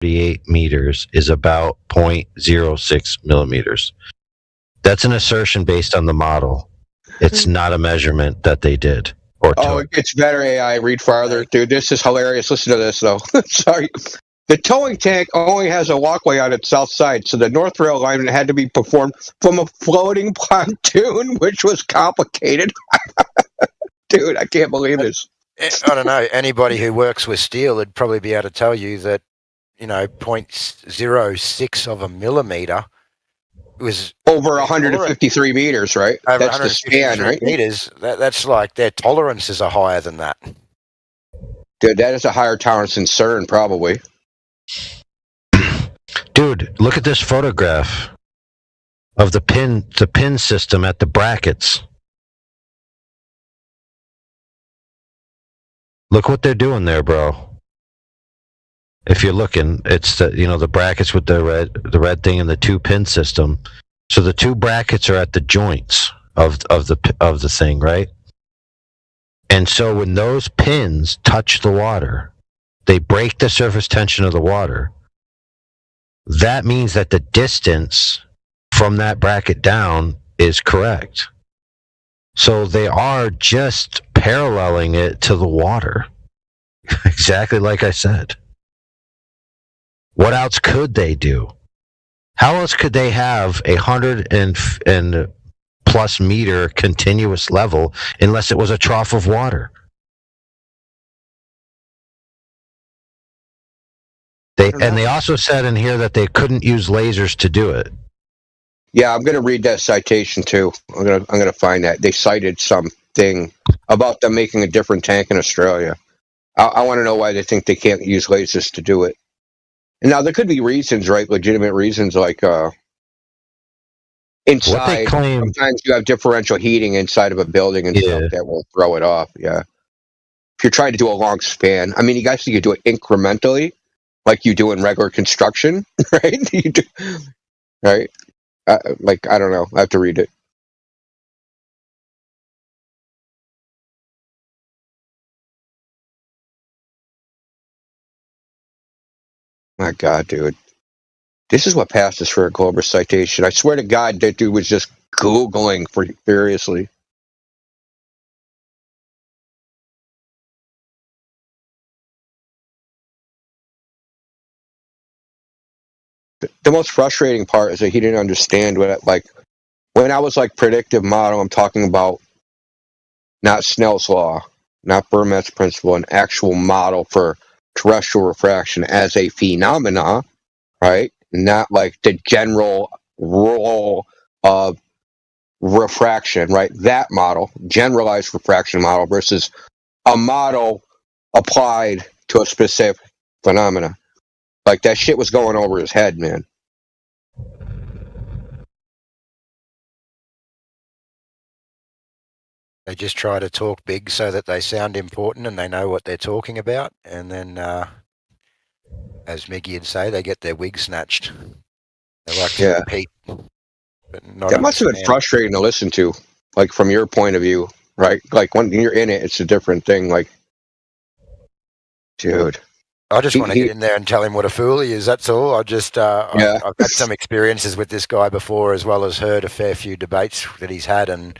38 meters is about 0.06 millimeters. That's an assertion based on the model. It's not a measurement that they did or took. Oh, it gets better, AI. Read farther. Dude, this is hilarious. Listen to this, though. Sorry. The towing tank only has a walkway on its south side, so the north rail alignment had to be performed from a floating pontoon, which was complicated. Dude, I can't believe this. I don't know. Anybody who works with steel would probably be able to tell you that, 0.06 of a millimeter was over 153 meters, right? Over that's the span, right? Meters. That's like their tolerances are higher than that. Dude, that is a higher tolerance than CERN, probably. Dude, look at this photograph of the pin system at the brackets. Look what they're doing there, bro. If you're looking, it's the brackets with the red thing and the 2-pin system. So the 2 brackets are at the joints of the thing, right? And so when those pins touch the water, they break the surface tension of the water. That means that the distance from that bracket down is correct. So they are just paralleling it to the water. Exactly like I said. What else could they do? How else could they have 100 and plus meter continuous level unless it was a trough of water? They also said in here that they couldn't use lasers to do it. Yeah, I'm going to read that citation too. I'm going to find that. They cited something about them making a different tank in Australia. I want to know why they think they can't use lasers to do it. And now there could be reasons, right? Legitimate reasons, like inside. Sometimes you have differential heating inside of a building and stuff that will throw it off. Yeah. If you're trying to do a long span, I mean, you guys could do it incrementally, like you do in regular construction, right? You do, right? I don't know. I have to read it. My God, dude. This is what passes for a Glober citation. I swear to God, that dude was just Googling furiously. The most frustrating part is that he didn't understand when I was predictive model, I'm talking about not Snell's law, not Fermat's principle, an actual model for terrestrial refraction as a phenomena, right? Not like the general rule of refraction, right? That model, generalized refraction model versus a model applied to a specific phenomena. Like that shit was going over his head, man. They just try to talk big so that they sound important and they know what they're talking about. And then, as Mickey would say, they get their wig snatched. They like to repeat. That must have been frustrating to listen to, like from your point of view, right? Like when you're in it, it's a different thing. Like, dude. I just want to get in there and tell him what a fool he is. That's all. I've had some experiences with this guy before, as well as heard a fair few debates that he's had, and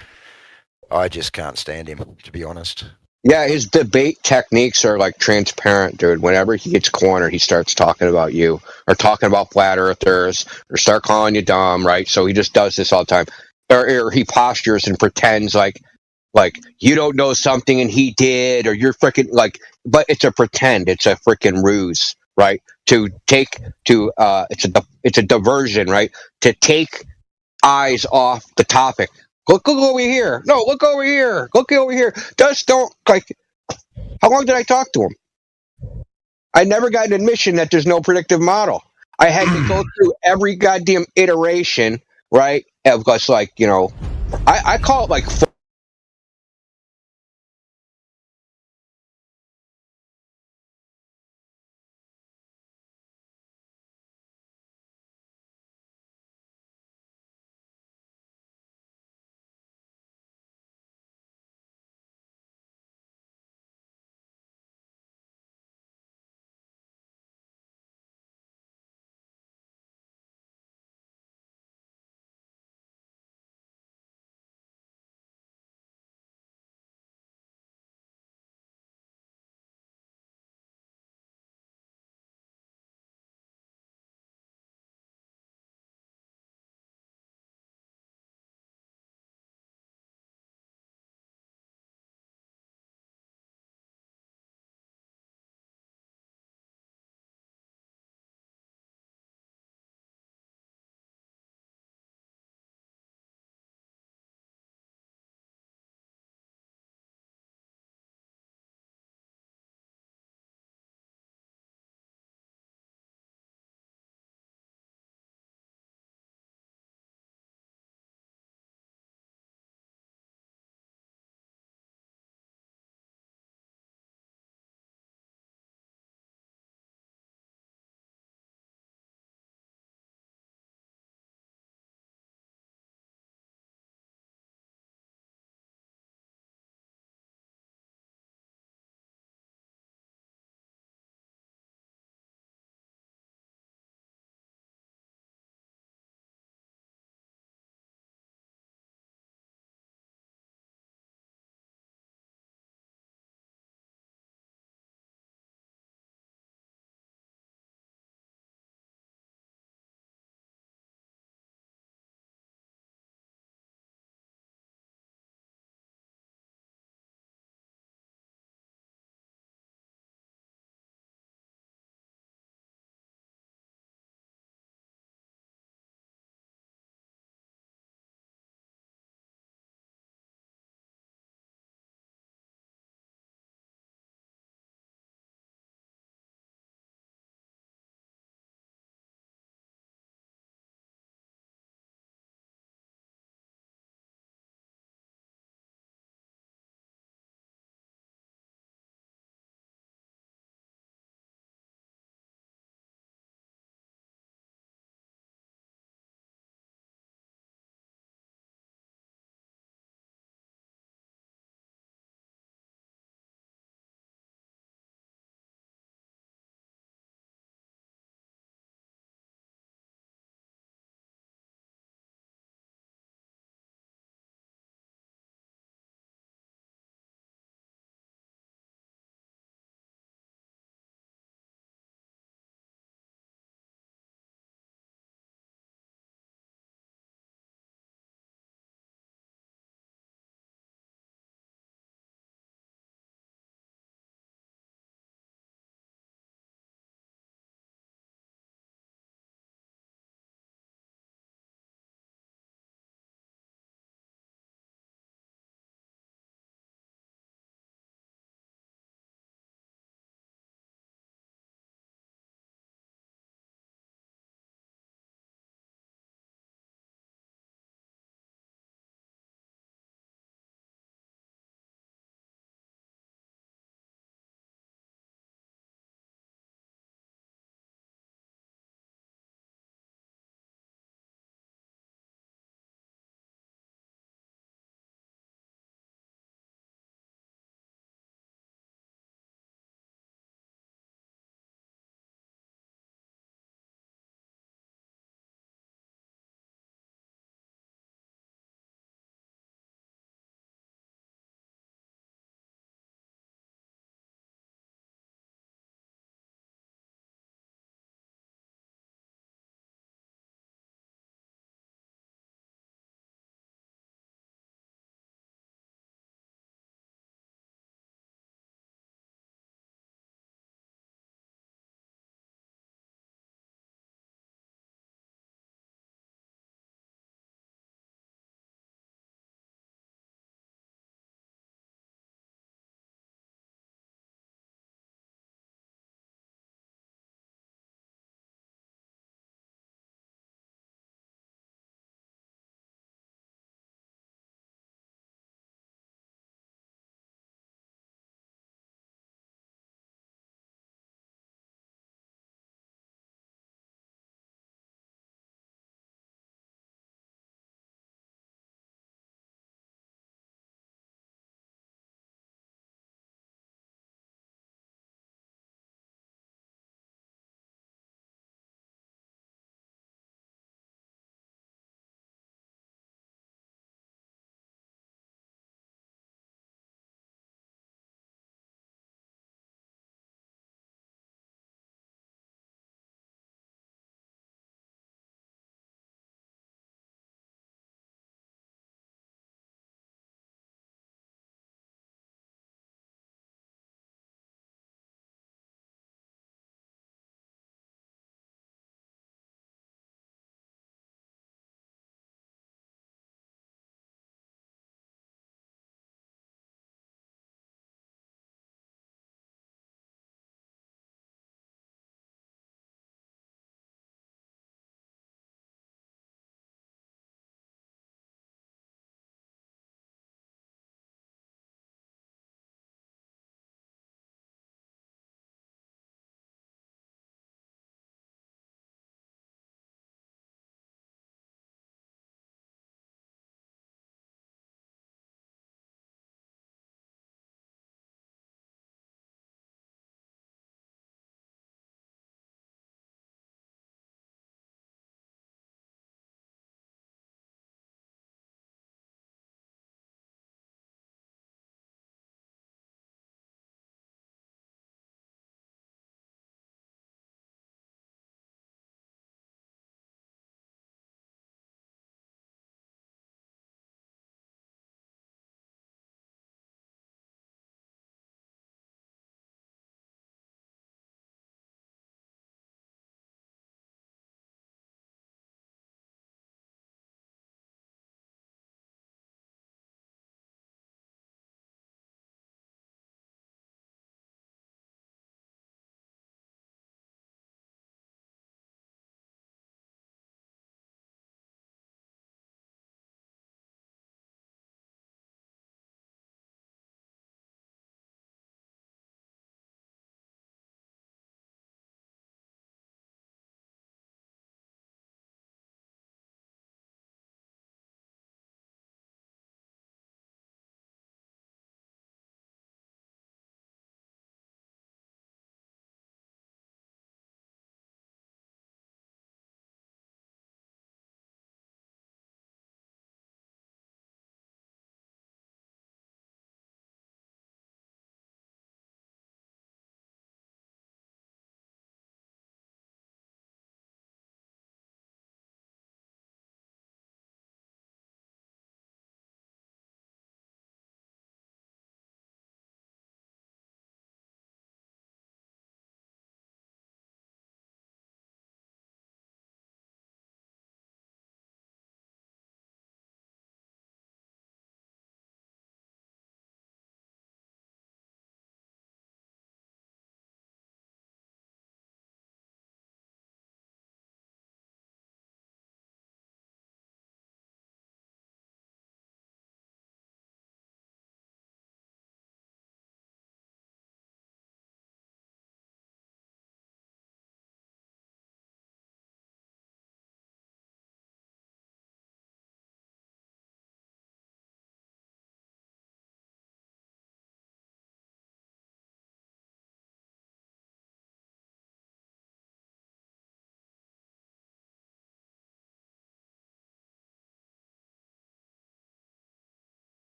I just can't stand him, to be honest. Yeah, his debate techniques are transparent, dude. Whenever he gets cornered, he starts talking about you or talking about flat earthers or start calling you dumb, right? So he just does this all the time. Or he postures and pretends like you don't know something and he did, or you're freaking but it's a pretend, it's a freaking ruse, right? It's a diversion, right? To take eyes off the topic. Look over here. No, look over here. Look over here. Just don't how long did I talk to him? I never got an admission that there's no predictive model. I had to go through every goddamn iteration, right? Of us I call it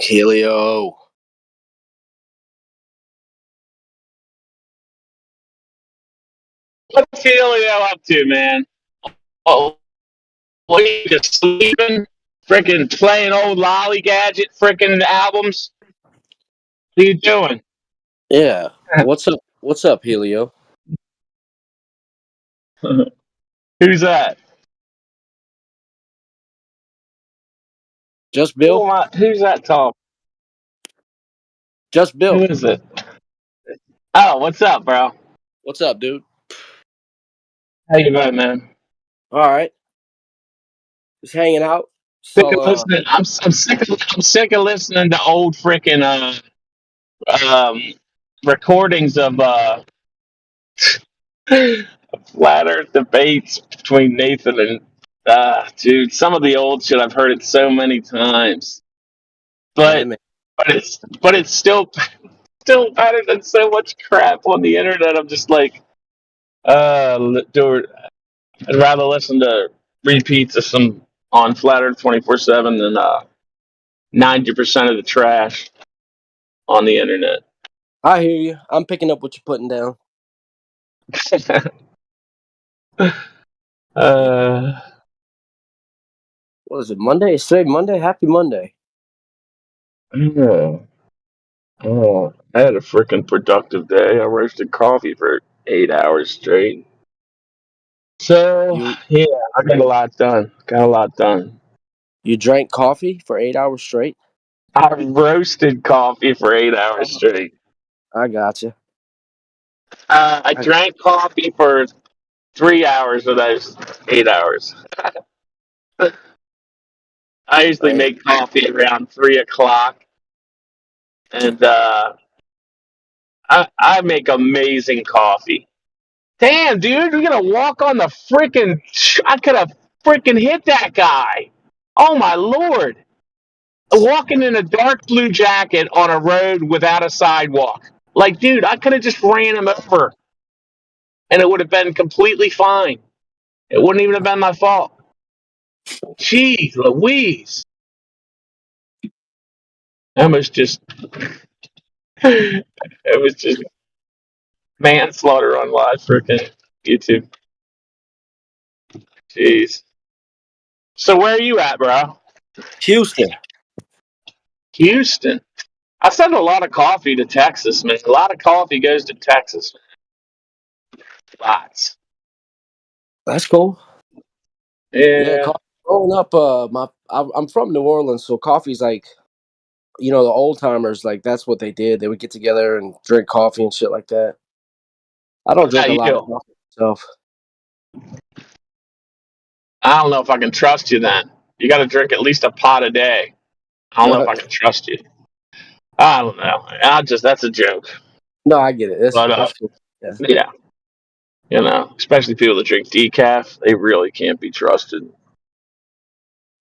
Helio. What's Helio up to, man? Oh, what are you just sleeping? Freaking playing old lolly gadget freaking albums? What are you doing? Yeah. What's up? What's up, Helio? Who's that? Just Bill? Who's that talk? Just Bill. Who is it? Oh, what's up, bro? What's up, dude? How you doing, man? All right. Just hanging out. Sick of So, listening. I'm sick of listening to old freaking recordings of flat Earth debates between Nathan and dude. Some of the old shit I've heard it so many times, yeah, but man. it's still better than so much crap on the internet. I'm just like, dude, I'd rather listen to repeats of some on Flat Earth 24/7 than 90% of the trash on the internet. I hear you. I'm picking up what you're putting down. uh, What is it, Monday? It's today Monday? Happy Monday. oh, I had a freaking productive day. I roasted coffee for 8 hours straight. So You yeah, I got a lot done. you drank coffee for 8 hours straight? I roasted coffee for 8 hours straight. I gotcha. I drank coffee for 3 hours of those 8 hours. I usually Man. make coffee around 3 o'clock, and I make amazing coffee. Damn, dude, we're gonna walk on the freaking. I could have freaking hit that guy. Oh my lord! Walking in a dark blue jacket on a road without a sidewalk. Like, dude, I could have just ran him over, and it would have been completely fine. It wouldn't even have been my fault. Jeez, Louise! I almost just. It was just manslaughter on live freaking YouTube. Jeez. So where are you at, bro? Houston. Houston. I send a lot of coffee to Texas, man. A lot of coffee goes to Texas. Lots. That's cool. Yeah, Yeah. coffee. Growing up, I'm from New Orleans, so coffee's like, the old timers, like that's what they did. They would get together and drink coffee and shit like that. I don't How drink a you lot of do? coffee myself. I don't know if I can trust you then. You got to drink at least a pot a day. I don't know if I can trust you. I don't know. That's a joke. No, I get it. But That's cool. Yeah. yeah, especially people that drink decaf, they really can't be trusted.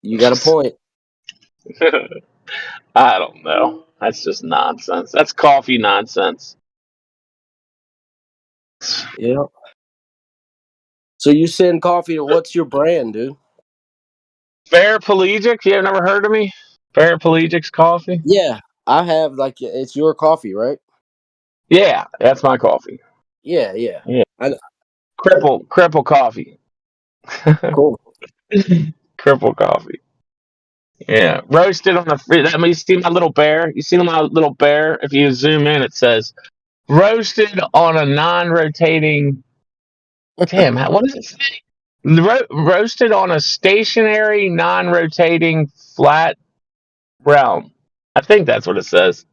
You got a point. I don't know. That's just nonsense. That's coffee nonsense. Yeah. So you send coffee to what's your brand, dude? Paraplegic? You have never heard of me? Paraplegic's coffee? Yeah, I have it's your coffee, right? Yeah, that's my coffee. Yeah, yeah. Yeah. I, Cripple coffee. cool. Cripple coffee. Yeah. Roasted on the free. That means you see my little bear? You see my little bear? If you zoom in, it says roasted on a non rotating. Damn, what does it say? Roasted on a stationary, non rotating, flat realm. I think that's what it says.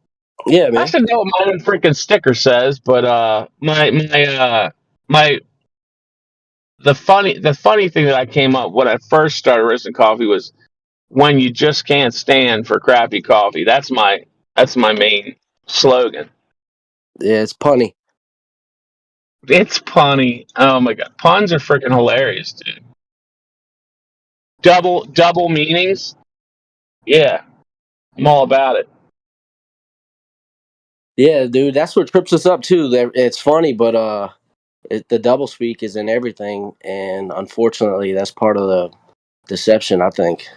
Yeah, I man. should know what my own freaking sticker says, but my the funny thing that I came up when I first started roasting coffee was when you just can't stand for crappy coffee. That's my main slogan. Yeah, it's punny. It's punny. Oh my god, puns are freaking hilarious, dude. Double meanings. Yeah, I'm all about it. Yeah, dude, that's what trips us up too. It's funny, but the double speak is in everything, and unfortunately, that's part of the deception, I think.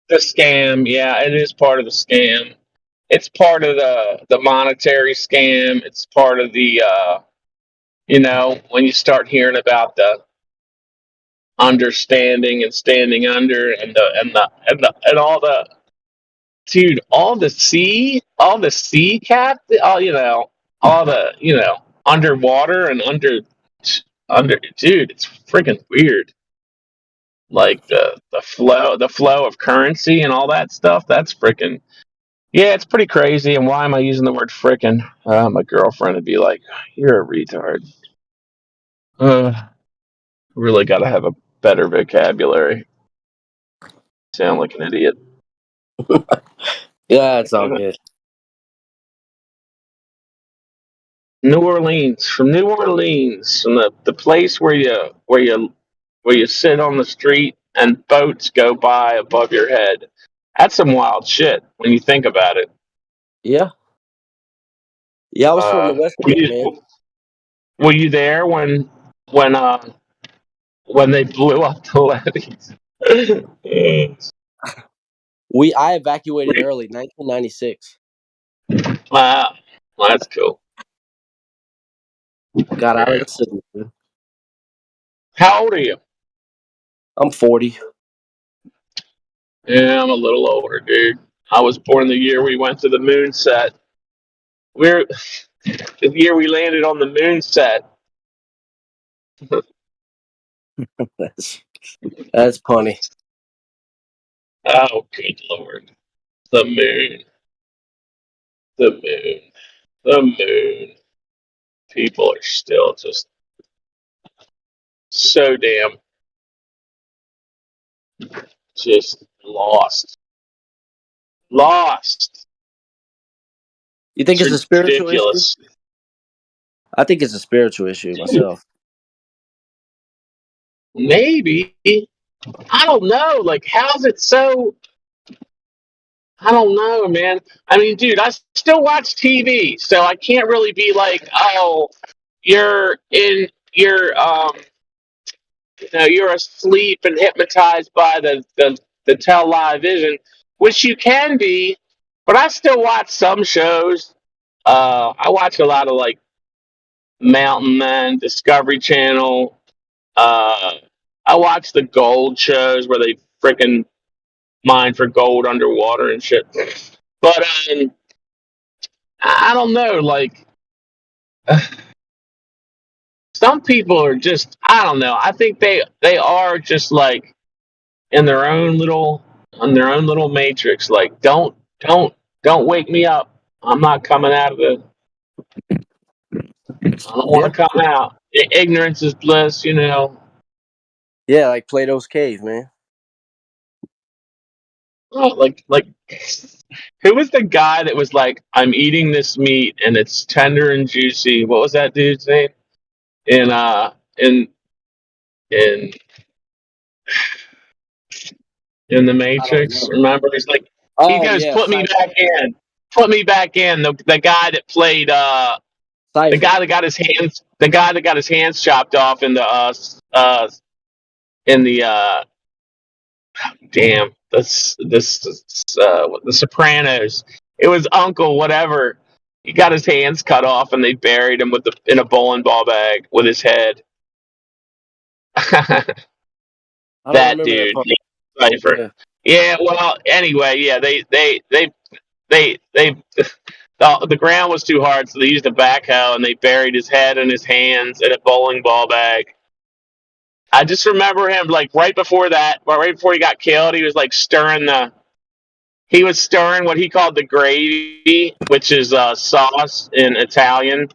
The scam, yeah, it is part of the scam. It's part of the monetary scam. It's part of the when you start hearing about the understanding and standing under and all the dude, all the sea cap, all the underwater and under dude, it's freaking weird. Like the flow of currency and all that stuff. That's freaking yeah, it's pretty crazy. And why am I using the word frickin'? My girlfriend would be like, "You're a retard." Really got to have a better vocabulary. Sound like an idiot. Yeah, it's all good. New Orleans, from the place where you sit on the street and boats go by above your head. That's some wild shit when you think about it. Yeah. Yeah, I was from the West Were End, man. you there when uh when they blew up the levees? I evacuated early, 1996. Wow, that's cool. Got out of Yeah. the city, man. How old are you? I'm 40. Yeah, I'm a little older, dude. I was born the year we went to the moon set. We're the year we landed on the moon set. That's funny. Oh, good lord. The moon. The moon. The moon. People are still just so damn just lost. Lost. You think It's it's a spiritual issue? ridiculous. I think it's a spiritual issue myself. Maybe. I don't know. Like, how's it so? I don't know, man. I mean, dude, I still watch TV, so I can't really be like, oh, you're in, you're asleep and hypnotized by the television, which you can be, but I still watch some shows. I watch a lot of like Mountain Man, Discovery Channel. Uh, I watch the gold shows where they freaking mine for gold underwater and shit. But I don't know. Like some people are just I don't know. I think they are just like in their own little matrix. Like don't wake me up. I'm not coming out of the. I don't want Yeah. to come out. Ignorance is bliss. Yeah, like Plato's cave, man. Oh, like who was the guy that was like, I'm eating this meat and it's tender and juicy? What was that dude's name? In in in in the I don't Matrix. know. Remember, he's like, he Oh goes, yeah, "Put me back in, put me back in." The guy that played the Cipher. guy that got his hands chopped off in the damn the Sopranos. It was Uncle whatever. He got his hands cut off and they buried him in a bowling ball bag with his head. I don't That remember that dude, part. Cipher. Yeah. Yeah, well, anyway, yeah, they the ground was too hard, so they used a backhoe and they buried his head and his hands in a bowling ball bag. I just remember him like right before that, right before he got killed, he was stirring what he called the gravy, which is sauce in Italian.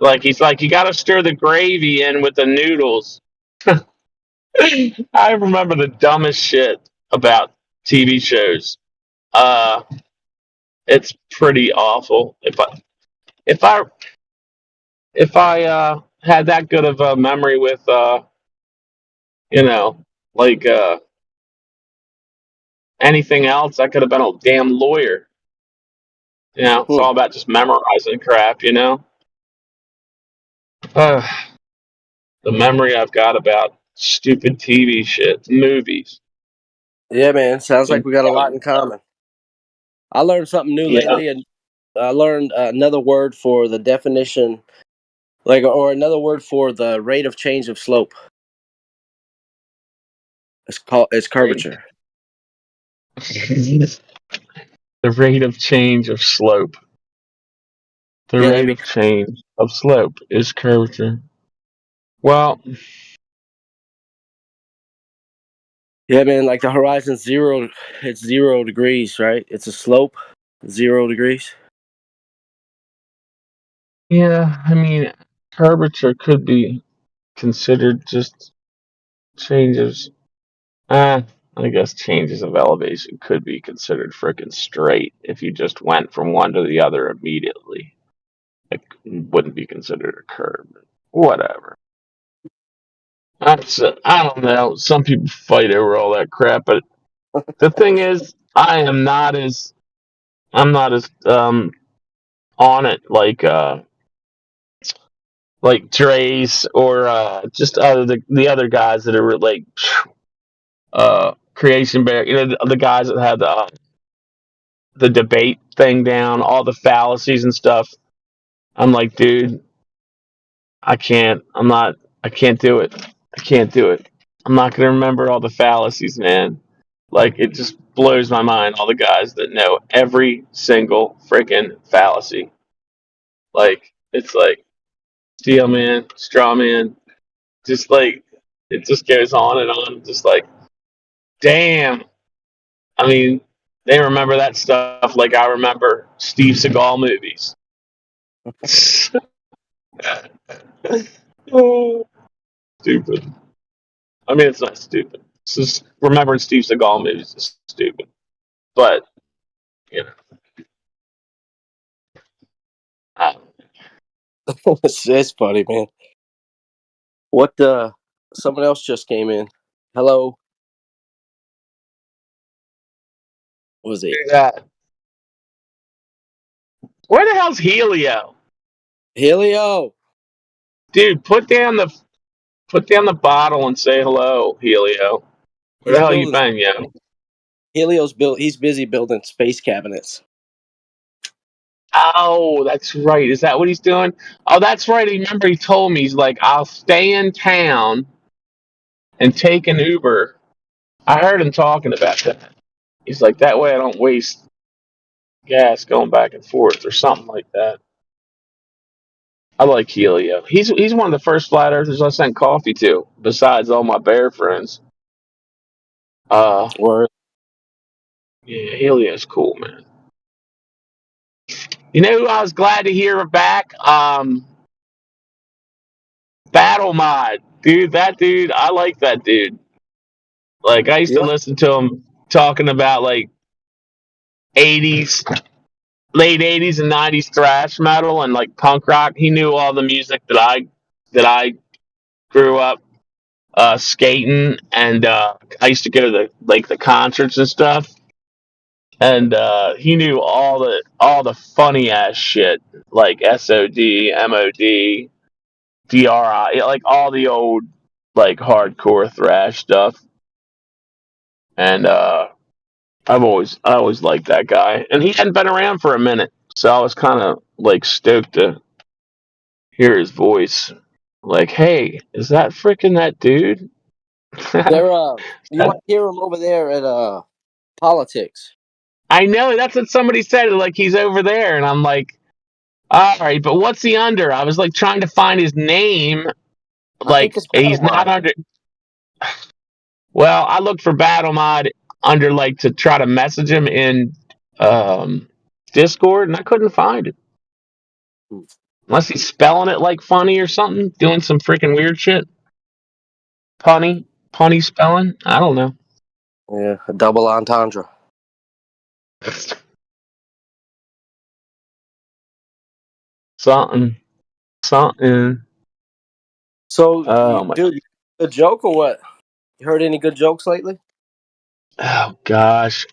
Like he's like, you got to stir the gravy in with the noodles. I remember the dumbest shit about TV shows. Uh, it's pretty awful. If I if I had that good of a memory with you know like anything else, I could have been a damn lawyer. It's Hmm. all about just memorizing crap. Uh, the memory I've got about stupid TV shit, movies. Yeah, man. Sounds like we got a lot in common. I learned something new lately, and I learned another word for the definition, or another word for the rate of change of slope. It's curvature. The rate of change of slope. The Yeah, rate of change of slope is curvature. Well, yeah, man. Like the horizon's zero. It's 0 degrees, right? It's a slope, 0 degrees. yeah, I mean, curvature could be considered just changes. I guess changes of elevation could be considered frickin' straight if you just went from one to the other immediately. It wouldn't be considered a curve. Whatever. I don't know. Some people fight over all that crap, but the thing is, I'm not as on it like Dre's or just the other guys that are like Creation Bear. You know, the guys that had the debate thing down, all the fallacies and stuff. I'm like, dude, I can't. I'm not. I can't do it. I can't do it. I'm not gonna remember all the fallacies, man. Like it just blows my mind. All the guys that know every single freaking fallacy. Like it's like steel man, straw man. Just like it just goes on and on. Just like, damn. I mean, they remember that stuff like I remember Steve Seagal movies. Oh, stupid. I mean, it's not stupid. It's just remembering Steve Seagal movies is stupid. But you know, I, It's funny, man. What the? Someone else just came in. Hello. What was it? yeah. Where the hell's Helio, Helio. dude? Put down the bottle and say hello, Helio. Where the He's hell you building. been, yo? Helio's built. He's busy building space cabinets. Oh, that's right. Is that what he's doing? Oh, that's right. Remember, he told me he's like, I'll stay in town and take an Uber. I heard him talking about that. He's like, that way I don't waste gas going back and forth or something like that. I like Helio. He's one of the first flat earthers I sent coffee to, besides all my bear friends. Or Yeah, Helio's cool, man. You know who I was glad to hear back? Battle Mod, dude. That dude, I like that dude. Like I used to yeah, listen to him talking about like '80s, late '80s and '90s thrash metal and like punk rock. He knew all the music that I grew up skating, and I used to go to the concerts and stuff. And he knew all the funny ass shit like SOD, MOD, DRI, like all the old like hardcore thrash stuff. And I always liked that guy, and he hadn't been around for a minute, so I was kind of like stoked to hear his voice. Like, hey, is that freaking that dude? they're you might hear him over there at politics. I know that's what somebody said. Like he's over there, and I'm like, all right, but what's he under? I was like trying to find his name. I think Like it's he's Battle not Mod. under. Well, I looked for Battle Mod under like to try to message him in um, Discord, and I couldn't find it. Unless he's spelling it like funny or something, doing some freaking weird shit. Punny spelling. I don't know. Yeah, a double entendre. Something, something. So, Oh my. dude, good joke or what? You heard any good jokes lately? Oh gosh.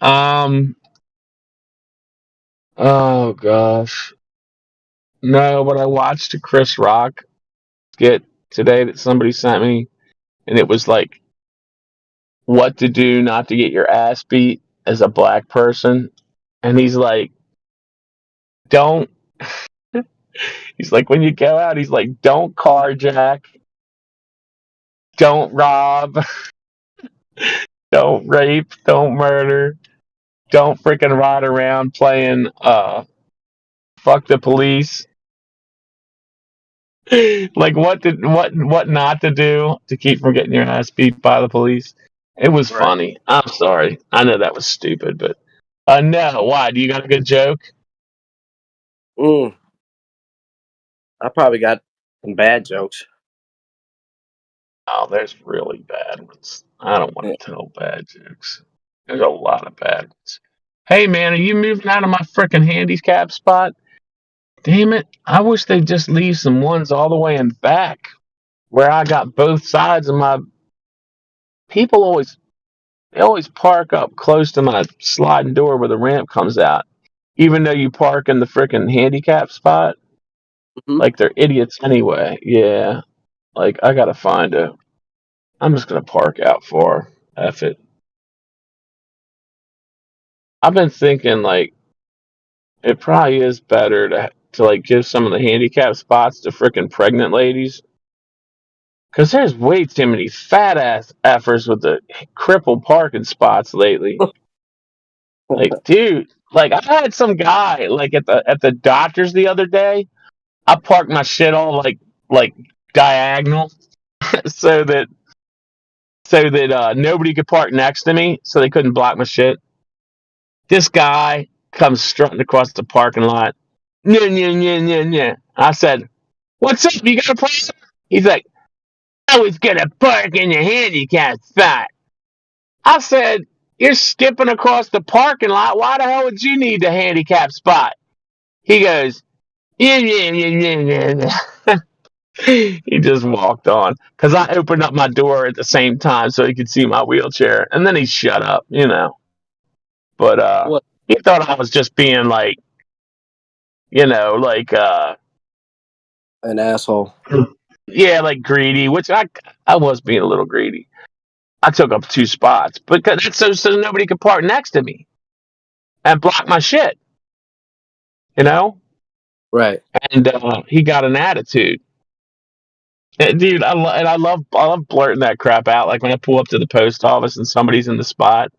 Oh gosh. No, but I watched a Chris Rock skit today that somebody sent me, and it was like what to do not to get your ass beat as a black person, and he's like, don't. He's like, when you go out, he's like, don't carjack, don't rob, don't rape, don't murder, don't freaking ride around playing fuck the police. Like what not to do to keep from getting your ass beat by the police. It was Right. funny. I'm sorry. I know that was stupid, but no. Why? Do you got a good joke? Mm, I probably got some bad jokes. Oh, there's really bad ones. I don't want Yeah. to tell bad jokes. There's a lot of bad ones. Hey man, are you moving out of my frickin' handicap spot? Damn it! I wish they'd just leave some ones all the way in back where I got both sides of my. People always They always park up close to my sliding door where the ramp comes out, even though you park in the frickin' handicap spot. Hmm. Like they're idiots anyway. Yeah, like I gotta find a. I'm just gonna park out for F it. I've been thinking like it probably is better to like give some of the handicap spots to frickin' pregnant ladies. Cause there's way too many fat ass effers with the crippled parking spots lately. Like, dude, like I had some guy like at the doctor's the other day. I parked my shit all like diagonal so that nobody could park next to me, so they couldn't block my shit. This guy comes strutting across the parking lot. Yeah, yeah, yeah, yeah, yeah. I said, "What's up? You got a problem?" He's like, "I was gonna park in your handicap spot." I said, "You're skipping across the parking lot. Why the hell would you need the handicap spot?" He goes, "Yeah, yeah, yeah, yeah, yeah, yeah." He just walked on because I opened up my door at the same time so he could see my wheelchair, and then he shut up, you know. But What he thought I was just being like, you know, like an asshole. yeah, like greedy, which I was being a little greedy. I took up two spots because that's so nobody could park next to me and block my shit, you know. Right. And he got an attitude. Dude, I love blurting that crap out. Like when I pull up to the post office and somebody's in the spot,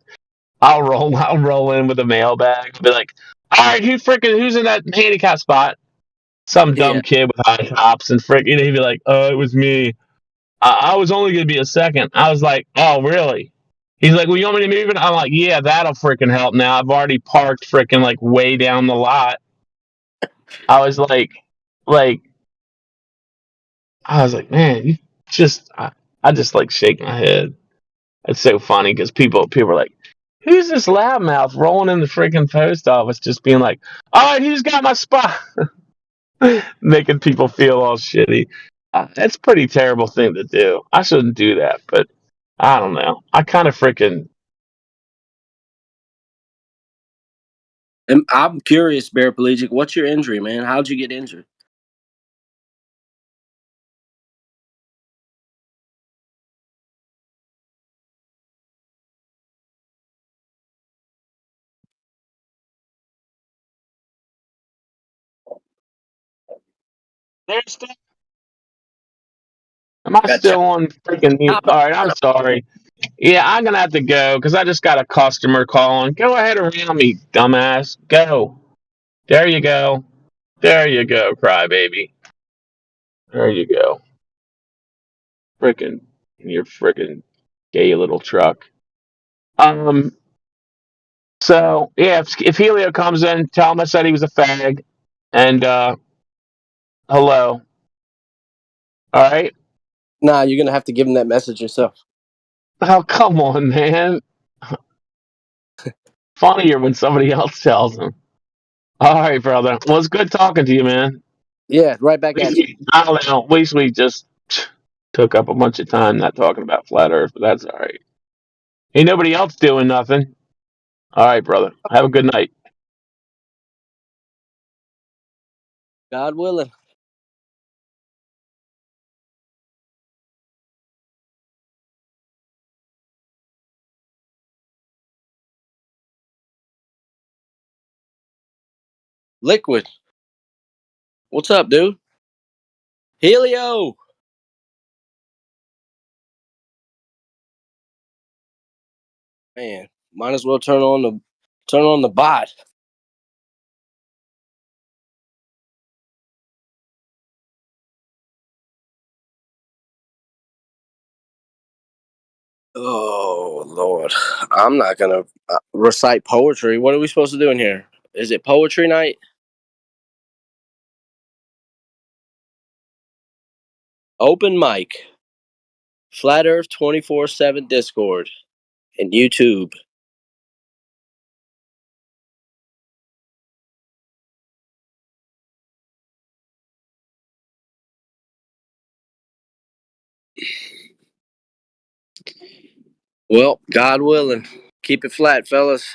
I'll roll in with a mailbag. I'll be like, all right, who's in that handicap spot? Some dumb Yeah. kid with high tops and freaking. He'd be like, oh, it was me. I was only gonna be a second. I was like, oh, really? He's like, well, you want me to move it? I'm like, yeah, that'll freaking help. Now I've already parked freaking like way down the lot. I was like, I was like, man, you just, I just like shake my head. It's so funny because people are like, who's this loudmouth rolling in the freaking post office just being like, all right, who's got my spot? Making people feel all shitty. That's a pretty terrible thing to do. I shouldn't do that, but I don't know. I kind of freaking. And I'm curious, paraplegic. What's your injury, man? How'd you get injured? There's still, am I Got still on freaking mute? chopped All right, I'm up. sorry. Yeah, I'm gonna have to go because I just got a customer calling. Go ahead around me, dumbass. Go. There you go. There you go, crybaby. There you go. Frickin' your frickin' gay little truck. Um. So yeah, if Helio comes in, tell him I said he was a fag. And hello. All right. Nah, you're gonna have to give him that message yourself. Oh come on, man. Funnier when somebody else tells him. All right, brother. Well, it's good talking to you, man. Yeah, right back at you. I don't know. At least we just took up a bunch of time not talking about flat Earth, but that's all right. Ain't nobody else doing nothing. All right, brother. Have a good night. God willing. Liquid. What's up, dude? Helio. Man, might as well turn on the bot. Oh Lord, I'm not gonna recite poetry. What are we supposed to do in here? Is it poetry night? Open mic, Flat Earth 24/7 Discord, and YouTube. Well, God willing, keep it flat, fellas.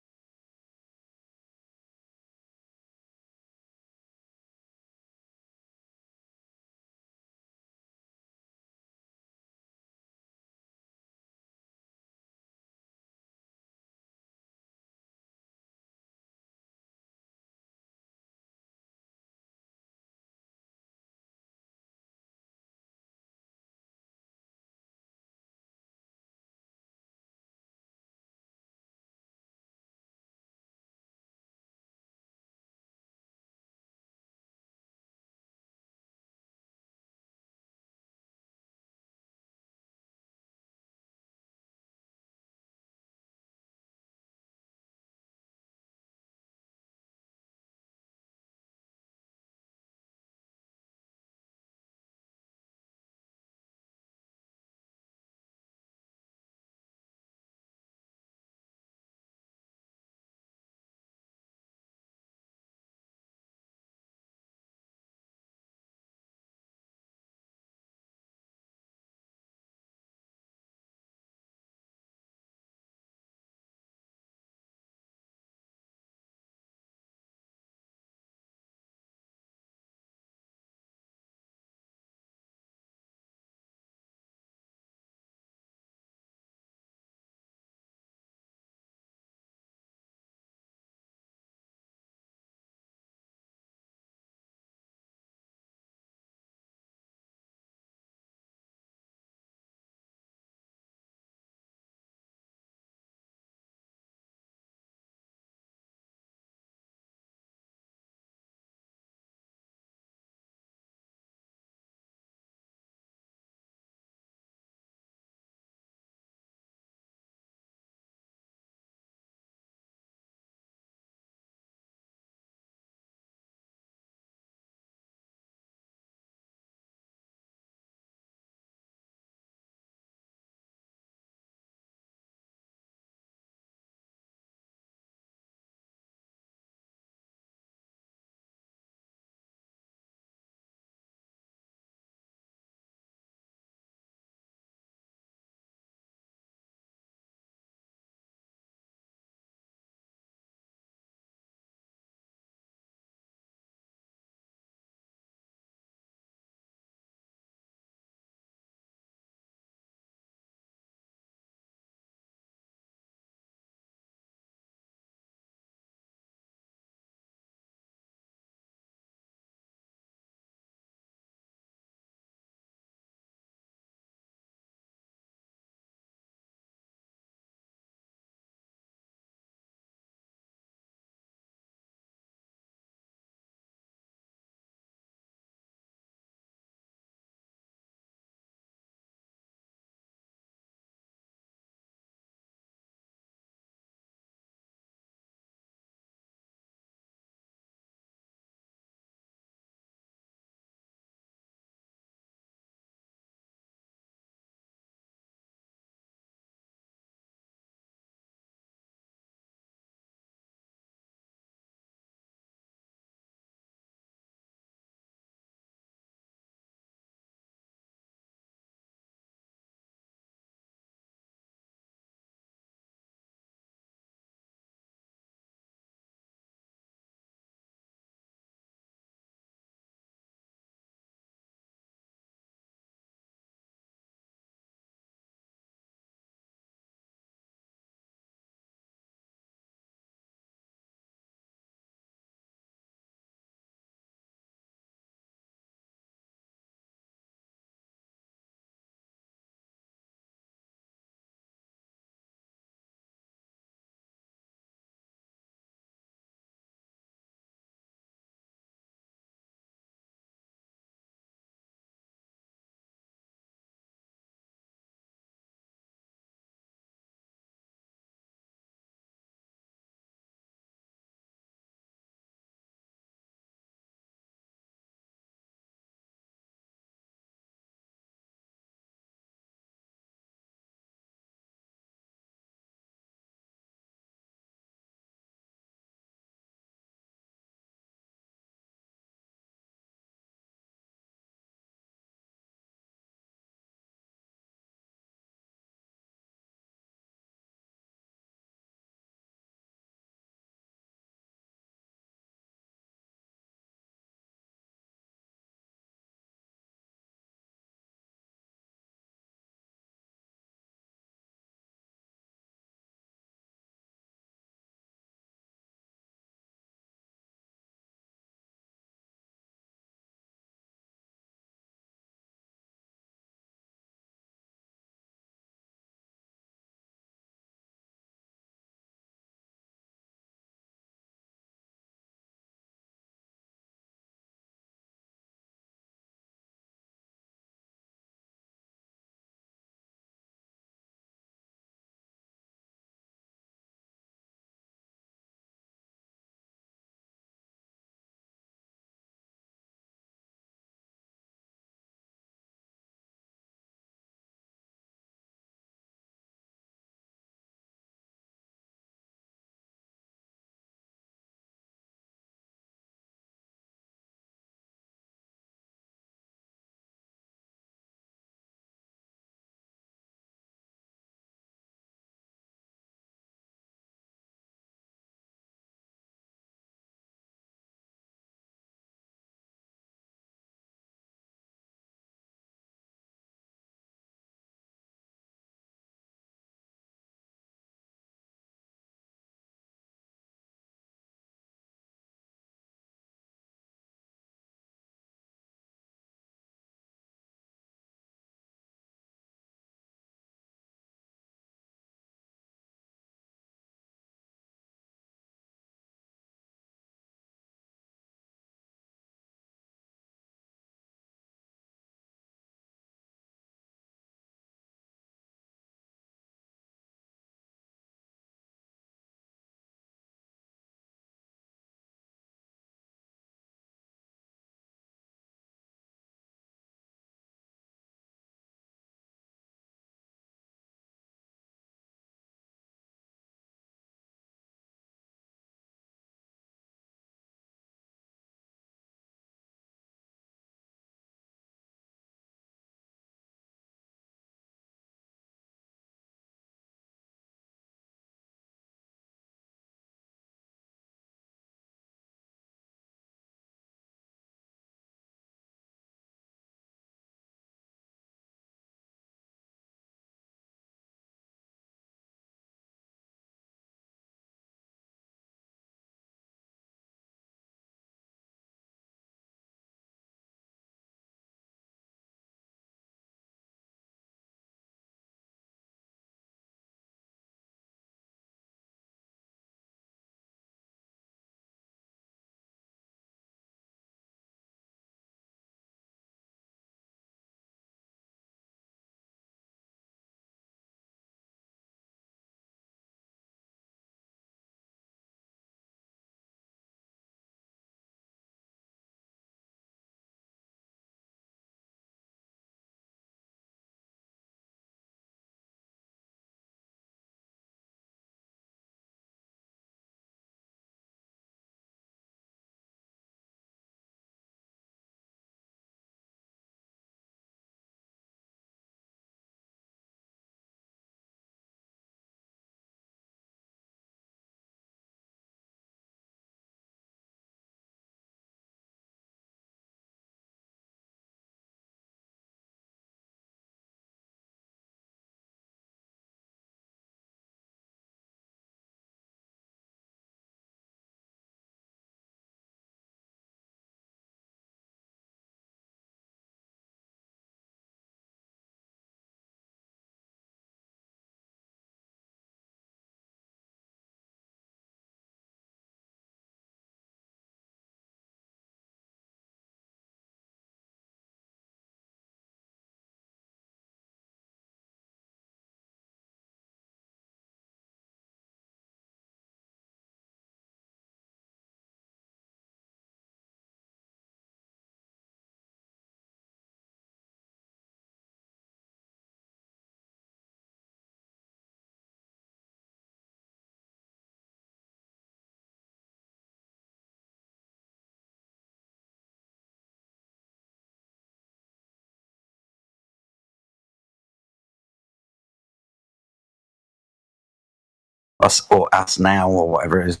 Us or us now or whatever it is.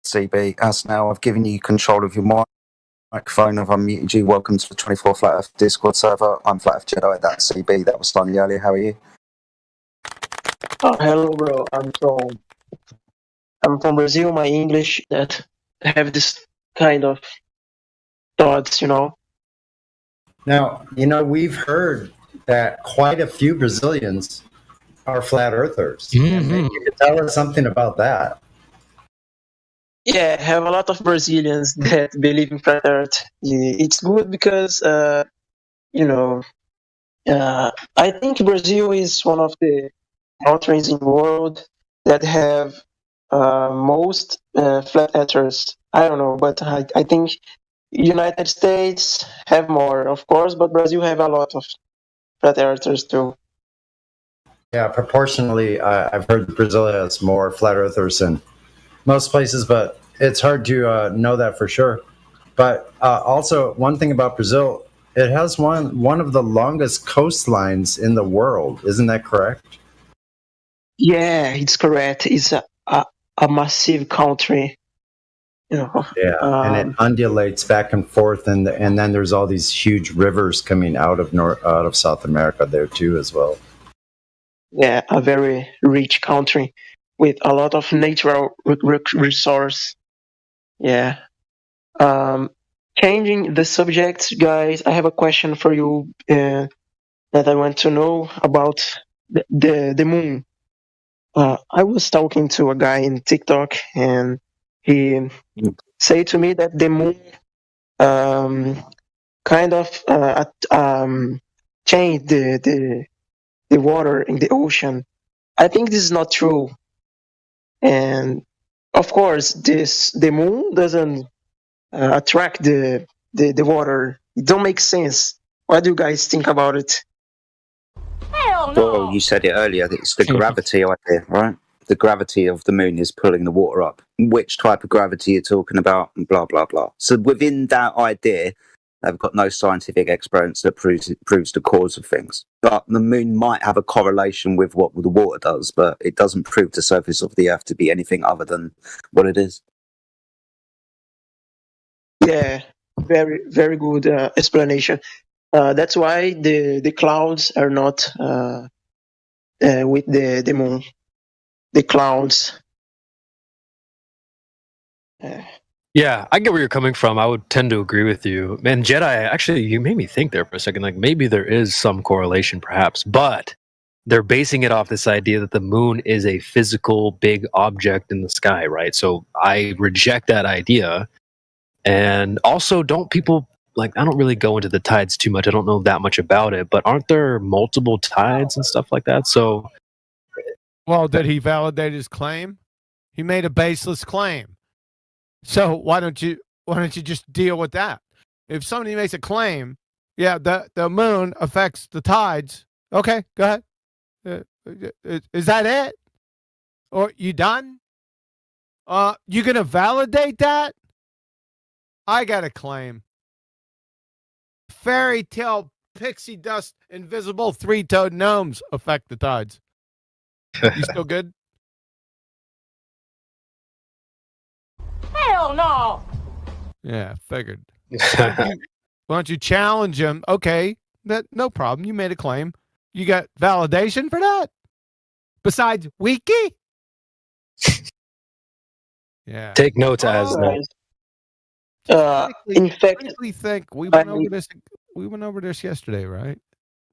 CB, us now. I've given you control of your microphone. I've unmuted you. Welcome to the 24 Flat Earth Discord server. I'm Flat Earth Jedi. That's CB. That was Stanley earlier. How are you? Hello, bro. I'm from Brazil. My English that have this kind of thoughts, Now, we've heard that quite a few Brazilians are flat earthers. And maybe you could tell us something about that. Yeah, I have a lot of Brazilians that believe in flat Earth. It's good because, I think Brazil is one of the countries in the world that have most flat earthers. I don't know, but I think United States have more, of course, but Brazil have a lot of flat earthers too. Yeah, proportionally, I've heard Brazil has more flat earthers than most places, but it's hard to know that for sure. But also, one thing about Brazil, it has one of the longest coastlines in the world. Isn't that correct? Yeah, it's correct. It's a massive country. Yeah, and it undulates back and forth, and then there's all these huge rivers coming out of South America there too as well. Yeah, a very rich country with a lot of natural resource. Yeah. Changing the subject, guys, I have a question for you that I want to know about the moon. I was talking to a guy in TikTok, and he said to me that the moon kind of changed the water in the ocean. I think this is not true. And of course, the moon doesn't attract the water. It don't make sense. What do you guys think about it? Hell no! Well, you said it earlier. That it's the gravity idea, right? The gravity of the moon is pulling the water up. Which type of gravity you're talking about, and blah, blah, blah. So within that idea, they've got no scientific experience that proves the cause of things. But the moon might have a correlation with what the water does, but it doesn't prove the surface of the Earth to be anything other than what it is. Yeah, very, very good explanation. That's why the clouds are not with the moon. The clouds. Yeah, I get where you're coming from. I would tend to agree with you. Man, Jedi, actually, you made me think there for a second. Like, maybe there is some correlation, perhaps, but they're basing it off this idea that the moon is a physical big object in the sky, right? So I reject that idea. And also, don't people, like, I don't really go into the tides too much. I don't know that much about it, but aren't there multiple tides and stuff like that? So, well, did he validate his claim? He made a baseless claim. So why don't you just deal with that? If somebody makes a claim, yeah, the moon affects the tides. Okay, go ahead. Is that it? Or you done? You gonna validate that? I got a claim. Fairy tale, pixie dust, invisible three-toed gnomes affect the tides. You still good? Hell no! Yeah, figured. Why don't you challenge him? Okay, no problem. You made a claim. You got validation for that? Besides wiki? Yeah. Take notes as in fact, I think we went over this. We went over this yesterday, right?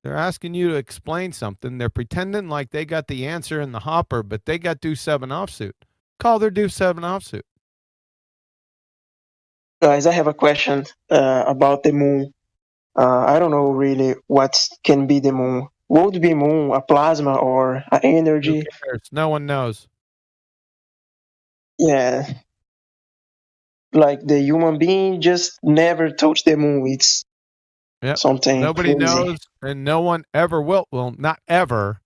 They're asking you to explain something. They're pretending like they got the answer in the hopper, but they got Deuce 7 offsuit. Call their Deuce 7 offsuit. Guys, I have a question about the moon. I don't know really what can be the moon. Would be moon a plasma or an energy? No one knows. Yeah. Like the human being just never touched the moon. It's something nobody crazy. knows, and no one ever will. Well, not ever.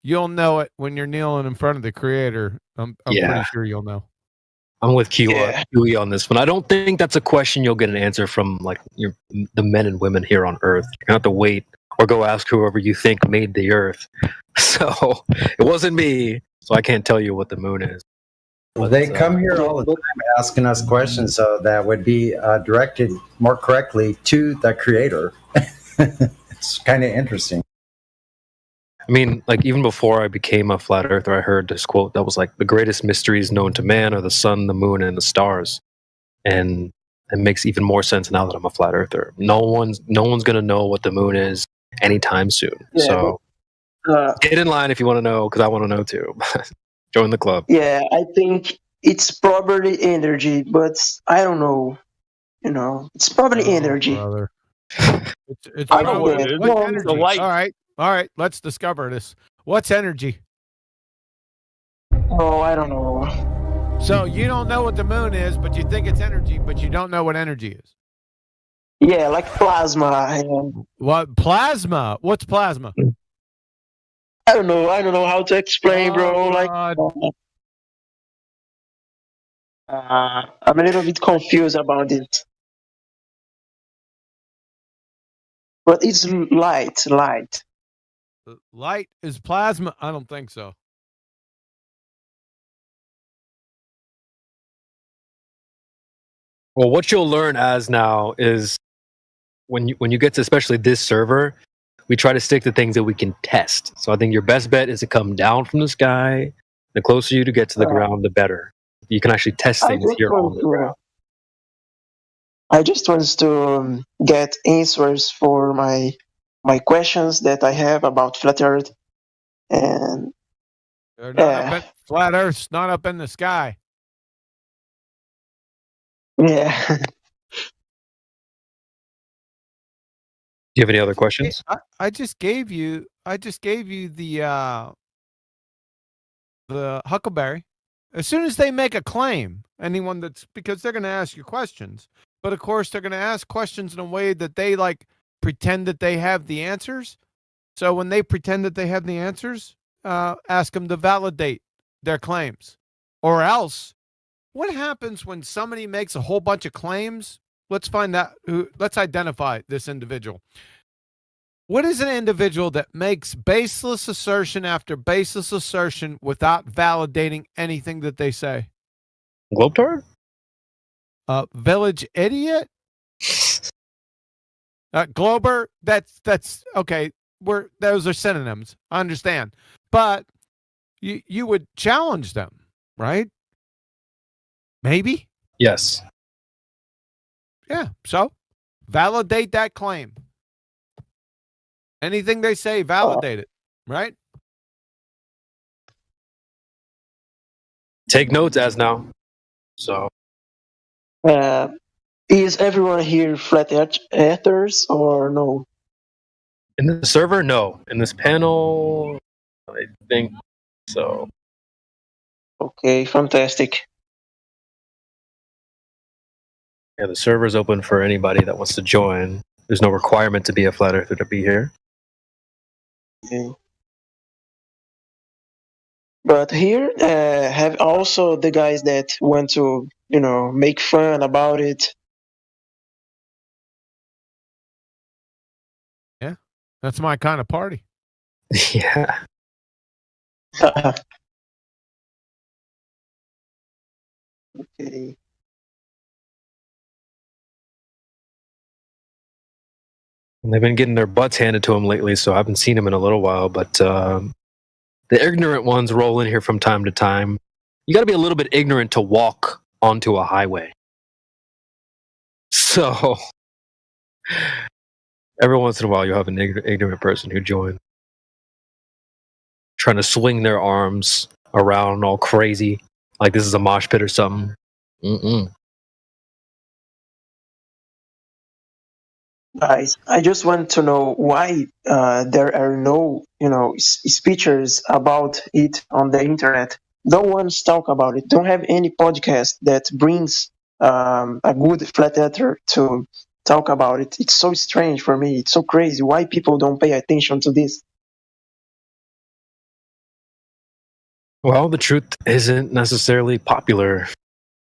You'll know it when you're kneeling in front of the Creator. I'm pretty sure you'll know. I'm with Kiwi on this one. I don't think that's a question you'll get an answer from like the men and women here on Earth. You're gonna have to wait or go ask whoever you think made the Earth So it wasn't me. So I can't tell you what the moon is. But, They come here all the time asking us questions, so that would be directed more correctly to the creator. It's kind of interesting. I mean, like even before I became a flat earther, I heard this quote that was like, the greatest mysteries known to man are the sun, the moon, and the stars. And it makes even more sense now that I'm a flat earther. No one's gonna know what the moon is anytime soon. Yeah, So get in line if you want to know, because I want to know too. Join the club. Yeah, I think it's probably energy, but I don't know. You know, it's probably energy. Brother. It's I don't know probably what it is. what Well, energy. the light. All right. Let's discover this. What's energy? Oh, I don't know. So you don't know what the moon is, but you think it's energy, but you don't know what energy is. Yeah, like plasma. And What plasma? What's plasma? I don't know. I don't know how to explain, bro. Like, I'm a little bit confused about it. But it's light. Light is plasma? I don't think so. Well, what you'll learn as now is when you get to especially this server, we try to stick to things that we can test. So I think your best bet is to come down from the sky. The closer you to get to the ground, the better. You can actually test things here on the ground. I just want to get answers for my questions that I have about flat Earth, and They're not up flat Earth's not up in the sky. Yeah. Do you have any other questions? I just gave you the Huckleberry. As soon as they make a claim, anyone that's because they're going to ask you questions, but of course they're going to ask questions in a way that they like pretend that they have the answers. So when they pretend that they have the answers, ask them to validate their claims, or else. What happens when somebody makes a whole bunch of claims? Let's find out. Let's identify this individual. What is an individual that makes baseless assertion after baseless assertion without validating anything that they say? Globetrotter? Village idiot? Glober? That's okay. Those are synonyms. I understand. But you would challenge them, right? Maybe? Yes. Yeah. So validate that claim. Anything they say, validate it, right? Take notes as now. So. Is everyone here flat earthers or no? In the server, no. In this panel, I think so. Okay, fantastic. Yeah, the server's open for anybody that wants to join. There's no requirement to be a flat earther to be here. Okay. But here, have also the guys that want to, make fun about it. Yeah, that's my kind of party. Yeah. Okay. And they've been getting their butts handed to them lately, so I haven't seen them in a little while. But the ignorant ones roll in here from time to time. You got to be a little bit ignorant to walk onto a highway. So every once in a while, you'll have an ignorant person who joins, trying to swing their arms around all crazy, like this is a mosh pit or something. Guys, I just want to know why there are no, speeches about it on the internet. No one's talk about it. Don't have any podcast that brings a good flat earther to talk about it. It's so strange for me. It's so crazy. Why people don't pay attention to this? Well, the truth isn't necessarily popular.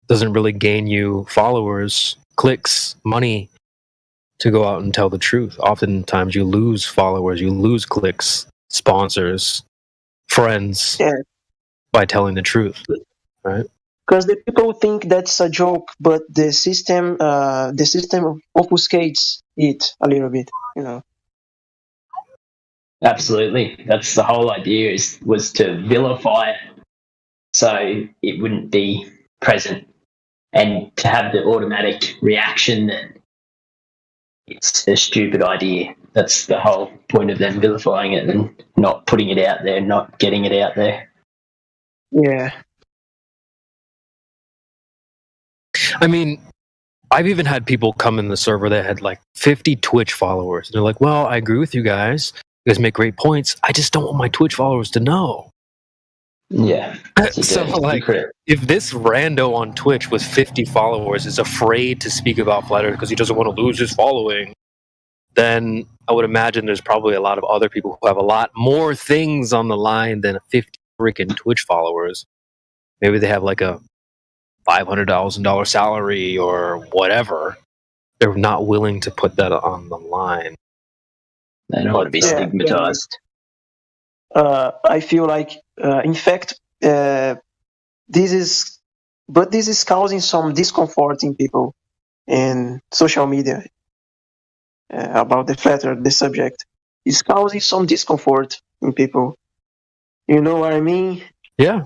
Doesn't really gain you followers, clicks, money to go out and tell the truth. Oftentimes you lose followers, you lose clicks sponsors, friends, Yeah. by telling the truth, right? Because the people think that's a joke, but the system obfuscates it a little bit, you know. Absolutely, that's the whole idea. Was to vilify it so it wouldn't be present, and to have the automatic reaction that it's a stupid idea. That's the whole point of them vilifying it and not putting it out there, not getting it out there. Yeah. I mean, I've even had people come in the server that had like 50 Twitch followers. And they're like, well, I agree with you guys. You guys make great points. I just don't want my Twitch followers to know. Yeah. So, like, if this rando on Twitch with 50 followers is afraid to speak about flat Earth because he doesn't want to lose his following, then I would imagine there's probably a lot of other people who have a lot more things on the line than 50 freaking Twitch followers. Maybe they have like a $500,000 salary or whatever. They're not willing to put that on the line. They don't want to be stigmatized. I feel like, in fact, this is causing some discomfort in people in social media about the flat Earth, the subject. It's causing some discomfort in people. You know what I mean? Yeah.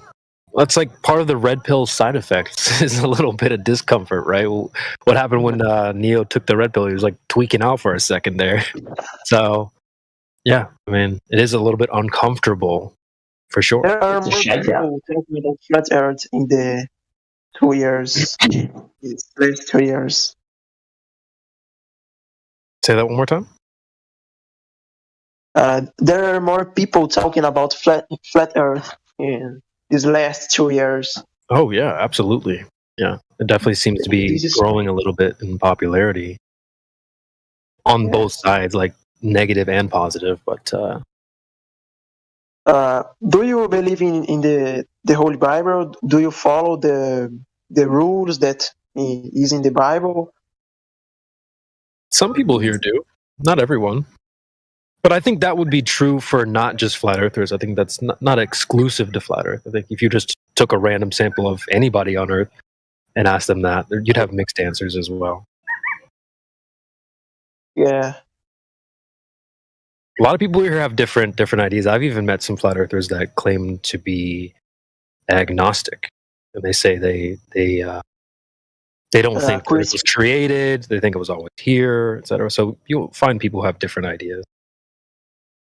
That's like part of the red pill side effects is a little bit of discomfort, right? What happened when Neo took the red pill? He was like tweaking out for a second there. So, yeah, I mean, it is a little bit uncomfortable for sure. There are more people talking about flat Earth in the 2 years, these last 2 years. Say that one more time. There are more people talking about flat Earth in these last 2 years. Oh yeah, absolutely. Yeah, it definitely seems to be growing a little bit in popularity on both sides, like negative and positive. But do you believe in the Holy Bible? Do you follow the rules that is in the Bible? Some people here do, not everyone. But I think that would be true for not just flat earthers. I think that's not exclusive to flat Earth. I think if you just took a random sample of anybody on Earth and asked them that, you'd have mixed answers as well. Yeah. A lot of people here have different ideas. I've even met some flat earthers that claim to be agnostic, and they say they don't think Earth was created. They think it was always here, etc. So you'll find people who have different ideas.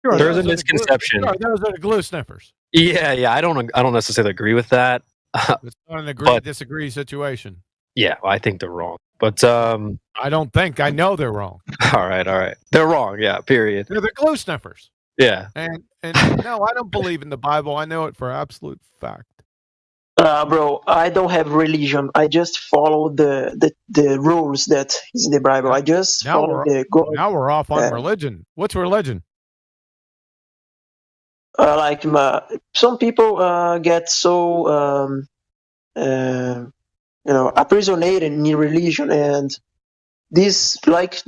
There's a misconception. Those are the glue sniffers. Yeah. I don't necessarily agree with that. It's not an agree-disagree situation. Yeah, well, I think they're wrong. But I don't think. I know they're wrong. All right. They're wrong. Yeah. Period. They're the glue sniffers. Yeah. And no, I don't believe in the Bible. I know it for absolute fact. Bro, I don't have religion. I just follow the rules that is in the Bible. I just follow the God. Now we're off on religion. What's religion? Like some people get so aprisionated in religion, and this, like,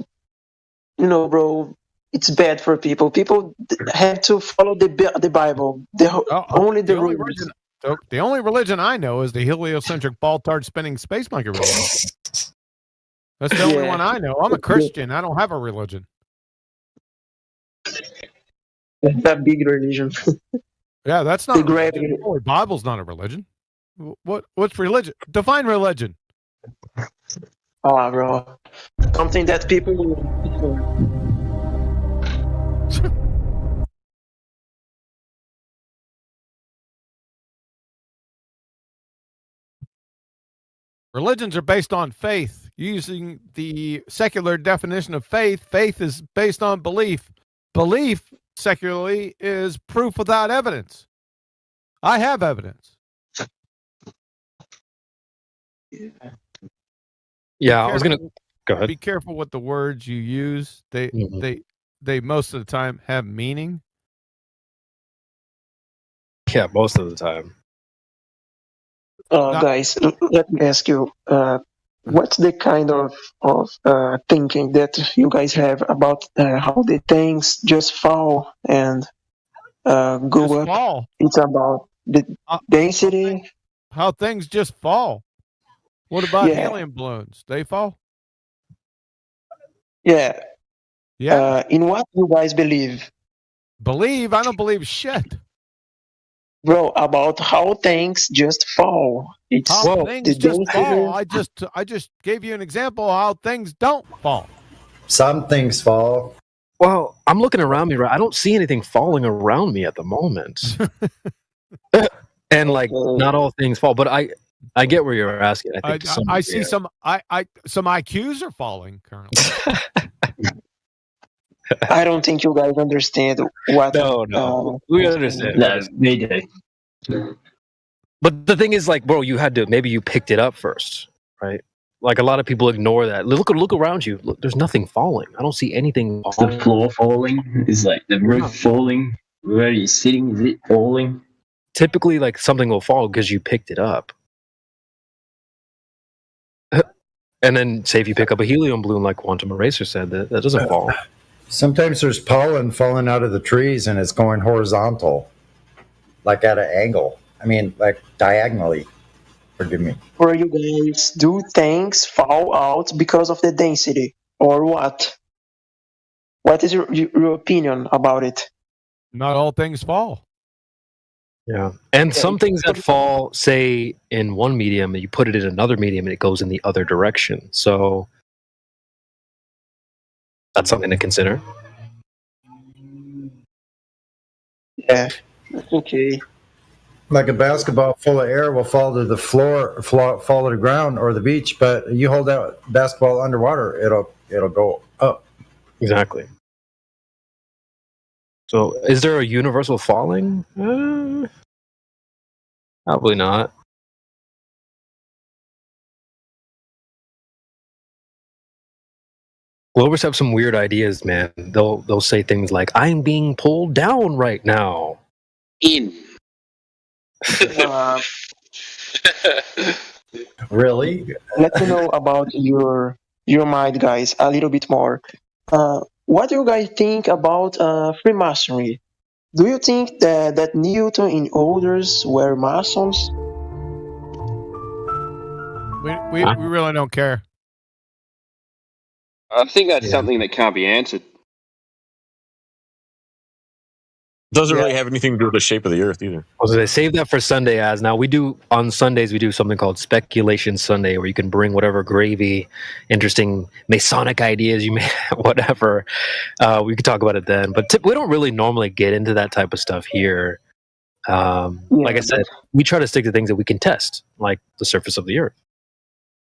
bro, it's bad for people. People have to follow the Bible. Only the rules. The only religion I know is the heliocentric ball-tard spinning space monkey religion. That's the only one I know. I'm a Christian. I don't have a religion. That big religion. Yeah, that's not. The Holy Bible's not a religion. What's religion? Define religion. Oh, bro, something that people. Religions are based on faith. Using the secular definition of faith, faith is based on belief. Belief, secularly, is proof without evidence. I have evidence. Yeah, I was gonna go ahead. Be careful with the words you use. They most of the time have meaning. Yeah, most of the time. Guys, let me ask you, what's the kind of thinking that you guys have about how the things just fall and go Just up. fall. It's about the density. How things just fall. What about Yeah. helium balloons? They fall? Yeah. Yeah. In what you guys believe? Believe? I don't believe shit. Bro, about how things just fall. It's How the things just density. fall. I just gave you an example of how things don't fall. Some things fall. Well, I'm looking around me, right? I don't see anything falling around me at the moment. And like, not all things fall, but I get where you're asking. I think to some I degree, see yeah. some IQs are falling currently. I don't think you guys understand what. No, we understand. No, we do. But the thing is, like, bro, maybe you picked it up first, right? Like a lot of people ignore that. Look around you. Look, there's nothing falling. I don't see anything Is falling. the floor falling? Is like the roof falling? Where are you sitting? Is it falling? Typically, like something will fall because you picked it up. And then, say if you pick up a helium balloon, like Quantum Eraser said, that doesn't fall. Sometimes there's pollen falling out of the trees and it's going horizontal, like at an angle. I mean, like diagonally. Forgive me. For you guys, do things fall out because of the density, or what? What is your opinion about it? Not all things fall. Yeah. And some things that fall, say, in one medium, you put it in another medium and it goes in the other direction. So that's something to consider. Yeah, that's okay. Like a basketball full of air will fall to the floor, fall to the ground or the beach, but you hold that basketball underwater, it'll go up. Exactly. So is there a universal falling? Probably not. Globers have some weird ideas, man. They'll say things like, "I'm being pulled down right now." Really? Let me know about your mind, guys, a little bit more. What do you guys think about Freemasonry? Do you think that Newton and others were Masons? We really don't care. I think that's something that can't be answered. Doesn't really have anything to do with the shape of the earth either. I was going to save that for Sunday. As now on Sundays we do something called Speculation Sunday, where you can bring whatever gravy, interesting Masonic ideas you may, whatever. We could talk about it then, but we don't really normally get into that type of stuff here. Like I said, we try to stick to things that we can test, like the surface of the earth.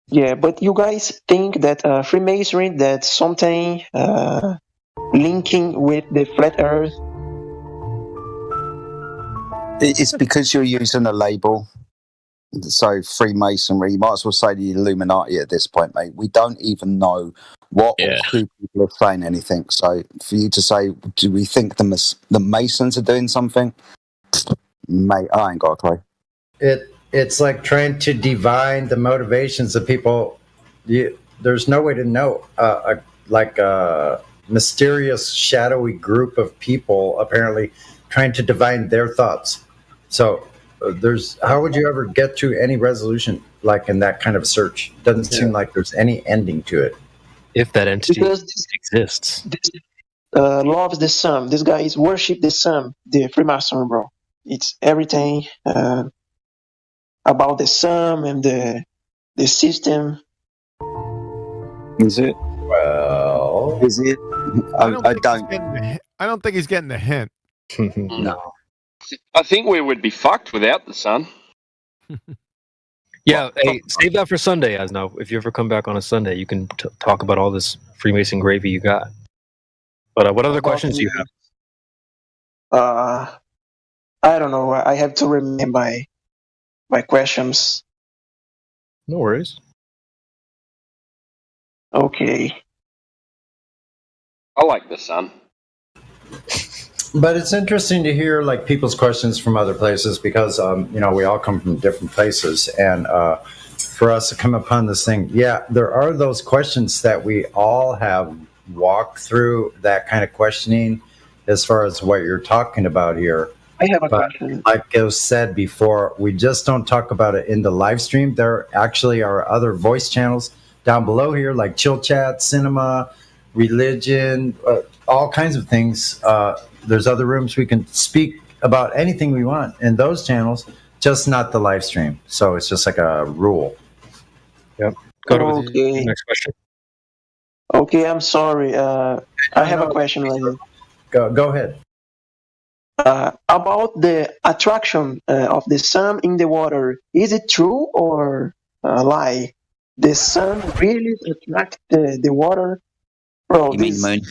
Yeah, but you guys think that Freemasonry, that's something linking with the flat Earth? It's because you're using a label. So Freemasonry, you might as well say the Illuminati at this point, mate. We don't even know what or who people are saying anything. So for you to say, do we think the Masons are doing something? Mate, I ain't got a clue. It's like trying to divine the motivations of people. There's no way to know. Like a mysterious, shadowy group of people apparently trying to divine their thoughts. So how would you ever get to any resolution like in that kind of search? Doesn't seem like there's any ending to it. If that entity exists. Loves the sun. These guys worship the sun, the Freemason, bro. It's everything about the sun and the system. Is it? Well, is it? I don't think he's getting the hint. No. I think we would be fucked without the sun. Yeah, hey, save that for Sunday, as now. If you ever come back on a Sunday, you can talk about all this Freemason gravy you got. But what other questions do you have? I don't know. I have to remember my questions. No worries. Okay. I like the sun. But it's interesting to hear like people's questions from other places because we all come from different places, and for us to come upon this thing, there are those questions that we all have walked through, that kind of questioning, as far as what you're talking about here. I have a But question. like it was said before, we just don't talk about it in the live stream. There actually are other voice channels down below here, like Chill Chat, Cinema, Religion, all kinds of things. There's other rooms we can speak about anything we want in those channels, just not the live stream. So it's just like a rule. Yep. Go to Okay. the next question. Okay, I'm sorry. I have a question right here. Go ahead. About the attraction of the sun in the water, is it true or a lie? The sun really attracts the water? Bro, You mean the moon?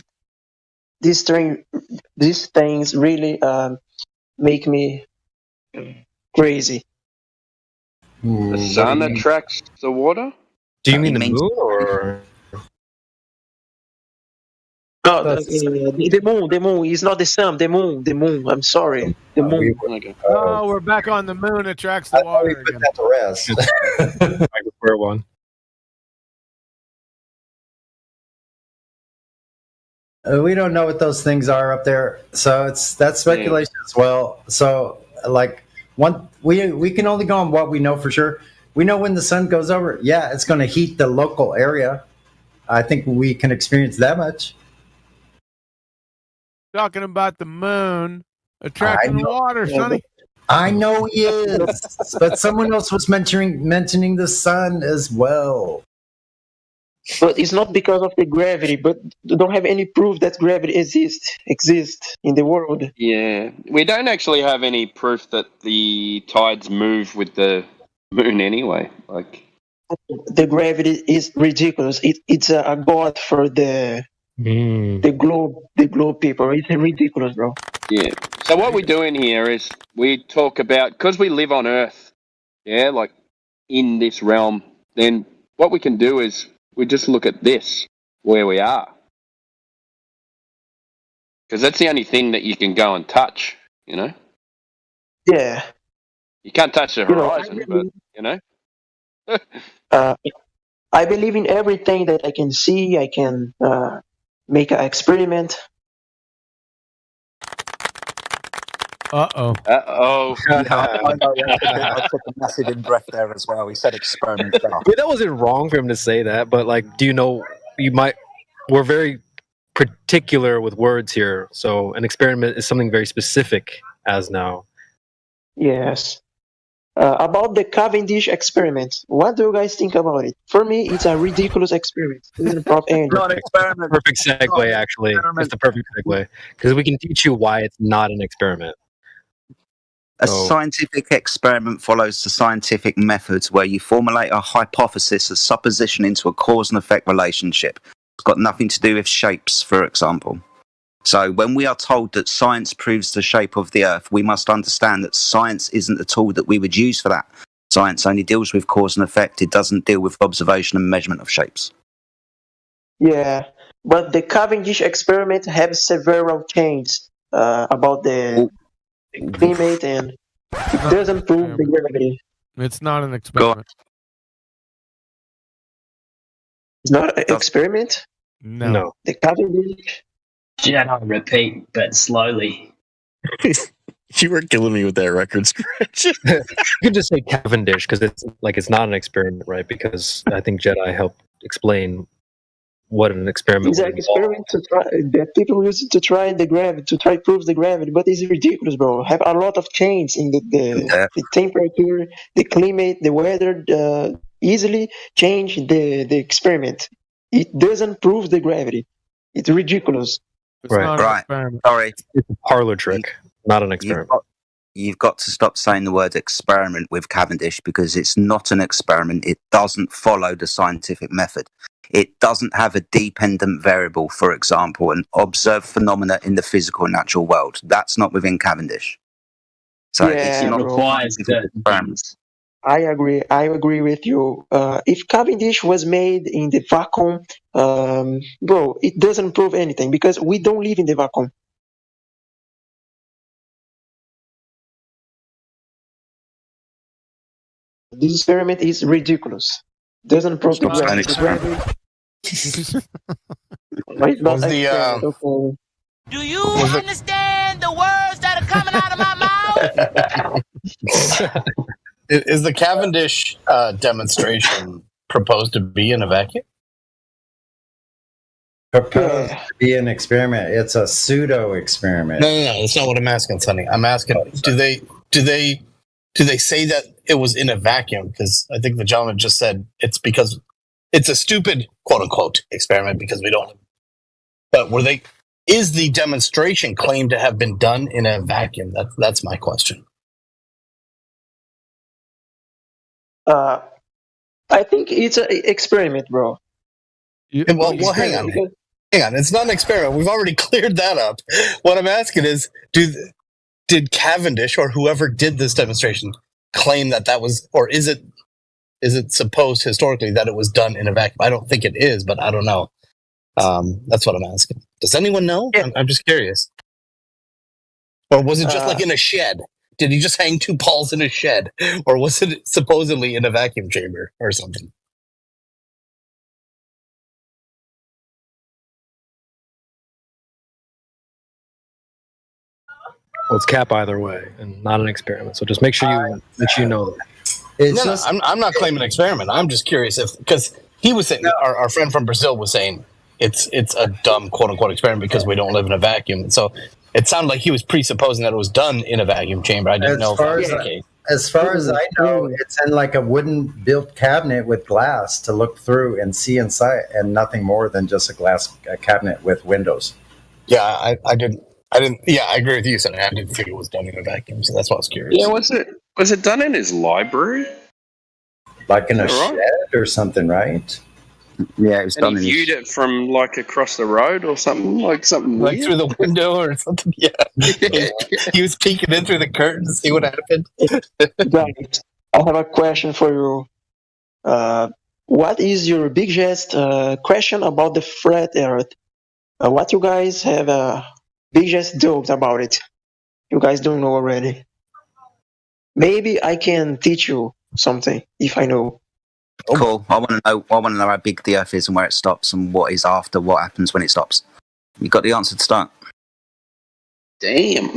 these things really make me crazy. The sun attracts the water? Do you mean the moon or? No, the moon is not the sun. The moon. I'm sorry, the moon. Oh, we're back on the moon. Attracts the water again. Put that to rest. I prefer one. We don't know what those things are up there, so that's speculation as well. So, like we can only go on what we know for sure. We know when the sun goes over, yeah, it's going to heat the local area. I think we can experience that much. Talking about the moon attracting the water, Sonny. I know he is, but someone else was mentioning the sun as well. But it's not because of the gravity. But don't have any proof that gravity exists in the world. Yeah, we don't actually have any proof that the tides move with the moon anyway. Like the gravity is ridiculous. It's a god for the globe people. It's ridiculous, bro. Yeah. So what we do in here is we talk about, because we live on Earth, yeah, like in this realm, then what we can do is we just look at this, where we are. Because that's the only thing that you can go and touch, you know? Yeah. You can't touch the horizon, but, you know? I believe in everything that I can see. I can make an experiment. Uh-oh. I took a massive in breath there as well. He said experiment. That wasn't wrong for him to say that, but like, do you know, we're very particular with words here. So an experiment is something very specific as now. Yes. About the Cavendish experiment, what do you guys think about it? For me, it's a ridiculous experiment. Not an experiment. Perfect segue, actually. It's the perfect segue. Because we can teach you why it's not an experiment. A scientific experiment follows the scientific methods where you formulate a hypothesis, a supposition into a cause and effect relationship. It's got nothing to do with shapes, for example. So when we are told that science proves the shape of the Earth, we must understand that science isn't the tool that we would use for that. Science only deals with cause and effect. It doesn't deal with observation and measurement of shapes. Yeah, but the Cavendish experiment has several changes about the climate, and it doesn't prove the gravity. It's not an experiment. It's not an experiment? No. The Cavendish? Jedi repeat, but slowly. You were killing me with that record scratch. You can just say Cavendish because it's not an experiment, right? Because I think Jedi helped explain what an experiment is. It's an experiment to try, that people use it to try the gravity, to try to prove the gravity, but it's ridiculous, bro. Have a lot of change in the temperature, the climate, the weather. Easily change the experiment. It doesn't prove the gravity. It's ridiculous. It's not an experiment. Sorry. It's a parlor trick, not an experiment. You've got to stop saying the word experiment with Cavendish because it's not an experiment. It doesn't follow the scientific method. It doesn't have a dependent variable, for example, an observed phenomena in the physical and natural world. That's not within Cavendish. So it's not requires experiments. I agree with you. If Cavendish was made in the vacuum, bro, it doesn't prove anything because we don't live in the vacuum. This experiment is ridiculous. Doesn't prove the gravity. Do you understand the words that are coming out of my mouth? Is the Cavendish demonstration proposed to be in a vacuum? Proposed to be an experiment. It's a pseudo experiment. No, that's not what I'm asking, Sonny. I'm asking, do they say that it was in a vacuum? Because I think the gentleman just said it's because it's a stupid quote unquote experiment because we don't. But is the demonstration claimed to have been done in a vacuum? That's my question. I think it's an experiment, bro. Well, hang on. It's not an experiment. We've already cleared that up. What I'm asking is, did Cavendish or whoever did this demonstration claim that was, or is it supposed historically that it was done in a vacuum? I don't think it is, but I don't know. That's what I'm asking. Does anyone know? Yeah. I'm just curious. Or was it just like in a shed? Did he just hang 2 balls in a shed? Or was it supposedly in a vacuum chamber or something? Well, it's cap either way, and not an experiment. So just make sure you know that. I'm not claiming an experiment. I'm just curious because he was saying, our friend from Brazil was saying it's a dumb quote unquote experiment because we don't live in a vacuum. So it sounded like he was presupposing that it was done in a vacuum chamber. I didn't know if that was the case. As far as I know, it's in like a wooden built cabinet with glass to look through and see inside, and nothing more than just a cabinet with windows. Yeah, I didn't. Yeah, I agree with you, Sonny. I didn't think it was done in a vacuum, so that's why I was curious. Yeah, was it done in his library? Like in a shed or something, right? Yeah, it was done. And he viewed it from like across the road or something, like weird. Through the window or something. Yeah, he was peeking in through the curtain to see what happened. Right. I have a question for you. What is your biggest question about the flat Earth? What you guys have biggest doubts about it? You guys don't know already. Maybe I can teach you something if I know. Cool. I want to know how big the Earth is and where it stops, and what is after. What happens when it stops? You got the answer to start. Damn.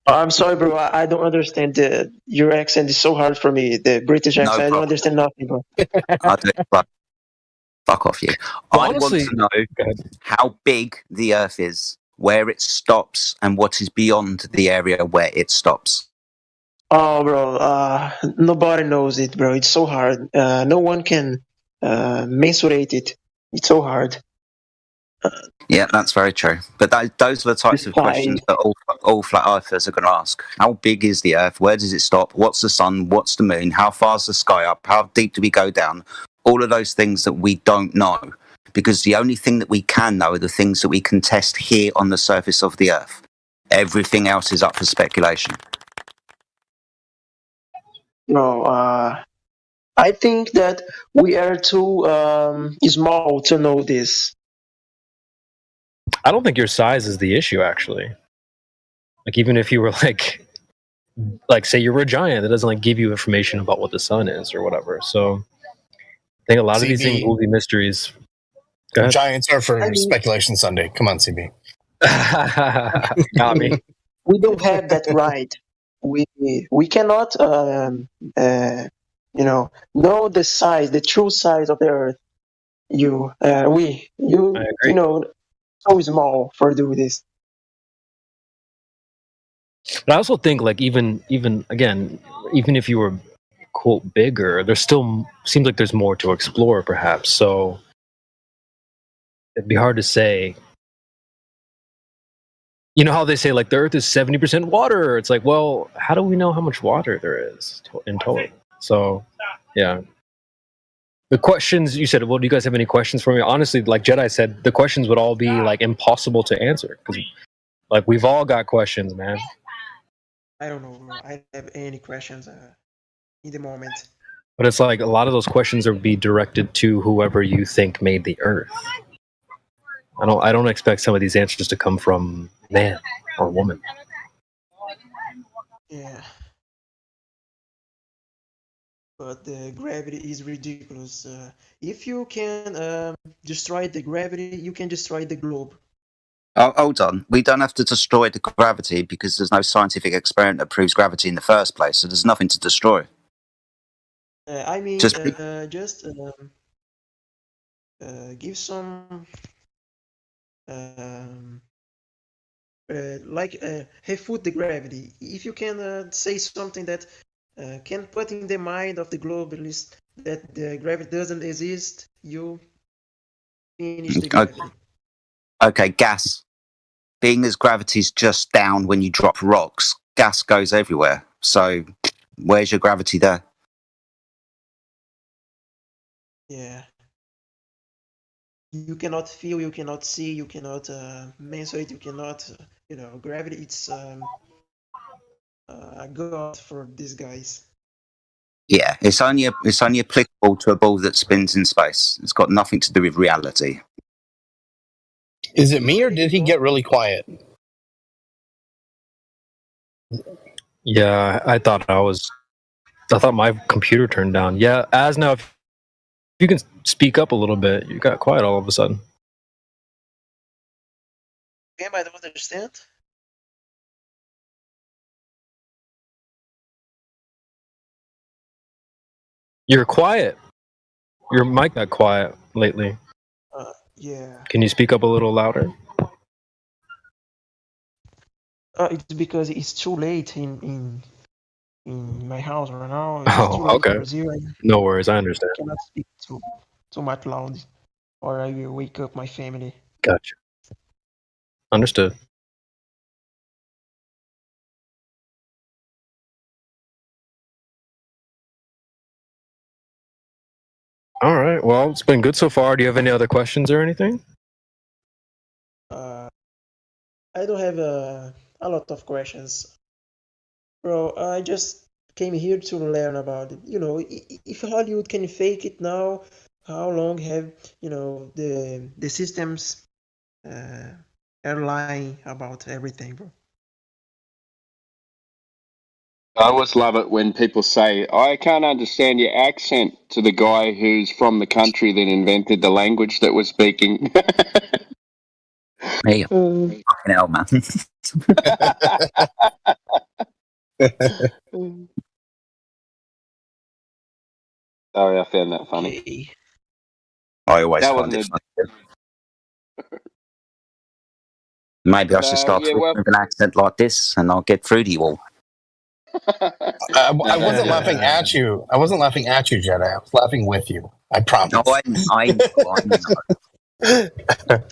I'm sorry, bro. I don't understand. Your accent is so hard for me. The British accent. I don't understand nothing, bro. Fuck off you. I want to know how big the Earth is, where it stops, and what is beyond the area where it stops. Oh, bro. Nobody knows it, bro. It's so hard. No one can mensurate it. It's so hard. Yeah, that's very true. But those are the types of questions that all flat earthers are going to ask. How big is the Earth? Where does it stop? What's the sun? What's the moon? How far's the sky up? How deep do we go down? All of those things that we don't know. Because the only thing that we can know are the things that we can test here on the surface of the Earth. Everything else is up for speculation. No, I think that we are too small to know this. I don't think your size is the issue, actually. Like, even if you were like say you were a giant, that doesn't give you information about what the sun is or whatever. So I think a lot of these things will be mysteries. Giants are for Speculation Sunday. Come on, CB. Got me. We don't have that right. We cannot know the size, the true size of the Earth. You know, so small for do this. But I also think even if you were quote bigger, there still seems like there's more to explore, perhaps. So it'd be hard to say. You know how they say the Earth is 70% water? It's well, how do we know how much water there is in total? So, yeah. The questions you said. Well, do you guys have any questions for me? Honestly, like Jedi said, the questions would all be impossible to answer because, we've all got questions, man. I don't know. I don't have any questions in the moment. But it's a lot of those questions would be directed to whoever you think made the Earth. I don't expect some of these answers to come from man or woman. Yeah. But the gravity is ridiculous. If you can destroy the gravity, you can destroy the globe. Oh, hold on. We don't have to destroy the gravity because there's no scientific experiment that proves gravity in the first place, so there's nothing to destroy. I mean, Just give some refute the gravity. If you can say something that can put in the mind of the globalist that the gravity doesn't exist, you finish the gravity. Okay, gas. Being as gravity's just down when you drop rocks, gas goes everywhere. So where's your gravity there? Yeah. You cannot feel, you cannot see, you cannot measure it, you cannot, gravity, it's a god for these guys. Yeah, it's only applicable to a ball that spins in space. It's got nothing to do with reality. Is it me or did he get really quiet? Yeah, I thought my computer turned down. Yeah, as now, if you can speak up a little bit, you got quiet all of a sudden. Game, I don't understand. You're quiet. Your mic got quiet lately. Yeah. Can you speak up a little louder? It's because it's too late in my house right now. It's too late Okay. in Brazil. No worries, I understand. I cannot speak too much loud, or I will wake up my family. Gotcha. Understood. All right. Well, it's been good so far. Do you have any other questions or anything? I don't have a lot of questions, bro. I just came here to learn about it. If Hollywood can fake it now, how long have the systems are lying about everything, bro? I always love it when people say, I can't understand your accent, to the guy who's from the country that invented the language that we're speaking. Me, fucking hell, man. Sorry, I found that funny. Okay. I always That find it wasn't funny. Maybe I should start talking with an accent like this, and I'll get through to you all. I wasn't laughing at you. I wasn't laughing at you, Jedi. I was laughing with you. I promise. No, I know. What do you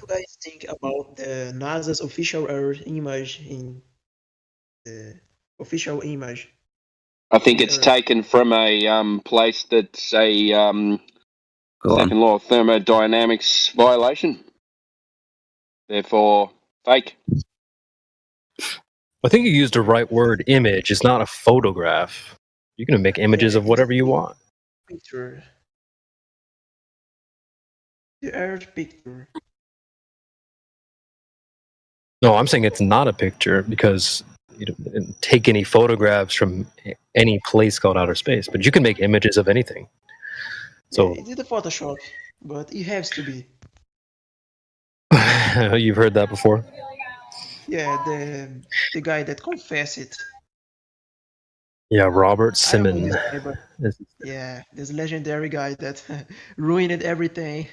guys think about the NASA's official Earth image in the official image? I think it's taken from a place that's a second law of thermodynamics violation. Therefore, fake. I think you used the right word, image. It's not a photograph. You can make images of whatever you want. Picture. The Earth picture. No, I'm saying it's not a picture because you don't take any photographs from any place called outer space, but you can make images of anything. So It is a Photoshop, but it has to be. you've heard that before? Yeah, the guy that confessed it. Yeah, Robert Simon. Yeah, this legendary guy that ruined everything.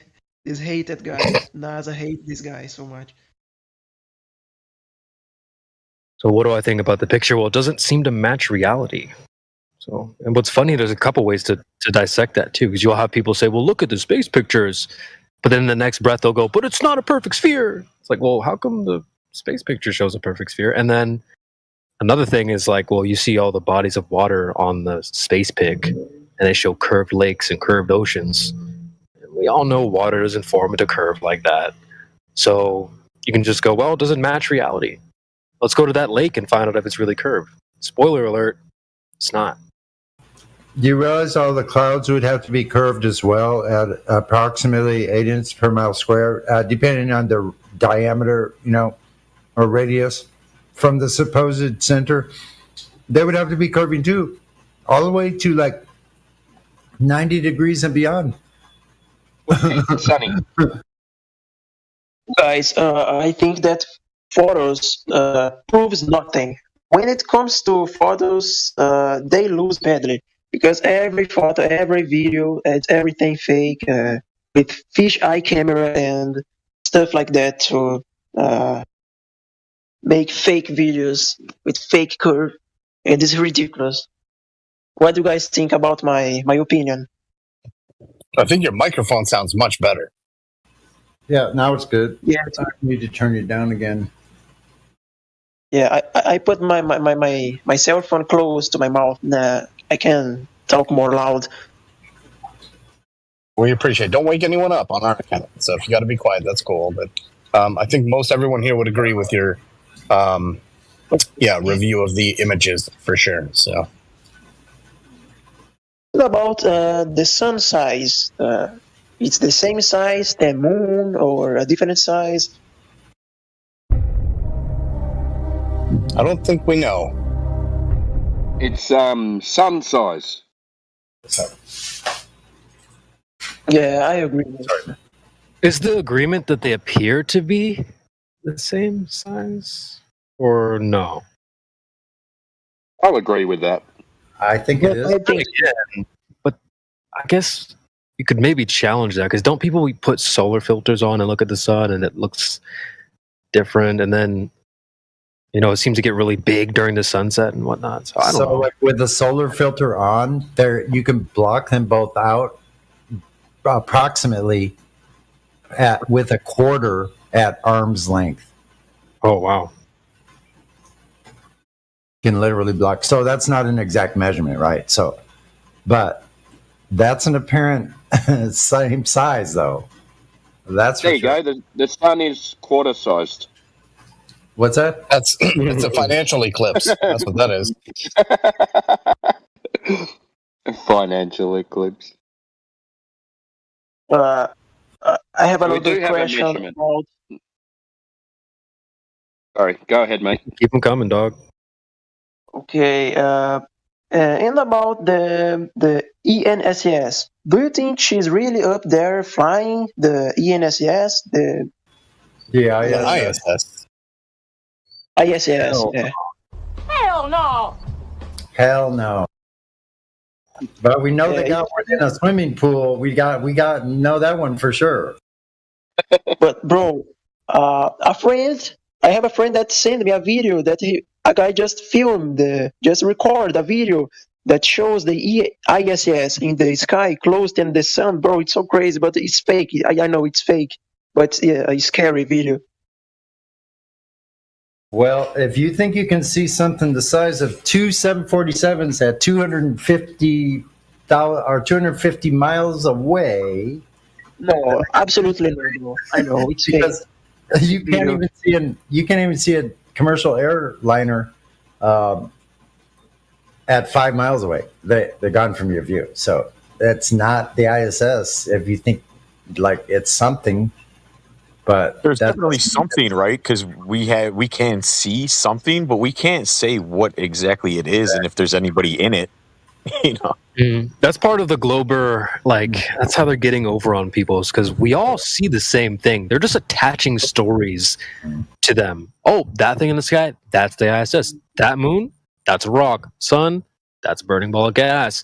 This hated guy. NASA hates this guy so much. So what do I think about the picture? Well, it doesn't seem to match reality. So, and what's funny, there's a couple ways to dissect that too, because you'll have people say, well, look at the space pictures. But then in the next breath, they'll go, but it's not a perfect sphere. It's like, well, how come the space picture shows a perfect sphere? And then another thing is like, well, you see all the bodies of water on the space pic, and they show curved lakes and curved oceans. And we all know water doesn't form into curve like that. So you can just go, well, it doesn't match reality. Let's go to that lake and find out if it's really curved. Spoiler alert, it's not. Do you realize all the clouds would have to be curved as well at approximately 8 inches per mile square, depending on the diameter, or radius from the supposed center? They would have to be curving too, all the way to like 90 degrees and beyond. Sunny. Guys, I think that photos proves nothing. When it comes to photos, they lose badly because every photo, every video, it's everything fake with fisheye camera and stuff like that to make fake videos with fake curve. It is ridiculous. What do you guys think about my opinion? I think your microphone sounds much better. Yeah, now it's good. Yeah, I need to turn it down again. yeah. I put my cell phone close to my mouth. Nah, I can talk more loud. We appreciate it. Don't wake anyone up on our account. So if you got to be quiet, that's cool. But I think most everyone here would agree with your review of the images for sure. So What about the sun size? It's the same size, the moon, or a different size? I don't think we know. It's sun size. Yeah, I agree. Is the agreement that they appear to be the same size, or no? I'll agree with that. I think it is. I think Again, but I guess you could maybe challenge that because don't people put solar filters on and look at the sun and it looks different, and then it seems to get really big during the sunset and whatnot. So I don't know. Like with the solar filter on, there you can block them both out approximately with a quarter at arm's length. Oh wow! You can literally block. So that's not an exact measurement, right? So, but that's an apparent same size, though. That's there you go. The sun is quarter sized. What's that? It's a financial eclipse. That's what that is. Financial eclipse. I have We do another have a question measurement. about. Sorry, go ahead, mate. Keep them coming, dog. Okay, and about the ENSES, do you think she's really up there flying the ENSES, the ISS? ISS? Yeah. Hell no! Hell no. But we know they got one in a swimming pool. We got know that one for sure. But bro, I have a friend that sent me a video that a guy just record a video that shows the ISS in the sky close to the sun. Bro, it's so crazy, but it's fake. I know it's fake, but yeah, a scary video. Well, if you think you can see something the size of two 747s at 250 miles away, no, absolutely no. I know it's because you can't even see a commercial airliner at 5 miles away. They're gone from your view. So that's not the ISS. If you think like it's something. But there's definitely something, right? Because we can see something, but we can't say what exactly it is and if there's anybody in it. That's part of the Glober. That's how they're getting over on people, is because we all see the same thing. They're just attaching stories to them. Oh, that thing in the sky, that's the ISS. That moon, that's a rock. Sun, that's a burning ball of gas.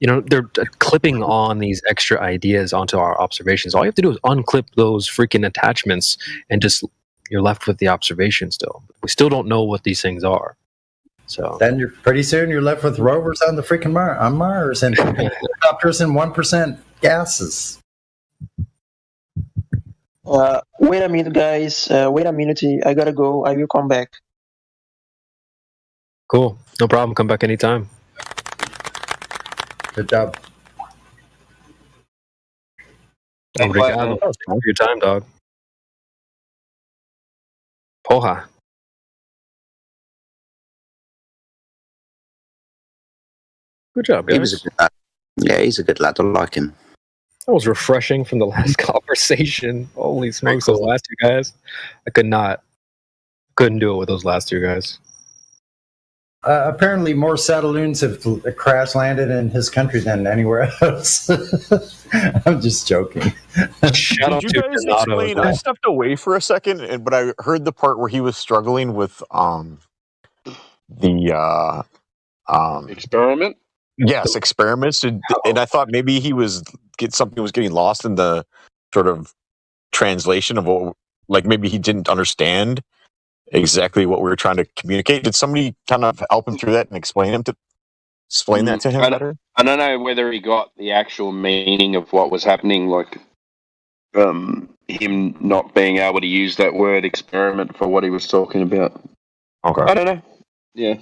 They're clipping on these extra ideas onto our observations. All you have to do is unclip those freaking attachments and you're left with the observation still. We still don't know what these things are. So then pretty soon you're left with rovers on the freaking on Mars and helicopters and 1% gases. Wait a minute, guys. Wait a minute. I gotta go. I will come back. Cool. No problem. Come back anytime. Good job. Obrigado for your time, dog. Porra. Good job, guys. He was a good lad. Yeah, he's a good lad. I like him. That was refreshing from the last conversation. Holy smokes, those last two guys. I couldn't do it with those last two guys. Apparently, more Satelloons have crash landed in his country than anywhere else. I'm just joking. Shout out Did you to guys Donato. explain? I stepped away for a second, but I heard the part where he was struggling with the Experiment. yes, experiments, and I thought maybe something was getting lost in the sort of translation of what, like maybe he didn't understand exactly what we were trying to communicate. Did somebody kind of help him through that and explain that to him better? I don't know whether he got the actual meaning of what was happening, like him not being able to use that word experiment for what he was talking about. Okay. I don't know. Yeah.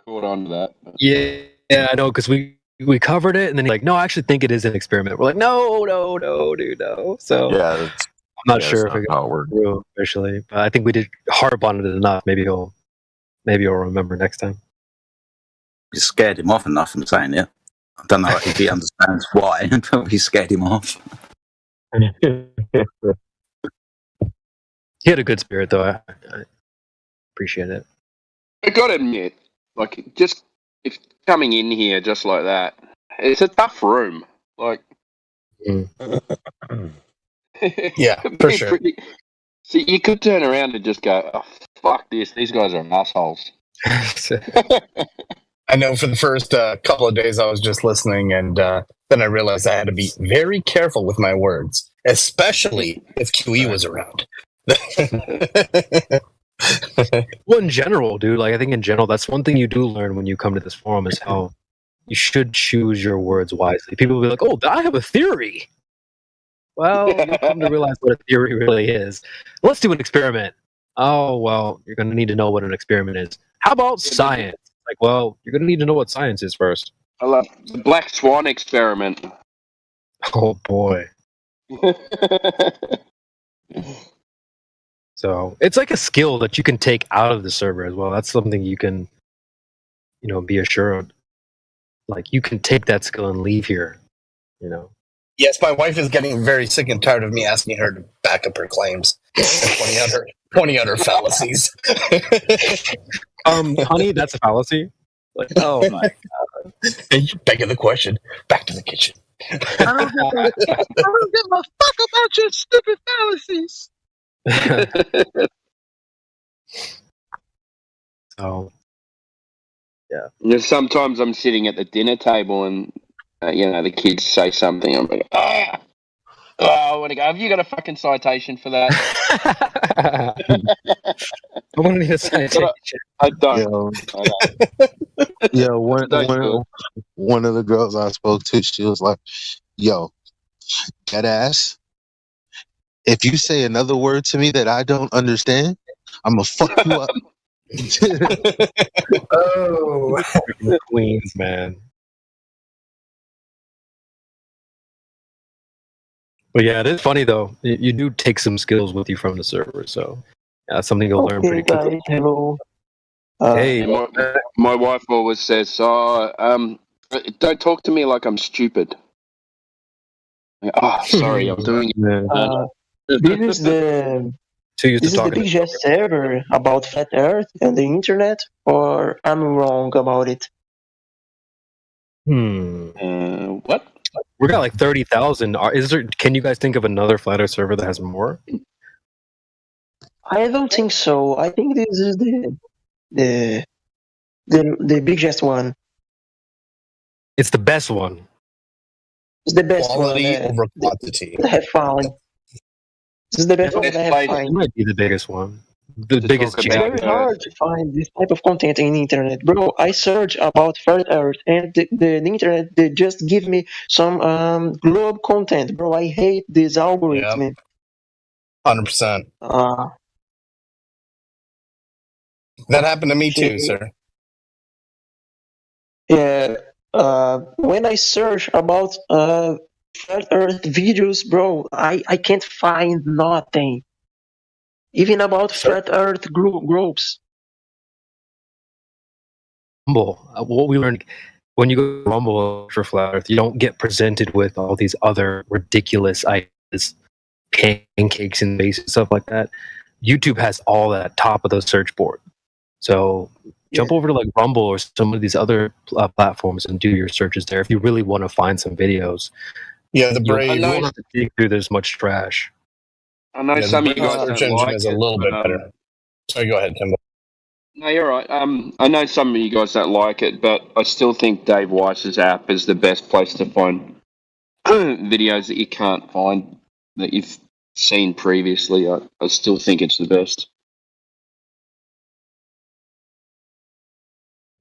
Caught on to that. But. Yeah, I know, because we covered it, and then he's like, no, I actually think it is an experiment. We're like, no, dude, no. So Yeah, I'm not sure if it how it got worked. through officially, but I think we did harp on it enough. Maybe he'll remember next time. You scared him off enough from saying it. I don't know if he understands why, but we scared him off. He had a good spirit, though. I appreciate it. I gotta admit, like, just if coming in here just like that, it's a tough room. Like, Yeah, for sure. So you could turn around and just go, oh, fuck this, these guys are assholes. I know for the first couple of days I was just listening, and then I realized I had to be very careful with my words, especially if QE was around. Well, in general, dude, like I think in general, that's one thing you do learn when you come to this forum is how you should choose your words wisely. People will be like, oh, I have a theory. Well, you'll come to realize what a theory really is. Let's do an experiment. Oh, well, you're going to need to know what an experiment is. How about science? Like, well, you're going to need to know what science is first. I love the Black Swan experiment. Oh, boy. So it's like a skill that you can take out of the server as well. That's something you can, be assured. Like, you can take that skill and leave here, Yes, my wife is getting very sick and tired of me asking her to back up her claims and pointing out her fallacies. Honey, that's a fallacy. Like, oh my god! Back to the question. Back to the kitchen. I don't give a fuck about your stupid fallacies. So, yeah. Sometimes I'm sitting at the dinner table and the kids say something. I'm like, I want to go. Have you got a fucking citation for that? I want to need a citation. I don't. Yeah, one of the girls I spoke to, she was like, "Yo, that ass. If you say another word to me that I don't understand, I'm gonna fuck you up." Oh, Queens, man. But yeah, it is funny though. You do take some skills with you from the server, so that's something you'll learn pretty quickly. Hello. Hey, my wife always says, don't talk to me like I'm stupid. Sorry, I'm doing it. This is the big jest server about flat Earth and the internet, or I'm wrong about it? What? We got like 30,000. Can you guys think of another flat Earth server that has more? I don't think so. I think this is the biggest one. It's the best one. It's the best Quality one. over quantity. I have found. This is the best one I have found. It might be the biggest one. The biggest. It's very hard to find this type of content in the internet, bro. I search about flat Earth, and the internet they just give me some globe content, bro. I hate this algorithm. 100%. That happened to me too, sir. Yeah. When I search about flat Earth videos, bro, I can't find nothing. Even about flat Earth groups. Rumble. What we learned when you go to Rumble for flat Earth, you don't get presented with all these other ridiculous ideas, pancakes and base and stuff like that. YouTube has all that top of the search board. So jump over to like Rumble or some of these other platforms and do your searches there if you really want to find some videos. Yeah, the Brave. You won't have to dig through this much trash. I know Yeah, some the of you Brave guys search don't engine like is a it, little but, bit better. Sorry, go ahead, Timbo. No, you're right. I know some of you guys don't like it, but I still think Dave Weiss's app is the best place to find videos that you can't find that you've seen previously. I still think it's the best.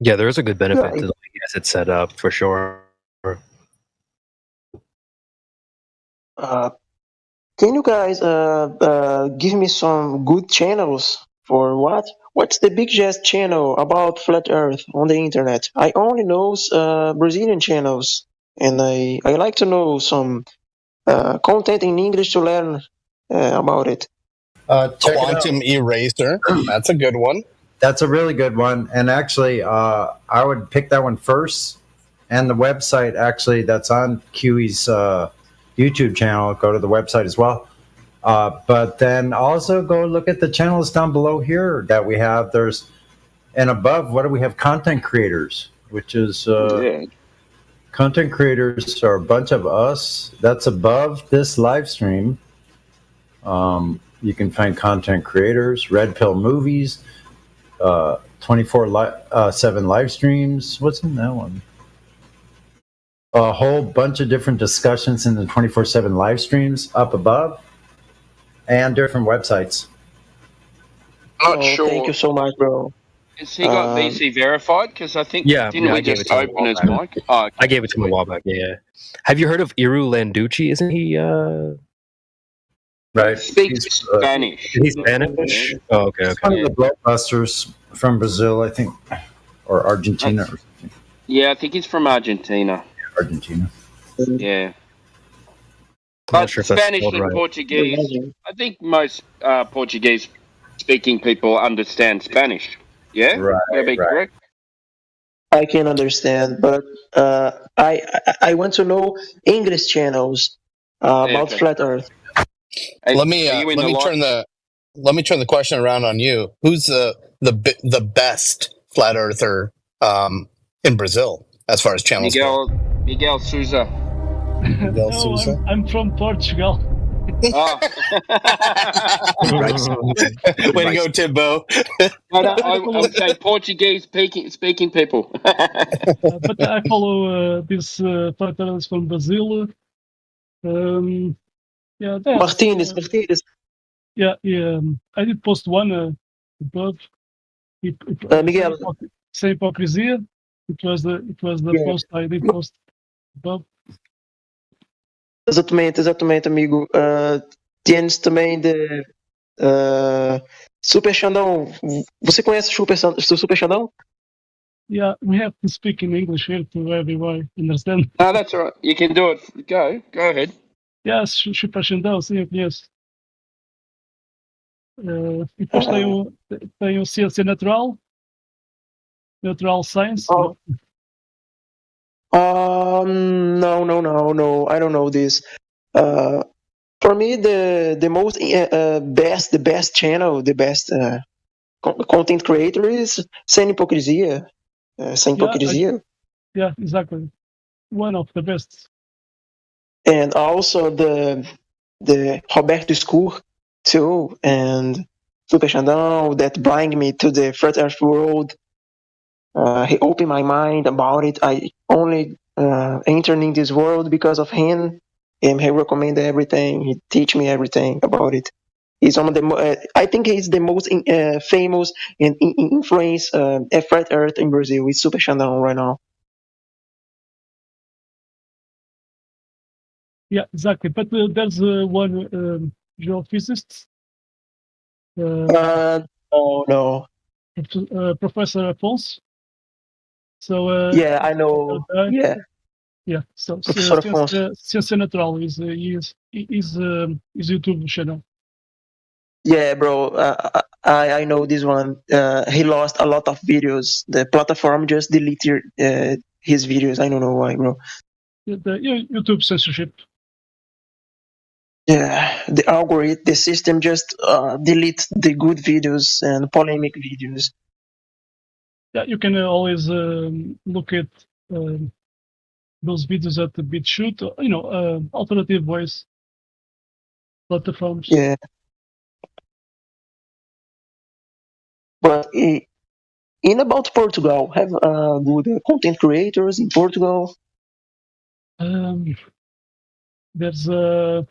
Yeah, there is a good benefit to the way it's set up for sure. Can you guys give me some good channels for what? What's the biggest channel about flat Earth on the internet? I only know Brazilian channels, and I like to know some content in English to learn about it. Check Quantum Eraser. That's a good one. That's a really good one. And actually, I would pick that one first. And the website, actually, that's on QE's YouTube channel. Go to the website as well. But then also go look at the channels down below here that we have. There's, and above, what do we have? Content creators, which is content creators are a bunch of us. That's above this live stream. You can find content creators, Red Pill Movies, 24/7 live streams. What's in that one? A whole bunch of different discussions in the 24/7 live streams up above, and different websites. Not sure. Thank you so much, bro. Has he got VC verified? Because I think didn't we just open his mic? Oh, okay. I gave it to him a while back. Yeah. Have you heard of Iru Landucci? Isn't he? Right. Speaks Spanish. He's Spanish. Oh, okay. He's one of the blockbusters from Brazil, I think, or Argentina. Yeah, I think he's from Argentina. Argentina. Yeah. But sure if that's Spanish spelled and right. Portuguese, I think most Portuguese-speaking people understand Spanish. Yeah, Right, would I be correct? I can understand, but I want to know English channels about okay. flat Earth. Let me turn the question around on you. Who's the best flat earther in Brazil as far as channels go? Miguel Souza. Miguel Souza. I'm from Portugal. Oh. Way to go, Timbo. I'm saying Portuguese speaking people. But I follow these flat earthers from Brazil. Yeah, Martinez. Yeah. I did post one above. Miguel. Sem hipocrisia. It was the post I did post above. Exatamente, amigo. Tienes também de Super Xandão. Você conhece Super Xandão? Yeah, we have to speak in English here to everyone understand. No, that's all right. You can do it. Go ahead. Yes, Super Xandão, sim, eu conheço. E depois tem o Ciência Natural Science. Oh. No. I don't know this. For me, the most best channel, the best content creator is Sem Hipocrisia. Sem Hipocrisia. Yeah, exactly. One of the best. And also the Roberto Skur too, and Super Xandão that bring me to the flat Earth world. He opened my mind about it. I only entered in this world because of him. And he recommended everything. He teach me everything about it. He's one of the. I think he's the most famous and influence flat Earth in Brazil. It's Super Xandão right now. Yeah, exactly. But there's one geophysicist. No. Professor Afonso. So yeah, I know. Yeah. So Professor Afonso. Ciência Natural is YouTube channel. Yeah, bro. I know this one. He lost a lot of videos. The platform just deleted his videos. I don't know why, bro. The YouTube censorship. Yeah, the algorithm, the system just delete the good videos and polemic videos. yeah, you can always look at those videos at the BitChute, alternative voice platforms. Yeah, but in about Portugal, have good content creators in Portugal. There's a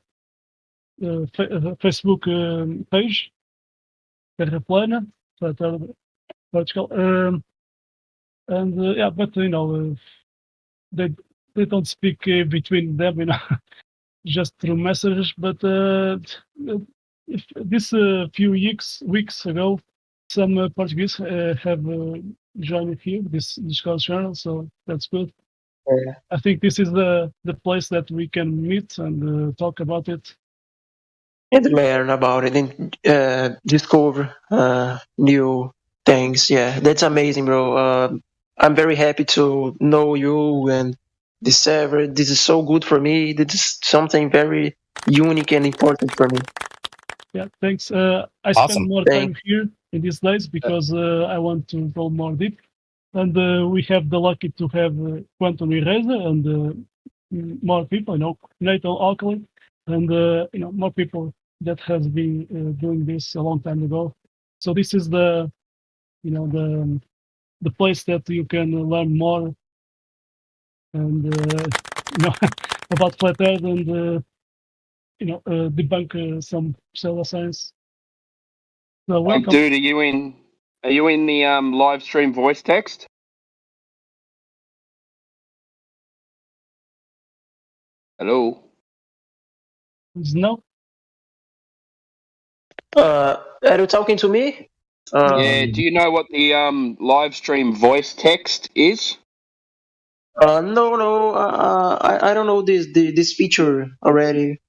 Facebook page, Terra Plana, Portugal, and yeah, but they don't speak between them, just through messages. But if this few weeks ago, some Portuguese have joined here this Discord channel, so that's good. Yeah. I think this is the place that we can meet and talk about it. And learn about it and discover new things. Yeah, that's amazing, bro. I'm very happy to know you and this server. This is so good for me. This is something very unique and important for me. Yeah, thanks. I Awesome. spend more time here in these days because I want to go more deep. And we have the lucky to have Quantum Eraser and more people, Nathan Alkali, and more people that has been doing this a long time ago. So this is the place that you can learn more and about flat Earth and debunk some pseudoscience. So Hey, welcome. dude, are you in the live stream voice text? Hello? No. Are you talking to me? Yeah, do you know what the live stream voice text is? No. I don't know this feature already.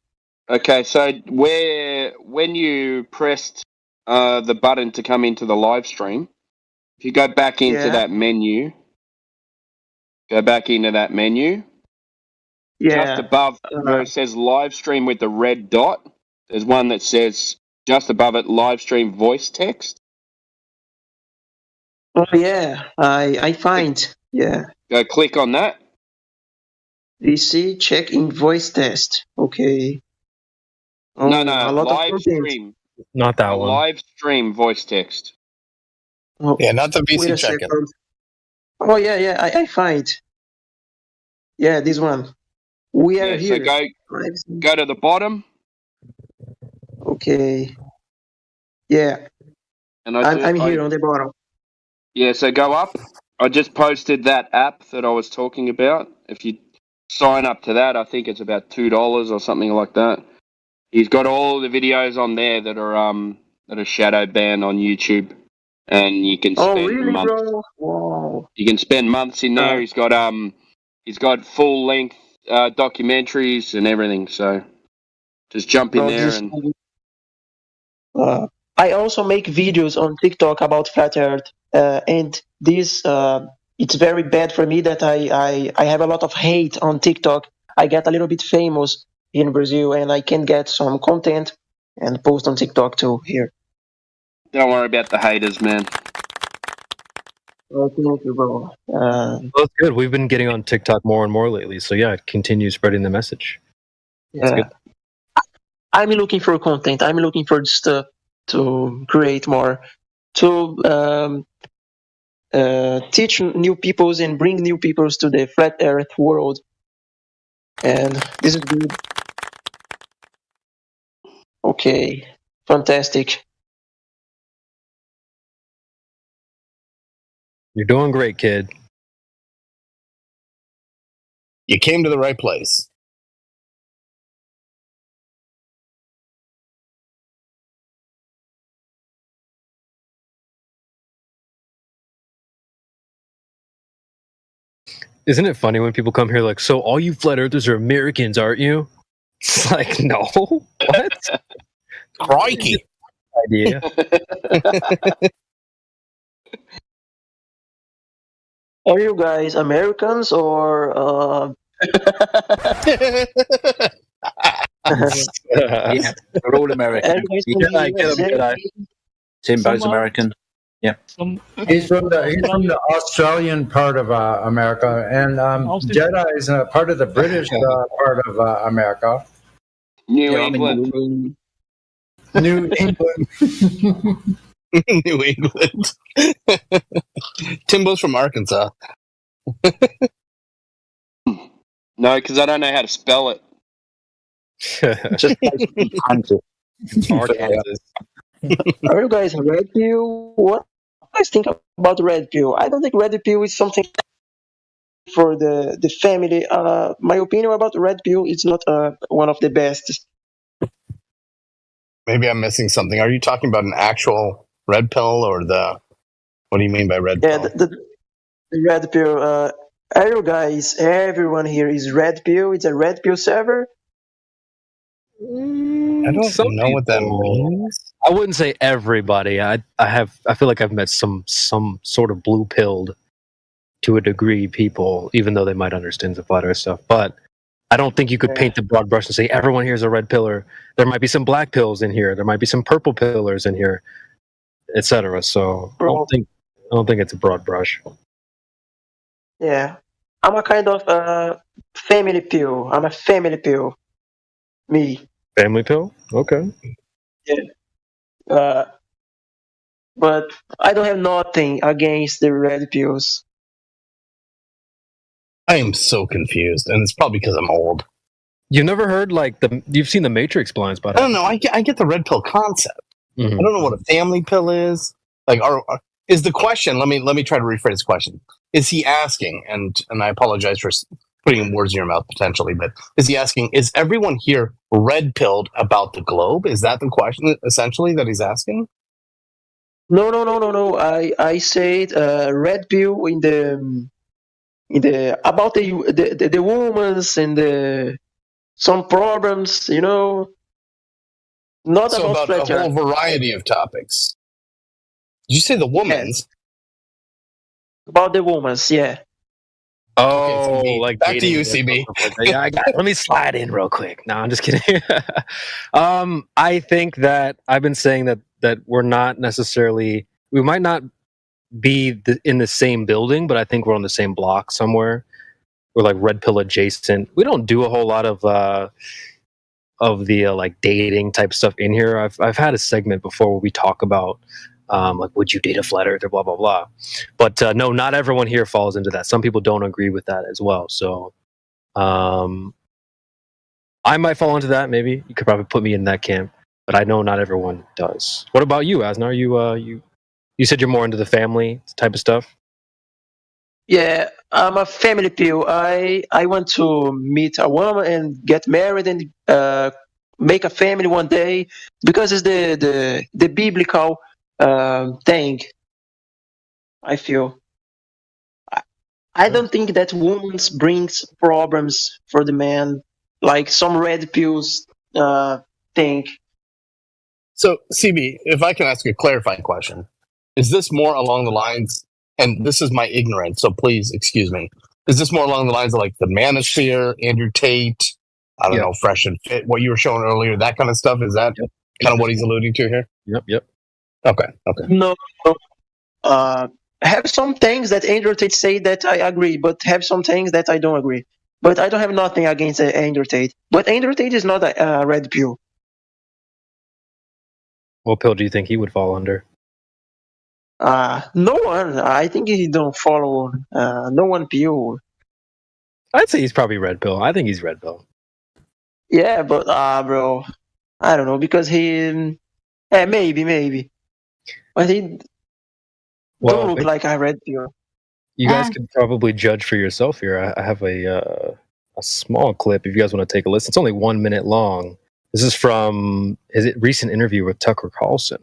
Okay, so when you pressed the button to come into the live stream, if you go back into Yeah. that menu, just Yeah. above where it says live stream with the red dot, there's one that says just above it live stream voice text. Oh yeah, I find. Yeah. Go click on that. DC check in voice test. Okay. Oh, No, a lot of live content. stream. Not that A one. live stream voice text. Oh, Yeah, not the wait VC a check-in. second. Oh yeah, I find. Yeah, this one. We are Yeah, so here. go to the bottom. Okay. Yeah. And I'm here on the bottom. Yeah, so go up. I just posted that app that I was talking about. If you sign up to that, I think it's about $2 or something like that. He's got all the videos on there that are shadow banned on YouTube, and you can Oh spend really, months. bro? Wow. You can spend months in there. He's got full length documentaries and everything. So just jump in Bro, there this is and. I also make videos on TikTok about flat Earth, and this it's very bad for me that I have a lot of hate on TikTok. I get a little bit famous in Brazil, and I can get some content and post on TikTok too here. Don't worry about the haters, man. Oh, thank you, bro. Well, that's good. We've been getting on TikTok more and more lately. So yeah, continue spreading the message. That's Yeah. good. I'm looking for content. I'm looking for stuff to create more, to teach new peoples and bring new peoples to the flat Earth world. And this is good. Okay, fantastic. You're doing great, kid. You came to the right place. Isn't it funny when people come here like, so all you flat earthers are Americans, aren't you? It's like, no. What? Crikey. Idea. Are you guys Americans or Yeah, we're all American. Everybody's from the USA? Timbo's Somehow- American. Yeah. He's from the Australian part of America, and Jedi is part of the British part of America. New England. New England. New England. Timbo's from Arkansas. No, because I don't know how to spell it. Just basically Kansas. Are you guys red pill? What do you guys think about red pill? I don't think red pill is something for the family. My opinion about red pill is not one of the best. Maybe I'm missing something. Are you talking about an actual red pill or the? What do you mean by red Yeah, pill? the red pill. Are you guys? Everyone here is red pill. It's a red pill server. I don't Some know what that people- means. I wouldn't say everybody. I feel like I've met some sort of blue pilled to a degree people, even though they might understand the flat earth stuff. But I don't think you could paint the broad brush and say everyone here is a red pillar. There might be some black pills in here. There might be some purple pillars in here, etc. So I don't think it's a broad brush. Yeah, I'm a kind of family pill. I'm a family pill. Me. Family pill? Okay. Yeah. But I don't have nothing against the red pills. I am so confused, and it's probably because I'm old. You've never heard you've seen the Matrix blinds, but I don't know. I get the red pill concept. I don't know what a family pill is. Like, is the question? Let me try to rephrase the question. Is he asking? And I apologize for putting words in your mouth potentially, but is he asking? Is everyone here red pilled about the globe? Is that the question essentially that he's asking? No. I said red pill in the about the women's and some problems, Not So about about flat a whole earth. variety of topics. Did you say the woman's? About the women's, yeah. Oh, Okay, CB. like Back to dating you, and CB. stuff like that. Yeah, I got it. Let me slide in real quick. No, I'm just kidding. I think that I've been saying that we're not necessarily. We might not be in the same building, but I think we're on the same block somewhere. We're like red pill adjacent. We don't do a whole lot of the like dating type stuff in here. I've had a segment before where we talk about like would you date a flat earther, blah blah blah. But no, not everyone here falls into that. Some people don't agree with that as well. So I might fall into that. Maybe you could probably put me in that camp, but I know not everyone does. What about you, Asnar? You said you're more into the family type of stuff. Yeah, I'm a family pill. I want to meet a woman and get married and make a family one day because it's the biblical thing. I feel. I don't think that women brings problems for the man like some red pills think. So, CB, if I can ask a clarifying question, is this more along the lines, and this is my ignorance, so please excuse me, is this more along the lines of like the manosphere, Andrew Tate, I don't know, Fresh and Fit, what you were showing earlier, that kind of stuff? Is that kind of what he's alluding to here? Yep. No. Have some things that Andrew Tate say that I agree, but have some things that I don't agree. But I don't have nothing against Andrew Tate. But Andrew Tate is not a red pill. What pill do you think he would fall under? No one. I think he don't follow no one pill. I'd say he's probably red pill. I think he's red pill. Yeah, but bro, I don't know because he. Maybe. But he don't look like a red pill. You guys can probably judge for yourself here. I have a small clip if you guys want to take a listen. It's only 1 minute long. This is from his recent interview with Tucker Carlson.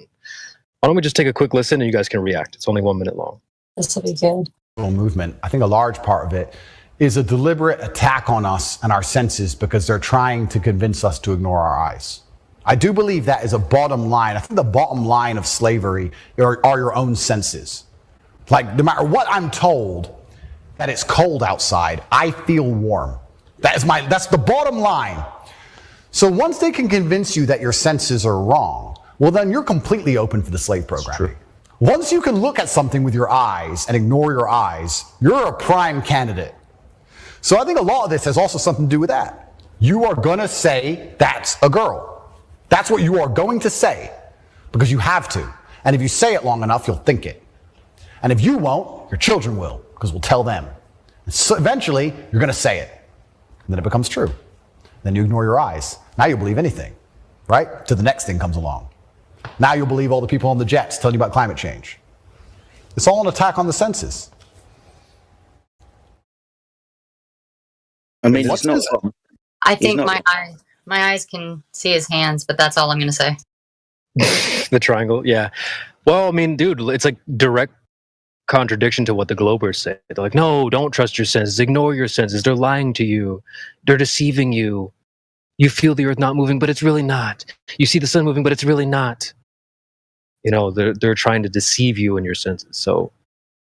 Why don't we just take a quick listen and you guys can react? It's only 1 minute long. This will be good. Movement. I think a large part of it is a deliberate attack on us and our senses because they're trying to convince us to ignore our eyes. I do believe that is a bottom line. I think the bottom line of slavery are your own senses. Like, no matter what I'm told, that it's cold outside, I feel warm. That's the bottom line. So once they can convince you that your senses are wrong, well, then you're completely open for the slave programming. Once you can look at something with your eyes and ignore your eyes, you're a prime candidate. So I think a lot of this has also something to do with that. You are going to say that's a girl. That's what you are going to say because you have to. And if you say it long enough, you'll think it. And if you won't, your children will because we'll tell them. And so eventually, you're going to say it. And then it becomes true. Then you ignore your eyes. Now you'll believe anything, right? Till the next thing comes along. Now you'll believe all the people on the jets telling you about climate change. It's all an attack on the senses. I mean, it's not wrong. I think not my eyes can see his hands, but that's all I'm going to say. The triangle, yeah. Well, I mean, dude, it's like direct contradiction to what the Globers say. They're like, no, don't trust your senses. Ignore your senses. They're lying to you. They're deceiving you. You feel the earth not moving, but it's really not. You see the sun moving, but it's really not. You know, they're trying to deceive you in your senses. So,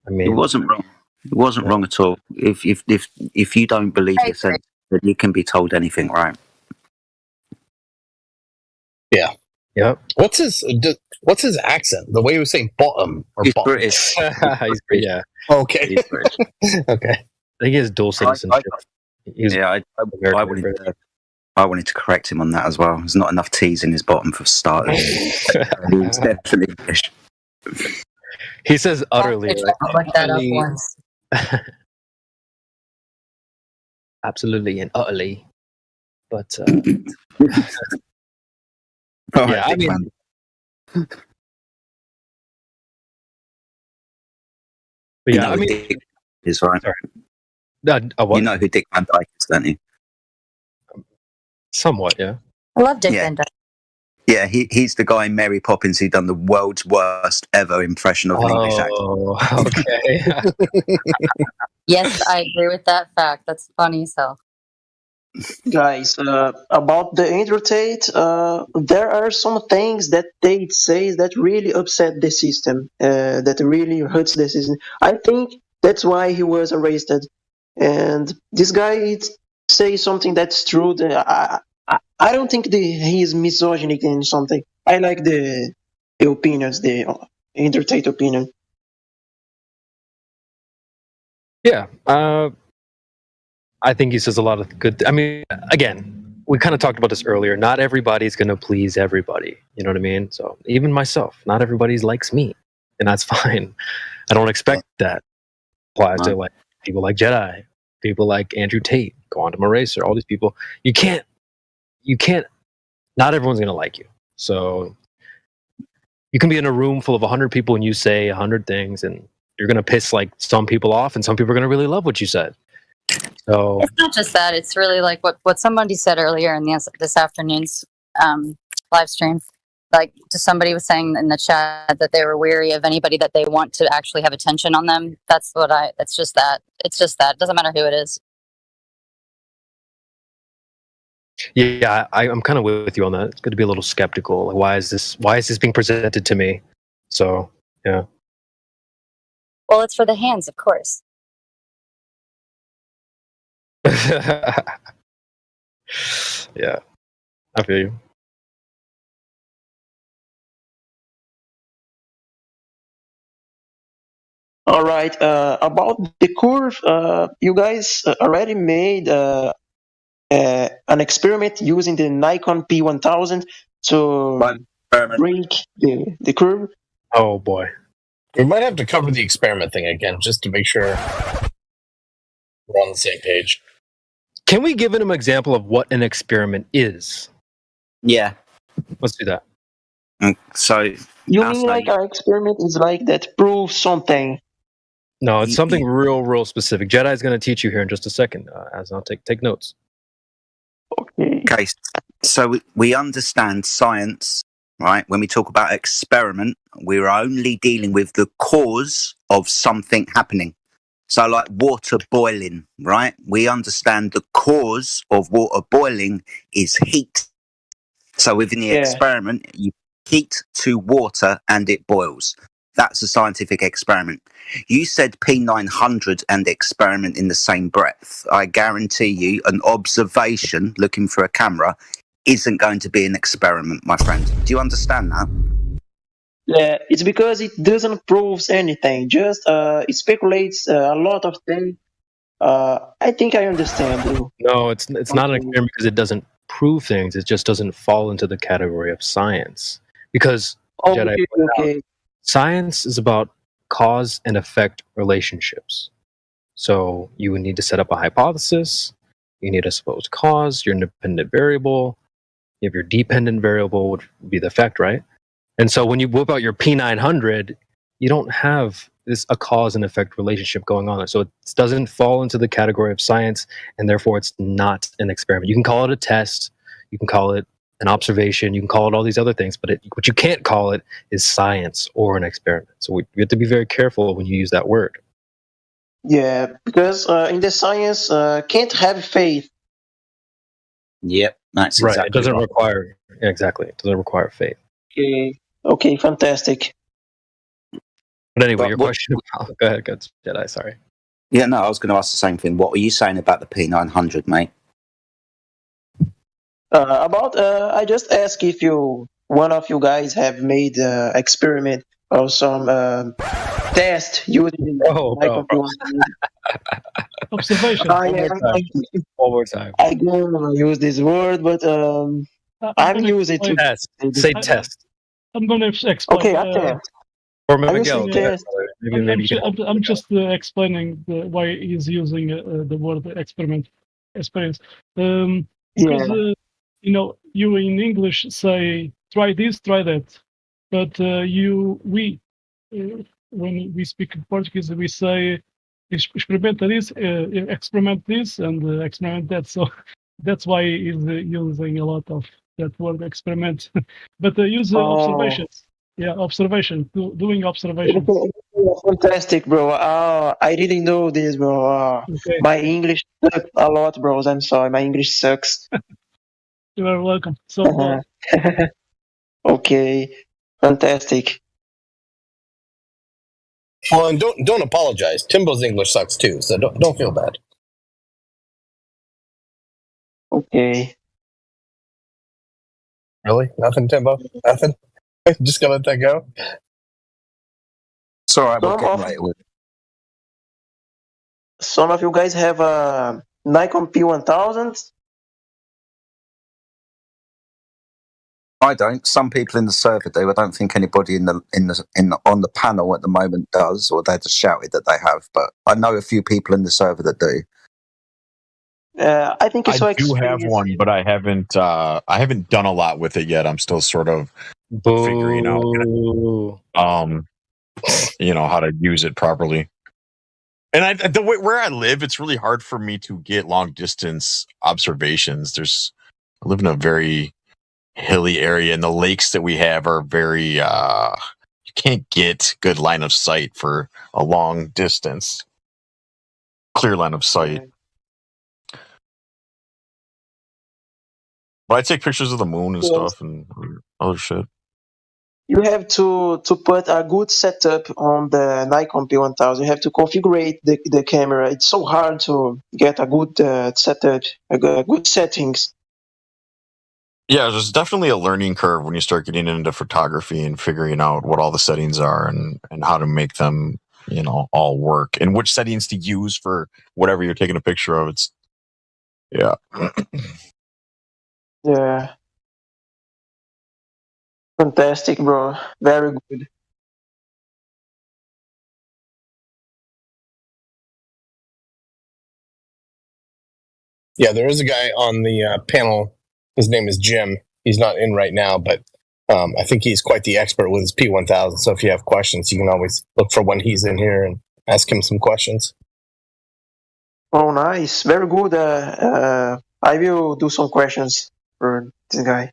I mean, it wasn't wrong. It wasn't wrong at all. If you don't believe your senses, then you can be told anything, right? Yeah. Yep. What's his accent? The way he was saying bottom or He's bottom. British. He's British. Yeah. Okay. He's British. Okay. I think he has dual citizenship. I wanted to correct him on that as well. There's not enough T's in his bottom for starters. He's definitely English. He says utterly. Look that up once. Absolutely and utterly. But Right, yeah, I mean, but you yeah, know I mean, Dick is right. What? You know who Dick Van Dyke is, don't you? Somewhat, yeah. I love Dick Yeah. Van Dyke. Yeah, he's the guy in Mary Poppins who done the world's worst ever impression of an English actor. Oh, okay. Yes, I agree with that fact. That's funny as hell. Guys, about the Andrew Tate, there are some things that Tate says that really upset the system, that really hurts the system. I think that's why he was arrested. And this guy says something that's true. I don't think he is misogynic in something. I like the opinions, the Andrew Tate opinion. Yeah. I think he says a lot of good. I mean, again, we kind of talked about this earlier. Not everybody's going to please everybody. You know what I mean? So even myself, not everybody likes me, and that's fine. I don't expect that. Applies to like people like Jedi, people like Andrew Tate, Quantum Eraser, all these people. You can't. Not everyone's going to like you. So you can be in a room full of 100 people and you say 100 things, and you're going to piss like some people off, and some people are going to really love what you said. So it's not just that; it's really like what somebody said earlier in this afternoon's live stream. Like, just somebody was saying in the chat that they were weary of anybody that they want to actually have attention on them. That's just that. It's just that. It doesn't matter who it is. yeah, I'm kind of with you on that. It's good to be a little skeptical. Like, why is this being presented to me? So yeah. Well, it's for the hands, of course. Yeah, I feel you. All right. About the curve, you guys already made an experiment using the Nikon P1000 to break the curve. Oh boy. We might have to cover the experiment thing again just to make sure we're on the same page. Can we give him an example of what an experiment is? Yeah. Let's do that. So you mean like our experiment is like that proves something? No, it's something real specific. Jedi's going to teach you here in just a second. As I'll take notes. Okay. So we understand science, right? When we talk about experiment, we're only dealing with the cause of something happening. So like water boiling, right? We understand the cause of water boiling is heat. So within the experiment, you heat to water and it boils. That's a scientific experiment. You said P900 and experiment in the same breath. I guarantee you an observation looking through a camera isn't going to be an experiment, my friend. Do you understand that? Yeah, it's because it doesn't prove anything. Just it speculates a lot of things. I think I understand you. No, it's not an Okay. experiment because it doesn't prove things. It just doesn't fall into the category of science. Because Jedi, Okay. Okay. science is about cause and effect relationships. So you would need to set up a hypothesis. You need a supposed cause, your independent variable. You have your dependent variable, which would be the effect, right? And so when you whip out your P900, you don't have a cause and effect relationship going on there. So it doesn't fall into the category of science, and therefore it's not an experiment. You can call it a test, you can call it an observation, you can call it all these other things, but what you can't call it is science or an experiment. So we have to be very careful when you use that word. Yeah, because in the science can't have faith. Yep, that's Right. exactly It doesn't right. require exactly. It doesn't require faith. Okay. Okay. Fantastic. But anyway, But your what, question about go ahead, Jedi, sorry. yeah, no, I was going to ask the same thing. What were you saying about the P900, mate? I just asked if one of you guys have made experiment or some test using Bro. Observation. I One more am. time. One more time. I don't use this word, but I'm I've gonna used it to. explain. Test. Say test. I'm gonna explain. Okay, I test. Or I will Miguel, say go ahead, test. brother. Maybe you can help. I'm just explaining why he's using the word experience. Because Yeah. you in English say try this, try that, but when we speak in Portuguese, we say experiment this, and experiment that. So that's why he's using a lot of that word experiment. But use Oh. observations. Yeah, observation. Doing observations. Fantastic, bro. I didn't know this, bro. Okay. My English sucks a lot, bros. I'm sorry. My English sucks. You are welcome. So Okay. Fantastic. Well, and don't apologize. Timbo's English sucks too, so don't feel bad. Okay. Really? Nothing, Timbo? Nothing? Just gonna let that go? It's all right, we'll Some get of right with it. some of you guys have a Nikon P1000. I don't. Some people in the server do. I don't think anybody on the panel at the moment does, or they just shouted that they have. But I know a few people in the server that do. I think it's so I do have expensive. one, but I haven't done a lot with it yet. I'm still sort of figuring out how to use it properly. And where I live, it's really hard for me to get long distance observations. I live in a very hilly area, and the lakes that we have are very you can't get good line of sight for a long distance, clear line of sight. But I take pictures of the moon and Yes. stuff and other shit. You have to put a good setup on the Nikon P1000. You have to configure the camera. It's so hard to get a good setup, good settings. Yeah, there's definitely a learning curve when you start getting into photography and figuring out what all the settings are and how to make them, all work and which settings to use for whatever you're taking a picture of. Yeah. Yeah. Fantastic, bro. Very good. Yeah, there is a guy on the panel. His name is Jim. He's not in right now, but I think he's quite the expert with his P1000. So if you have questions, you can always look for when he's in here and ask him some questions. Oh, nice. Very good. I will do some questions for this guy.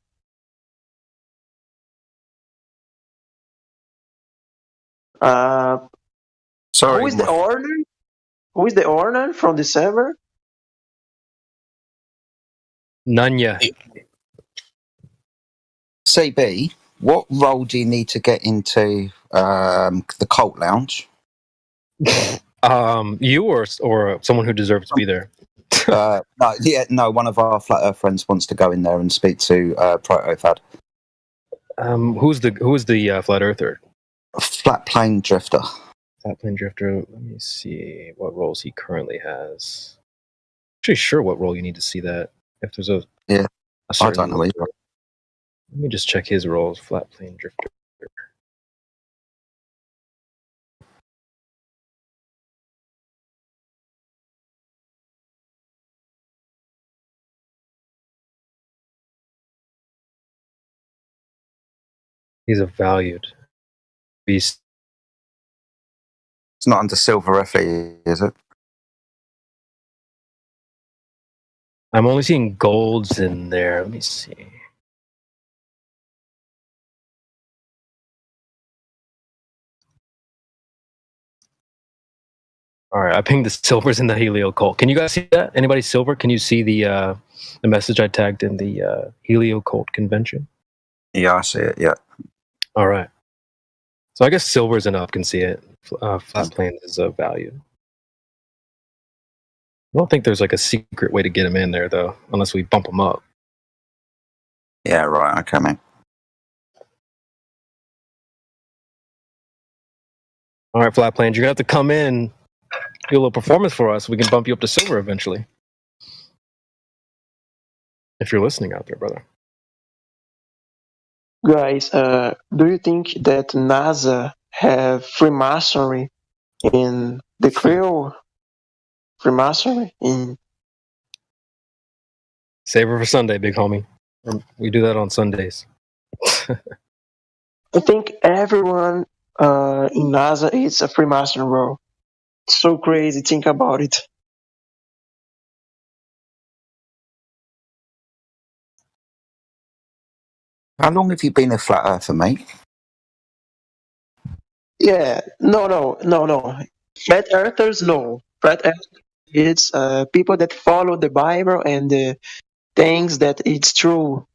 Sorry, Who is the owner? Who is the owner from the server? None yet. CB, what role do you need to get into the cult lounge? You or someone who deserves to be there. No, one of our Flat Earth friends wants to go in there and speak to Protofad. Who's the flat earther? Flat plane drifter. Flat plane drifter. Let me see what roles he currently has. Actually, sure, what role you need to see that. If there's a certain I don't know either. Let me just check his roles. Flat plane drifter. He's a valued beast. It's not under silver FE, is it? I'm only seeing golds in there. Let me see. All right, I pinged the silvers in the Helio cult. Can you guys see that? Anybody silver? Can you see the message I tagged in the Helio cult convention? Yeah, I see it. Yeah. All right. So I guess silver's enough. Can see it. Flat plane is a value. I don't think there's like a secret way to get him in there though, unless we bump him up. Yeah. Right. Okay, mate. All right, flat planes, you're gonna have to come in, do a little performance for us. We can bump you up to silver eventually. If you're listening out there, brother. Guys, do you think that NASA have Freemasonry in the crew? Freemasonry in Save her for Sunday, big homie. We do that on Sundays. I think everyone in NASA is a Freemason, bro. It's so crazy. Think about it. How long have you been a flat earther, mate? Yeah, no. Flat earthers, no. Flat earthers, it's people that follow the Bible and the things that it's true.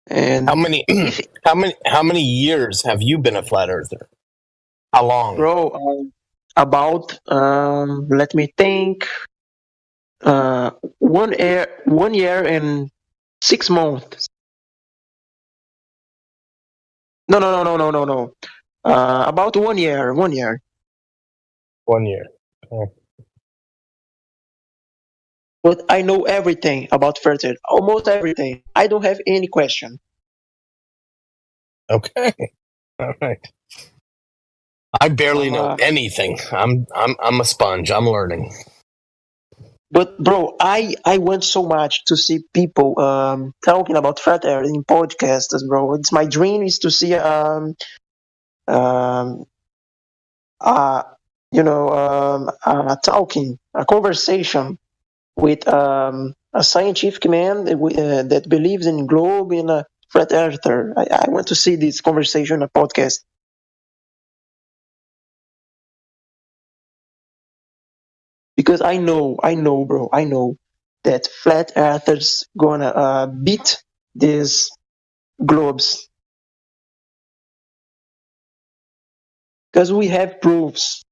And how many years have you been a flat earther? How long? Bro, about let me think. 1 year and 6 months. No. About 1 year. 1 year. 1 year. Oh. But I know everything about fertility. Almost everything. I don't have any question. Okay. All right. I barely know anything. I'm a sponge. I'm learning. But bro, I want so much to see people talking about flat earth in podcasts, bro. It's my dream is to see talking, a conversation with a scientific man that believes in globe in a flat earther. I want to see this conversation, a podcast. Because I know, bro, I know that flat earthers gonna beat these globes. Because we have proofs.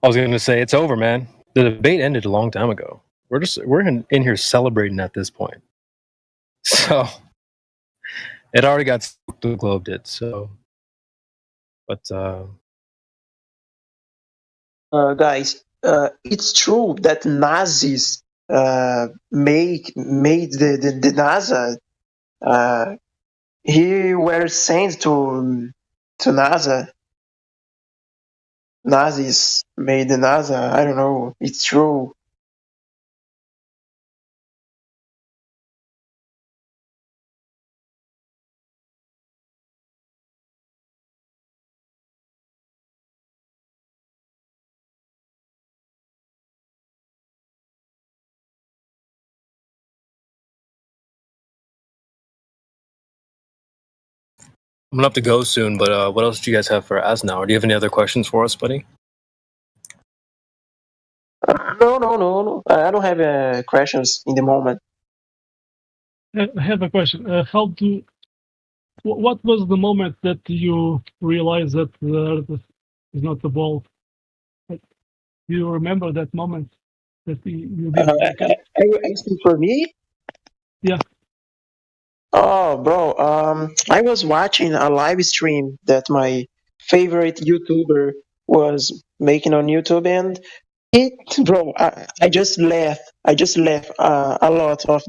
I was going to say it's over, man. The debate ended a long time ago. We're in here celebrating at this point. So it already got the globe did. So, but Guys, it's true that Nazis made the NASA. He were sent to NASA. Nazis made the NASA. I don't know. It's true. I'm gonna have to go soon. But what else do you guys have for us now? Or do you have any other questions for us, buddy? No. I don't have questions in the moment. I have a question. What was the moment that you realized that the Earth is not a ball? Like, do you remember that moment that you did wake up? Are you asking for me? Yeah. Oh, bro. I was watching a live stream that my favorite YouTuber was making on YouTube, and it, bro, I just laughed. I just laughed a lot of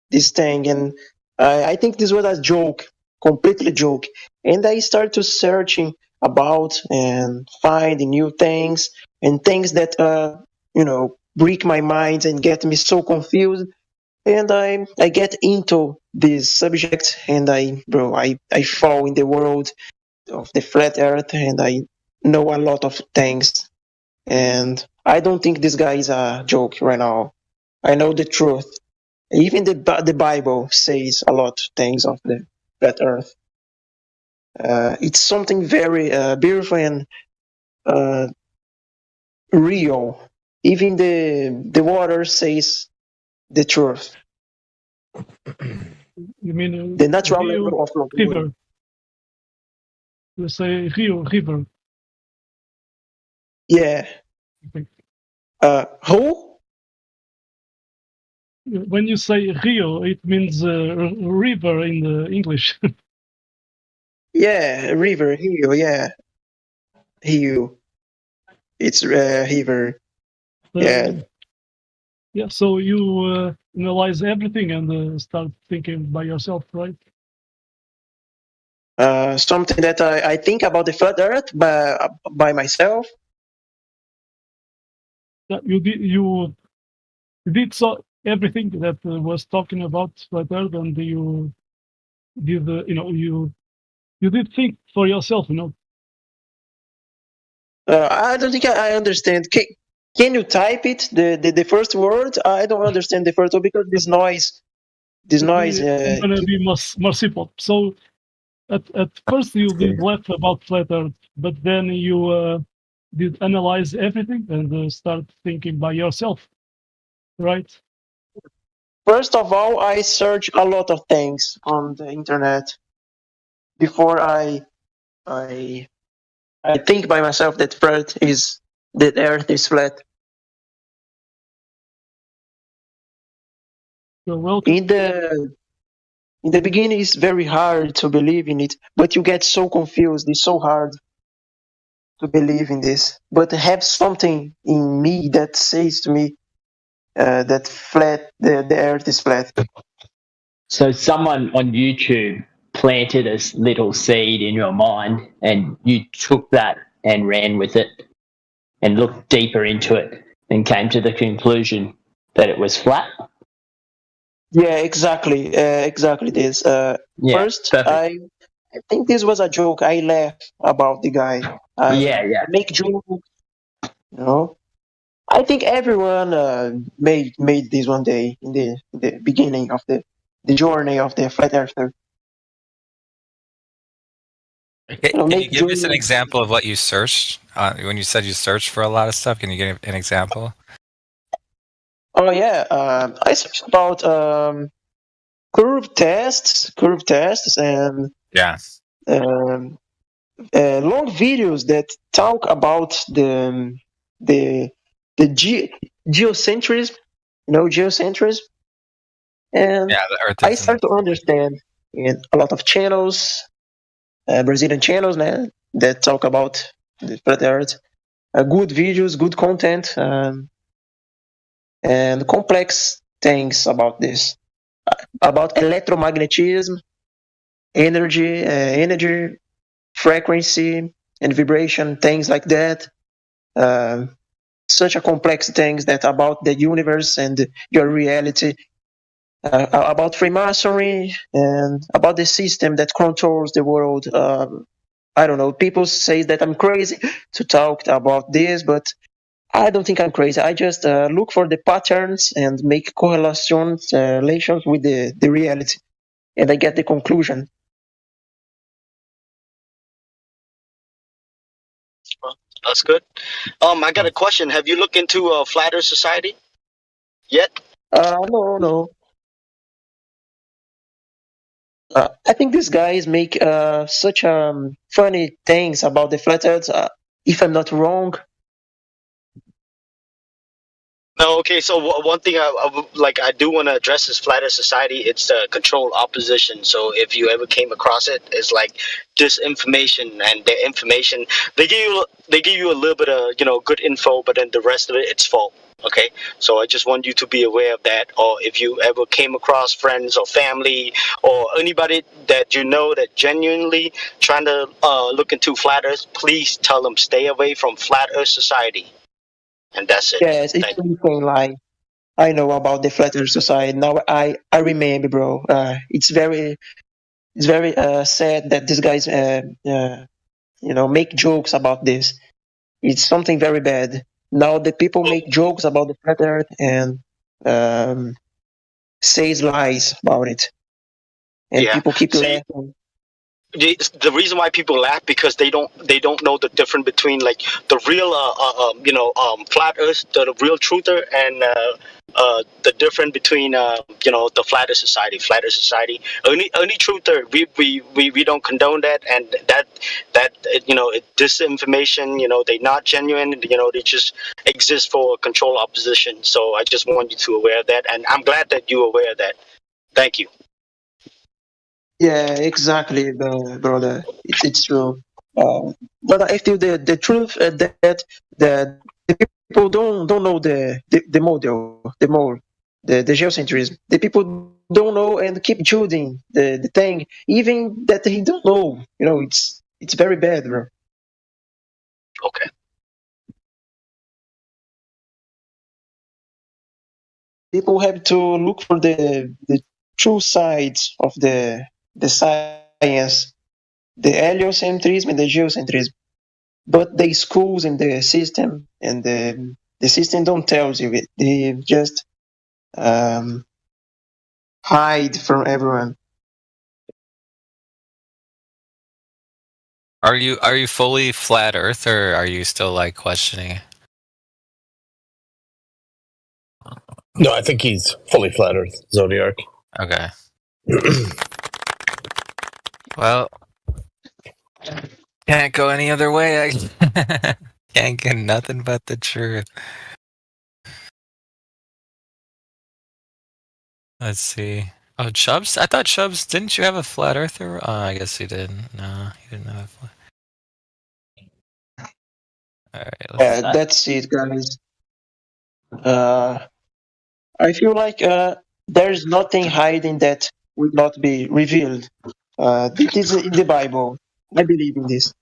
this thing, and I think this was a joke, completely joke. And I started to searching about and finding new things and things that break my mind and get me so confused. And I get into this subject, and I fall in the world of the flat Earth, and I know a lot of things. And I don't think this guy is a joke right now. I know the truth. Even the Bible says a lot of things of the flat Earth. It's something very beautiful and uh, real. Even the water says the truth. You mean The natural Rio level of the world. River? You say Rio River. Yeah. Okay. Who? When you say Rio, it means river in the English. Yeah, river, Rio, yeah. Rio. It's river. Yeah. Yeah, so you analyze everything and start thinking by yourself, right? Something that I think about the flat Earth by myself. Yeah, you did so everything that was talking about flat Earth, and you did you did think for yourself, I don't think I understand. Can you type it? The first word? I don't understand the first word because this noise. This noise. I'm gonna be more simple. So at first you did laugh about flat Earth, but then you did analyze everything and start thinking by yourself, right? First of all, I search a lot of things on the internet before I think by myself that that Earth is flat. You're welcome. In the beginning, it's very hard to believe in it, but you get so confused. It's so hard to believe in this. But I have something in me that says to me that the Earth is flat. So someone on YouTube planted a little seed in your mind, and you took that and ran with it and looked deeper into it and came to the conclusion that it was flat. Yeah, exactly this. First, perfect. I think this was a joke. I laughed about the guy. I make jokes, I think everyone made this one day in the beginning of the journey of the flat earther. Can you give us an example of what you searched when you said you searched for a lot of stuff? Can you give an example? Oh yeah, I searched about curve tests, and long videos that talk about the geocentrism, geocentrism, and I start to understand in a lot of channels, Brazilian channels, that talk about the flat Earth, good videos, good content, and complex things about this, about electromagnetism, energy, frequency, and vibration, things like that. Such a complex things that about the universe and your reality, about Freemasonry and about the system that controls the world. I don't know. People say that I'm crazy to talk about this, but I don't think I'm crazy. I just look for the patterns and make correlations, relations with the reality, and I get the conclusion. bro. That's good. I got a question. Have you looked into Flat Earth Society yet? No. I think these guys make such funny things about the flat earth. If I'm not wrong. No, okay. So one thing I do want to address is Flat Earth Society. It's the controlled opposition. So if you ever came across it, it's like disinformation, and the information they give you a little bit of good info, but then the rest of it's false. Okay, so I just want you to be aware of that. Or if you ever came across friends or family or anybody that you know that genuinely trying to look into Flat Earth, please tell them stay away from Flat Earth Society. And that's it. Yes, it's something like I know about the Flat Earth Society. Now I remember, bro. It's very sad that these guys make jokes about this. It's something very bad. Now the people make jokes about the Flat Earth and says lies about it, and people keep laughing. The reason why people laugh because they don't know the difference between like the real flat earth, the real truther, and the difference between the flat earth society only truther. We don't condone that, and that disinformation, they not genuine, they just exist for control opposition. So I just want you to aware of that, and I'm glad that you're aware of that. Thank you. Yeah, exactly, brother. It's true. But I feel the truth that the people don't know the model, the geocentrism. The people don't know and keep judging the thing, even that they don't know. It's very bad, bro. Okay. People have to look for the true sides of the science, the heliocentrism and the geocentrism. But the schools and the system and the system don't tell you it. They just hide from everyone. Are you fully flat Earth, or are you still like questioning? No, I think he's fully flat Earth, Zodiac. Okay. Well, can't go any other way. I can't get nothing but the truth. Let's see. Oh, Chubbs? I thought Chubbs, didn't you have a flat earther? I guess he didn't. No, he didn't have a flat. Alright, That's it, guys. I feel like there's nothing hiding that will not be revealed. It is in the Bible. I believe in this.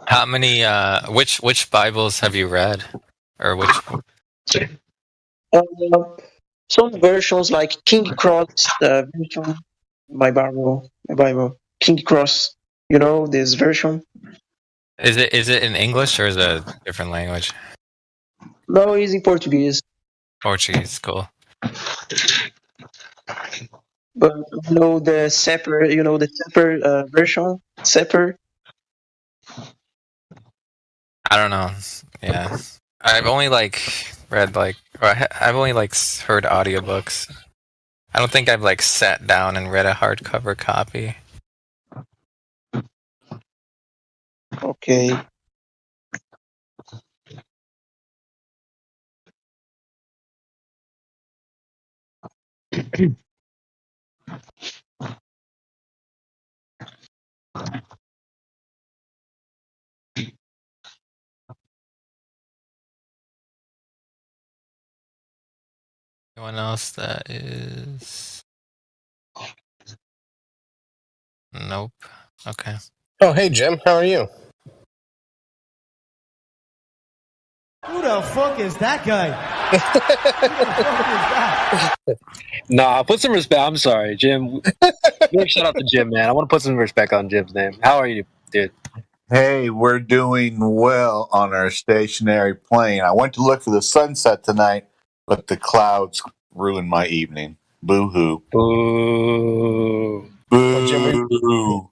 How many which Bibles have you read? Or which Some versions like King Cross version, my Bible, King Cross. You know this version? is it in English or is it a different language? No, it's in Portuguese. Portuguese, cool. But the separate, version, separate. I don't know. Yeah, I've only read I've only heard audiobooks. I don't think I've sat down and read a hardcover copy. Okay. Anyone else that is? Nope. Okay. Oh, hey, Jim. How are you? Who the fuck is that guy? Nah, put some respect. I'm sorry, Jim. Shout out to Jim, man. I want to put some respect on Jim's name. How are you, dude? Hey, we're doing well on our stationary plane. I went to look for the sunset tonight, but the clouds ruined my evening. Boo hoo. Boo. Boo.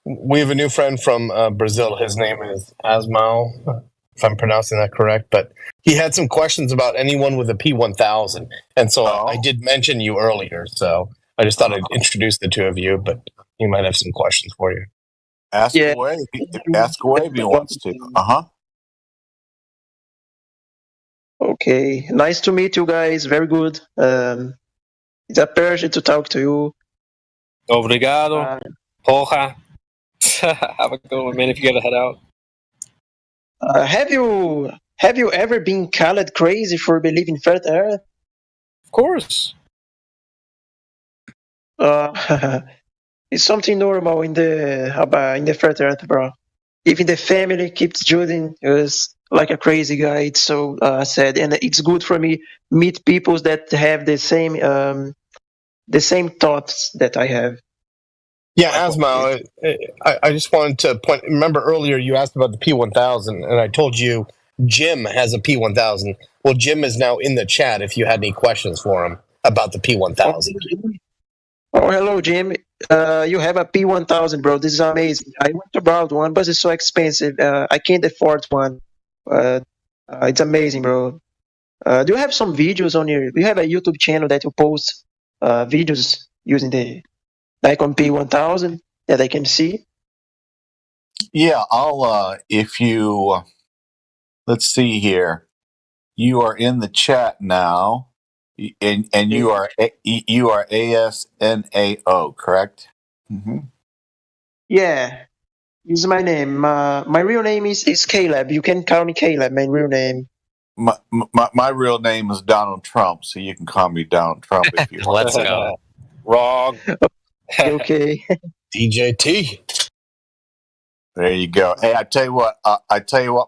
we have a new friend from Brazil. His name is Asmao, if I'm pronouncing that correct. But he had some questions about anyone with a P1000, and so I did mention you earlier. So I just thought I'd introduce the two of you, but he might have some questions for you. Ask Yeah. away. Ask away if he wants to. Okay, nice to meet you guys. Very good. It's a pleasure to talk to you. Obrigado. Porra. Have a good one, man. If you gotta head out. Have you ever been called crazy for believing flat Earth? Of course. It's something normal in the flat Earth, bro. Even the family keeps judging us like a crazy guy. It's so sad, and it's good for me meet people that have the same thoughts that I have. Yeah, Asmao, I just wanted to point. Remember earlier you asked about the P1000, and I told you Jim has a P1000. Well, Jim is now in the chat if you had any questions for him about the P1000. Oh, hello, Jim. You have a P1000, bro. This is amazing. I went to borrow one, but it's so expensive. I can't afford one. It's amazing, bro. Do you have some videos on your? Do you have a YouTube channel that you post videos using the Nikon P1000 that I can see? Yeah, I'll. If you, let's see here. You are in the chat now, and you are ASNAO, correct? Mm-hmm. Yeah, this is my name. My real name is Caleb. You can call me Caleb. My real name. My real name is Donald Trump, so you can call me Donald Trump if you want. Let's go. Wrong. Okay. DJT. There you go. Hey, I tell you what,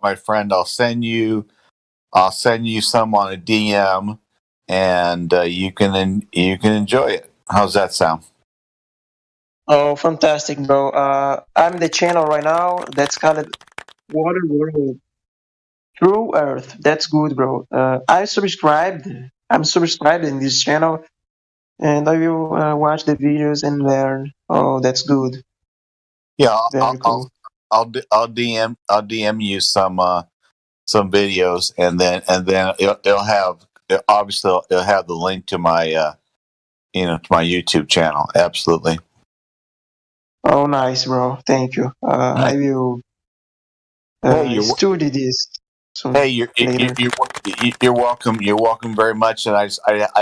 my friend. I'll send you some on a DM, and you can enjoy it. How's that sound? Oh, fantastic, bro. I'm the channel right now. That's called Water World True Earth. That's good, bro. I'm subscribed in this channel, and I will watch the videos and learn. Oh, that's good. Yeah, Very cool. I'll DM you some videos, and then it'll have the link to my to my YouTube channel. Absolutely. Oh, nice, bro. Thank you. I will study this soon. Hey, later. you're welcome. You're welcome very much. And I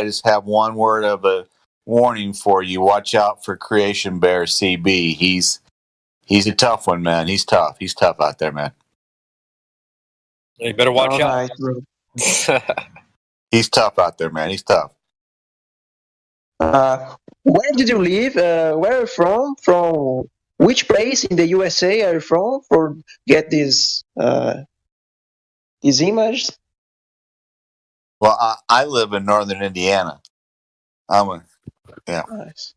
just have one word of a warning for you. Watch out for Creation Bear CB. He's a tough one, man. He's tough. He's tough out there, man. You better watch out. Right, bro. He's tough out there, man. He's tough. Where did you live? Where are you from? From which place in the USA are you from? For get these images? Well, I live in northern Indiana. Yeah. Nice.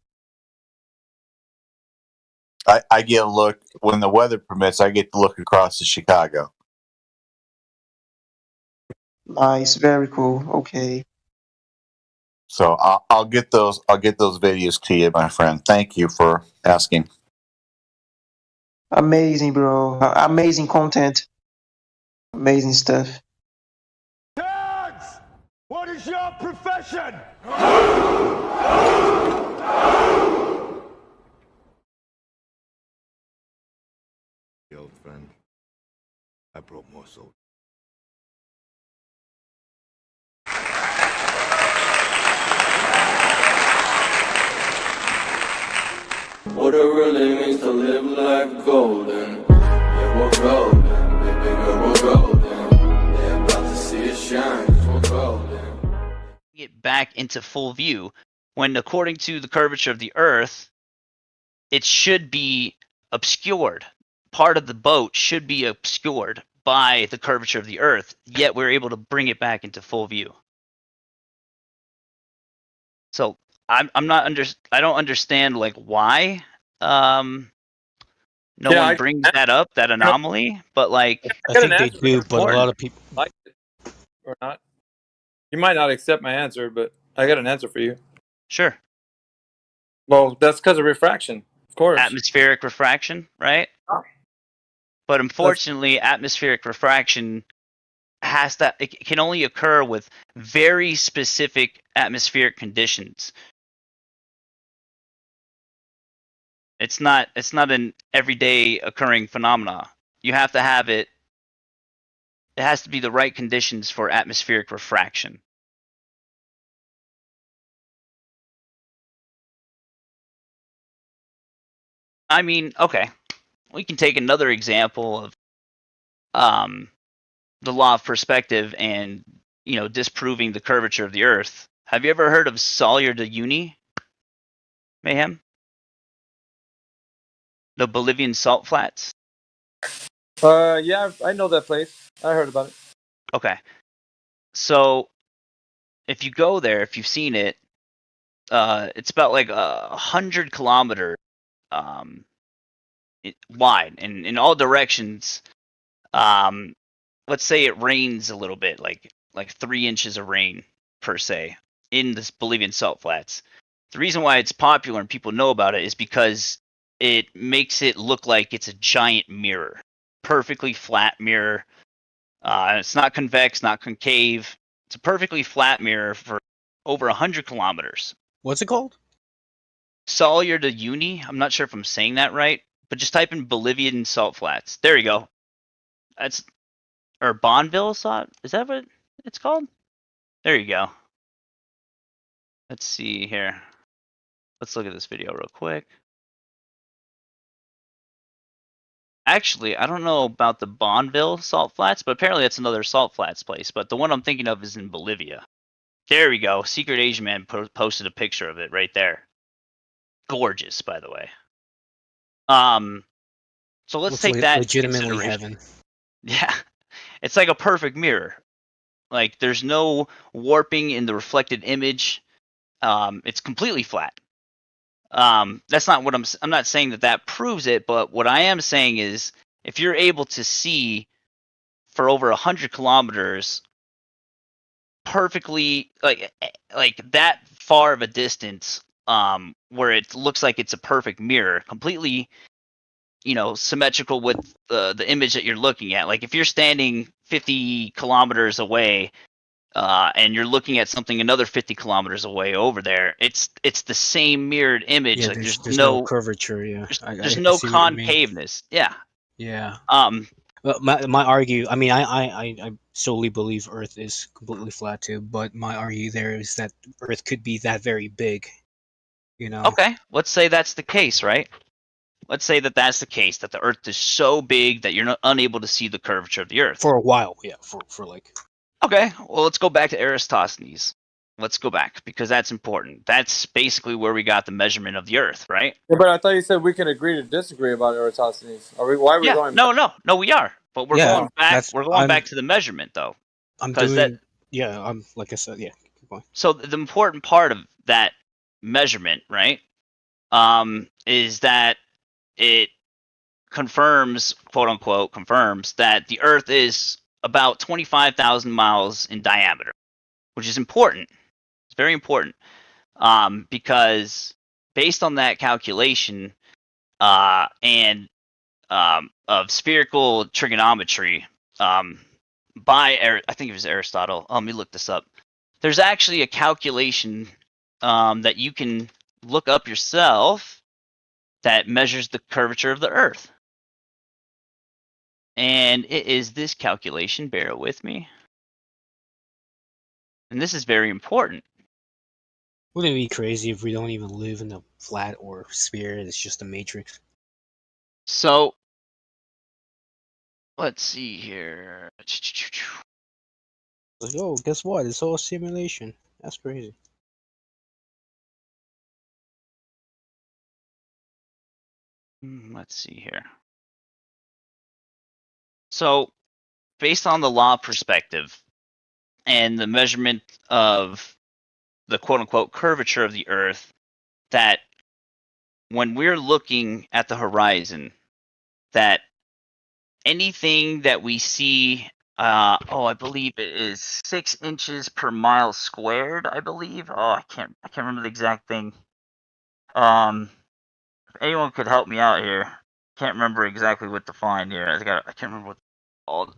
I get a look when the weather permits. I get to look across to Chicago. Nice, very cool. Okay. So I'll get those videos to you, my friend. Thank you for asking. Amazing, bro. Amazing content. Amazing stuff. What is your profession? Old friend, I brought more soldiers. What it really means to live life golden. Yeah, we're golden, baby girl, we're golden. They're about to see it shine, 'cause we're golden. Get back into full view when, according to the curvature of the Earth, it should be obscured. Part of the boat should be obscured by the curvature of the Earth, yet we're able to bring it back into full view. So I don't understand like why no one brings that up, that anomaly, but like I think they do, but a lot of people like it or not. You might not accept my answer, but I got an answer for you. Sure. Well, that's because of refraction. Of course. Atmospheric refraction, right? But unfortunately, atmospheric refraction it can only occur with very specific atmospheric conditions. It's not an everyday occurring phenomena. You have to have it. It has to be the right conditions for atmospheric refraction. I mean, okay, we can take another example of the law of perspective and disproving the curvature of the Earth. Have you ever heard of Sawyer de Uni? Mayhem? The Bolivian salt flats? Yeah, I know that place. I heard about it. Okay. So if you go there, if you've seen it, it's about like 100 kilometers wide and in all directions. Let's say it rains a little bit, like 3 inches of rain per se in this Bolivian salt flats. The reason why it's popular and people know about it is because it makes it look like it's a giant mirror, perfectly flat mirror. It's not convex, not concave. It's a perfectly flat mirror for over 100 kilometers. What's it called? Sawyer de Uni. I'm not sure if I'm saying that right, but just type in Bolivian salt flats. There you go. Or Bonneville salt. Is that what it's called? There you go. Let's see here. Let's look at this video real quick. Actually, I don't know about the Bonneville salt flats, but apparently that's another salt flats place. But the one I'm thinking of is in Bolivia. There we go. Secret Asian Man posted a picture of it right there. Gorgeous, by the way. So let's take that legitimately heaven. Yeah, it's like a perfect mirror. Like there's no warping in the reflected image. It's completely flat. That's not what I'm not saying that proves it, but what I am saying is if you're able to see for over 100 kilometers perfectly like that far of a distance, where it looks like it's a perfect mirror, completely symmetrical with the image that you're looking at. Like if you're standing 50 kilometers away and you're looking at something another 50 kilometers away over there, it's the same mirrored image. Yeah, like there's no curvature. Yeah, there's no concaveness. Yeah. Yeah. Well, my argue. I mean, I solely believe Earth is completely flat too. But my argue there is that Earth could be that very big. Okay, let's say that's the case, right? Let's say that that's the case, that the Earth is so big that you're unable to see the curvature of the Earth. For a while, yeah, for like... Okay, well, let's go back to Eratosthenes. Let's go back, because that's important. That's basically where we got the measurement of the Earth, right? Yeah, but I thought you said we can agree to disagree about Eratosthenes. Why are we going back? No, we are. But we're going back. We're going back to the measurement, though. I'm doing... I'm like I said, yeah. Keep going. So the important part of that measurement, right, is that it confirms, quote unquote, confirms that the Earth is about 25,000 miles in diameter, which is important. It's very important because based on that calculation and of spherical trigonometry by I think it was Aristotle. Let me look this up. There's actually a calculation that you can look up yourself that measures the curvature of the Earth. And it is this calculation, bear with me. And this is very important. Wouldn't it be crazy if we don't even live in a flat or sphere, it's just a matrix? So, let's see here. Like, oh, guess what? It's all a simulation. That's crazy. Let's see here. So, based on the law perspective and the measurement of the quote-unquote curvature of the Earth, that when we're looking at the horizon, that anything that we see, I believe it is 6 inches per mile squared, I believe. I can't remember the exact thing. anyone could help me out here. Can't remember exactly what to find here. I can't remember what it's called.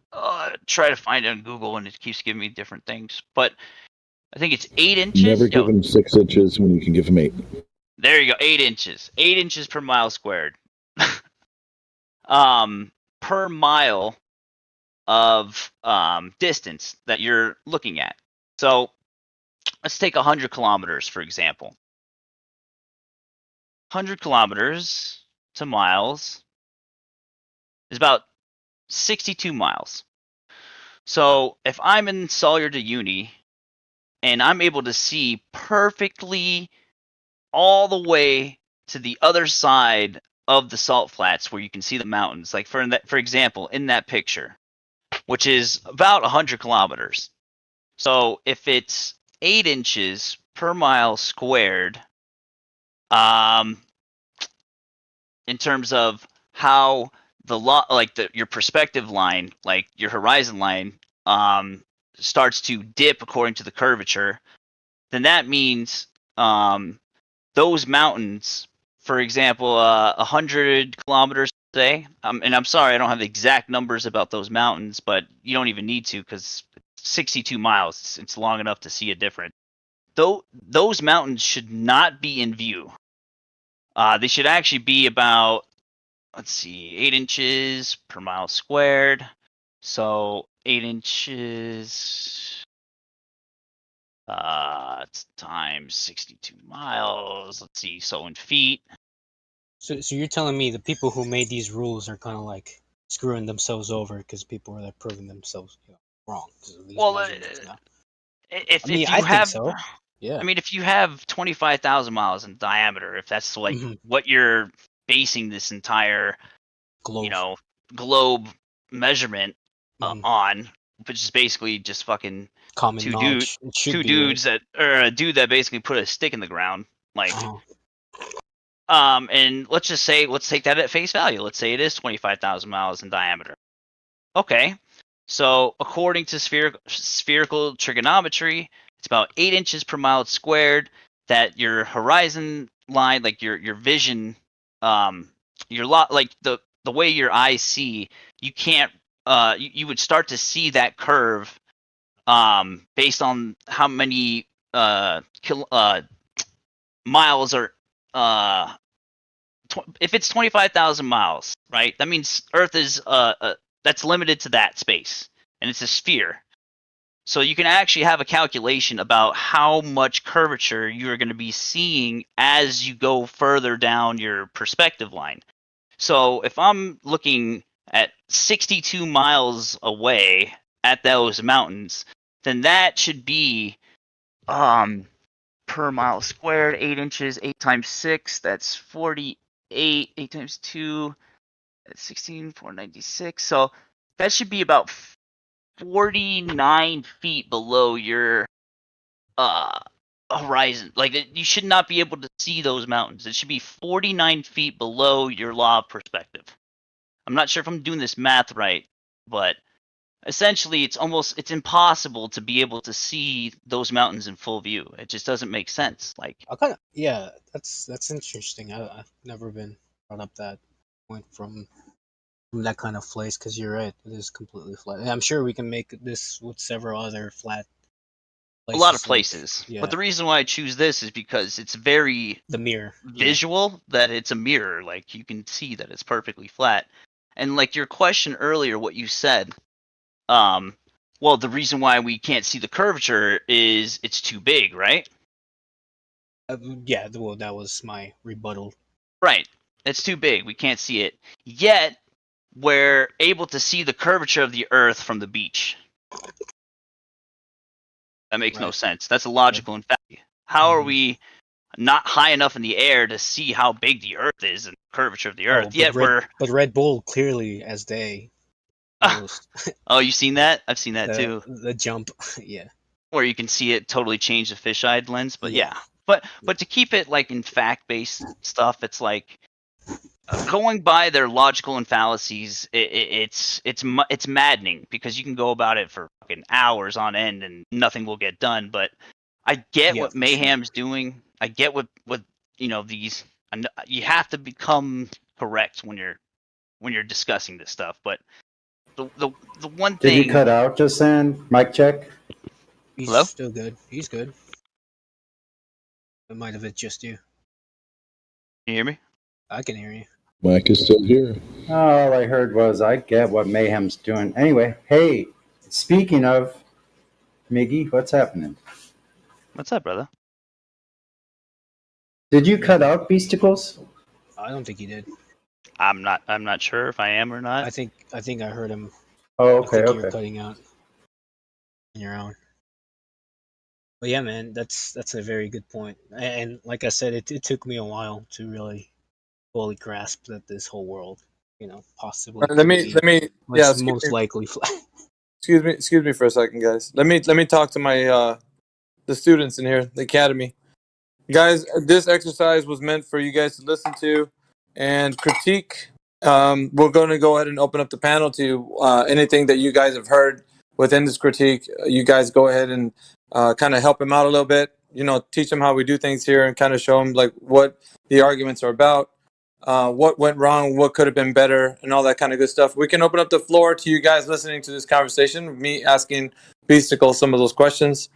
Try to find it on Google and it keeps giving me different things. But I think it's 8 inches. Never give him 6 inches when you can give him 8. There you go, 8 inches. 8 inches per mile squared. Per mile of distance that you're looking at. So let's take 100 kilometers, for example. 100 kilometers to miles is about 62 miles. So if I'm in Sawyer to Uni and I'm able to see perfectly all the way to the other side of the salt flats where you can see the mountains, like for example, in that picture, which is about 100 kilometers. So if it's 8 inches per mile squared, in terms of how your perspective line, like your horizon line, starts to dip according to the curvature, then that means those mountains, for example, 100 kilometers, say, and I'm sorry I don't have the exact numbers about those mountains, but you don't even need to because 62 miles, it's long enough to see a difference. Those mountains should not be in view. They should actually be about, let's see, 8 inches per mile squared. So 8 inches times 62 miles. Let's see, so in feet. So you're telling me the people who made these rules are kind of like screwing themselves over because people are like proving themselves wrong because of these measurements now? If I you think have, so. Yeah. I mean, if you have 25,000 miles in diameter, if that's like what you're basing this entire globe measurement on, which is basically just fucking common two knowledge. It should be, dudes right? or a dude that basically put a stick in the ground, like. And let's take that at face value. Let's say it is 25,000 miles in diameter. Okay, so according to spherical trigonometry, it's about 8 inches per mile squared. That your horizon line, like your vision, like the way your eyes see, you can't. You would start to see that curve, based on how many miles are. If it's 25,000 miles, right? That means Earth is that's limited to that space, and it's a sphere. So you can actually have a calculation about how much curvature you're going to be seeing as you go further down your perspective line. So if I'm looking at 62 miles away at those mountains, then that should be per mile squared, 8 inches, 8 times 6, that's 48. 8 times 2, that's 16, 496. So that should be about 49 feet below your horizon. Like, you should not be able to see those mountains. It should be 49 feet below your law of perspective. I'm not sure if I'm doing this math right, but essentially it's impossible to be able to see those mountains in full view. It just doesn't make sense. Like, Yeah, that's interesting. I've never been brought up that point from that kind of place because you're right. It is completely flat. And I'm sure we can make this with several other flat places. A lot of places. Yeah. But the reason why I choose this is because it's very the mirror visual, that it's a mirror. Like, you can see that it's perfectly flat. And like your question earlier, what you said, well, the reason why we can't see the curvature is it's too big, right? Yeah, well, that was my rebuttal. Right. It's too big. We can't see it. Yet, we're able to see the curvature of the Earth from the beach. That makes no sense. That's illogical. In fact, how are we not high enough in the air to see how big the Earth is and the curvature of the Earth? Yet But Red Bull clearly, as they Oh, you've seen that? I've seen that too. The jump, yeah. Where you can see it totally change the fisheye lens, but yeah. But to keep it like in fact-based stuff, it's like going by their logical and fallacies. It's maddening because you can go about it for fucking hours on end and nothing will get done. But I get what Mayhem's doing. I get what these. you have to become correct when you're discussing this stuff. But the one Did you thing. cut out just then? Mic check. He's Hello? still good. He's good. It might have been just you. Can you hear me? I can hear you. Mike is still here. All I heard was, I get what Mayhem's doing. Anyway, hey, speaking of, Miggy, what's happening? What's up, brother? Did you cut out Beasticles? I don't think he did. I'm not sure if I am or not. I think I heard him. Oh, I okay, think you were okay. cutting out on your own. But yeah, man, that's a very good point. And like I said, it took me a while to really fully grasp that this whole world, possibly Let could me be let me yeah. was most likely flat. Excuse me for a second, guys. Let me talk to my the students in here, the academy. Guys, this exercise was meant for you guys to listen to and critique. We're going to go ahead and open up the panel to anything that you guys have heard within this critique. You guys go ahead and kind of help him out a little bit. Teach him how we do things here and kind of show him like what the arguments are about, what went wrong, what could have been better, and all that kind of good stuff. We can open up the floor to you guys listening to this conversation. Me asking Beasticle some of those questions.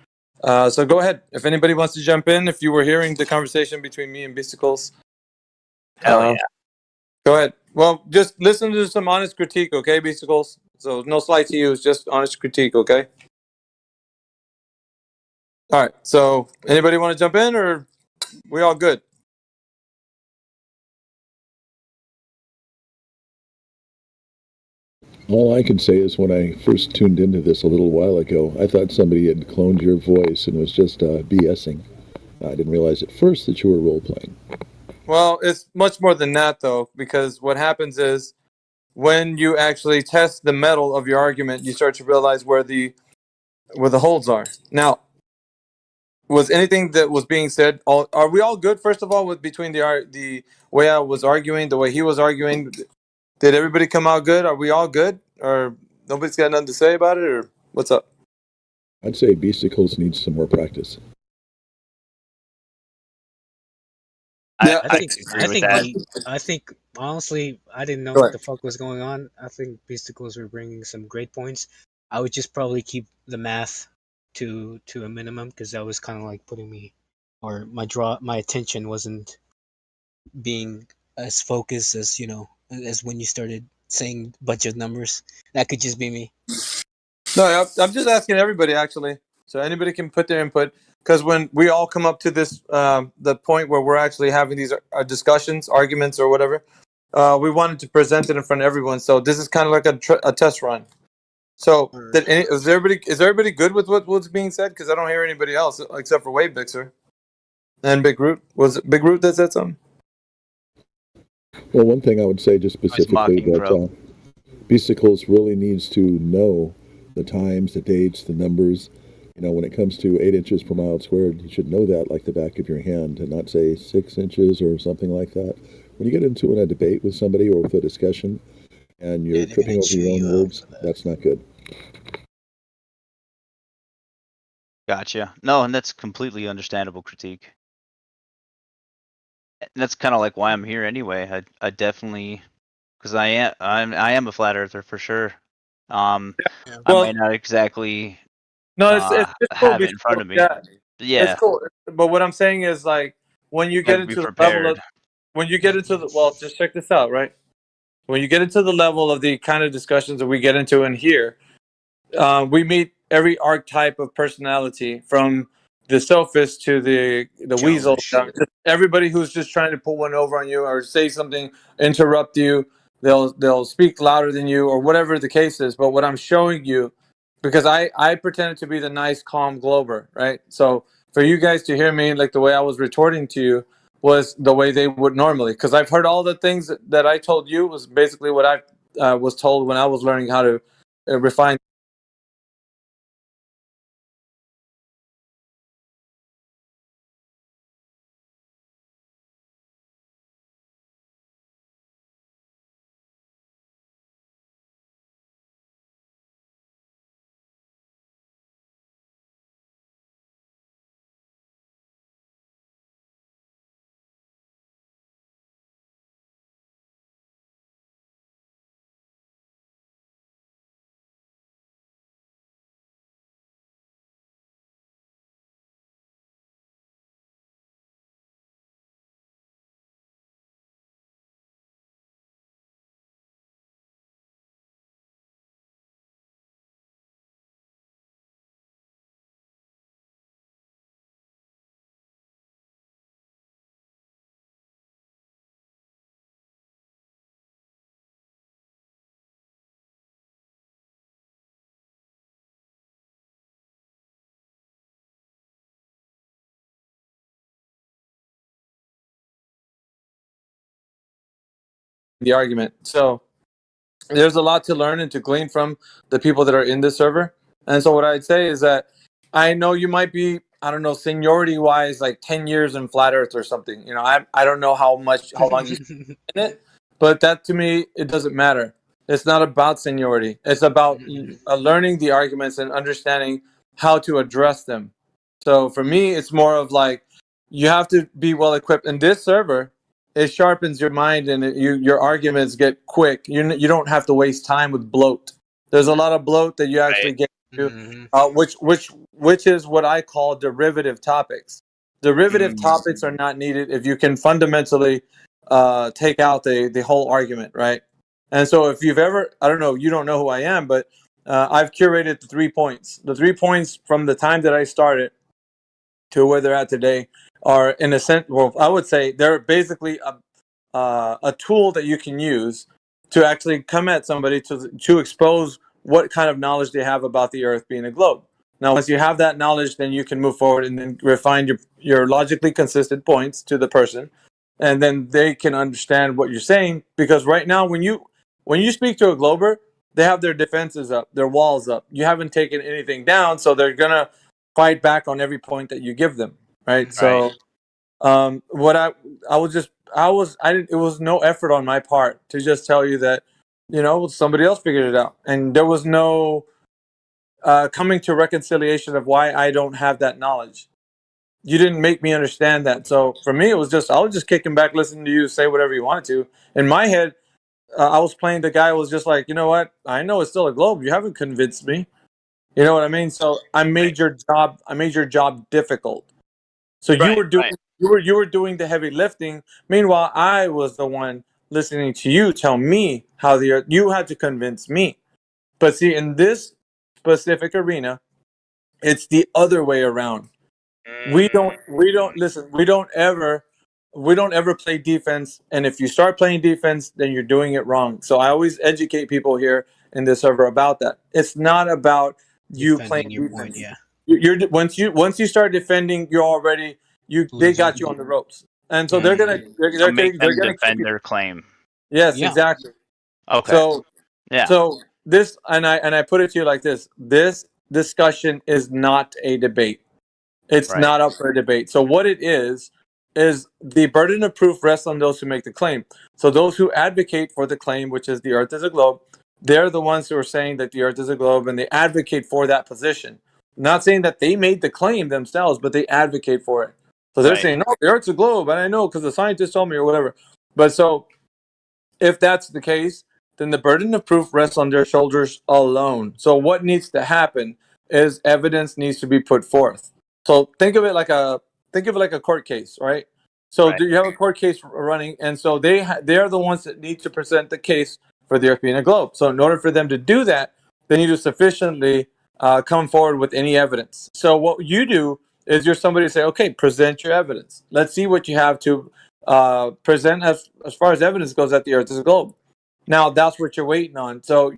So go ahead. If anybody wants to jump in, if you were hearing the conversation between me and Beasticles, Hell yeah. go ahead. Well, just listen to some honest critique, okay, Beasticles? So no slight to you, it's just honest critique, okay? All right. So anybody want to jump in, or we all good? All I can say is when I first tuned into this a little while ago, I thought somebody had cloned your voice and was just BSing. I didn't realize at first that you were role-playing. Well, it's much more than that, though, because what happens is when you actually test the metal of your argument, you start to realize where the holds are. Now, was anything that was being said? Are we all good? First of all, with between the way I was arguing, the way he was arguing, did everybody come out good? Are we all good, or nobody's got nothing to say about it, or what's up? I'd say Beasticles needs some more practice. Yeah, I think honestly, I didn't know Go what ahead. the fuck was going on. I think Beasticles were bringing some great points. I would just probably keep the math to a minimum because that was kind of like putting me, or my attention wasn't being as focused as as when you started saying a bunch of numbers. That could just be me. No, I'm just asking everybody actually, so anybody can put their input. Because when we all come up to this, the point where we're actually having these discussions, arguments, or whatever, we wanted to present it in front of everyone. So this is kind of like a test run. So is everybody good with what's being said? Because I don't hear anybody else except for Wade Bixer and Big Root. Was it Big Root that said something? Well, one thing I would say just specifically that Beasticles really needs to know the times, the dates, the numbers. When it comes to 8 inches per mile squared, you should know that like the back of your hand and not say 6 inches or something like that. When you get into a debate with somebody or with a discussion and you're tripping over your own words, that's not good. Gotcha. No, and that's completely understandable critique. And that's kind of like why I'm here anyway. I definitely, because I am a flat earther for sure. I might not exactly No, it's cool. have it in front of me. Yeah, it's cool. But what I'm saying is like when you get I'd be into the level prepared. of just check this out, right? When you get into the level of the kind of discussions that we get into in here, we meet every archetype of personality from the sophist to the weasel. Everybody who's just trying to pull one over on you or say something, interrupt you. They'll speak louder than you or whatever the case is. But what I'm showing you, because I pretended to be the nice, calm Glober, right? So for you guys to hear me like the way I was retorting to you was the way they would normally. Because I've heard all the things that I told you was basically what I was told when I was learning how to refine the argument. So there's a lot to learn and to glean from the people that are in this server. And so what I'd say is that I know you might be, I don't know, seniority wise, like 10 years in flat earth or something. You know, I don't know how long you spent in it, but that to me, it doesn't matter. It's not about seniority. It's about learning the arguments and understanding how to address them. So for me, it's more of like, you have to be well equipped. And this server, it sharpens your mind and your arguments get quick. You don't have to waste time with bloat. There's a lot of bloat that you actually get to, which is what I call derivative topics. Derivative topics are not needed if you can fundamentally take out the whole argument, right? And so if you've ever, I don't know, you don't know who I am, but I've curated the 3 points. The 3 points from the time that I started to where they're at today are, in a sense, well, I would say they're basically a tool that you can use to actually come at somebody to expose what kind of knowledge they have about the Earth being a globe. Now, once you have that knowledge, then you can move forward and then refine your logically consistent points to the person, and then they can understand what you're saying. Because right now, when you speak to a glober, they have their defenses up, their walls up. You haven't taken anything down, so they're gonna fight back on every point that you give them, right? So, what I didn't. It was no effort on my part to just tell you that, somebody else figured it out, and there was no coming to reconciliation of why I don't have that knowledge. You didn't make me understand that. So for me, it was just, I was just kicking back, listening to you say whatever you wanted to. In my head, I was playing the guy who was just like, you know what? I know it's still a globe. You haven't convinced me. You know what I mean? So I made your job difficult. So you were doing the heavy lifting. Meanwhile, I was the one listening to you tell me how you had to convince me. But see, in this specific arena, it's the other way around. We don't listen. We don't ever play defense. And if you start playing defense, then you're doing it wrong. So I always educate people here in this server about that. It's not about you playing your defense. point, yeah. You're once you start defending, you're already they got you on the ropes, and so they're gonna defend their claim. Yes, exactly. Okay. So this, and I put it to you like this: this discussion is not a debate. It's not up for a debate. So what it is the burden of proof rests on those who make the claim. So those who advocate for the claim, which is the Earth is a globe, they're the ones who are saying that the Earth is a globe, and they advocate for that position. Not saying that they made the claim themselves, but they advocate for it. So they're saying, no, the Earth's a globe, and I know because the scientists told me or whatever. But so if that's the case, then the burden of proof rests on their shoulders alone. So what needs to happen is evidence needs to be put forth. So think of it like a court case, right? So do you have a court case running, and so they are the ones that need to present the case for the Earth being a globe. So in order for them to do that, they need to sufficiently come forward with any evidence. So what you do is you're somebody to say, okay, present your evidence. Let's see what you have to present as far as evidence goes that the Earth is a globe. Now that's what you're waiting on. So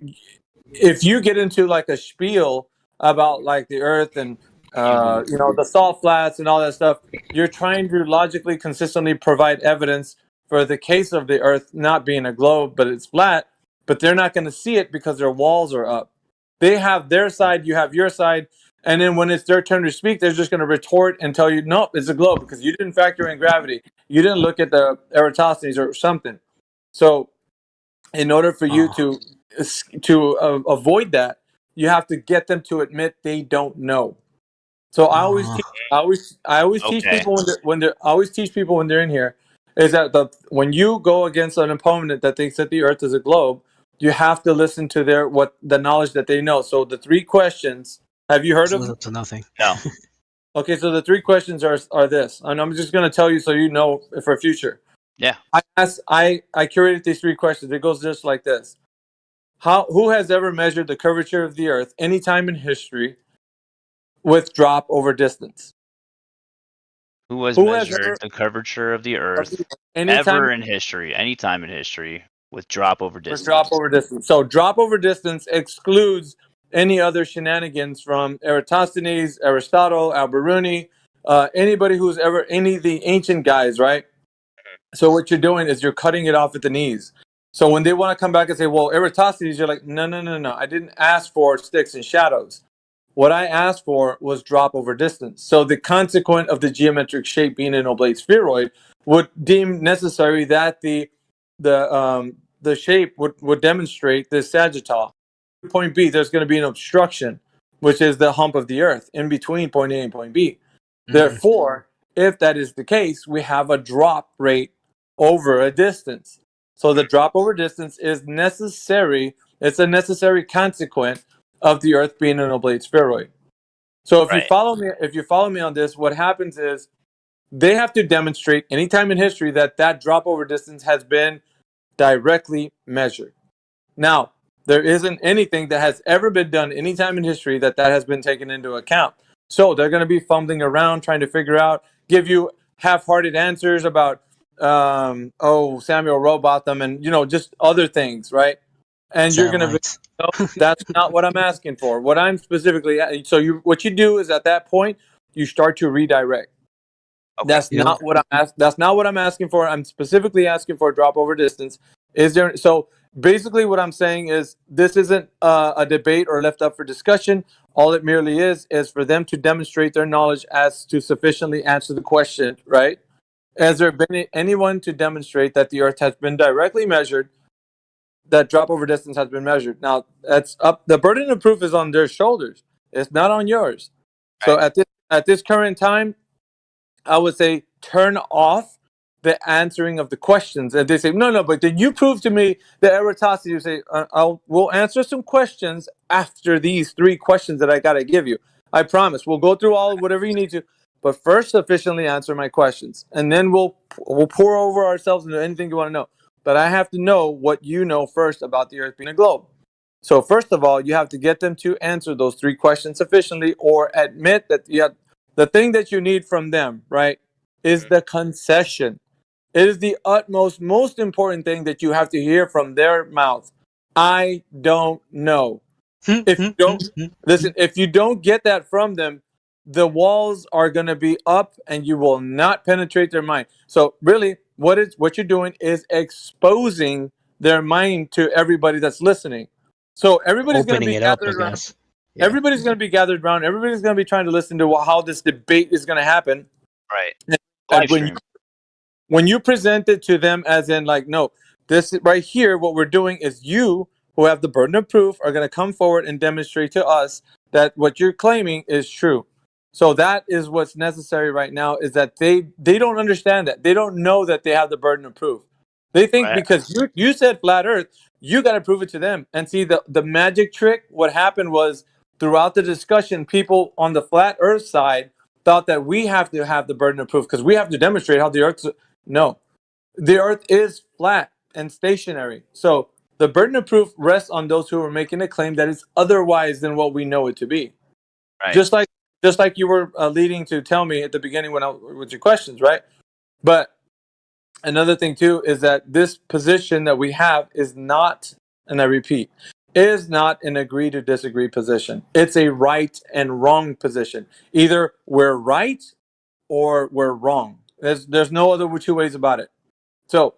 if you get into like a spiel about like the Earth and the salt flats and all that stuff, you're trying to logically consistently provide evidence for the case of the Earth not being a globe, but it's flat. But they're not going to see it because their walls are up. They have their side, you have your side, and then when it's their turn to speak, they're just going to retort and tell you, nope, it's a globe because you didn't factor in gravity. You didn't look at the Eratosthenes or something. So in order for you to avoid that, you have to get them to admit they don't know. So I always teach people when they're in here is that when you go against an opponent that thinks that the Earth is a globe, you have to listen to the knowledge that they know. So the 3 questions. Have you heard of them? Up to nothing. No. Okay, so the 3 questions are this, and I'm just going to tell you so you know for future. Yeah. I curated these 3 questions. It goes just like this: Who has ever measured the curvature of the Earth any time in history with drop over distance? Who has measured the curvature of the Earth ever in history, any time in history, with drop over distance? So drop over distance excludes any other shenanigans from Eratosthenes, Aristotle, Al-Biruni, anybody who's ever any of the ancient guys, right? So what you're doing is you're cutting it off at the knees. So when they want to come back and say, well, Eratosthenes, you're like, no. I didn't ask for sticks and shadows. What I asked for was drop over distance. So the consequent of the geometric shape being an oblate spheroid would deem necessary that the shape would demonstrate the sagittal. Point B, there's going to be an obstruction, which is the hump of the Earth in between point A and point B. Therefore, if that is the case, we have a drop rate over a distance. So the drop over distance is necessary. It's a necessary consequence of the Earth being an oblate spheroid. So if you follow me on this, what happens is they have to demonstrate any time in history that that drop over distance has been directly measured. Now, there isn't anything that has ever been done any time in history that has been taken into account. So they're going to be fumbling around trying to figure out, give you half-hearted answers about, Samuel wrote about them, and just other things, right? And you're going to be, no, that's not what I'm asking for. What I'm specifically, what you do is at that point you start to redirect. Okay. That's not what I'm asking for. I'm specifically asking for a drop over distance. So basically what I'm saying is this isn't a debate or left up for discussion. All it merely is for them to demonstrate their knowledge as to sufficiently answer the question, right? Has there been anyone to demonstrate that the Earth has been directly measured, that drop over distance has been measured? Now, that's up. The burden of proof is on their shoulders. It's not on yours. So at this current time, I would say turn off the answering of the questions. And they say, no, but then you prove to me the Eratosthenes. You say, we'll answer some questions after these 3 questions that I got to give you. I promise. We'll go through all whatever you need to, but first sufficiently answer my questions. And then we'll pour over ourselves into anything you want to know. But I have to know what you know first about the Earth being a globe. So first of all, you have to get them to answer those 3 questions sufficiently, or admit that the thing that you need from them, right, is the concession. It is the most important thing that you have to hear from their mouth. I don't know. If you don't listen, if you don't get that from them, the walls are going to be up and you will not penetrate their mind. So really, what you're doing is exposing their mind to everybody that's listening. So everybody's going to be gathered around. Yeah. Everybody's going to be gathered around. Everybody's going to be trying to listen to how this debate is going to happen. Right. And when you present it to them as in like, no, this right here, what we're doing is you who have the burden of proof are going to come forward and demonstrate to us that what you're claiming is true. So that is what's necessary right now, is that they don't understand that. They don't know that they have the burden of proof. They think because you said flat Earth, you got to prove it to them. And see, the magic trick, what happened was throughout the discussion, people on the flat Earth side thought that we have to have the burden of proof because we have to demonstrate how the Earth's... No, the Earth is flat and stationary. So the burden of proof rests on those who are making a claim that is otherwise than what we know it to be. Right. Just like you were leading to tell me at the beginning with your questions, right? But another thing too is that this position that we have is not, and I repeat, is not an agree to disagree position. It's a right and wrong position. Either we're right or we're wrong. There's no other 2 ways about it. So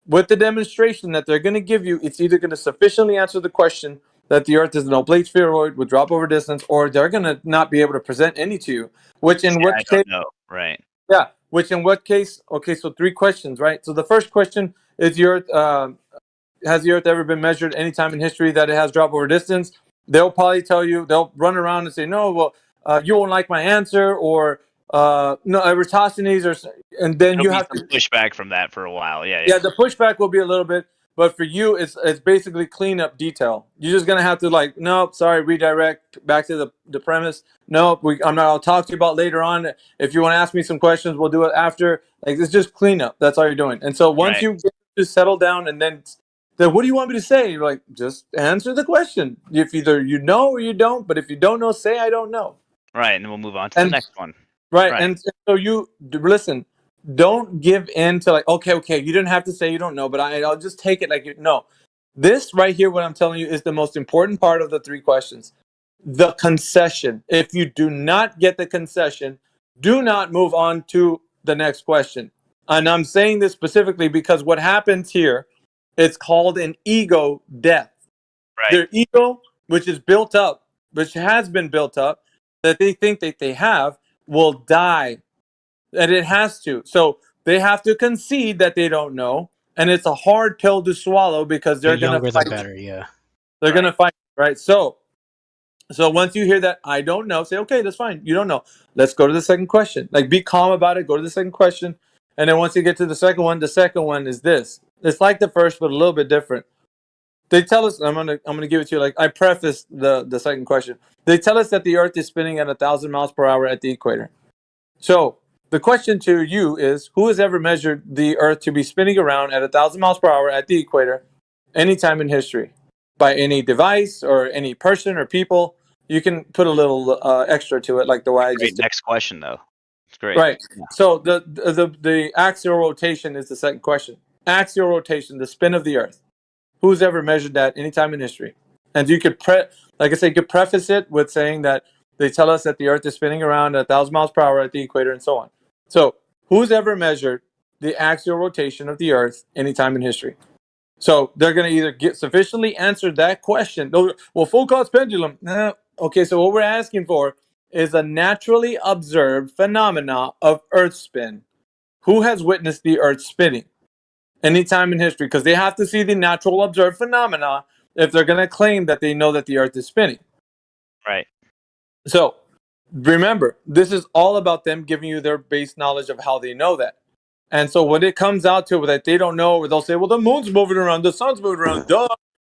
with the demonstration that they're going to give you, it's either going to sufficiently answer the question that the Earth is an oblate spheroid with drop over distance, or they're going to not be able to present any to you. Which in what case? No, right. Yeah. Which in what case? Okay, so 3 questions, right? So the first question is: has the Earth ever been measured any time in history that it has drop over distance? They'll probably tell you. They'll run around and say, no, well, you won't like my answer, or no, Eratosthenes, and then There'll you be have some pushback from that for a while. Yeah. Yeah, the pushback will be a little bit, but for you, it's basically cleanup detail. You're just gonna have to nope, sorry, redirect back to the premise. Nope, I'll talk to you about later on. If you want to ask me some questions, we'll do it after. It's just cleanup. That's all you're doing. And so once you get to settle down, and then what do you want me to say? You're like, just answer the question. If either you know or you don't, but if you don't know, say I don't know. Right, and then we'll move on to the next one. Right, and so you listen. Don't give in to okay, you didn't have to say you don't know, but I'll just take it like you know. This right here, what I'm telling you, is the most important part of the 3 questions. The concession. If you do not get the concession, do not move on to the next question. And I'm saying this specifically because what happens here It's called an ego death. Right. Their ego, which is built up, which has been built up, that they think that they have, will die. And it has to. So they have to concede that they don't know. And it's a hard pill to swallow because The they're going to younger, the fight. better. Yeah. They're going to fight, right? So once you hear that, I don't know, say, okay, that's fine. You don't know. Let's go to the second question. Like, be calm about it. Go to the second question. And then once you get to the second one is this. It's like the first, but a little bit different. They tell us, I'm gonna give it to you. Like I prefaced the second question. They tell us that the Earth is spinning at 1,000 miles per hour at the equator. So the question to you is, who has ever measured the Earth to be spinning around at 1,000 miles per hour at the equator, anytime in history, by any device or any person or people? You can put a little extra to it, like the way I Great just did. next question though. It's great. Right. Yeah. So the axial rotation is the second question. Axial rotation, the spin of the Earth. Who's ever measured that anytime in history? And you could, like I say, you could preface it with saying that they tell us that the Earth is spinning around at 1,000 miles per hour at the equator and so on. So who's ever measured the axial rotation of the Earth anytime in history? So they're going to either get sufficiently answered that question. Well, Foucault's pendulum. Okay, so what we're asking for is a naturally observed phenomena of Earth spin. Who has witnessed the Earth spinning anytime in history? Because they have to see the natural observed phenomena if they're going to claim that they know that the Earth is spinning. Right. So remember, this is all about them giving you their base knowledge of how they know that. And so when it comes out to that they don't know, they'll say, well, the moon's moving around, the sun's moving around, duh.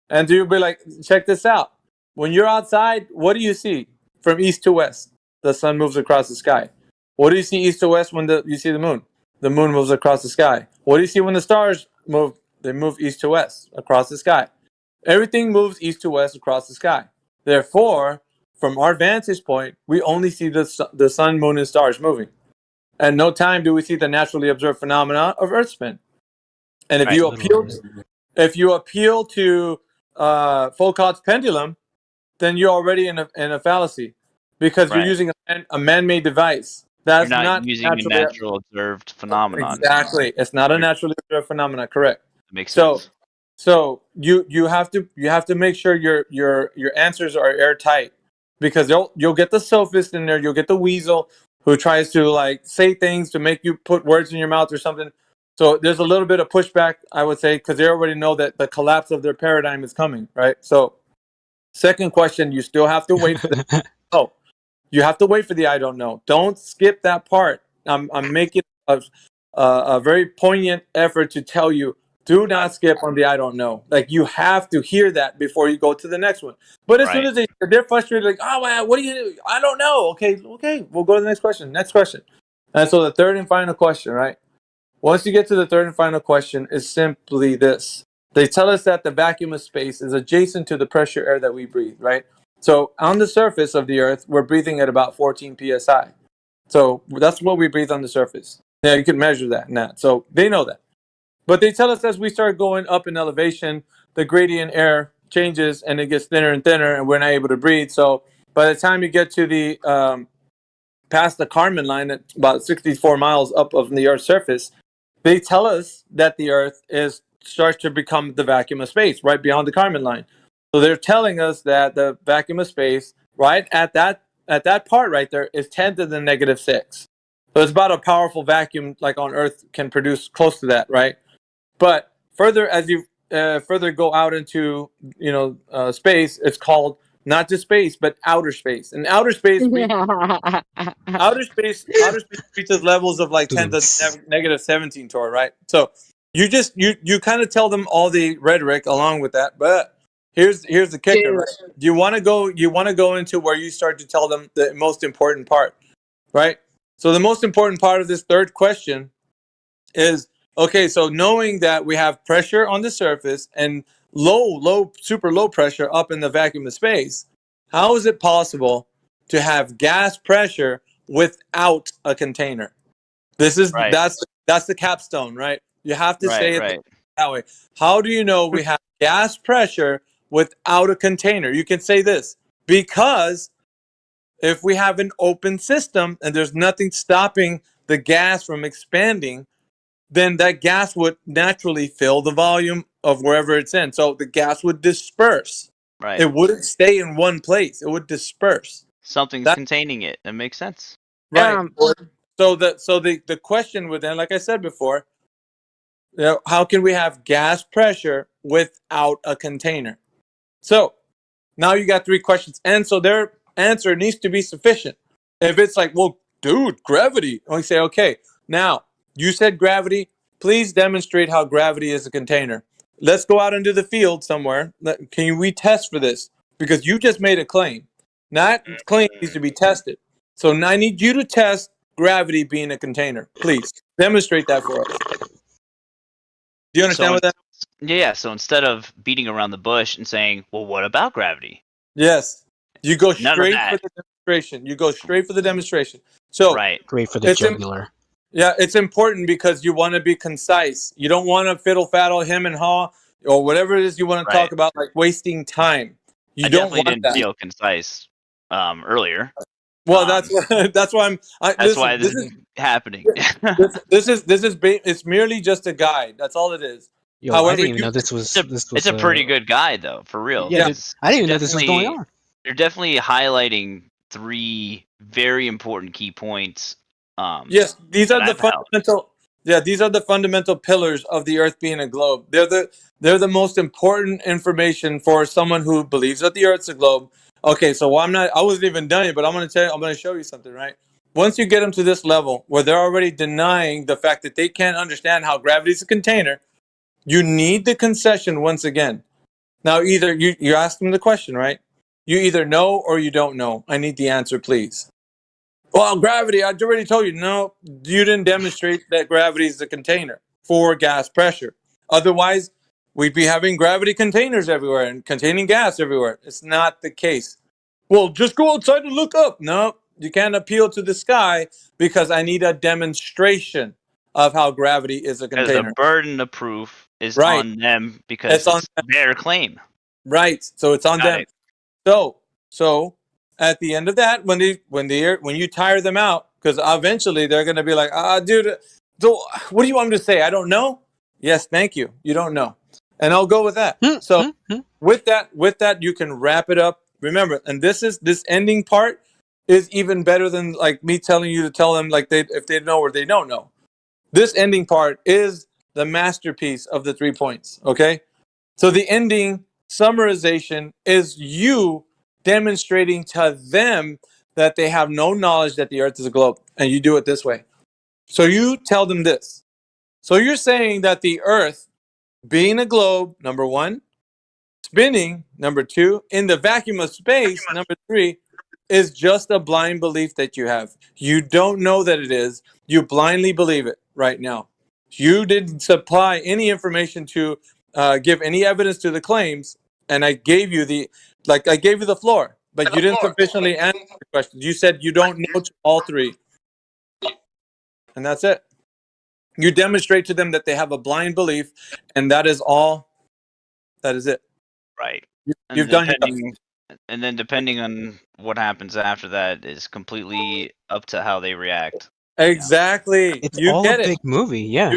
And you'll be like, check this out. When you're outside, what do you see from east to west? The sun moves across the sky. What do you see east to west when you see the moon? The moon moves across the sky. What do you see when the stars move? They move east to west across the sky. Everything moves east to west across the sky. Therefore, from our vantage point, we only see the sun, moon, and stars moving. At no time do we see the naturally observed phenomena of Earth spin. And if you appeal to Foucault's pendulum, then you're already in a fallacy, because you're using a man-made device. That's You're not using a naturally natural observed phenomenon. Exactly, it's not a naturally observed phenomenon. Correct. That makes sense. So you have to make sure your answers are airtight, because you'll get the sophist in there, you'll get the weasel who tries to like say things to make you put words in your mouth or something. So there's a little bit of pushback, I would say, because they already know that the collapse of their paradigm is coming, right? So second question, you still have to wait for the you have to wait for the I don't know. Don't skip that part. I'm making a very poignant effort to tell you, do not skip on the I don't know. Like, you have to hear that before you go to the next one. But as soon as they're frustrated, like, oh, man, what do you do? I don't know. Okay, we'll go to the next question. Next question. And so the third and final question, right? Once you get to the third and final question, is simply this. They tell us that the vacuum of space is adjacent to the pressure air that we breathe, right? So on the surface of the Earth, we're breathing at about 14 psi. So that's what we breathe on the surface. Yeah, you can measure that and that. So they know that. But they tell us as we start going up in elevation, the gradient air changes and it gets thinner and thinner, and we're not able to breathe. So by the time you get to the past the Kármán line at about 64 miles up of the Earth's surface, they tell us that the Earth starts to become the vacuum of space right beyond the Kármán line. So they're telling us that the vacuum of space right at that part right there is 10 to the negative 6. So it's about a powerful vacuum like on Earth can produce close to that, right? But further, as you further go out into space, it's called not just space but outer space. And outer space, outer space reaches levels of like 10 to negative 17 torr, right? So you kind of tell them all the rhetoric along with that, but here's the kicker, right? You want to go into where you start to tell them the most important part, right? So the most important part of this third question is, okay, so knowing that we have pressure on the surface and super low pressure up in the vacuum of space, how is it possible to have gas pressure without a container? That's the capstone, right? You have to say it that way. How do you know we have gas pressure without a container? You can say this: because if we have an open system and there's nothing stopping the gas from expanding, then that gas would naturally fill the volume of wherever it's in. So the gas would disperse. Right. It wouldn't stay in one place. It would disperse. Something's containing it. That makes sense. Right. So the question would then, like I said before, how can we have gas pressure without a container? So now you got 3 questions. And so their answer needs to be sufficient. If it's like, well, dude, gravity. We say, okay, now you said gravity. Please demonstrate how gravity is a container. Let's go out into the field somewhere. Can we test for this? Because you just made a claim. That claim needs to be tested. So now I need you to test gravity being a container. Please demonstrate that for us. Do you understand what that? Yeah. So instead of beating around the bush and saying, "Well, what about gravity?" Yes, you go None of straight that. for the demonstration. You go straight for the demonstration. So Great for the jugular. Yeah, it's important because you want to be concise. You don't want to fiddle faddle, him and haw, or whatever it is you want to talk about, like wasting time. You I don't definitely want didn't that. feel concise earlier. Well, that's why That's why this is happening. It's merely just a guide. That's all it is. Yo, However, I didn't even know this was. It's a pretty good guide, though, for real. Yeah, dude, I didn't even know this was going on. They're definitely highlighting 3 very important key points. Yes, these are the that I've held. fundamental. Yeah, these are the fundamental pillars of the Earth being a globe. They're the most important information for someone who believes that the Earth's a globe. Okay, so I wasn't even done yet, but I'm going to show you something, right? Once you get them to this level where they're already denying the fact that they can't understand how gravity is a container, you need the concession once again. Now, either you ask them the question, right? You either know or you don't know. I need the answer, please. Well, gravity, I already told you. No, you didn't demonstrate that gravity is a container for gas pressure. Otherwise, we'd be having gravity containers everywhere and containing gas everywhere. It's not the case. Well, just go outside and look up. No, you can't appeal to the sky because I need a demonstration of how gravity is a Because container. the burden of proof is Right. on them because it's their claim. Right. So it's on them. So at the end of that, when you tire them out, because eventually they're going to be like, dude, what do you want me to say? I don't know. Yes, thank you. You don't know, and I'll go with that. So with that, you can wrap it up. Remember, and this ending part is even better than like me telling you to tell them like if they know or they don't know. This ending part is the masterpiece of the 3 points. Okay, so the ending summarization is you demonstrating to them that they have no knowledge that the Earth is a globe, and you do it this way. So you tell them this. So you're saying that the Earth, being a globe, number 1, spinning, number 2, in the vacuum of space, number 3, is just a blind belief that you have. You don't know that it is. You blindly believe it right now. You didn't supply any information to give any evidence to the claims, and I gave you the floor, but you didn't sufficiently answer the question. You said you don't know to all 3, and that's it. You demonstrate to them that they have a blind belief, and that is all. That is it. Right. You've done your best. And then depending on what happens after that is completely up to how they react. Exactly. It's you all get a it. big movie, yeah.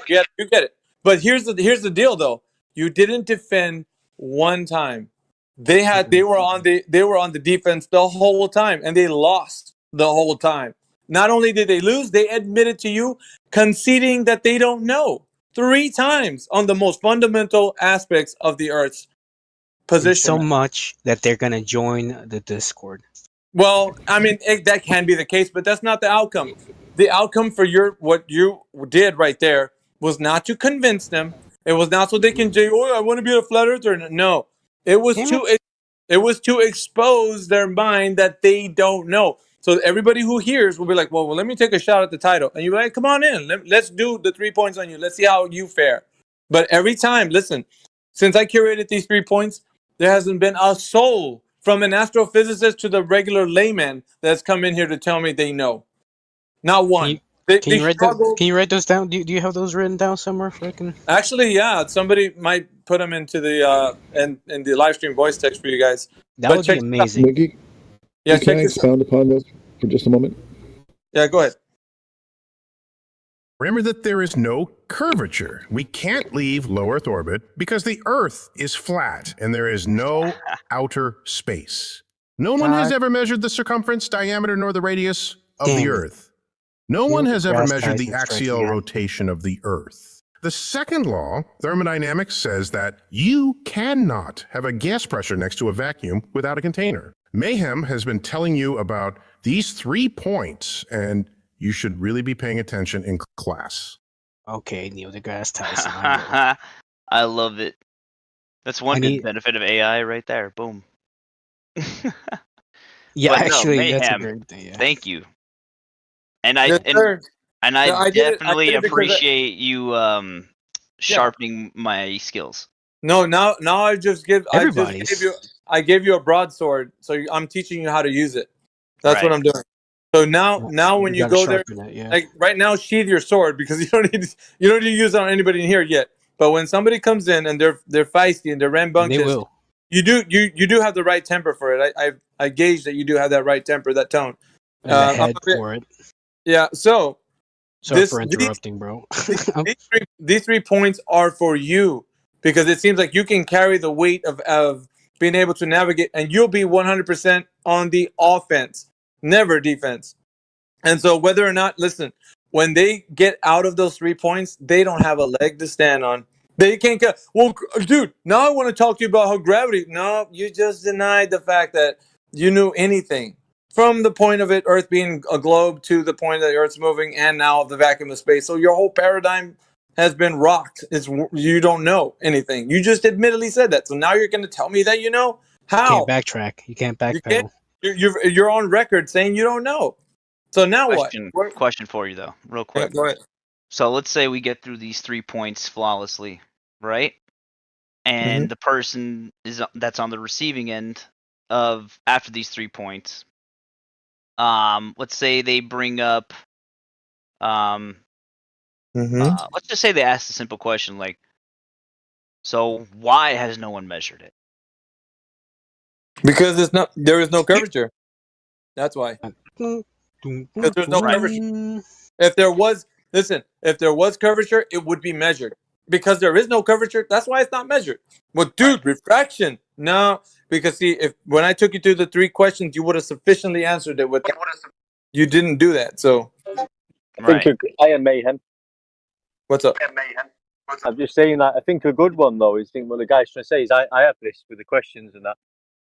You get it. But here's the deal, though. You didn't defend one time. They were on the defense the whole time, and they lost the whole time. Not only did they lose, they admitted to you conceding that they don't know 3 times on the most fundamental aspects of the Earth's position. And so much that they're gonna join the Discord. Well, I mean, that can be the case, but that's not the outcome. The outcome for what you did right there was not to convince them. It was not so they can say, "Oh, I want to be a flat earther." No, it was to expose their mind that they don't know. So everybody who hears will be like, "Well, let me take a shot at the title," and you're like, "Come on in, let's do the 3 points on you. Let's see how you fare." But every time, listen, since I curated these 3 points, there hasn't been a soul, from an astrophysicist to the regular layman, that's come in here to tell me they know. Not one. Can you write those down? Do you have those written down somewhere? So I can... Actually, yeah. Somebody might put them into the in the live stream voice text for you guys. That would be amazing. Mickey, yeah, can I expound upon this for just a moment? Yeah, go ahead. Remember that there is no curvature. We can't leave low Earth orbit because the Earth is flat and there is no outer space. No one has ever measured the circumference, diameter, nor the radius of the Damn it. Earth. No Neil one has ever deGrasse measured the Tyson strikes axial again. rotation of the Earth. The second law, thermodynamics, says that you cannot have a gas pressure next to a vacuum without a container. Mayhem has been telling you about these 3 points, and you should really be paying attention in class. Okay, Neil deGrasse Tyson. I I love it. That's one I good need- benefit of AI right there. Boom. Yeah, But no, actually, that's a Mayhem, great thing. Yeah. thank you. And I Yes, sir. and I No, I did it definitely because appreciate you sharpening my skills. No, now I just gave Everybody's. I gave you a broadsword, so I'm teaching you how to use it. That's what Right. I'm doing. So now when you gotta go there, sharpen it, yeah. like right now, sheathe your sword because you don't need to use it on anybody in here yet. But when somebody comes in and they're feisty and they're rambunctious, They will. you do have the right temper for it. I gauge that you do have that right temper, that tone. And the I'm head a bit- for it. Yeah. So Sorry for interrupting, bro. these 3 points are for you because it seems like you can carry the weight of being able to navigate, and you'll be 100% on the offense, never defense. And so whether or not, listen, when they get out of those 3 points, they don't have a leg to stand on. They can't get, well, dude, now I want to talk to you about how gravity, no, you just denied the fact that you knew anything. From the point of it, Earth being a globe, to the point that the Earth's moving, and now the vacuum of space. So your whole paradigm has been rocked. You don't know anything. You just admittedly said that. So now you're going to tell me that you know? How? Can't backtrack. You can't You can't. backpedal. You're on record saying you don't know. So now Question for you though, real quick. Yeah, go ahead. So let's say we get through these 3 points flawlessly, right? And the person that's on the receiving end of after these 3 points, let's say they bring up, let's just say they ask a simple question like, so why has no one measured it? Because there is no curvature. That's why. Because there's no curvature. If there was curvature, it would be measured. Because there is no curvature, that's why it's not measured. Well, dude, refraction. No, because see, when I took you through the 3 questions, you would have sufficiently answered it with that. You didn't do that, so. I am Mayhem. What's up? I'm just saying that I think a good one though is what the guy's trying to say is I have this with the questions and that.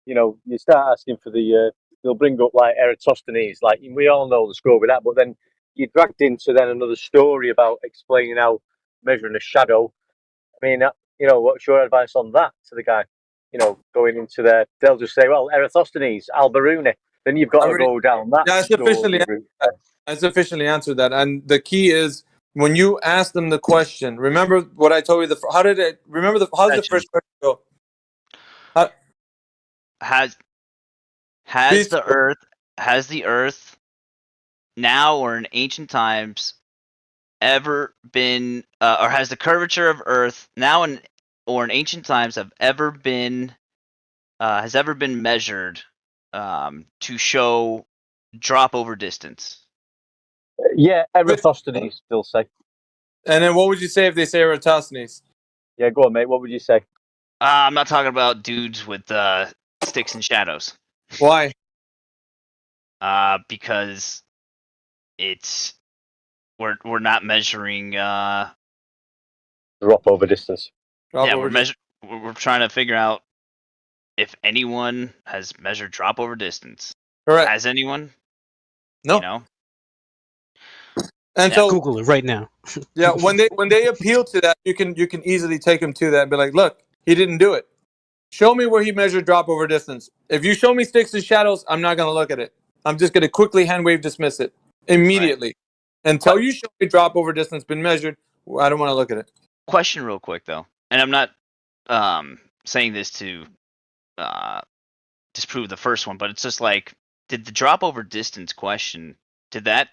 You know, you start asking for they'll bring up like Eratosthenes, like we all know the score with that, but then you're dragged into then another story about explaining how measuring a shadow. I mean, you know, what's your advice on that to the guy? You know, going into there, they'll just say, well, Eratosthenes, Alberuni. Then you've got to go down that. I sufficiently answered that. And the key is when you ask them the question, remember what I told you. How did the first question go? Has the Earth now or in ancient times ever been, or has the curvature of Earth now or in ancient times has ever been measured to show drop over distance? Yeah, Eratosthenes, they'll say. And then what would you say if they say Eratosthenes? Yeah, go on, mate. What would you say? I'm not talking about dudes with sticks and shadows. Why? Because we're not measuring drop over distance. We're trying to figure out if anyone has measured drop over distance. Correct. Has anyone? No. You know? And so Google it right now. Yeah, when they appeal to that, you can easily take them to that and be like, look, he didn't do it. Show me where he measured drop over distance. If you show me sticks and shadows, I'm not going to look at it. I'm just going to quickly hand wave dismiss it immediately. Until you show me drop over distance been measured, I don't want to look at it. Question real quick though, and I'm not saying this to disprove the first one, but it's just like, did the drop over distance question, did that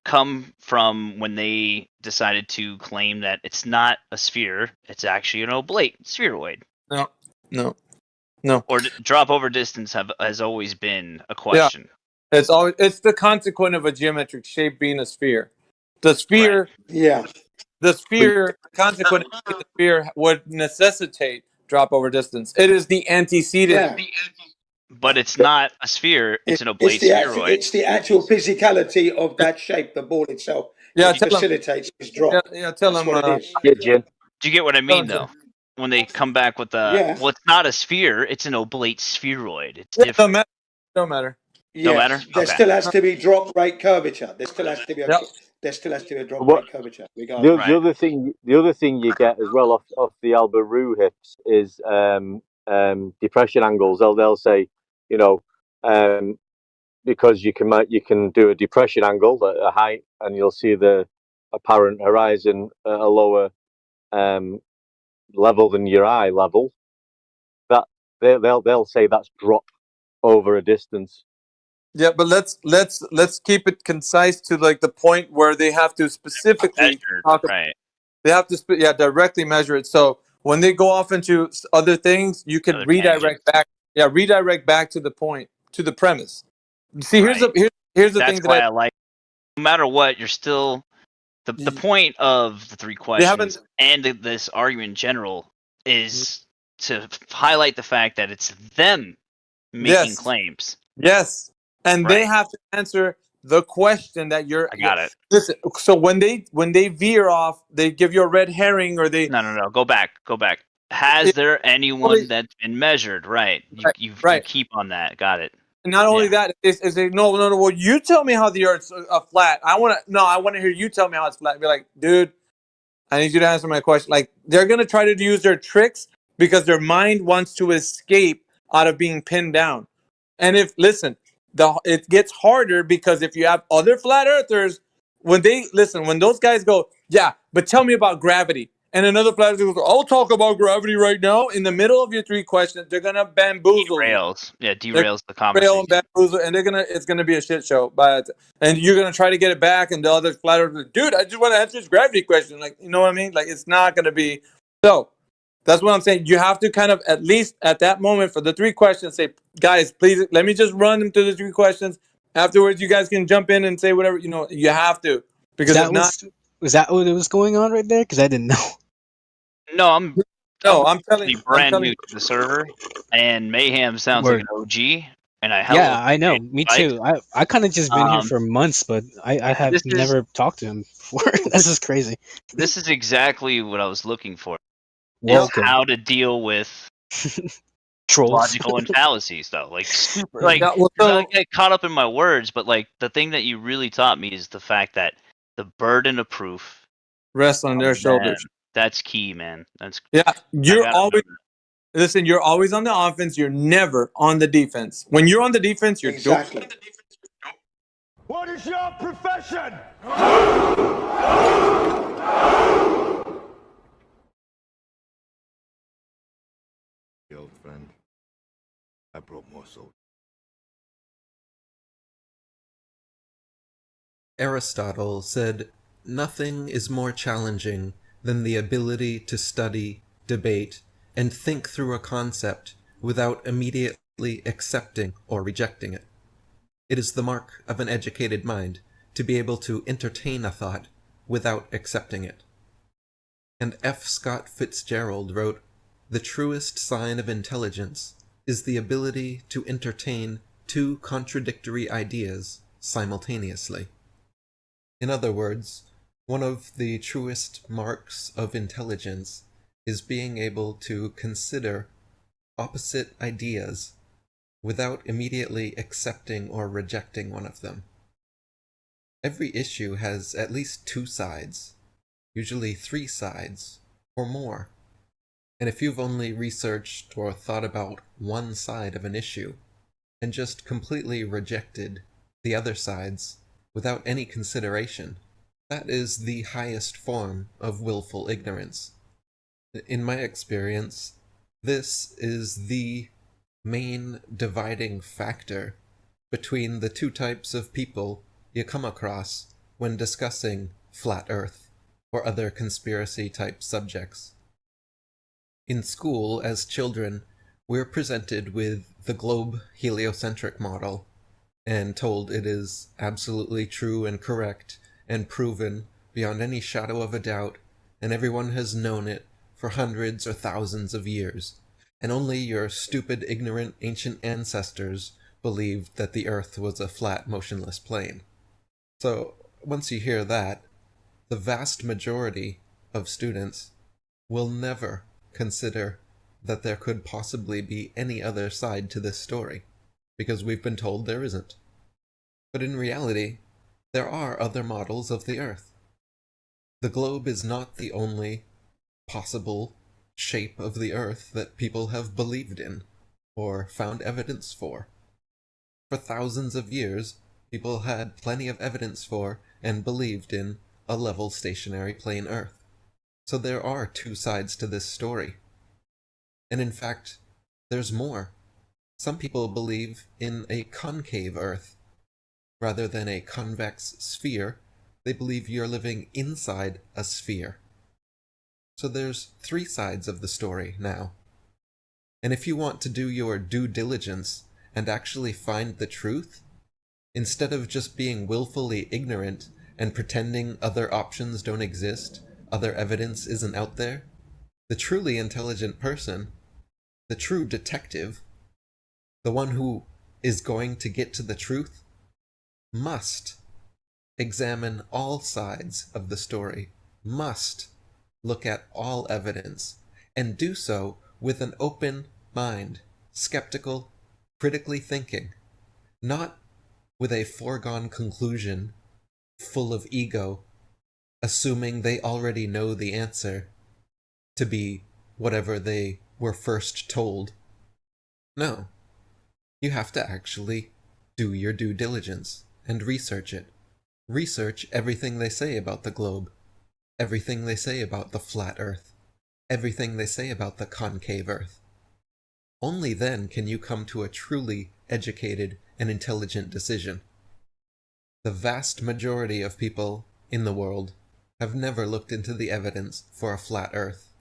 come from when they decided to claim that it's not a sphere, it's actually an oblate spheroid? No. Or drop over distance has always been a question? Yeah. It's the consequent of a geometric shape being a sphere. The sphere, Yeah. the sphere, consequent of the sphere would necessitate drop over distance. It is the antecedent. Yeah. But it's not a sphere; it's an oblate spheroid. It's the actual physicality of that shape, the ball itself, Yeah, which tell him. facilitates this drop. Yeah, tell That's him. what it is. Yeah, Jim. Do you get what I mean, though? When they come back with the, Yeah. well, it's not a sphere; it's an oblate spheroid. It's Yeah, different. don't matter. Don't Yes. matter. There Okay. still has to be drop rate curvature. There still has to be Yep. a drop What rate curvature, the, regardless. the other thing you get as well off the Alberu hips is depression angles. They'll say, you know, because you can do a depression angle at a height, and you'll see the apparent horizon at a lower level than your eye level. That they'll say that's drop over a distance. Yeah, but let's keep it concise to like the point where they have to specifically talk. Right. They have to directly measure it. So when they go off into other things, you can redirect back. Yeah, redirect back to the point, to the premise. See, here's the That's thing why that I like. No matter what, you're still the point of the three questions and this argument in general is to highlight the fact that it's them making claims. Yes, and they have to answer the question that you're. I got it. Listen, so when they veer off, they give you a red herring, or they. No. Go back. Has there anyone that's been measured? Right. You keep on that. Got it. And not only that, is no. Well, you tell me how the Earth's flat. I want to hear you tell me how it's flat. Be like, dude, I need you to answer my question. Like, they're gonna try to use their tricks because their mind wants to escape out of being pinned down. And it gets harder because if you have other flat earthers, when those guys go, yeah, but tell me about gravity. And another flat earther goes, I'll talk about gravity right now. In the middle of your three questions, they're gonna bamboozle you. Derails the conversation. And it's gonna be a shit show. And you're gonna try to get it back, and the other flat earthers, dude, I just want to answer this gravity question. Like, you know what I mean? Like, it's not gonna be. So that's what I'm saying. You have to kind of, at least at that moment, for the three questions, say, guys, please let me just run them through the three questions. Afterwards, you guys can jump in and say whatever. You have to, because was that what was going on right there? Because I didn't know. No, I'm telling you, brand new to the server, and Mayhem sounds like an OG. And I know. Me too. I kind of just been here for months, but I have never talked to him before. This is crazy. This is exactly what I was looking for. Welcome. How to deal with trolls, logical and fallacies, though. Like, super. Like, I get caught up in my words, but like the thing that you really taught me is the fact that the burden of proof rests on their shoulders. That's key, man. You're always on the offense. You're never on the defense. When you're on the defense, you're exactly. What is your profession? Old friend, I brought more soldiers. Aristotle said, "Nothing is more challenging than the ability to study, debate, and think through a concept without immediately accepting or rejecting it. It is the mark of an educated mind to be able to entertain a thought without accepting it." And F. Scott Fitzgerald wrote, "The truest sign of intelligence is the ability to entertain two contradictory ideas simultaneously." In other words, one of the truest marks of intelligence is being able to consider opposite ideas without immediately accepting or rejecting one of them. Every issue has at least two sides, usually three sides, or more. And if you've only researched or thought about one side of an issue, and just completely rejected the other sides without any consideration, that is the highest form of willful ignorance. In my experience, this is the main dividing factor between the two types of people you come across when discussing flat Earth or other conspiracy-type subjects. In school, as children, we're presented with the globe heliocentric model and told it is absolutely true and correct and proven beyond any shadow of a doubt, and everyone has known it for hundreds or thousands of years, and only your stupid, ignorant, ancient ancestors believed that the Earth was a flat, motionless plane. So, once you hear that, the vast majority of students will never consider that there could possibly be any other side to this story, because we've been told there isn't. But in reality, there are other models of the Earth. The globe is not the only possible shape of the Earth that people have believed in, or found evidence for. For thousands of years, people had plenty of evidence for and believed in a level stationary plane Earth. So there are two sides to this story. And in fact, there's more. Some people believe in a concave Earth. Rather than a convex sphere, they believe you're living inside a sphere. So there's three sides of the story now. And if you want to do your due diligence and actually find the truth, instead of just being willfully ignorant and pretending other options don't exist, other evidence isn't out there, the truly intelligent person, the true detective, the one who is going to get to the truth, must examine all sides of the story, must look at all evidence, and do so with an open mind, skeptical, critically thinking, not with a foregone conclusion full of ego, assuming they already know the answer to be whatever they were first told. No, you have to actually do your due diligence and research it. Research everything they say about the globe, everything they say about the flat Earth, everything they say about the concave Earth. Only then can you come to a truly educated and intelligent decision. The vast majority of people in the world have never looked into the evidence for a flat Earth.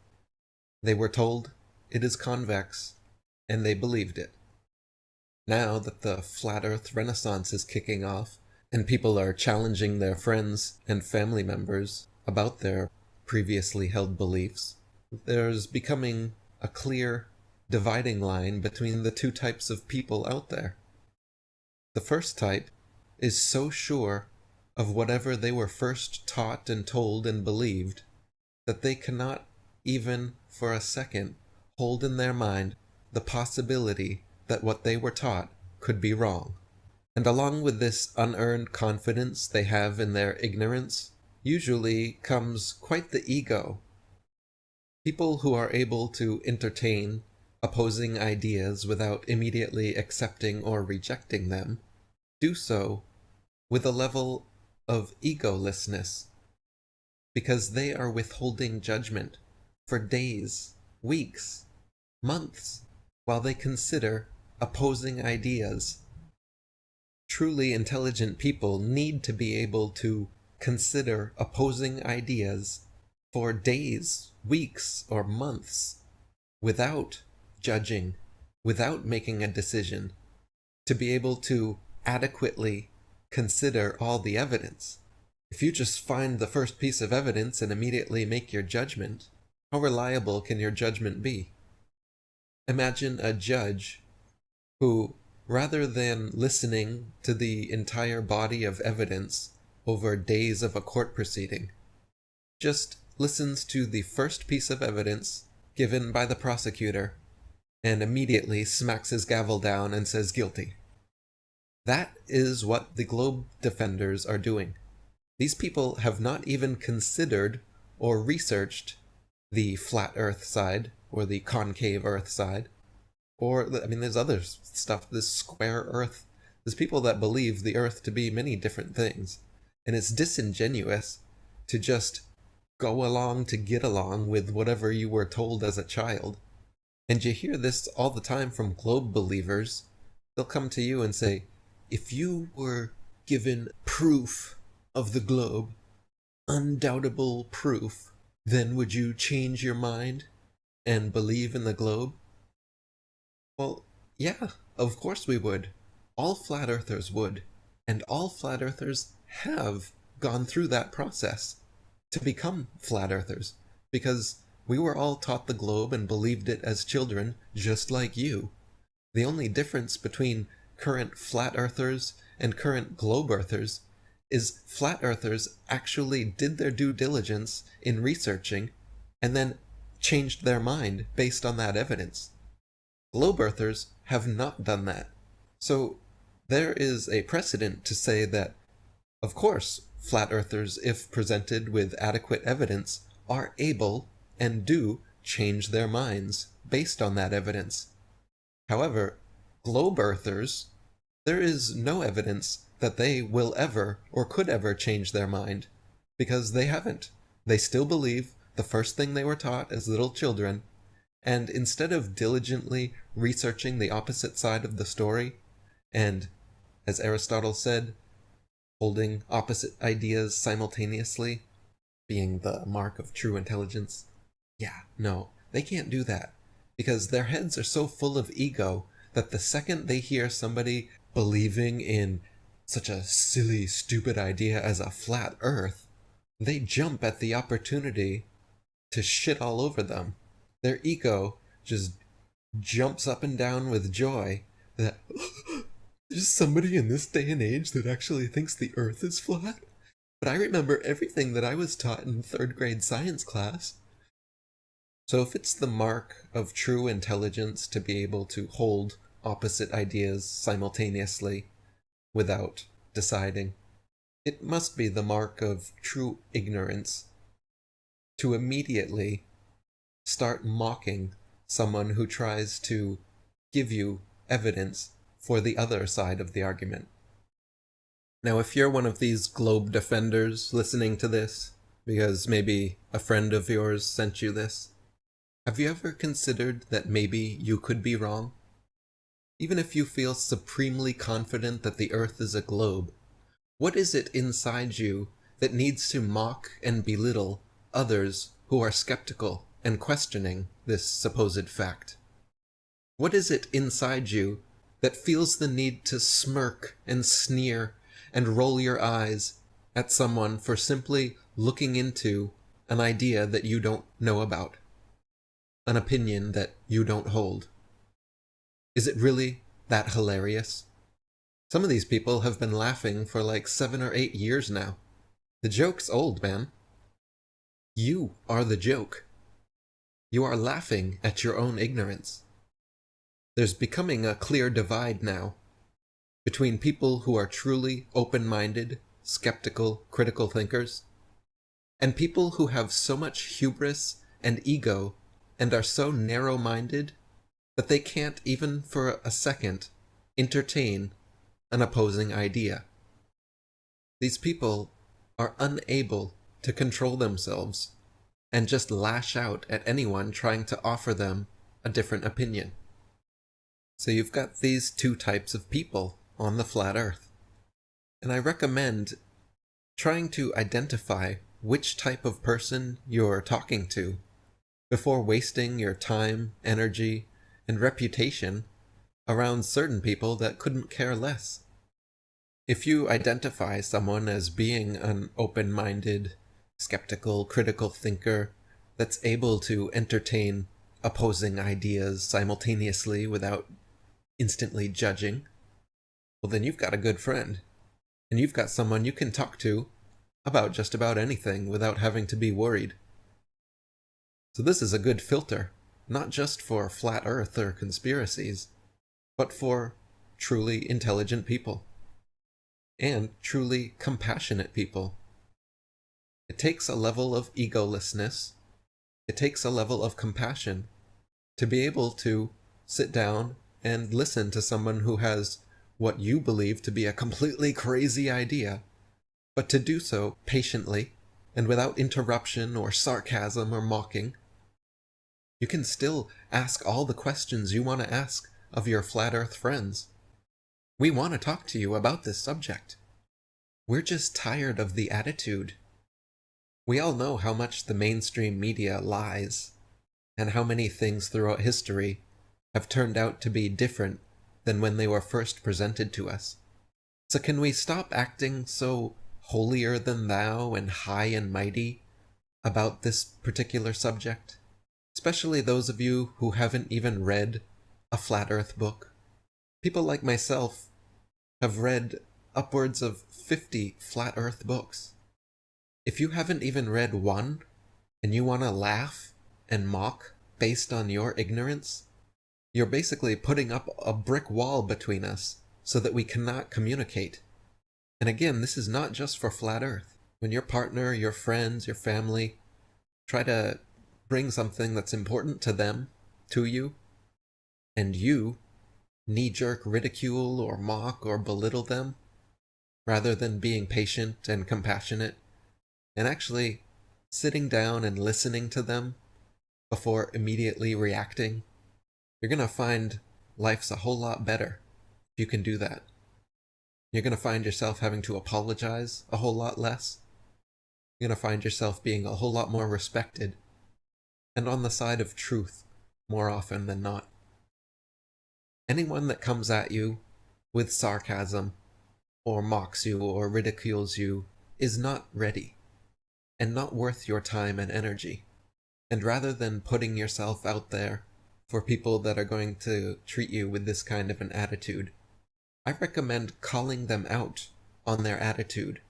They were told it is convex, and they believed it. Now that the flat Earth renaissance is kicking off, and people are challenging their friends and family members about their previously held beliefs, there's becoming a clear dividing line between the two types of people out there. The first type is so sure of whatever they were first taught and told and believed that they cannot even for a second hold in their mind the possibility that what they were taught could be wrong. And along with this unearned confidence they have in their ignorance, usually comes quite the ego. People who are able to entertain opposing ideas without immediately accepting or rejecting them do so with a level of egolessness, because they are withholding judgment for days, weeks, months, while they consider opposing ideas. Truly intelligent people need to be able to consider opposing ideas for days, weeks, or months without judging, without making a decision, to be able to adequately consider all the evidence. If you just find the first piece of evidence and immediately make your judgment, how reliable can your judgment be? Imagine a judge who, rather than listening to the entire body of evidence over days of a court proceeding, just listens to the first piece of evidence given by the prosecutor and immediately smacks his gavel down and says guilty. That is what the globe defenders are doing. These people have not even considered or researched the flat Earth side or the concave Earth side. Or, I mean, there's other stuff, this square Earth. There's people that believe the Earth to be many different things. And it's disingenuous to just go along to get along with whatever you were told as a child. And you hear this all the time from globe believers. They'll come to you and say, if you were given proof of the globe, undoubtable proof, then would you change your mind and believe in the globe? Well, yeah, of course we would. All flat earthers would. And all flat earthers have gone through that process to become flat earthers, because we were all taught the globe and believed it as children, just like you. The only difference between current flat earthers and current globe earthers is flat earthers actually did their due diligence in researching and then changed their mind based on that evidence. Globe earthers have not done that. So there is a precedent to say that, of course, flat earthers, if presented with adequate evidence, are able and do change their minds based on that evidence. However, globe earthers, there is no evidence that they will ever or could ever change their mind, because they haven't. They still believe the first thing they were taught as little children, and instead of diligently researching the opposite side of the story, and, as Aristotle said, holding opposite ideas simultaneously, being the mark of true intelligence, yeah, no, they can't do that, because their heads are so full of ego that the second they hear somebody believing in such a silly, stupid idea as a flat earth, they jump at the opportunity to shit all over them. Their ego just jumps up and down with joy that there's somebody in this day and age that actually thinks the earth is flat. But I remember everything that I was taught in 3rd grade science class. So if it's the mark of true intelligence to be able to hold opposite ideas simultaneously without deciding, it must be the mark of true ignorance to immediately start mocking someone who tries to give you evidence for the other side of the argument. Now, if you're one of these globe defenders listening to this, because maybe a friend of yours sent you this, have you ever considered that maybe you could be wrong? Even if you feel supremely confident that the Earth is a globe, what is it inside you that needs to mock and belittle others who are skeptical and questioning this supposed fact? What is it inside you that feels the need to smirk and sneer and roll your eyes at someone for simply looking into an idea that you don't know about, an opinion that you don't hold? Is it really that hilarious? Some of these people have been laughing for like 7 or 8 years now. The joke's old, man. You are the joke. You are laughing at your own ignorance. There's becoming a clear divide now between people who are truly open-minded, skeptical, critical thinkers, and people who have so much hubris and ego and are so narrow-minded that they can't even for a second entertain an opposing idea. These people are unable to control themselves and just lash out at anyone trying to offer them a different opinion. So you've got these two types of people on the flat earth. And I recommend trying to identify which type of person you're talking to before wasting your time, energy, and reputation around certain people that couldn't care less. If you identify someone as being an open-minded, skeptical, critical thinker that's able to entertain opposing ideas simultaneously without instantly judging, well, then you've got a good friend, and you've got someone you can talk to about just about anything without having to be worried. So this is a good filter, not just for flat earth or conspiracies, but for truly intelligent people and truly compassionate people. It takes a level of egolessness, it takes a level of compassion to be able to sit down and listen to someone who has what you believe to be a completely crazy idea, but to do so patiently and without interruption or sarcasm or mocking. You can still ask all the questions you want to ask of your flat earth friends. We want to talk to you about this subject. We're just tired of the attitude. We all know how much the mainstream media lies, and how many things throughout history have turned out to be different than when they were first presented to us. So can we stop acting so holier than thou and high and mighty about this particular subject, especially those of you who haven't even read a flat earth book. People like myself have read upwards of 50 flat earth books. If you haven't even read one, and you want to laugh and mock based on your ignorance, you're basically putting up a brick wall between us so that we cannot communicate. And again, this is not just for flat earth. When your partner, your friends, your family try to bring something that's important to them to you, and you knee-jerk ridicule or mock or belittle them, rather than being patient and compassionate, and actually sitting down and listening to them before immediately reacting, you're going to find life's a whole lot better if you can do that. You're going to find yourself having to apologize a whole lot less. You're going to find yourself being a whole lot more respected and on the side of truth more often than not. Anyone that comes at you with sarcasm or mocks you or ridicules you is not ready and not worth your time and energy. And rather than putting yourself out there for people that are going to treat you with this kind of an attitude, I recommend calling them out on their attitude.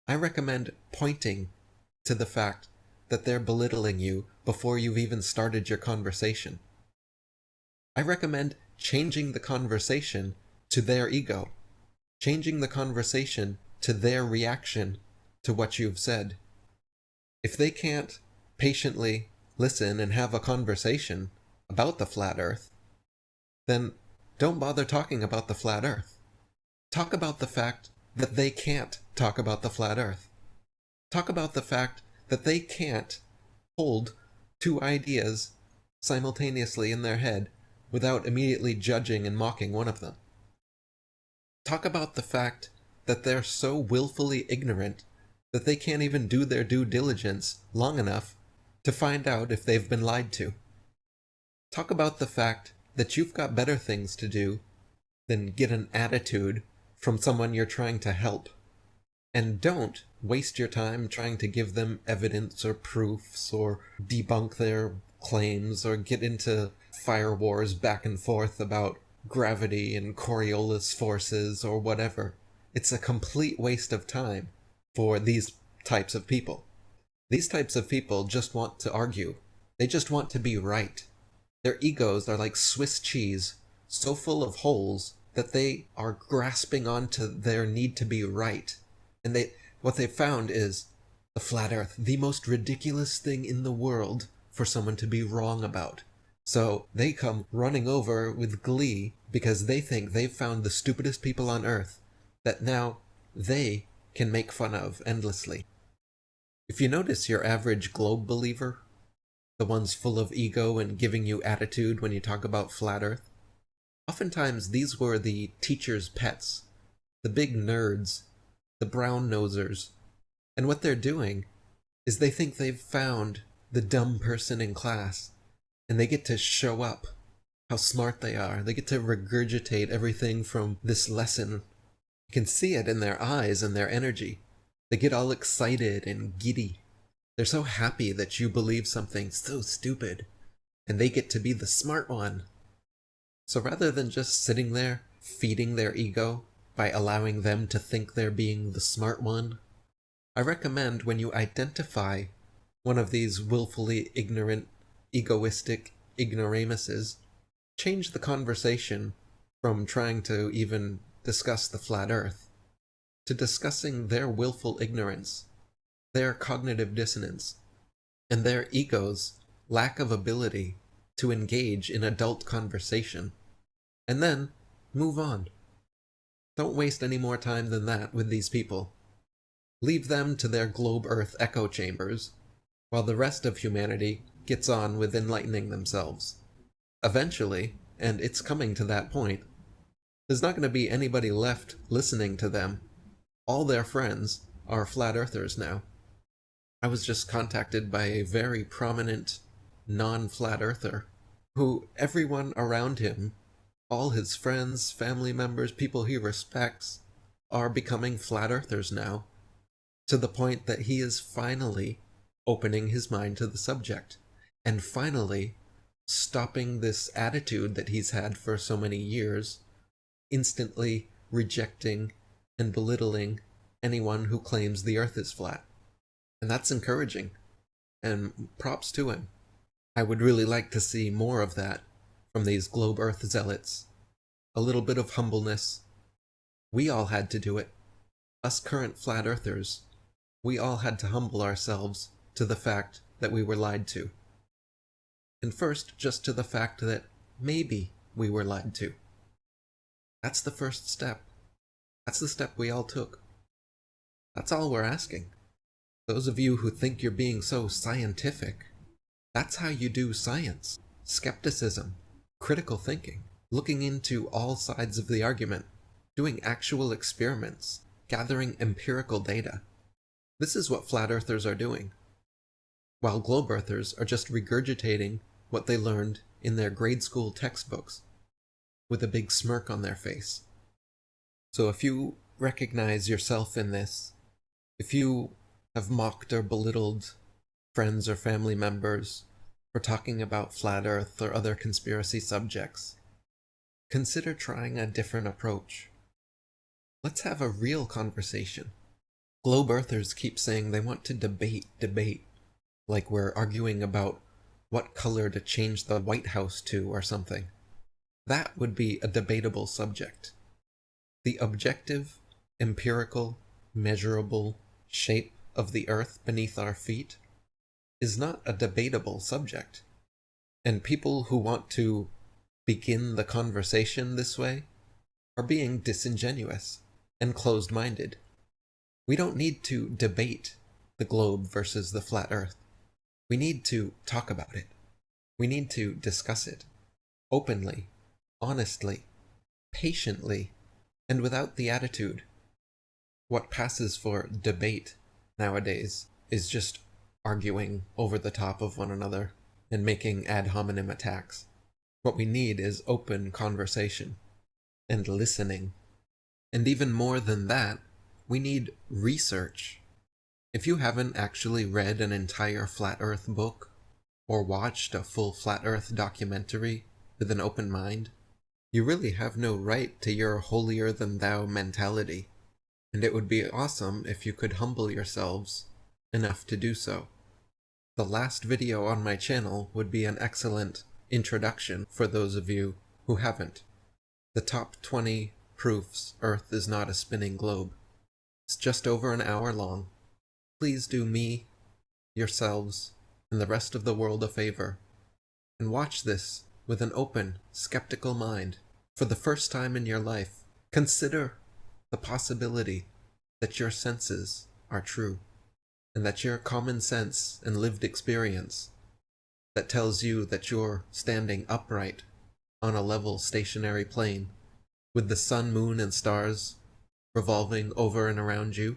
I recommend pointing to the fact that they're belittling you before you've even started your conversation. I recommend changing the conversation to their ego, changing the conversation to their reaction to what you've said. If they can't patiently listen and have a conversation about the flat earth, then don't bother talking about the flat earth. Talk about the fact that they can't talk about the flat earth. Talk about the fact that they can't hold two ideas simultaneously in their head without immediately judging and mocking one of them. Talk about the fact that they're so willfully ignorant that they can't even do their due diligence long enough to find out if they've been lied to. Talk about the fact that you've got better things to do than get an attitude from someone you're trying to help. And don't waste your time trying to give them evidence or proofs or debunk their claims or get into fire wars back and forth about gravity and Coriolis forces or whatever. It's a complete waste of time for these types of people. These types of people just want to argue. They just want to be right. Their egos are like Swiss cheese, so full of holes that they are grasping onto their need to be right. And what they found is the flat earth, the most ridiculous thing in the world for someone to be wrong about. So they come running over with glee because they think they've found the stupidest people on earth that now they can make fun of endlessly. If you notice your average globe believer, the ones full of ego and giving you attitude when you talk about flat earth, oftentimes these were the teacher's pets, the big nerds, the brown nosers, and what they're doing is they think they've found the dumb person in class, and they get to show up how smart they are. They get to regurgitate everything from this lesson. You can see it in their eyes and their energy. They get all excited and giddy. They're so happy that you believe something so stupid, and they get to be the smart one. So rather than just sitting there feeding their ego by allowing them to think they're being the smart one, I recommend when you identify one of these willfully ignorant, egoistic ignoramuses, change the conversation from trying to even discuss the flat earth to discussing their willful ignorance, their cognitive dissonance, and their ego's lack of ability to engage in adult conversation, and then move on. Don't waste any more time than that with these people. Leave them to their globe earth echo chambers, while the rest of humanity gets on with enlightening themselves. Eventually, and it's coming to that point, there's not going to be anybody left listening to them. All their friends are flat earthers now. I was just contacted by a very prominent non-flat earther who everyone around him, all his friends, family members, people he respects, are becoming flat earthers now to the point that he is finally opening his mind to the subject, and finally stopping this attitude that he's had for so many years, instantly rejecting and belittling anyone who claims the earth is flat. And that's encouraging, and props to him. I would really like to see more of that from these globe earth zealots. A little bit of humbleness. We all had to do it. Us current flat earthers, we all had to humble ourselves to the fact that we were lied to. And first, just to the fact that maybe we were lied to. That's the first step. That's the step we all took. That's all we're asking. Those of you who think you're being so scientific, that's how you do science. Skepticism, critical thinking, looking into all sides of the argument, doing actual experiments, gathering empirical data. This is what flat earthers are doing, while globe earthers are just regurgitating what they learned in their grade school textbooks, with a big smirk on their face. So if you recognize yourself in this, if you have mocked or belittled friends or family members for talking about flat earth or other conspiracy subjects, consider trying a different approach. Let's have a real conversation. Globe earthers keep saying they want to debate, like we're arguing about what color to change the White House to or something. That would be a debatable subject. The objective, empirical, measurable shape of the earth beneath our feet is not a debatable subject. And people who want to begin the conversation this way are being disingenuous and closed-minded. We don't need to debate the globe versus the flat earth. We need to talk about it. We need to discuss it openly, honestly, patiently, and without the attitude. What passes for debate nowadays is just arguing over the top of one another and making ad hominem attacks. What we need is open conversation and listening. And even more than that, we need research. If you haven't actually read an entire Flat Earth book or watched a full Flat Earth documentary with an open mind, you really have no right to your holier-than-thou mentality, and it would be awesome if you could humble yourselves enough to do so. The last video on my channel would be an excellent introduction for those of you who haven't. The top 20 proofs Earth is not a spinning globe. It's just over an hour long. Please do me, yourselves, and the rest of the world a favor, and watch this with an open, skeptical mind. For the first time in your life, consider the possibility that your senses are true, and that your common sense and lived experience that tells you that you're standing upright on a level stationary plane with the sun, moon, and stars revolving over and around you,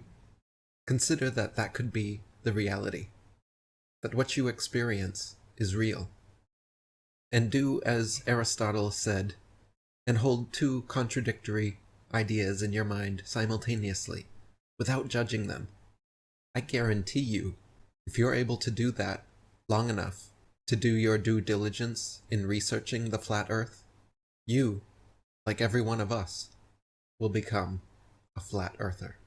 consider that that could be the reality, that what you experience is real. And do as Aristotle said, and hold two contradictory ideas in your mind simultaneously, without judging them. I guarantee you, if you're able to do that long enough to do your due diligence in researching the flat earth, you, like every one of us, will become a flat earther.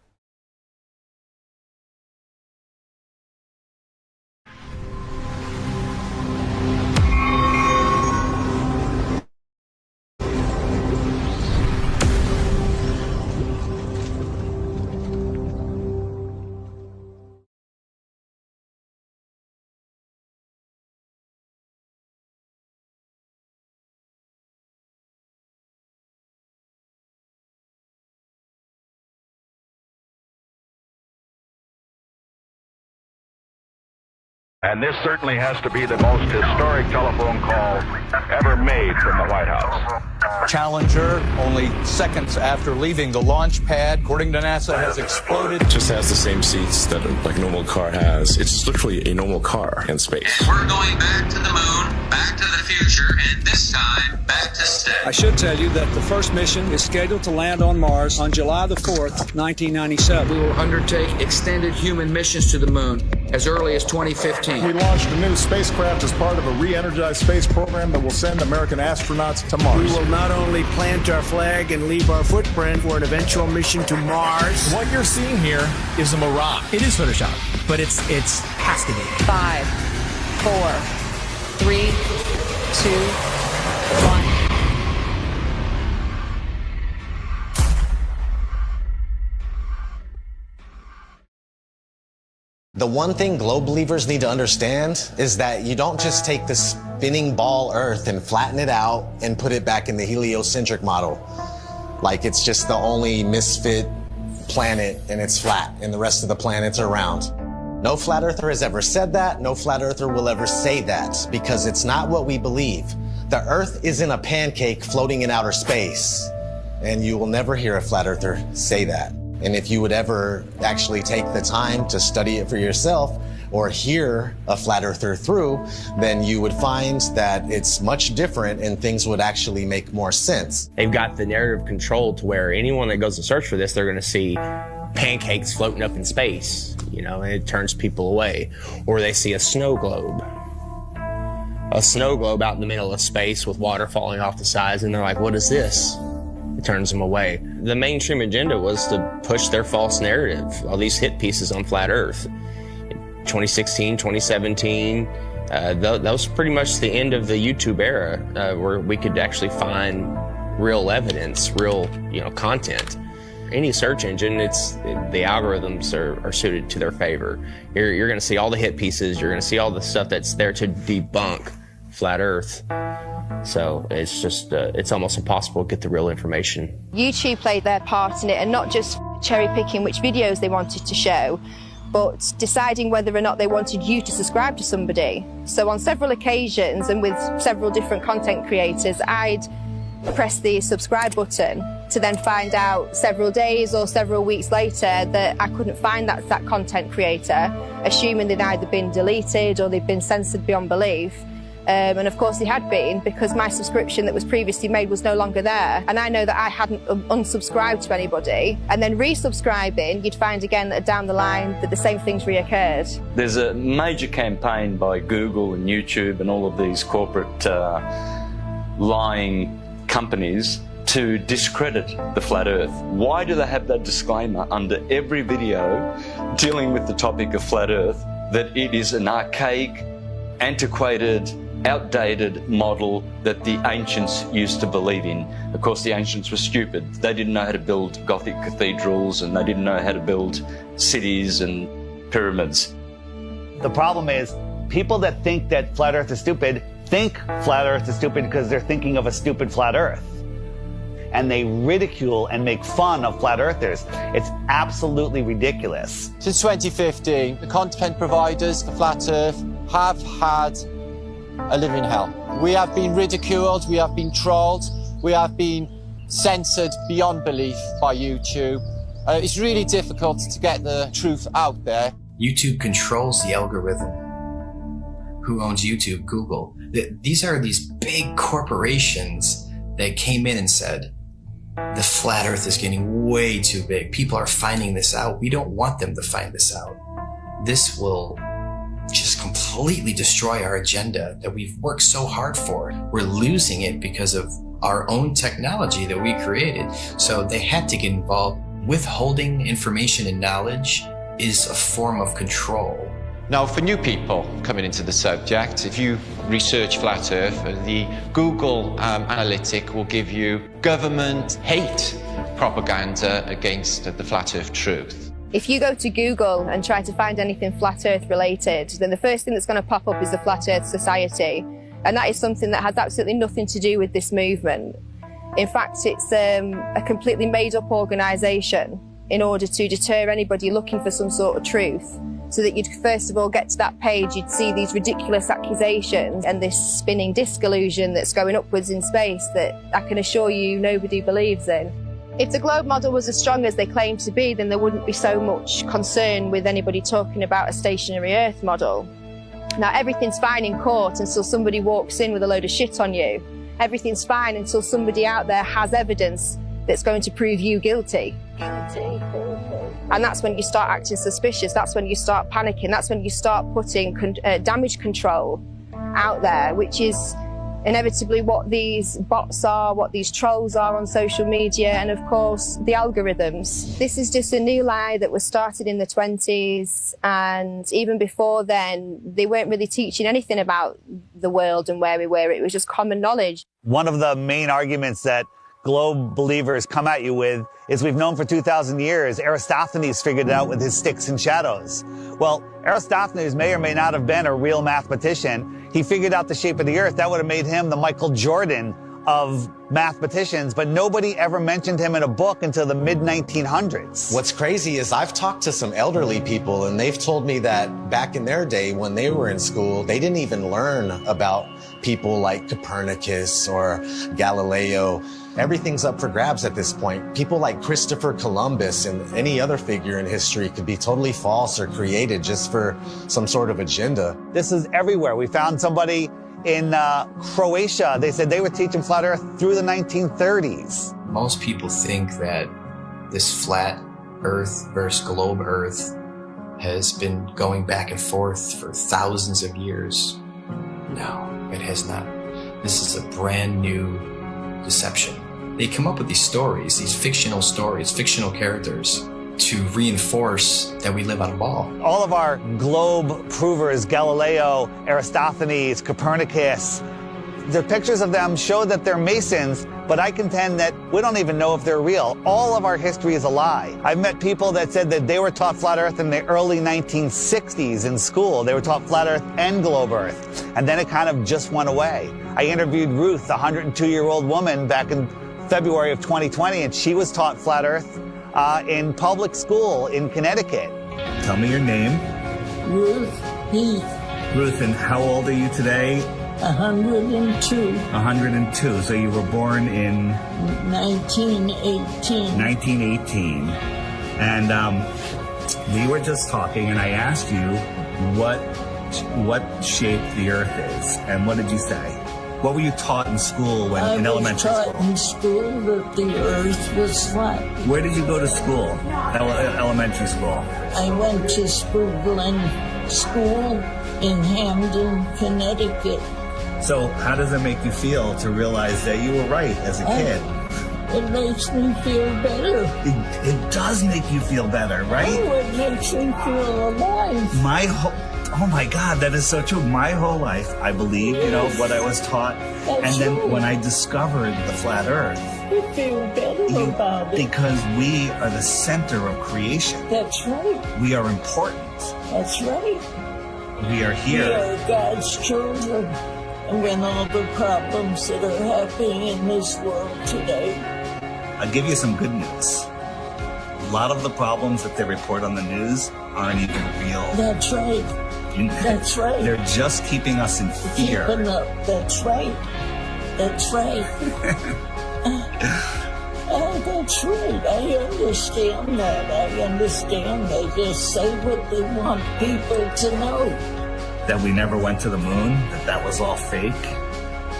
And this certainly has to be the most historic telephone call ever made from the White House. Challenger, only seconds after leaving the launch pad, according to NASA, has exploded. It just has the same seats that a normal car has. It's literally a normal car in space. And we're going back to the moon, back to the future, and this time back to stay. I should tell you that the first mission is scheduled to land on Mars on July the 4th, 1997. We will undertake extended human missions to the moon as early as 2015. We launched a new spacecraft as part of a re-energized space program that will send American astronauts to Mars. We will not only plant our flag and leave our footprint for an eventual mission to Mars. What you're seeing here is a mirage. It is Photoshop, but it's has to be. 5, 4, 3, 2, 1. The one thing globe believers need to understand is that you don't just take the spinning ball Earth and flatten it out and put it back in the heliocentric model. Like it's just the only misfit planet and it's flat and the rest of the planets are round. No flat earther has ever said that. No flat earther will ever say that because it's not what we believe. The Earth isn't a pancake floating in outer space, and you will never hear a flat earther say that. And if you would ever actually take the time to study it for yourself or hear a flat earther through, then you would find that it's much different and things would actually make more sense. They've got the narrative control to where anyone that goes to search for this, they're going to see pancakes floating up in space, and it turns people away. Or they see a snow globe out in the middle of space with water falling off the sides, and they're like, what is this? It turns them away. The mainstream agenda was to push their false narrative, all these hit pieces on flat Earth. 2016, 2017, that was pretty much the end of the YouTube era, where we could actually find real evidence, real content. Any search engine, the algorithms are suited to their favor. You're going to see all the hit pieces. You're going to see all the stuff that's there to debunk flat Earth. So it's just, it's almost impossible to get the real information. YouTube played their part in it, and not just cherry picking which videos they wanted to show, but deciding whether or not they wanted you to subscribe to somebody. So on several occasions and with several different content creators, I'd press the subscribe button to then find out several days or several weeks later that I couldn't find that content creator, assuming they'd either been deleted or they'd been censored beyond belief. And of course they had been, because my subscription that was previously made was no longer there. And I know that I hadn't unsubscribed to anybody. And then resubscribing, you'd find again that down the line that the same things reoccurred. There's a major campaign by Google and YouTube and all of these corporate lying companies to discredit the flat Earth. Why do they have that disclaimer under every video dealing with the topic of flat Earth, that it is an archaic, antiquated, outdated model that the ancients used to believe in? Of course, the ancients were stupid. They didn't know how to build Gothic cathedrals, and they didn't know how to build cities and pyramids. The problem is, people that think that flat Earth is stupid think flat Earth is stupid because they're thinking of a stupid flat Earth. And they ridicule and make fun of flat earthers. It's absolutely ridiculous. Since 2015, the content providers for Flat Earth have had a living hell. We have been ridiculed, we have been trolled, we have been censored beyond belief by YouTube. It's really difficult to get the truth out there. YouTube controls the algorithm. Who owns YouTube? Google. These are these big corporations that came in and said, the flat Earth is getting way too big. People are finding this out. We don't want them to find this out. This will just completely destroy our agenda that we've worked so hard for. We're losing it because of our own technology that we created. So they had to get involved. Withholding information and knowledge is a form of control. Now, for new people coming into the subject, if you research Flat Earth, the Google analytic will give you government hate propaganda against the Flat Earth truth. If you go to Google and try to find anything Flat Earth related, then the first thing that's going to pop up is the Flat Earth Society. And that is something that has absolutely nothing to do with this movement. In fact, it's a completely made-up organisation in order to deter anybody looking for some sort of truth. so that you'd first of all get to that page, you'd see these ridiculous accusations and this spinning disc illusion that's going upwards in space that I can assure you nobody believes in. If the globe model was as strong as they claim to be, then there wouldn't be so much concern with anybody talking about a stationary Earth model. Now, everything's fine in court until somebody walks in with a load of shit on you. Everything's fine until somebody out there has evidence that's going to prove you guilty. And that's when you start acting suspicious. That's when you start panicking. That's when you start putting damage control out there, which is inevitably what these bots are, what these trolls are on social media, and of course the algorithms. This is just a new lie that was started in the 20s, and even before then they weren't really teaching anything about the world and where we were. It was just common knowledge. One of the main arguments that globe believers come at you with is we've known for 2,000 years. Aristophanes figured it out with his sticks and shadows. Well, Aristophanes may or may not have been a real mathematician. He figured out the shape of the earth. That would have made him the Michael Jordan of mathematicians, but nobody ever mentioned him in a book until the mid-1900s. What's crazy is I've talked to some elderly people, and they've told me that back in their day when they were in school, they didn't even learn about people like Copernicus or Galileo. Everything's up for grabs at this point. People like Christopher Columbus and any other figure in history could be totally false or created just for some sort of agenda. This is everywhere. We found somebody in Croatia. They said they were teaching flat earth through the 1930s. Most people think that this flat earth versus globe earth has been going back and forth for thousands of years. No, it has not. This is a brand new deception. They come up with these stories, these fictional stories, fictional characters, to reinforce that we live on a ball. All of our globe provers, Galileo, Aristophanes, Copernicus, the pictures of them show that they're Masons, but I contend that we don't even know if they're real. All of our history is a lie. I've met people that said that they were taught flat earth in the early 1960s in school. They were taught flat earth and globe earth, and then it kind of just went away. I interviewed Ruth, a 102-year-old woman, back in February of 2020, and she was taught flat earth in public school in Connecticut. Tell me your name. Ruth Heath. Ruth, and how old are you today? 102. 102. So you were born in 1918. 1918. And we were just talking, and I asked you what shape the Earth is, and what did you say? What were you taught in school in elementary school? I was taught in school that the Earth was flat. Where did you go to school? Elementary school? I went to Sprugeland School in Hamden, Connecticut. So how does it make you feel to realize that you were right as a kid? It makes me feel better. It does make you feel better, right? Oh, it makes me feel alive. Oh my God, that is so true. My whole life, I believed, what I was taught. That's and then right. when I discovered the flat earth, you feel better about it. Because we are the center of creation. That's right. We are important. That's right. We are here. We are God's children. And when all the problems that are happening in this world today. I'll give you some good news. A lot of the problems that they report on the news aren't even real. That's right. That's right. They're just keeping us in fear. Keeping up. That's right. That's right. That's right. I understand that. I understand. They just say what they want people to know. That we never went to the moon? That was all fake?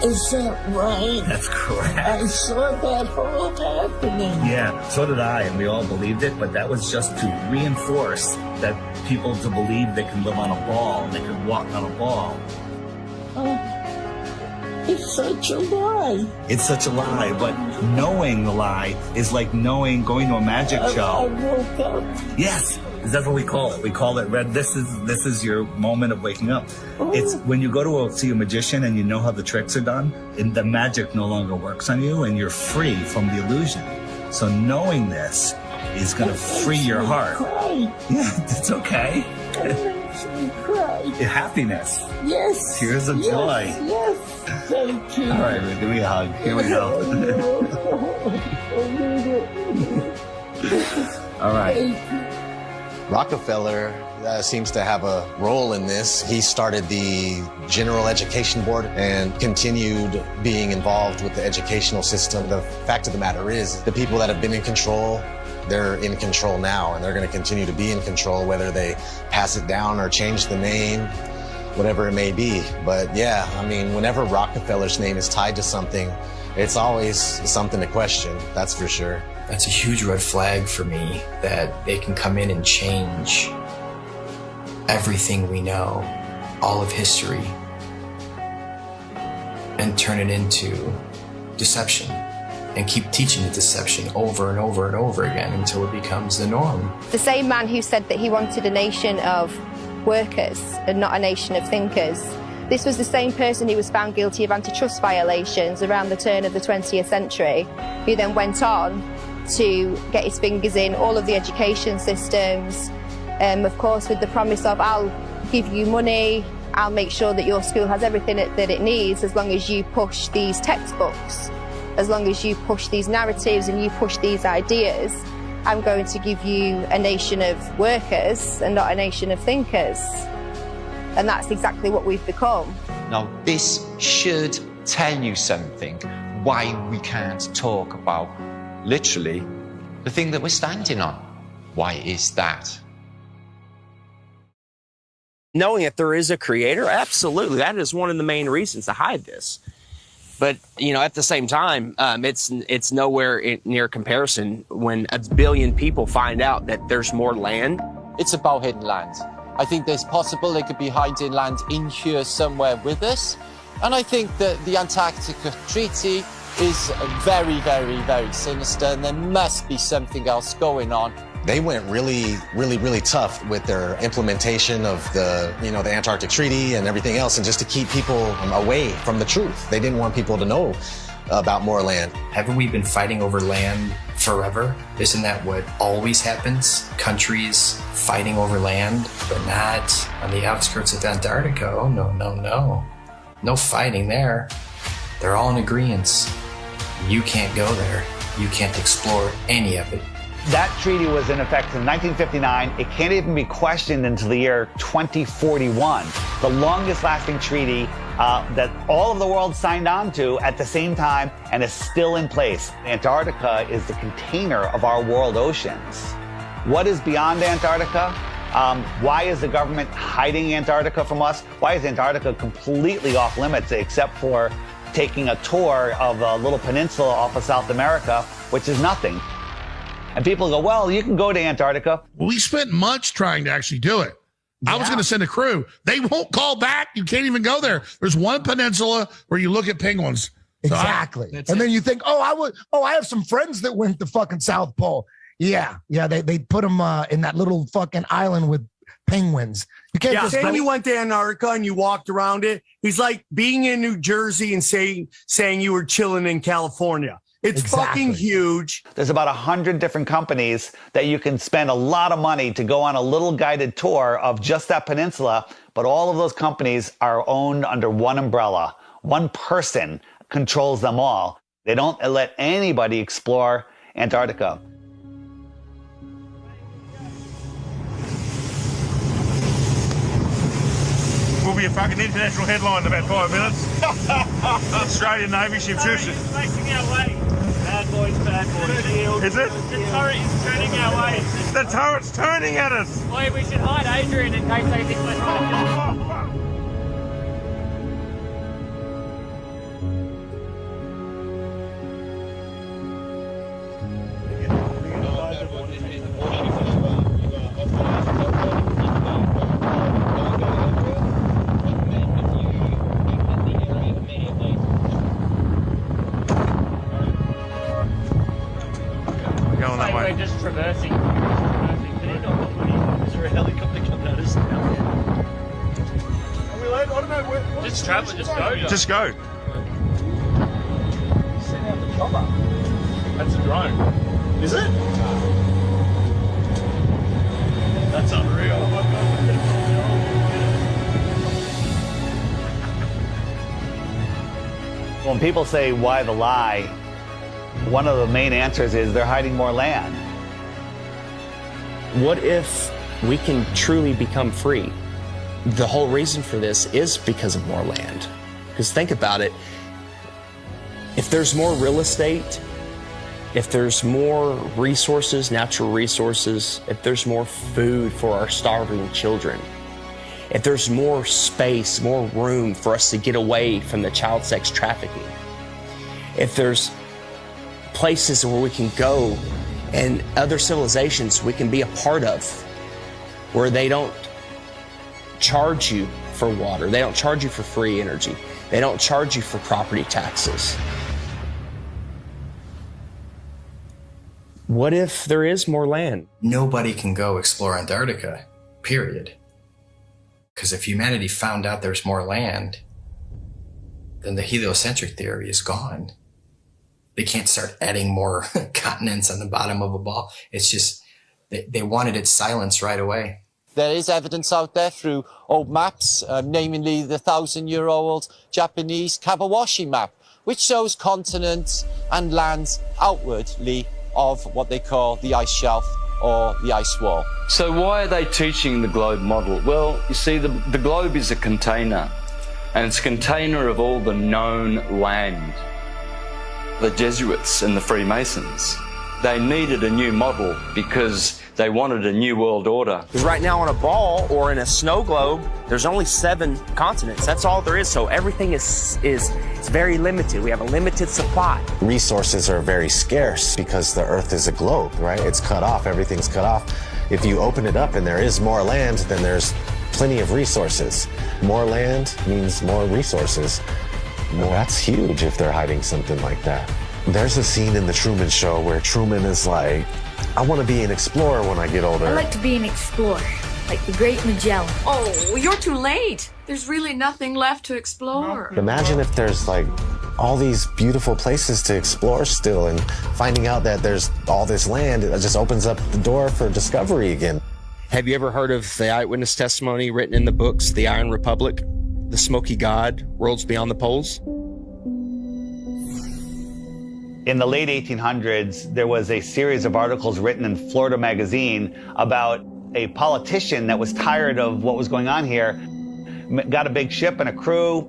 Is that right? That's correct. I saw that all happening. Yeah, so did I, and we all believed it, but that was just to reinforce that people to believe they can live on a ball, they can walk on a ball. It's such a lie. It's such a lie, but knowing the lie is like going to a magic show. I woke up. Yes, that's what we call it. We call it red. This is your moment of waking up. Oh. It's when you go to see a magician and you know how the tricks are done, and the magic no longer works on you, and you're free from the illusion. So knowing this is going to free your heart. Cry. Yeah, it's okay. It makes me cry. Happiness. Yes. Tears of joy. Yes. Thank you. All right, Ruth, give me a hug. Here we go. All right. Rockefeller seems to have a role in this. He started the General Education Board and continued being involved with the educational system. The fact of the matter is, the people that have been in control, they're in control now, and they're going to continue to be in control, whether they pass it down or change the name, whatever it may be. But yeah, I mean, whenever Rockefeller's name is tied to something, it's always something to question, that's for sure. That's a huge red flag for me, that they can come in and change everything we know, all of history, and turn it into deception, and keep teaching the deception over and over and over again until it becomes the norm. The same man who said that he wanted a nation of workers and not a nation of thinkers, this was the same person who was found guilty of antitrust violations around the turn of the 20th century, who then went on to get his fingers in all of the education systems, of course with the promise of, I'll give you money, I'll make sure that your school has everything that it needs as long as you push these textbooks, as long as you push these narratives and you push these ideas. I'm going to give you a nation of workers and not a nation of thinkers. And that's exactly what we've become. Now, this should tell you something, why we can't talk about literally the thing that we're standing on. Why is that? Knowing that there is a creator, absolutely, that is one of the main reasons to hide this. But, you know, at the same time, it's nowhere near comparison when 1 billion people find out that there's more land. It's about hidden land. I think there's possible they could be hiding land in here somewhere with us. And I think that the Antarctica Treaty is very, very, very sinister, and there must be something else going on. They went really tough with their implementation of the Antarctic Treaty and everything else, and just to keep people away from the truth. They didn't want people to know about more land. Haven't we been fighting over land forever? Isn't that what always happens? Countries fighting over land, but not on the outskirts of Antarctica. Oh, no. No fighting there. They're all in agreement. You can't go there. You can't explore any of it. That treaty was in effect in 1959. It can't even be questioned until the year 2041. The longest lasting treaty that all of the world signed on to at the same time and is still in place. Antarctica is the container of our world oceans. What is beyond Antarctica? Why is the government hiding Antarctica from us? Why is Antarctica completely off limits except for taking a tour of a little peninsula off of South America, which is nothing? And people go, well, you can go to Antarctica. We spent months trying to actually do it. Yeah. I was going to send a crew. They won't call back. You can't even go there. There's one peninsula where you look at penguins. Exactly. Then you think, I have some friends that went to fucking South Pole. Yeah. They put them in that little fucking island with penguins. You can't just saying you went to Antarctica and you walked around it. He's like being in New Jersey and saying you were chilling in California. It's fucking huge. There's about 100 different companies that you can spend a lot of money to go on a little guided tour of just that peninsula. But all of those companies are owned under one umbrella. One person controls them all. They don't let anybody explore Antarctica. Will be a fucking international headline in about 5 minutes. Australian Navy ship shoots. Facing our way. Bad boys. Is it? The turret is turning our way. The turret's turning at us. Boy, we should hide Adrian in case they think we're trying to we're just traversing. Is there a helicopter coming at us now? Are we late? I don't know where. Just travel, just go. Just go. Send out the chopper. That's a drone. Is it? That's unreal. Oh my God. When people say, why the lie? One of the main answers is they're hiding more land. What if we can truly become free. The whole reason for this is because of more land. Because think about it, if there's more real estate, if there's more resources, natural resources, if there's more food for our starving children, if there's more space, more room for us to get away from the child sex trafficking, if there's places where we can go and other civilizations we can be a part of, where they don't charge you for water, they don't charge you for free energy, they don't charge you for property taxes. What if there is more land? Nobody can go explore Antarctica, period. Because if humanity found out there's more land, then the heliocentric theory is gone. They can't start adding more continents on the bottom of a ball. It's just, they wanted it silenced right away. There is evidence out there through old maps, namely the 1,000-year-old Japanese Kawabashi map, which shows continents and lands outwardly of what they call the ice shelf or the ice wall. So why are they teaching the globe model? Well, you see, the globe is a container, and it's a container of all the known land. The Jesuits and the Freemasons, they needed a new model because they wanted a new world order. Because right now on a ball or in a snow globe, there's only 7 continents. That's all there is. So everything is very limited. We have a limited supply. Resources are very scarce because the Earth is a globe, right? It's cut off. Everything's cut off. If you open it up and there is more land, then there's plenty of resources. More land means more resources. Well, that's huge if they're hiding something like that. There's a scene in The Truman Show where Truman is like, I want to be an explorer when I get older. I like to be an explorer, like the Great Magellan. Oh, well, you're too late. There's really nothing left to explore. Imagine if there's like all these beautiful places to explore still, and finding out that there's all this land, it just opens up the door for discovery again. Have you ever heard of the eyewitness testimony written in the books, The Iron Republic, The Smoky God, Worlds Beyond the Poles? In the late 1800s, there was a series of articles written in Florida Magazine about a politician that was tired of what was going on here, got a big ship and a crew,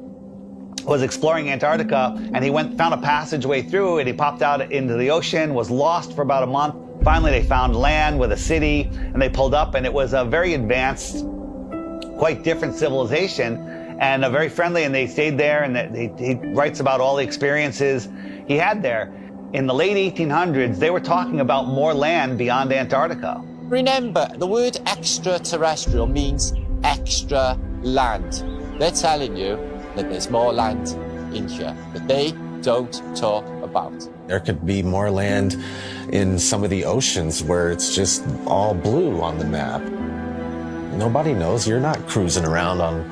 was exploring Antarctica, and he found a passageway through, and he popped out into the ocean, was lost for about a month. Finally, they found land with a city, and they pulled up, and it was a very advanced, quite different civilization, and very friendly, and they stayed there, and he writes about all the experiences he had there. In the late 1800s, they were talking about more land beyond Antarctica. Remember, the word extraterrestrial means extra land. They're telling you that there's more land in here that they don't talk about. There could be more land in some of the oceans where it's just all blue on the map. Nobody knows. You're not cruising around on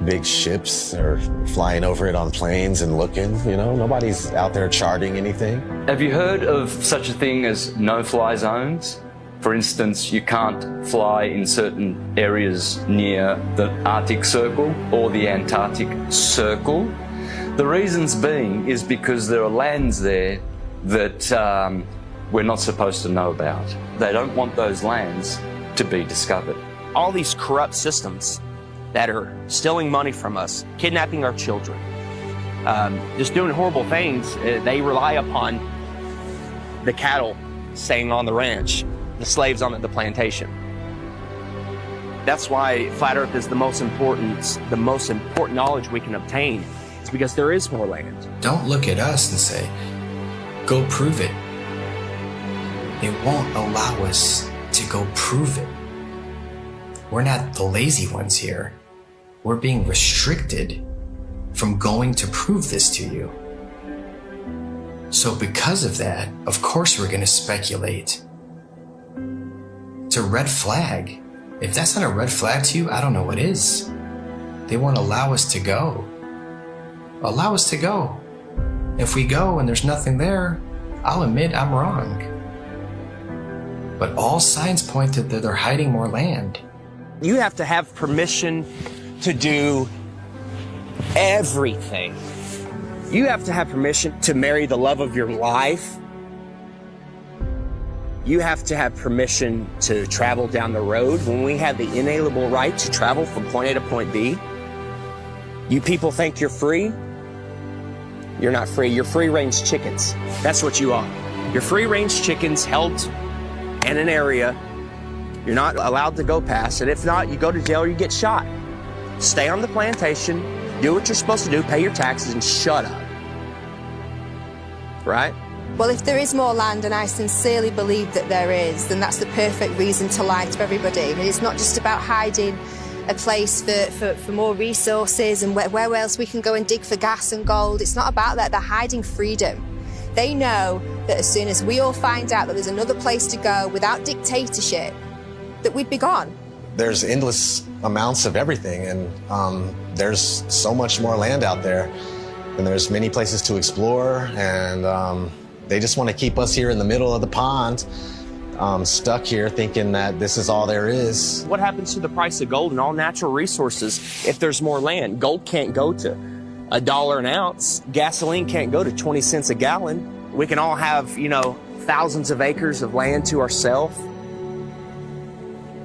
big ships or flying over it on planes and looking, nobody's out there charting anything. Have you heard of such a thing as no-fly zones? For instance, you can't fly in certain areas near the Arctic Circle or the Antarctic Circle. The reasons being is because there are lands there that we're not supposed to know about. They don't want those lands to be discovered. All these corrupt systems that are stealing money from us, kidnapping our children, just doing horrible things. They rely upon the cattle staying on the ranch, the slaves on the plantation. That's why flat Earth is the most important knowledge we can obtain, is because there is more land. Don't look at us and say, go prove it. They won't allow us to go prove it. We're not the lazy ones here. We're being restricted from going to prove this to you. So because of that, of course we're going to speculate. It's a red flag. If that's not a red flag to you, I don't know what is. They won't allow us to go. Allow us to go. If we go and there's nothing there, I'll admit I'm wrong. But all signs point to that they're hiding more land. You have to have permission to do everything. You have to have permission to marry the love of your life. You have to have permission to travel down the road when we have the inalienable right to travel from point A to point B. You people think you're free? You're not free. You're free-range chickens. That's what you are. You're free-range chickens held in an area. You're not allowed to go past it. If not, you go to jail or you get shot. Stay on the plantation, do what you're supposed to do, pay your taxes, and shut up. Right? Well, if there is more land, and I sincerely believe that there is, then that's the perfect reason to lie to everybody. And it's not just about hiding a place for more resources and where else we can go and dig for gas and gold. It's not about that. They're hiding freedom. They know that as soon as we all find out that there's another place to go without dictatorship, that we'd be gone. There's endless amounts of everything, and there's so much more land out there, and there's many places to explore, and they just want to keep us here in the middle of the pond, stuck here thinking that this is all there is. What happens to the price of gold and all natural resources if there's more land? Gold can't go to $1 an ounce. Gasoline can't go to 20 cents a gallon. We can all have, thousands of acres of land to ourselves.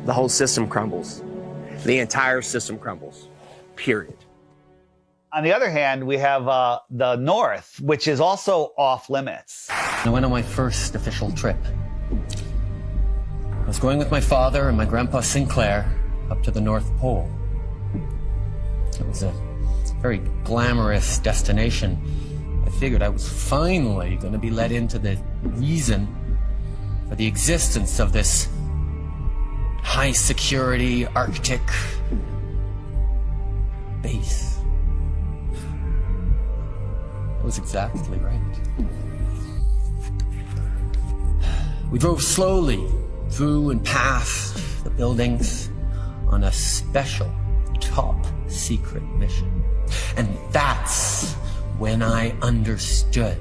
The whole system crumbles. The entire system crumbles, period. On the other hand, we have the North, which is also off limits. I went on my first official trip. I was going with my father and my grandpa Sinclair up to the North Pole. It was a very glamorous destination. I figured I was finally going to be let into the reason for the existence of this high security Arctic base. It was exactly right. We drove slowly through and past the buildings on a special top secret mission. And that's when I understood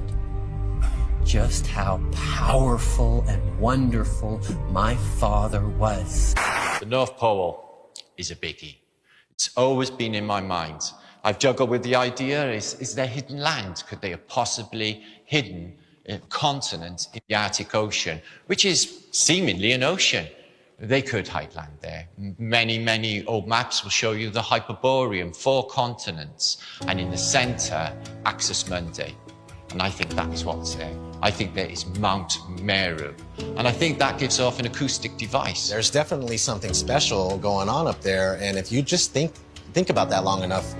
just how powerful and wonderful my father was. The North Pole is a biggie. It's always been in my mind. I've juggled with the idea, is there hidden land? Could they have possibly hidden a continent in the Arctic Ocean, which is seemingly an ocean? They could hide land there. Many old maps will show you the Hyperborean, 4 continents, and in the center, Axis Mundi. And I think that's what's there. I think there is Mount Meru. And I think that gives off an acoustic device. There's definitely something special going on up there, and if you just think about that long enough,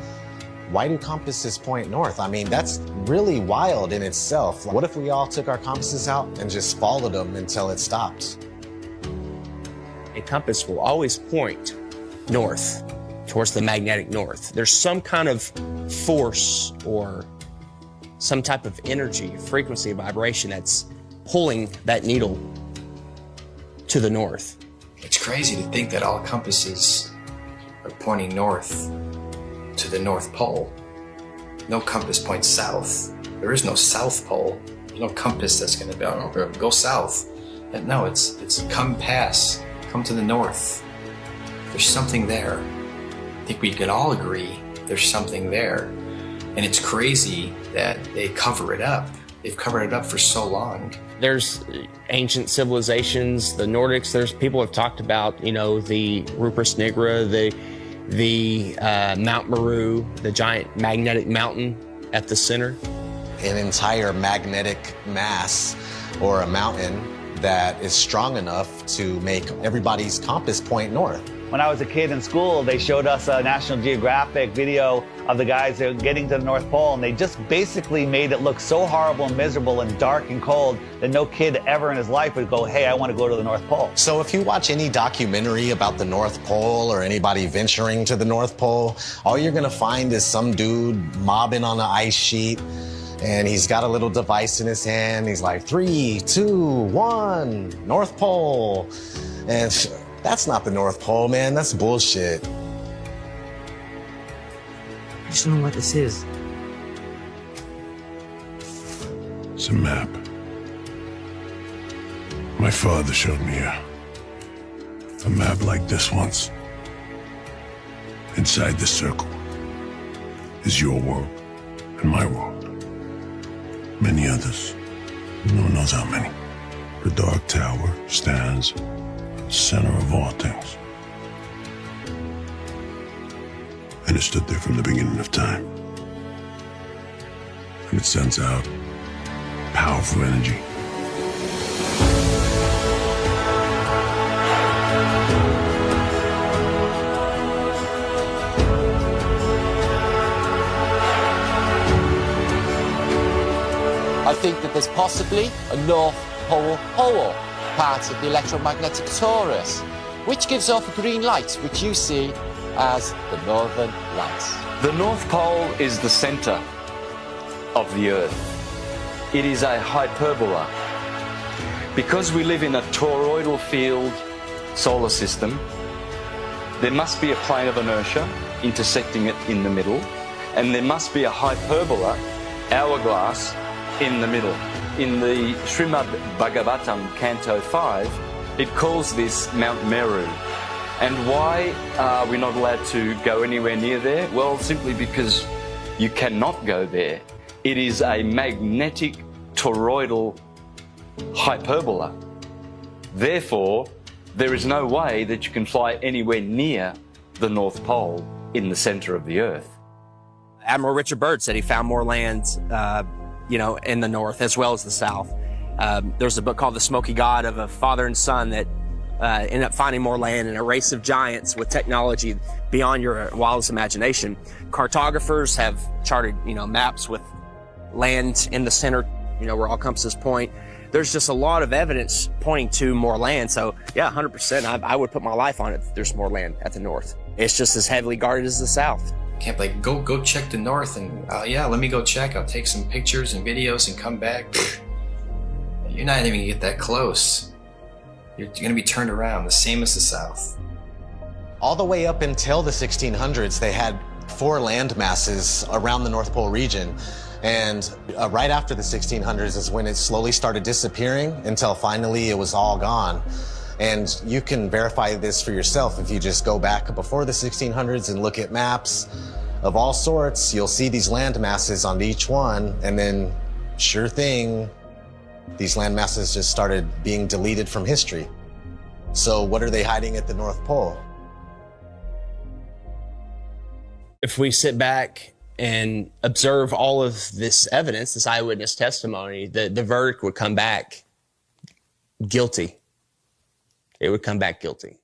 why do compasses point north? I mean, that's really wild in itself. What if we all took our compasses out and just followed them until it stopped? A compass will always point north, towards the magnetic north. There's some kind of force or some type of energy, frequency, vibration that's pulling that needle to the north. It's crazy to think that all compasses are pointing north to the North Pole. No compass points south. There is no South Pole. There's no compass that's going to be, oh, go south. No, it's come to the north. There's something there. I think we could all agree there's something there. And it's crazy that they cover it up. They've covered it up for so long. There's ancient civilizations, the Nordics, there's people have talked about, the Rupert Nigra, the Mount Meru, the giant magnetic mountain at the center. An entire magnetic mass or a mountain that is strong enough to make everybody's compass point north. When I was a kid in school, they showed us a National Geographic video of the guys that were getting to the North Pole, and they just basically made it look so horrible and miserable and dark and cold that no kid ever in his life would go, hey, I want to go to the North Pole. So if you watch any documentary about the North Pole or anybody venturing to the North Pole, all you're going to find is some dude mobbing on an ice sheet, and he's got a little device in his hand. He's like, 3, 2, 1, North Pole. And that's not the North Pole, man. That's bullshit. I just don't know what this is. It's a map. My father showed me a map like this once. Inside the circle is your world and my world. Many others. No one knows how many. The dark tower stands at the center of all things. And it stood there from the beginning of time. And it sends out powerful energy. I think that there's possibly a North Pole part of the electromagnetic torus, which gives off a green light, which you see as the Northern Lights. The North Pole is the center of the Earth. It is a hyperbola. Because we live in a toroidal field solar system, there must be a plane of inertia intersecting it in the middle, and there must be a hyperbola, hourglass, in the middle. In the Srimad Bhagavatam, Canto 5, it calls this Mount Meru. And why are we not allowed to go anywhere near there? Well, simply because you cannot go there. It is a magnetic toroidal hyperbola. Therefore, there is no way that you can fly anywhere near the North Pole in the center of the Earth. Admiral Richard Byrd said he found more land, in the north as well as the south. There's a book called The Smoky God of a father and son that ended up finding more land in a race of giants with technology beyond your wildest imagination. Cartographers have charted, maps with land in the center, where all compasses point. There's just a lot of evidence pointing to more land. So yeah, 100%, I would put my life on it that there's more land at the north. It's just as heavily guarded as the south. Can't be like, go check the north and yeah, let me go check. I'll take some pictures and videos and come back. You're not even gonna get that close. You're gonna be turned around, the same as the south. All the way up until the 1600s, they had 4 land masses around the North Pole region. And right after the 1600s is when it slowly started disappearing until finally it was all gone. And you can verify this for yourself if you just go back before the 1600s and look at maps of all sorts. You'll see these land masses on each one, and then sure thing, these land masses just started being deleted from history. So what are they hiding at the North Pole? If we sit back and observe all of this evidence, this eyewitness testimony, the verdict would come back guilty. It would come back guilty.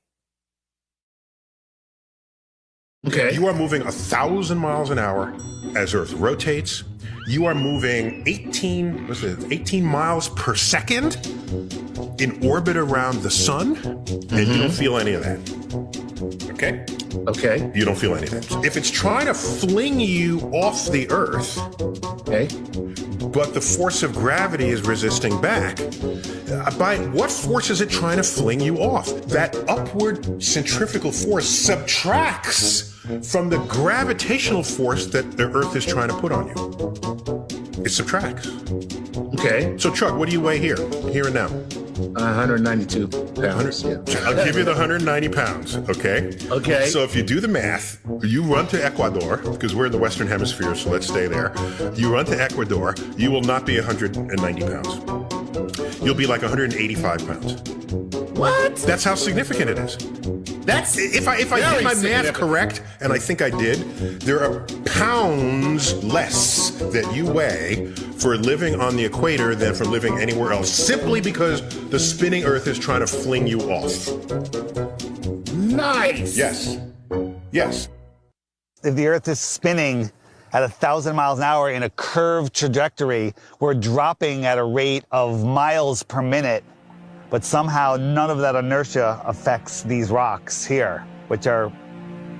Okay. You are moving 1,000 miles an hour as Earth rotates. You are moving 18 miles per second in orbit around the sun, and you don't feel any of that. Okay? Okay. You don't feel any of that. If it's trying to fling you off the Earth, okay, but the force of gravity is resisting back, by what force is it trying to fling you off? That upward centrifugal force subtracts from the gravitational force that the Earth is trying to put on you. It subtracts. Okay. So, Chuck, what do you weigh here and now? 192 pounds. Yeah. I'll give you the 190 pounds, okay? Okay. So if you do the math, you run to Ecuador, because we're in the Western Hemisphere, so let's stay there. You run to Ecuador, you will not be 190 pounds. You'll be like 185 pounds. What? That's how significant it is. That's if I did my math correct, and I think I did, there are pounds less that you weigh for living on the equator than for living anywhere else, simply because the spinning Earth is trying to fling you off. Nice. Yes. Yes. If the Earth is spinning at 1,000 miles an hour in a curved trajectory, we're dropping at a rate of miles per minute. But somehow none of that inertia affects these rocks here, which are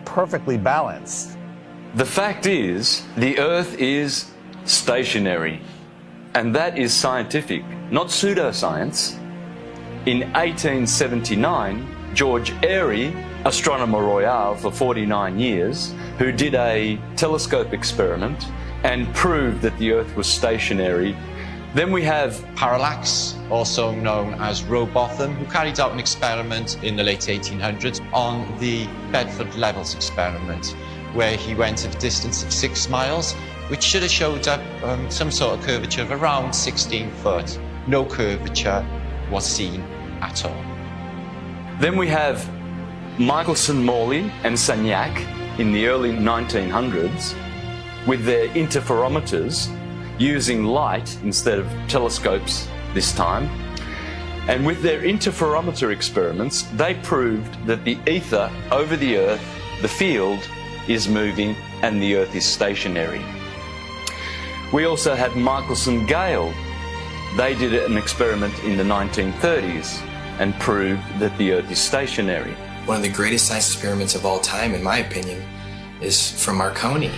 perfectly balanced. The fact is, the Earth is stationary, and that is scientific, not pseudoscience. In 1879, George Airy, astronomer royal for 49 years, who did a telescope experiment and proved that the Earth was stationary. Then we have Parallax, also known as Rowbotham, who carried out an experiment in the late 1800s on the Bedford Levels experiment, where he went at a distance of 6 miles, which should have showed up some sort of curvature of around 16 foot. No curvature. was seen at all. Then we have Michelson, Morley and Sagnac in the early 1900s with their interferometers using light instead of telescopes this time. And with their interferometer experiments, they proved that the ether over the Earth, the field, is moving and the Earth is stationary. We also had Michelson Gale. They did an experiment in the 1930s and proved that the Earth is stationary. One of the greatest science experiments of all time, in my opinion, is from Marconi.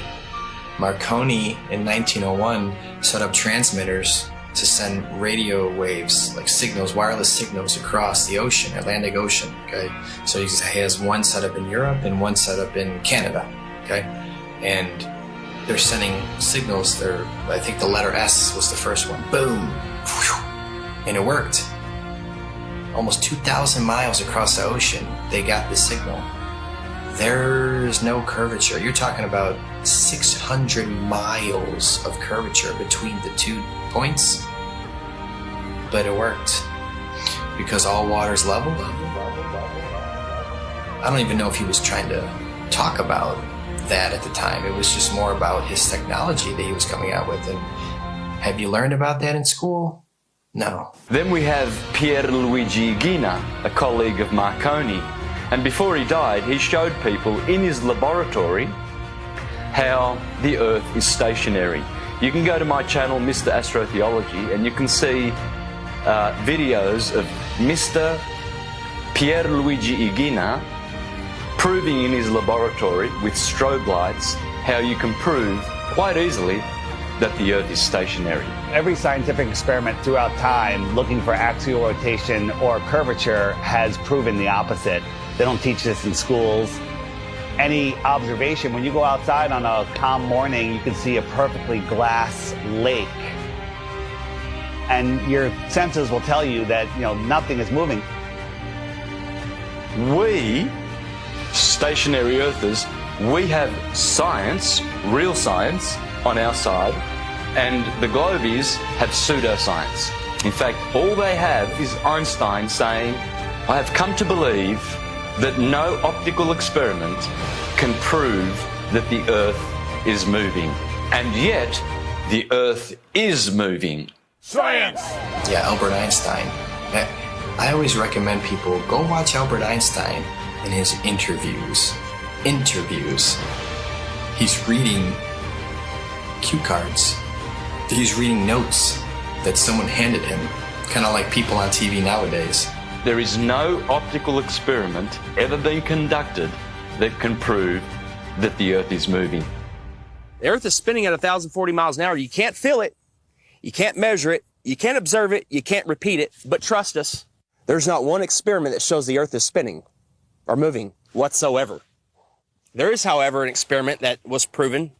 Marconi in 1901 set up transmitters to send radio waves, like signals, wireless signals across the ocean, Atlantic Ocean, okay? So he has one set up in Europe and one set up in Canada, okay? And they're sending signals, I think the letter S was the first one, boom, and it worked. Almost 2,000 miles across the ocean, they got the signal. There's no curvature. You're talking about 600 miles of curvature between the 2 points. But it worked because all water's level. I don't even know if he was trying to talk about that at the time. It was just more about his technology that he was coming out with. And have you learned about that in school? No. Then we have Pierluigi Ghina, a colleague of Marconi. And before he died, he showed people in his laboratory how the Earth is stationary. You can go to my channel, Mr. Astrotheology, and you can see videos of Mr. Pierluigi Ghina proving in his laboratory with strobe lights how you can prove quite easily that the Earth is stationary. Every scientific experiment throughout time looking for axial rotation or curvature has proven the opposite. They don't teach this in schools. Any observation, when you go outside on a calm morning, you can see a perfectly glass lake. And your senses will tell you that, nothing is moving. We, stationary Earthers, we have science, real science, on our side, and the globies have pseudoscience. In fact, all they have is Einstein saying, I have come to believe that no optical experiment can prove that the Earth is moving. And yet, the Earth is moving. Science! Yeah, Albert Einstein. I always recommend people go watch Albert Einstein in his interviews. He's reading cue cards. He's reading notes that someone handed him, kind of like people on TV nowadays. There is no optical experiment ever been conducted that can prove that the Earth is moving. The Earth is spinning at 1,040 miles an hour. You can't feel it. You can't measure it. You can't observe it. You can't repeat it. But trust us, there's not one experiment that shows the Earth is spinning or moving whatsoever. There is, however, an experiment that was proven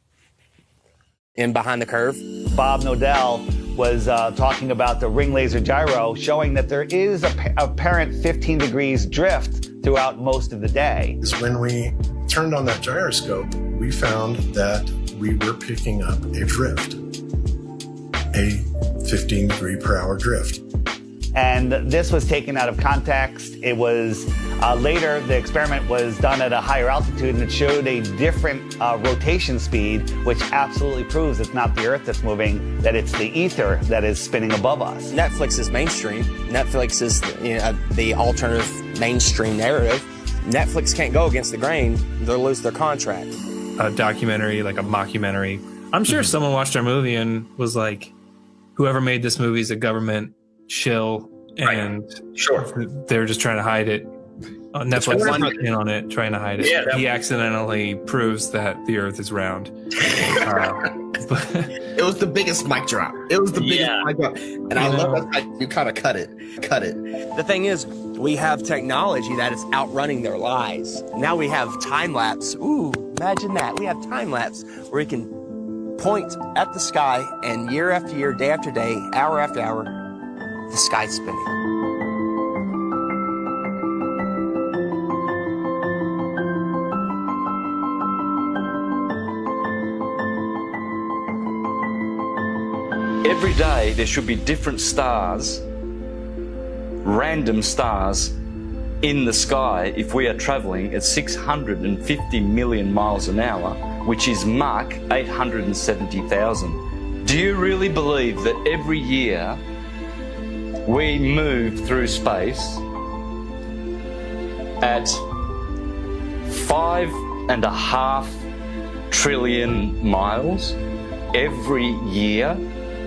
in Behind the Curve. Bob Nodell was talking about the ring laser gyro, showing that there is a apparent 15 degrees drift throughout most of the day. When we turned on that gyroscope, we found that we were picking up a drift, a 15 degree per hour drift. And this was taken out of context. It was later, the experiment was done at a higher altitude and it showed a different rotation speed, which absolutely proves it's not the Earth that's moving, that it's the ether that is spinning above us. Netflix is mainstream. Netflix is the alternative mainstream narrative. Netflix can't go against the grain. They'll lose their contract. A documentary, like a mockumentary. I'm sure someone watched our movie and was like, whoever made this movie is a government shill, and they're just trying to hide it. Netflix is in on it, trying to hide it. Yeah, he accidentally proves that the Earth is round. It was the biggest mic drop. It was the biggest mic drop, and I love that you kind of cut it. The thing is, we have technology that is outrunning their lies. Now we have time lapse. Ooh, imagine that. We have time lapse where we can point at the sky, and year after year, day after day, hour after hour, the sky's spinning. Every day there should be different stars random stars in the sky if we are traveling at 650 million miles an hour, which is Mach 870,000. Do you really believe that every year we move through space at 5.5 trillion miles every year,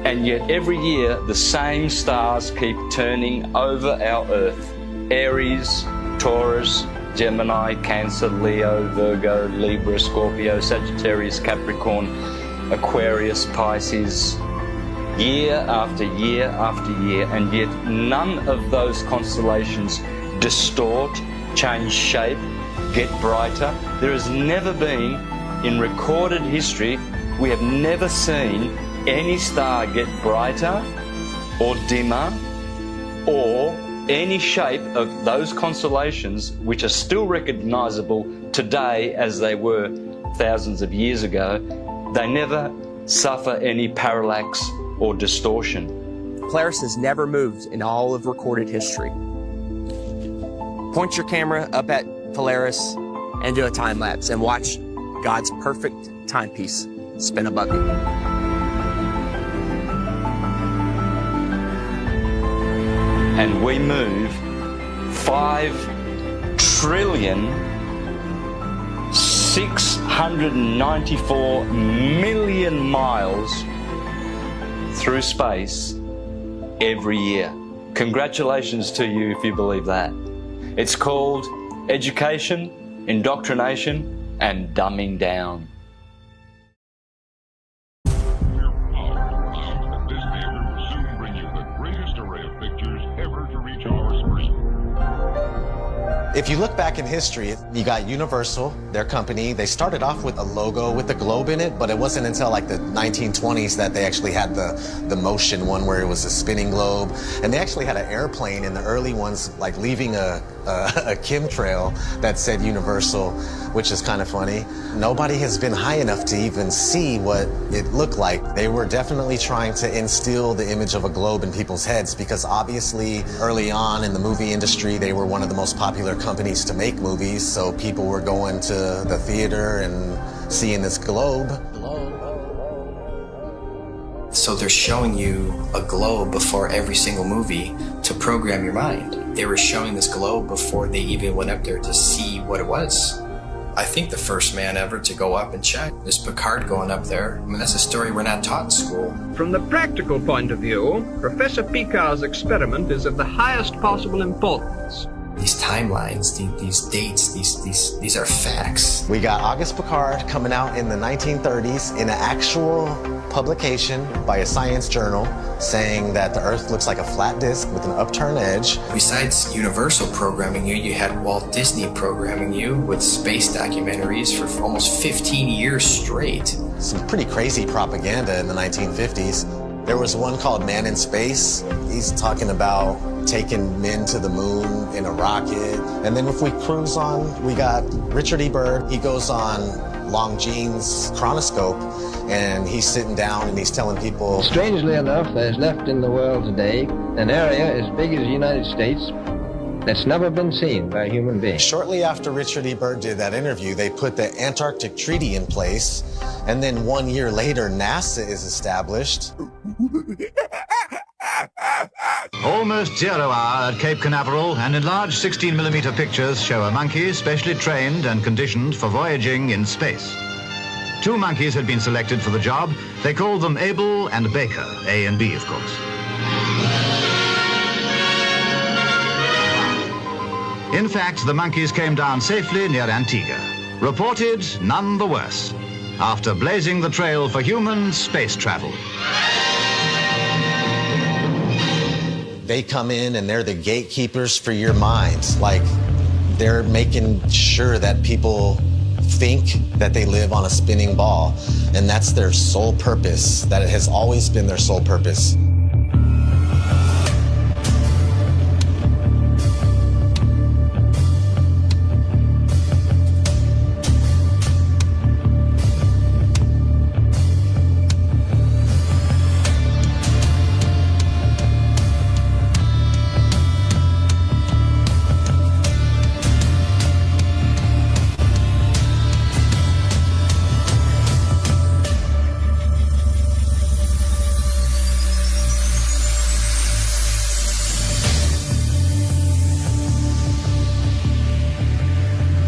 and yet every year the same stars keep turning over our Earth? Aries, Taurus, Gemini, Cancer, Leo, Virgo, Libra, Scorpio, Sagittarius, Capricorn, Aquarius, Pisces, year after year after year, and yet none of those constellations distort, change shape, get brighter. There has never been, in recorded history, we have never seen any star get brighter or dimmer or any shape of those constellations, which are still recognizable today as they were thousands of years ago. They never suffer any parallax or distortion. Polaris has never moved in all of recorded history. Point your camera up at Polaris and do a time lapse and watch God's perfect timepiece spin above you. And we move 5,694,000,000 miles through space every year. Congratulations to you if you believe that. It's called education, indoctrination, and dumbing down. If you look back in history, you got Universal, their company. They started off with a logo with the globe in it, but it wasn't until like the 1920s that they actually had the motion one where it was a spinning globe. And they actually had an airplane in the early ones, like leaving a chemtrail that said Universal, which is kind of funny. Nobody has been high enough to even see what it looked like. They were definitely trying to instill the image of a globe in people's heads, because obviously early on in the movie industry, they were one of the most popular companies to make movies, so people were going to the theater and seeing this globe. So they're showing you a globe before every single movie to program your mind. They were showing this globe before they even went up there to see what it was. I think the first man ever to go up and check is Picard going up there. I mean, that's a story we're not taught in school. From the practical point of view, Professor Picard's experiment is of the highest possible importance. These timelines, these dates, these are facts. We got Auguste Picard coming out in the 1930s in an actual publication by a science journal saying that the Earth looks like a flat disk with an upturned edge. Besides Universal programming you, you had Walt Disney programming you with space documentaries for almost 15 years straight. Some pretty crazy propaganda in the 1950s. There was one called Man in Space. He's talking about taking men to the moon in a rocket. And then if we cruise on, we got Richard E. Byrd. He goes on Longines chronoscope, and he's sitting down and he's telling people... Strangely enough, there's left in the world today an area as big as the United States that's never been seen by a human being. Shortly after Richard E. Byrd did that interview, they put the Antarctic Treaty in place, and then 1 year later, NASA is established. Almost 0 hour at Cape Canaveral, and enlarged 16mm pictures show a monkey specially trained and conditioned for voyaging in space. 2 monkeys had been selected for the job. They called them Abel and Baker, A and B, of course. In fact, the monkeys came down safely near Antigua. Reported none the worse, after blazing the trail for human space travel. They come in and they're the gatekeepers for your mind. Like, they're making sure that people think that they live on a spinning ball, and that's their sole purpose. That it has always been their sole purpose.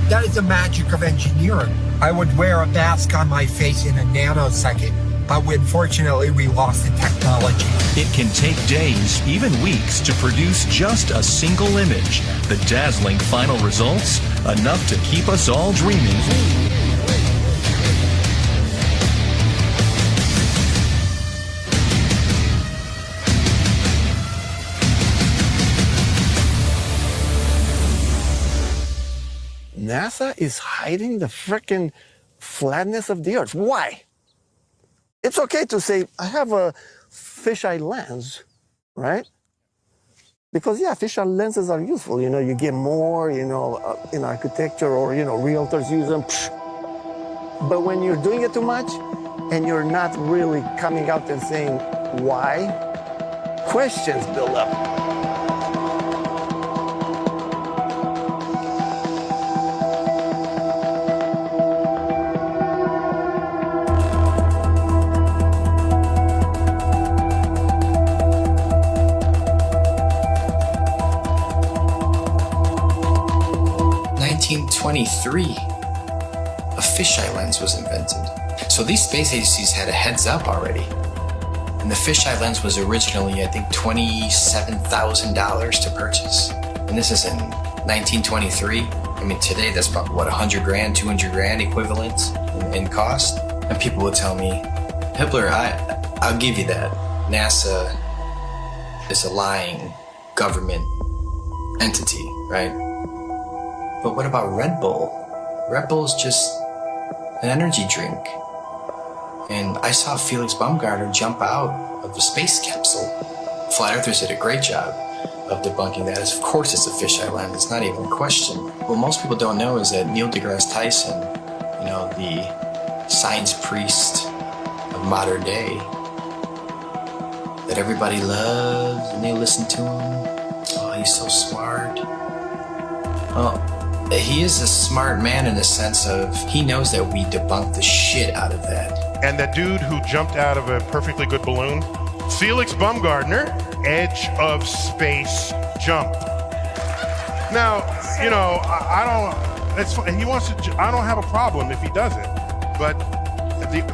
That is the magic of engineering. I would wear a mask on my face in a nanosecond, but unfortunately we lost the technology. It can take days, even weeks, to produce just a single image. The dazzling final results, enough to keep us all dreaming. NASA is hiding the frickin' flatness of the Earth. Why? It's okay to say, I have a fisheye lens, right? Because, yeah, fisheye lenses are useful. You know, you get more, in architecture or, realtors use them. But when you're doing it too much and you're not really coming out and saying why, questions build up. In 1923, a fisheye lens was invented. So these space agencies had a heads up already. And the fisheye lens was originally, I think, $27,000 to purchase. And this is in 1923. I mean, today that's about, what, 100 grand, 200 grand equivalent in cost? And people would tell me, Hippler, I'll give you that. NASA is a lying government entity, right? But what about Red Bull? Red Bull is just an energy drink. And I saw Felix Baumgartner jump out of the space capsule. Flat Earthers did a great job of debunking that. Of course it's a fisheye lens, it's not even a question. What most people don't know is that Neil deGrasse Tyson, the science priest of modern day, that everybody loves and they listen to him. Oh, he's so smart. Oh. He is a smart man in the sense of he knows that we debunked the shit out of that. And that dude who jumped out of a perfectly good balloon, Felix Baumgartner, edge of space jump. Now, I don't. It's he wants to. I don't have a problem if he does it, but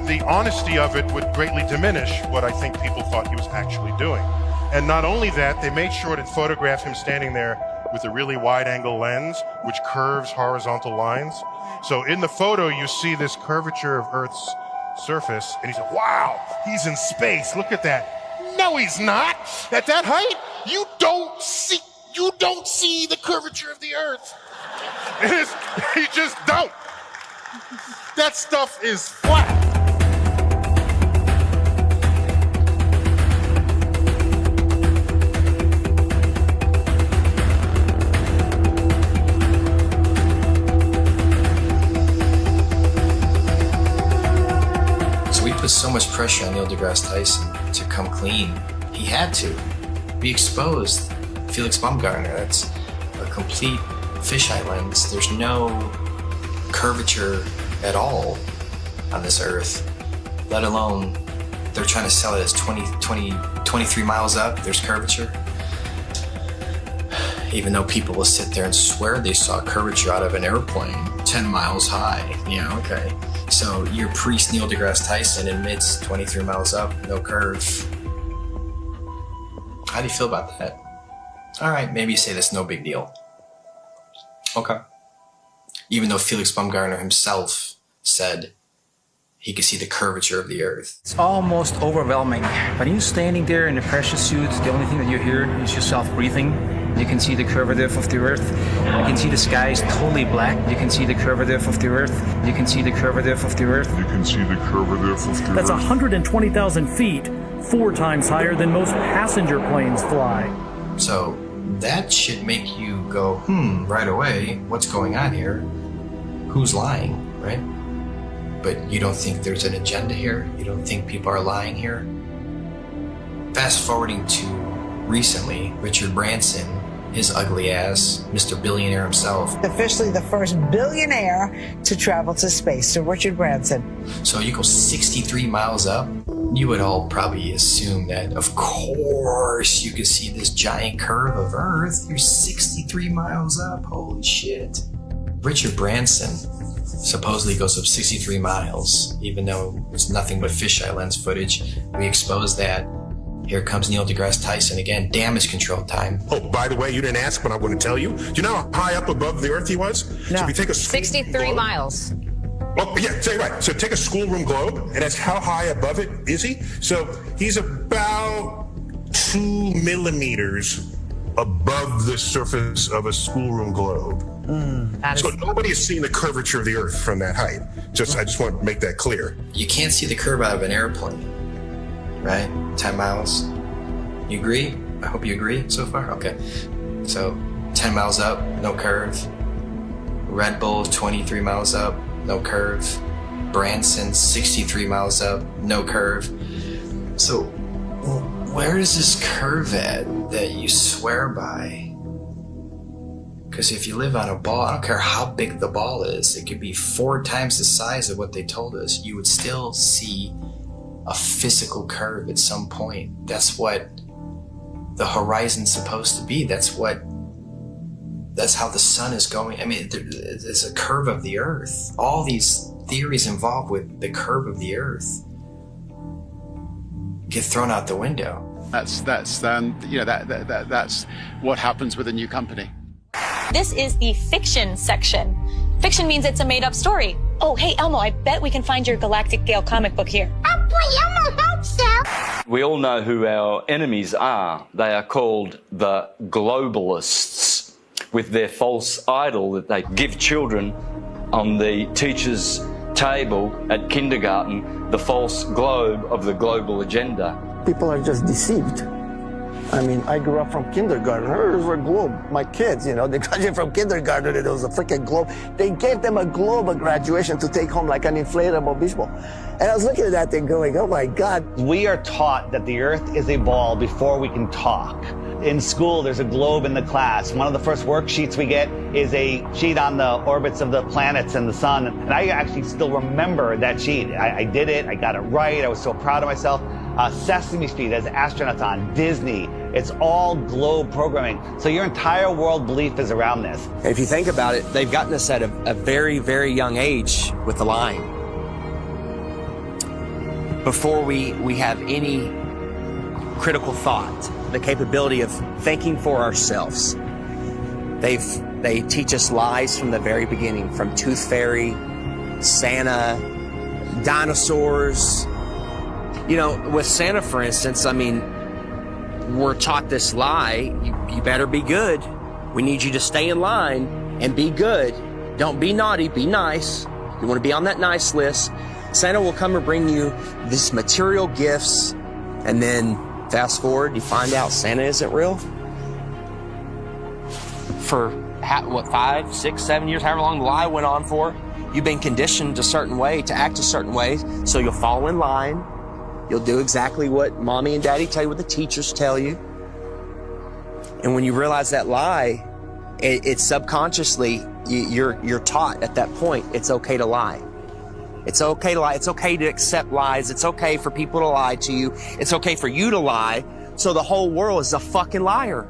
the honesty of it would greatly diminish what I think people thought he was actually doing. And not only that, they made sure to photograph him standing there with a really wide-angle lens, which curves horizontal lines. So in the photo, you see this curvature of Earth's surface, and he's like, wow, he's in space, look at that. No, he's not. At that height, you don't see the curvature of the Earth. You just don't. That stuff is flat. Put so much pressure on Neil deGrasse Tyson to come clean. He had to. We exposed Felix Baumgartner. That's a complete fisheye lens. There's no curvature at all on this Earth, let alone they're trying to sell it as 23 miles up, there's curvature. Even though people will sit there and swear they saw curvature out of an airplane 10 miles high. Yeah, okay. So your priest Neil deGrasse Tyson admits 23 miles up, no curve. How do you feel about that? All right, maybe you say that's no big deal. Okay. Even though Felix Baumgartner himself said he could see the curvature of the Earth. It's almost overwhelming. When you're standing there in a pressure suit, the only thing that you hear is yourself breathing. You can see the curvature of the Earth. You can see the sky is totally black. You can see the curvature of the Earth. You can see the curvature of the Earth. You can see the curvature of the Earth. That's 120,000 feet, 4 times higher than most passenger planes fly. So that should make you go, right away, what's going on here? Who's lying, right? But you don't think there's an agenda here? You don't think people are lying here? Fast forwarding to recently, Richard Branson, his ugly ass, Mr. Billionaire himself. Officially the first billionaire to travel to space, so Richard Branson. So you go 63 miles up, you would all probably assume that, of course, you could see this giant curve of Earth. You're 63 miles up, holy shit. Richard Branson supposedly goes up 63 miles, even though it's nothing but fisheye lens footage. We exposed that. Here comes Neil deGrasse Tyson again, damage control time. Oh, by the way, you didn't ask, but I'm going to tell you. Do you know how high up above the Earth he was? No. So if you take a 63 miles. Oh, yeah, say right. So take a schoolroom globe, and that's how high above it is he? So he's about 2 millimeters above the surface of a schoolroom globe. So nobody has seen the curvature of the Earth from that height. I just want to make that clear. You can't see the curve out of an airplane, right? 10 miles. You agree? I hope you agree so far. Okay. So 10 miles up, no curve. Red Bull 23 miles up, no curve. Branson 63 miles up, no curve. So where is this curve at that you swear by? Because if you live on a ball, I don't care how big the ball is, it could be 4 times the size of what they told us, you would still see a physical curve at some point. That's what the horizon's supposed to be. That's how the sun is going. I mean, there's a curve of the Earth. All these theories involved with the curve of the Earth get thrown out the window. That's what happens with a new company. This is the fiction section. Fiction means it's a made-up story. Oh, hey, Elmo, I bet we can find your Galactic Gale comic book here. Oh, boy, Elmo, hope so. We all know who our enemies are. They are called the globalists, with their false idol that they give children on the teacher's table at kindergarten, the false globe of the global agenda. People are just deceived. I mean, I grew up from kindergarten. There's a globe. My kids, they graduated from kindergarten and it was a freaking globe. They gave them a globe at graduation to take home like an inflatable beach ball. And I was looking at that thing going, oh my God. We are taught that the Earth is a ball before we can talk. In school, there's a globe in the class. One of the first worksheets we get is a sheet on the orbits of the planets and the sun. And I actually still remember that sheet. I did it. I got it right. I was so proud of myself. Sesame Street has astronauts on, Disney. It's all globe programming. So your entire world belief is around this. If you think about it, they've gotten us at a very, very young age with the lying. Before we have any critical thought, the capability of thinking for ourselves. They teach us lies from the very beginning, from Tooth Fairy, Santa, dinosaurs. With Santa, for instance, I mean, we're taught this lie, you better be good. We need you to stay in line and be good. Don't be naughty, be nice. You want to be on that nice list. Santa will come and bring you these material gifts, and then fast forward, you find out Santa isn't real. For 5, 6, 7 years, however long the lie went on for, you've been conditioned a certain way, to act a certain way, so you'll fall in line. You'll do exactly what mommy and daddy tell you, what the teachers tell you. And when you realize that lie, it's subconsciously, you're taught at that point, it's okay to lie. It's okay to lie. It's okay to accept lies. It's okay for people to lie to you. It's okay for you to lie. So the whole world is a fucking liar.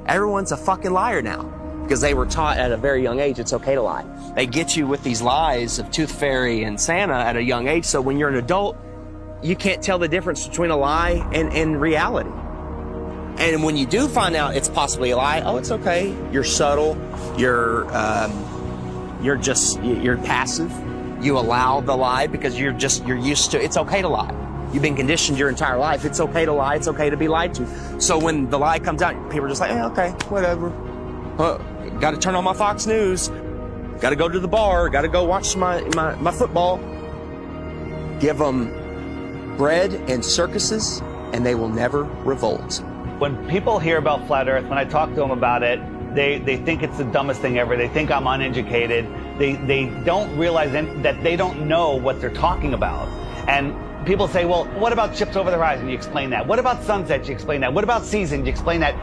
Everyone's a fucking liar now because they were taught at a very young age it's okay to lie. They get you with these lies of Tooth Fairy and Santa at a young age. So when you're an adult, you can't tell the difference between a lie and reality. And when you do find out it's possibly a lie, oh, it's okay. You're subtle. You're passive. You allow the lie because you're used to, it's okay to lie. You've been conditioned your entire life. It's okay to lie. It's okay to be lied to. So when the lie comes out, people are just like, okay, whatever. Got to turn on my Fox News. Got to go to the bar. Got to go watch my football. Give them bread and circuses, and they will never revolt. When people hear about flat Earth, when I talk to them about it, they think it's the dumbest thing ever. They think I'm uneducated. They don't realize that they don't know what they're talking about. And people say, well, what about ships over the horizon? You explain that. What about sunsets? You explain that. What about seasons? You explain that.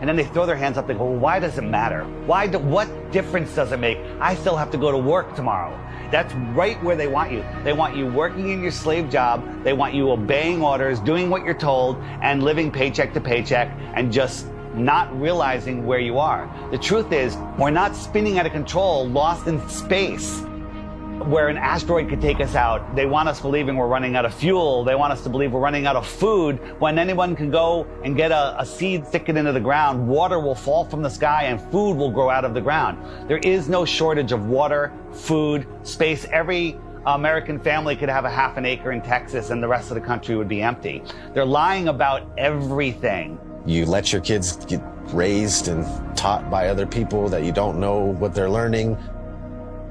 And then they throw their hands up and go, well, why does it matter? What difference does it make? I still have to go to work tomorrow. That's right where they want you. They want you working in your slave job. They want you obeying orders, doing what you're told, and living paycheck to paycheck, and just not realizing where you are. The truth is, we're not spinning out of control, lost in space, where an asteroid could take us out. They want us believing we're running out of fuel. They want us to believe we're running out of food, when anyone can go and get a seed, stick it into the ground, water will fall from the sky, and food will grow out of the ground. There is no shortage of water, food, space. Every American family could have a half an acre in Texas and the rest of the country would be empty. They're lying about everything. You let your kids get raised and taught by other people that you don't know what they're learning.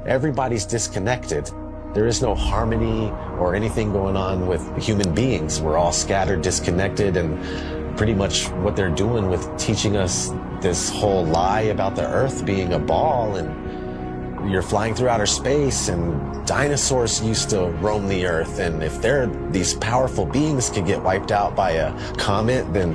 Everybody's disconnected. There is no harmony or anything going on with human beings. We're all scattered, disconnected, and pretty much what they're doing with teaching us this whole lie about the Earth being a ball, and you're flying through outer space, and dinosaurs used to roam the Earth, and if these powerful beings could get wiped out by a comet, then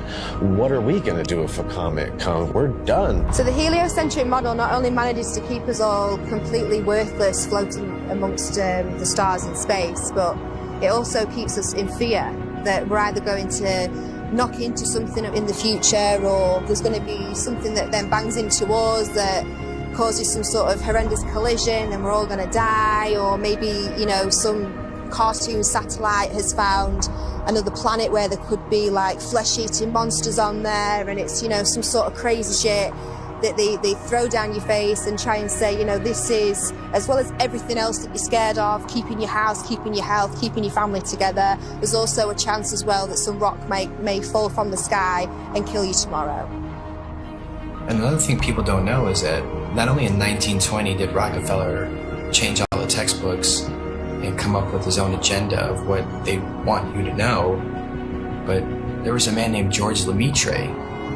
what are we going to do if a comet comes? We're done. So the heliocentric model not only manages to keep us all completely worthless floating amongst the stars in space, but it also keeps us in fear that we're either going to knock into something in the future, or there's going to be something that then bangs into us that causes some sort of horrendous collision and we're all going to die, or maybe, you know, some cartoon satellite has found another planet where there could be like flesh-eating monsters on there, and it's, you know, some sort of crazy shit that they throw down your face and try and say, you know, this is, as well as everything else that you're scared of, keeping your house, keeping your health, keeping your family together, there's also a chance as well that some rock may fall from the sky and kill you tomorrow. And another thing people don't know is that not only in 1920 did Rockefeller change all the textbooks and come up with his own agenda of what they want you to know, but there was a man named George Lemaitre.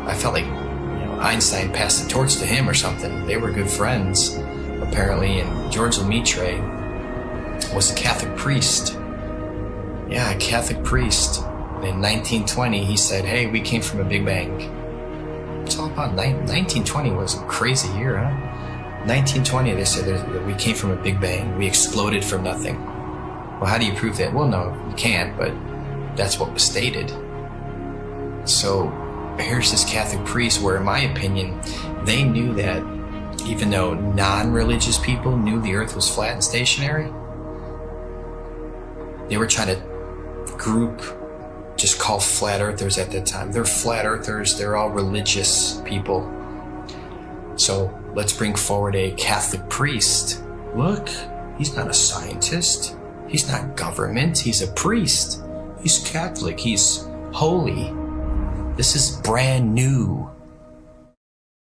I felt like, you know, Einstein passed the torch to him or something. They were good friends, apparently, and George Lemaitre was a Catholic priest. Yeah, a Catholic priest. And in 1920, he said, hey, we came from a Big Bang. It's all about 1920 was a crazy year, huh? 1920, they said that we came from a Big Bang. We exploded from nothing. Well, how do you prove that? Well, no, you can't, but that's what was stated. So here's this Catholic priest where, in my opinion, they knew that even though non-religious people knew the earth was flat and stationary, they were trying to group, just call flat earthers at that time. They're flat earthers, they're all religious people. So let's bring forward a Catholic priest. Look, he's not a scientist. He's not government. He's a priest. He's Catholic. He's holy. This is brand new.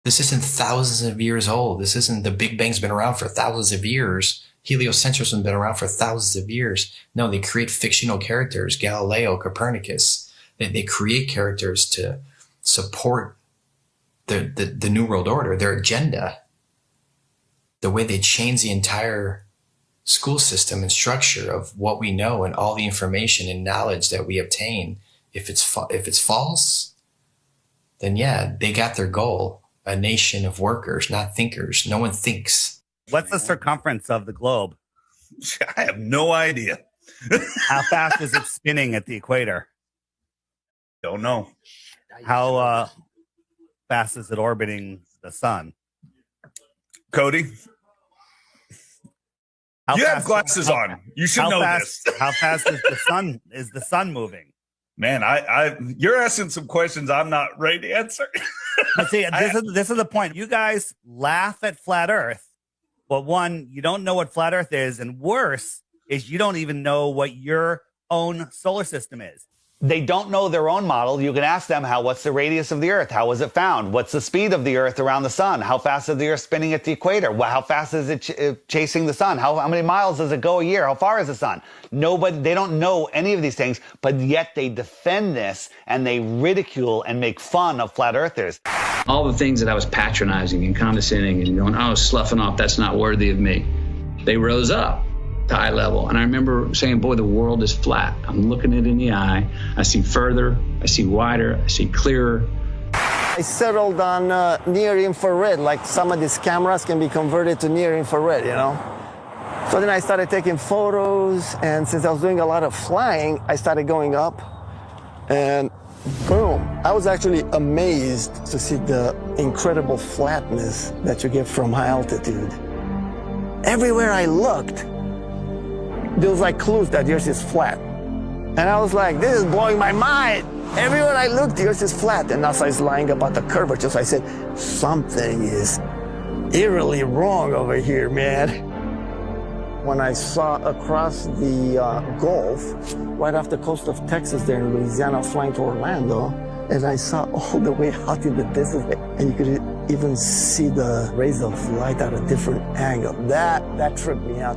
This isn't thousands of years old. This isn't the Big Bang's been around for thousands of years. Heliocentrism has been around for thousands of years. No, they create fictional characters. Galileo, Copernicus. They create characters to support the New World Order, their agenda. The way they change the entire school system and structure of what we know and all the information and knowledge that we obtain. If it's false, then yeah, they got their goal. A nation of workers, not thinkers. No one thinks. What's the circumference of the globe? I have no idea. How fast is it spinning at the equator? Don't know. How fast is it orbiting the sun? Cody? You have glasses on. You should know this. How fast is the sun moving? Man, you're asking some questions I'm not ready to answer. But see, this is the point. You guys laugh at flat Earth, but one, you don't know what flat Earth is, and worse is you don't even know what your own solar system is. They don't know their own model. You can ask them, what's the radius of the Earth? How was it found? What's the speed of the Earth around the sun? How fast is the Earth spinning at the equator? How fast is it chasing the sun? How many miles does it go a year? How far is the sun? They don't know any of these things, but yet they defend this and they ridicule and make fun of flat earthers. All the things that I was patronizing and condescending and going, oh, sloughing off, that's not worthy of me. They rose up to eye level. And I remember saying, boy, the world is flat. I'm looking it in the eye. I see further, I see wider, I see clearer. I settled on near infrared, like some of these cameras can be converted to near infrared, you know? So then I started taking photos, and since I was doing a lot of flying, I started going up, and boom. I was actually amazed to see the incredible flatness that you get from high altitude. Everywhere I looked, there was like clues that the Earth is flat. And I was like, this is blowing my mind. Everywhere I looked, the Earth is flat. And NASA is lying about the curvature. So I said, something is eerily wrong over here, man. When I saw across the Gulf, right off the coast of Texas there in Louisiana, flying to Orlando, and I saw all the way out in the distance, and you could even see the rays of light at a different angle. That tripped me out.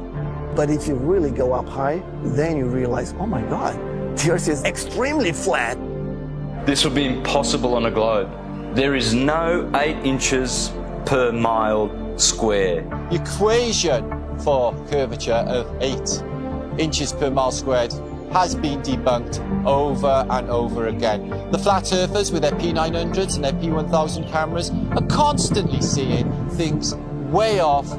But if you really go up high, then you realize, oh my God, the Earth is extremely flat. This would be impossible on a globe. There is no 8 inches per mile square. Equation for curvature of 8 inches per mile squared has been debunked over and over again. The flat earthers with their P900s and their P1000 cameras are constantly seeing things way off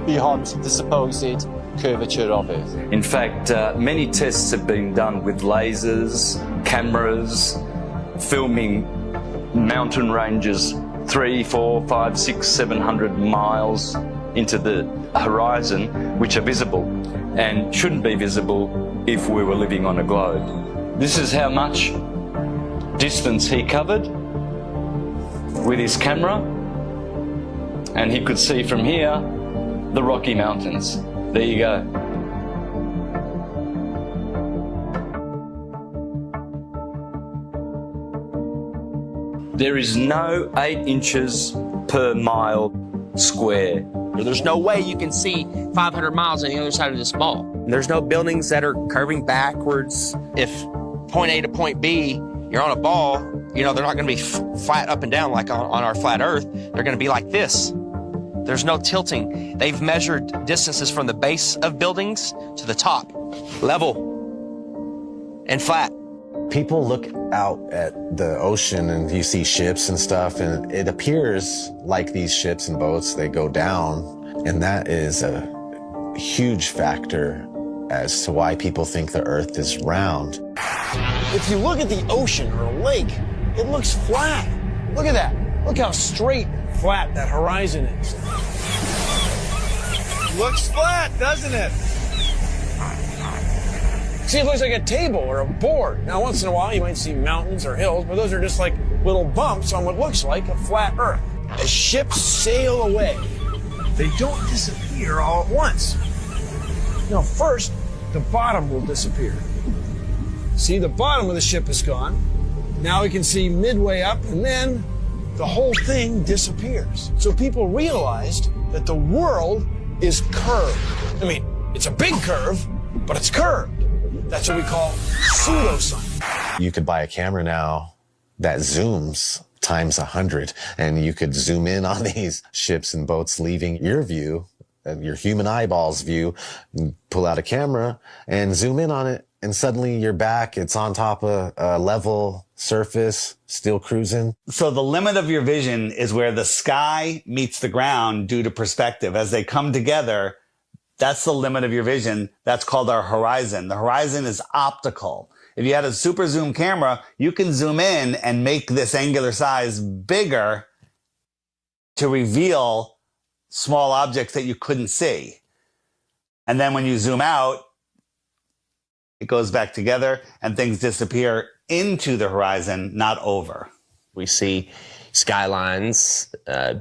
beyond the supposed curvature of Earth. In fact, many tests have been done with lasers, cameras, filming mountain ranges 300, 400, 500, 600, 700 miles into the horizon, which are visible and shouldn't be visible if we were living on a globe. This is how much distance he covered with his camera, and he could see from here the Rocky Mountains. There you go. There is no 8 inches per mile square. There's no way you can see 500 miles on the other side of this ball. There's no buildings that are curving backwards. If point A to point B, you're on a ball, you know, they're not going to be flat up and down like on our flat Earth. They're going to be like this. There's no tilting. They've measured distances from the base of buildings to the top, level and flat. People look out at the ocean and you see ships and stuff, and it appears like these ships and boats, they go down, and that is a huge factor as to why people think the Earth is round. If you look at the ocean or a lake, it looks flat. Look at that. Look how straight and flat that horizon is. Looks flat, doesn't it? See, it looks like a table or a board. Now, once in a while, you might see mountains or hills, but those are just like little bumps on what looks like a flat Earth. As ships sail away, they don't disappear all at once. No, first, the bottom will disappear. See, the bottom of the ship is gone. Now we can see midway up, and then the whole thing disappears. So people realized that the world is curved. I mean, it's a big curve, but it's curved. That's what we call pseudoscience. You could buy a camera now that zooms times 100, and you could zoom in on these ships and boats leaving your view, your human eyeballs view, pull out a camera and zoom in on it, and suddenly you're back. It's on top of a level surface, still cruising. So the limit of your vision is where the sky meets the ground due to perspective. As they come together, that's the limit of your vision. That's called our horizon. The horizon is optical. If you had a super zoom camera, you can zoom in and make this angular size bigger to reveal small objects that you couldn't see. And then when you zoom out, it goes back together and things disappear into the horizon, not over. We see skylines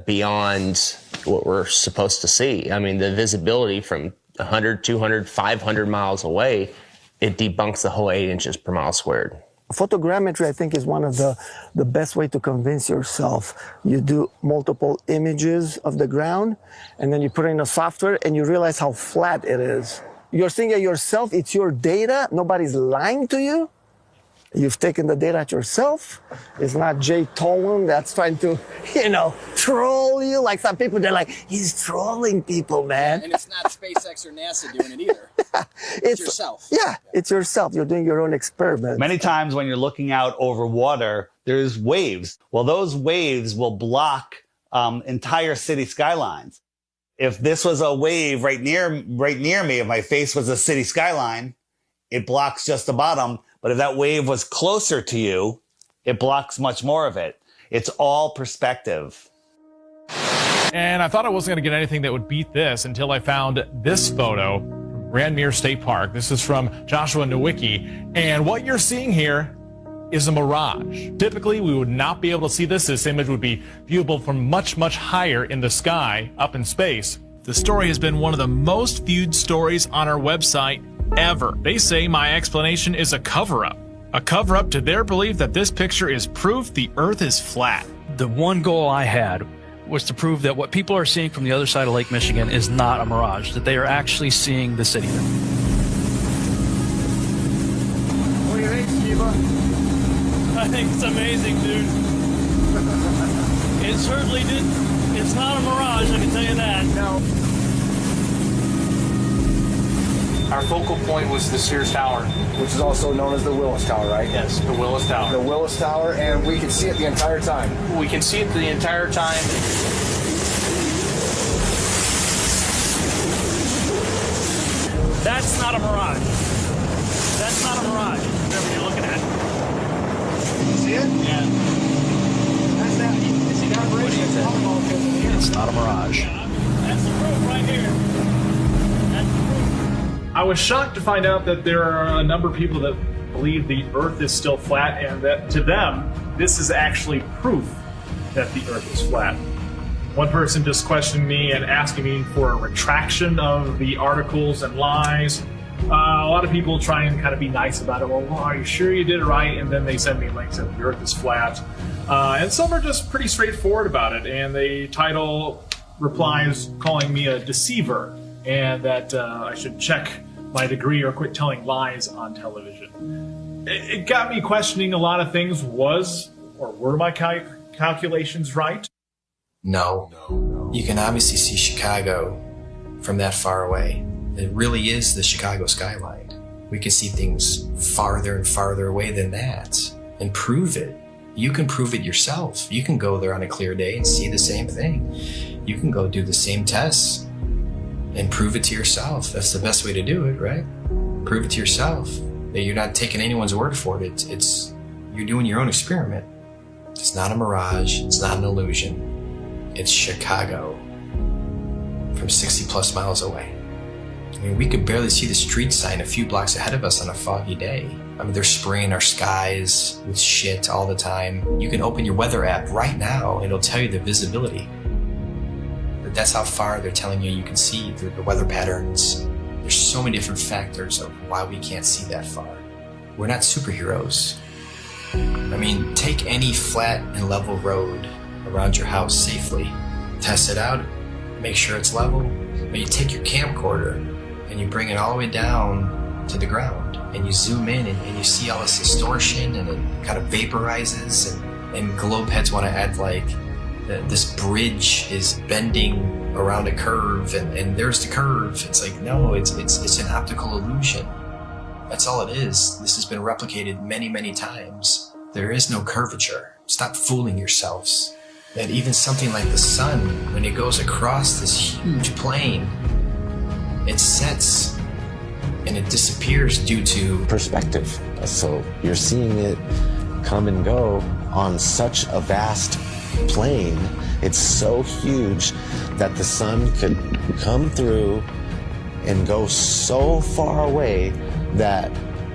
beyond what we're supposed to see. I mean, the visibility from 100, 200, 500 miles away, it debunks the whole 8 inches per mile squared. Photogrammetry, I think, is one of the best way to convince yourself. You do multiple images of the ground, and then you put it in a software, and you realize how flat it is. You're seeing it yourself. It's your data. Nobody's lying to you. You've taken the data at yourself. It's not Jay Tolan that's trying to, troll you. Like some people, they're like, he's trolling people, man. And it's not SpaceX or NASA doing it either. It's yourself. Yeah, it's yourself. You're doing your own experiment. Many times when you're looking out over water, there's waves. Well, those waves will block entire city skylines. If this was a wave right near me, if my face was a city skyline, it blocks just the bottom. But if that wave was closer to you, It blocks much more of it. It's all perspective. And I thought I wasn't going to get anything that would beat this until I found this photo from Grandmere State Park. This is from Joshua Nowicki. And what you're seeing here is a mirage. Typically, we would not be able to see this. This image would be viewable from much, much higher in the sky, up in space. The story has been one of the most viewed stories on our website ever. They say my explanation is a cover-up. A cover-up to their belief that this picture is proof the Earth is flat. The one goal I had was to prove that what people are seeing from the other side of Lake Michigan is not a mirage, that they are actually seeing the city. What do you think, Skiba? I think it's amazing, dude. It certainly did. It's not a mirage, I can tell you that. No. Our focal point was the Sears Tower, Which is also known as the Willis Tower, right? Yes, the Willis Tower. The Willis Tower, and we can see it the entire time. We can see it the entire time. That's not a mirage. That's not a mirage, whatever you're looking at. You see it? Yeah. That's that. You see that bridge? It's not a mirage. That's the proof right here. That's the proof. I was shocked to find out that there are a number of people that believe the Earth is still flat, and that to them, this is actually proof that the Earth is flat. One person just questioned me and asking me for a retraction of the articles and lies. A lot of people try and kind of be nice about it. Well, are you sure you did it right? And then they send me links that the Earth is flat. And some are just pretty straightforward about it, and they title replies calling me a deceiver, and that I should check my degree or quit telling lies on television. It got me questioning a lot of things. Were my calculations right? No. You can obviously see Chicago from that far away. It really is the Chicago skyline. We can see things farther and farther away than that and prove it. You can prove it yourself. You can go there on a clear day and see the same thing. You can go do the same tests and prove it to yourself. That's the best way to do it, right? Prove it to yourself. That you're not taking anyone's word for it. You're doing your own experiment. It's not a mirage. It's not an illusion. It's Chicago from 60 plus miles away. I mean, we could barely see the street sign a few blocks ahead of us on a foggy day. I mean, they're spraying our skies with shit all the time. You can open your weather app right now and it'll tell you the visibility. But that's how far they're telling you can see the weather patterns. There's so many different factors of why we can't see that far. We're not superheroes. I mean, take any flat and level road around your house safely. Test it out, make sure it's level. But you take your camcorder and you bring it all the way down to the ground and you zoom in and you see all this distortion and it kind of vaporizes and globe heads want to add like this bridge is bending around a curve and there's the curve. It's like, no, it's an optical illusion. That's all it is. This has been replicated many, many times. There is no curvature. Stop fooling yourselves. That even something like the sun, when it goes across this huge plane, it sets and it disappears due to perspective. So you're seeing it come and go on such a vast plane. It's so huge that the sun could come through and go so far away that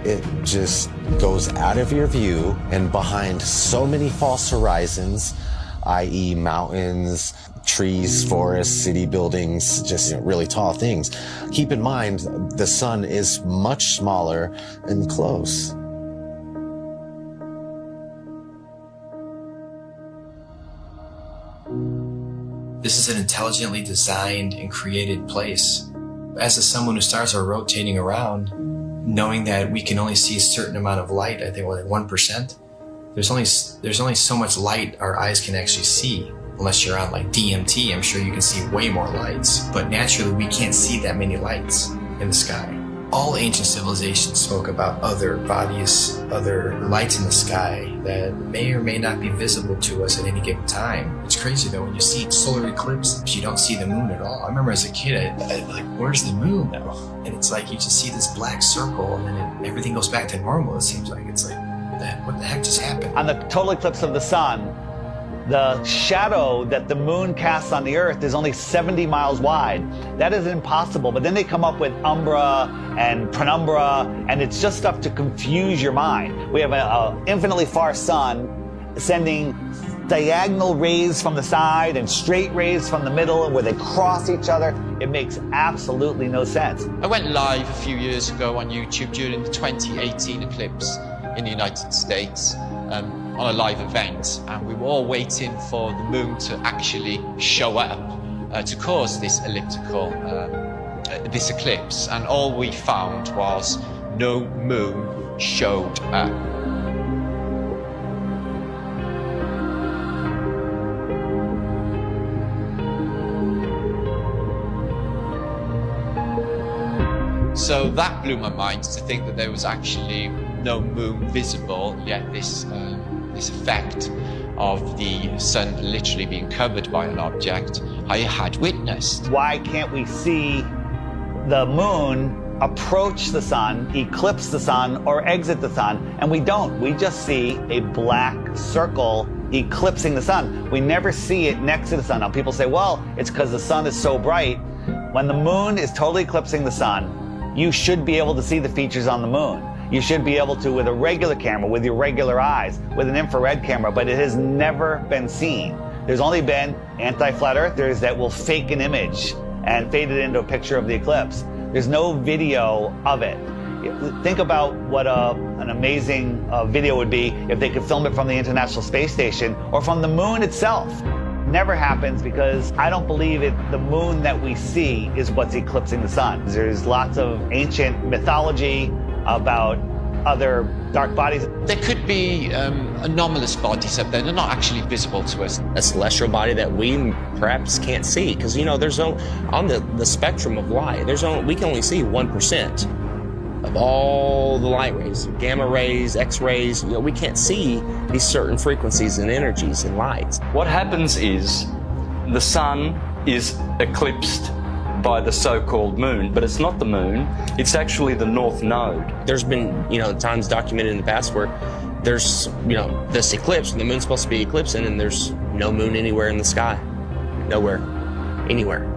it just goes out of your view and behind so many false horizons, i.e. mountains, trees, forests, city buildings, just really tall things. Keep in mind, the sun is much smaller and close. This is an intelligently designed and created place. As someone who stars are rotating around, knowing that we can only see a certain amount of light, I think like 1%, there's only so much light our eyes can actually see. Unless you're on like DMT, I'm sure you can see way more lights. But naturally, we can't see that many lights in the sky. All ancient civilizations spoke about other bodies, other lights in the sky that may or may not be visible to us at any given time. It's crazy though, when you see solar eclipse, you don't see the moon at all. I remember as a kid, I'd like, where's the moon now? And it's like you just see this black circle and then everything goes back to normal, it seems like. It's like, What the heck just happened? On the total eclipse of the sun, the shadow that the moon casts on the Earth is only 70 miles wide. That is impossible. But then they come up with umbra and penumbra, and it's just stuff to confuse your mind. We have an infinitely far sun sending diagonal rays from the side and straight rays from the middle where they cross each other. It makes absolutely no sense. I went live a few years ago on YouTube during the 2018 eclipse in the United States on a live event, and we were all waiting for the moon to actually show up to cause this elliptical, this eclipse, and all we found was no moon showed up. So that blew my mind to think that there was actually no moon visible, yet this effect of the sun literally being covered by an object I had witnessed. Why can't we see the moon approach the sun, eclipse the sun, or exit the sun? And we don't. We just see a black circle eclipsing the sun. We never see it next to the sun. Now people say, well, it's because the sun is so bright. When the moon is totally eclipsing the sun, you should be able to see the features on the moon. You should be able to with a regular camera, with your regular eyes, with an infrared camera, but it has never been seen. There's only been anti-flat earthers that will fake an image and fade it into a picture of the eclipse. There's no video of it. Think about what an amazing video would be if they could film it from the International Space Station or from the moon itself. Never happens because I don't believe the moon that we see is what's eclipsing the sun. There's lots of ancient mythology about other dark bodies. There could be anomalous bodies up there. They're not actually visible to us. A celestial body that we perhaps can't see, because there's on the spectrum of light, we can only see 1% of all the light rays, gamma rays, X-rays. We can't see these certain frequencies and energies and lights. What happens is the sun is eclipsed by the so-called moon, but it's not the moon, it's actually the north node. There's been, times documented in the past where there's, this eclipse, and the moon's supposed to be eclipsing, and there's no moon anywhere in the sky. Nowhere. Anywhere.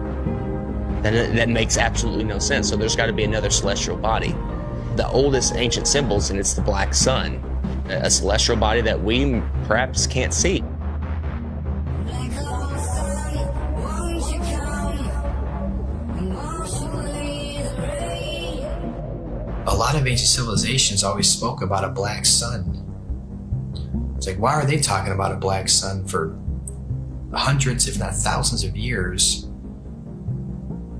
That makes absolutely no sense. So there's got to be another celestial body. The oldest ancient symbols, and it's the black sun, a celestial body that we perhaps can't see. A lot of ancient civilizations always spoke about a black sun. It's like, why are they talking about a black sun for hundreds, if not thousands of years?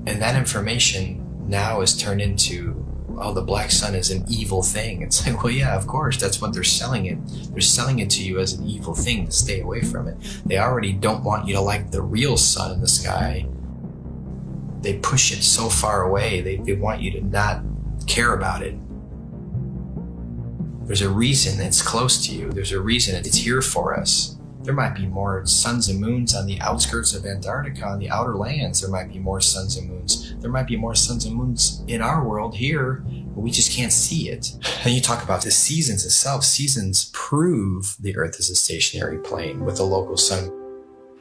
And that information now is turned into, oh, the black sun is an evil thing. It's like, well, yeah, of course, that's what they're selling it. They're selling it to you as an evil thing to stay away from it. They already don't want you to like the real sun in the sky. They push it so far away. They want you to not care about it. There's a reason it's close to you. There's a reason it's here for us. There might be more suns and moons on the outskirts of Antarctica, on the outer lands. There might be more suns and moons. There might be more suns and moons in our world here, but we just can't see it. And you talk about the seasons itself. Seasons prove the Earth is a stationary plane with a local sun.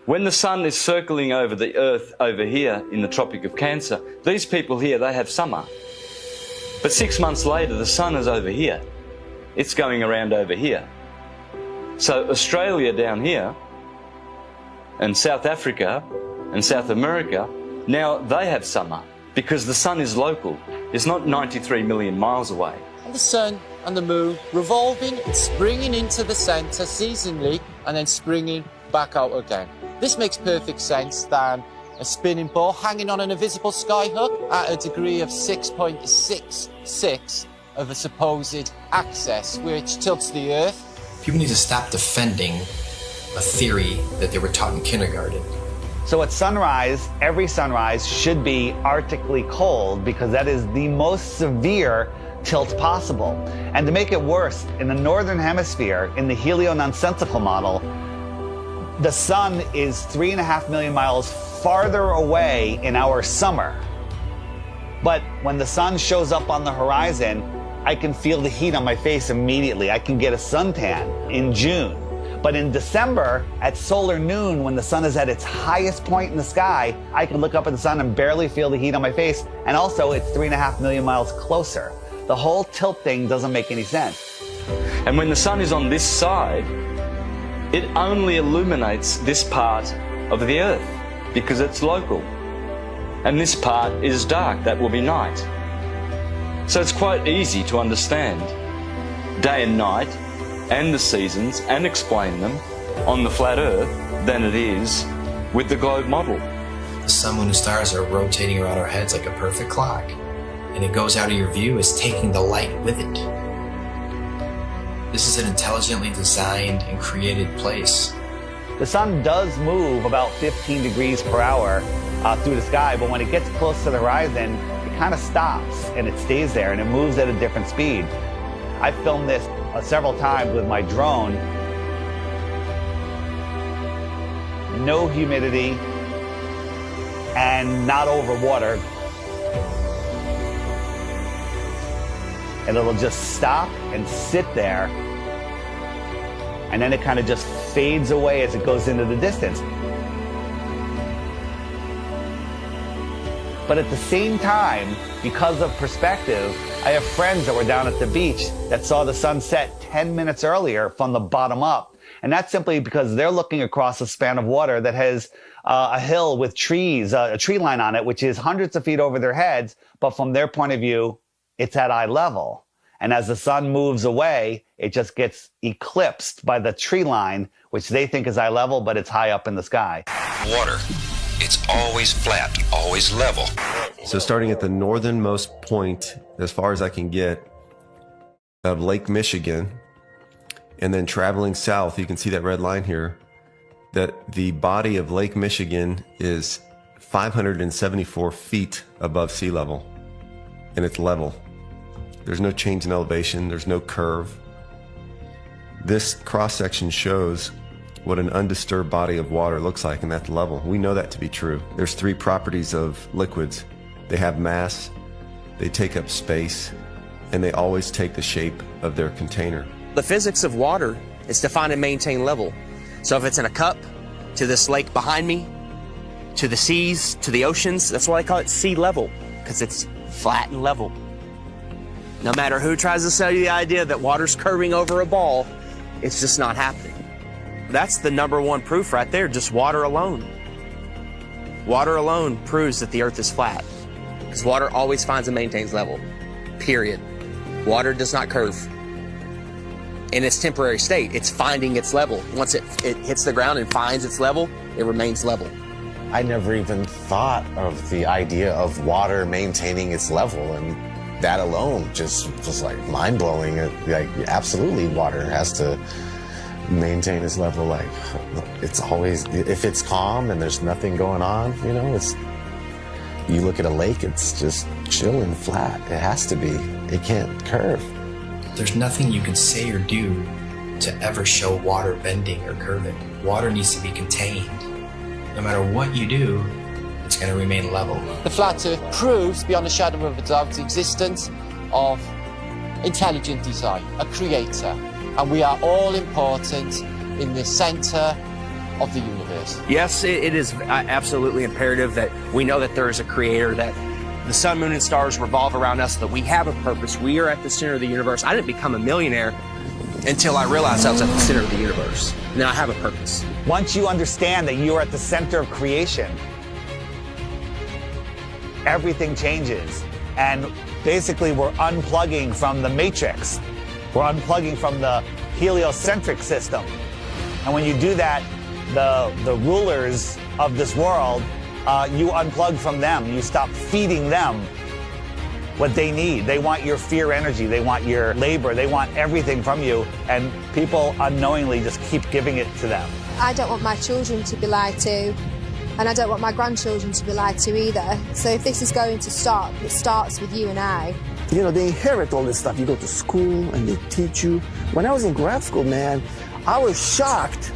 When the sun is circling over the Earth over here in the Tropic of Cancer, these people here, they have summer. But 6 months later, the sun is over here. It's going around over here. So Australia down here, and South Africa, and South America, now they have summer because the sun is local. It's not 93 million miles away. And the sun and the moon revolving and springing into the centre seasonally and then springing back out again. This makes perfect sense than a spinning ball hanging on an invisible skyhook at a degree of 6.66 of a supposed axis, which tilts the Earth. People need to stop defending a theory that they were taught in kindergarten. So at sunrise, every sunrise should be arctically cold because that is the most severe tilt possible. And to make it worse, in the northern hemisphere, in the helio-nonsensical model, the sun is 3.5 million miles farther away in our summer. But when the sun shows up on the horizon, I can feel the heat on my face immediately. I can get a suntan in June. But in December, at solar noon, when the sun is at its highest point in the sky, I can look up at the sun and barely feel the heat on my face. And also, it's 3.5 million miles closer. The whole tilt thing doesn't make any sense. And when the sun is on this side, it only illuminates this part of the Earth because it's local. And this part is dark, that will be night. So it's quite easy to understand day and night and the seasons and explain them on the flat Earth than it is with the globe model. The sun, moon, and stars are rotating around our heads like a perfect clock, and it goes out of your view as taking the light with it. This is an intelligently designed and created place. The sun does move about 15 degrees per hour through the sky, but when it gets close to the horizon, it kind of stops and it stays there and it moves at a different speed. I filmed this several times with my drone. No humidity and not over water. And it'll just stop and sit there. And then it kind of just fades away as it goes into the distance. But at the same time, because of perspective, I have friends that were down at the beach that saw the sun set 10 minutes earlier from the bottom up. And that's simply because they're looking across a span of water that has a hill with trees, a tree line on it, which is hundreds of feet over their heads. But from their point of view, it's at eye level. And as the sun moves away, it just gets eclipsed by the tree line, which they think is eye level, but it's high up in the sky. Water. It's always flat, always level. So starting at the northernmost point, as far as I can get, of Lake Michigan, and then traveling south, you can see that red line here, that the body of Lake Michigan is 574 feet above sea level, and it's level. There's no change in elevation, there's no curve. This cross-section shows what an undisturbed body of water looks like, and that's level. We know that to be true. There's three properties of liquids. They have mass, they take up space, and they always take the shape of their container. The physics of water is to find and maintain level. So if it's in a cup, to this lake behind me, to the seas, to the oceans, that's why I call it sea level, because it's flat and level. No matter who tries to sell you the idea that water's curving over a ball, it's just not happening. That's the number one proof right there, just water alone. Water alone proves that the Earth is flat, because water always finds and maintains level, period. Water does not curve. In its temporary state, it's finding its level. Once it hits the ground and finds its level, it remains level. I never even thought of the idea of water maintaining its level, and that alone just was like mind-blowing. Like, absolutely, water has to maintain its level. Like, it's always, if it's calm and there's nothing going on, you know, it's, you look at a lake, it's just chilling flat. It has to be. It can't curve. There's nothing you can say or do to ever show water bending or curving. Water needs to be contained. No matter what you do, it's going to remain level. The flat Earth proves beyond a shadow of a doubt the existence of intelligent design, a creator, and we are all important in the center of the universe. Yes, it is absolutely imperative that we know that there is a creator, that the sun, moon, and stars revolve around us, that we have a purpose. We are at the center of the universe. I didn't become a millionaire until I realized I was at the center of the universe. Now I have a purpose. Once you understand that you are at the center of creation, everything changes. And basically, we're unplugging from the matrix. We're unplugging from the heliocentric system. And when you do that, the rulers of this world, you unplug from them. You stop feeding them what they need. They want your fear energy. They want your labor. They want everything from you. And people unknowingly just keep giving it to them. I don't want my children to be lied to, and I don't want my grandchildren to be lied to either. So if this is going to start, it starts with you and I. You know, they inherit all this stuff. You go to school and they teach you. When I was in grad school, man, I was shocked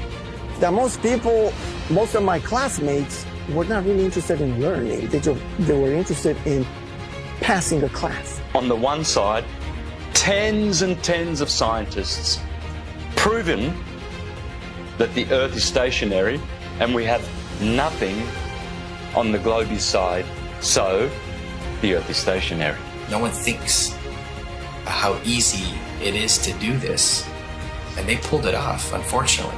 that most people, most of my classmates, were not really interested in learning. They were interested in passing a class. On the one side, tens and tens of scientists proven that the Earth is stationary, and we have nothing on the globe's side, so the Earth is stationary. No one thinks how easy it is to do this, and they pulled it off, unfortunately.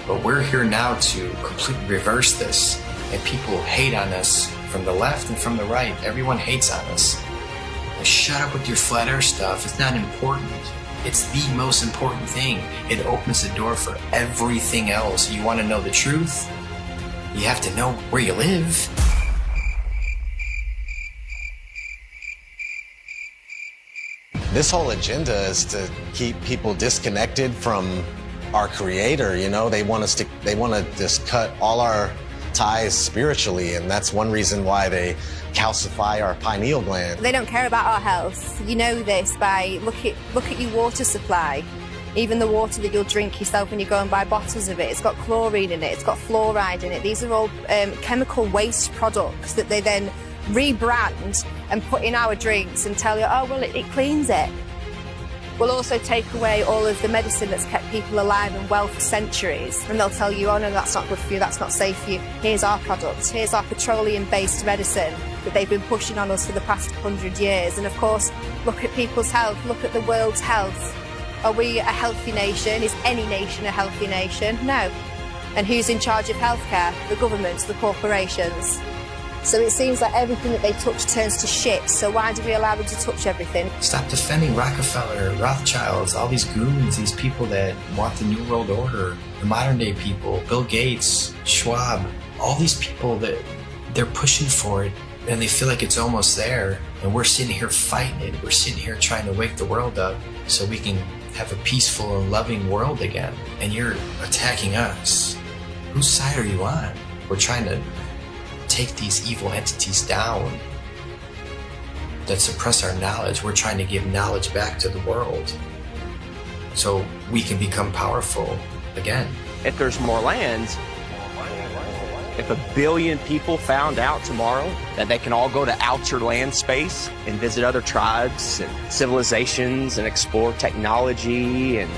But we're here now to completely reverse this, and people hate on us from the left and from the right. Everyone hates on us. Well, shut up with your flat earth stuff. It's not important. It's the most important thing. It opens the door for everything else. You want to know the truth? You have to know where you live. This whole agenda is to keep people disconnected from our creator. You know, they want to just cut all our ties spiritually, and that's one reason why they calcify our pineal gland. They don't care about our health. You know this by look at your water supply. Even the water that you'll drink yourself when you go and buy bottles of it, it's got chlorine in it, it's got fluoride in it. These are all chemical waste products that they then rebrand and put in our drinks and tell you, oh, well, it cleans it. We'll also take away all of the medicine that's kept people alive and well for centuries. And they'll tell you, oh, no, that's not good for you, that's not safe for you. Here's our products, here's our petroleum-based medicine that they've been pushing on us for the past 100 years. And of course, look at people's health, look at the world's health. Are we a healthy nation? Is any nation a healthy nation? No. And who's in charge of healthcare? The governments, the corporations. So it seems like everything that they touch turns to shit, so why do we allow them to touch everything? Stop defending Rockefeller, Rothschilds, all these goons, these people that want the New World Order, the modern day people, Bill Gates, Schwab, all these people that they're pushing for it and they feel like it's almost there, and we're sitting here fighting it. We're sitting here trying to wake the world up so we can have a peaceful and loving world again. And you're attacking us. Whose side are you on? We're trying to take these evil entities down that suppress our knowledge. We're trying to give knowledge back to the world so we can become powerful again. If there's more lands, if 1 billion people found out tomorrow that they can all go to outer land space and visit other tribes and civilizations and explore technology and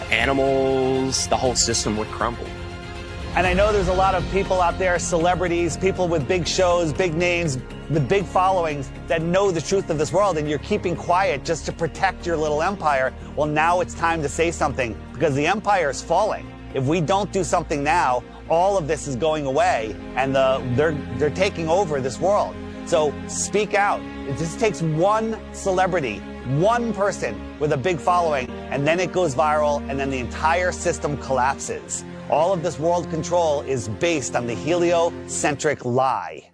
animals, the whole system would crumble. And I know there's a lot of people out there, celebrities, people with big shows, big names, with big followings that know the truth of this world, and you're keeping quiet just to protect your little empire. Well, now it's time to say something, because the empire is falling. If we don't do something now, all of this is going away, and they're taking over this world. So speak out. It just takes one celebrity, one person with a big following, and then it goes viral, and then the entire system collapses. All of this world control is based on the heliocentric lie.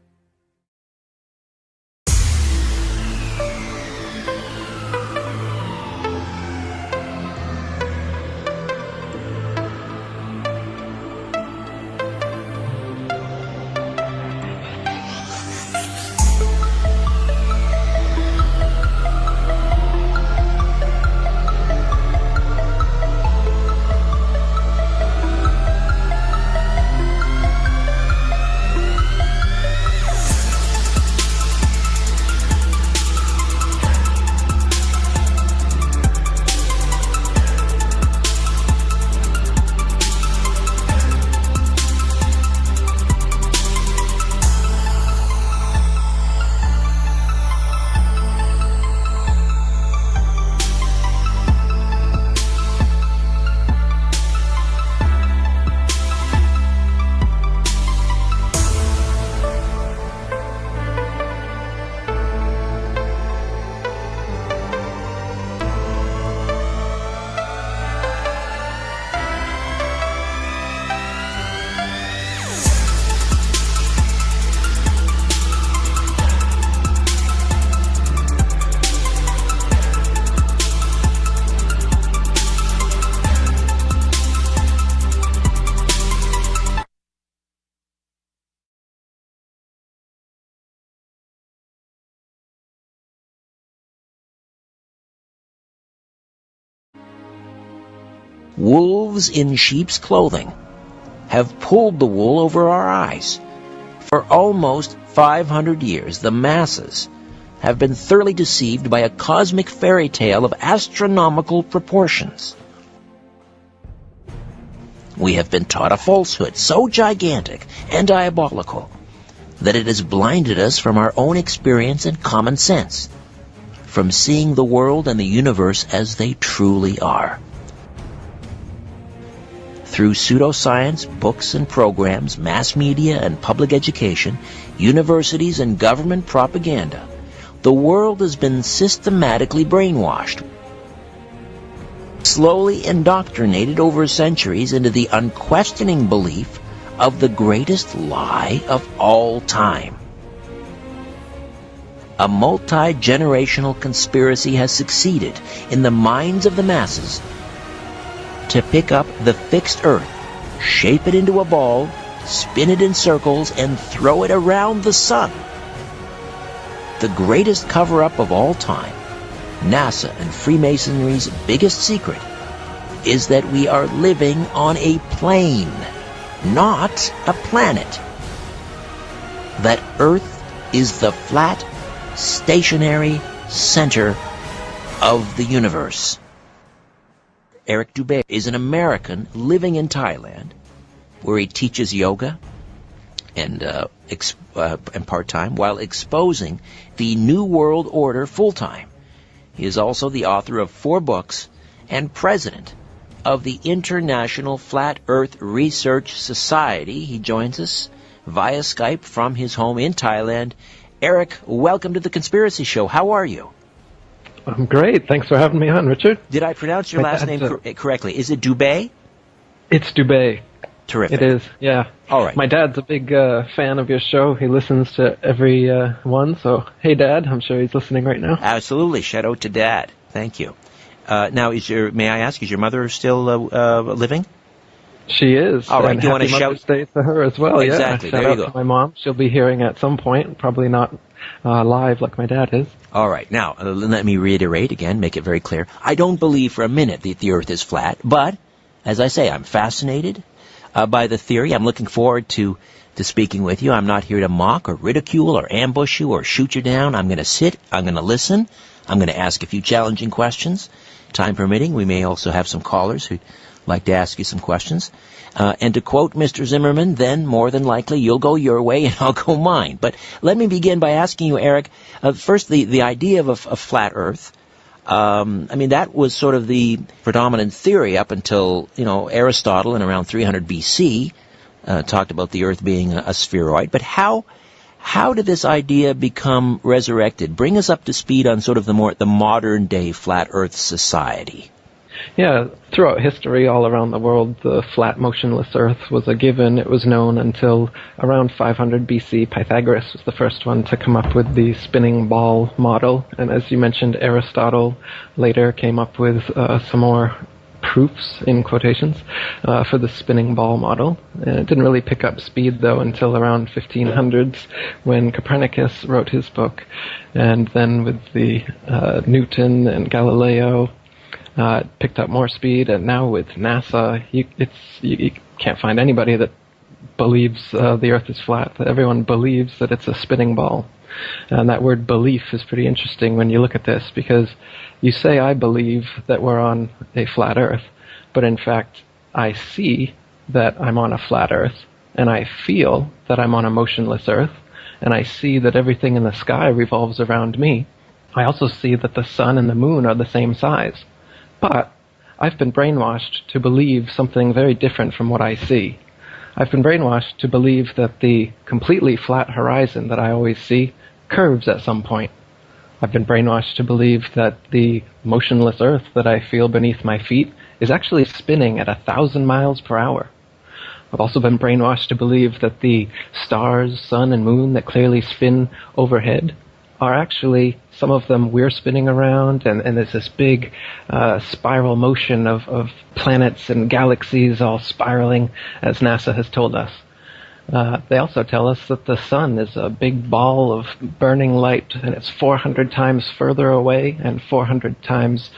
Wolves in sheep's clothing have pulled the wool over our eyes. For almost 500 years, the masses have been thoroughly deceived by a cosmic fairy tale of astronomical proportions. We have been taught a falsehood so gigantic and diabolical that it has blinded us from our own experience and common sense, from seeing the world and the universe as they truly are. Through pseudoscience, books and programs, mass media and public education, universities and government propaganda, the world has been systematically brainwashed, slowly indoctrinated over centuries into the unquestioning belief of the greatest lie of all time. A multi-generational conspiracy has succeeded in the minds of the masses to pick up the fixed earth, shape it into a ball, spin it in circles, and throw it around the sun. The greatest cover-up of all time, NASA and Freemasonry's biggest secret, is that we are living on a plane, not a planet. That Earth is the flat, stationary center of the universe. Eric Dubé is an American living in Thailand, where he teaches yoga and part-time while exposing the New World Order full-time. He is also the author of 4 books and president of the International Flat Earth Research Society. He joins us via Skype from his home in Thailand. Eric, welcome to The Conspiracy Show. How are you? I'm great. Thanks for having me on, Richard. Did I pronounce your last name correctly? Is it Dubé? It's Dubé. Terrific. It is, yeah. All right. My dad's a big fan of your show. He listens to every one. So, hey, Dad, I'm sure he's listening right now. Absolutely. Shout out to Dad. Thank you. Now, may I ask, is your mother still living? She is. All right. And do you want to happy shout? Mother's Day to her as well? Exactly. Yeah. There you Shout go. out to my mom. She'll be hearing at some point. Probably not live like my dad is. All right. Now, let me reiterate again, make it very clear. I don't believe for a minute that the Earth is flat, but, as I say, I'm fascinated by the theory. I'm looking forward to speaking with you. I'm not here to mock or ridicule or ambush you or shoot you down. I'm going to sit. I'm going to listen. I'm going to ask a few challenging questions. Time permitting, we may also have some callers who'd like to ask you some questions. And to quote Mr. Zimmerman, then more than likely you'll go your way and I'll go mine. But let me begin by asking you, Eric, first the idea of a flat Earth. I mean, that was sort of the predominant theory up until, Aristotle in around 300 BC talked about the Earth being a spheroid. But how did this idea become resurrected? Bring us up to speed on sort of the modern day flat Earth society. Yeah, throughout history, all around the world, the flat, motionless Earth was a given. It was known until around 500 BC. Pythagoras was the first one to come up with the spinning ball model. And as you mentioned, Aristotle later came up with some more proofs, in quotations, for the spinning ball model. It didn't really pick up speed, though, until around 1500s when Copernicus wrote his book. And then with the Newton and Galileo, it picked up more speed, and now with NASA, you can't find anybody that believes the Earth is flat. Everyone believes that it's a spinning ball. And that word belief is pretty interesting when you look at this, because you say, I believe that we're on a flat Earth, but in fact, I see that I'm on a flat Earth, and I feel that I'm on a motionless Earth, and I see that everything in the sky revolves around me. I also see that the sun and the moon are the same size. But I've been brainwashed to believe something very different from what I see. I've been brainwashed to believe that the completely flat horizon that I always see curves at some point. I've been brainwashed to believe that the motionless Earth that I feel beneath my feet is actually spinning at 1,000 miles per hour. I've also been brainwashed to believe that the stars, sun, and moon that clearly spin overhead are actually, some of them we're spinning around, and there's this big spiral motion of planets and galaxies all spiraling, as NASA has told us. They also tell us that the sun is a big ball of burning light, and it's 400 times further away and 400 times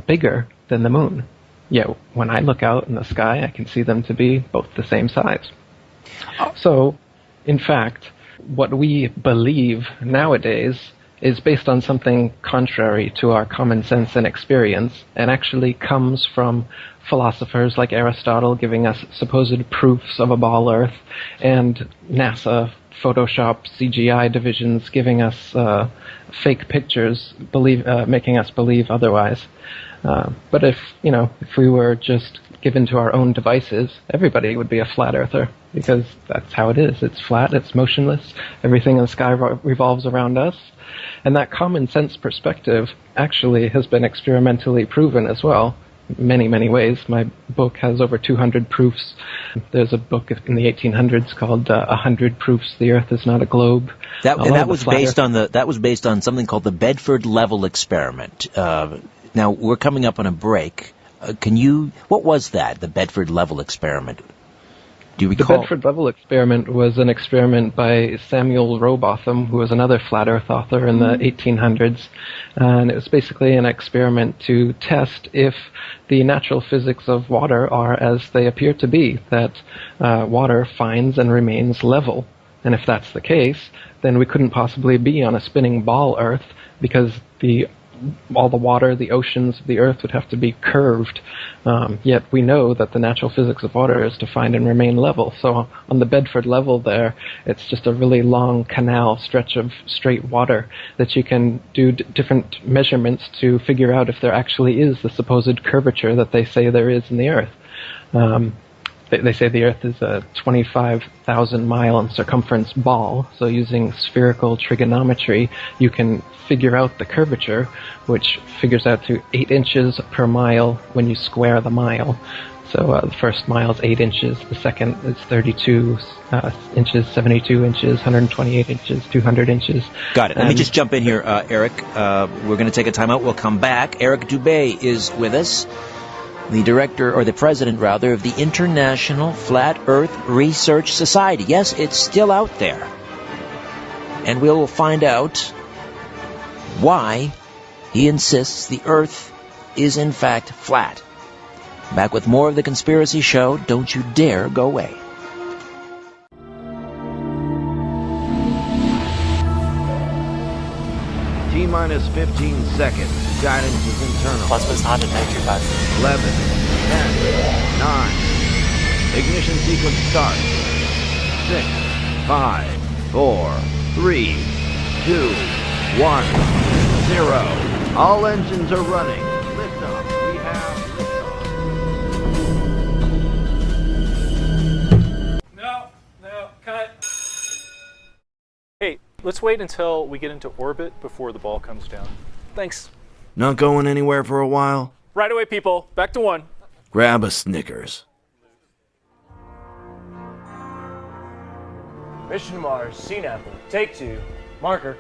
bigger than the moon. Yet when I look out in the sky, I can see them to be both the same size. So, in fact, what we believe nowadays is based on something contrary to our common sense and experience, and actually comes from philosophers like Aristotle giving us supposed proofs of a ball Earth, and NASA, Photoshop, CGI divisions giving us fake pictures, making us believe otherwise. But if we were just given to our own devices, everybody would be a flat earther, because that's how it is. It's flat, it's motionless, everything in the sky revolves around us. And that common sense perspective actually has been experimentally proven as well, many, many ways. My book has over 200 proofs. There's a book in the 1800s called 100 Proofs the Earth is Not a Globe. That was based on something called the Bedford Level Experiment. Now, we're coming up on a break. What was that, the Bedford Level Experiment? Do you recall? The Bedford Level Experiment was an experiment by Samuel Rowbotham, who was another flat Earth author in the 1800s. And it was basically an experiment to test if the natural physics of water are as they appear to be, that water finds and remains level. And if that's the case, then we couldn't possibly be on a spinning ball Earth, because all the water, the oceans of the Earth would have to be curved. Yet we know that the natural physics of water is to find and remain level. So on the Bedford level there, it's just a really long canal stretch of straight water that you can do different measurements to figure out if there actually is the supposed curvature that they say there is in the Earth. They say the Earth is a 25,000 mile in circumference ball, so using spherical trigonometry, you can figure out the curvature, which figures out to 8 inches per mile when you square the mile. So the first mile is 8 inches, the second is 32 inches, 72 inches, 128 inches, 200 inches. Got it. Let me just jump in here, Eric. We're going to take a timeout. We'll come back. Eric Dubé is with us, the director, or the president rather, of the International Flat Earth Research Society. Yes, it's still out there. And we'll find out why he insists the Earth is in fact flat. Back with more of The Conspiracy Show. Don't you dare go away. T-minus 15 seconds. Guidance is internal. Plasma's hard to take you guys. 11, 10, 9. Ignition sequence start. 6, 5, 4, 3, 2, 1, 0. All engines are running. Liftoff. We have liftoff. No, cut. Hey, let's wait until we get into orbit before the ball comes down. Thanks. Not going anywhere for a while? Right away, people. Back to 1. Grab a Snickers. Mission to Mars, scene apple. Take 2. Marker.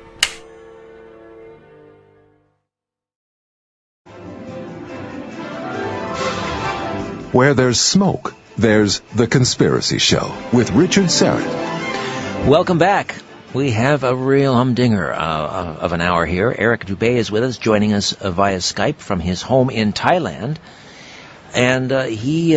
Where there's smoke, there's The Conspiracy Show with Richard Serrett. Welcome back. We have a real humdinger of an hour here. Eric Dubé is with us, joining us via Skype from his home in Thailand. And he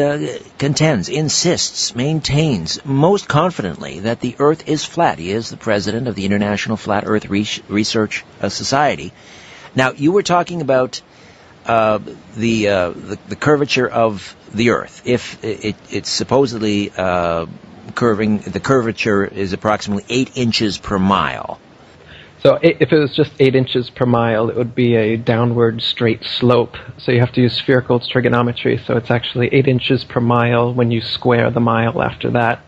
contends, insists, maintains most confidently that the Earth is flat. He is the president of the International Flat Earth Research Society. Now, you were talking about the curvature of the Earth. If it's supposedly curving, the curvature is approximately 8 inches per mile. So if it was just 8 inches per mile, it would be a downward straight slope. So you have to use spherical trigonometry, so it's actually 8 inches per mile when you square the mile after that.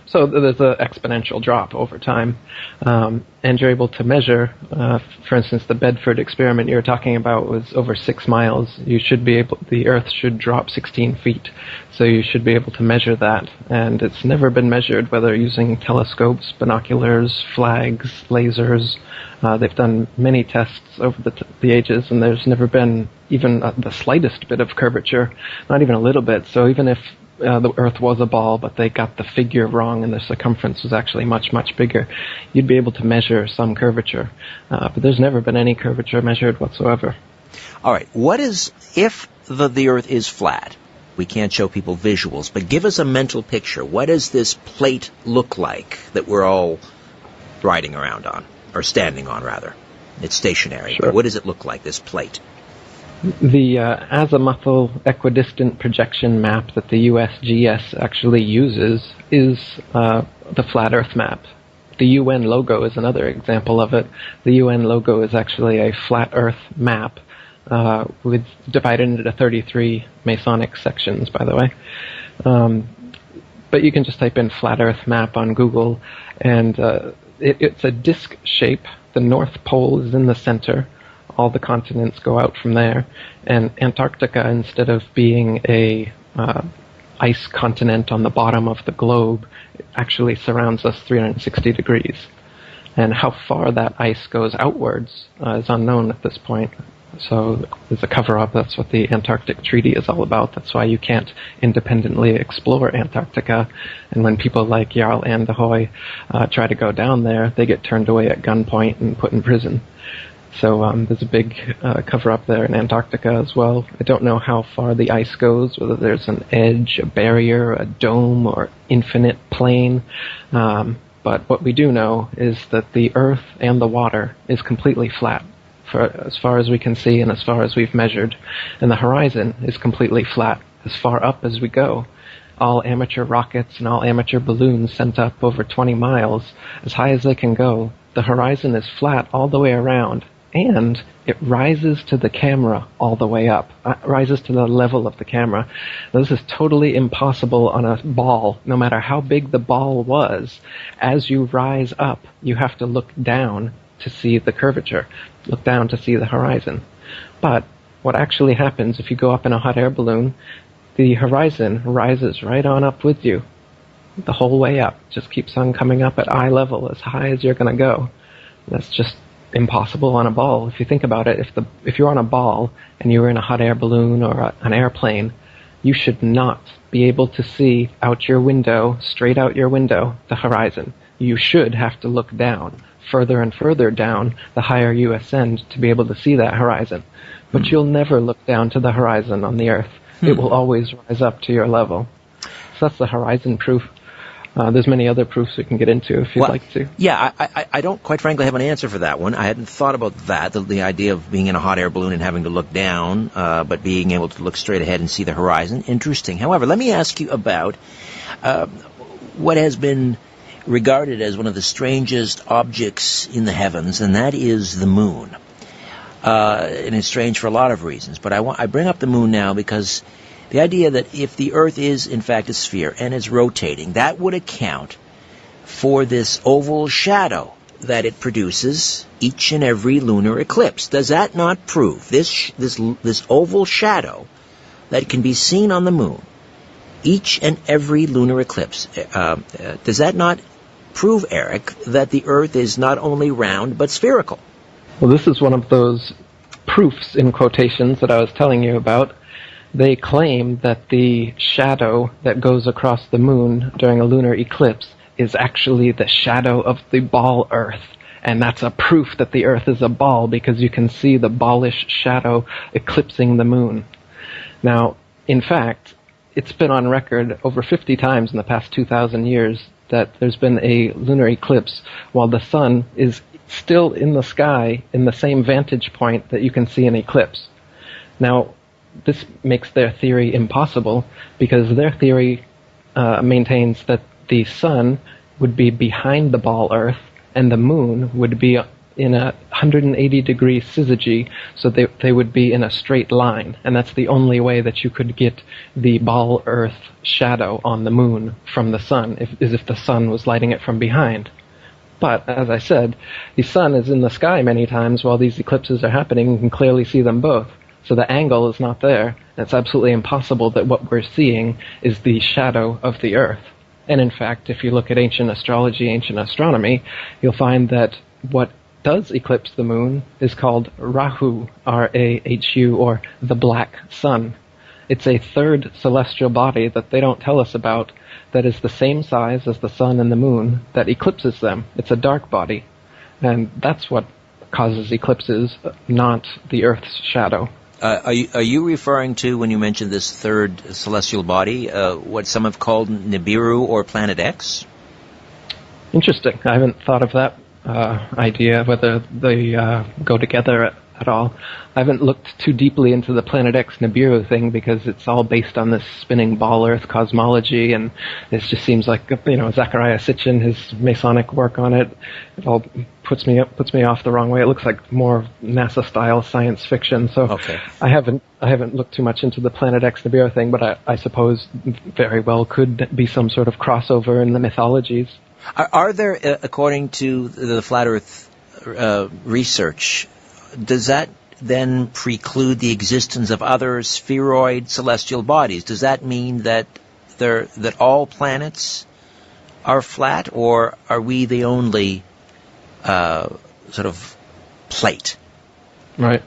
So there's an exponential drop over time. And you're able to measure, for instance, the Bedford experiment you were talking about was over 6 miles. The Earth should drop 16 feet. So you should be able to measure that. And it's never been measured, whether using telescopes, binoculars, flags, lasers. They've done many tests over the ages, and there's never been even the slightest bit of curvature, not even a little bit. So even if the Earth was a ball, but they got the figure wrong and the circumference was actually much, much bigger, you'd be able to measure some curvature. But there's never been any curvature measured whatsoever. All right. What is, if the Earth is flat, we can't show people visuals, but give us a mental picture. What does this plate look like that we're all riding around on, or standing on, rather? It's stationary. Sure. But what does it look like, this plate? The azimuthal equidistant projection map that the USGS actually uses is the flat Earth map. The UN logo is another example of it. The UN logo is actually a flat Earth map with divided into 33 Masonic sections, by the way. But you can just type in flat Earth map on Google, and it's a disc shape. The North Pole is in the center. All the continents go out from there, and Antarctica, instead of being a ice continent on the bottom of the globe, actually surrounds us 360 degrees. And how far that ice goes outwards is unknown at this point. So there's a cover-up. That's what the Antarctic Treaty is all about. That's why you can't independently explore Antarctica. And when people like Jarl Anderhoy try to go down there, they get turned away at gunpoint and put in prison. So there's a big cover-up there in Antarctica as well. I don't know how far the ice goes, whether there's an edge, a barrier, a dome, or infinite plane. But what we do know is that the Earth and the water is completely flat, for as far as we can see and as far as we've measured. And the horizon is completely flat, as far up as we go. All amateur rockets and all amateur balloons sent up over 20 miles, as high as they can go. The horizon is flat all the way around. And it rises to the camera all the way up, rises to the level of the camera. Now, this is totally impossible on a ball, no matter how big the ball was. As you rise up, you have to look down to see the curvature, look down to see the horizon. But what actually happens if you go up in a hot air balloon, the horizon rises right on up with you, the whole way up. Just keeps on coming up at eye level, as high as you're going to go. That's just impossible on a ball. If you think about it, if you're on a ball and you're in a hot air balloon or an airplane, you should not be able to see out your window, straight out your window, the horizon. You should have to look down, further and further down, the higher you ascend, to be able to see that horizon. But you'll never look down to the horizon on the Earth. It will always rise up to your level. So that's the horizon proof. There's many other proofs we can get into if you'd like to. Yeah, I don't quite frankly have an answer for that one. I hadn't thought about that, the idea of being in a hot air balloon and having to look down, but being able to look straight ahead and see the horizon. Interesting. However, let me ask you about what has been regarded as one of the strangest objects in the heavens, and that is the moon. And it's strange for a lot of reasons, but I bring up the moon now because the idea that if the Earth is, in fact, a sphere and is rotating, that would account for this oval shadow that it produces each and every lunar eclipse. Does that not prove this oval shadow that can be seen on the moon each and every lunar eclipse? Does that not prove, Eric, that the Earth is not only round but spherical? Well, this is one of those proofs in quotations that I was telling you about. They claim that the shadow that goes across the moon during a lunar eclipse is actually the shadow of the ball Earth. And that's a proof that the Earth is a ball because you can see the ballish shadow eclipsing the moon. Now, in fact, it's been on record over 50 times in the past 2,000 years that there's been a lunar eclipse while the sun is still in the sky in the same vantage point that you can see an eclipse. Now, this makes their theory impossible because their theory maintains that the sun would be behind the ball Earth and the moon would be in a 180-degree syzygy, so they would be in a straight line, and that's the only way that you could get the ball Earth shadow on the moon from the sun, if the sun was lighting it from behind. But, as I said, the sun is in the sky many times while these eclipses are happening and can clearly see them both. So the angle is not there. It's absolutely impossible that what we're seeing is the shadow of the Earth. And in fact, if you look at ancient astrology, ancient astronomy, you'll find that what does eclipse the moon is called Rahu, R-A-H-U, or the black sun. It's a third celestial body that they don't tell us about that is the same size as the sun and the moon that eclipses them. It's a dark body. And that's what causes eclipses, not the Earth's shadow. Are you referring to, when you mentioned this third celestial body, what some have called Nibiru or Planet X? Interesting. I haven't thought of that idea, whether they go together at all. I haven't looked too deeply into the Planet X Nibiru thing because it's all based on this spinning ball Earth cosmology, and it just seems like, Zecharia Sitchin, his Masonic work on it, it all puts me off the wrong way. It looks like more NASA style science fiction. So I haven't looked too much into the Planet X Nibiru thing, but I suppose very well could be some sort of crossover in the mythologies. Are there, according to the Flat Earth research, does that then preclude the existence of other spheroid celestial bodies? Does that mean that all planets are flat, or are we the only sort of plate? Right.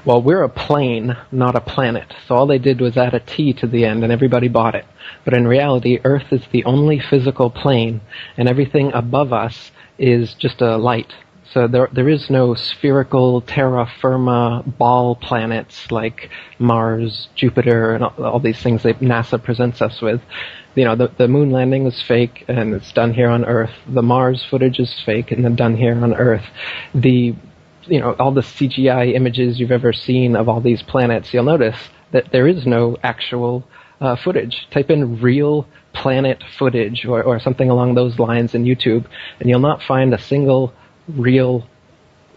Well, we're a plane, not a planet. So all they did was add a T to the end, and everybody bought it. But in reality, Earth is the only physical plane, and everything above us is just a light. So there is no spherical terra firma ball planets like Mars, Jupiter, and all these things that NASA presents us with. The moon landing is fake, and it's done here on Earth. The Mars footage is fake, and then done here on Earth. All the CGI images you've ever seen of all these planets, you'll notice that there is no actual footage. Type in real planet footage or something along those lines in YouTube, and you'll not find a single real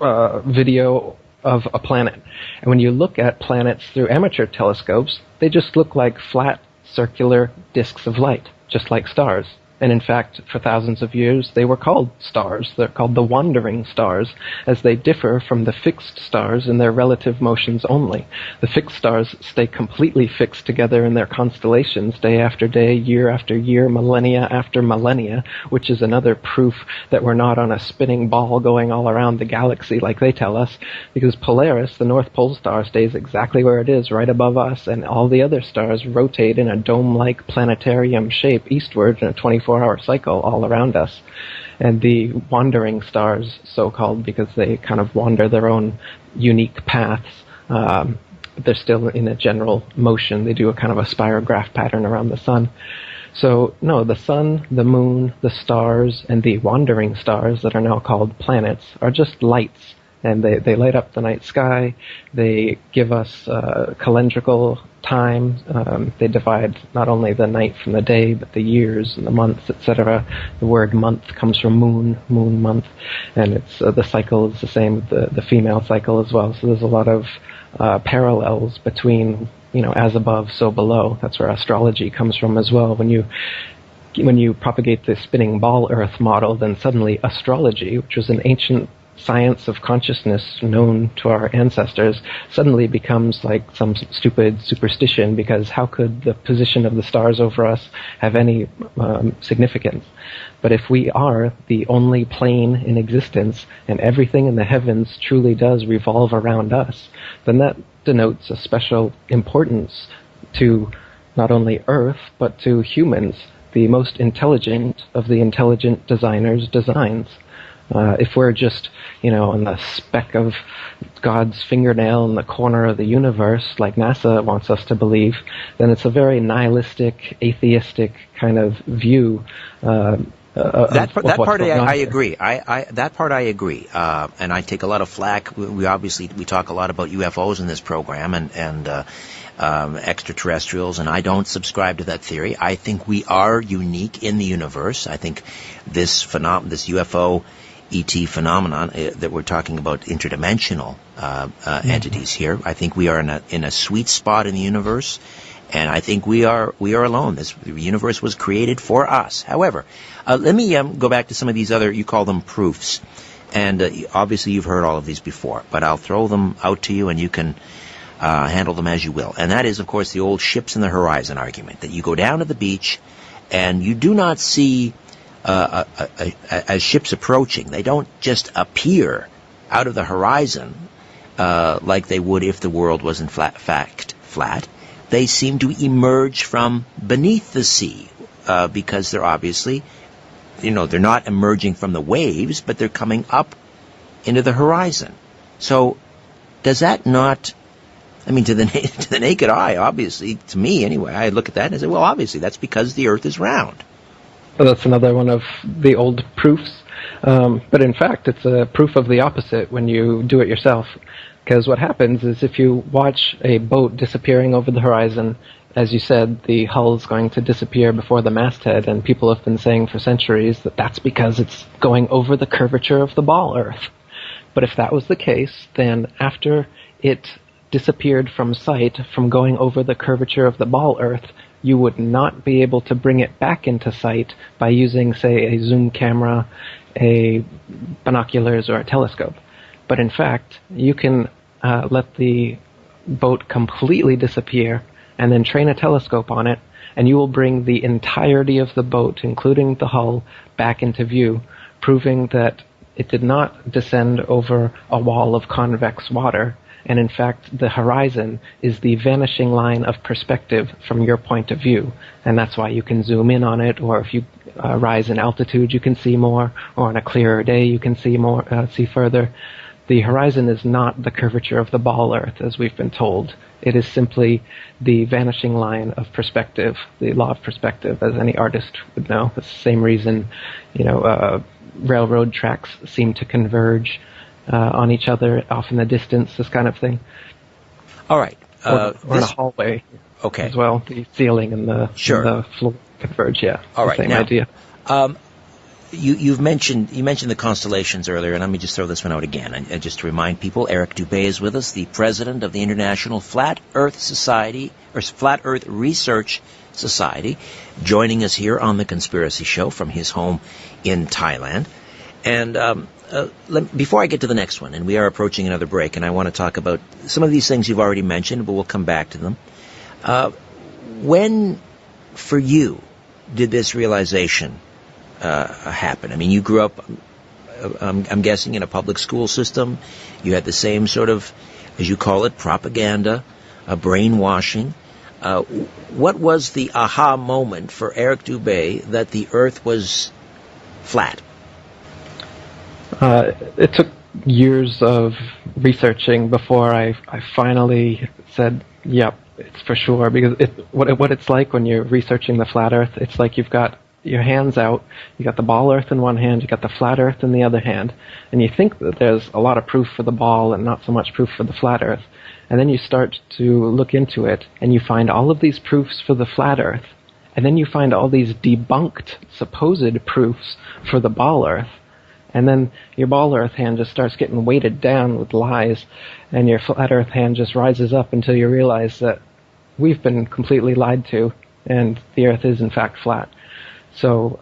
video of a planet. And when you look at planets through amateur telescopes, they just look like flat, circular disks of light, just like stars. And in fact, for thousands of years, they were called stars. They're called the wandering stars, as they differ from the fixed stars in their relative motions only. The fixed stars stay completely fixed together in their constellations day after day, year after year, millennia after millennia, which is another proof that we're not on a spinning ball going all around the galaxy like they tell us, because Polaris, the North Pole star, stays exactly where it is, right above us, and all the other stars rotate in a dome-like planetarium shape eastward in a 24-hour cycle all around us. And the wandering stars, so-called, because they kind of wander their own unique paths, they're still in a general motion. They do a kind of a spirograph pattern around the sun. So, no, the sun, the moon, the stars, and the wandering stars that are now called planets are just lights. And they light up the night sky. They give us calendrical time. They divide not only the night from the day, but the years and the months, etc. The word month comes from moon month, and it's the cycle is the same with the female cycle as well. So there's a lot of parallels between, as above, so below. That's where astrology comes from as well. When you propagate the spinning ball Earth model, then suddenly astrology, which was an ancient science of consciousness known to our ancestors, suddenly becomes like some stupid superstition, because how could the position of the stars over us have any significance? But if we are the only plane in existence, and everything in the heavens truly does revolve around us, then that denotes a special importance to not only Earth, but to humans, the most intelligent of the intelligent designers' designs. If we're just, on the speck of God's fingernail in the corner of the universe, like NASA wants us to believe, then it's a very nihilistic, atheistic kind of view. That part I agree. That part I agree. And I take a lot of flack. We talk a lot about UFOs in this program and extraterrestrials, and I don't subscribe to that theory. I think we are unique in the universe. I think this UFO ET phenomenon that we're talking about, interdimensional entities here. I think we are in a sweet spot in the universe, and I think we are alone. This universe was created for us. However, let me go back to some of these other, you call them proofs, and obviously you've heard all of these before, but I'll throw them out to you, and you can handle them as you will. And that is, of course, the old ships in the horizon argument, that you go down to the beach and you do not see as ships approaching, they don't just appear out of the horizon like they would if the world was in fact flat. They seem to emerge from beneath the sea because they're obviously, they're not emerging from the waves, but they're coming up into the horizon. So does that not, to the naked eye, obviously, to me anyway, I look at that and I say, well, obviously that's because the Earth is round. Well, that's another one of the old proofs. But in fact, it's a proof of the opposite when you do it yourself. Because what happens is if you watch a boat disappearing over the horizon, as you said, the hull is going to disappear before the masthead, and people have been saying for centuries that that's because it's going over the curvature of the ball Earth. But if that was the case, then after it disappeared from sight from going over the curvature of the ball Earth, you would not be able to bring it back into sight by using, say, a zoom camera, a binoculars, or a telescope. But in fact, you can let the boat completely disappear and then train a telescope on it, and you will bring the entirety of the boat, including the hull, back into view, proving that it did not descend over a wall of convex water, and in fact the horizon is the vanishing line of perspective from your point of view, and that's why you can zoom in on it, or if you rise in altitude you can see more, or on a clearer day you can see more, see further. The horizon is not the curvature of the ball Earth, as we've been told. It is simply the vanishing line of perspective, the law of perspective, as any artist would know. It's the same reason, railroad tracks seem to converge on each other off in the distance, this kind of thing. All right. Or in a hallway as well. The ceiling and the floor converge, yeah. All right. Same idea. You mentioned the constellations earlier, and let me just throw this one out again. And just to remind people, Eric Dubé is with us, the president of the International Flat Earth Society, or Flat Earth Research Society, joining us here on The Conspiracy Show from his home in Thailand. And before I get to the next one, and we are approaching another break, and I want to talk about some of these things you've already mentioned, but we'll come back to them. When, for you, did this realization happen? I mean, you grew up, I'm guessing, in a public school system. You had the same sort of, as you call it, propaganda, brainwashing. What was the aha moment for Eric Dubé that the Earth was flat? It took years of researching before I finally said, yep, it's for sure. Because what it's like when you're researching the flat Earth, it's like you've got your hands out, you got the ball Earth in one hand, you got the flat Earth in the other hand, and you think that there's a lot of proof for the ball and not so much proof for the flat Earth. And then you start to look into it, and you find all of these proofs for the flat Earth, and then you find all these debunked supposed proofs for the ball Earth, and then your ball Earth hand just starts getting weighted down with lies, and your flat Earth hand just rises up until you realize that we've been completely lied to, and the Earth is in fact flat. So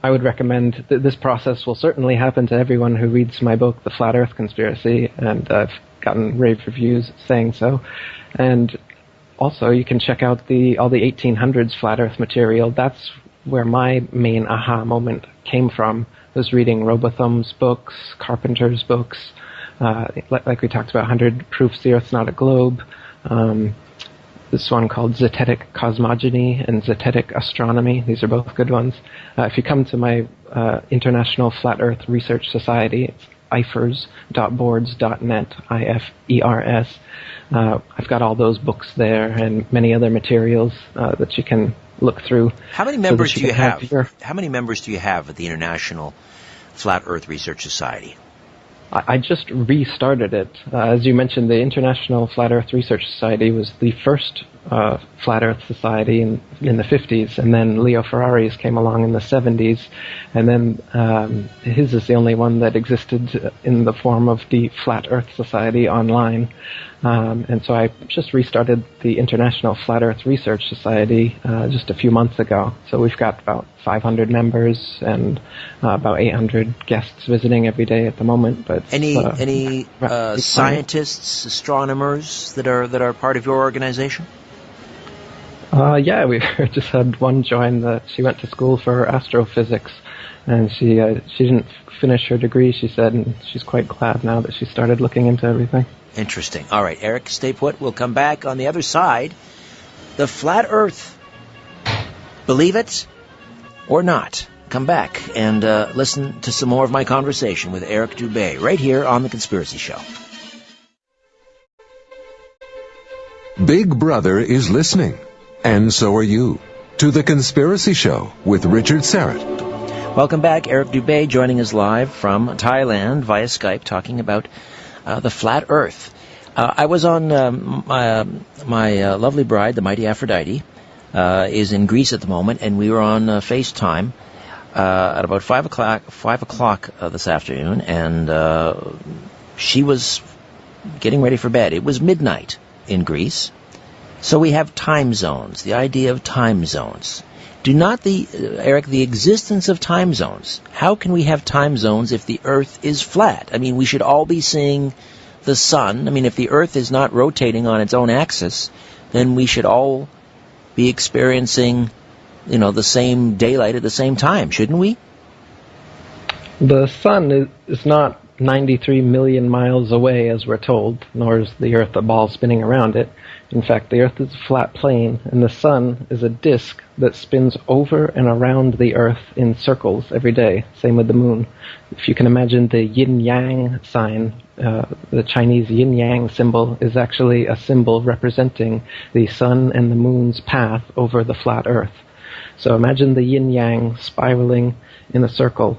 I would recommend that this process will certainly happen to everyone who reads my book, The Flat Earth Conspiracy, and I've gotten rave reviews saying so. And also, you can check out all the 1800s flat Earth material. That's where my main aha moment came from. I was reading Robotham's books, Carpenter's books, like we talked about, 100 Proofs the Earth's Not a Globe. This one called Zetetic Cosmogony and Zetetic Astronomy. These are both good ones. If you come to my International Flat Earth Research Society, it's ifers.boards.net, IFERS. I've got all those books there and many other materials that you can look through. How many members do you have? How many members do you have at the International Flat Earth Research Society? I just restarted it. As you mentioned, the International Flat Earth Research Society was the first Flat Earth Society in the 50s, and then Leo Ferrari's came along in the 70s, and then his is the only one that existed in the form of the Flat Earth Society online. And so I just restarted the International Flat Earth Research Society just a few months ago. So we've got about 500 members and about 800 guests visiting every day at the moment. But any scientists, astronomers that are part of your organization? Yeah, we just had one join. She went to school for astrophysics, and she didn't finish her degree, she said, and she's quite glad now that she started looking into everything. Interesting. All right, Eric, stay put. We'll come back on the other side. The flat Earth. Believe it or not. Come back and listen to some more of my conversation with Eric Dubé right here on The Conspiracy Show. Big Brother is listening, and so are you, to The Conspiracy Show with Richard Serrett. Welcome back. Eric Dubé joining us live from Thailand via Skype, talking about the flat Earth. I was on my lovely bride, the mighty Aphrodite, is in Greece at the moment, and we were on FaceTime at about 5 o'clock this afternoon, and she was getting ready for bed. It was midnight in Greece, so we have time zones. The idea of time zones. Do not Eric, the existence of time zones. How can we have time zones if the Earth is flat? I mean, we should all be seeing the sun. I mean, if the Earth is not rotating on its own axis, then we should all be experiencing, the same daylight at the same time, shouldn't we? The sun is not 93 million miles away, as we're told, nor is the Earth a ball spinning around it. In fact, the Earth is a flat plane, and the sun is a disk that spins over and around the Earth in circles every day. Same with the moon. If you can imagine the yin-yang sign, the Chinese yin-yang symbol is actually a symbol representing the sun and the moon's path over the flat Earth. So imagine the yin-yang spiraling in a circle.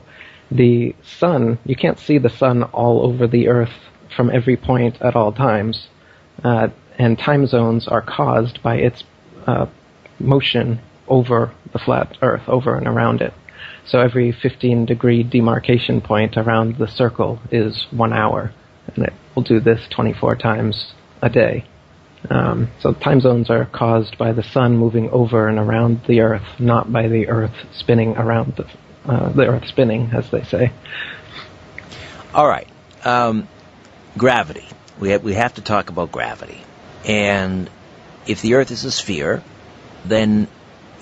The sun, you can't see the sun all over the Earth from every point at all times. And time zones are caused by its motion over the flat Earth, over and around it. So every 15-degree demarcation point around the circle is 1 hour, and it will do this 24 times a day. So time zones are caused by the sun moving over and around the Earth, not by the Earth spinning around the Earth spinning, as they say. All right. Gravity. We have to talk about gravity. And if the Earth is a sphere, then,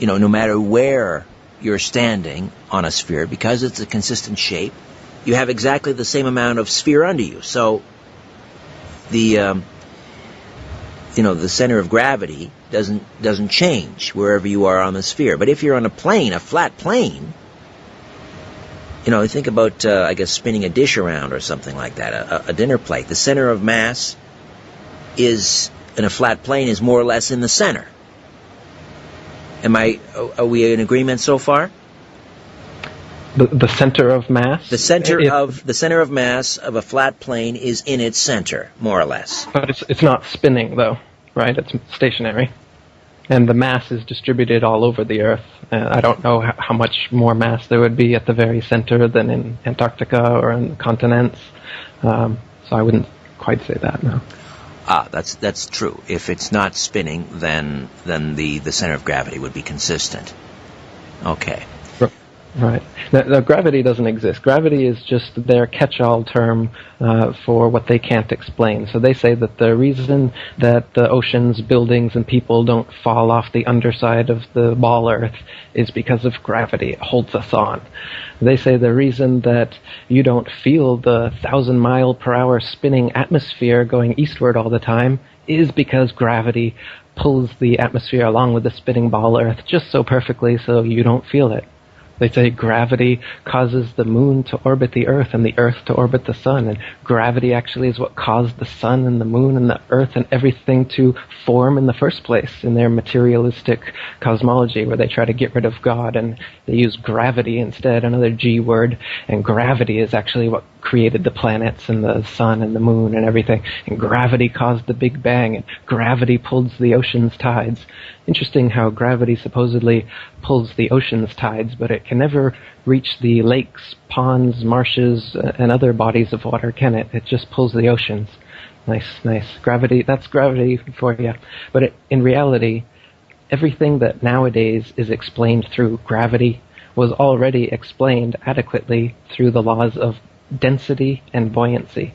no matter where you're standing on a sphere, because it's a consistent shape, you have exactly the same amount of sphere under you. So the center of gravity doesn't change wherever you are on the sphere. But if you're on a plane, a flat plane, think about, spinning a dish around or something like that, a dinner plate. The center of mass in a flat plane is more or less in the center. Are we in agreement so far? The center of mass? The center of mass of a flat plane is in its center, more or less. But it's not spinning, though, right? It's stationary. And the mass is distributed all over the Earth. I don't know how much more mass there would be at the very center than in Antarctica or in the continents. So I wouldn't quite say that, no. That's true. If it's not spinning, then the center of gravity would be consistent. Okay. Right. Now, gravity doesn't exist. Gravity is just their catch-all term for what they can't explain. So they say that the reason that the oceans, buildings, and people don't fall off the underside of the ball Earth is because of gravity. It holds us on. They say the reason that you don't feel the 1,000-mile-per-hour spinning atmosphere going eastward all the time is because gravity pulls the atmosphere along with the spinning ball Earth just so perfectly so you don't feel it. They say gravity causes the moon to orbit the Earth and the Earth to orbit the sun, and gravity actually is what caused the sun and the moon and the Earth and everything to form in the first place in their materialistic cosmology, where they try to get rid of God and they use gravity instead, another G word, and gravity is actually what created the planets and the sun and the moon and everything, and gravity caused the Big Bang, and gravity pulls the ocean's tides. Interesting how gravity supposedly pulls the ocean's tides, but it can never reach the lakes, ponds, marshes, and other bodies of water, can it? It just pulls the oceans. Nice. Gravity, that's gravity for you. But in reality, everything that nowadays is explained through gravity was already explained adequately through the laws of density and buoyancy.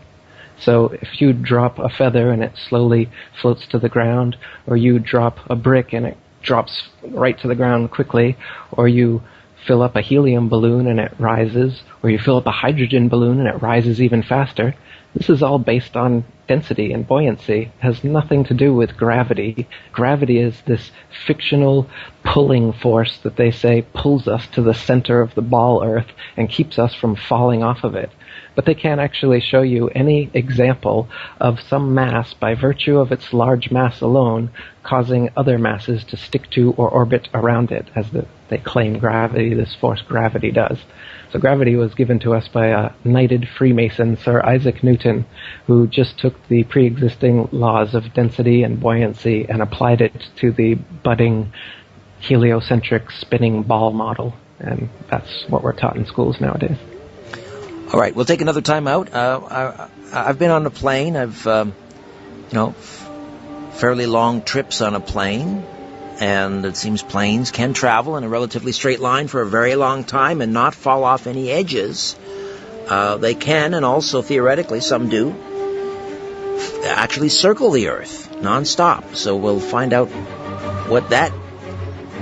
So if you drop a feather and it slowly floats to the ground, or you drop a brick and it drops right to the ground quickly, or you fill up a helium balloon and it rises, or you fill up a hydrogen balloon and it rises even faster, this is all based on density and buoyancy. It has nothing to do with gravity. Gravity is this fictional pulling force that they say pulls us to the center of the ball Earth and keeps us from falling off of it. But they can't actually show you any example of some mass, by virtue of its large mass alone, causing other masses to stick to or orbit around it, as they claim gravity, this force gravity does. So gravity was given to us by a knighted Freemason, Sir Isaac Newton, who just took the pre-existing laws of density and buoyancy and applied it to the budding heliocentric spinning ball model. And that's what we're taught in schools nowadays. All right, we'll take another time out. I've been on a plane. I've, fairly long trips on a plane. And it seems planes can travel in a relatively straight line for a very long time and not fall off any edges. They can, and also theoretically some do, actually circle the Earth nonstop. So we'll find out what that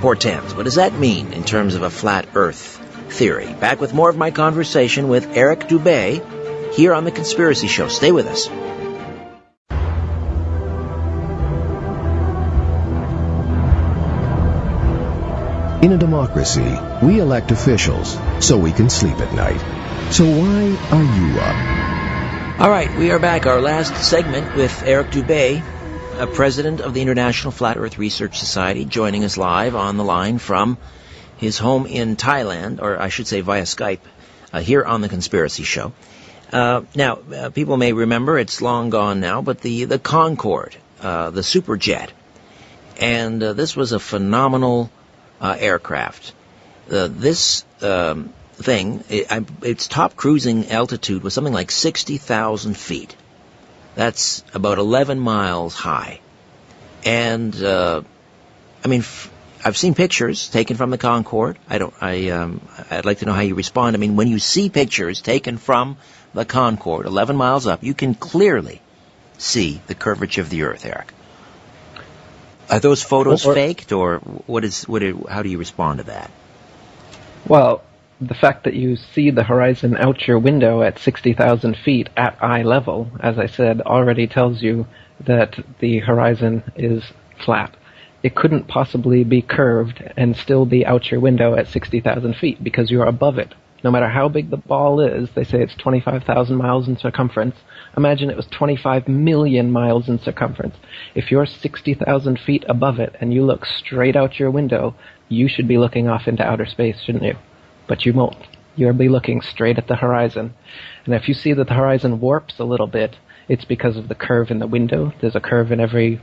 portends. What does that mean in terms of a flat Earth theory? Back with more of my conversation with Eric Dubé here on The Conspiracy Show. Stay with us. In a democracy, we elect officials so we can sleep at night. So why are you up? All right, we are back. Our last segment with Eric Dubé, president of the International Flat Earth Research Society, joining us live on the line from his home in Thailand, or I should say via Skype, here on The Conspiracy Show. Now, people may remember, it's long gone now, but the Concorde, the superjet, and this was a phenomenal aircraft. This thing, its top cruising altitude was something like 60,000 feet. That's about 11 miles high. And, I've seen pictures taken from the Concorde. I'd like to know how you respond. I mean, when you see pictures taken from the Concorde, 11 miles up, you can clearly see the curvature of the Earth, Eric. Are those photos faked, or how do you respond to that? Well, the fact that you see the horizon out your window at 60,000 feet at eye level, as I said, already tells you that the horizon is flat. It couldn't possibly be curved and still be out your window at 60,000 feet because you're above it. No matter how big the ball is, they say it's 25,000 miles in circumference. Imagine it was 25 million miles in circumference. If you're 60,000 feet above it and you look straight out your window, you should be looking off into outer space, shouldn't you? But you won't. You'll be looking straight at the horizon. And if you see that the horizon warps a little bit, it's because of the curve in the window. There's a curve in every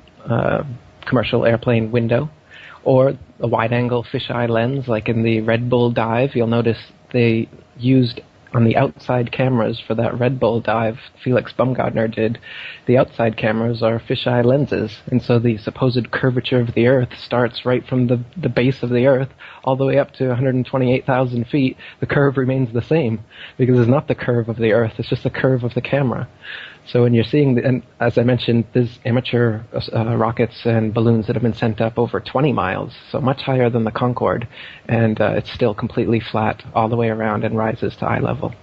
commercial airplane window. Or a wide-angle fisheye lens, like in the Red Bull dive. You'll notice they used on the outside cameras for that Red Bull dive, Felix Baumgartner did, the outside cameras are fisheye lenses. And so the supposed curvature of the Earth starts right from the base of the Earth all the way up to 128,000 feet. The curve remains the same because it's not the curve of the Earth, it's just the curve of the camera. So when you're seeing, and as I mentioned, there's amateur rockets and balloons that have been sent up over 20 miles, so much higher than the Concorde, and it's still completely flat all the way around and rises to eye level.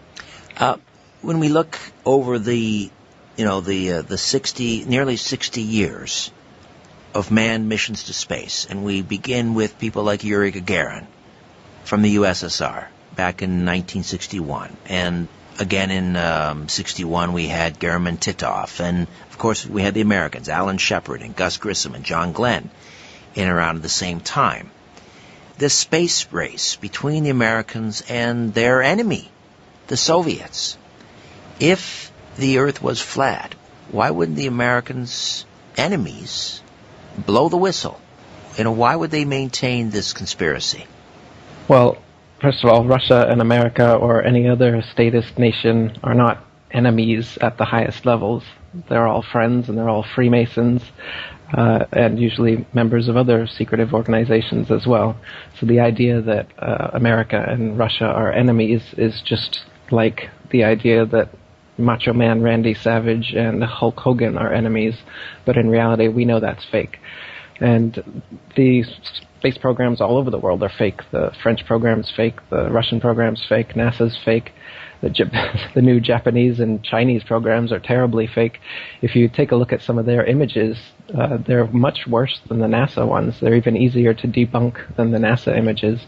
When we look over the 60, nearly 60 years of manned missions to space, and we begin with people like Yuri Gagarin from the USSR back in 1961, and again in 61 we had Gerasimov Titov, and of course we had the Americans, Alan Shepard and Gus Grissom and John Glenn, in around at the same time. This space race between the Americans and their enemy, the Soviets. If the Earth was flat, why wouldn't the Americans' enemies blow the whistle? Why would they maintain this conspiracy? Well, first of all, Russia and America or any other statist nation are not enemies at the highest levels. They're all friends and they're all Freemasons, and usually members of other secretive organizations as well. So the idea that America and Russia are enemies is just like the idea that Macho Man Randy Savage and Hulk Hogan are enemies, but in reality we know that's fake. And the space programs all over the world are fake. The French program's fake, the Russian program's fake, NASA's fake, the new Japanese and Chinese programs are terribly fake. If you take a look at some of their images, they're much worse than the NASA ones. They're even easier to debunk than the NASA images.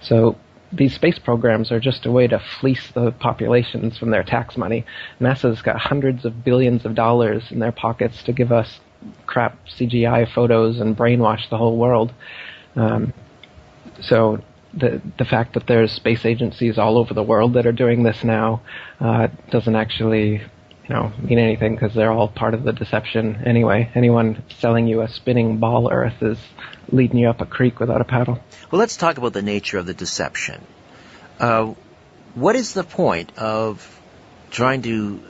So these space programs are just a way to fleece the populations from their tax money. NASA's got hundreds of billions of dollars in their pockets to give us crap CGI photos and brainwash the whole world. So the fact that there's space agencies all over the world that are doing this now doesn't actually mean anything, because they're all part of the deception anyway. Anyone selling you a spinning ball Earth is leading you up a creek without a paddle. Well, let's talk about the nature of the deception. What is the point of trying to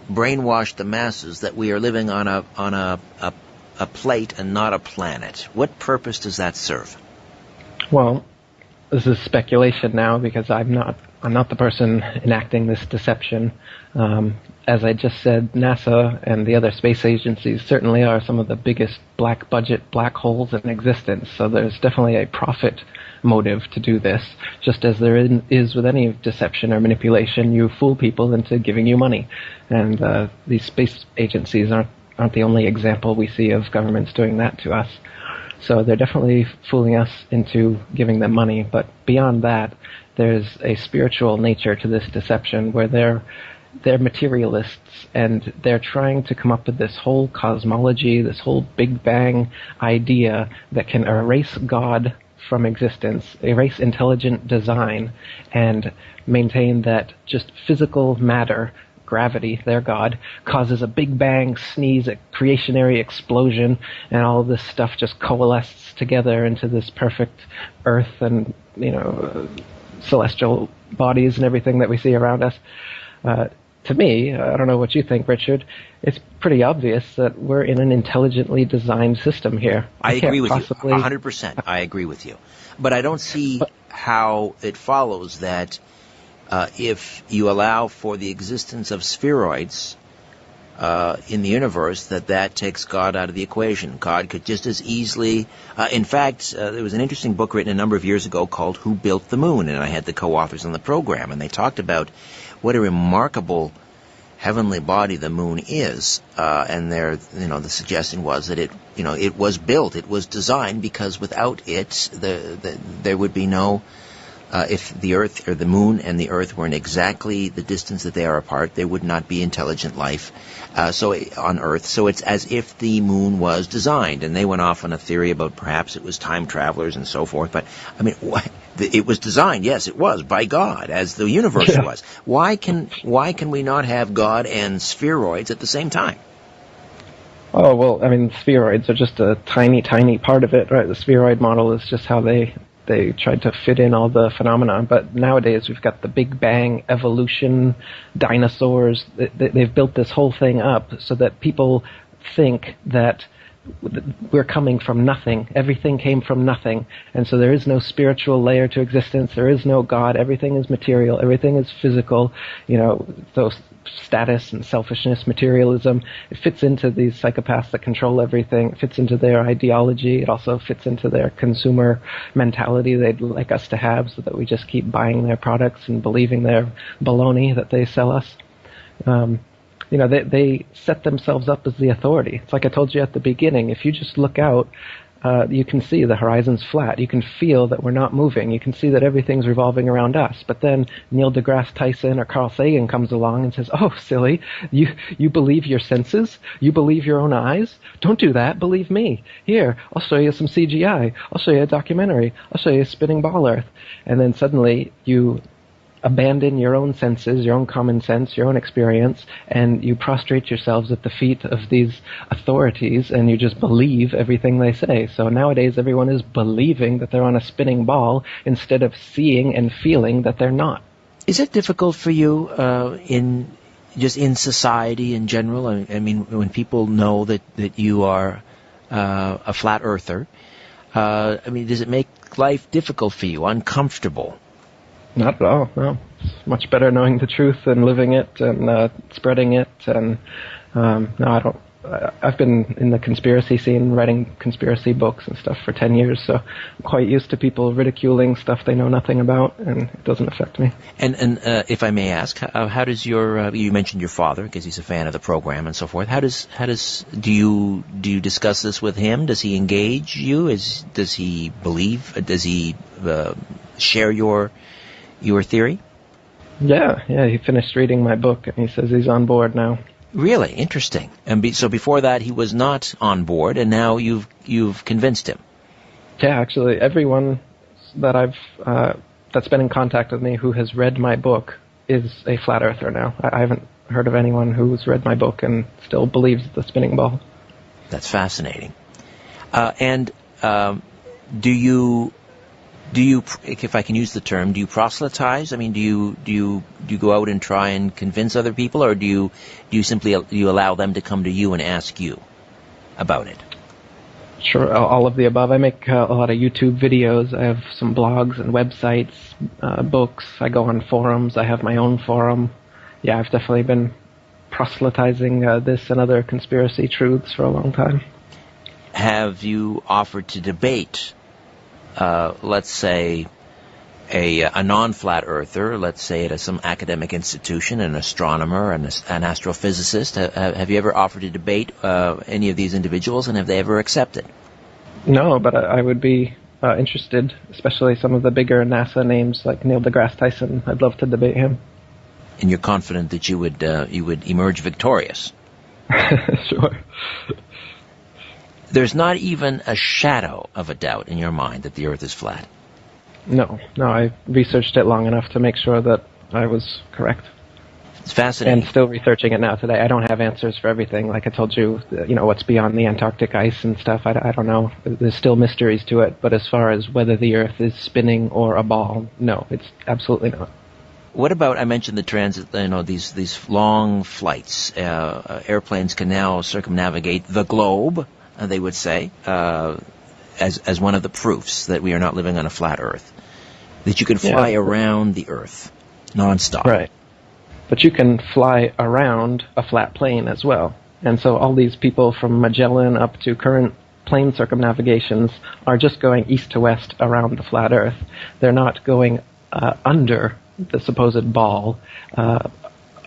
brainwash the masses that we are living on a plate and not a planet? What purpose does that serve? Well, this is speculation now, because I'm not the person enacting this deception. As I just said, NASA and the other space agencies certainly are some of the biggest black budget black holes in existence. So there's definitely a profit motive to do this, just as there is with any deception or manipulation. You fool people into giving you money. And these space agencies aren't the only example we see of governments doing that to us. So they're definitely fooling us into giving them money. But beyond that, there's a spiritual nature to this deception, where they're materialists, and they're trying to come up with this whole cosmology, this whole Big Bang idea that can erase God from existence, erase intelligent design, and maintain that just physical matter, gravity, their God, causes a Big Bang sneeze, a creationary explosion, and all of this stuff just coalesces together into this perfect Earth and, celestial bodies and everything that we see around us. To me, I don't know what you think, Richard, it's pretty obvious that we're in an intelligently designed system here. I agree with you, 100%. I agree with you. But I don't see how it follows that if you allow for the existence of spheroids in the universe, that takes God out of the equation. God could just as easily... in fact, there was an interesting book written a number of years ago called Who Built the Moon? And I had the co-authors on the program, and they talked about what a remarkable heavenly body the moon is. And the suggestion was that it was built, it was designed, because without it, there would be no... if the Earth or the Moon and the Earth were in exactly the distance that they are apart, there would not be intelligent life on Earth. So it's as if the Moon was designed. And they went off on a theory about perhaps it was time travelers and so forth. But I mean, it was designed. Yes, it was by God, as the universe was. Why can we not have God and spheroids at the same time? Oh, well, I mean, spheroids are just a tiny, tiny part of it, right? The spheroid model is just how they tried to fit in all the phenomena. But nowadays we've got the Big Bang, evolution, dinosaurs. They've built this whole thing up so that people think that we're coming from nothing. Everything came from nothing. And so there is no spiritual layer to existence. There is no God. Everything is material. Everything is physical. Those status and selfishness, materialism, it fits into these psychopaths that control everything. It fits into their ideology. It also fits into their consumer mentality they'd like us to have, so that we just keep buying their products and believing their baloney that they sell us. They set themselves up as the authority. It's like I told you at the beginning. If you just look out, you can see the horizon's flat. You can feel that we're not moving. You can see that everything's revolving around us. But then Neil deGrasse Tyson or Carl Sagan comes along and says, "Oh, silly, you believe your senses? You believe your own eyes? Don't do that. Believe me. Here, I'll show you some CGI. I'll show you a documentary. I'll show you a spinning ball Earth." And then suddenly you abandon your own senses, your own common sense, your own experience, and you prostrate yourselves at the feet of these authorities, and you just believe everything they say. So nowadays everyone is believing that they're on a spinning ball instead of seeing and feeling that they're not. Is it difficult for you in society in general? I mean, when people know that you are a flat earther, does it make life difficult for you, uncomfortable? Not at all, no. It's much better knowing the truth and living it and spreading it. And no, I don't. I've been in the conspiracy scene, writing conspiracy books and stuff for 10 years, so I'm quite used to people ridiculing stuff they know nothing about, and it doesn't affect me. And if I may ask, how does you mentioned your father, because he's a fan of the program and so forth. Do you discuss this with him? Does he engage you? Does he believe? Does he share your theory? Yeah, he finished reading my book, and he says he's on board now. Really? Interesting. And so before that he was not on board, and now you've convinced him. Yeah, actually, everyone that that's been in contact with me who has read my book is a flat earther now. I haven't heard of anyone who's read my book and still believes the spinning ball. That's fascinating. Do you, if I can use the term, do you proselytize? I mean, do you go out and try and convince other people, or do you simply allow them to come to you and ask you about it? Sure, all of the above. I make a lot of YouTube videos. I have some blogs and websites, books. I go on forums. I have my own forum. Yeah, I've definitely been proselytizing this and other conspiracy truths for a long time. Have you offered to debate, let's say, a non-flat earther, let's say at some academic institution, an astronomer, an astrophysicist? Have you ever offered to debate any of these individuals, and have they ever accepted? No, but I would be interested, especially some of the bigger NASA names like Neil deGrasse Tyson. I'd love to debate him. And you're confident that you would emerge victorious? Sure. There's not even a shadow of a doubt in your mind that the Earth is flat? No, I researched it long enough to make sure that I was correct. It's fascinating. And still researching it now today. I don't have answers for everything. Like I told you, what's beyond the Antarctic ice and stuff, I don't know. There's still mysteries to it. But as far as whether the Earth is spinning or a ball, no, it's absolutely not. What about, I mentioned the transit, these long flights. Airplanes can now circumnavigate the globe, they would say, as one of the proofs that we are not living on a flat Earth. That you can fly around the Earth nonstop. Right. But you can fly around a flat plane as well. And so all these people from Magellan up to current plane circumnavigations are just going east to west around the flat Earth. They're not going under the supposed ball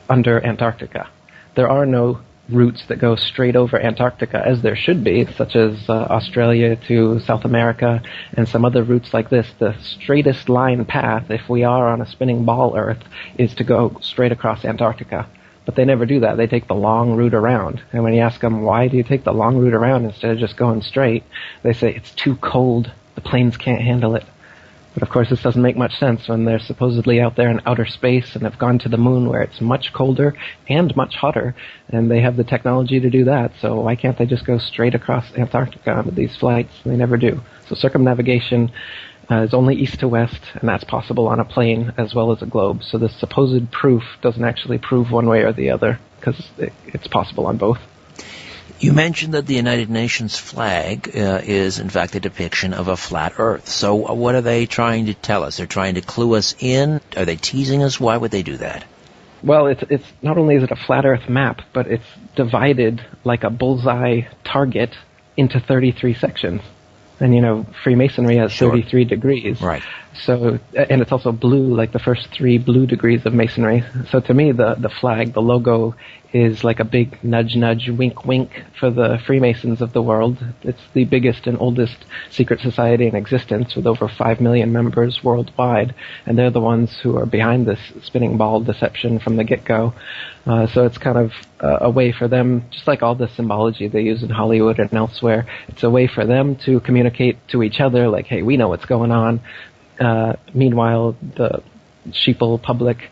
under Antarctica. There are no routes that go straight over Antarctica, as there should be, such as Australia to South America and some other routes like this. The straightest line path, if we are on a spinning ball Earth, is to go straight across Antarctica. But they never do that. They take the long route around. And when you ask them, why do you take the long route around instead of just going straight, they say, it's too cold. The planes can't handle it. But of course, this doesn't make much sense when they're supposedly out there in outer space and have gone to the moon where it's much colder and much hotter, and they have the technology to do that. So why can't they just go straight across Antarctica with these flights? They never do. So circumnavigation is only east to west, and that's possible on a plane as well as a globe. So this supposed proof doesn't actually prove one way or the other, because it's possible on both. You mentioned that the United Nations flag is, in fact, a depiction of a flat Earth. So what are they trying to tell us? They're trying to clue us in? Are they teasing us? Why would they do that? Well, it's not only is it a flat Earth map, but it's divided like a bullseye target into 33 sections. And, Freemasonry has 33 degrees. Right. So, and it's also blue, like the first 3 blue degrees of Masonry. So to me, the flag, the logo, is like a big nudge, nudge, wink, wink for the Freemasons of the world. It's the biggest and oldest secret society in existence with over 5 million members worldwide. And they're the ones who are behind this spinning ball deception from the get-go. So it's kind of a way for them, just like all the symbology they use in Hollywood and elsewhere, it's a way for them to communicate to each other, like, hey, we know what's going on. Meanwhile, the sheeple public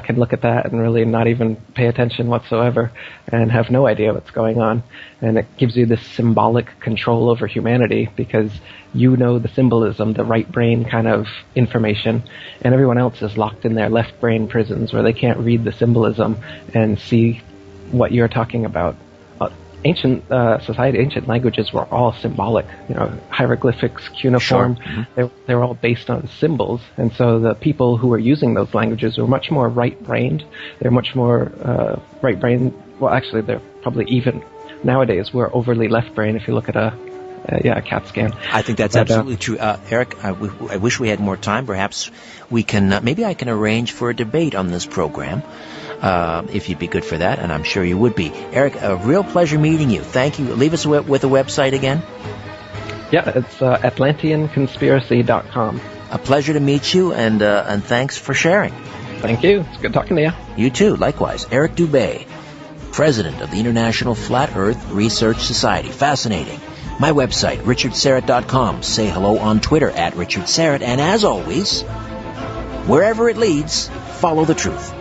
can look at that and really not even pay attention whatsoever and have no idea what's going on. And it gives you this symbolic control over humanity because you know the symbolism, the right brain kind of information, and everyone else is locked in their left brain prisons where they can't read the symbolism and see what you're talking about. Ancient society, ancient languages were all symbolic. Hieroglyphics, cuneiform. Sure. Mm-hmm. They were all based on symbols, and so the people who were using those languages were much more right-brained. They're much more right-brained. Well, actually, they're probably even nowadays. We're overly left-brained. If you look at a CAT scan. I think that's absolutely true, Eric. I wish we had more time. Perhaps we can. Maybe I can arrange for a debate on this program. If you'd be good for that, and I'm sure you would be. Eric, a real pleasure meeting you. Thank you. Leave us with a website again. Yeah, it's AtlanteanConspiracy.com. A pleasure to meet you, and thanks for sharing. Thank you. It's good talking to you. You too, likewise. Eric Dubé, President of the International Flat Earth Research Society. Fascinating. my website, richardsarrett.com. Say hello on Twitter at richardsarrett. And as always, wherever it leads, follow the truth.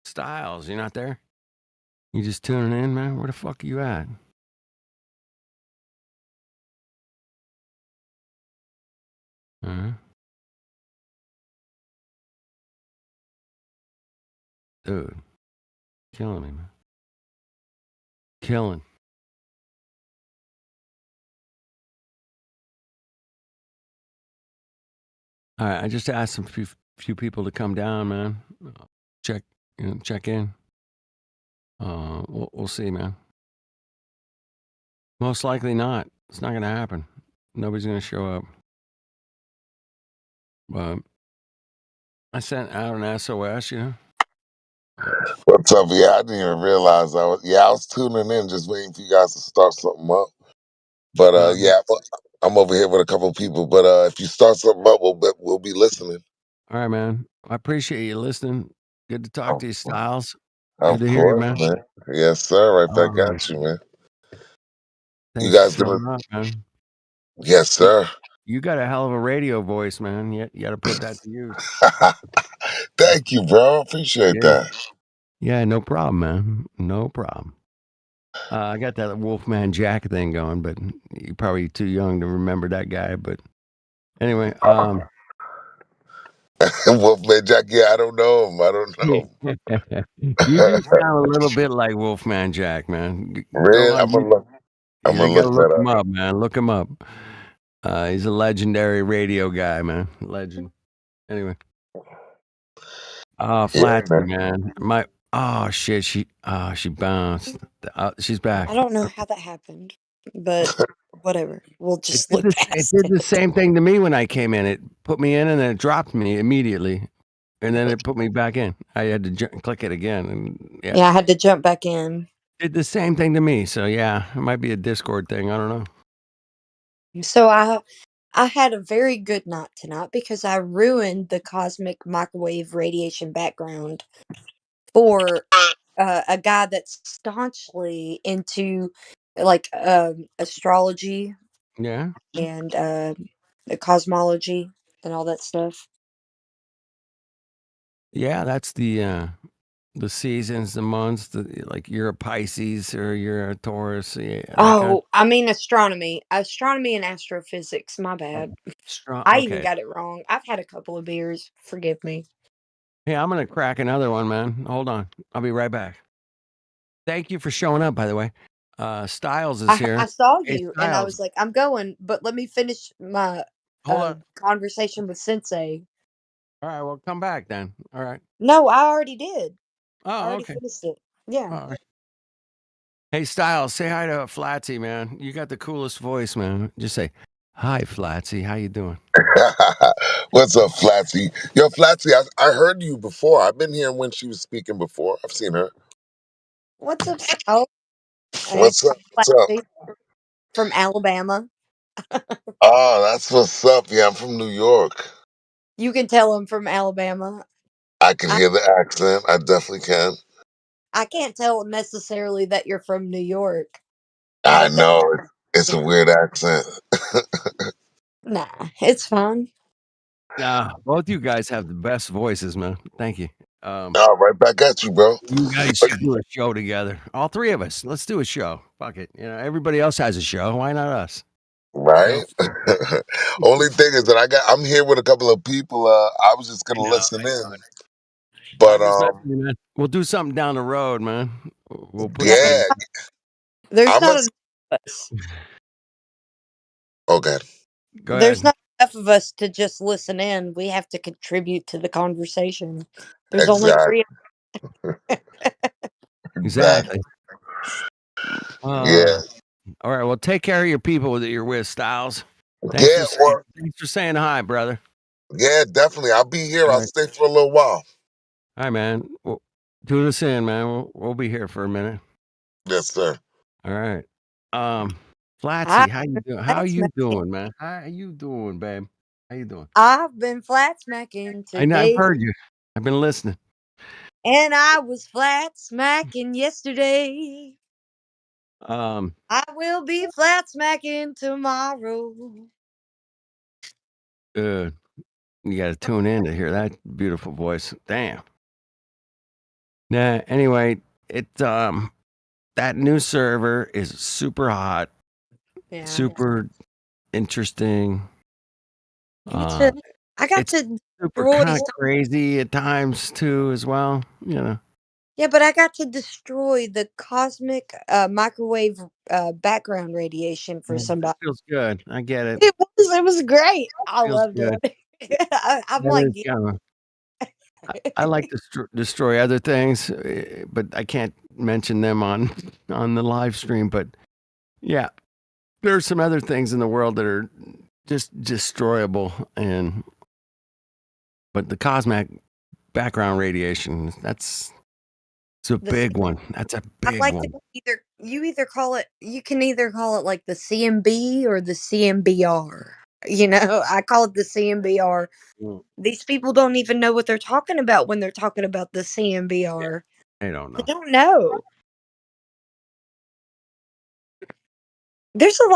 Styles, you not there? You just tuning in, man? Where the fuck are you at? Dude, killing me, man. Killing. All right, I just asked some few people to come down, man. Check in. We'll see, man. Most likely not. It's not going to happen. Nobody's going to show up. But I sent out an SOS, you know. What's up? Yeah, I didn't even realize I was tuning in, just waiting for you guys to start something up. But I'm over here with a couple of people. But if you start something up, we'll be listening. All right, man. I appreciate you listening. Good to talk to you, Styles. Of Good to hear you, course, man. man. Yes, sir. Right back at you, man. Thanks You guys for gonna? showing up, man. Yes, sir. You got a hell of a radio voice, man. You got to put that to use. Thank you, bro. Appreciate that. Yeah, no problem, man. No problem. I got that Wolfman Jack thing going, but you're probably too young to remember that guy. But anyway, Wolfman Jack. Yeah, I don't know him. I don't know him. you do sound a little bit like Wolfman Jack, man. Go Really? on. I'm gonna You got to look look that him up. up, man. Look him up. He's a legendary radio guy, man. Legend. Anyway. Oh, Yeah, Flatsy, man. Shit. She bounced. She's back. I don't know how that happened, but whatever. We'll It just did, look it past did the it. same thing to me when I came in. It put me in and then it dropped me immediately. And then it put me back in. I had to click it again. And Yeah, I had to jump back in. Did the same thing to me. So, yeah, it might be a Discord thing. I don't know. So I had a very good night tonight because I ruined the cosmic microwave radiation background for a guy that's staunchly into like astrology Yeah. and the cosmology and all that stuff. Yeah, that's the seasons, the months, like you're a Pisces or you're a Taurus. Yeah, that kind of I mean astronomy and astrophysics. My bad. strong. I even Okay. got it wrong. I've had a couple of beers. Forgive me. Hey, I'm going to crack another one, man. Hold on. I'll be right back. Thank you for showing up, by the way. Styles is here. I saw Hey, you and I Styles. was like, I'm going, but let me finish my Hold on. conversation with Sensei. All right, well, come back then. All right. No, I already did. I Oh, already okay. finished it. Yeah. All right. Hey, Styles, say hi to Flatsy, man. You got the coolest voice, man. Just say, hi, Flatsy. How you doing? What's up, Flatsy? Yo, Flatsy, I heard you before. I've been here when she was speaking before. I've seen her. What's up, Sal? What's up? What's up? From Alabama. Oh, that's what's up. Yeah, I'm from New York. You can tell I'm from Alabama. I can hear the accent. I definitely can. I can't tell necessarily that you're from New York. I Like that. know. It's a weird accent. Nah, it's fine. Yeah, both you guys have the best voices, man. Thank you. Right back at you, bro. You guys should do a show together. All three of us. Let's do a show. Fuck it. You know, everybody else has a show. Why not us? Right? Only thing is that I'm here with a couple of people. I was just gonna I know. listen in. But I'm just messing with you, man. We'll do something down the road, man. We'll put yeah. There's I'm not a, enough of us. okay. Go There's ahead. not enough of us to just listen in. We have to contribute to the conversation. There's only Exactly. 3. Exactly. Yeah. All right. Well, take care of your people that you're with, Styles. Yeah, Thanks for saying hi, brother. yeah, definitely. I'll be here. All I'll right. stay for a little while. All right, man. Well, tune us in, man. We'll be here for a minute. Yes, sir. All right. Hi, Flatsy, how you doing? How flat you smacking. doing, man? How you doing, babe? How you doing? I've been flat smacking I know I've today, heard you. I've been listening. and I was flat smacking yesterday. Um, I will be flat smacking tomorrow. you got to tune in to hear that beautiful voice. Damn. Nah, anyway, that new server is super hot, Yeah. super interesting. Me too. I got It's to super destroy kind of some. crazy at times too, as well. You know. Yeah, but I got to destroy the cosmic microwave background radiation for That somebody. feels good. I get it. It was great. I Feels loved good. it. I'm That like, is kind of. I like to destroy other things, but I can't mention them on the live stream. But yeah, there are some other things in the world that are just destroyable, but the cosmic background radiation, it's a the big one. That's a I big like to one. you can either call it like the CMB or the CMBR. You know, I call it the CMBR. Mm. These people don't even know what they're talking about when they're talking about the CMBR. I don't They know. don't know. There's a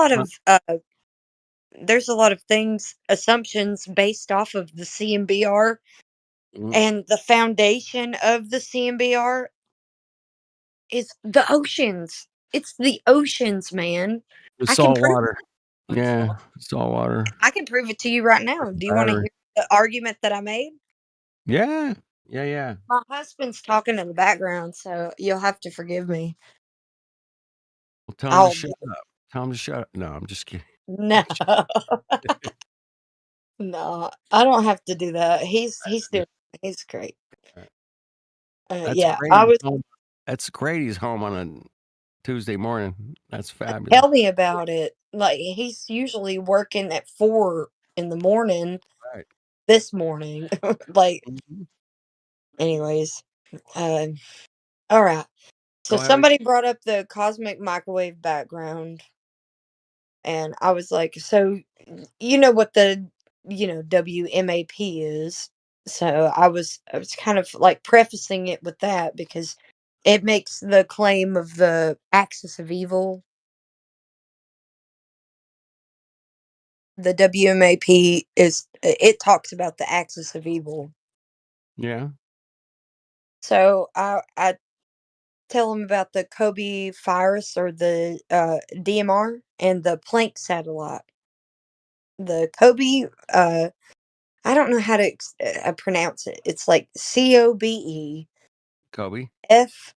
lot of things, assumptions based off of the CMBR, Mm. and the foundation of the CMBR is the oceans. It's the oceans, man. The I can salt prove water. Yeah, salt water. I can prove it to you right now. Do you want to Battery. hear the argument that I made? Yeah. Yeah. My husband's talking in the background, so you'll have to forgive me. Well, tell him to I'll shut up. Tell him to shut up. No, I'm just kidding. No. No, I don't have to do that. He's great. That's Yeah, great. I was That's great. He's home on a Tuesday morning. That's fabulous. tell me about it. Like he's usually working at 4 in the morning Right. this morning. Like Mhm. anyways, all right. So Go ahead. somebody brought up the cosmic microwave background, and I was like, so you know what the WMAP is. So I was kind of like prefacing it with that because it makes the claim of the axis of evil. The WMAP it talks about the axis of evil. Yeah. So I tell them about the Kobe virus or the DMR and the Planck satellite. The Kobe, I don't know how to pronounce it. It's like COBE Kobe. FIRAS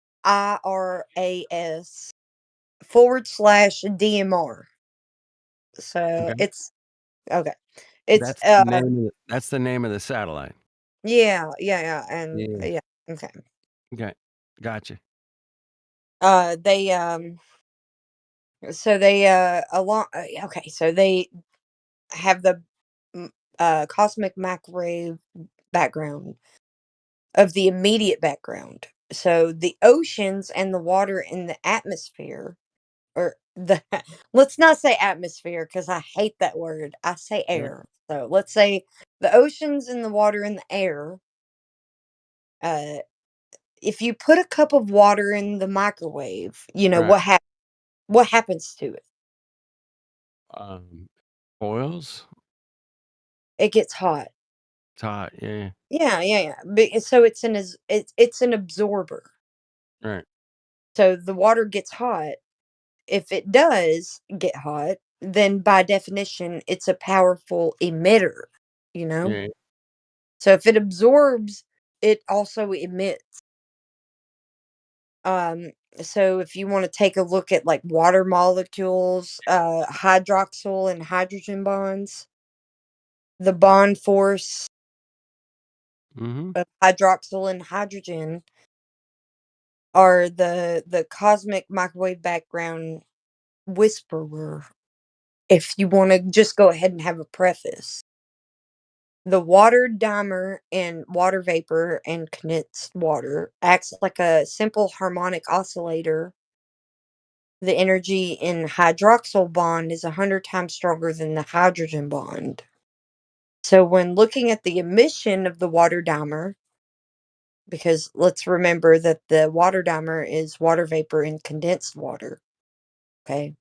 /DMR. So Okay. it's okay. It's That's the name of the satellite. yeah, and Yeah. yeah, okay. Okay. Gotcha. They so they along okay, so they have the cosmic microwave background of the immediate background. So the oceans and the water in the atmosphere, or the let's not say atmosphere because I hate that word. I say Yeah. air. So let's say the oceans and the water in the air. Uh, if you put a cup of water in the microwave, Right. what happens to it? Oils. It gets hot. It's hot. Yeah. Yeah. So it's an absorber. Right. So the water gets hot. If it does get hot, then by definition, it's a powerful emitter, you know? Yeah. So if it absorbs, it also emits. Um, so if you want to take a look at like water molecules, hydroxyl and hydrogen bonds, the bond force Mm-hmm. of hydroxyl and hydrogen are the cosmic microwave background whisperer. If you want to just go ahead and have a preface. The water dimer in water vapor and condensed water acts like a simple harmonic oscillator. The energy in hydroxyl bond is 100 times stronger than the hydrogen bond. So when looking at the emission of the water dimer, because let's remember that the water dimer is water vapor in condensed water, okay?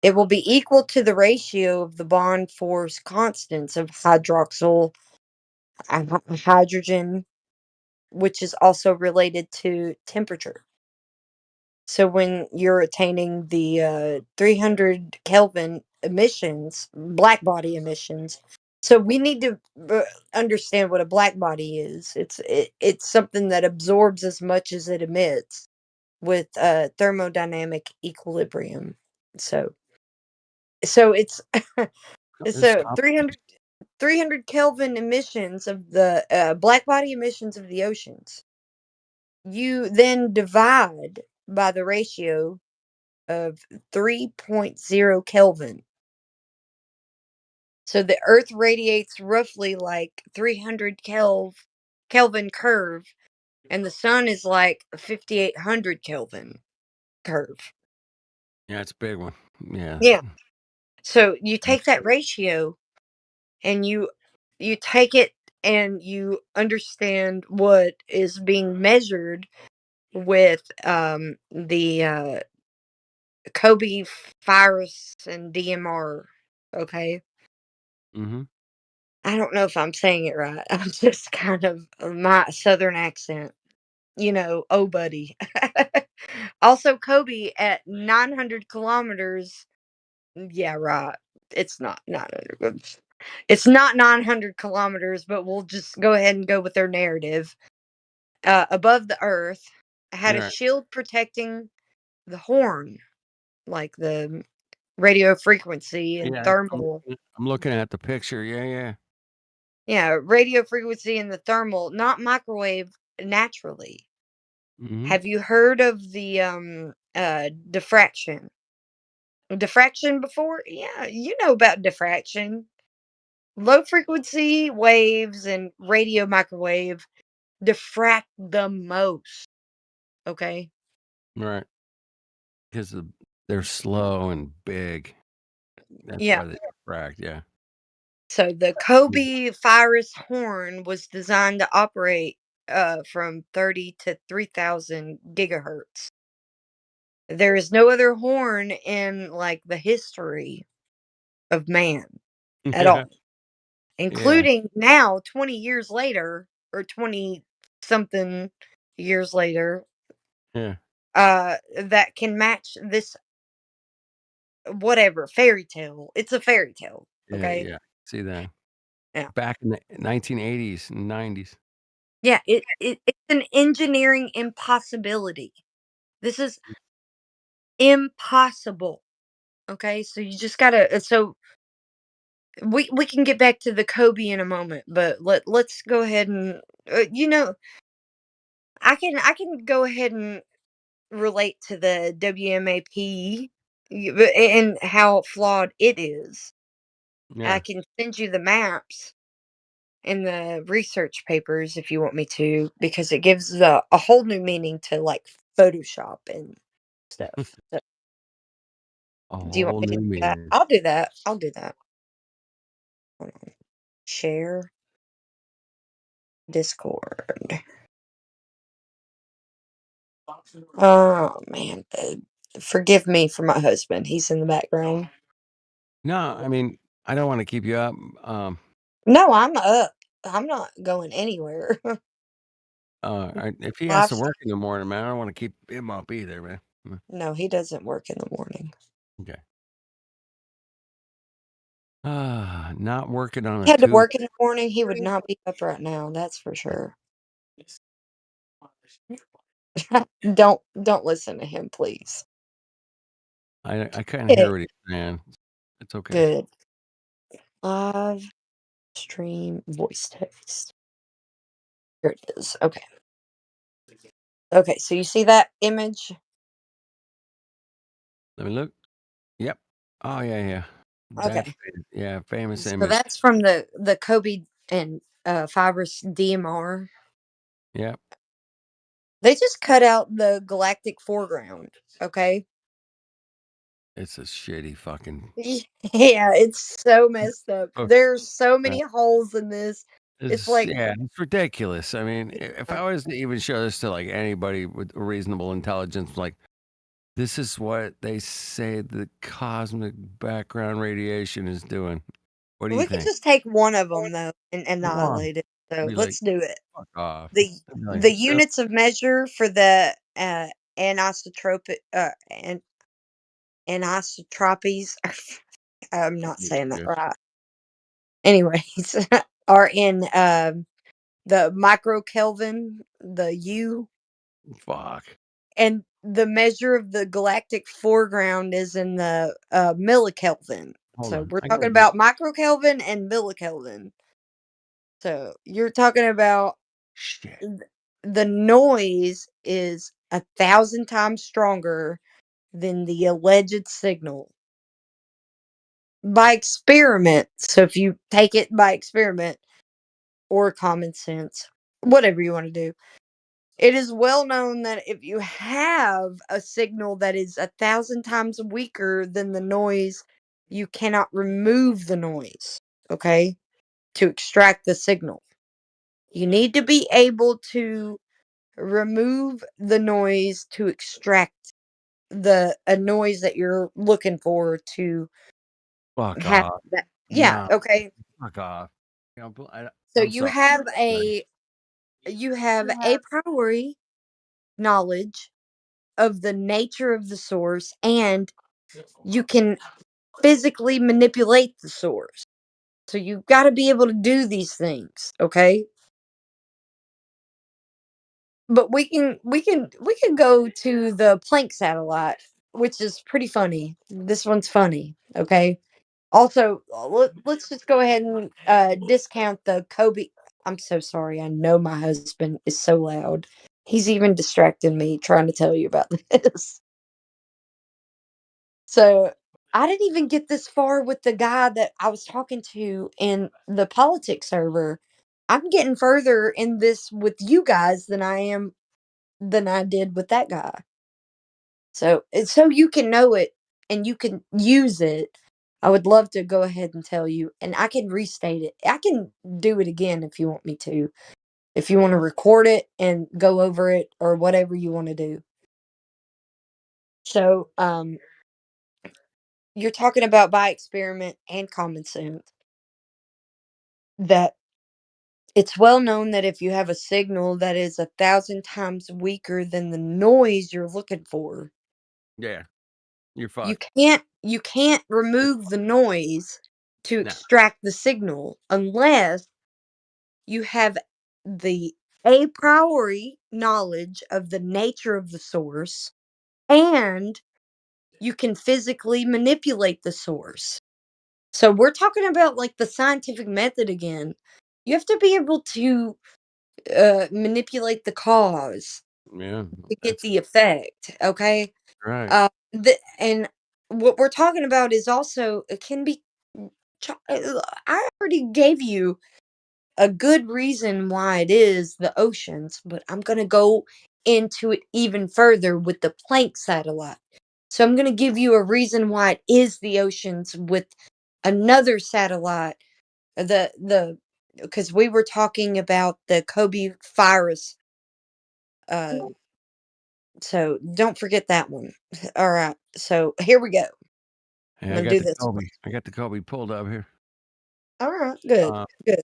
It will be equal to the ratio of the bond force constants of hydroxyl, hydrogen, which is also related to temperature. So when you're attaining the 300 Kelvin emissions, black body emissions, so we need to understand what a black body is. It's something that absorbs as much as it emits with thermodynamic equilibrium. So it's It's so 300 Kelvin emissions of the black body emissions of the oceans. You then divide by the ratio of 3.0 Kelvin. So the Earth radiates roughly like 300 Kelvin curve, and the sun is like 5,800 Kelvin curve. Yeah, it's a big one. Yeah. Yeah. So you take that ratio and you take it and you understand what is being measured with the Kobe virus and DMR. Okay. Mm-hmm. I don't know if I'm saying it right. I'm just kind of my southern accent. Oh buddy. Also Kobe at 900 kilometers. Yeah, right. It's not 900. It's not 900 kilometers, but we'll just go ahead and go with their narrative. Above the Earth, had a Right. shield protecting the horn, like the radio frequency and Yeah, thermal. I'm looking at the picture. Yeah. Yeah, radio frequency and the thermal, not microwave naturally. Mm-hmm. Have you heard of the diffraction? Diffraction before? Yeah, you know about diffraction. Low frequency waves and radio microwave diffract the most. Okay? Right. Because they're slow and big. That's Yeah. why they diffract. Yeah. So the Kobe virus horn was designed to operate from 30 to 3,000 gigahertz. There is no other horn in like the history of man at all, Yeah. including now 20 years later or 20 something years later Yeah. that can match this whatever fairy tale. It's a fairy tale, okay? Yeah. See that. Yeah. Back in the 1980s and 90s. Yeah, it's an engineering impossibility. This is impossible. Okay? So you just got to so we can get back to the Kobe in a moment, but let's go ahead and I can go ahead and relate to the WMAP and how flawed it is. I Yeah. can send you the maps and the research papers if you want me to, because it gives a whole new meaning to like Photoshop and stuff. So, A do you want whole me to new do that? meaning. I'll do that. I'll do that. Hold on. Share Discord. Oh man, forgive me for my husband. He's in the background. No, I mean, I don't want to keep you up. No, I'm up. I'm not going anywhere. If he has Live to stream. work in the morning, man, I don't want to keep him up either, man. No, he doesn't work in the morning. Okay. Not working on If a he had to Tuesday. work in the morning, he would not be up right now. That's for sure. Don't listen to him, please. I kind of Good. hear what he's saying. It's okay. Good. Live stream voice text. Here it is. Okay. Okay, so you see that image? Let me look. Yep. Oh yeah. That Okay. famous So image. that's from the Kobe and fibrous DMR. Yep. They just cut out the galactic foreground. Okay. It's a shitty fucking. Yeah, it's so messed up. Oh, There's so many holes in this. It's like It's ridiculous. I mean, if I was to even show this to like anybody with reasonable intelligence, like this is what they say the cosmic background radiation is doing. What do you we could think? just take one of them though and One. annihilate it. So Be like, let's do it. fuck off. The I'd be like, the "Really?" units of measure for the anisotropic and anisotropies. I'm not saying that Yeah. right. Anyways, are in the microkelvin, the U, Fuck. and the measure of the galactic foreground is in the millikelvin. Hold So on. we're I gotta talking get. about microkelvin and millikelvin. So you're talking about Shit. the noise is 1,000 times stronger than the alleged signal by experiment. So if you take it by experiment or common sense, whatever you want to do, it is well known that if you have a signal that is 1,000 times weaker than the noise, you cannot remove the noise, okay, to extract the signal. You need to be able to remove the noise to extract the a noise that you're looking for to Fuck have off. that. Yeah, No. okay. Fuck off. So I'm sorry. you have a priori knowledge of the nature of the source, and you can physically manipulate the source. So you've got to be able to do these things, okay? But we can go to the Planck satellite, which is pretty funny. This one's funny, okay? Also, let's just go ahead and discount the Kobe. I'm so sorry. I know my husband is so loud. He's even distracted me trying to tell you about this. So I didn't even get this far with the guy that I was talking to in the politics server. I'm getting further in this with you guys than I did with that guy. So it's so you can know it and you can use it. I would love to go ahead and tell you, and I can restate it. I can do it again if you want me to. If you want to record it and go over it or whatever you want to do. So, you're talking about by experiment and common sense that it's well known that if you have a signal that is 1,000 times weaker than the noise you're looking for, Yeah. You're you fucked. can't remove the noise to No. extract the signal unless you have the a priori knowledge of the nature of the source and you can physically manipulate the source. So we're talking about like the scientific method again. You have to be able to manipulate the cause Yeah. to get That's the effect. Okay. right. And what we're talking about is also it can be. I already gave you a good reason why it is the oceans, but I'm going to go into it even further with the Planck satellite. So I'm going to give you a reason why it is the oceans with another satellite. The because we were talking about the Kobe virus. So don't forget that one. All right. So here we go. I'm Hey, I gonna got do the this Kobe. one. I got the Kobe pulled up here. All right. Good. Uh, Good.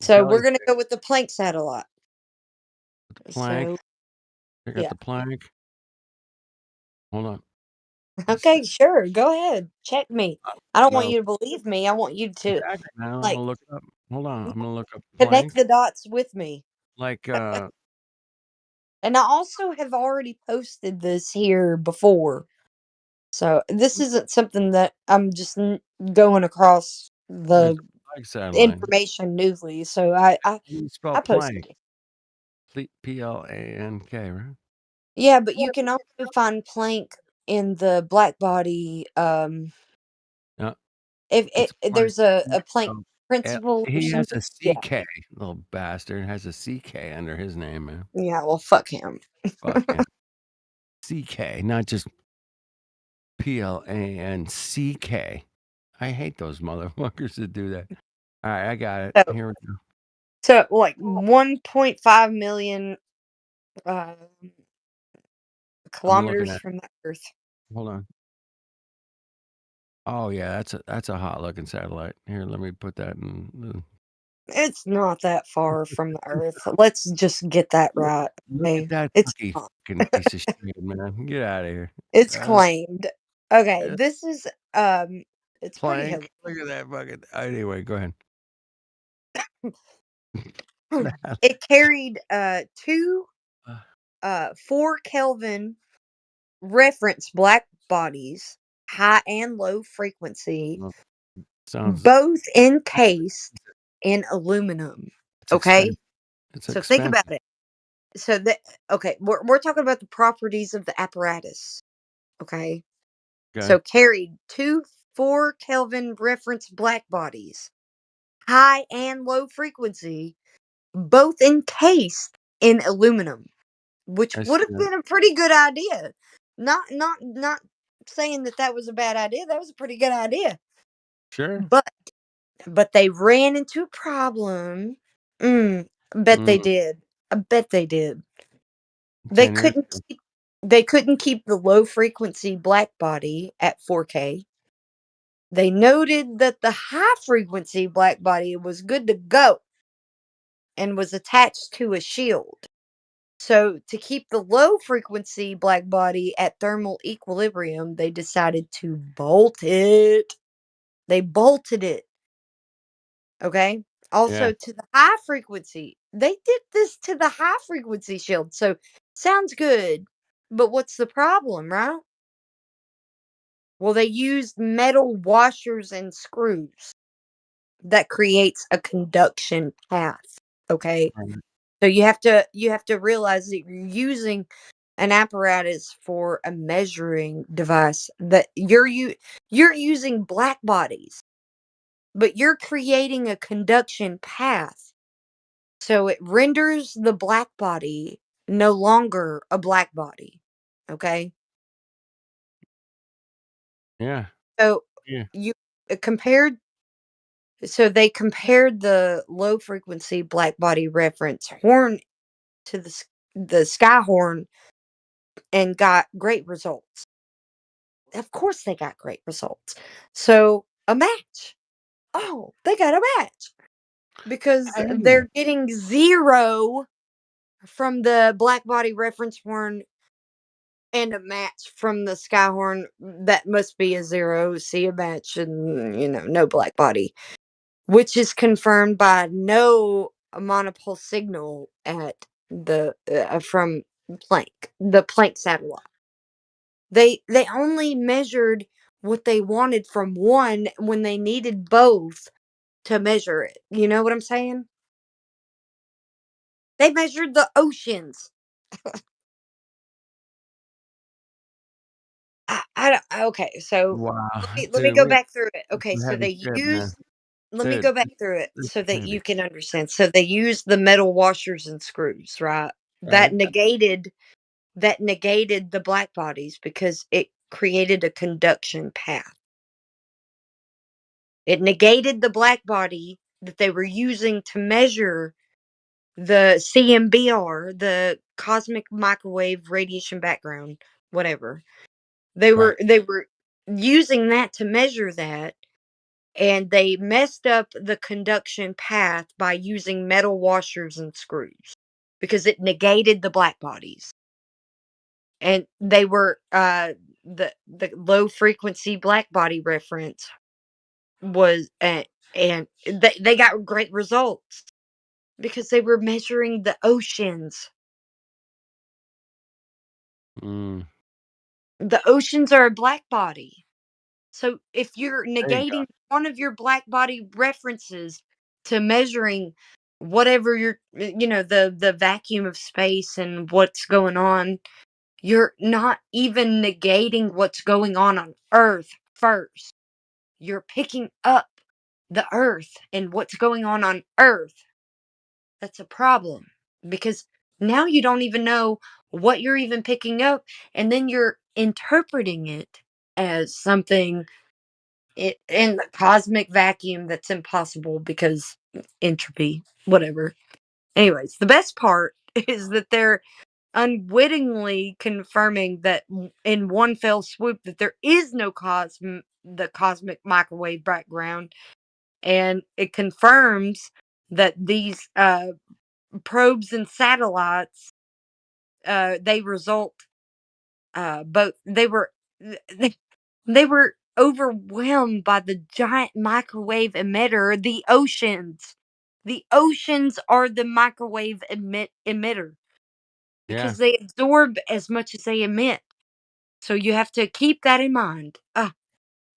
So we're Kelly's gonna go with the Planck satellite. plank. So I got yeah. the plank. Hold on. Okay, sure. Go ahead. Check me. I don't want No. you to believe me. I want you to Exactly, man. I'm like gonna look it up. Hold on. I'm gonna look up connect plank. the dots with me. Like And I also have already posted this here before. So this isn't something that I'm just going across there's the a plank satellite. information newly. So I How do you spell I posted plank? it. Plank, right? Yeah, but you can also find Planck in the black body. Yeah. If It's plank. there's a Planck principle or He has something. a Yeah. CK, little bastard. Has a CK under his name, man. Yeah. Well, fuck him. Fuck him. CK, not just PLANCK. I hate those motherfuckers that do that. All right, I got it. So, Here we go. so like 1.5 million I'm looking kilometers at. from the Earth. Hold on. Oh yeah, that's a hot looking satellite. Here, let me put that in. It's not that far from the Earth. Let's just get that right. Look Okay? at that It's not. fucking piece of shit, man. Get out of here. It's claimed. Okay, Yeah. this is it's pretty Plank. hilarious. Look at that fucking. Anyway, go ahead. It carried 4 Kelvin reference black bodies, high and low frequency, Sounds. both encased in aluminum. It's Okay? expensive. It's So think expensive. about it. So we're talking about the properties of the apparatus. Okay? Okay. So carried 4 Kelvin reference black bodies, high and low frequency, both encased in aluminum, which I would see have that. been a pretty good idea. Not saying that was a bad idea. That was a pretty good idea. Sure. But they ran into a problem. I bet they did. I bet they did. They 10 years couldn't ago. keep they couldn't keep the low frequency black body at 4K. They noted that the high frequency black body was good to go and was attached to a shield. So, to keep the low frequency black body at thermal equilibrium, they decided to bolt it. They bolted it. Okay? Also Yeah. to the high frequency. They did this to the high frequency shield. So, sounds good. But what's the problem, right? Well, they used metal washers and screws that creates a conduction path. Okay? So you have to realize that you're using an apparatus for a measuring device that you're using black bodies, but you're creating a conduction path. So it renders the black body no longer a black body. Okay? Yeah. So Yeah. you compared so they compared the low frequency black body reference horn to the sky horn and got great results. Of course they got great results. So, a match. Oh, they got a match because Hey. they're getting 0 from the black body reference horn and a match from the sky horn. That must be a 0. See a match and, no black body, which is confirmed by no monopole signal at the from the Planck satellite. They only measured what they wanted from one when they needed both to measure it. You know what I'm saying? They measured the oceans. I don't, okay, so Wow. let me Dude, go back through it. it's Okay, some so heavy they shit, man. used let me Dude, go back through it it's so that heavy. you can understand. So they used the metal washers and screws, right? Right. That negated the black bodies because it created a conduction path. It negated the black body that they were using to measure the CMBR, the cosmic microwave radiation background, whatever. They Right. were using that to measure that, and they messed up the conduction path by using metal washers and screws because it negated the black bodies. And they were the low frequency black body reference was and they got great results because they were measuring the oceans. Mm. The oceans are a black body. So if you're There you go. negating one of your black body references to measuring whatever the vacuum of space and what's going on, you're not even negating what's going on Earth first. You're picking up the Earth and what's going on Earth. That's a problem because now you don't even know what you're even picking up, and then you're interpreting it as something in the cosmic vacuum that's impossible because entropy, whatever. Anyways, the best part is that they're unwittingly confirming that in one fell swoop that there is no the cosmic microwave background, and it confirms that these probes and satellites they result both they were overwhelmed by the giant microwave emitter, the oceans. The oceans are the microwave emitter Yeah. because they absorb as much as they emit. So you have to keep that in mind.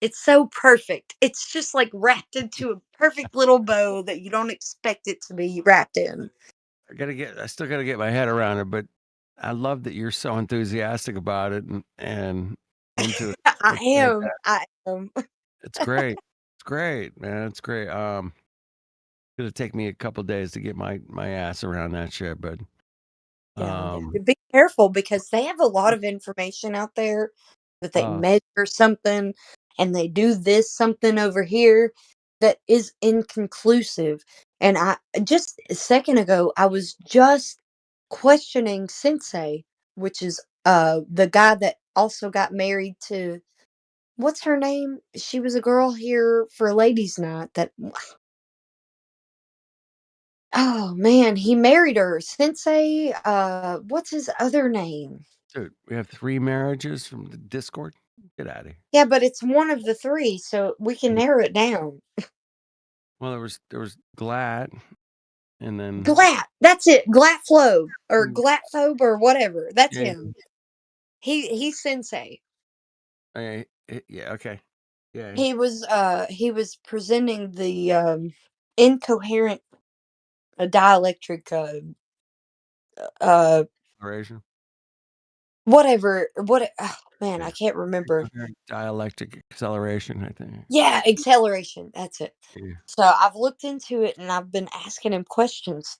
It's so perfect. It's just like wrapped into a perfect little bow that you don't expect it to be wrapped in. I still gotta get my head around it, but I love that you're so enthusiastic about it and into it. I It's am. fantastic. I am. It's great. It's great, man. It's great. It'll take me a couple days to get my ass around that shit, but Yeah, um be careful because they have a lot of information out there that they uh measure something and they do this something over here that is inconclusive. And I just a second ago I was just questioning Sensei, which is the guy that also got married to what's her name? She was a girl here for ladies' night that oh man, he married her. Sensei, what's his other name? dude, we have 3 marriages from the Discord. Get out of here. Yeah, but it's one of the 3, so we can narrow it down. Well, there was Glad and then Glat, that's it. Glatflobe or mm, Glatphobe or whatever. That's yeah, him. He's Sensei. yeah, okay. Yeah. He was presenting the incoherent dielectric uh Acceleration. what oh, man, I Yeah. can't remember. Dialectic acceleration, I think. Yeah, acceleration. That's it. Yeah. So I've looked into it and I've been asking him questions.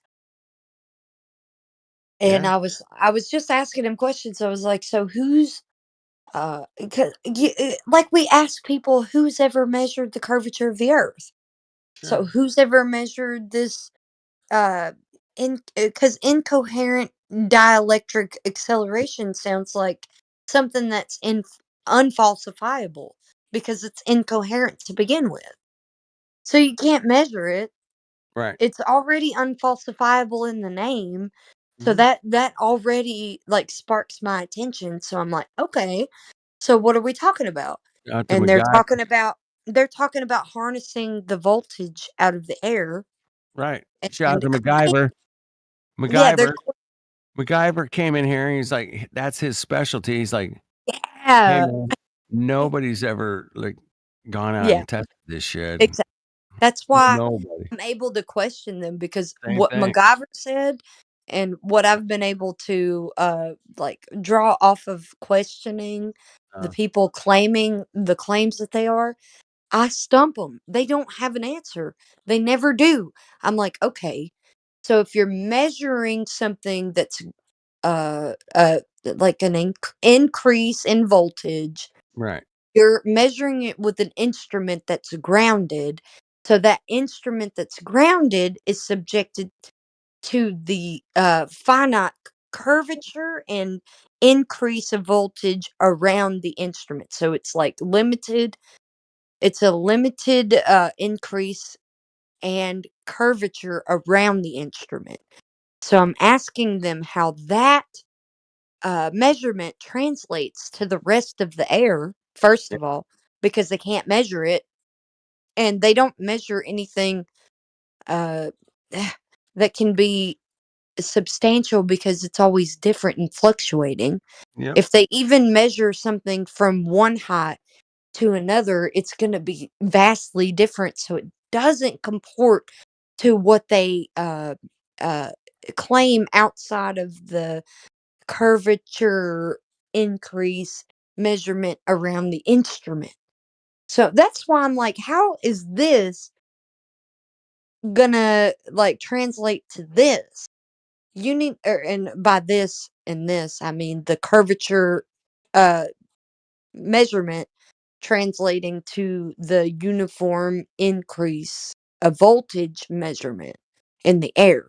And Yeah. I was just asking him questions. I was like, so who's 'cause like we ask people who's ever measured the curvature of the earth. So Sure. who's ever measured this uh in cuz incoherent dielectric acceleration sounds like something that's unfalsifiable because it's incoherent to begin with. So you can't measure it. Right. It's already unfalsifiable in the name. So Mhm. that already like sparks my attention. So I'm like, okay, so what are we talking about? Out to And MacGyver. they're talking about harnessing the voltage out of the air Right. Shout out and to MacGyver. yeah, they're MacGyver. MacGyver came in here and he's like, that's his specialty. He's like, hey yeah. man, nobody's ever like gone out Yeah, and tested this shit. exactly. That's why Nobody. I'm able to question them because Same what thing. MacGyver said and what I've been able to like draw off of questioning the Uh, people claiming the claims that they are, I stump them. They don't have an answer. They never do. I'm like, okay, so if you're measuring something that's like an increase in voltage, right. you're measuring it with an instrument that's grounded. So that instrument that's grounded is subjected to the finite curvature and increase of voltage around the instrument. So it's like limited. It's a limited increase and curvature around the instrument. So I'm asking them how that measurement translates to the rest of the air, first Yeah. of all, because they can't measure it and they don't measure anything uh, that can be substantial because it's always different and fluctuating. Yep. If they even measure something from one height to another, it's going to be vastly different. So it doesn't comport to what they uh, claim outside of the curvature increase measurement around the instrument. So that's why I'm like, how is this gonna like translate to this? You need, and by this and this, I mean the curvature uh measurement translating to the uniform increase of voltage measurement in the air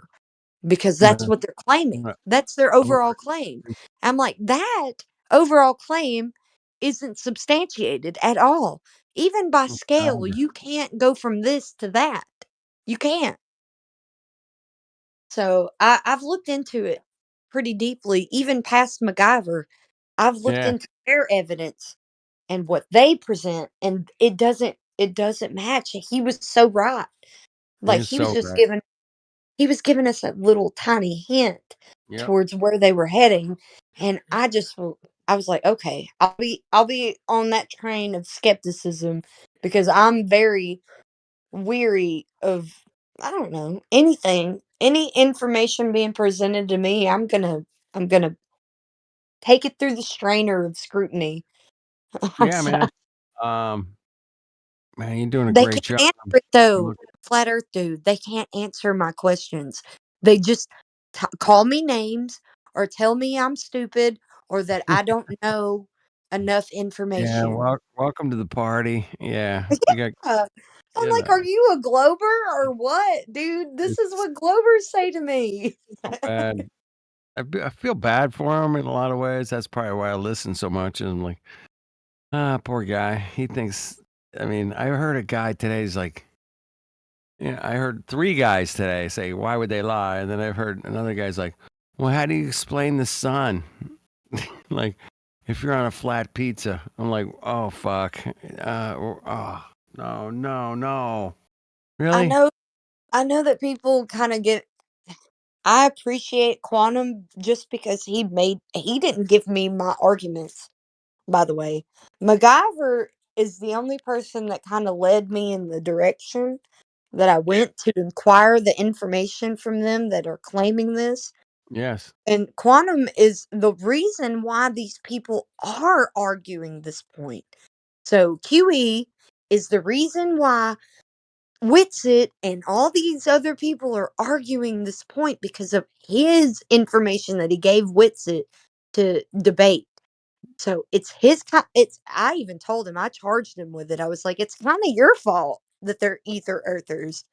because that's Uh, what they're claiming. uh, That's their uh, overall claim. I'm like, that overall claim isn't substantiated at all. Even by scale, you can't go from this to that. You can't. So I've looked into it pretty deeply, even past MacGyver. I've looked Yeah. into their evidence and what they present, and it doesn't match. He was so right. He Like is so right. he was giving us a little tiny hint Yep. towards where they were heading, and I was like, okay, I'll be on that train of skepticism because I'm very weary of, I don't know, any information being presented to me. I'm gonna take it through the strainer of scrutiny. I'm Yeah, sorry. man. Um, man, you're doing a They great can't job. answer it though, Look, flat Earth dude. They can't answer my questions. They just call me names or tell me I'm stupid or that I don't know enough yeah, information. welcome to the party. Yeah, we got, Yeah. I'm you like, know, are you a Glober or what, dude? This is it's what Globers say to me. so bad. I feel bad for him in a lot of ways. That's probably why I listen so much. And I'm like, poor guy. He thinks, I mean, I heard a guy today, he's like, yeah, I heard 3 guys today say, why would they lie? And then I've heard another guy's like, well, how do you explain the sun? Like, if you're on a flat pizza, I'm like, oh, fuck. Oh, no, no, no. I Really? know I know that people kind of get I appreciate Quantum just because he didn't give me my arguments, by the way. MacGyver is the only person that kind of led me in the direction that I went to inquire the information from them that are claiming this. Yes. And Quantum is the reason why these people are arguing this point. So QE is the reason why Witsit and all these other people are arguing this point because of his information that he gave Witsit to debate. So it's I even told him, I charged him with it. I was like, it's kind of your fault that they're ether earthers.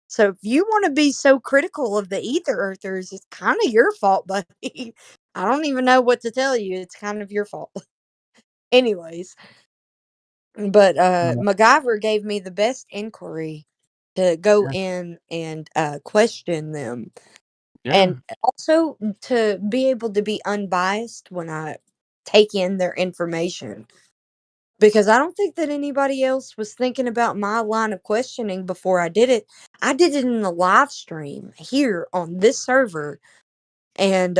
So if you want to be so critical of the ether earthers, it's kind of your fault, buddy. I don't even know what to tell you. It's kind of your fault. Anyways, but Uh, MacGyver gave me the best inquiry to go yeah. in and question them, Yeah. and also to be able to be unbiased when I take in their information. Because I don't think that anybody else was thinking about my line of questioning before I did it. I did it in the live stream here on this server and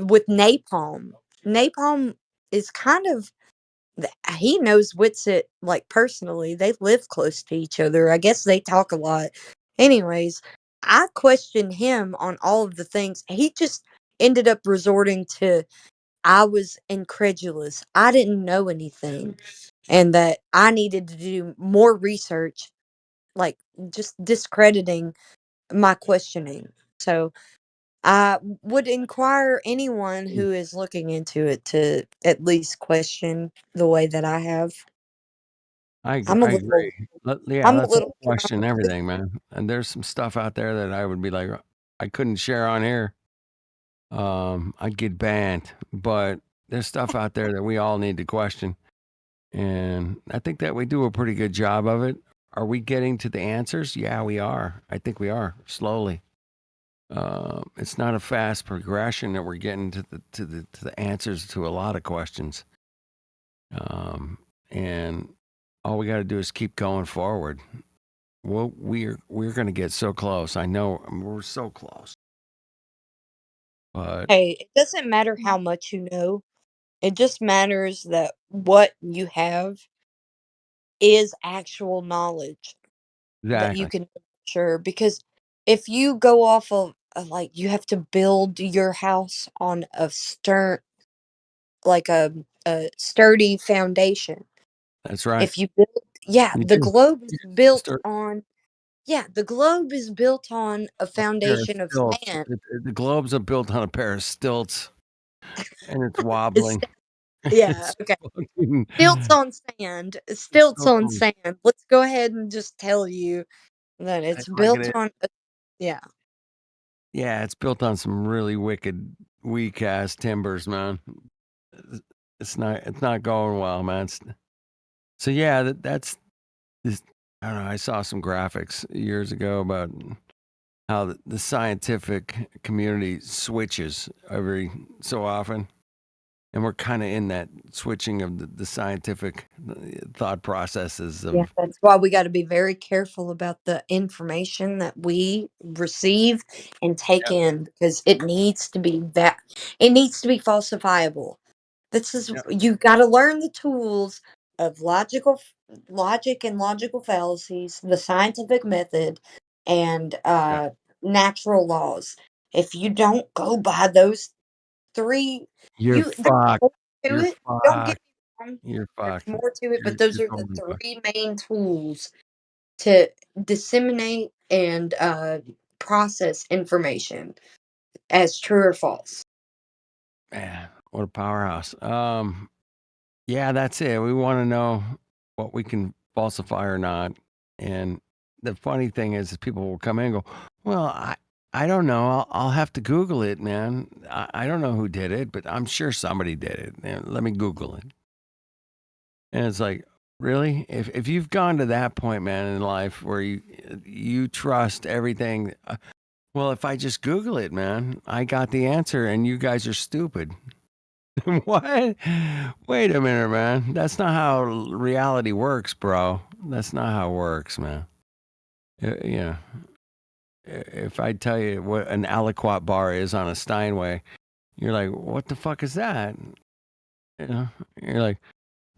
with Napalm. Napalm is kind of he knows Witsit like personally. They live close to each other. I guess they talk a lot. Anyways, I questioned him on all of the things. He just ended up resorting to I was incredulous. I didn't know anything and that I needed to do more research, like just discrediting my questioning. So I would inquire anyone who is looking into it to at least question the way that I have. I'm a I little, agree. Yeah, I'm a let's little all question everything, man. And there's some stuff out there that I would be like, I couldn't share on here. I'd get banned. But there's stuff out there that we all need to question. And I think that we do a pretty good job of it. Are we getting to the answers? Yeah, we are. I think we are slowly. It's not a fast progression that we're getting to the answers to a lot of questions. And all we got to do is keep going forward. Well, we're going to get so close. I know we're so close. But hey, it doesn't matter how much you know. It just matters that what you have is actual knowledge that you exactly, can sure because if you go off of like you have to build your house on a a sturdy foundation. that's right. If you build, yeah, You the do. globe is You built start on, yeah, the globe is built on a a pair of foundation of stilts. sand. The globes are built on a pair of stilts, and it's It's wobbling. yeah, It's okay. fucking Stilts on sand. Stilts on so. sand. Let's go ahead and just tell you that it's That's like it built is. on yeah. Yeah, it's built on some really wicked, weak ass timbers, man. It's not going well, man. So yeah, that's this. I don't know. I saw some graphics years ago about how the scientific community switches every so often. And we're kind of in that switching of the scientific thought processes of. Yeah, that's why we got to be very careful about the information that we receive and take Yep. in, because it needs to be it needs to be falsifiable. This is Yep. you got to learn the tools of logic and logical fallacies, the scientific method, and natural laws. If you don't go by those three, You're there's fucked. more to You're it. Don't get fucked. me wrong. You're There's fucked. more to it, but You're those are the totally fucked. three main tools to disseminate and process information as true or false. Man, what a powerhouse. Yeah, that's it. We want to know what we can falsify or not. And the funny thing is people will come in and go, well, I don't know. I'll have to Google it, man. I don't know who did it, but I'm sure somebody did it. Let me Google it. And it's like, really? If you've gone to that point, man, in life where you trust everything, well, if I just Google it, man, I got the answer and you guys are stupid. What? Wait a minute, man. That's not how reality works, bro. That's not how it works, man. Yeah. If I tell you what an aliquot bar is on a Steinway, you're like, what the fuck is that? You know, you're like,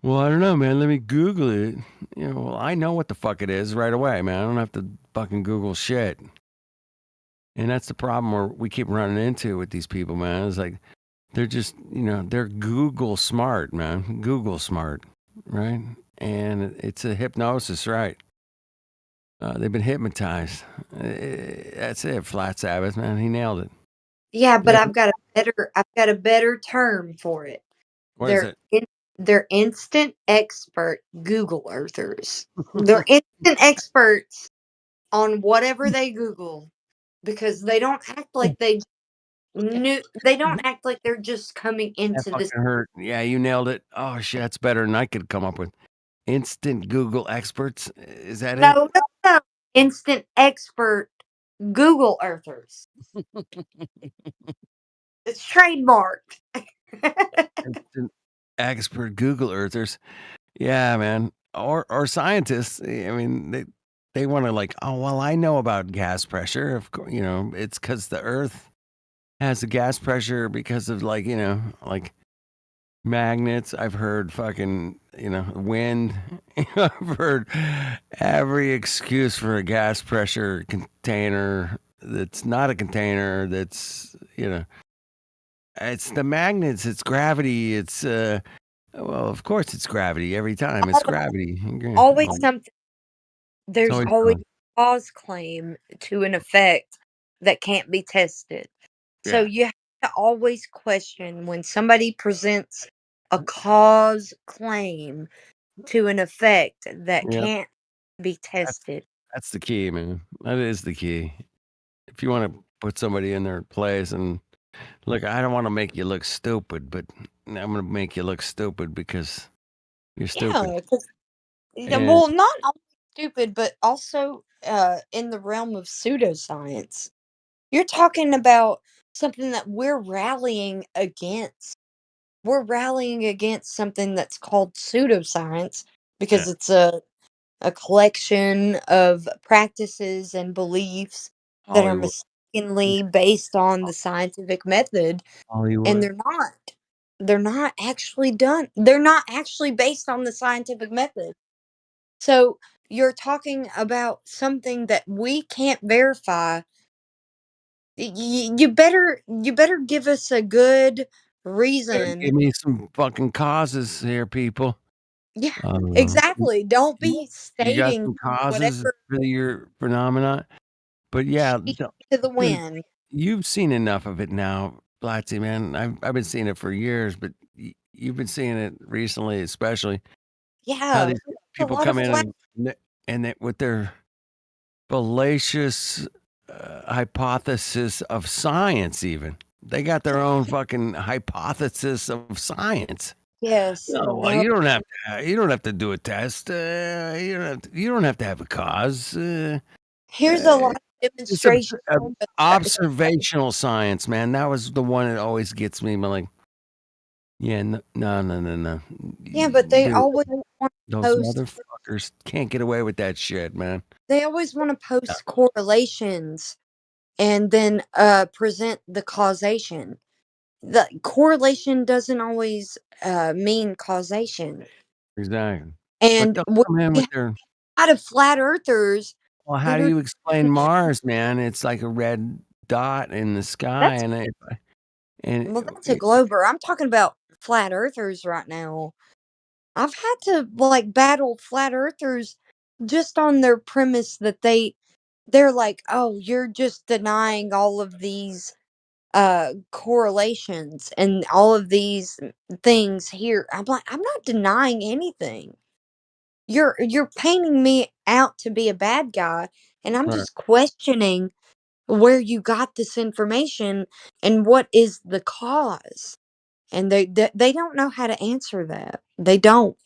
well, I don't know, man. Let me Google it. You know, well, I know what the fuck it is right away, man. I don't have to fucking Google shit. And that's the problem where we keep running into with these people, man. It's like, they're just, they're Google smart, man. Google smart, right? And it's a hypnosis, right? They've been hypnotized. That's it. Flat Sabbath, man. He nailed it. Yeah, but I've got a better term for it. What is it? They're instant expert Google earthers. They're instant experts on whatever they Google, because they don't act like they knew. They don't act like they're just coming That into this. fucking hurt. Yeah, you nailed it. Oh shit, that's better than I could come up with. Instant Google experts. Is that it? No. Instant expert Google earthers. It's trademarked. Instant expert Google earthers. Yeah, man. Or scientists. I mean, they want to like, oh well, I know about gas pressure. Of course, it's because the Earth has a gas pressure because of like magnets. I've heard fucking wind. I've heard every excuse for a gas pressure container that's not a container. That's it's the magnets. It's gravity. It's well, of course it's gravity every time. It's gravity. Always Well, something. There's always a cause claim to an effect that can't be tested. So Yeah. you have to always question when somebody presents a cause claim to an effect that Yeah. can't be tested. That's the key, man. That is the key. If you want to put somebody in their place and look, I don't want to make you look stupid, but I'm going to make you look stupid because you're stupid. Yeah, 'cause And well, not only stupid, but also in the realm of pseudoscience. You're talking about something that we're rallying against. We're rallying against something that's called pseudoscience because Yeah. it's a collection of practices and beliefs that are Hollywood. mistakenly based on the scientific method, and Hollywood. they're not actually done. They're not actually based on the scientific method. So you're talking about something that we can't verify. You better give us a good reason. Give me some fucking causes here, people. Yeah, Uh, exactly. Don't be you got stating some causes whatever for your phenomenon, but yeah, to the wind. you've seen enough of it now, Blatzy, man. I've been seeing it for years, but you've been seeing it recently, especially. How Yeah, these a people lot of come in and with their fallacious hypothesis of science, even they got their own fucking hypothesis of science. yes. No, well, No. you don't have to do a test. You don't have to have a cause. Here's a lot of demonstration. Observational science, man. That was the one that always gets me. I'm like, yeah, no. Yeah, but they Dude, always want to those post. motherfuckers can't get away with that shit, man. They always want to post correlations and then present the causation. The correlation doesn't always mean causation. Exactly. But And they'll we come in with have their, a lot of flat earthers well, how that do are you explain Mars, man? It's like a red dot in the sky, that's and that's a glober. I'm talking about flat earthers right now. I've had to like battle flat earthers just on their premise that they're like, "Oh, you're just denying all of these correlations and all of these things here." I'm like, "I'm not denying anything. You're painting me out to be a bad guy, and I'm right. just questioning where you got this information and what is the cause." And they don't know how to answer that. They don't.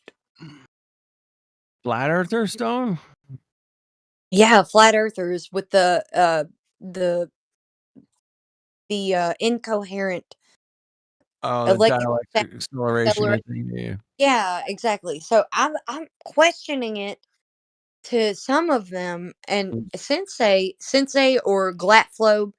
Flat Earther stone? Yeah, flat earthers with the incoherent Oh, the electric dielectric acceleration, I accelerator. think. Yeah. Yeah, exactly. So I'm questioning it to some of them, and Sensei or Glatflobe,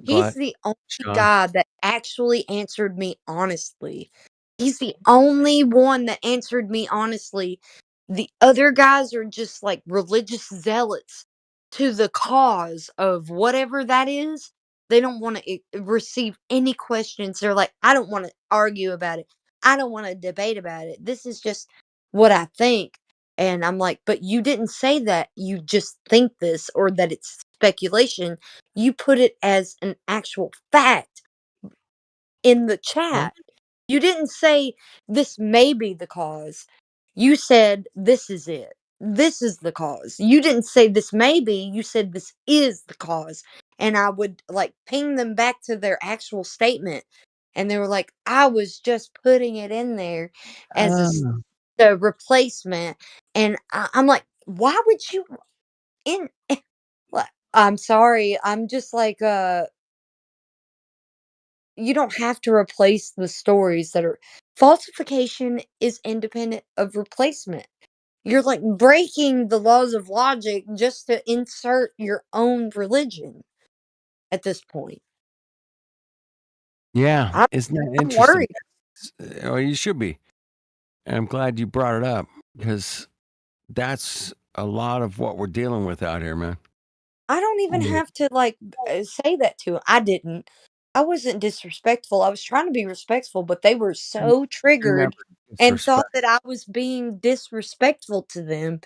he's Glut, the only Sean. guy that actually answered me honestly. He's the only one that answered me honestly. The other guys are just like religious zealots to the cause of whatever that is. They don't want to receive any questions. They're like, I don't want to argue about it. I don't want to debate about it. This is just what I think. And I'm like, but you didn't say that you just think this or that it's speculation. You put it as an actual fact in the Well, chat. You didn't say this may be the cause. You said this is it. This is the cause. You didn't say this may be. You said this is the cause. And I would like ping them back to their actual statement. And they were like, I was just putting it in there as uh, the replacement. And I'm like, why would you in I'm sorry. I'm just like you don't have to replace the stories that are falsification is independent of replacement. You're like breaking the laws of logic just to insert your own religion at this point. yeah, I'm, isn't that I'm interesting? worried. Oh, you should be. And I'm glad you brought it up because that's a lot of what we're dealing with out here, man. I don't even Yeah. have to like say that to him. I didn't. I wasn't disrespectful. I was trying to be respectful, but they were so You're never triggered and thought disrespect. that I was being disrespectful to them.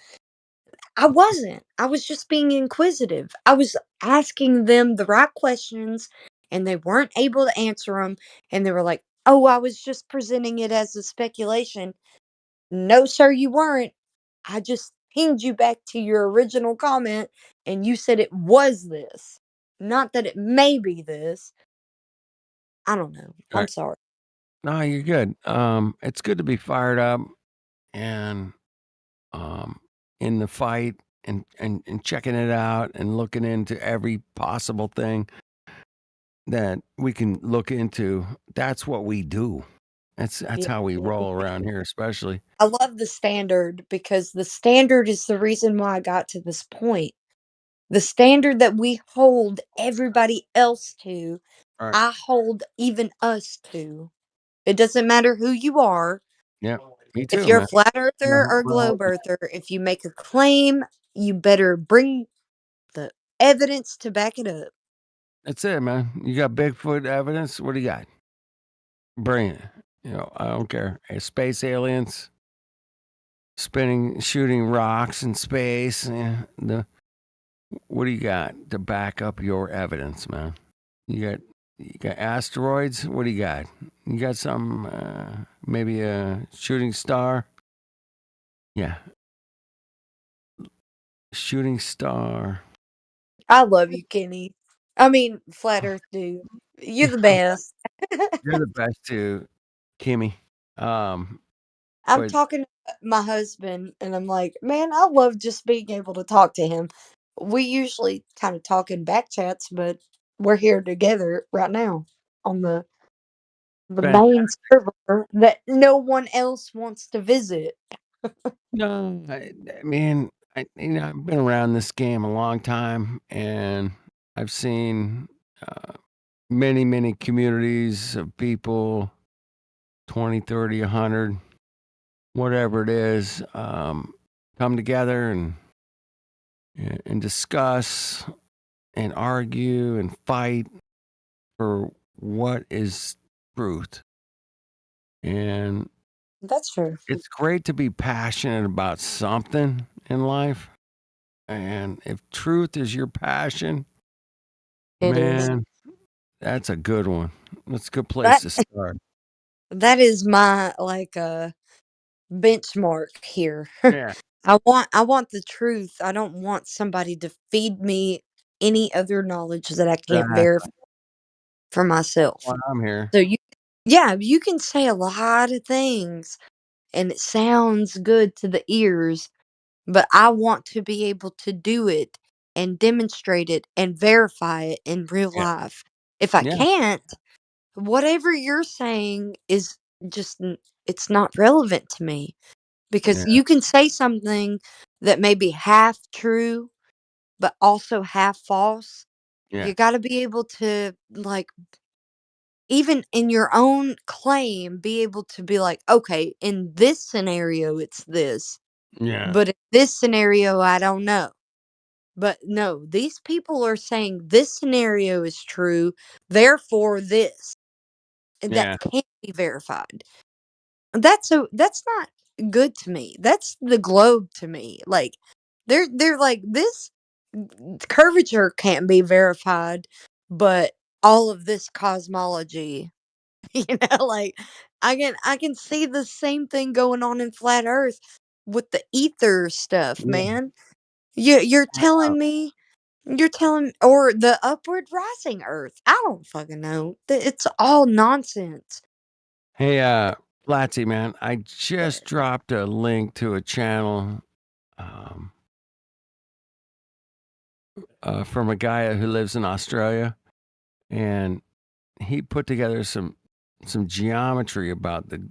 I wasn't. I was just being inquisitive. I was asking them the right questions and they weren't able to answer them. And they were like, oh, I was just presenting it as a speculation. No, sir, you weren't. I just pinged you back to your original comment and you said it was this, not that it may be this. I don't know. I'm Right. sorry. No, you're good. It's good to be fired up and um in the fight and checking it out and looking into every possible thing that we can look into. That's what we do. That's Yeah. how we roll around here, especially. I love the standard because the standard is the reason why I got to this point. The standard that we hold everybody else to, All right. I hold even us to. It doesn't matter who you are. Yeah. Me If too, you're a man. flat earther or Well, globe earther, if you make a claim, you better bring the evidence to back it up. that's it, man. You got Bigfoot evidence? What do you got? Bring it. I don't care. Space aliens shooting rocks in space. What do you got to back up your evidence, man? You got asteroids. What do you got? You got some maybe a shooting star? Yeah, shooting star. I love you, Kenny. I mean, flat earth dude. You're the best. You're the best too, Kimmy. Um, I'm but talking to my husband and I'm like, man, I love just being able to talk to him. We usually kind of talk in back chats, but we're here together right now on the main server that no one else wants to visit. No, I mean, I've been around this game a long time, and I've seen many, many communities of people, 20, 30, 100, whatever it is, come together and discuss and argue and fight for what is truth. And That's true. it's great to be passionate about something in life. And if truth is your passion, It is. man, that's a good one. That's a good place That to start. that is my benchmark here. Yeah. I want the truth. I don't want somebody to feed me any other knowledge that I can't Exactly. verify for myself. Why I'm here. So you can say a lot of things and it sounds good to the ears, but I want to be able to do it and demonstrate it and verify it in real Yeah. life. If I Yeah. can't, whatever you're saying is just it's not relevant to me because Yeah. you can say something that may be half true but also half false. Yeah. You got to be able to even in your own claim be able to be like, okay, in this scenario it's this, Yeah. but in this scenario I don't know. But no, these people are saying this scenario is true, therefore this, and that Yeah. can't be verified. That's not good to me. That's the globe to me. Like they're like this curvature can't be verified, but all of this cosmology, like I can see the same thing going on in flat Earth with the ether stuff, Yeah. man. You're telling me you're telling or the upward rising Earth. I don't fucking know. It's all nonsense. Hey, Flatsy, man, I just dropped a link to a channel um, from a guy who lives in Australia, and he put together some geometry about the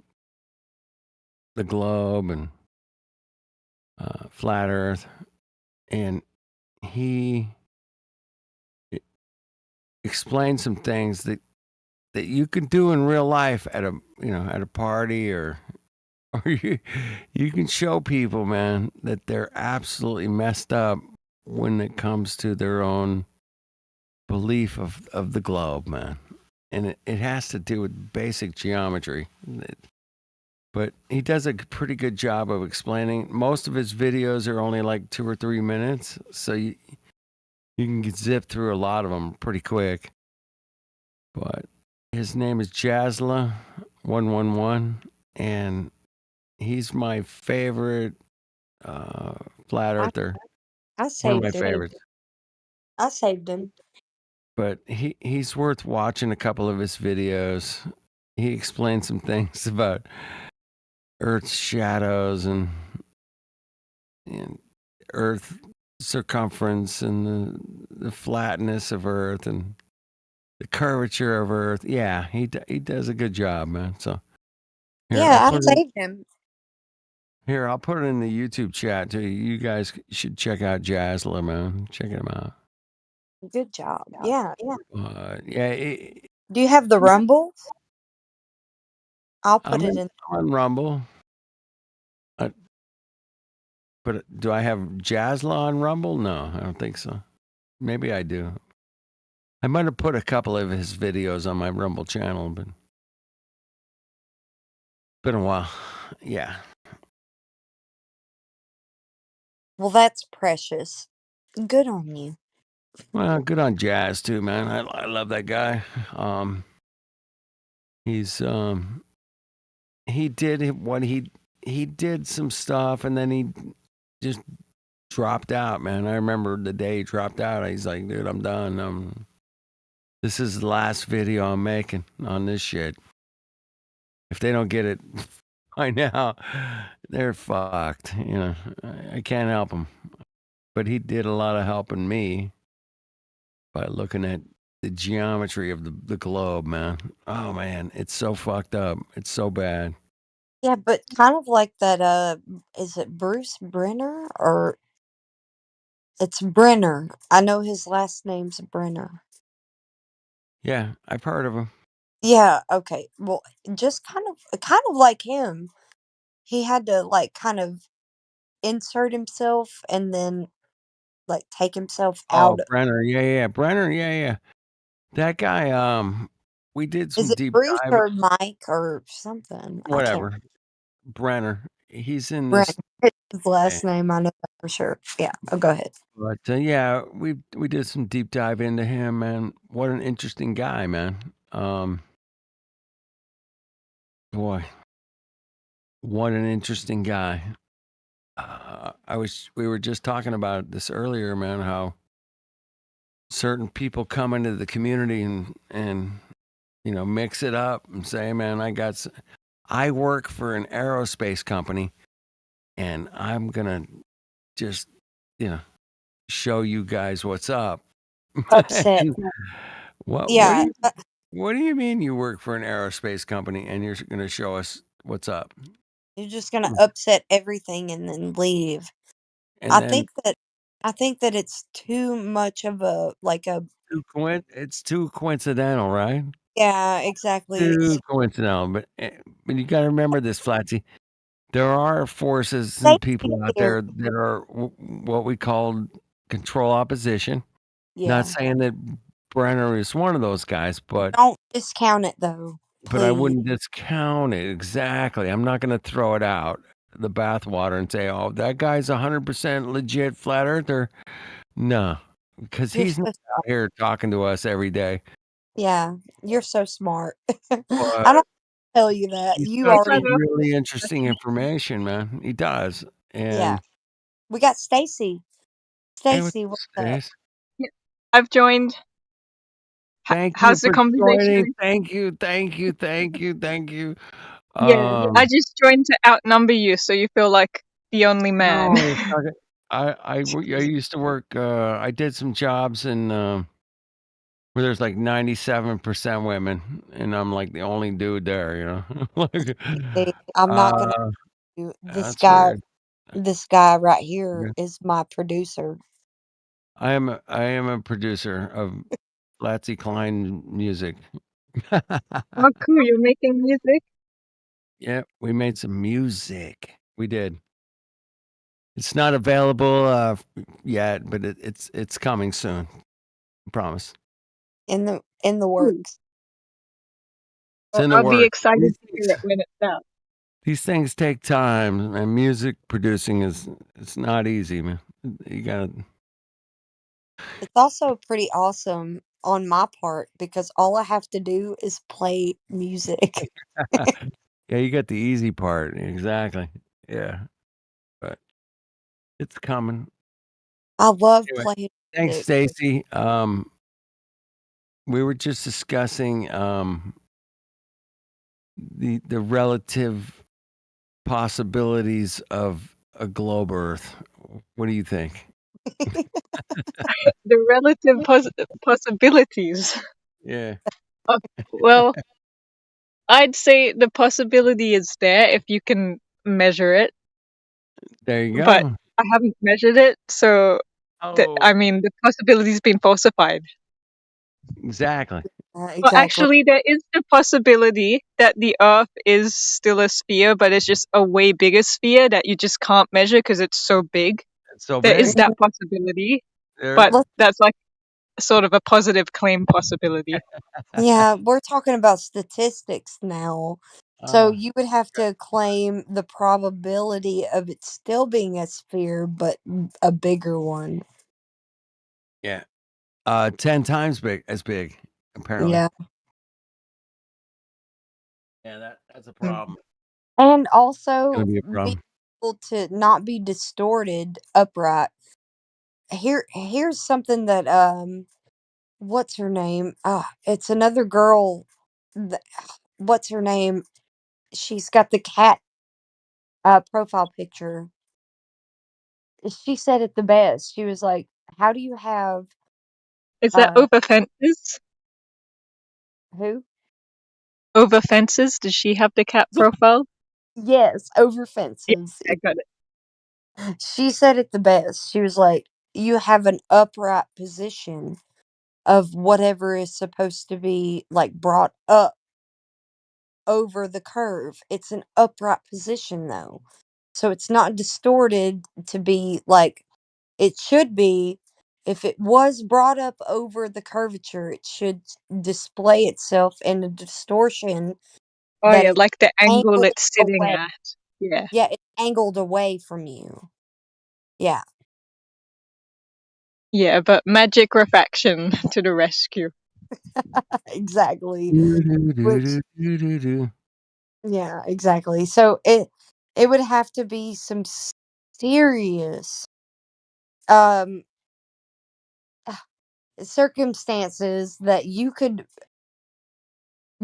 globe and flat Earth, and he explained some things that you can do in real life at a party or you can show people, man, that they're absolutely messed up when it comes to their own belief of the globe, man. And it has to do with basic geometry. But he does a pretty good job of explaining. Most of his videos are only like 2 or 3 minutes, so you can zip through a lot of them pretty quick. But his name is Jazla111, and he's my favorite flat I earther. I One of my saved him. favorites. I saved him. But he's worth watching a couple of his videos. He explains some things about Earth's shadows and Earth circumference and the flatness of Earth and the curvature of Earth. Yeah, he does a good job, man. So Yeah, I saved him. I'll put it in the YouTube chat too. You guys should check out Jazzler, man. Check him out. Good job. Yeah. Yeah. Do you have the Rumble? I'll put I'm it in. on Rumble. But do I have Jazzla on Rumble? No, I don't think so. Maybe I do. I might have put a couple of his videos on my Rumble channel, but it's been a while. Yeah. Well, that's precious. Good on you. Well, good on Jazz too, man. I love that guy. He's he did what he did some stuff, and then he just dropped out, man. I remember the day he dropped out. He's like, dude, I'm done. This is the last video I'm making on this shit. If they don't get it by now, they're fucked. I can't help them. but he did a lot of helping me by looking at the geometry of the globe, man. Oh man, it's so fucked up. It's so bad. Yeah, but kind of like that, is it Bruce Brenner or it's Brenner? I know his last name's Brenner. Yeah, I've heard of him. Yeah, okay. Well, just kind of like him. He had to like kind of insert himself and then like take himself Oh, out. Brenner. Yeah. Brenner. Yeah. That guy, we did Is some it deep Bruce diving. or Mike or something? I can't. Whatever. Brenner. He's in Brent. this. His last name, I know that for sure. Yeah. Oh, go ahead. But yeah, we did some deep dive into him, man. What an interesting guy, man. Boy, what an interesting guy. We were just talking about this earlier, man, how certain people come into the community and mix it up and say, man, I work for an aerospace company and I'm gonna just, show you guys what's up. Upset. And Yeah. what do you mean you work for an aerospace company and you're gonna show us what's up? You're just gonna upset everything and then leave. And I then think that I think that it's too much of a like a it's too coincidental, right? yeah, exactly. Too coincidental. But you gotta remember this, Flatsy. There are forces and Safety people out here. there that are what we call control opposition. Not Yeah. saying that Brenner is one of those guys, but Don't discount it though, I please. wouldn't discount it. Exactly. I'm not gonna throw it out the bathwater and say, "Oh, that guy's 100% legit flat earther." No, because You're he's so not out here talking to us every day. yeah, you're so smart. But I don't tell you that. he's You got already some really interesting information, man. He does. yeah. And We got Stacy. hey, what's Stacy, what's up? this? Yeah, I've joined. Thank you How's the for conversation? joining. Thank you. Yeah, I just joined to outnumber you, so you feel like the only man. No, it's not good. I used to work. I did some jobs in where there's like 97% women, and I'm like the only dude there. Like, See, I'm not gonna do this that's guy. weird. This guy right here Yeah. is my producer. I am a producer of Latsy Klein music. Oh, cool! You're making music. Yeah, we made some music. We did. It's not available yet, but it's coming soon. I promise. In the Cool. works. It's in the I'll be works. excited to hear it when it's out. These things take time, and music producing it's not easy, man. You gotta. It's also pretty awesome on my part because all I have to do is play music. Yeah, you got the easy part. Exactly. Yeah, but it's coming. I love Anyway, playing thanks, music. Stacy. We were just discussing the relative possibilities of a globe Earth. What do you think? The relative possibilities. Yeah. Well, I'd say the possibility is there if you can measure it, There you but go. I haven't measured it, so Oh, I mean the possibility's been falsified. exactly. Well, Exactly. actually, there is the possibility that the Earth is still a sphere, but it's just a way bigger sphere that you just can't measure because it's so big. It's so There is big. that possibility, There. but that's like sort of a positive claim possibility. Yeah, we're talking about statistics now. So you would have to claim the probability of it still being a sphere, but a bigger one. Yeah. 10 times as big, apparently. Yeah. Yeah, that's a Mm. problem. And It's also gonna be a being problem. able to not be distorted upright. Here's something that what's her name? It's another girl what's her name? She's got the cat profile picture. she said it the best. She was like, "How do you have Is that over fences? who? Over fences? Does she have the cat Yeah, profile? yes, over Yeah, fences." I got it. She said it the best. She was like, "You have an upright position of whatever is supposed to be like brought up over the curve. It's an upright position though. So it's not distorted to be like it should be. If it was brought up over the curvature, it should display itself in a distortion Oh that yeah, it's like the angle angled it's sitting away. at. Yeah. Yeah, it's angled away from you. Yeah. Yeah, but magic refraction to the rescue. Exactly. Which Do-do-do-do-do-do-do. yeah, exactly. So it would have to be some serious um circumstances that you could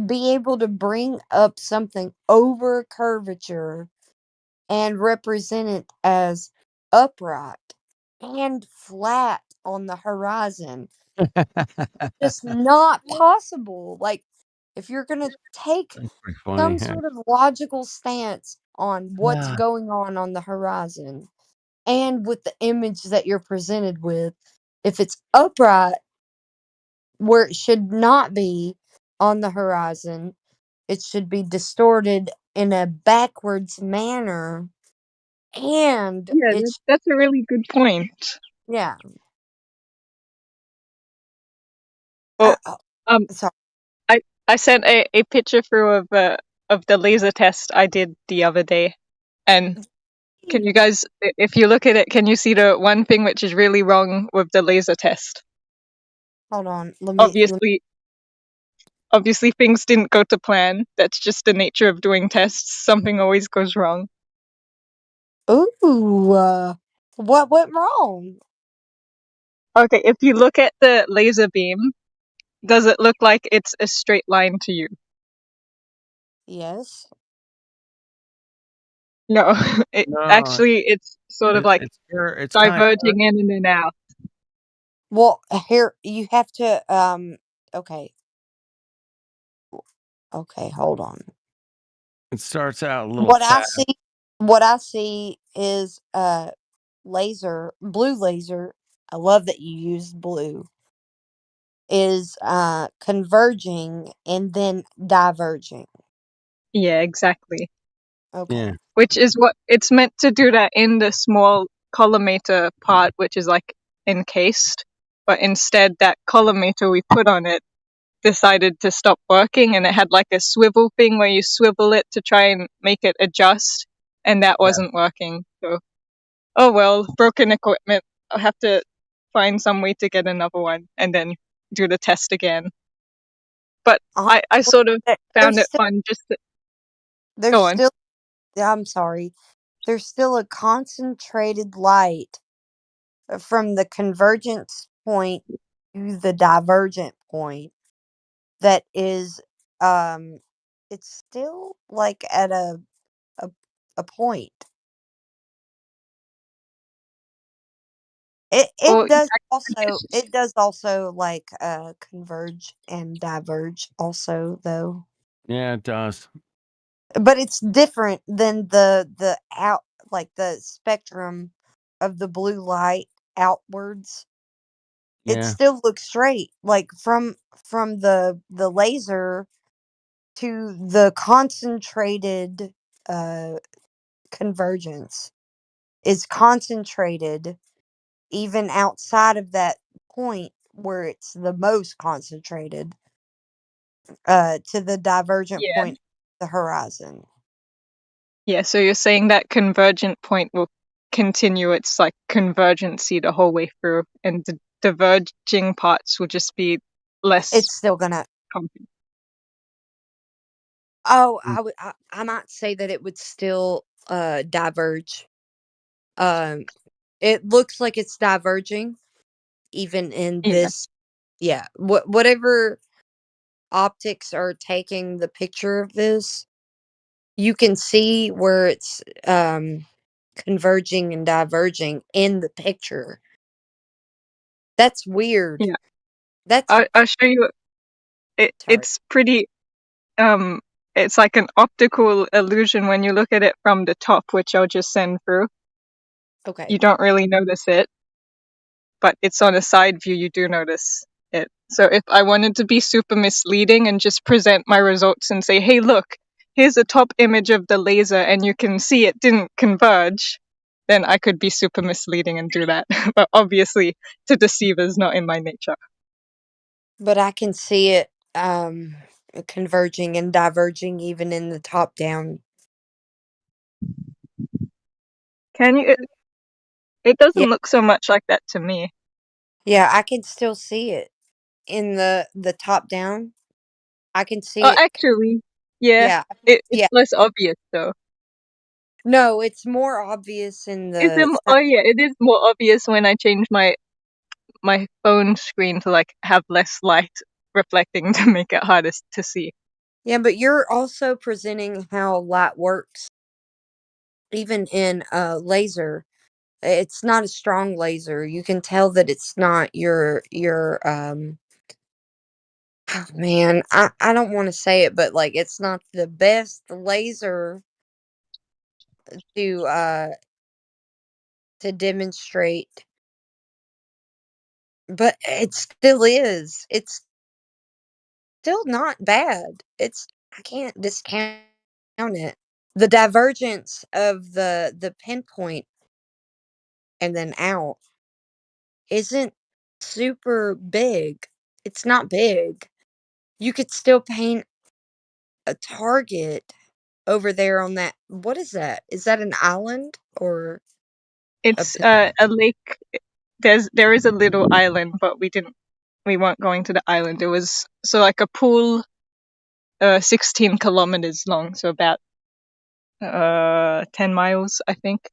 be able to bring up something over curvature and represent it as upright and flat on the horizon. Just not possible. Like, if you're going to take That's pretty funny. some Huh? sort of logical stance on what's Ah. going on the horizon and with the image that you're presented with, if it's upright where it should not be on the horizon, it should be distorted in a backwards manner, and Yeah, it's that's a really good point. yeah. Well, um, Sorry. I sent a picture through of the laser test I did the other day, and can you guys, if you look at it, can you see the one thing which is really wrong with the laser test? Hold on. Let me. Obviously things didn't go to plan. That's just the nature of doing tests. Something always goes wrong. Ooh, what went wrong? Okay, if you look at the laser beam, does it look like it's a straight line to you? Yes. No, No, it's sort of like it's kind of diverging in and then out. Well, here you have to. Okay. Okay. Hold on. it starts out a little What I fat. see. What I see is blue laser. I love that you used blue. Is converging and then diverging. Yeah, exactly. Okay. Yeah. Which is what it's meant to do that in the small collimator part, which is like encased. But instead, that collimator we put on it decided to stop working, and it had like a swivel thing where you swivel it to try and make it adjust, and that Yeah. wasn't working. So, oh well, broken equipment. I'll have to find some way to get another one and then do the test again. But I sort of found There's it still fun just to there's go on. still I'm sorry. There's still a concentrated light from the convergence point to the divergent point that is it's still like at a, a point. It Well, it yeah, does I also guess it does also like converge and diverge also though. Yeah, it does. But it's different than the out like the spectrum of the blue light outwards. It Yeah. still looks straight, like from the laser to the concentrated uh convergence is concentrated even outside of that point where it's the most concentrated to the divergent yeah. point the horizon. Yeah, so you're saying that convergent point will continue its like convergency the whole way through, and the diverging parts will just be less It's still gonna comfy. oh I might say that it would still diverge. um it looks like it's diverging even in Yeah. this. Yeah, whatever optics are taking the picture of this, you can see where it's converging and diverging in the picture. That's weird. Yeah. That's I'll show you. It's pretty. It's like an optical illusion when you look at it from the top, which I'll just send through. okay. You don't really notice it, but it's on a side view. You do notice it. So if I wanted to be super misleading and just present my results and say, "Hey, look, here's a top image of the laser, and you can see it didn't converge," then I could be super misleading and do that. But obviously, to deceive is not in my nature. But I can see it converging and diverging even in the top down. Can you? It Yeah. doesn't look so much like that to me. Yeah, I can still see it in the top down. I can see Oh, it. actually, yeah, Yeah. it's Yeah. less obvious though. No, it's more obvious in the Oh yeah, it is more obvious when I change my phone screen to like have less light reflecting to make it harder to see. Yeah, but you're also presenting how light works even in a laser. It's not a strong laser. You can tell that it's not your oh, man, I don't want to say it, but like it's not the best laser to demonstrate, but it still is. It's still not bad. I can't discount it. The divergence of the pinpoint and then out isn't super big. It's not big. You could still paint a target over there on that. What is that? Is that an island or a It's a lake. There is a little island, but we weren't going to the island. It was so like a pool, 16 kilometers long, so about 10 miles, I think.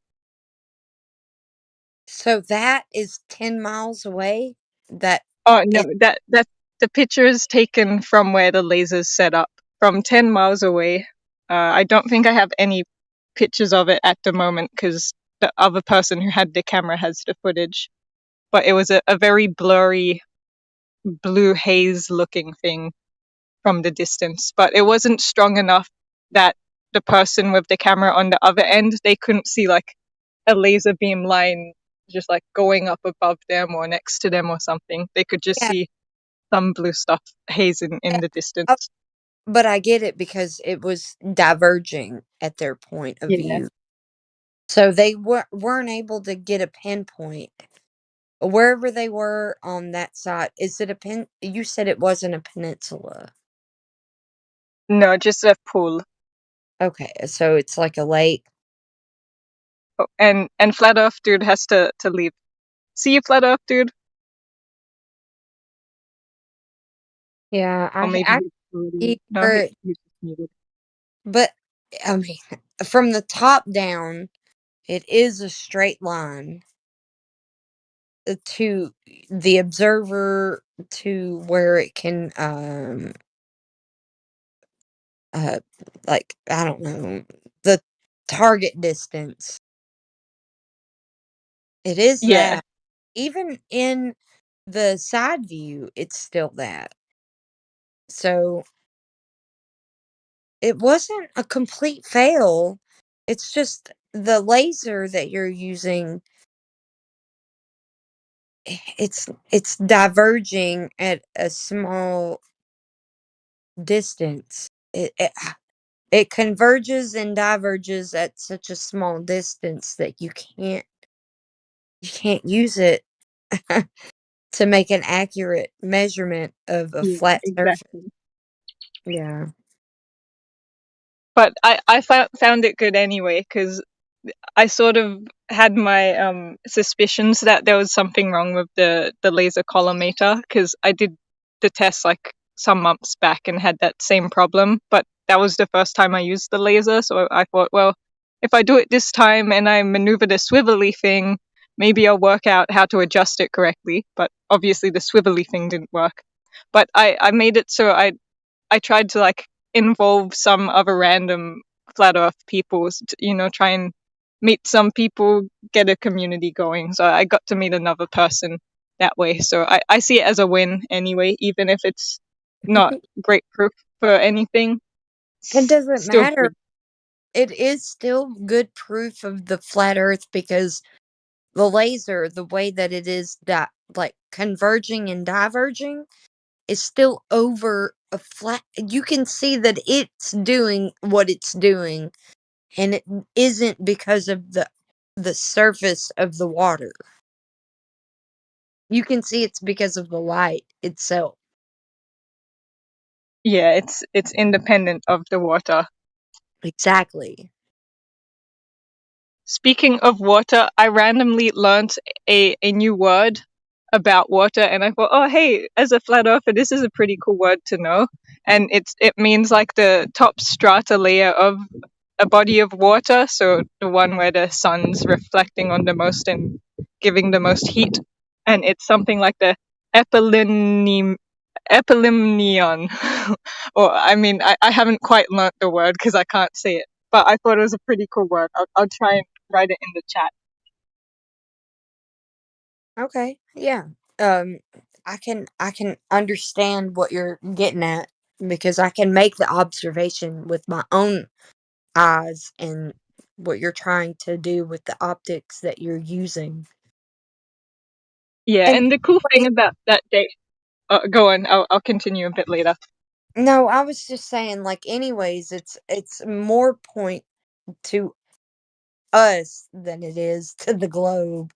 So that is 10 miles away? That Oh no, it that the picture is taken from where the laser's set up, from 10 miles away. I don't think I have any pictures of it at the moment because the other person who had the camera has the footage. But it was a very blurry blue haze looking thing from the distance. But it wasn't strong enough that the person with the camera on the other end, they couldn't see like a laser beam line just like going up above them or next to them or something. They could just yeah, see some blue stuff hazing in the distance. but I get it because it was diverging at their point of Yeah. view. So they weren't able to get a pinpoint. Wherever they were on that side, is it you said it wasn't a peninsula. No, just a pool. Okay, so it's like a lake. Oh, and Flat Earth Dude has to leave. See you, Flat Earth Dude. Yeah, Or maybe I he's already... see No, where, he's just muted. but I mean, from the top down, it is a straight line to the observer to where it can like I don't know the target distance. It is Yeah. that. Even in the side view, it's still that. So it wasn't a complete fail. It's just the laser that you're using, it's diverging at a small distance. It converges and diverges at such a small distance that you can't use it to make an accurate measurement of a Yeah, flat surface. exactly. Yeah. But I found it good anyway because I sort of had my suspicions that there was something wrong with the laser collimator because I did the test like some months back and had that same problem, but that was the first time I used the laser, so I thought, well, if I do it this time and I maneuver the swivelly thing, maybe I'll work out how to adjust it correctly. But obviously the swivelly thing didn't work. But I made it so I tried to like involve some other random flat earth people, try and meet some people, get a community going. So I got to meet another person that way. So I see it as a win anyway, even if it's not great proof for anything. It doesn't Still matter. good. It is still good proof of the flat Earth because the laser, the way that it is that like converging and diverging, is still over a flat. You can see that it's doing what it's doing, and it isn't because of the surface of the water. You can see it's because of the light itself. Yeah, it's independent of the water. Exactly. Speaking of water, I randomly learned a new word about water, and I thought, oh hey, as a flat earther, this is a pretty cool word to know. And it means like the top strata layer of a body of water, so the one where the sun's reflecting on the most and giving the most heat. And it's something like the epilymnium epilymnion. Or I mean, I haven't quite learnt the word because I can't say it, but I thought it was a pretty cool word. I'll try and write it in the chat. Okay. Yeah. Um I can understand what you're getting at because I can make the observation with my own eyes and what you're trying to do with the optics that you're using. Yeah, And and the cool thing wait, about that day, go on. I'll continue a bit later. no, I was just saying like anyways, it's more point to us than it is to the globe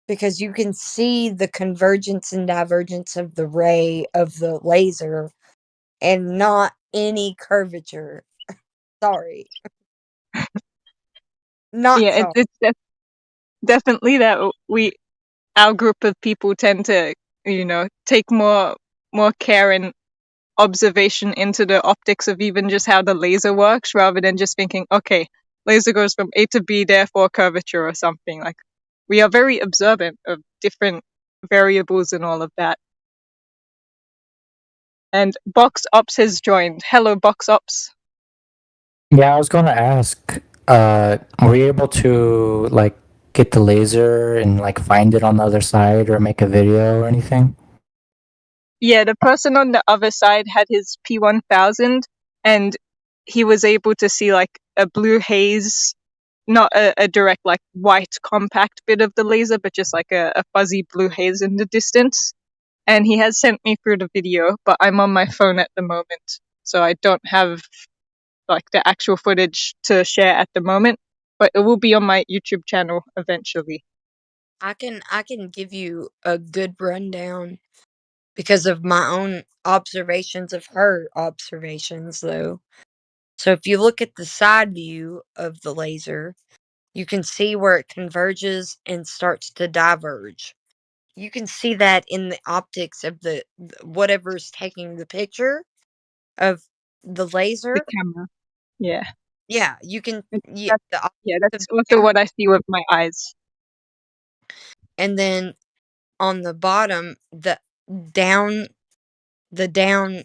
because you can see the convergence and divergence of the ray of the laser and not any curvature. Sorry. Not Yeah, sorry. definitely that our group of people tend to, take more care and observation into the optics of even just how the laser works rather than just thinking, okay, laser goes from A to B, therefore curvature or something. Like, we are very observant of different variables and all of that. And Box Ops has joined. Hello, Box Ops. Yeah, I was going to ask, were you able to like get the laser and like find it on the other side or make a video or anything? Yeah, the person on the other side had his P1000 and he was able to see like a blue haze, not a direct like white compact bit of the laser, but just like a fuzzy blue haze in the distance. And he has sent me through the video, but I'm on my phone at the moment, so I don't have like the actual footage to share at the moment, but it will be on my YouTube channel eventually. I can give you a good rundown because of my own observations of her observations though. So if you look at the side view of the laser, you can see where it converges and starts to diverge. You can see that in the optics of the whatever's taking the picture of the The laser. camera. Yeah. Yeah, you can yeah, That's, the optics yeah, of that's the also camera. what I see with my eyes. And then on the bottom, down the down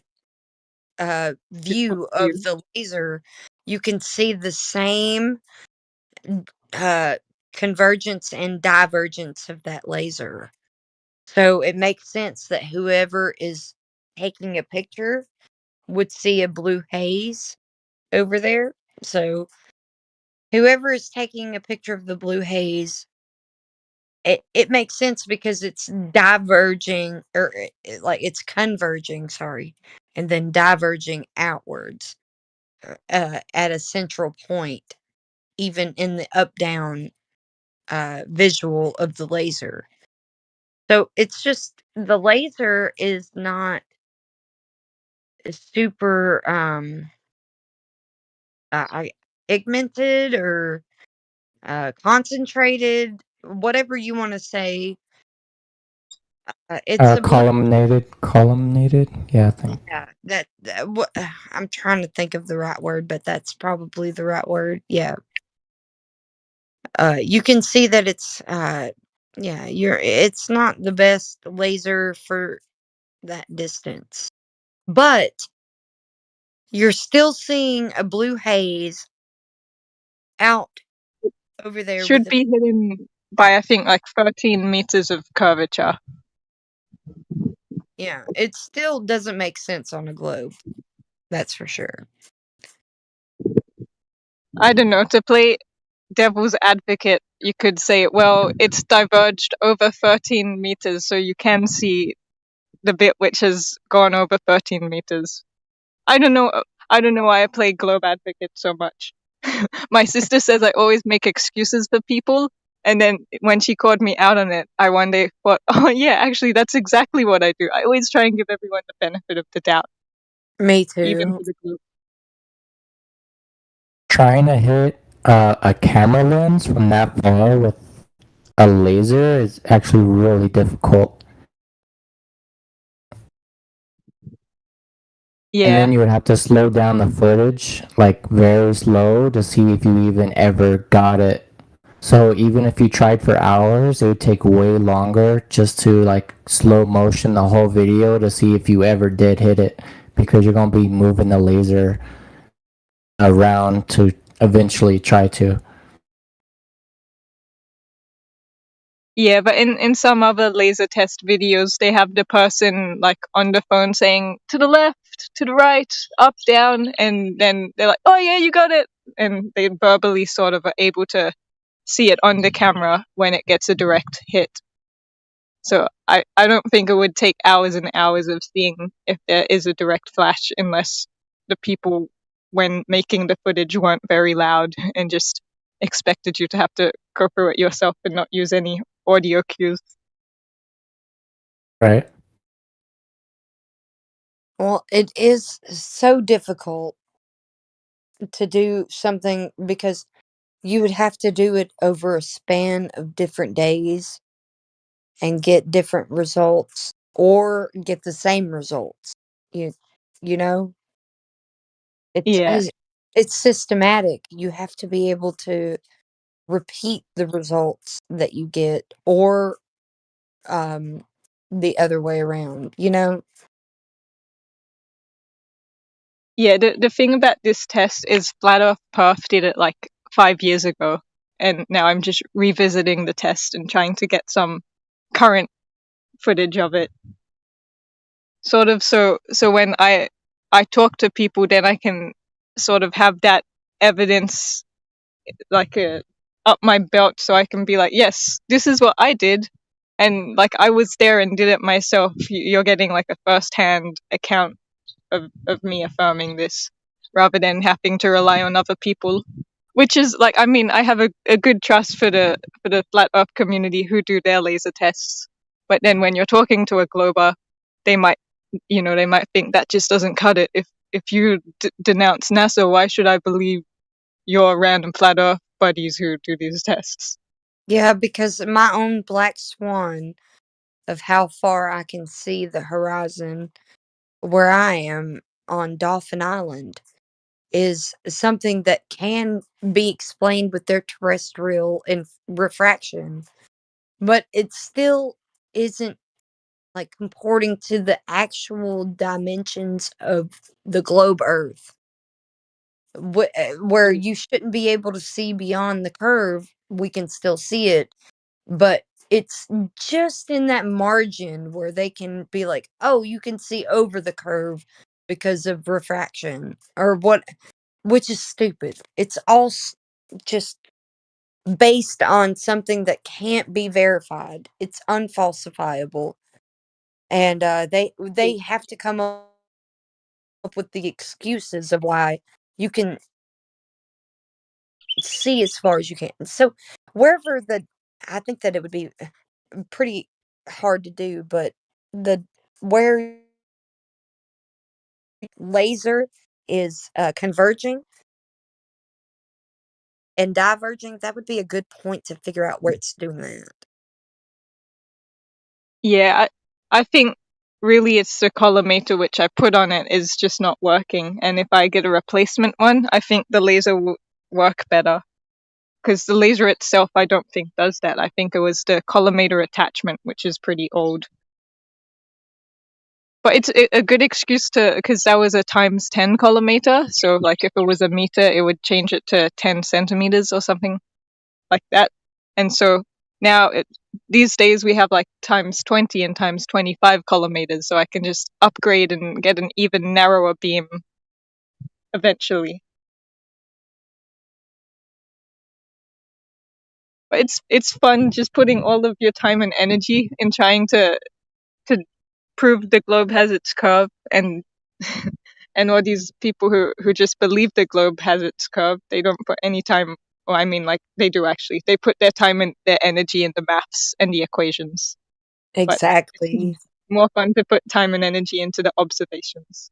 The top view of view. the laser, you can see the same uh convergence and divergence of that laser. So it makes sense that whoever is taking a picture would see a blue haze over there. So whoever is taking a picture of the blue haze, it makes sense because it's diverging or like it's converging, sorry, and then diverging outwards at a central point, even in the up down visual of the laser. So it's just the laser is not super I pigmented or concentrated, whatever you want to say. It's a blue. Columnated. Yeah, I think. Yeah, that what I'm trying to think of the right word, but that's probably the right word. Yeah. You can see that it's yeah, it's not the best laser for that distance. But you're still seeing a blue haze out over there Should with be hidden by, I think, like 13 meters of curvature. yeah, it still doesn't make sense on a globe. That's for sure. I don't know, to play devil's advocate, you could say, well, it's diverged over 13 meters, so you can see the bit which has gone over 13 meters. I don't know why I play globe advocate so much. My sister says I always make excuses for people, and then when she called me out on it, I one day thought, oh yeah, actually that's exactly what I do. I always try and give everyone the benefit of the doubt. Me Even too. for the group. Trying to hit a camera lens from that far with a laser is actually really difficult. And Yeah. then you would have to slow down the footage, like very slow, to see if you even ever got it. So even if you tried for hours, it would take way longer just to like slow motion the whole video to see if you ever did hit it, because you're going to be moving the laser around to eventually try to. Yeah, but in some other laser test videos, they have the person like on the phone saying to the left, to the right, up, down, and then they're like, oh yeah, you got it. And they verbally sort of are able to see it on the camera when it gets a direct hit. So I don't think it would take hours and hours of seeing if there is a direct flash, unless the people when making the footage weren't very loud and just expected you to have to go through it yourself and not use any audio cues. Right. Well, it is so difficult to do something because you would have to do it over a span of different days and get different results or get the same results. You you know, it's Yeah. it's systematic. You have to be able to repeat the results that you get, or um the other way around, you know? Yeah, the thing about this test is Flat Earth Perth did it like 5 years ago, and now I'm just revisiting the test and trying to get some current footage of it. Sort of so when I talk to people, then I can sort of have that evidence like up my belt, so I can be like, yes, this is what I did, and like I was there and did it myself. You're getting like a first-hand account of me affirming this, rather than having to rely on other people. Which is like, I mean, I have a good trust for the flat Earth community who do their laser tests, but then when you're talking to a glober, they might they might think that just doesn't cut it. If you denounce NASA, why should I believe your random flat Earth buddies who do these tests? Yeah, because my own black swan of how far I can see the horizon where I am on Dolphin Island is something that can be explained with their terrestrial refraction, but it still isn't like comporting to the actual dimensions of the globe Earth, where you shouldn't be able to see beyond the curve. We can still see it, but it's just in that margin where they can be like, oh, you can see over the curve because of refraction or what, which is stupid. It's all just based on something that can't be verified. It's unfalsifiable, and they have to come up with the excuses of why you can see as far as you can. So wherever I think that it would be pretty hard to do, but the where laser is converging and diverging, that would be a good point to figure out where it's doing that. Yeah, I think really it's the collimator which I put on it is just not working, and if I get a replacement one, I think the laser will work better. Because the laser itself, I don't think does that. I think it was the collimator attachment, which is pretty old. But it's a good excuse because that was a times 10 collimator. So, like, if it was a meter, it would change it to 10 centimeters or something. like that. And so now these days we have like times 20 and times 25 collimators, so I can just upgrade and get an even narrower beam eventually. But it's fun just putting all of your time and energy in trying to prove the globe has its curve, and and all these people who just believe the globe has its curve, they don't put any time, or I mean, like, they do actually. They put their time and their energy in the maths and the equations. But Exactly. it's more fun to put time and energy into the observations.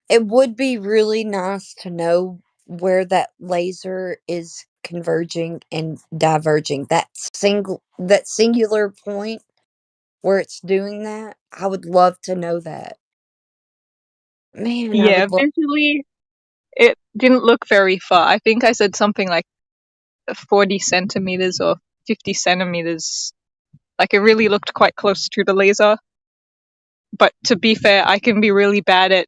It would be really nice to know where that laser is converging and diverging. That singular point where it's doing that. I would love to know that. Man, I Yeah, would love. visually, it didn't look very far. I think I said something like 40 centimeters or 50 centimeters. Like, it really looked quite close to the laser. But to be fair, I can be really bad at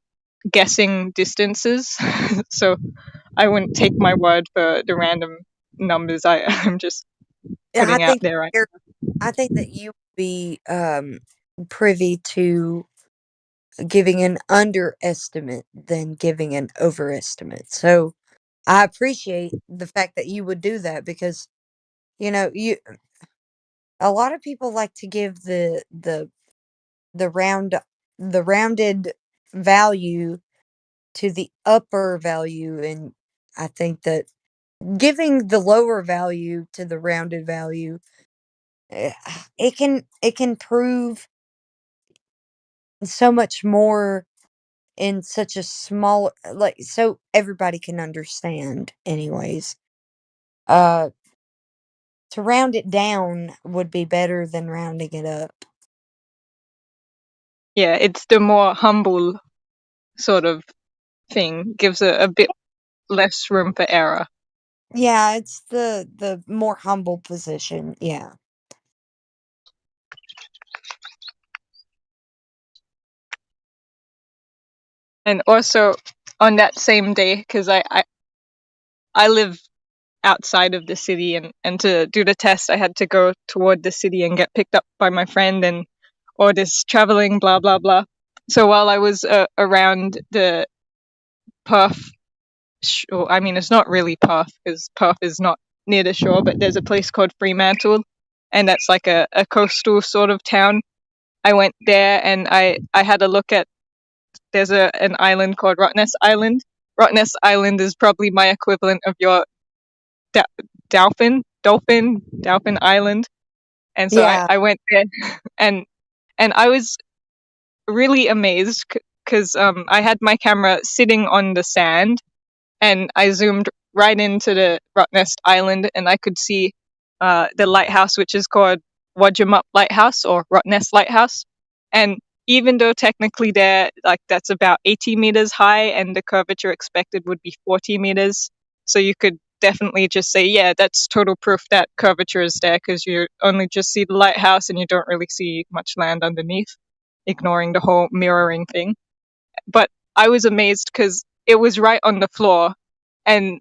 guessing distances. So I wouldn't take my word for the random numbers I'm just Yeah, putting out there right now. I think that you would be privy to giving an underestimate than giving an overestimate. So I appreciate the fact that you would do that because you a lot of people like to give the rounded value to the upper value, and I think that giving the lower value to the rounded value, eh, it can prove so much more in such a small, like, so everybody can understand anyways. uh to round it down would be better than rounding it up. Yeah, it's the more humble sort of thing. Gives a bit less room for error. Yeah, it's the more humble position. Yeah. And also on that same day, because I live outside of the city, and to do the test I had to go toward the city and get picked up by my friend, and all this traveling, blah blah blah. So while I was around the Perth, I mean, it's not really Perth because Perth is not near the shore, but there's a place called Fremantle, and that's like a coastal sort of town. I went there and I had a look at, there's an island called Rottnest Island. Rottnest Island is probably my equivalent of your Dolphin Island. And so Yeah. I went there and I was really amazed because I had my camera sitting on the sand, and I zoomed right into the Rottnest Island, and I could see the lighthouse, which is called Wadjamup Lighthouse or Rottnest Lighthouse. And even though technically that's about 80 meters high, and the curvature expected would be 40 meters, so you could definitely just say, yeah, that's total proof that curvature is there because you only just see the lighthouse and you don't really see much land underneath, ignoring the whole mirroring thing. But I was amazed because it was right on the floor, and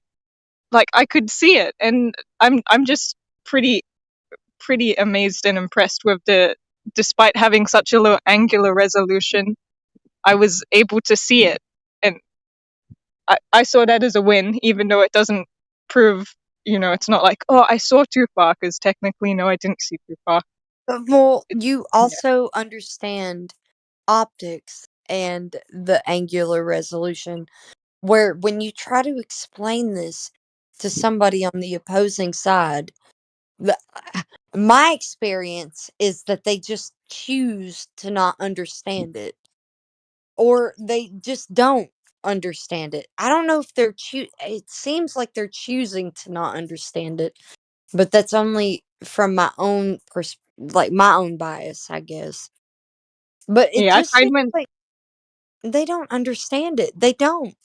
like I could see it, and I'm just pretty amazed and impressed with despite having such a low angular resolution, I was able to see it, and I saw that as a win, even though it doesn't prove, it's not like, oh, I saw too far, because technically, no, I didn't see too far. Well, you also understand optics and the angular resolution, where when you try to explain this to somebody on the opposing side, the, my experience is that they just choose to not understand it, or they just don't understand it. I don't know if it seems like they're choosing to not understand it, but that's only from my own like my own bias, I guess. But it Yeah, I just find seems when like they don't understand it. They don't.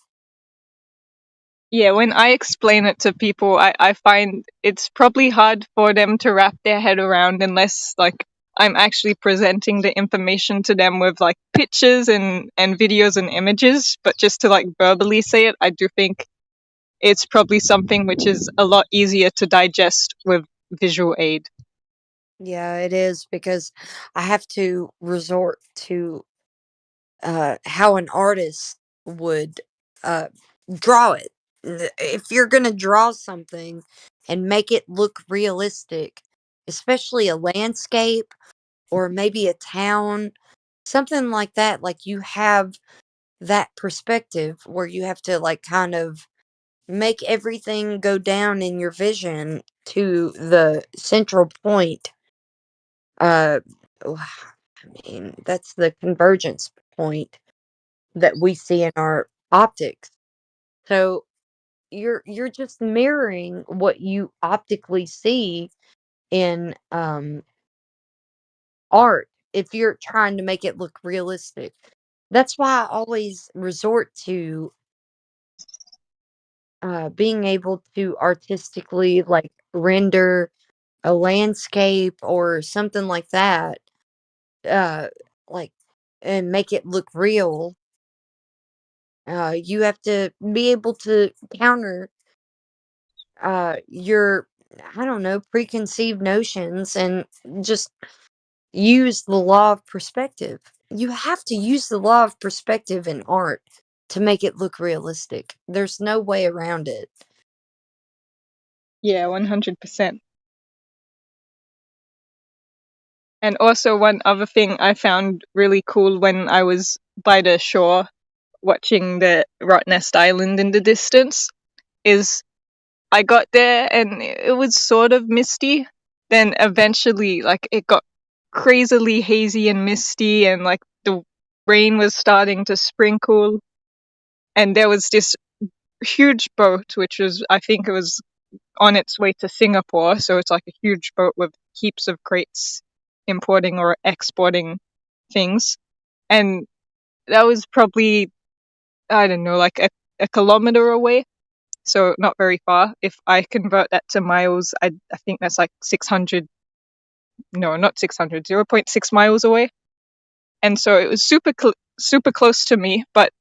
Yeah, when I explain it to people, I find it's probably hard for them to wrap their head around unless, like, I'm actually presenting the information to them with, like, pictures and videos and images. But just to, like, verbally say it, I do think it's probably something which is a lot easier to digest with visual aid. Yeah, it is, because I have to resort to how an artist would draw it. If you're going to draw something and make it look realistic, especially a landscape or maybe a town, something like that, like you have that perspective where you have to like kind of make everything go down in your vision to the central point. Uh, I mean, that's the convergence point that we see in our optics. So you're just mirroring what you optically see in art if you're trying to make it look realistic. That's why I always resort to being able to artistically like render a landscape or something like that, uh, like, and make it look real. You have to be able to counter your, I don't know, preconceived notions and just use the law of perspective. You have to use the law of perspective in art to make it look realistic. There's no way around it. Yeah, 100%. And also, one other thing I found really cool when I was by the shore watching the Rottnest Island in the distance is I got there and it was sort of misty. Then eventually, like, it got crazily hazy and misty, and like the rain was starting to sprinkle. And there was this huge boat, which was, I think it was on its way to Singapore. So it's like a huge boat with heaps of crates importing or exporting things. And that was probably, I don't know, like a kilometer away. So not very far. If I convert that to miles, I think that's like 600, no, not 600, 0.6 miles away. And so it was super close to me, but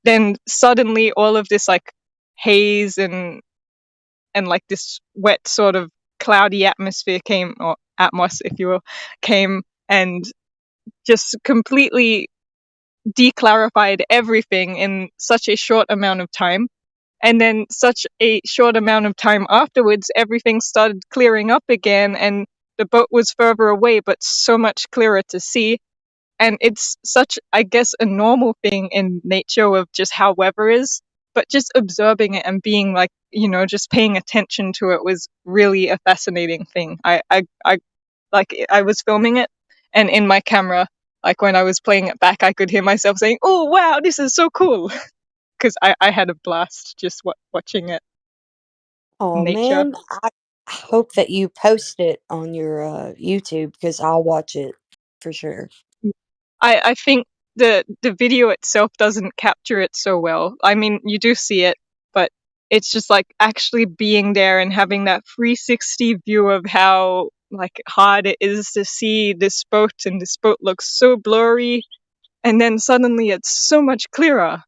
then suddenly all of this like haze and like this wet sort of cloudy atmosphere came, or atmos, if you will, came and just completely declarified everything in such a short amount of time. And then such a short amount of time afterwards, everything started clearing up again, and the boat was further away, but so much clearer to see. And it's such, I guess, a normal thing in nature of just how weather is, but just observing it and being like, just paying attention to it was really a fascinating thing. I was filming it, and in my camera, like when I was playing it back, I could hear myself saying, "Oh wow, this is so cool," because I had a blast just watching it. Oh Nature. man, I hope that you post it on your YouTube, because I'll watch it for sure. I think the video itself doesn't capture it so well. I mean, you do see it, but it's just like actually being there and having that 360 view of how like hard it is to see this boat, and this boat looks so blurry, and then suddenly it's so much clearer.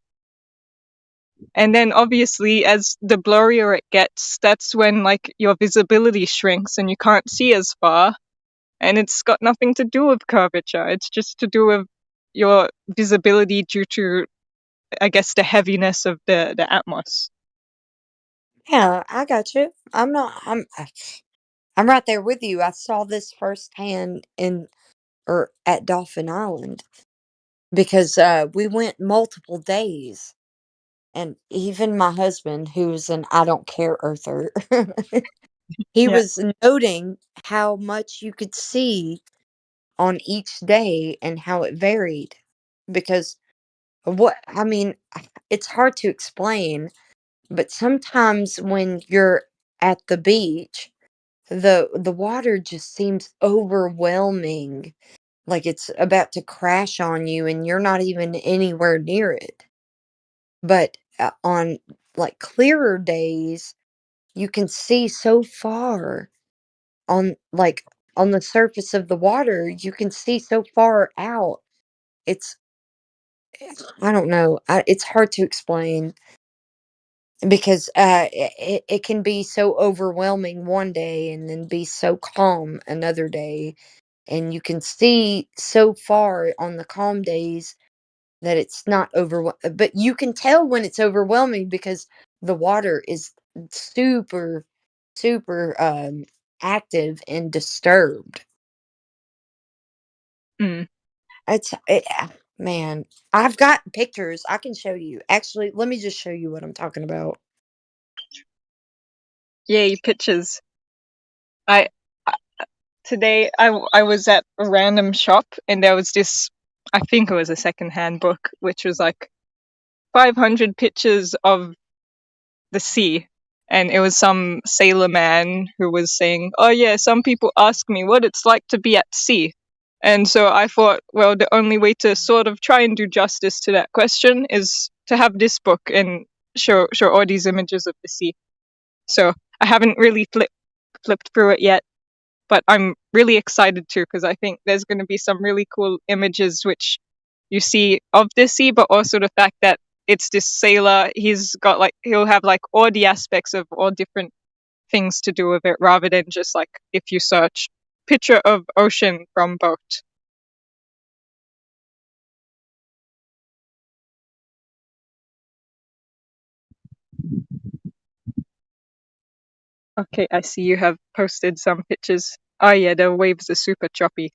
And then obviously as the blurrier it gets, that's when like your visibility shrinks and you can't see as far. And it's got nothing to do with curvature. It's just to do with your visibility due to, I guess, the heaviness of the atmos. Yeah, I got you. I'm right there with you. I saw this firsthand at Dolphin Island, because we went multiple days, and even my husband, who's an I don't care earther, he Yeah. was noting how much you could see on each day and how it varied. Because it's hard to explain, but sometimes when you're at the beach, the water just seems overwhelming, like it's about to crash on you and you're not even anywhere near it. But on like clearer days, you can see so far on like on the surface of the water, you can see so far out. It's I don't know. It's hard to explain. because it can be so overwhelming one day and then be so calm another day, and you can see so far on the calm days that it's not overwhelming, but you can tell when it's overwhelming because the water is super super active and disturbed. Mm. Man, I've got pictures I can show you. Actually, let me just show you what I'm talking about. Yay, pictures. I today I was at a random shop and there was this, I think it was a secondhand book, which was like 500 pictures of the sea. And it was some sailor man who was saying, "Oh yeah, some people ask me what it's like to be at sea." And so I thought, well, the only way to sort of try and do justice to that question is to have this book and show all these images of the sea. So I haven't really flipped through it yet, but I'm really excited to, because I think there's going to be some really cool images which you see of the sea, but also the fact that it's this sailor. He'll have like all the aspects of all different things to do with it, rather than just like if you search picture of ocean from boat. Okay, I see you have posted some pictures. Oh yeah, the waves are super choppy.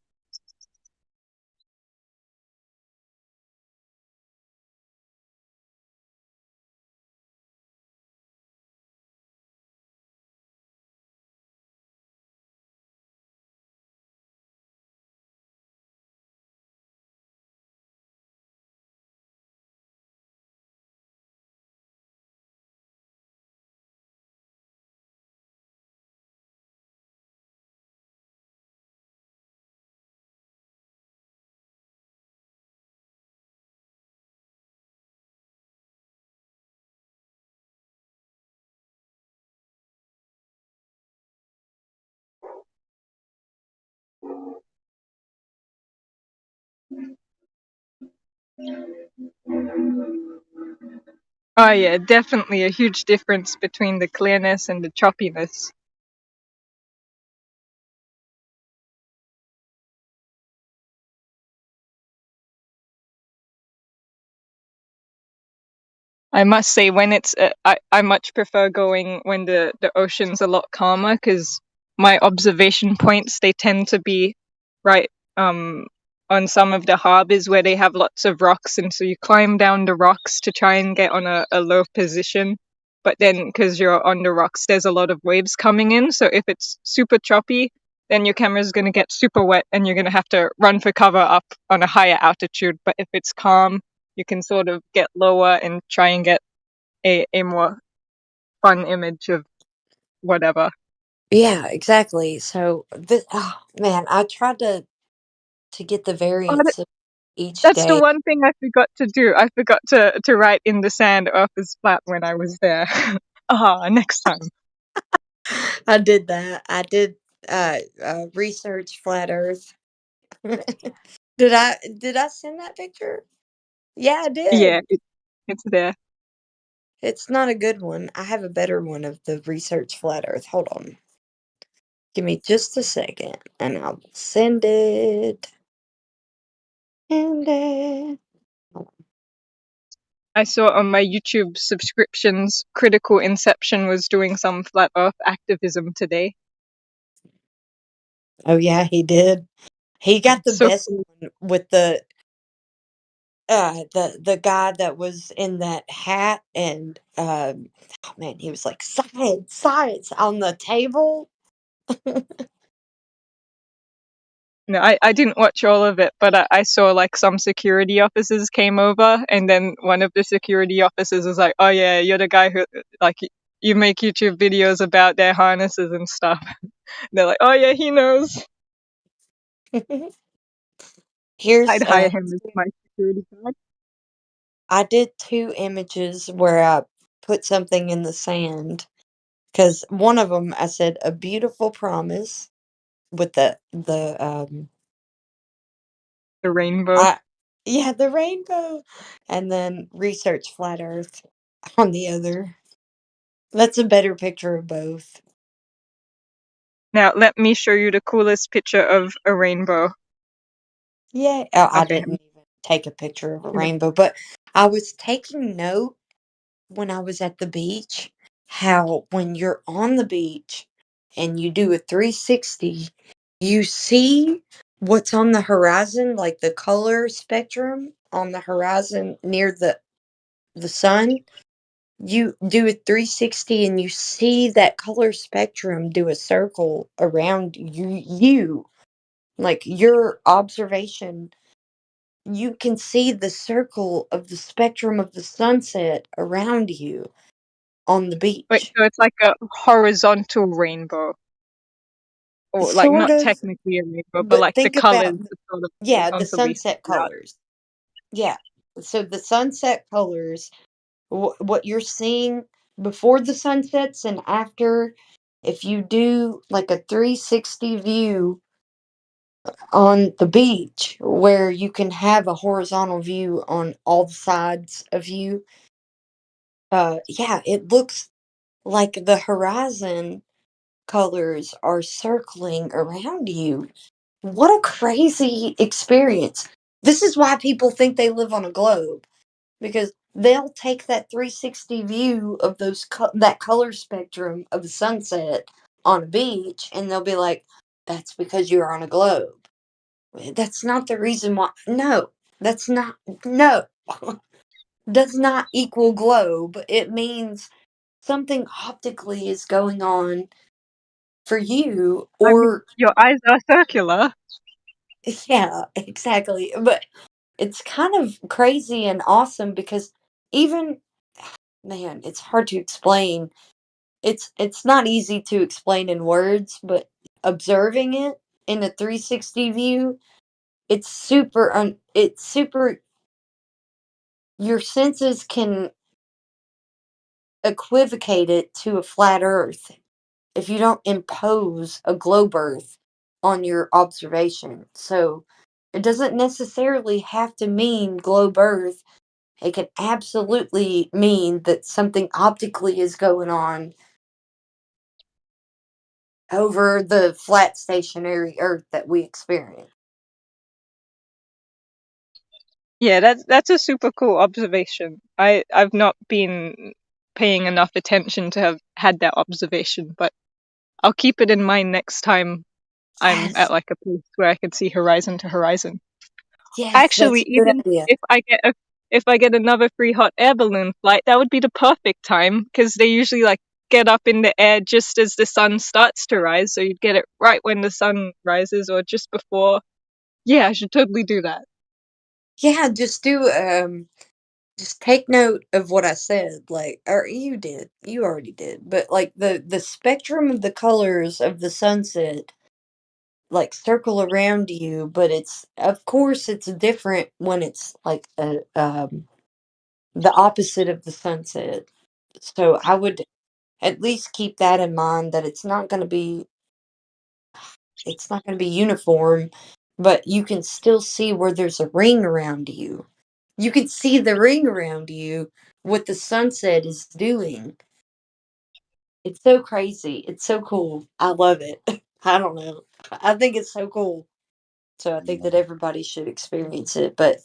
Oh yeah, definitely a huge difference between the clearness and the choppiness. I must say, when I much prefer going when the ocean's a lot calmer, because my observation points, they tend to be right on some of the harbors where they have lots of rocks, and so you climb down the rocks to try and get on a low position. But then, because you're on the rocks, there's a lot of waves coming in. So if it's super choppy, then your camera's going to get super wet, and you're going to have to run for cover up on a higher altitude. But if it's calm, you can sort of get lower and try and get a more fun image of whatever. Yeah, exactly. So this, oh man, I tried to get the Oh, variance of each that's the day. one thing I forgot to do. I forgot to write in the sand, "Earth is flat" when I was there. Next time. I did that. I did research flat Earth. Did I send that picture? Yeah, I Yeah, did. it's there. It's not a good one. I have a better one of the research flat Earth. Hold on. Give me just a second and I'll send it. Send it. I saw on my YouTube subscriptions, Critical Inception was doing some flat Earth activism today. Oh yeah, he did. He got the So best cool. one with the guy that was in that hat and oh man, he was like science on the table. No, I didn't watch all of it, but I saw like some security officers came over, and then one of the security officers was like, "Oh yeah, you're the guy who like you make YouTube videos about their harnesses and stuff." They're like, "Oh yeah, he knows." Here's I'd hire him as my security guard. I did two images where I put something in the sand because one of them I said a beautiful promise with The rainbow. I yeah, the rainbow, and then research flat Earth on the other. That's a better picture of both. Now, let me show you the coolest picture of a rainbow. Yeah, I Okay. didn't even take a picture of a rainbow, but I was taking note when I was at the beach how when you're on the beach and you do a 360, you see what's on the horizon, like the color spectrum on the horizon near the sun. You do a 360 and you see that color spectrum do a circle around you. Like your observation, you can see the circle of the spectrum of the sunset around you on the Wait, beach. so it's like a horizontal rainbow. Or like Sort not of, technically a rainbow, but but like the think colors about, are sort of yeah, the horizontally sunset spread out. colors. Yeah. So the sunset colors, what you're seeing before the sunsets and after, if you do like a 360 view on the beach where you can have a horizontal view on all the sides of you, yeah, it looks like the horizon colors are circling around you. What a crazy experience. This is why people think they live on a globe, because they'll take that 360 view of that color spectrum of the sunset on a beach and they'll be like, that's because you're on a globe. That's not the reason why. No, that's not. No. Does not equal globe. It means something optically is going on for you, I mean, or your eyes are circular. yeah, exactly. But it's kind of crazy and awesome because even, man, it's hard to explain. It's not easy to explain in words, but observing it in a 360 view, it's super, your senses can equivocate it to a flat earth if you don't impose a globe earth on your observation. So it doesn't necessarily have to mean globe earth. It can absolutely mean that something optically is going on over the flat stationary earth that we experience. Yeah, that's a super cool observation. I've not been paying enough attention to have had that observation, but I'll keep it in mind next time I'm at Yes, like a place where I can see horizon to horizon. yes, Actually, that's a good even idea. if I get another free hot air balloon flight, that would be the perfect time because they usually like get up in the air just as the sun starts to rise, so you'd get it right when the sun rises or just before. Yeah, I should totally do that. Yeah, just take note of what I said, like, or you already did, but like the spectrum of the colors of the sunset like circle around you, but it's, of course it's different when it's like the opposite of the sunset. So I would at least keep that in mind, that it's not going to be uniform, but you can still see where there's a ring around you. You can see the ring around you, what the sunset is doing. It's so crazy. It's so cool. I love it. I don't know. I think it's so cool. So I think that everybody should experience it. But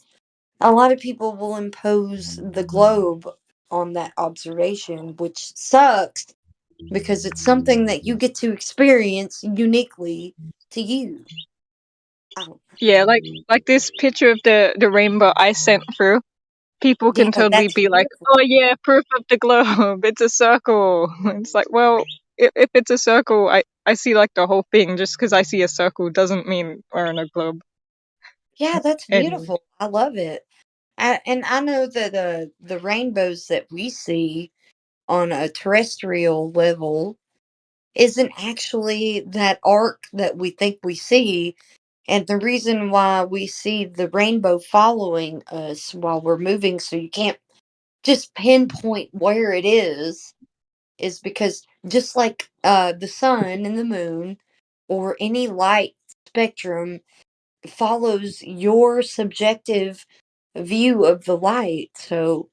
a lot of people will impose the globe on that observation, which sucks because it's something that you get to experience uniquely to you. I don't, Yeah, like this picture of the rainbow I sent through. People yeah, can totally that's be like, beautiful. "Oh yeah, proof of the globe. It's a circle." It's like, well, if it's a circle, I see like the whole thing. Just because I see a circle doesn't mean we're in a globe. Yeah, that's Anyway. beautiful. I love it. And I know that the rainbows that we see on a terrestrial level isn't actually that arc that we think we see. And the reason why we see the rainbow following us while we're moving, so you can't just pinpoint where it is because just like the sun and the moon or any light spectrum follows your subjective view of the light. So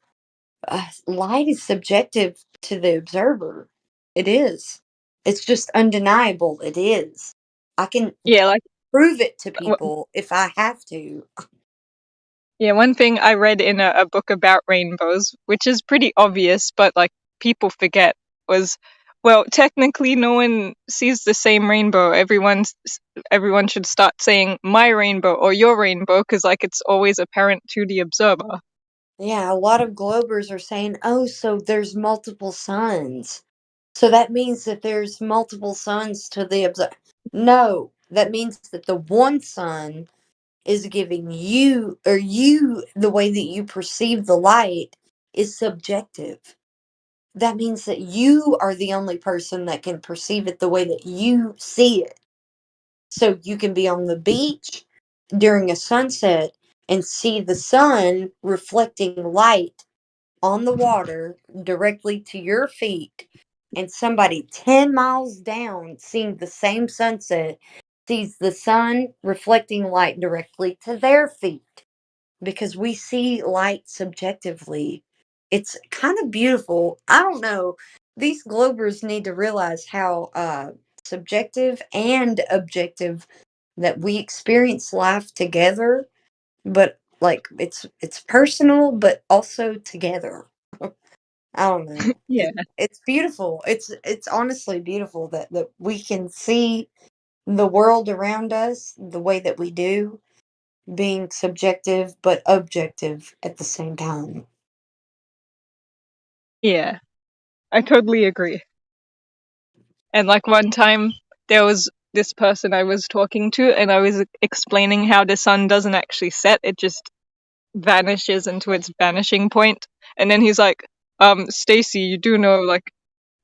light is subjective to the observer. It is. It's just undeniable. It is. I can Yeah, like prove it to w- people if I have to. yeah, one thing I read in a book about rainbows, which is pretty obvious, but like people forget, was, well, technically no one sees the same rainbow. Everyone should start saying my rainbow or your rainbow, because like it's always apparent to the observer. Yeah, a lot of globers are saying, oh, so there's multiple suns. So that means that there's multiple suns to the observer. No, that means that the one sun is giving you, or you, the way that you perceive the light is subjective. That means that you are the only person that can perceive it the way that you see it. So you can be on the beach during a sunset and see the sun reflecting light on the water directly to your feet, and somebody 10 miles down seeing the same sunset sees the sun reflecting light directly to their feet, because we see light subjectively. It's kind of beautiful. I don't know. These globers need to realize how subjective and objective that we experience life together, but like it's personal but also together. I don't know. Yeah. It's beautiful. It's honestly beautiful that we can see the world around us the way that we do, being subjective but objective at the same time. Yeah, I totally agree. And like one time there was this person I was talking to, and I was explaining how the sun doesn't actually set, it just vanishes into its vanishing point. And then he's like, Stacy, you do know like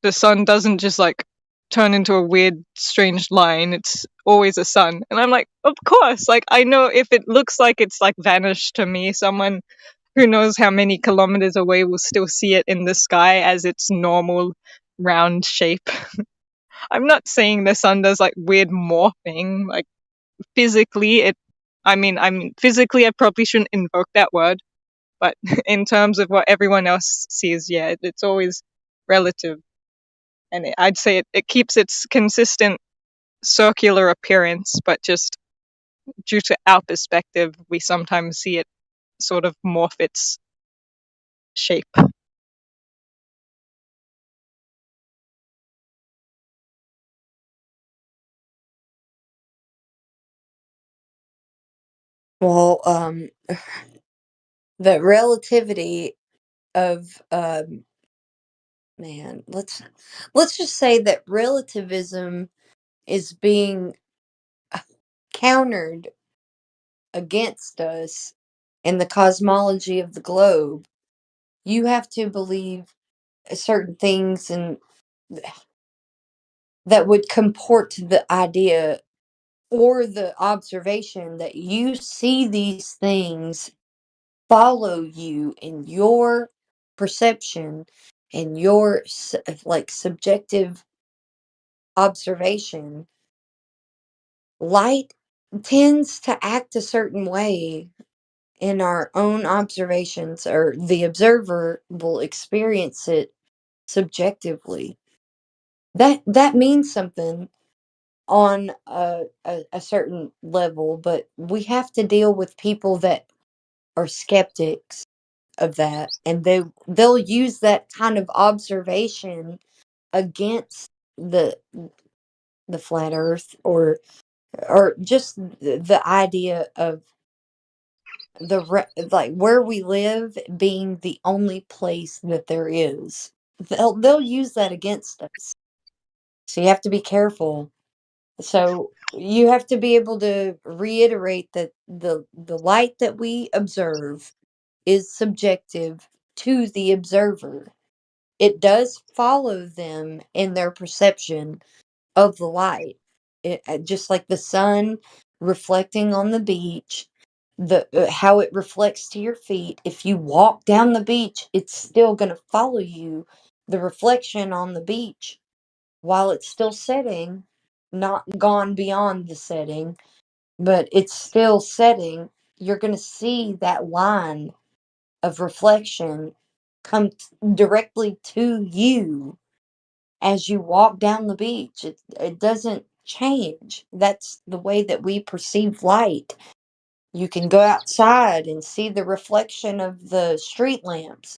the sun doesn't just like turn into a weird strange line, it's always a sun. And I'm like, of course, like I know if it looks like it's like vanished to me, someone who knows how many kilometers away will still see it in the sky as its normal round shape. I'm not saying the sun does like weird morphing, like physically I mean physically I probably shouldn't invoke that word, but in terms of what everyone else sees, yeah, it's always relative. And I'd say it keeps its consistent circular appearance, but just due to our perspective, we sometimes see it sort of morph its shape. Well, the relativity of man, let's just say that relativism is being countered against us in the cosmology of the globe. You have to believe certain things and that would comport to the idea or the observation that you see these things follow you in your perception and your like subjective observation. Light tends to act a certain way in our own observations, or the observer will experience it subjectively. That means something on a certain level, but we have to deal with people that are skeptics of that, and they'll use that kind of observation against the flat earth, or just the idea of like where we live being the only place that there is. They'll use that against us. So you have to be careful. So you have to be able to reiterate that the light that we observe is subjective to the observer. It does follow them in their perception of the light. Just like the sun reflecting on the beach, the how it reflects to your feet. If you walk down the beach, it's still going to follow you. The reflection on the beach while it's still setting, not gone beyond the setting, but it's still setting. You're going to see that line of reflection come directly to you as you walk down the beach. It doesn't change. That's the way that we perceive light. You can go outside and see the reflection of the street lamps.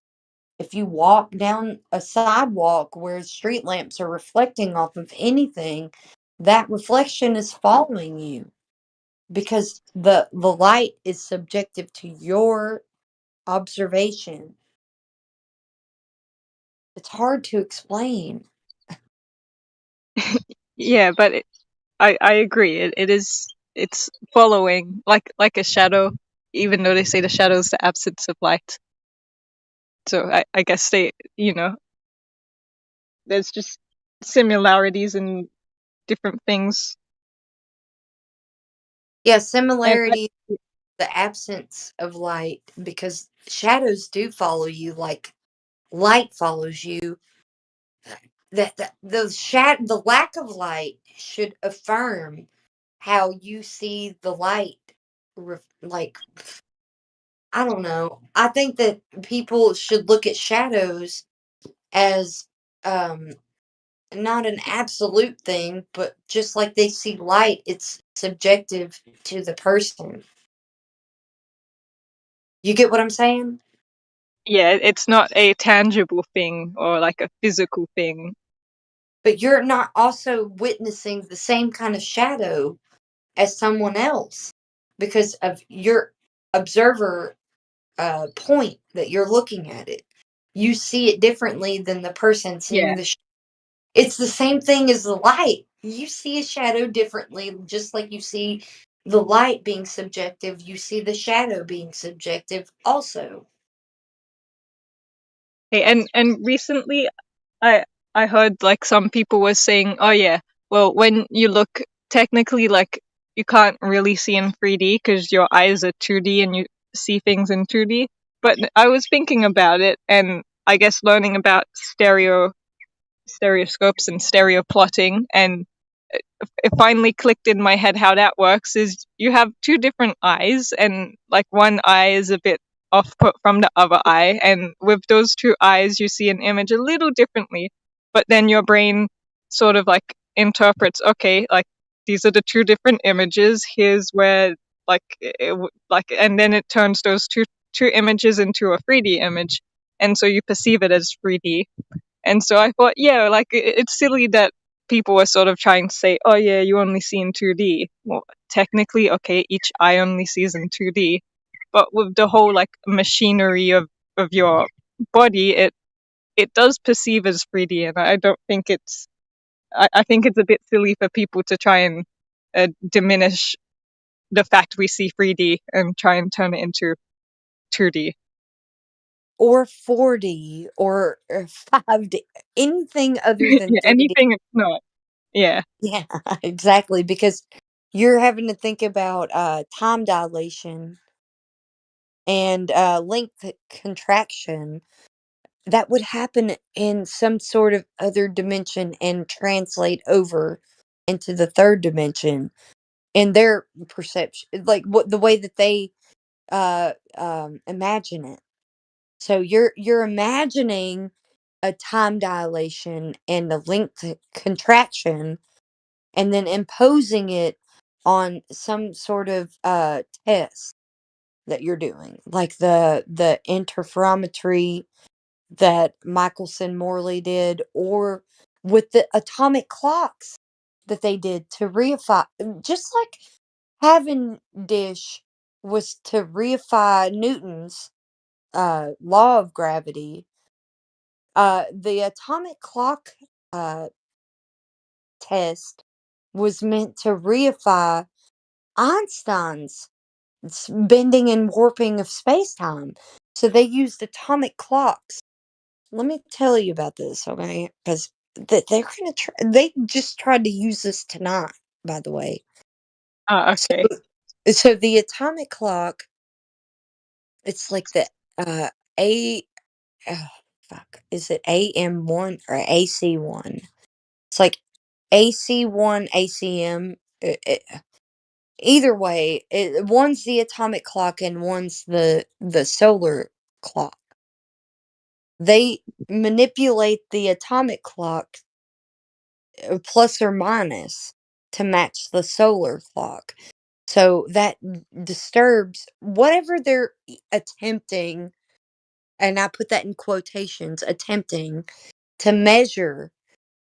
If you walk down a sidewalk where street lamps are reflecting off of anything, that reflection is following you because the light is subjective to your observation. It's hard to explain. Yeah, but I agree. It's following like a shadow, even though they say the shadow is the absence of light. So I guess there's just similarities in different things. Yeah, And similarity, the absence of light, because shadows do follow you like light follows you. The lack of light should affirm how you see the light. Like, I don't know. I think that people should look at shadows as um not an absolute thing, but just like they see light, it's subjective to the person. You get what I'm saying? yeah, it's not a tangible thing or like a physical thing. But you're not also witnessing the same kind of shadow as someone else because of your observer point that you're looking at it. You see it differently than the person seeing Yeah. the. It's the same thing as the light. You see a shadow differently, just like you see the light being subjective. You see the shadow being subjective, also. Hey, and recently I I heard like some people were saying, oh yeah, well when you look technically like you can't really see in 3D because your eyes are 2D and you see things in 2D. But I was thinking about it and I guess learning about stereoscopes and stereo plotting, and it finally clicked in my head how that works is you have two different eyes and like one eye is a bit off put from the other eye, and with those two eyes you see an image a little differently, but then your brain sort of like interprets, okay, like these are the two different images, here's where like and then it turns those two images into a 3D image, and so you perceive it as 3D. And so I thought, yeah, like it's silly that people were sort of trying to say, oh yeah, you only see in 2D. Well, technically, okay, each eye only sees in 2D, but with the whole like machinery of your body, it does perceive as 3D, and I don't think I think it's a bit silly for people to try and diminish the fact we see 3D and try and turn it into 2D. Or 4D or 5D, anything other than Yeah, 3D. anything it's not. Yeah. Yeah, exactly. Because you're having to think about time dilation and length contraction that would happen in some sort of other dimension and translate over into the third dimension in their perception, like what the way that they imagine it. So you're imagining a time dilation and a length contraction, and then imposing it on some sort of test that you're doing, like the interferometry that Michelson Morley did, or with the atomic clocks that they did to reify, just like Cavendish was to reify Newton's law of gravity. The atomic clock uh, test was meant to reify Einstein's bending and warping of space time. So they used atomic clocks. Let me tell you about this, okay? Because they're gonna try. They just tried to use this tonight, by the way. Okay. So the atomic clock, it's like the a oh, fuck, is it AM1 or AC1? It's like AC1, ACM. Either way, one's the atomic clock and one's the solar clock. They manipulate the atomic clock plus or minus to match the solar clock. So that disturbs whatever they're attempting, and I put that in quotations, attempting to measure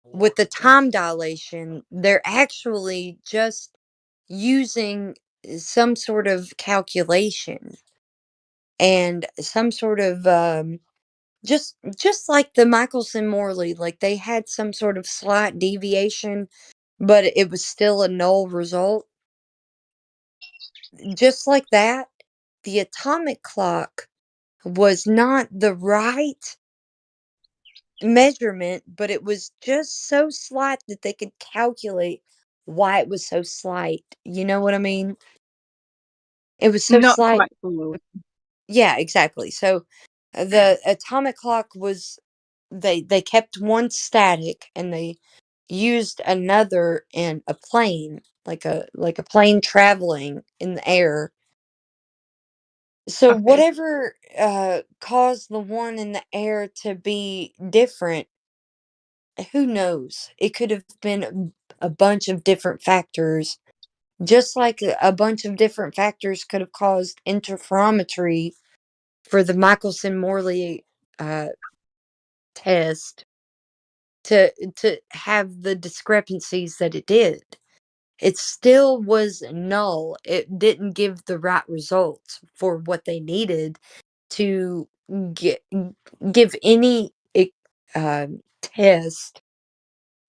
with the time dilation. They're actually just using some sort of calculation and some sort of just like the Michelson-Morley, like they had some sort of slight deviation, but it was still a null result. Just like that, the atomic clock was not the right measurement, but it was just so slight that they could calculate why it was so slight. You know what I mean? It was so Not slight. quite blue. Yeah, exactly. So the atomic clock was they kept one static and they used another in a plane, like a plane traveling in the air. So Okay. whatever caused the one in the air to be different, who knows? It could have been a bunch of different factors, just like a bunch of different factors could have caused interferometry for the Michelson-Morley test to have the discrepancies that it did. It still was null. It didn't give the right results for what they needed to get, give any test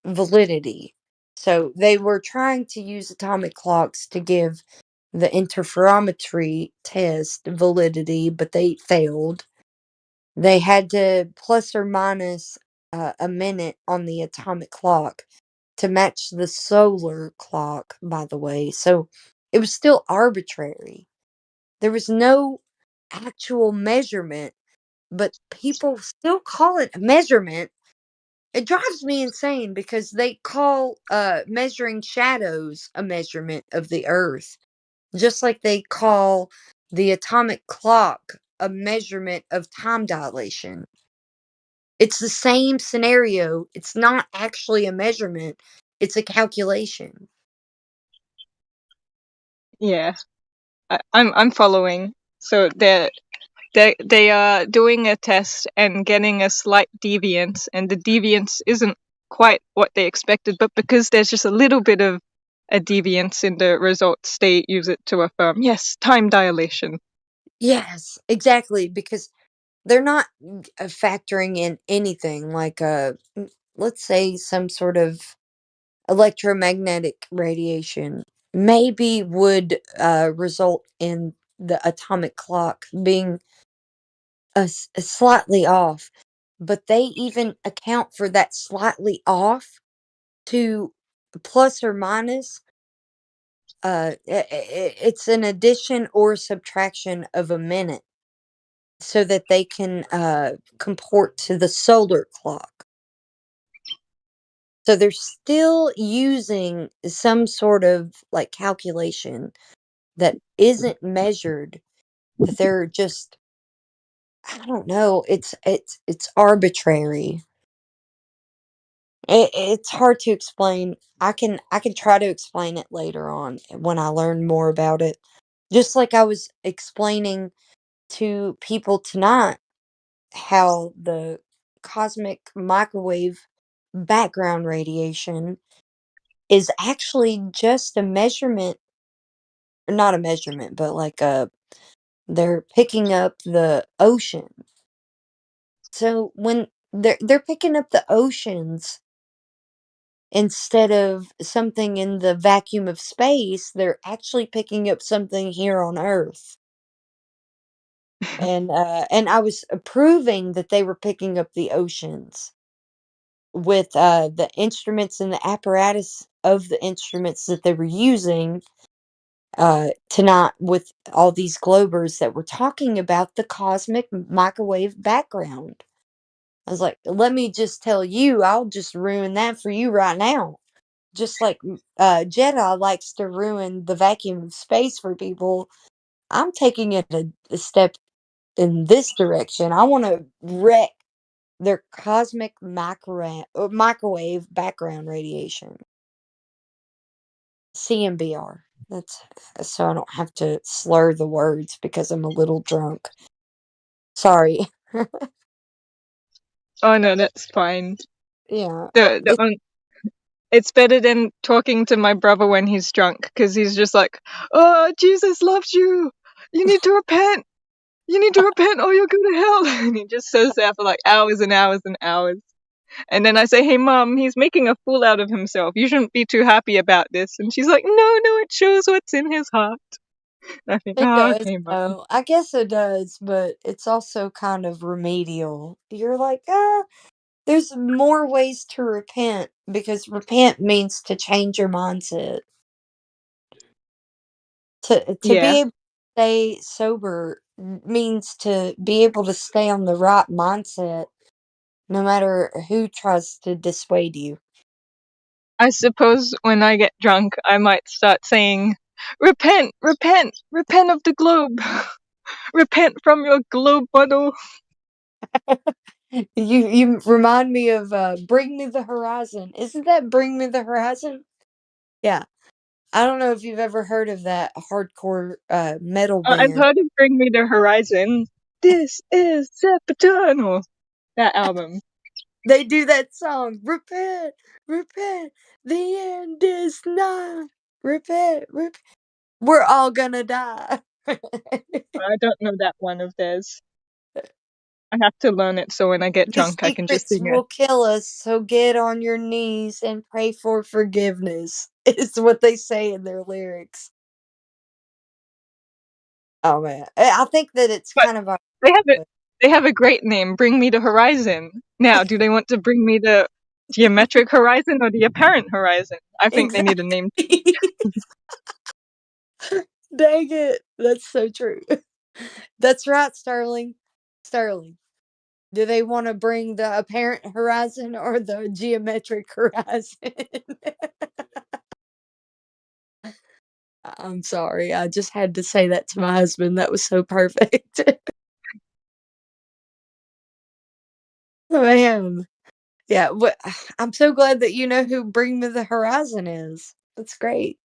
validity. So they were trying to use atomic clocks to give the interferometry test validity, but they failed. They had to plus or minus a minute on the atomic clock to match the solar clock, by the way. So it was still arbitrary. There was no actual measurement, but people still call it a measurement. It drives me insane because they call measuring shadows a measurement of the earth, just like they call the atomic clock a measurement of time dilation. It's the same scenario. It's not actually a measurement, it's a calculation. Yeah, I'm following. So they are doing a test and getting a slight deviance, and the deviance isn't quite what they expected, but because there's just a little bit of a deviance in the results, they use it to affirm, yes, time dilation. Yes, exactly, because they're not factoring in anything like let's say some sort of electromagnetic radiation maybe would result in the atomic clock being slightly off, but they even account for that slightly off to plus or minus. It's an addition or subtraction of a minute so that they can comport to the solar clock. So they're still using some sort of like calculation that isn't measured, that they're just, I don't know, it's arbitrary. It's hard to explain. I can try to explain it later on when I learn more about it. Just like I was explaining to people tonight how the cosmic microwave background radiation is actually just a measurement, not a measurement, but like they're picking up the ocean. So when they're picking up the oceans instead of something in the vacuum of space, they're actually picking up something here on Earth. And I was proving that they were picking up the oceans with the instruments and the apparatus of the instruments that they were using tonight with all these globers that were talking about the cosmic microwave background. I was like, let me just tell you, I'll just ruin that for you right now. Just like Jedi likes to ruin the vacuum of space for people, I'm taking it a step in this direction. I want to wreck They're cosmic microwave background radiation. CMBR. That's so I don't have to slur the words because I'm a little drunk. Sorry. Oh no, that's fine. Yeah. It's better than talking to my brother when he's drunk, because he's just like, "Oh, Jesus loves you. You need to repent. You need to repent, or you'll go to hell." And he just says that for like hours and hours and hours. And then I say, "Hey, Mom, he's making a fool out of himself. You shouldn't be too happy about this." And she's like, "No, no, it shows what's in his heart." And I think, It oh, does, okay, Mom. though. I guess it does, but it's also kind of remedial. You're like, there's more ways to repent because repent means to change your mindset. To Yeah. be able to stay sober means to be able to stay on the right mindset no matter who tries to dissuade you. I suppose when I get drunk, I might start saying, "Repent, repent, repent of the globe. Repent from your globe bottle." You remind me of Bring Me the Horizon. Isn't that Bring Me the Horizon? Yeah. I don't know if you've ever heard of that hardcore metal I've band. heard of Bring Me the Horizon. This is Sepaternal. That album. They do that song. Repent, repent. The end is nigh. Repent, repent. We're all gonna die. I don't know that one of theirs. I have to learn it so when I get The drunk I can just secrets sing it. will kill us, so get on your knees and pray for forgiveness. Is what they say in their lyrics. Oh man, I think that it's But kind of a. they have a great name, Bring Me the Horizon. Now, do they want to bring me the geometric horizon or the apparent horizon? I think they need a name. Exactly. Dang it, that's so true. That's right, Sterling. Sterling. Do they want to bring the apparent horizon or the geometric horizon? I'm sorry. I just had to say that to my husband. That was so perfect. Man. Yeah, I'm so glad that you know who Bring Me the Horizon is. That's great.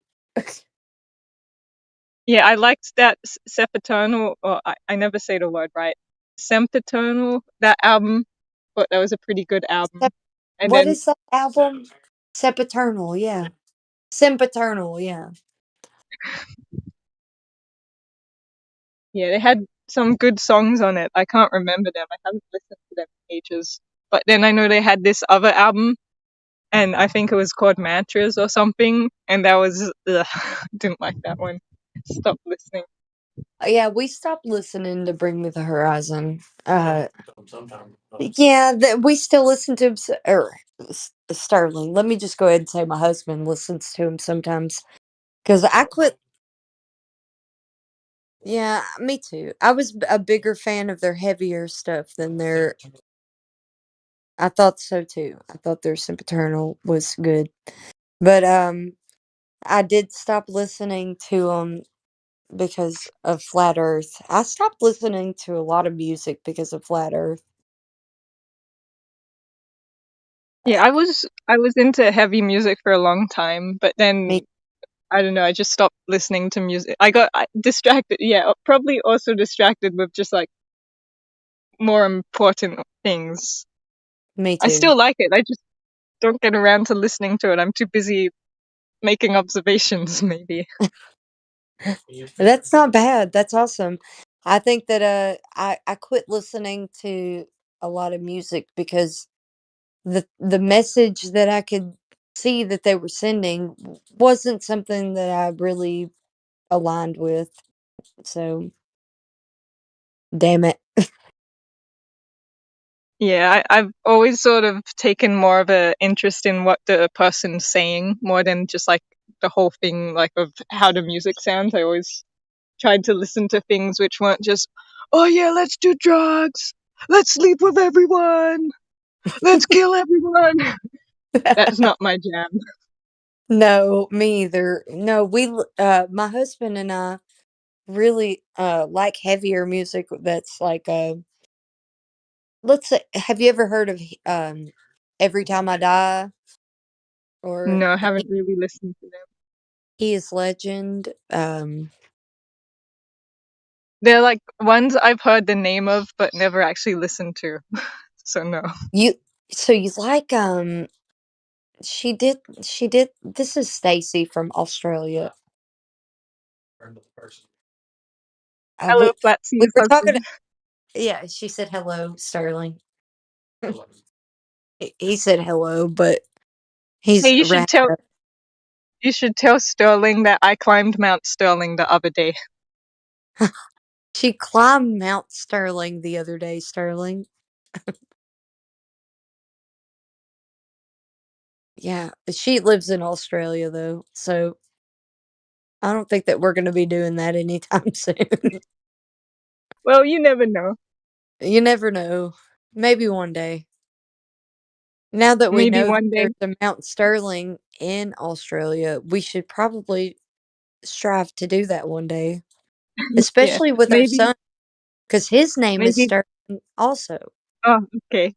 Yeah, I liked that Sepaternal, or I never say the word right. Sempiternal, that album. But that was a pretty good album. And What then, is that album? Sempiternal, yeah. Sempiternal, yeah. yeah, they had some good songs on it. I can't remember them. I haven't listened to them in ages. But then I know they had this other album, and I think it was called Mantras or something, and that was, ugh, didn't like that one. Stopped listening. Yeah, we stopped listening to Bring Me the Horizon. Yeah, we still listen to him, Sterling. Let me just go ahead and say my husband listens to him sometimes because I quit. Yeah, me too. I was a bigger fan of their heavier stuff than their. I thought so too. I thought their Sempiternal was good, but I did stop listening to them because of Flat Earth. I stopped listening to a lot of music because of Flat Earth. Yeah, I was into heavy music for a long time, but then Me, I don't know, I just stopped listening to music. I got distracted. Yeah, probably also distracted with just like more important things. me I too. still like it. I just don't get around to listening to it. I'm too busy making observations, maybe. That's not bad. That's awesome. I think that I quit listening to a lot of music because the message that I could see that they were sending wasn't something that I really aligned with. So, damn it. Yeah, I've always sort of taken more of a interest in what the person's saying more than just like the whole thing, like of how the music sounds. I always tried to listen to things which weren't just, "Oh yeah, let's do drugs, let's sleep with everyone, let's kill everyone." That's not my jam. No, me either. No, my husband and I really like heavier music that's like let's say, have you ever heard of Every Time I Die or No, I haven't really listened to them. He is Legend? They're like ones I've heard the name of but never actually listened to. So no. You so you like she did this is Stacy from Australia. Hello, We Flatsy's were talking. husband. Yeah, she said hello, Sterling. He said hello, but he's Hey, you should wrapped tell up. Sterling that I climbed Mount Sterling the other day. She climbed Mount Sterling the other day, Sterling. Yeah, she lives in Australia though, so I don't think that we're going to be doing that anytime soon. Well, you never know. You never know. Maybe one day. Now that we Maybe know that one day. there's a Mount Sterling in Australia, we should probably strive to do that one day, Yeah, especially with our maybe son, because his name is maybe. Sterling also. Oh, okay.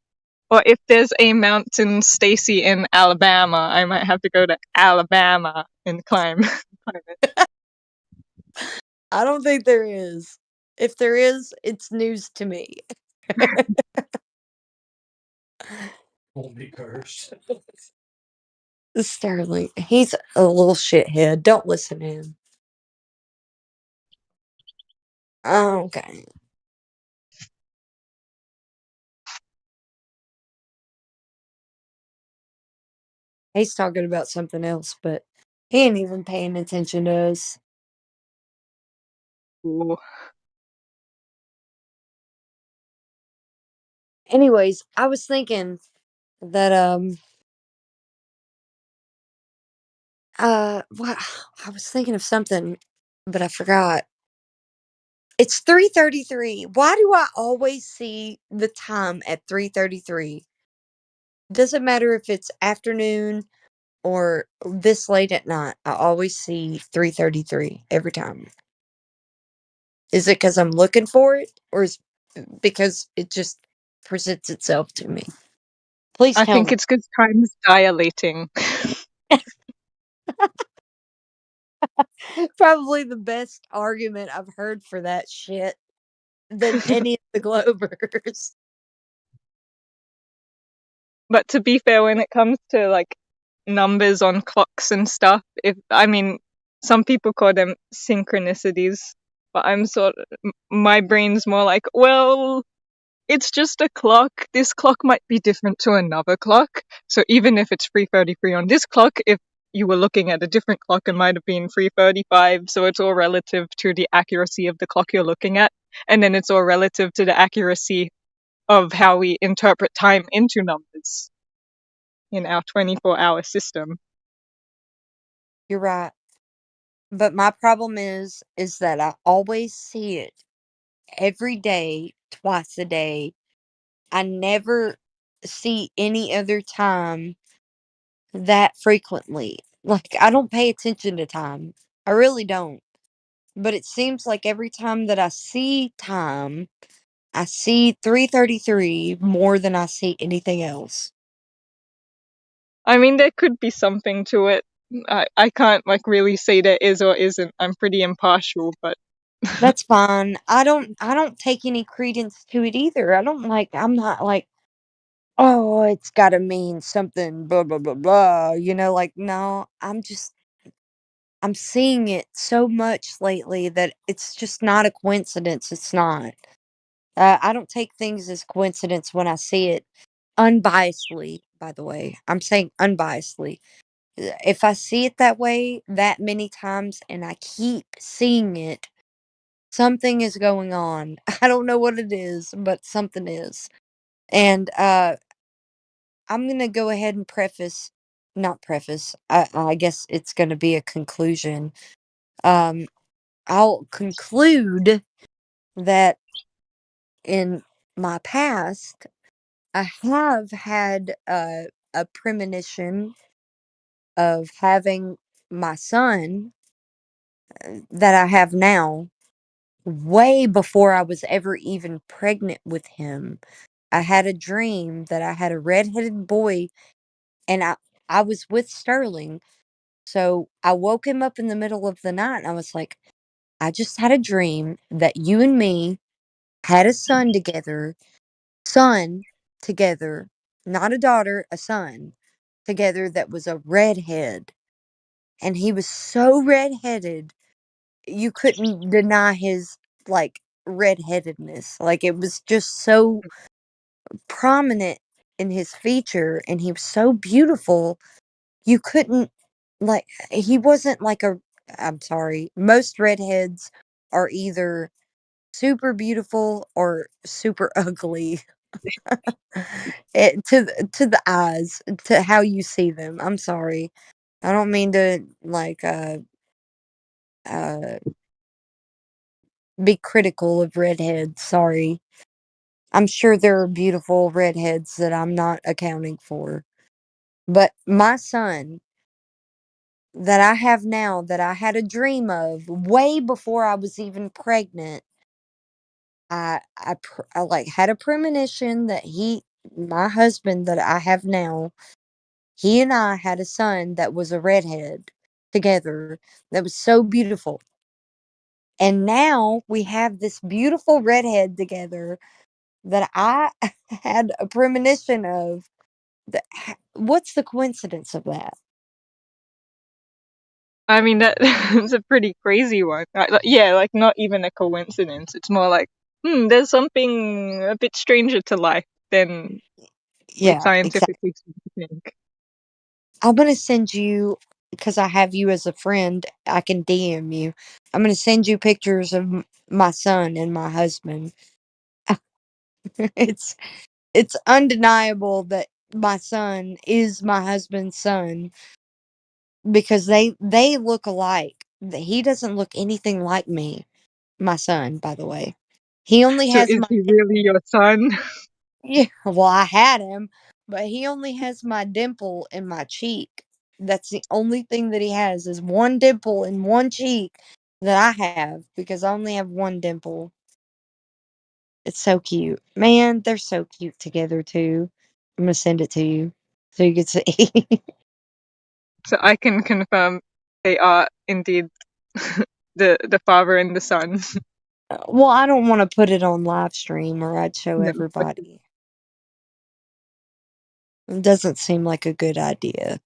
Or if there's a Mountain Stacy in Alabama, I might have to go to Alabama and climb. Climb it. I don't think there is. If there is, it's news to me. Holy curse. Sterling, he's a little shithead. Don't listen to him. Okay. He's talking about something else, but he ain't even paying attention to us. Ooh. Anyways, I was thinking that what I was thinking of something, but I forgot. It's 3:33. Why do I always see the time at 3:33? Doesn't matter if it's afternoon or this late at night. I always see 3:33 every time. Is it because I'm looking for it, or is because it just presents itself to me? Please I tell think me. it's because time's dilating. Probably the best argument I've heard for that shit than any of the Globers. But to be fair, when it comes to like numbers on clocks and stuff, some people call them synchronicities, but my brain's more like, well, it's just a clock. This clock might be different to another clock. So even if it's 3:33 on this clock, if you were looking at a different clock, it might have been 3:35. So it's all relative to the accuracy of the clock you're looking at. And then it's all relative to the accuracy of how we interpret time into numbers in our 24-hour system. You're right. But my problem is that I always see it every day, twice a day. I never see any other time that frequently. Like, I don't pay attention to time. I really don't. But it seems like every time that I see time, I see 3:33 more than I see anything else. I mean, there could be something to it. I can't like really say there is or isn't. I'm pretty impartial, but That's fine. I don't take any credence to it either. I'm not like, oh, it's got to mean something blah blah blah blah, like no, I'm seeing it so much lately that it's just not a coincidence. It's not. I don't take things as coincidence when I see it unbiasedly, by the way. I'm saying unbiasedly. If I see it that way that many times and I keep seeing it, something is going on. I don't know what it is, but something is. And I'm going to go ahead and not preface, I guess it's going to be a conclusion. I'll conclude that in my past, I have had a premonition of having my son that I have now way before I was ever even pregnant with him. I had a dream that I had a redheaded boy, and I was with Sterling. So I woke him up in the middle of the night, and I was like, I just had a dream that you and me had a son together, not a daughter, a son together that was a redhead. And he was so redheaded, you couldn't deny his like redheadedness. Like it was just so prominent in his feature, and he was so beautiful. You couldn't like he wasn't like a I'm sorry. Most redheads are either super beautiful or super ugly. To the eyes, to how you see them. I'm sorry. I don't mean to like uh be critical of redheads. Sorry. I'm sure there are beautiful redheads that I'm not accounting for. But my son that I have now, that I had a dream of way before I was even pregnant, I like had a premonition that my husband that I have now, he and I had a son that was a redhead together that was so beautiful. And now we have this beautiful redhead together that I had a premonition of. What's the coincidence of that? I mean, that's a pretty crazy one. Yeah, like not even a coincidence. It's more like, there's something a bit stranger to life than we Yeah, exactly. scientifically think. I'm gonna send you, because I have you as a friend. I can DM you. I'm gonna send you pictures of my son and my husband. it's it's undeniable that my son is my husband's son because they look alike. He doesn't look anything like me. My son, by the way, he only So has is my he really your son? yeah. Well, I had him, but he only has my dimple in my cheek. That's the only thing that he has is one dimple in one cheek that I have because I only have one dimple. It's so cute. Man, they're so cute together too. I'm gonna send it to you so you can see. So I can confirm they are indeed the father and the son. Well, I don't want to put it on live stream or I'd show No, but everybody. It doesn't seem like a good idea.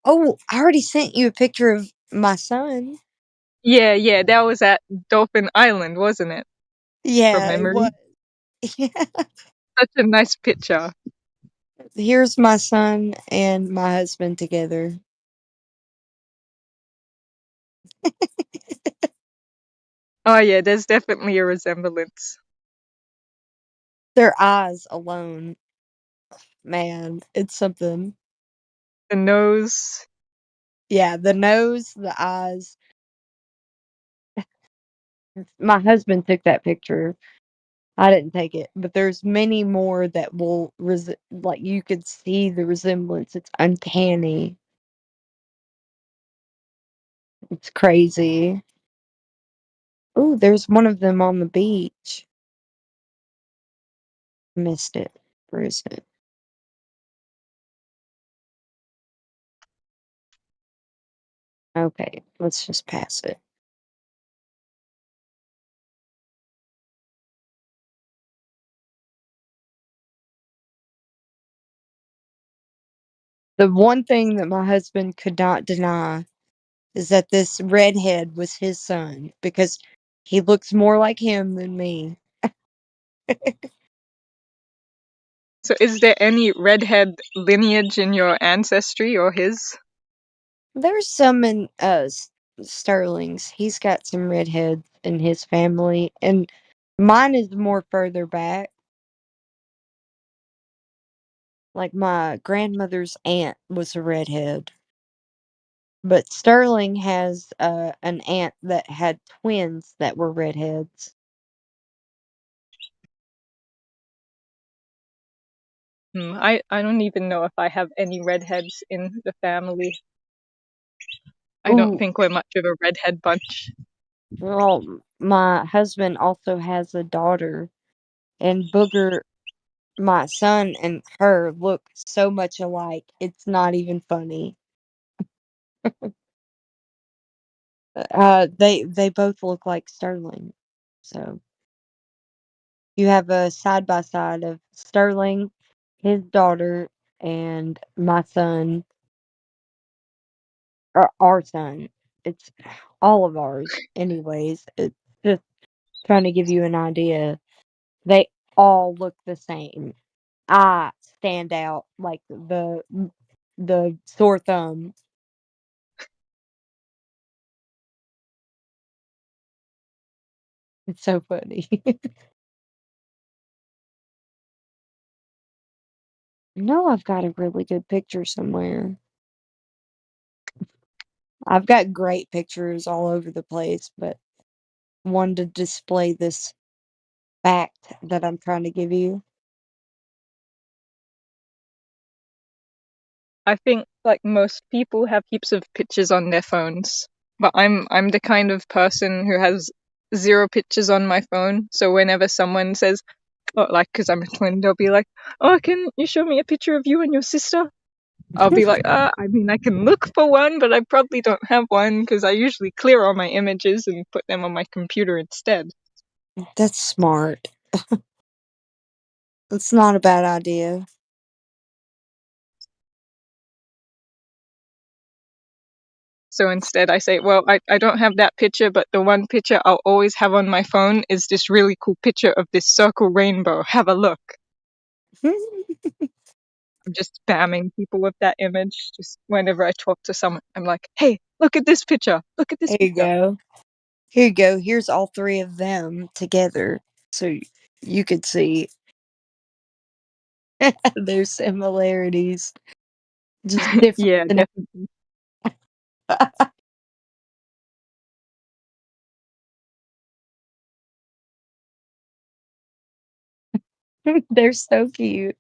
Oh, I already sent you a picture of my son. yeah, that was at Dolphin Island, wasn't it? From Yeah, it was. memory. Such a nice picture. Here's my son and my husband together. Oh yeah, there's definitely a resemblance. Their eyes alone, man, it's something. The nose. Yeah, the nose, the eyes. My husband took that picture. I didn't take it, but there's many more that will like you could see the resemblance. It's uncanny. It's crazy. Oh, there's one of them on the beach. Missed it. Where is it? Okay, let's just pass it. The one thing that my husband could not deny is that this redhead was his son because he looks more like him than me. So is there any redhead lineage in your ancestry or his? There's some in Sterling's. He's got some redheads in his family, and mine is more further back. Like my grandmother's aunt was a redhead. But Sterling has an aunt that had twins that were redheads. I don't even know if I have any redheads in the family. I don't Ooh, think we're much of a redhead bunch. Well, my husband also has a daughter, and Booger, my son, and her look so much alike. It's not even funny. They both look like Sterling. So you have a side by side of Sterling, his daughter, and my son, or our son. It's all of ours, anyways. It's just trying to give you an idea. They all look the same. I stand out like the sore thumb. It's so funny. No, I've got a really good picture somewhere. I've got great pictures all over the place, but one to display this fact that I'm trying to give you. I think like most people have heaps of pictures on their phones, but I'm the kind of person who has 0 pictures on my phone. So whenever someone says, oh, like, because I'm a twin, they'll be like, "Oh, can you show me a picture of you and your sister?" I'll be like, I mean, I can look for one, but I probably don't have one because I usually clear all my images and put them on my computer instead. That's smart. It's not a bad idea. So instead, I say, well, I don't have that picture, but the one picture I'll always have on my phone is this really cool picture of this circle rainbow. Have a look. I'm just spamming people with that image. Just whenever I talk to someone, I'm like, hey, look at this picture. Look at this Here you picture. go. Here you go. Here's all 3 of them together, so you could see their similarities. Just different. Yeah, definitely. They're so cute.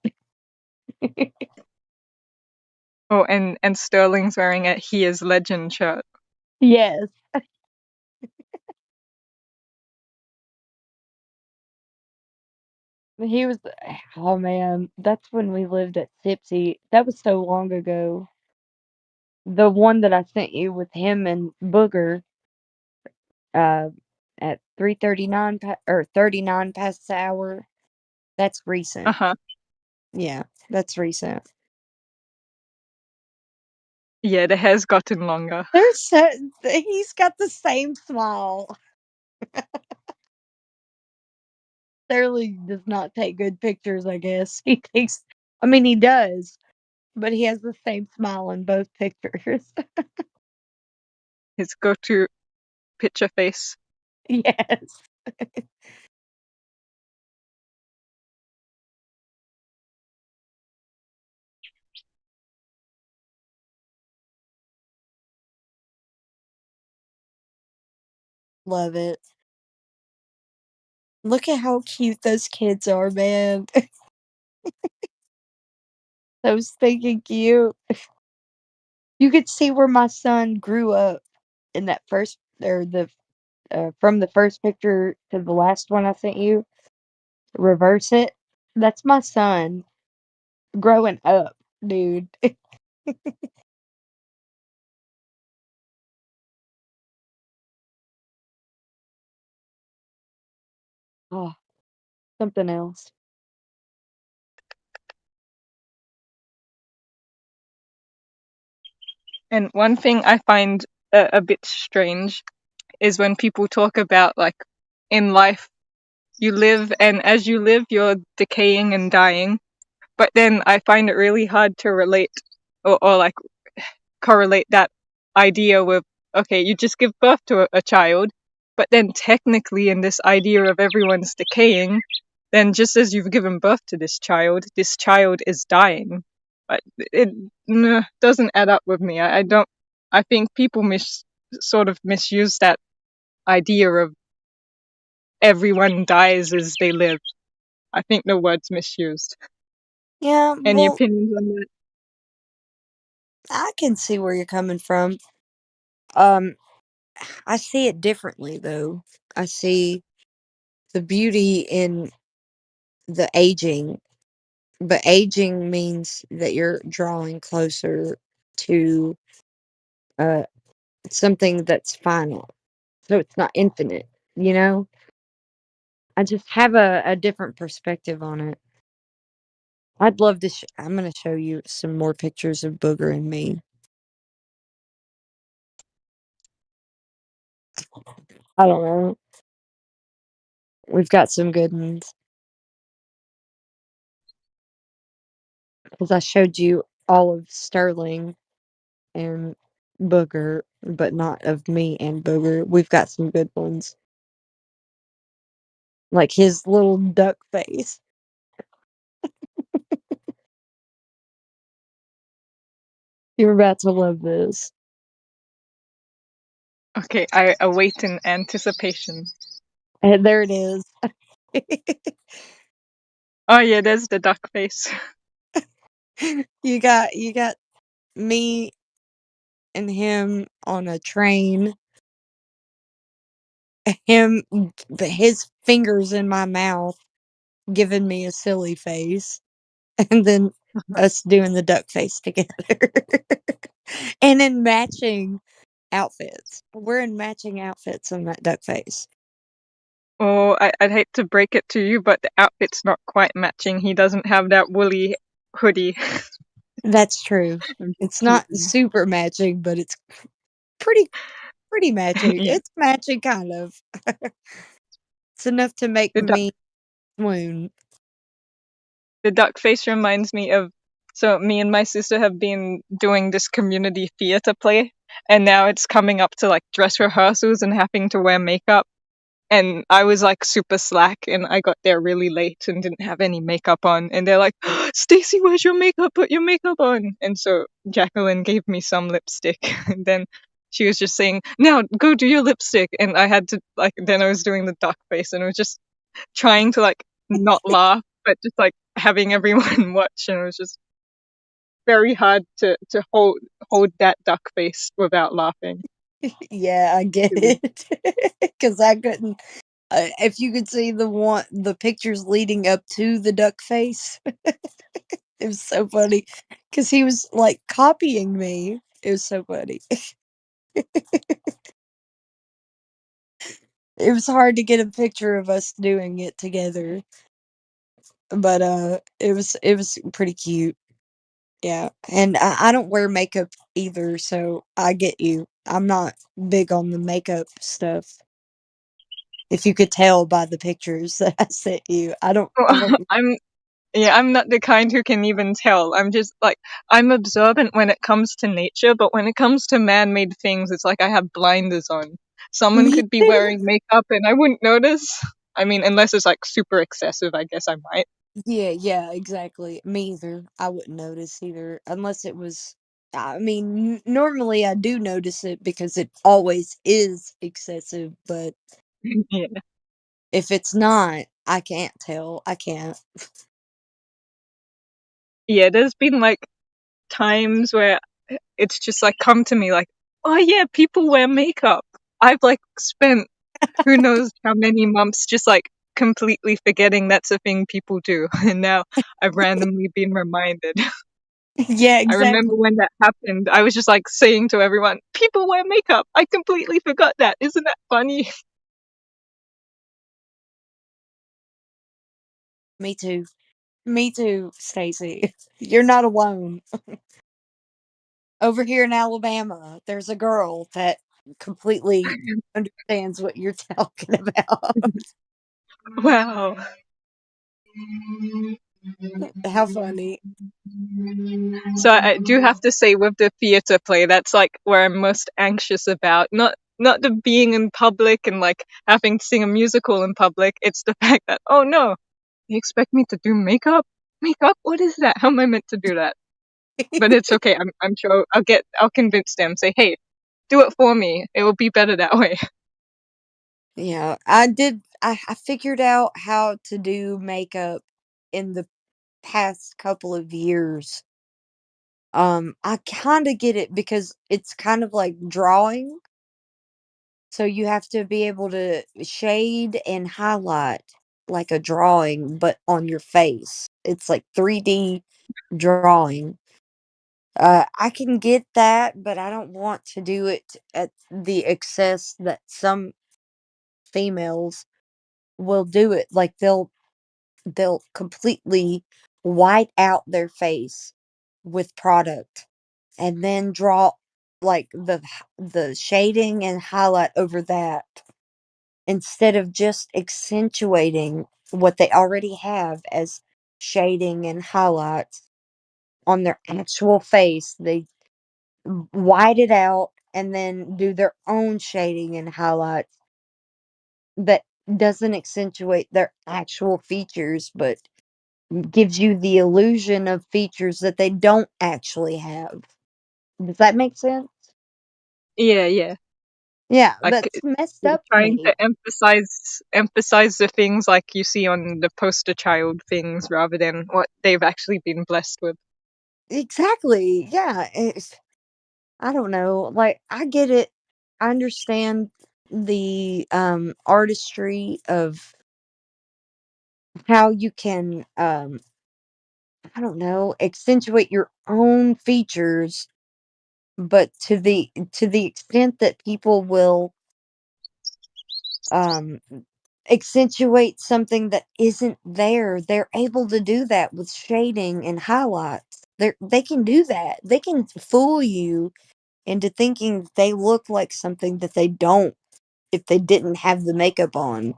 Oh, and Sterling's wearing a He Is Legend shirt. Yes. He was, oh man, that's when we lived at Tipsy. That was so long ago. The one that I sent you with him and Booger, uh, at 3:39 or 39 past the hour. That's recent. Uh-huh. Yeah, that's recent. Yeah, the hair's gotten longer. He's got the same smile. Sterling does not take good pictures, I guess. I mean, he does, but he has the same smile in both pictures. His go-to picture face. Yes. Love it. Look at how cute those kids are, man. So stinking cute. You could see where my son grew up in that first, or the from the first picture to the last one I sent you. Reverse it. That's my son growing up, dude. Oh, something else. And one thing I find a bit strange is when people talk about, like, in life, you live, and as you live, you're decaying and dying. But then I find it really hard to relate or like correlate that idea with, okay, you just give birth to a child, but then technically in this idea of everyone's decaying, then just as you've given birth to this child is dying. But it doesn't add up with me. I don't. I think people sort of misuse that idea of everyone dies as they live. I think the word's misused. Yeah, Any well, opinions on that? I can see where you're coming from. Um, I see it differently though. I see the beauty in the aging, but aging means that you're drawing closer to uh something that's final. So it's not infinite, you know? I just have a different perspective on it. I'd love to I'm going to show you some more pictures of Booger and me. I don't know. We've got some good ones. Because I showed you all of Sterling and Booger, but not of me and Booger. We've got some good ones. Like his little duck face. You're about to love this. Okay, I await in anticipation. And there it is. Oh yeah, there's the duck face. You got me and him on a train. His fingers in my mouth, giving me a silly face, and then us doing the duck face together, and in matching outfits. We're in matching outfits on that duck face. Oh, I'd hate to break it to you, but the outfit's not quite matching. He doesn't have that woolly hoodie. That's true. It's not super matching, but it's pretty matching. Yeah. It's matching, kind of. It's enough to make me swoon. The duck face reminds me of, so me and my sister have been doing this community theater play, and now it's coming up to like dress rehearsals and having to wear makeup. And I was like super slack, and I got there really late and didn't have any makeup on. And they're like, "Stacy, where's your makeup? Put your makeup on." And so Jacqueline gave me some lipstick, and then she was just saying, "Now go do your lipstick." And I had to like, then I was doing the duck face, and I was just trying to like not laugh, but just like having everyone watch, and it was just very hard to hold that duck face without laughing. Yeah, I get it. Because I couldn't. If you could see the pictures leading up to the duck face, it was so funny. Because he was like copying me. It was so funny. It was hard to get a picture of us doing it together, but it was pretty cute. Yeah, and I don't wear makeup either, so I get you. I'm not big on the makeup stuff. If you could tell by the pictures that I sent you, I don't. I'm not the kind who can even tell. I'm just like, I'm observant when it comes to nature, but when it comes to man-made things, it's like I have blinders on. Someone Me could be too. wearing makeup and I wouldn't notice. I mean, unless it's like super excessive, I guess I might. Yeah, exactly. Me either. I wouldn't notice either, unless it was. I mean, normally I do notice it because it always is excessive, but Yeah. if it's not, I can't tell. I can't. Yeah, there's been like times where it's just like come to me like, oh yeah, people wear makeup. I've like spent who knows how many months just like completely forgetting that's a thing people do. And now I've randomly been reminded. Yeah, I exactly. remember when that happened, I was just like saying to everyone, people wear makeup. I completely forgot that. Isn't that funny? Me too. Me too, Stacy. You're not alone. Over here in Alabama, there's a girl that completely understands what you're talking about. Wow. How funny. So I do have to say with the theater play, that's like where I'm most anxious about. Not the being in public and like having to sing a musical in public. It's the fact that, oh no, they expect me to do makeup? Makeup? What is that? How am I meant to do that? But it's okay. I'm sure I'll convince them. Say, hey, do it for me. It will be better that way. Yeah, I did. I figured out how to do makeup in the past couple of years. I kind of get it because it's kind of like drawing. So you have to be able to shade and highlight like a drawing, but on your face. It's like 3D drawing. I can get that, but I don't want to do it at the excess that some females will do it. Like they'll completely white out their face with product and then draw like the shading and highlight over that instead of just accentuating what they already have as shading and highlights on their actual face. They white it out and then do their own shading and highlights that doesn't accentuate their actual features but gives you the illusion of features that they don't actually have. Does that make sense? Yeah. Yeah, Like that's messed they're up to trying me. to emphasize the things like you see on the poster child things rather than what they've actually been blessed with. Exactly. Yeah, I don't know. Like I get it. I understand the artistry of how you can I don't know, accentuate your own features, but to the extent that people will um accentuate something that isn't there, they're able to do that with shading and highlights. They can do that. They can fool you into thinking they look like something that they don't if they didn't have the makeup on.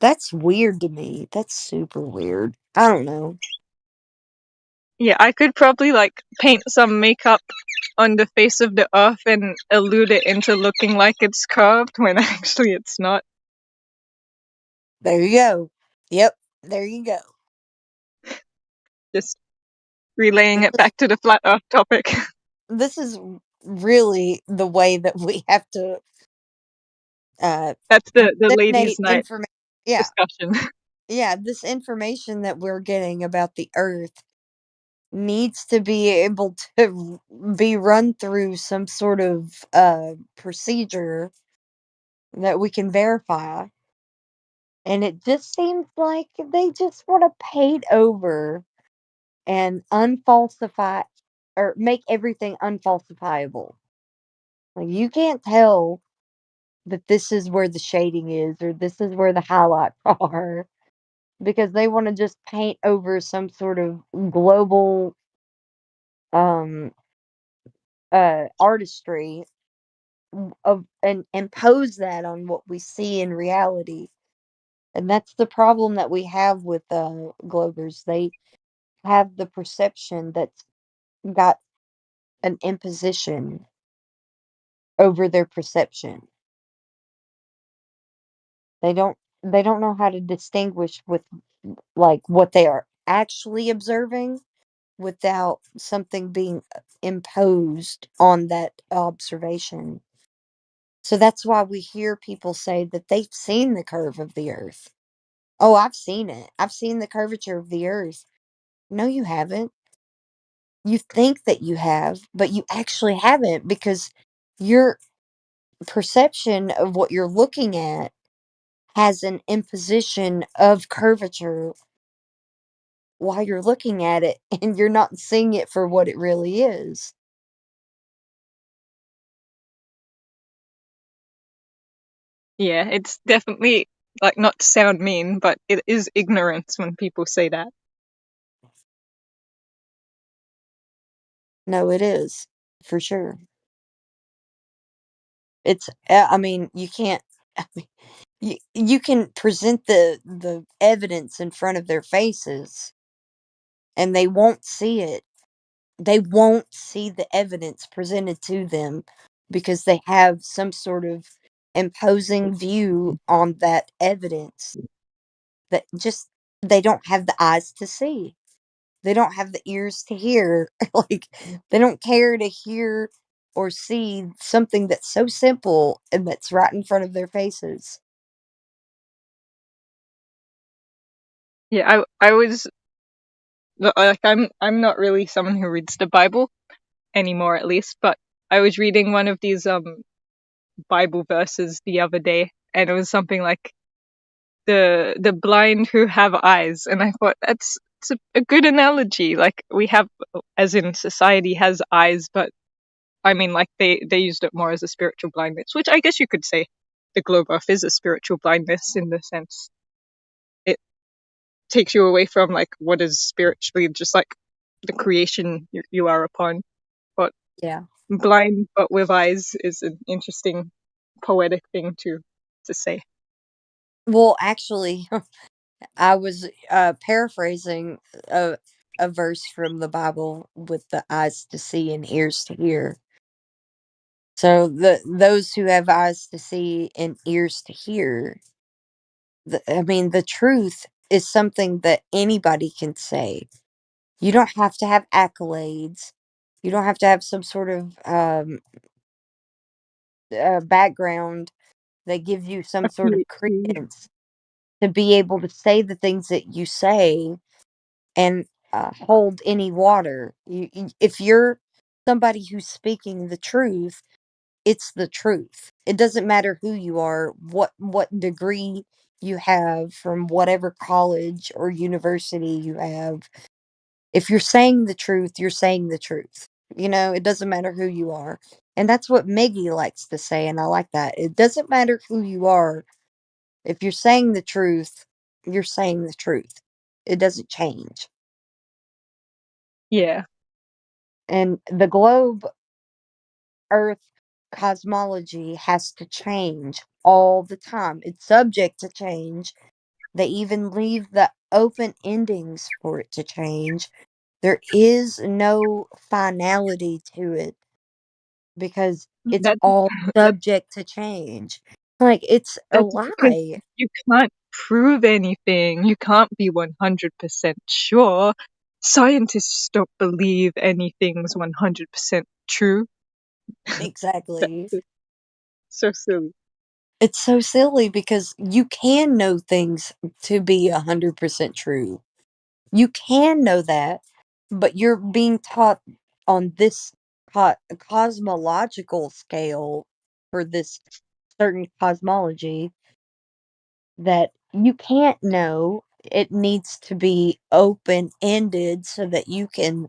That's weird to me. That's super weird. I don't know. Yeah, I could probably like paint some makeup on the face of the earth and elude it into looking like it's curved when actually it's not. There you go. Yep, there you go. Just relaying it back to the flat earth topic. This is really the way that we have to That's the ladies' disseminate night information. Yeah. discussion. Yeah, this information that we're getting about the earth needs to be able to be run through some sort of procedure that we can verify. And it just seems like they just want to paint over and unfalsify or make everything unfalsifiable. Like you can't tell that this is where the shading is or this is where the highlights are because they want to just paint over some sort of global um artistry of and impose that on what we see in reality. And that's the problem that we have with Globers. They have the perception that's got an imposition over their perception. They don't know how to distinguish with like what they are actually observing without something being imposed on that observation. So that's why we hear people say that they've seen the curve of the earth. Oh, I've seen it. I've seen the curvature of the earth. No, you haven't. You think that you have, but you actually haven't because your perception of what you're looking at has an imposition of curvature while you're looking at it and you're not seeing it for what it really is. Yeah, it's definitely like not to sound mean, but it is ignorance when people say that. No, it is for sure. It's I mean, you can't I mean, you can present the evidence in front of their faces and they won't see it. They won't see the evidence presented to them because they have some sort of imposing view on that evidence that just they don't have the eyes to see. They don't have the ears to hear. Like they don't care to hear or see something that's so simple and that's right in front of their faces. Yeah, I was like I'm not really someone who reads the Bible anymore, at least, but I was reading one of these Bible verses the other day, and it was something like the blind who have eyes, and I thought it's a good analogy. Like we have, as in society has eyes, but I mean, like they used it more as a spiritual blindness, which I guess you could say the globe Earth is a spiritual blindness in the sense it takes you away from like what is spiritually just like the creation you are upon. But Yeah. blind but with eyes is an interesting poetic thing to say. Well, actually, I was paraphrasing a verse from the Bible with the eyes to see and ears to hear. So those who have eyes to see and ears to hear, I mean, the truth is something that anybody can say. You don't have to have accolades. You don't have to have some sort of background that gives you some sort of credence to be able to say the things that you say and hold any water. If you're somebody who's speaking the truth, it's the truth. It doesn't matter who you are, what degree you have from whatever college or university you have. If you're saying the truth, you're saying the truth. You know, it doesn't matter who you are. And that's what Miggy likes to say, and I like that. It doesn't matter who you are. If you're saying the truth, you're saying the truth. It doesn't change. Yeah. And the globe Earth cosmology has to change all the time. It's subject to change. They even leave the open endings for it to change. There is no finality to it because it's That all subject to change. Like, it's a that's because lie. you can't prove anything. You can't be 100% sure. Scientists don't believe anything's 100% true. Exactly. That's so silly. It's so silly because you can know things to be 100% true. You can know that, but you're being taught on this cosmological scale for this certain cosmology that you can't know. It needs to be open ended so that you can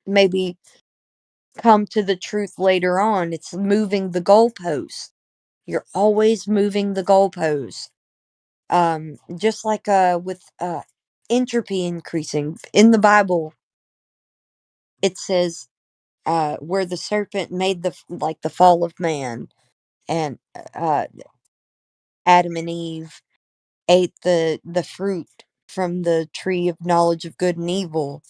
maybe come to the truth later on. It's moving the goalpost. You're always moving the goalpost. Just like with entropy increasing in the Bible, it says where the serpent made the fall of man, and uh, Adam and Eve ate the fruit from the tree of knowledge of good and evil.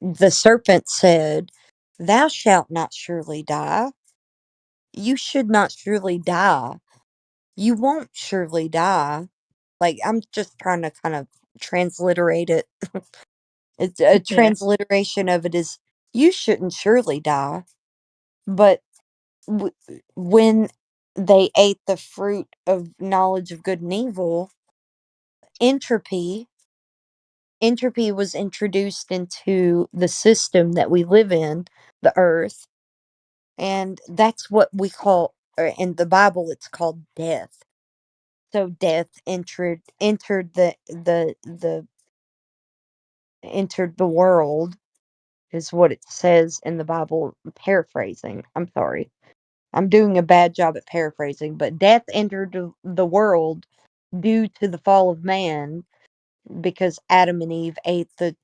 The serpent said, "Thou shalt not surely die. You should not surely die. You won't surely die." Like, I'm just trying to kind of transliterate it. It's a Yeah. transliteration of it is, you shouldn't surely die. But when they ate the fruit of knowledge of good and evil, entropy entropy was introduced into the system that we live in, the earth, and that's what we call, or in the Bible it's called death. So death entered the world, is what it says in the Bible. Paraphrasing. I'm sorry. I'm doing a bad job at paraphrasing, but death entered the world due to the fall of man because Adam and Eve ate the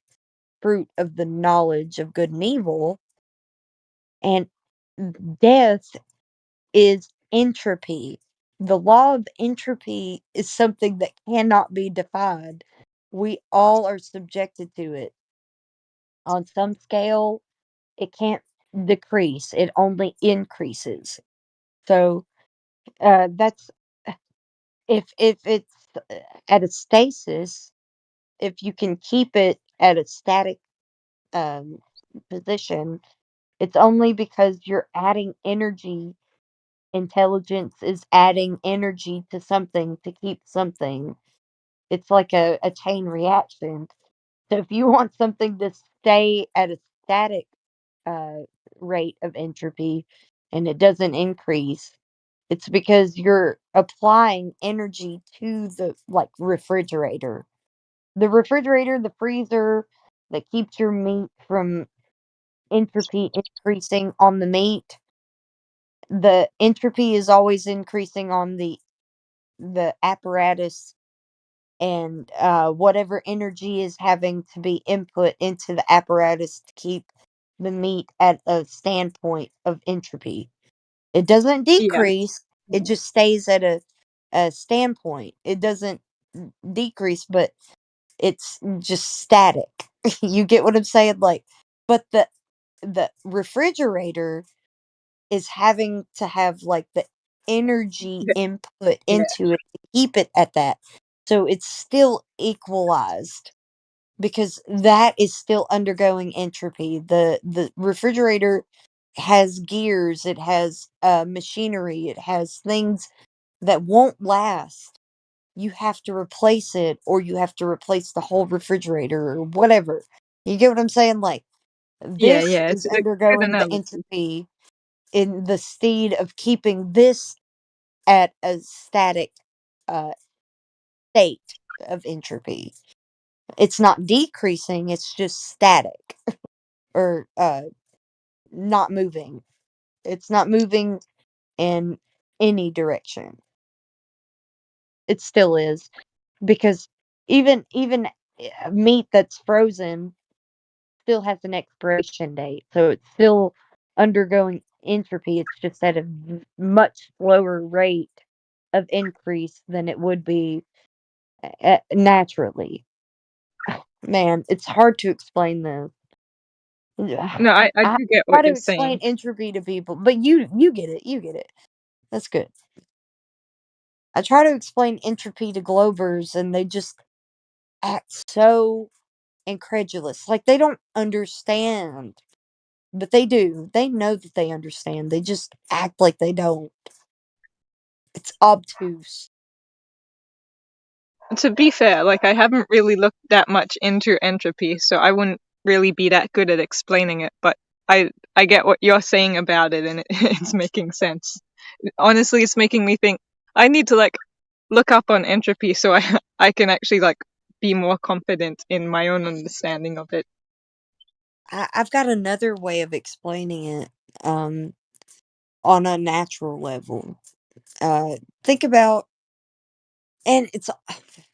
fruit of the knowledge of good and evil. And death is entropy. The law of entropy is something that cannot be defied. We all are subjected to it. On some scale, it can't decrease, it only increases. So that's if it's at a stasis, if you can keep it at a static um, position, it's only because you're adding energy. Intelligence is adding energy to something to keep something. It's like a chain reaction. So if you want something to stay at a static uh, rate of entropy, and it doesn't increase, it's because you're applying energy to the refrigerator. The refrigerator, the freezer that keeps your meat from entropy increasing on the meat. The entropy is always increasing on the apparatus, and whatever energy is having to be input into the apparatus to keep the meat at a standpoint of entropy. It doesn't Yeah. decrease, it just stays at a standpoint. It doesn't decrease, but it's just static. You get what I'm saying? But the refrigerator is having to have the energy input Yeah. into it to keep it at that. So it's still equalized because that is still undergoing entropy. The refrigerator has gears, it has machinery, it has things that won't last. You have to replace it, or you have to replace the whole refrigerator, or whatever. You get what I'm saying? Yeah, This yeah, is it's a good undergoing the analogy. entropy in the stead of keeping this at a static uh, state of entropy. It's not decreasing, it's just static or not moving. It's not moving in any direction. It still is, because even meat that's frozen still has an expiration date, so it's still undergoing entropy. It's just at a much slower rate of increase than it would be naturally. Man, it's hard to explain this. No, I I do get try what to you're explain saying. entropy to people, but you get it. You get it. That's good. I try to explain entropy to Globers, and they just act so incredulous, like they don't understand. But they do. They know that they understand. They just act like they don't. It's obtuse. To be fair, I haven't really looked that much into entropy, so I wouldn't really be that good at explaining it, but I get what you're saying about it, and it's making sense. Honestly, it's making me think I need to look up on entropy so I can actually be more confident in my own understanding of it. I've got another way of explaining it um, on a natural level. Think about, and it's,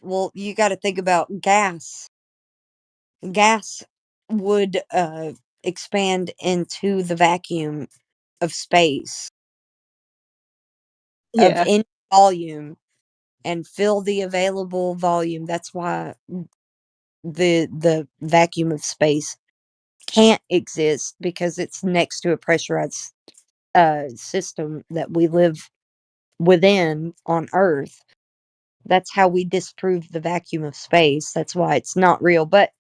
well, you got to think about gas. Gas would expand into the vacuum of space of Yeah. any volume and fill the available volume. That's why the vacuum of space can't exist, because it's next to a pressurized system that we live within on Earth. That's how we disprove the vacuum of space. That's why it's not real. But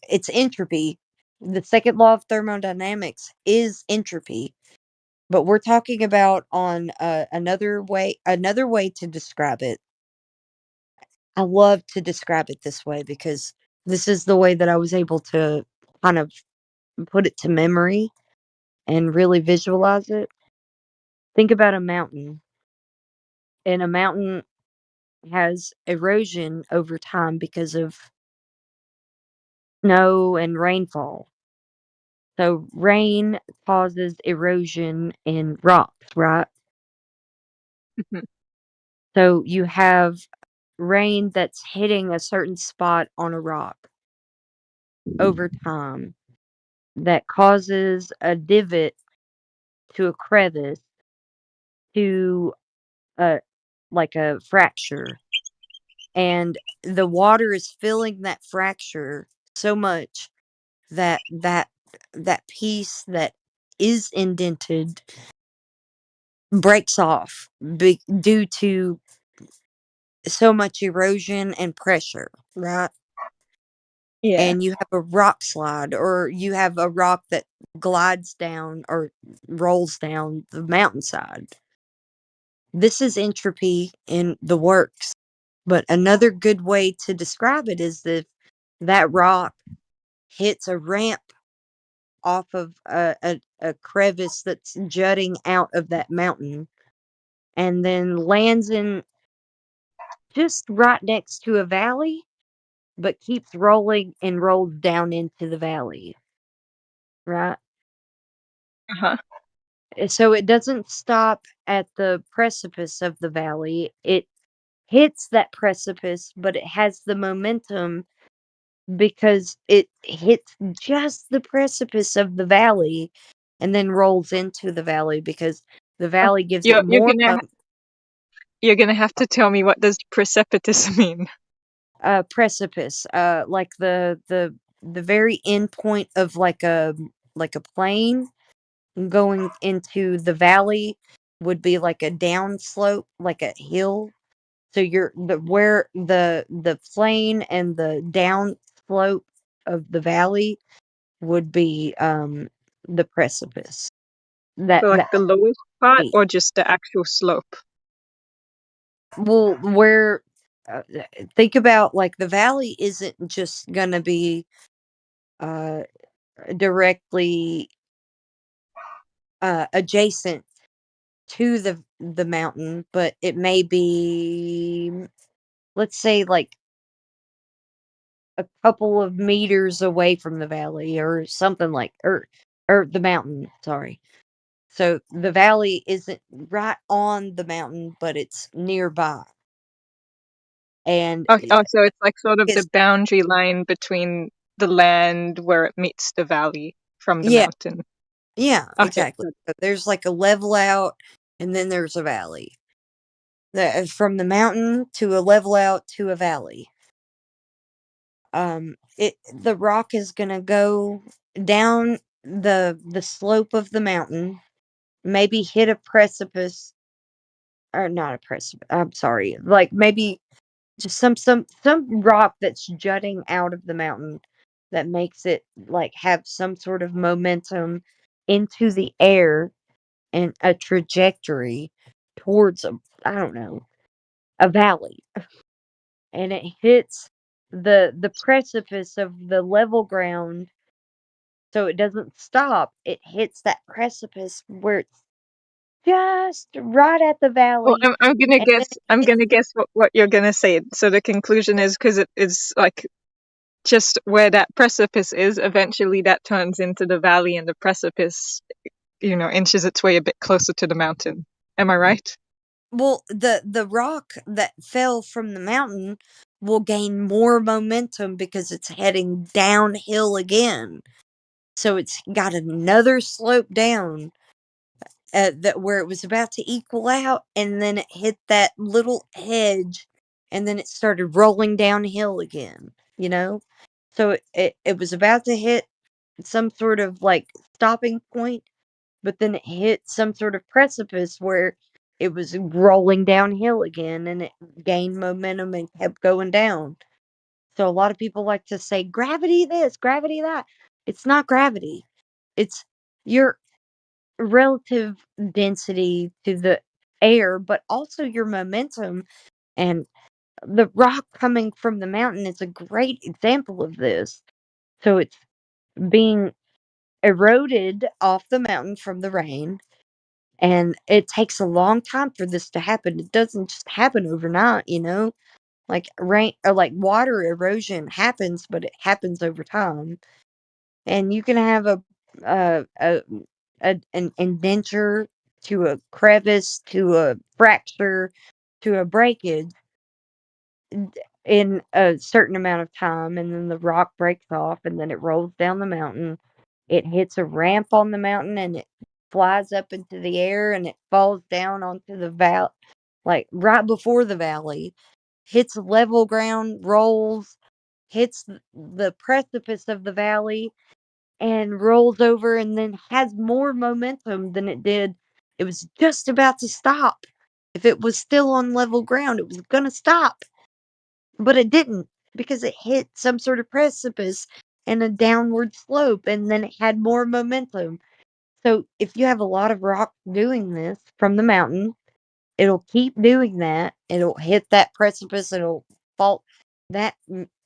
it's entropy. The second law of thermodynamics is entropy. But we're talking about on another way to describe it. I love to describe it this way because this is the way that I was able to kind of put it to memory and really visualize it. Think about a mountain, and a mountain has erosion over time because of snow and rainfall. So rain causes erosion in rocks, right? Mhm. So you have rain that's hitting a certain spot on a rock over time that causes a divot to a crevice to a a fracture, and the water is filling that fracture so much that that piece that is indented breaks off due to so much erosion and pressure, right? Yeah. And you have a rock slide, or you have a rock that glides down or rolls down the mountainside. This is entropy in the works. But another good way to describe it is that that rock hits a ramp off of a crevice that's jutting out of that mountain, and then lands in just right next to a valley, but keeps rolling and rolls down into the valley. Right? Uh-huh. So it doesn't stop at the precipice of the valley. It hits that precipice, but it has the momentum because it hits just the precipice of the valley and then rolls into the valley because the valley gives it You're more gonna have to tell me, what does precipitous mean? precipice, like the very end point of like a plane going into the valley would be like a downslope, like a hill. So you're where the plane and the down slope of the valley would be the precipice. That So like that the lowest part, or just the actual slope? well, where think about like the valley isn't just gonna be uh directly adjacent to the mountain, but it may be, let's say, like a couple of meters away from the valley or something, like or the mountain, sorry. So the valley isn't right on the mountain, but it's nearby. And Oh, so it's like sort of the it's boundary line between the land where it meets the valley from the yeah, mountain. yeah, Okay, exactly. good. So there's like a level out and then there's a valley. From the mountain to a level out to a valley. The rock is gonna go down the slope of the mountain, maybe hit a precipice, or not a precipice, I'm sorry, like maybe just some rock that's jutting out of the mountain that makes it like have some sort of momentum into the air and a trajectory towards I don't know, a valley. And it hits the precipice of the level ground, so it doesn't stop. It hits that precipice where it's just right at the Well, valley, I'm gonna and then guess. it I'm hits. gonna guess what you're gonna say. So the conclusion is, because it is like just where that precipice is. Eventually, that turns into the valley, and the precipice, inches its way a bit closer to the mountain. Am I right? Well, the rock that fell from the mountain will gain more momentum because it's heading downhill again. So it's got another slope down, that where it was about to equal out, and then it hit that little edge, and then it started rolling downhill again. You know, so it was about to hit some sort of like stopping point, but then it hit some sort of precipice where it was rolling downhill again, and it gained momentum and kept going down. So a lot of people like to say gravity this, gravity that. It's not gravity. It's your relative density to the air, but also your momentum. And the rock coming from the mountain is a great example of this. So it's being eroded off the mountain from the rain, and it takes a long time for this to happen. It doesn't just happen overnight, like rain or like water erosion happens, but it happens over time. And you can have a, a, an indenture to a crevice to a fracture to a breakage in a certain amount of time, and then the rock breaks off, and then it rolls down the mountain. It hits a ramp on the mountain, and it flies up into the air, and it falls down onto the valley, like right before the valley, hits level ground, rolls, hits the precipice of the valley, and rolls over, and then has more momentum than it did. It was just about to stop. If it was still on level ground, it was going to stop, but it didn't because it hit some sort of precipice and a downward slope, and then it had more momentum. So if you have a lot of rock doing this from the mountain, it'll keep doing that. It'll hit that precipice. It'll fall. That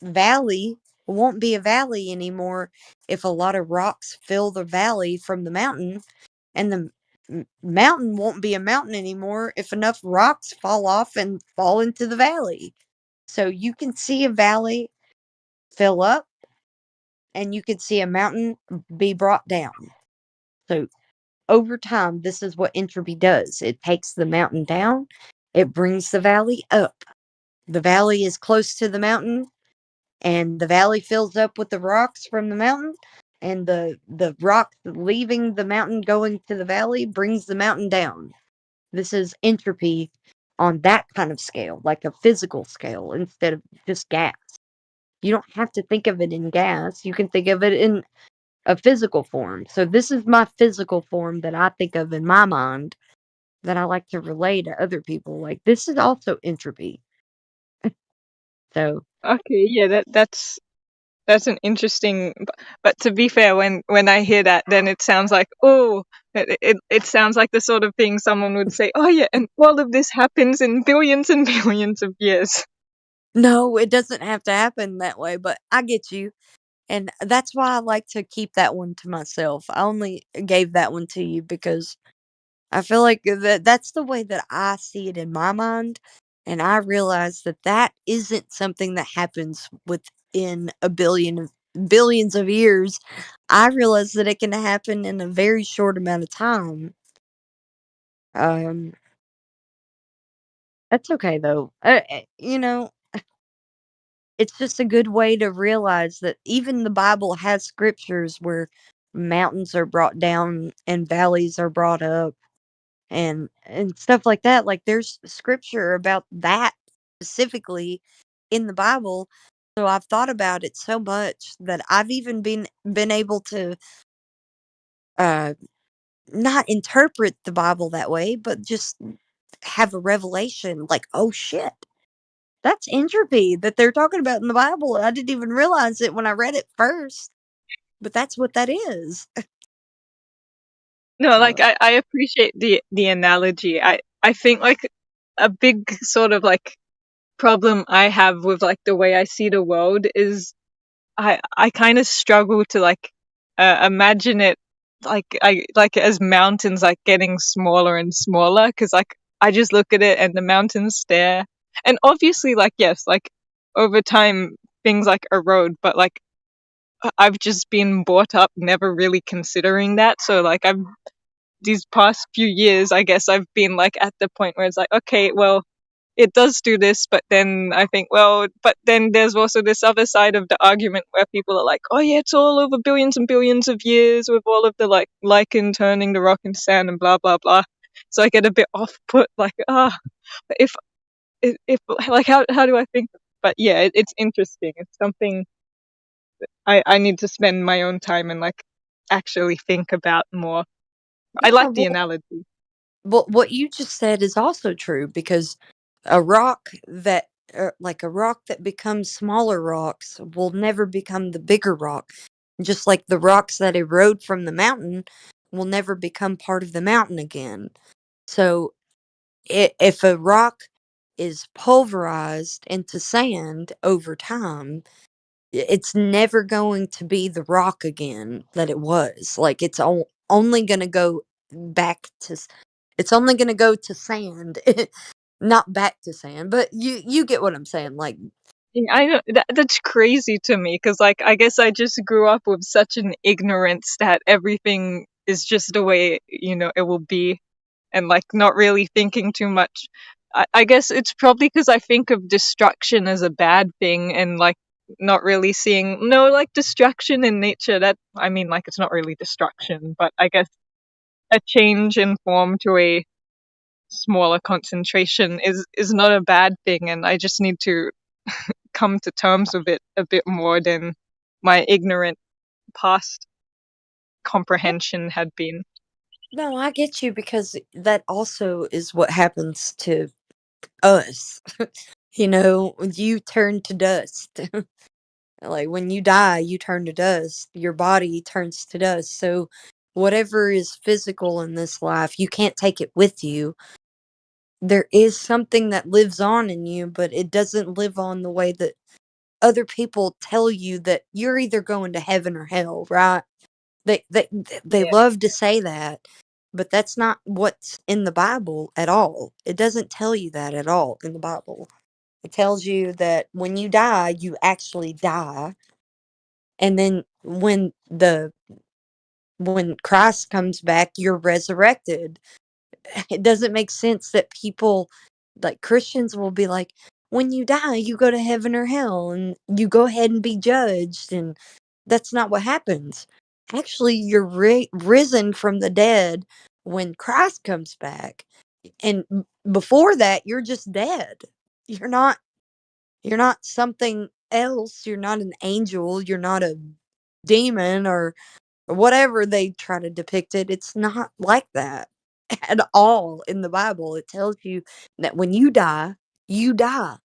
valley won't be a valley anymore if a lot of rocks fill the valley from the mountain, and the mountain won't be a mountain anymore if enough rocks fall off and fall into the valley. So you can see a valley fill up, and you can see a mountain be brought down. So over time, this is what entropy does. It takes the mountain down, it brings the valley up. The valley is close to the mountain, and the valley fills up with the rocks from the mountain, and the rock leaving the mountain going to the valley brings the mountain down. This is entropy on that kind of scale, like a physical scale, instead of just gas. You don't have to think of it in gas. You can think of it in a physical form. So this is my physical form that I think of in my mind that I like to relay to other people. Like, this is also entropy. So Okay, yeah, that's an interesting. But to be fair, when I hear that, then it sounds like, oh, it sounds like the sort of thing someone would say. Oh yeah, and all of this happens in billions and billions of years. no, it doesn't have to happen that way, but I get you. And that's why I like to keep that one to myself. I only gave that one to you because I feel like that's the way that I see it in my mind. And I realize that that isn't something that happens within billions of years. I realize that it can happen in a very short amount of time. Um, that's okay though. It's just a good way to realize that even the Bible has scriptures where mountains are brought down and valleys are brought up and stuff like that. Like, there's scripture about that specifically in the Bible. So I've thought about it so much that I've even been able to uh not interpret the Bible that way, but just have a revelation like, oh shit, that's entropy that they're talking about in the Bible. I didn't even realize it when I read it first, but that's what that is. No, like So I appreciate the analogy. I think like a big sort of like problem I have with like the way I see the world is I kind of struggle to like imagine it like as mountains like getting smaller and smaller, because like I just look at it and the mountains there, and obviously like yes, like over time things like erode, but like I've just been brought up never really considering that. So like I've these past few years, I guess I've been like at the point where it's like, okay, well, it does do this, but then I think, well, but then there's also this other side of the argument where people are like, oh yeah, it's all over billions and billions of years with all of the like lichen turning the rock into sand and blah blah blah. So I get a bit off put, like, if if like how do I think? But yeah, it's interesting. It's something I need to spend my own time and like actually think about more. I yeah, like the well, analogy. what you just said is also true because a rock that like a rock that becomes smaller rocks will never become the bigger rock, just like the rocks that erode from the mountain will never become part of the mountain again. So if a rock is pulverized into sand over time, it's never going to be the rock again that it was. Like, it's only going to go back to it's only going to go to sand. Not back to sand, but you get what I'm saying. Like, Yeah, I know that's crazy to me, because like I guess I just grew up with such an ignorance that everything is just the way it will be, and like not really thinking too much. I guess it's probably because I think of destruction as a bad thing, and like not really seeing no like destruction in nature. That I mean, like it's not really destruction, but I guess a change in form to a smaller concentration is not a bad thing, and I just need to come to terms with it a bit more than my ignorant past comprehension had been. no, I get you because that also is what happens to us. You turn to dust. Like, when you die, you turn to dust. Your body turns to dust. So whatever is physical in this life, you can't take it with you. There is something that lives on in you, but it doesn't live on the way that other people tell you that you're either going to heaven or hell, right? They Yeah. love to say that, but that's not what's in the Bible at all. It doesn't tell you that at all in the Bible. It tells you that when you die, you actually die, and then when Christ comes back, you're resurrected. It doesn't make sense that people, like Christians, will be like, when you die, you go to heaven or hell, and you go ahead and be judged, and that's not what happens. Actually, you're risen from the dead when Christ comes back, and before that, you're just dead. You're not. You're not something else. You're not an angel. You're not a demon or whatever they try to depict it. It's not like that at all in the Bible. It tells you that when you die, you die.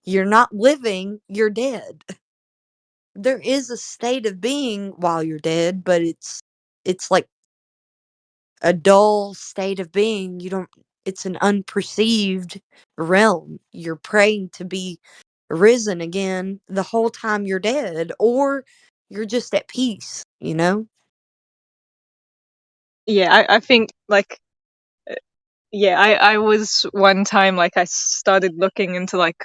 You're not living, you're dead. There is a state of being while you're dead, but it's like a dull state of being. You don't It's an unperceived realm. You're praying to be risen again the whole time you're dead, or you're just at peace, you know? Yeah, I think like yeah, I was one time like I started looking into like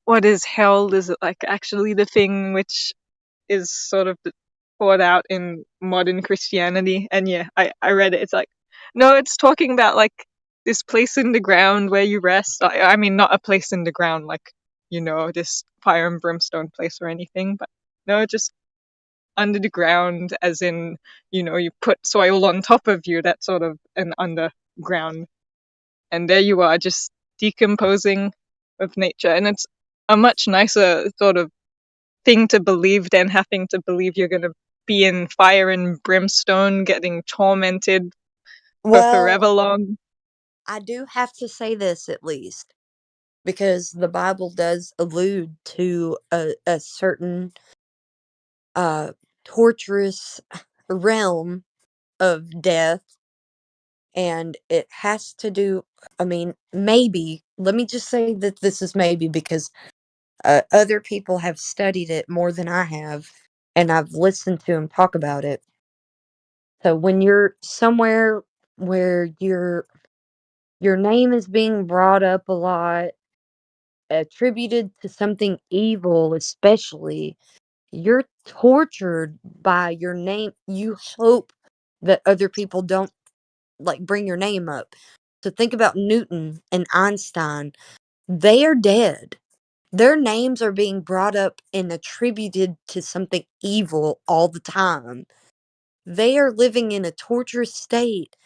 what is hell? Is it like actually the thing which is sort of poured out in modern Christianity? And yeah, I read it. It's like, no, it's talking about like this place in the ground where you rest. I mean, not a place in the ground like, this fire and brimstone place or anything, but no, just under the ground, as in, you put soil on top of you, that sort of an underground. And there you are, just decomposing with nature. And it's a much nicer sort of thing to believe than having to believe you're going to be in fire and brimstone, getting tormented for Well, forever long. I do have to say this at least, because the Bible does allude to a certain uh torturous realm of death, and it has to do, I mean, maybe, let me just say that this is maybe because other people have studied it more than I have, and I've listened to them talk about it. So when you're somewhere where your name is being brought up a lot, attributed to something evil, especially, you're tortured by your name. You hope that other people don't like bring your name up. So think about Newton and Einstein. They are dead. Their names are being brought up and attributed to something evil all the time. They are living in a torturous state.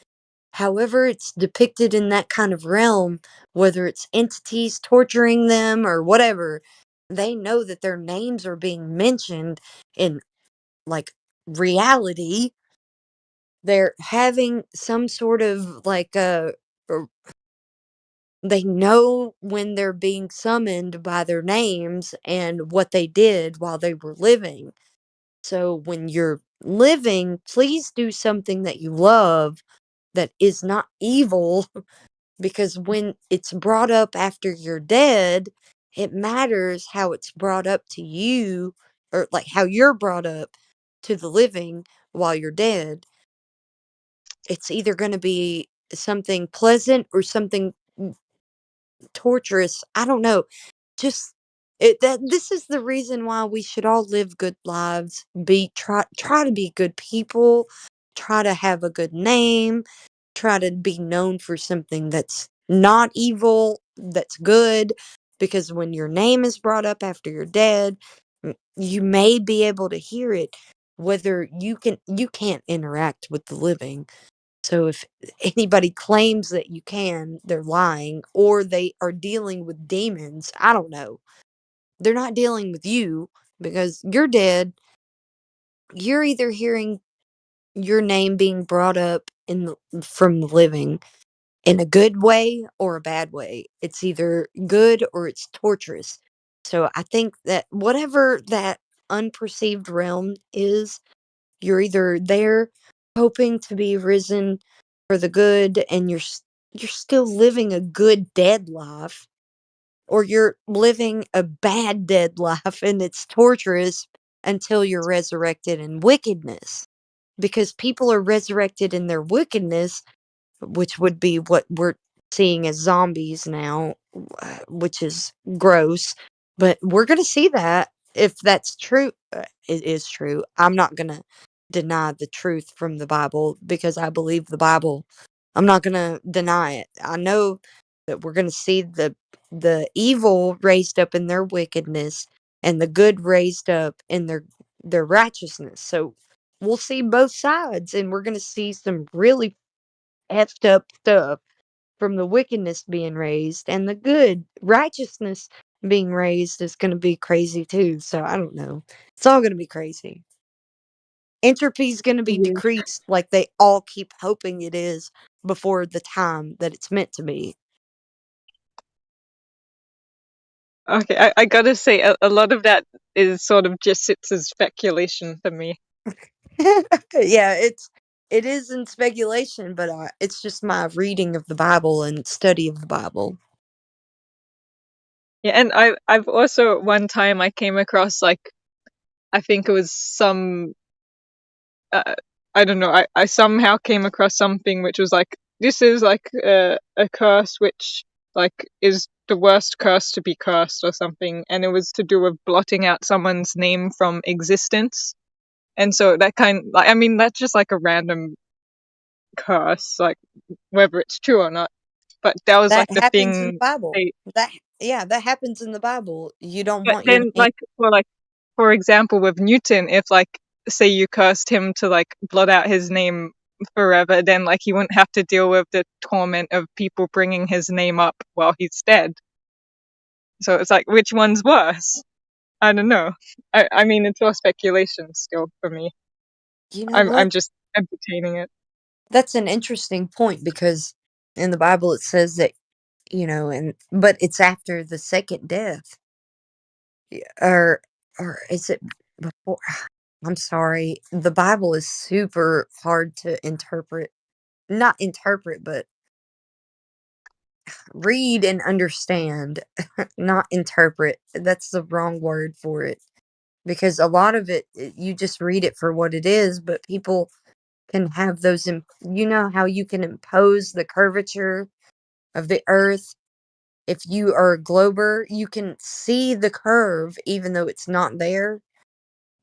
However, it's depicted in that kind of realm, whether it's entities torturing them or whatever, they know that their names are being mentioned in like reality. They're having some sort of like they know when they're being summoned by their names and what they did while they were living. So when you're living, please do something that you love that is not evil, because when it's brought up after you're dead, it matters how it's brought up to you, or like how you're brought up to the living while you're dead. It's either going to be something pleasant or something torturous. I don't know. Just this is the reason why we should all live good lives. Try to be good people. Try to have a good name. Try to be known for something that's not evil, that's good, because when your name is brought up after you're dead, you may be able to hear it, whether you can't interact with the living. So if anybody claims that you can, they're lying, or they are dealing with demons. I don't know. They're not dealing with you because you're dead. You're either hearing your name being brought up from the living in a good way or a bad way. It's either good or it's torturous. So I think that whatever that unperceived realm is, you're either there hoping to be risen for the good, and you're still living a good dead life, or you're living a bad dead life and it's torturous until you're resurrected in wickedness. Because people are resurrected in their wickedness, which would be what we're seeing as zombies now, which is gross. But we're going to see that if that's true. It is true. I'm not going to deny the truth from the Bible because I believe the Bible. I'm not going to deny it. I know that we're going to see the evil raised up in their wickedness and the good raised up in their righteousness. So we'll see both sides, and we're going to see some really effed up stuff from the wickedness being raised, and the good righteousness being raised is going to be crazy too. So I don't know. It's all going to be crazy. Entropy is going to be Yeah. decreased like they all keep hoping it is before the time that it's meant to be. Okay, I gotta say, a lot of that is sort of just sits as speculation for me. Yeah, it is in speculation, but it's just my reading of the Bible and study of the Bible. Yeah, and I've also one time I came across like I think it was some I don't know, I somehow came across something which was like this is like a curse which like is the worst curse to be cursed or something, and it was to do with blotting out someone's name from existence. And so that I mean that's just like a random curse, like whether it's true or not. But that was That like the happens in the thing Bible. they That happens in the Bible. You don't but want your then name. like for example with Newton, if like say you cursed him to like blot out his name forever, then like he wouldn't have to deal with the torment of people bringing his name up while he's dead. So it's like which one's worse? I don't know. I mean it's all speculation still for me. You know I'm what? just entertaining it. That's an interesting point because in the Bible it says that, and but it's after the second death. Or is it before? I'm sorry. The Bible is super hard to interpret. Not interpret, but read and understand. Not interpret. That's the wrong word for it. Because a lot of it, you just read it for what it is, but people can have those. You know how you can impose the curvature of the earth. If you are a glober, you can see the curve even though it's not there.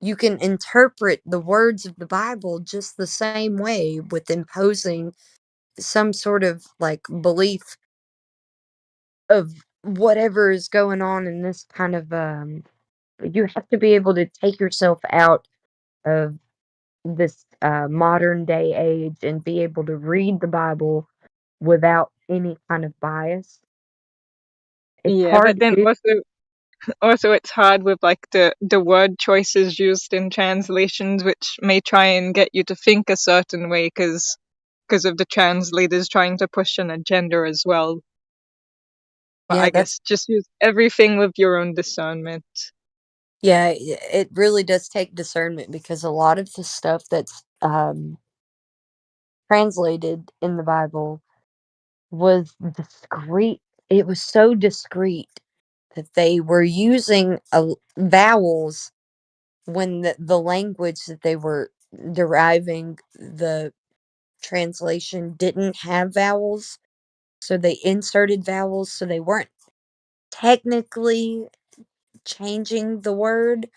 You can interpret the words of the Bible just the same way with imposing some sort of like belief of whatever is going on in this kind of you have to be able to take yourself out of this modern day age and be able to read the Bible without any kind of bias. It's Yeah, hard but to then do. also it's hard with like the word choices used in translations, which may try and get you to think a certain way because of the translators trying to push an agenda as well. But Yeah, I guess just use everything with your own discernment. it really does take discernment because a lot of the stuff that's translated in the Bible was discreet. It was so discreet that they were using vowels when the language that they were deriving the translation didn't have vowels. So they inserted vowels, so they weren't technically changing the word.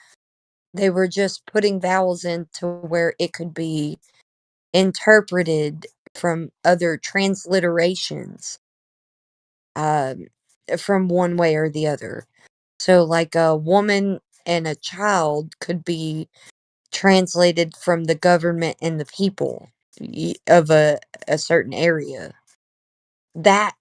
They were just putting vowels in to where it could be interpreted from other transliterations um, from one way or the other. So, like a woman and a child could be translated from the government and the people of a certain area. That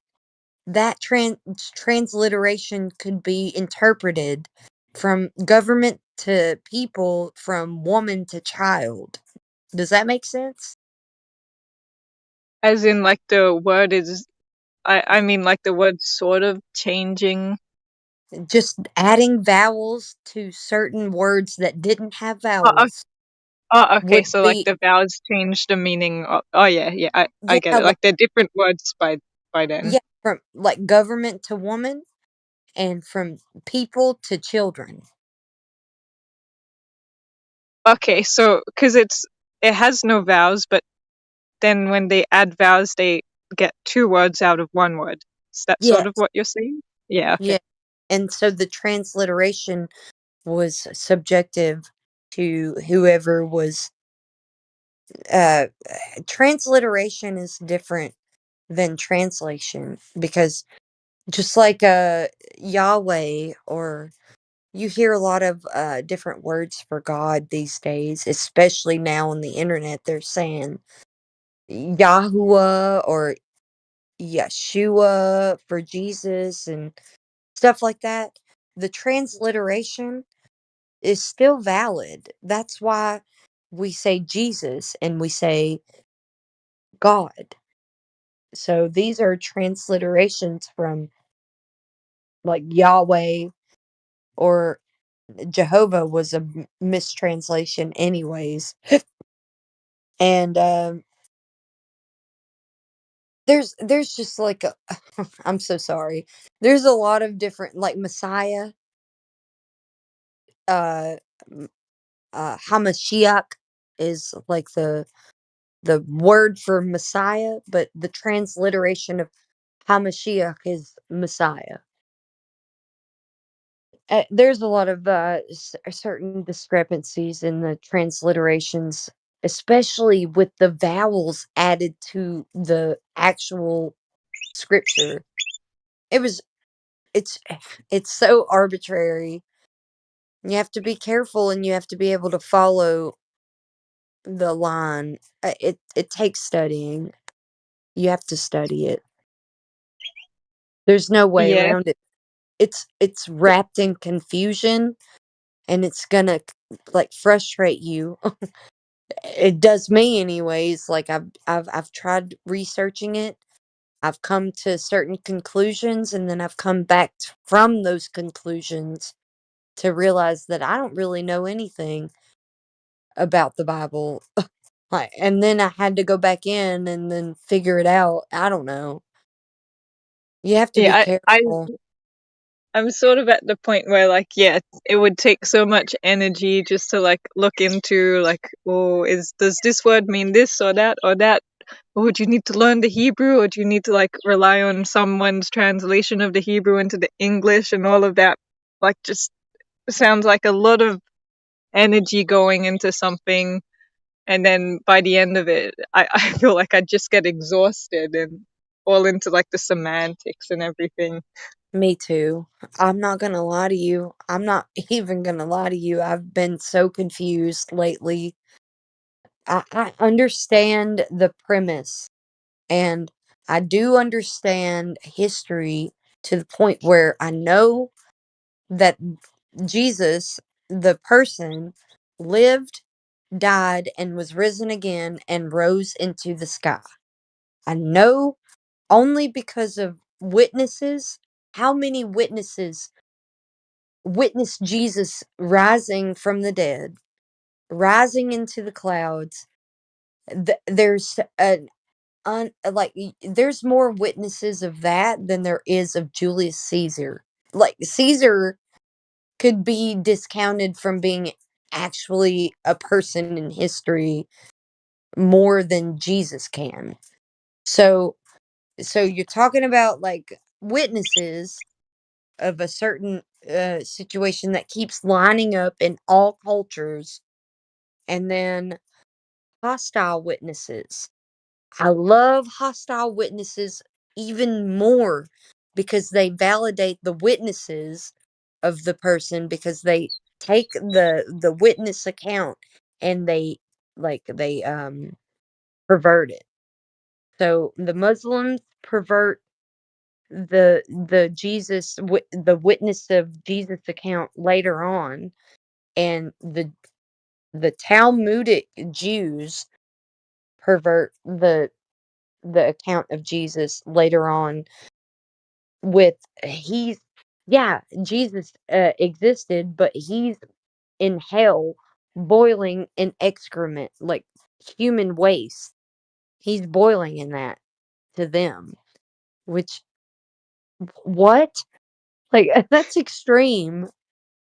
that transliteration could be interpreted from government to people, from woman to child. Does that make sense? As in like the word is I mean like the word sort of changing. Just adding vowels to certain words that didn't have Oh, vowels okay, would so like be, the vowels change the meaning. Oh yeah, yeah, I yeah, get it. like, Like they're different words by then. yeah, from like government to woman. and from people to children. Okay, so because it has no vowels, but then when they add vowels, they get two words out of one word. Is that sort Yes. of what you're saying? Yeah. Okay. Yeah. And so the transliteration was subjective to whoever was. Transliteration is different than translation, because just like Yahweh, or you hear a lot of different words for God these days, especially now on the internet. They're saying Yahuwah or Yeshua for Jesus and stuff like that. The transliteration is still valid. That's why we say Jesus and we say God. So these are transliterations from like Yahweh, or Jehovah was a mistranslation anyways. And there's just like a I'm so sorry. There's a lot of different, like Messiah, uh Hamashiach is like the word for Messiah, but the transliteration of Hamashiach is Messiah. There's a lot of certain discrepancies in the transliterations, especially with the vowels added to the actual scripture. It was it's it's so arbitrary. You have to be careful, and you have to be able to follow the line. It takes studying. You have to study it. There's no way Yeah. around it. It's wrapped in confusion, and it's gonna like frustrate you. It does me anyways. Like I've tried researching it. I've come to certain conclusions, and then I've come back from those conclusions to realize that I don't really know anything about the Bible. Like, and then I had to go back in and then figure it out. I don't know. You have to be Yeah, careful. I'm sort of at the point where, like, yeah, it would take so much energy just to like look into, like, oh, does this word mean this or that or that? Or do you need to learn the Hebrew, or do you need to like rely on someone's translation of the Hebrew into the English and all of that? Like, just sounds like a lot of energy going into something, and then by the end of it, I feel like I just get exhausted and all into like the semantics and everything. Me too. I'm not gonna lie to you. I'm not even gonna lie to you. I've been so confused lately. I understand the premise, and I do understand history to the point where I know that Jesus, the person, lived, died, and was risen again and rose into the sky. I know only because of witnesses. How many witnesses witnessed Jesus rising from the dead, rising into the clouds? There's there's more witnesses of that than there is of Julius Caesar. Like Caesar could be discounted from being actually a person in history more than Jesus can. So you're talking about like witnesses of a certain situation that keeps lining up in all cultures, and then hostile witnesses. I love hostile witnesses even more because they validate the witnesses of the person, because they take the witness account and they pervert it. So the Muslims pervert the witness of Jesus account later on, and the Talmudic Jews pervert the account of Jesus later on with he's yeah, Jesus existed, but he's in hell boiling in excrement, like human waste. He's boiling in that to them. Which what? Like, that's extreme,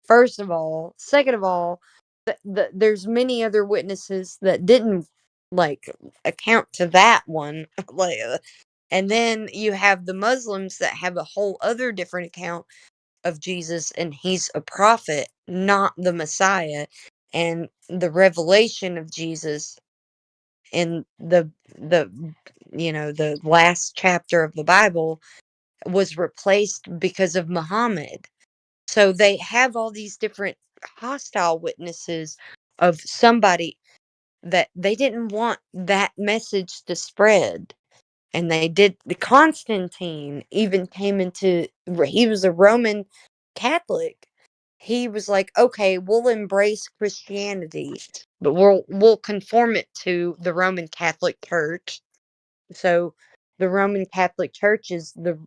first of all. Second of all, there's many other witnesses that didn't, like, account to that one. Like, and then you have the Muslims that have a whole other different account of Jesus, and he's a prophet, not the Messiah. And the revelation of Jesus in the last chapter of the Bible was replaced because of Muhammad. So they have all these different hostile witnesses of somebody that they didn't want that message to spread. And they did. The Constantine even came into, he was a Roman Catholic. He was like, okay, we'll embrace Christianity, but we'll conform it to the Roman Catholic Church. So the Roman Catholic Church is the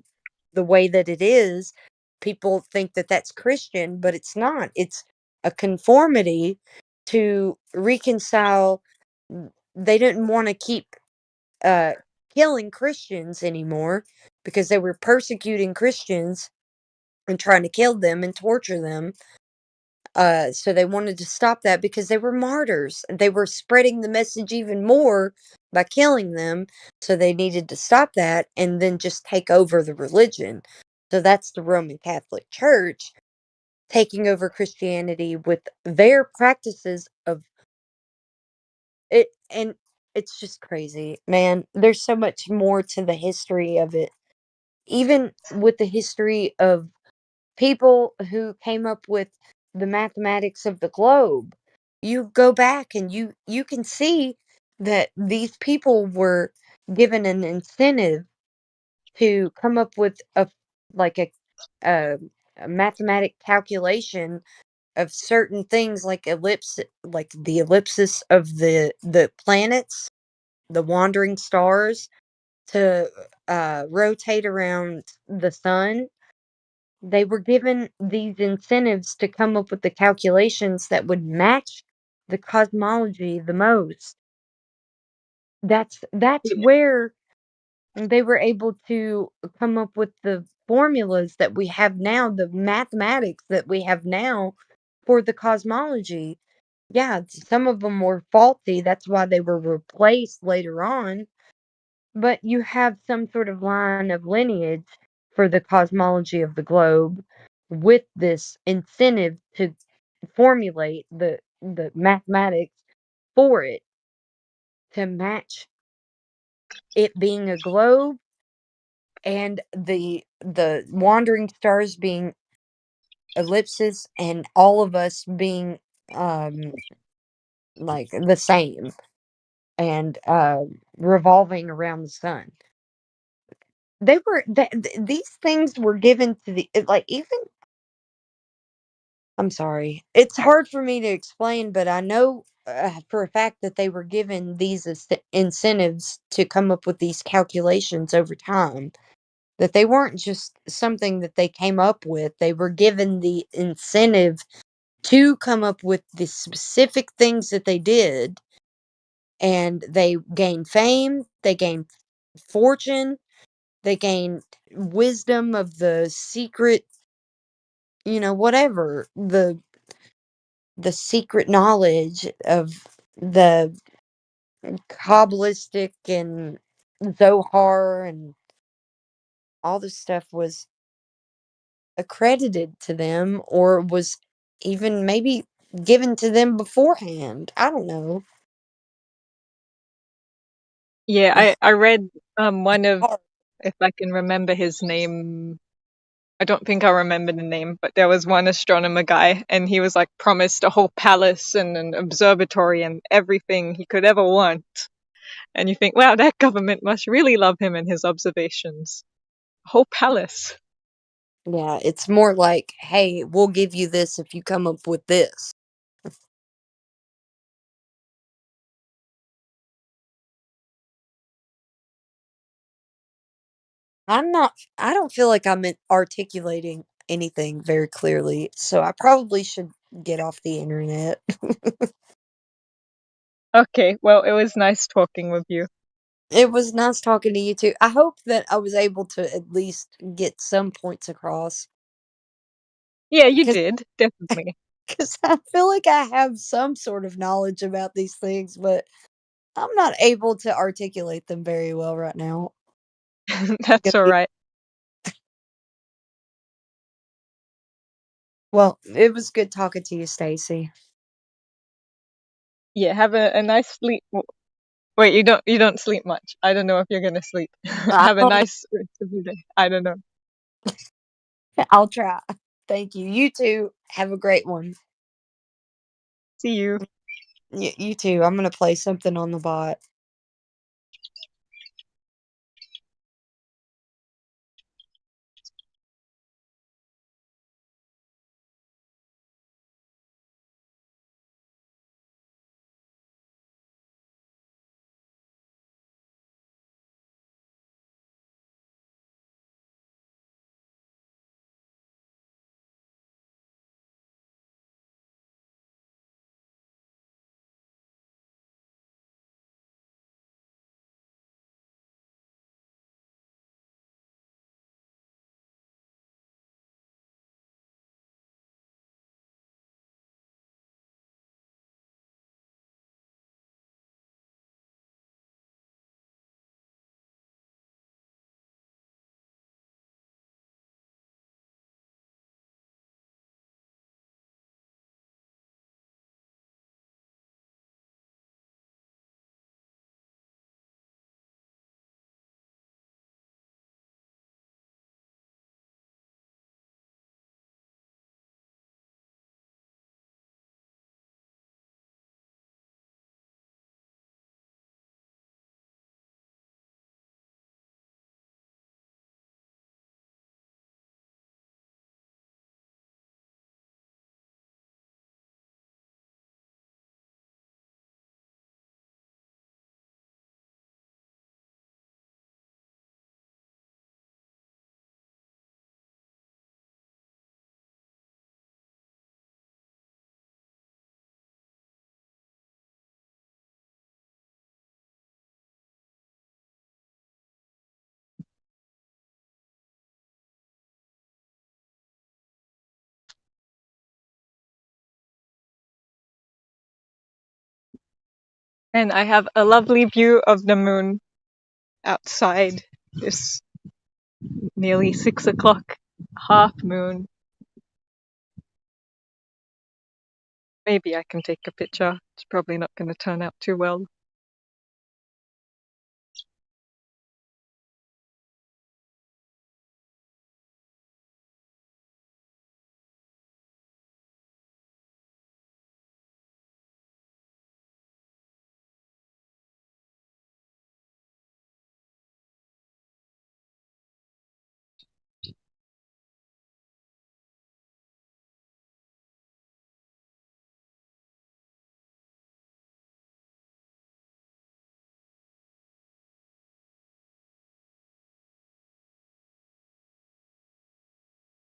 way that it is. People think that that's Christian, but it's not. It's a conformity to reconcile. They didn't want to keep killing Christians anymore because they were persecuting Christians and trying to kill them and torture them. So they wanted to stop that because they were martyrs. They were spreading the message even more by killing them. So they needed to stop that and then just take over the religion. So that's the Roman Catholic Church taking over Christianity with their practices of it. And it's just crazy, man. There's so much more to the history of it. Even with the history of people who came up with the mathematics of the globe, you go back and you can see that these people were given an incentive to come up with like a, a, a mathematic calculation of certain things, like like the ellipsis of the planets, the wandering stars, to rotate around the sun. They were given these incentives to come up with the calculations that would match the cosmology the most. That's where they were able to come up with the formulas that we have now, the mathematics that we have now for the cosmology. Yeah, some of them were faulty. That's why they were replaced later on. But you have some sort of line of lineage for the cosmology of the globe with this incentive to formulate the mathematics for it to match it being a globe and the wandering stars being ellipses and all of us being like the same and revolving around the sun. These things were given to like, even, I'm sorry, it's hard for me to explain, but I know for a fact that they were given these incentives to come up with these calculations over time, that they weren't just something that they came up with. They were given the incentive to come up with the specific things that they did, and they gained fame, they gained fortune, they gained wisdom of the secret, whatever, the secret knowledge of the Kabbalistic and Zohar and all this stuff was accredited to them, or was even maybe given to them beforehand. I don't know. Yeah, It's I read one of, hard. if I can remember his name, I don't think I remember the name, but there was one astronomer guy, and he was like promised a whole palace and an observatory and everything he could ever want. And you think, wow, that government must really love him and his observations. A whole palace. Yeah, it's more like, hey, we'll give you this if you come up with this. I don't feel like I'm articulating anything very clearly, so I probably should get off the internet. Okay, well, it was nice talking with you. It was nice talking to you too. I hope that I was able to at least get some points across. Yeah, you did, definitely. Because I feel like I have some sort of knowledge about these things, but I'm not able to articulate them very well right now. That's all right. Well, it was good talking to you, Stacy. Yeah, have a nice sleep. Wait, you don't sleep much. I don't know if you're gonna sleep. I Have a don't know. nice rest of your day. I don't know. I'll try. Thank you. You too. Have a great one. See you. You too. I'm gonna play something on the bot. And I have a lovely view of the moon outside this nearly 6 o'clock half moon. Maybe I can take a picture. It's probably not going to turn out too well.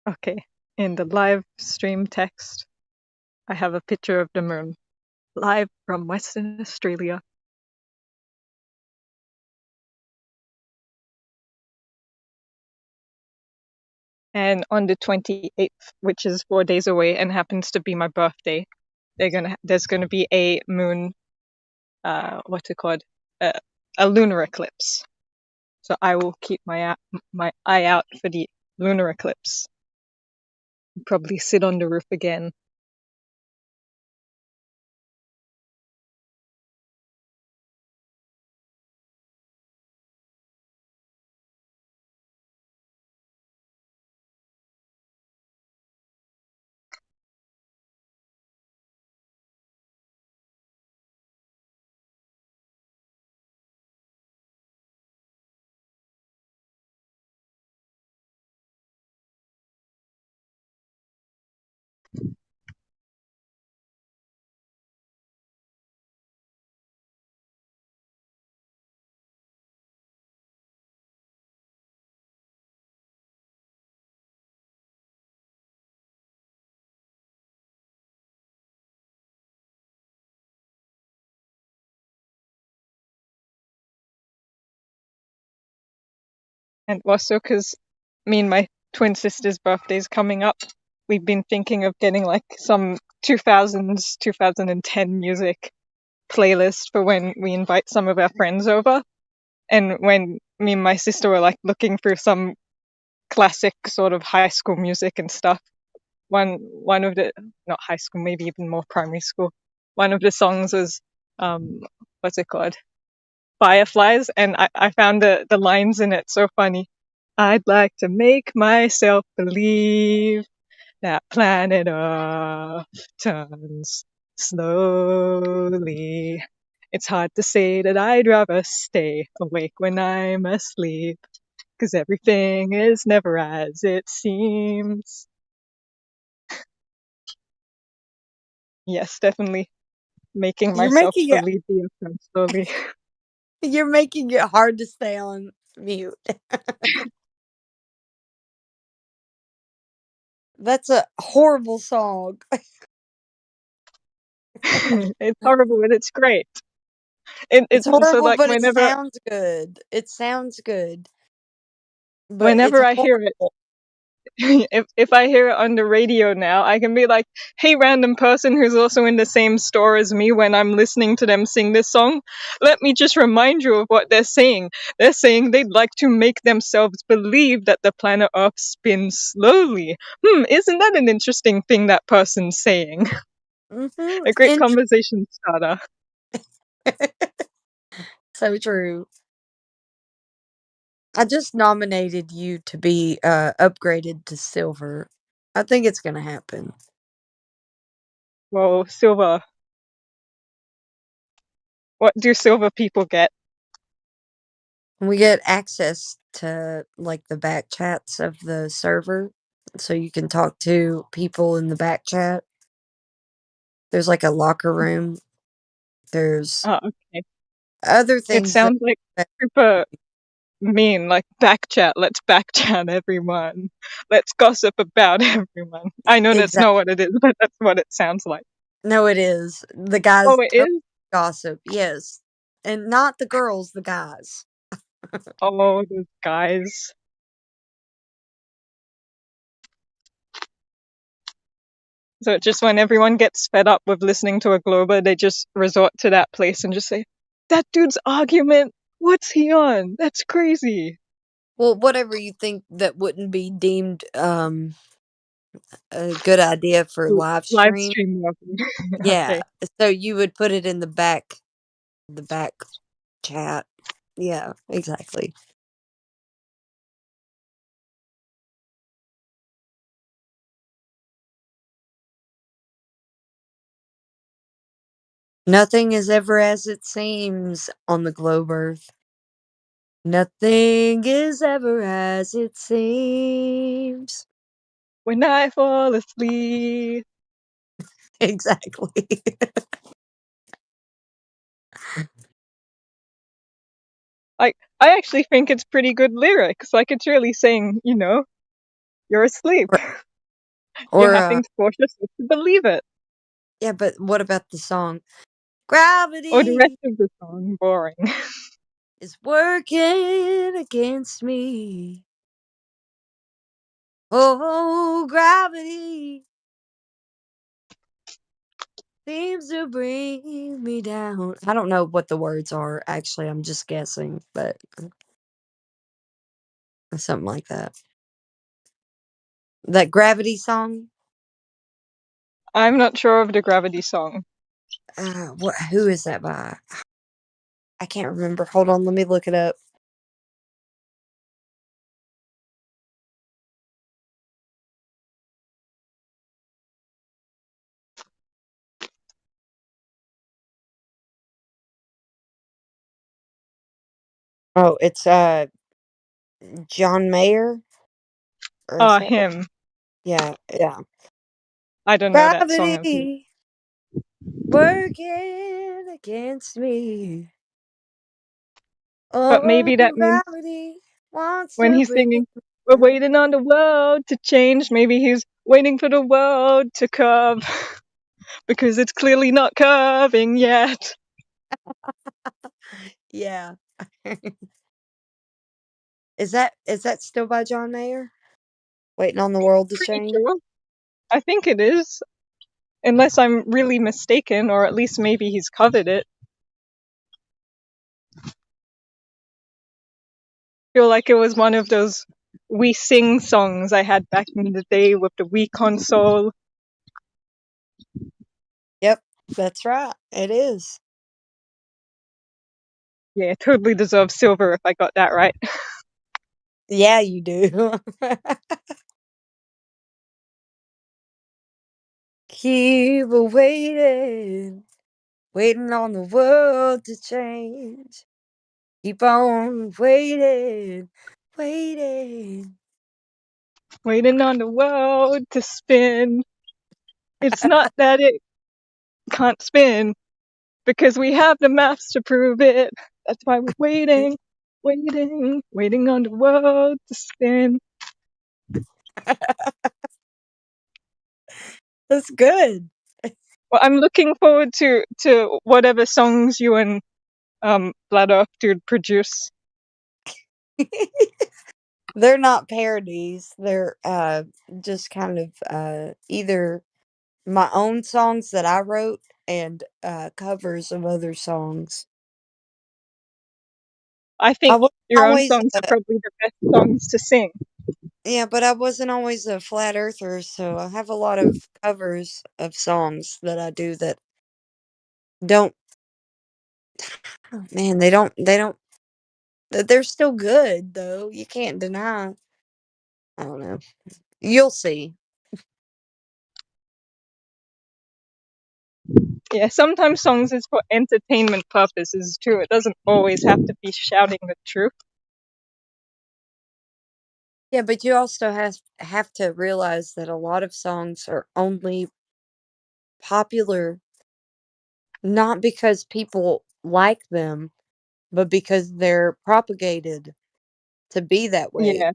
Okay, in the live stream text, I have a picture of the moon, live from Western Australia. And on the 28th, which is 4 days away and happens to be my birthday, there's gonna be a moon, what's it called? A lunar eclipse. So I will keep my eye out for the lunar eclipse. Probably sit on the roof again. And also because me and my twin sister's birthday is coming up, we've been thinking of getting like some 2010 music playlist for when we invite some of our friends over. And when me and my sister were like looking through some classic sort of high school music and stuff, one of the, not high school, maybe even more primary school, one of the songs was what's it called, Fireflies, and I found the lines in it so funny. I'd like to make myself believe that planet Earth turns slowly. It's hard to say that I'd rather stay awake when I'm asleep, 'cause everything is never as it seems. Yes, definitely making You're myself making it. believe the Earth turns slowly. You're making it hard to stay on mute. That's a horrible song. It's horrible, but it's great. It's It's so horrible, like but it sounds good. It sounds good, but it's whenever I hear it, horrible. if I hear it on the radio now, I can be like, hey, random person who's also in the same store as me, when I'm listening to them sing this song, let me just remind you of what they're saying. They're saying they'd like to make themselves believe that the planet Earth spins slowly. Isn't that an interesting thing that person's saying? A great And conversation starter. so true. I just nominated you to be upgraded to silver. I think it's gonna happen. Whoa, silver. What do silver people get? We get access to like the back chats of the server, so you can talk to people in the back chat. There's like a locker room. There's Oh, okay. other It things sounds like that super mean, like back chat. Let's back chat everyone. Let's gossip about everyone. I know that's exactly. not what it is, but that's what it sounds like. No, it is. The Oh, guys it totally is? gossip, yes. And not the girls, the guys. Oh, those guys. So it's just when everyone gets fed up with listening to a Glober, they just resort to that place and just say, that dude's argument, what's he on? That's crazy. Well, whatever you think that wouldn't be deemed a good idea for live Live stream. stream working. Yeah. Okay. So you would put it in the back chat. Yeah, exactly. Nothing is ever as it seems on the globe Earth. Nothing is ever as it seems. When I fall asleep. Exactly. I actually think it's pretty good lyrics. Like, it's really saying, you're asleep. You Or have to force yourself to believe it. yeah, but what about the song? Or the rest Gravity of the song, boring. is working against me. Oh, gravity seems to bring me down. I don't know what the words are, actually. I'm just guessing, but something like that. That Gravity song? I'm not sure of the Gravity song. Who is that by? I can't remember. Hold on, let me look it up. Oh, it's John Mayer? Or is Oh, that what? him. Yeah, yeah. I don't know that song of his. Gravity working against me. But Oh, maybe that means gravity wants when to he's bring singing, me we're down. waiting on the world to change, maybe he's waiting for the world to curve. Because it's clearly not curving yet. Yeah. Is that still by John Mayer? Waiting on the world to Pretty change? sure. I think it is, unless I'm really mistaken, or at least maybe he's covered it. I feel like it was one of those We Sing songs I had back in the day with the Wii console. Yep, that's right. It is. Yeah, it totally deserves silver if I got that right. Yeah, you do. Keep waiting, waiting on the world to change. Keep on waiting, waiting. Waiting on the world to spin. It's not that it can't spin, because we have the maths to prove it. That's why we're waiting, waiting on the world to spin. That's good. Well, I'm looking forward to whatever songs you and Flat Earth Dude produce. They're not parodies. They're just kind of either my own songs that I wrote and covers of other songs. I I think wasn't your own always songs are probably the best songs to sing. yeah, but I wasn't always a flat earther, so I have a lot of covers of songs that I do that don't oh, man, they don't they're still good though. You can't deny. I don't know. You'll see. Yeah, sometimes songs is for entertainment purposes too. It doesn't always have to be shouting the truth. Yeah, but you also have to realize that a lot of songs are only popular not because people like them, but because they're propagated to be that way. Yeah,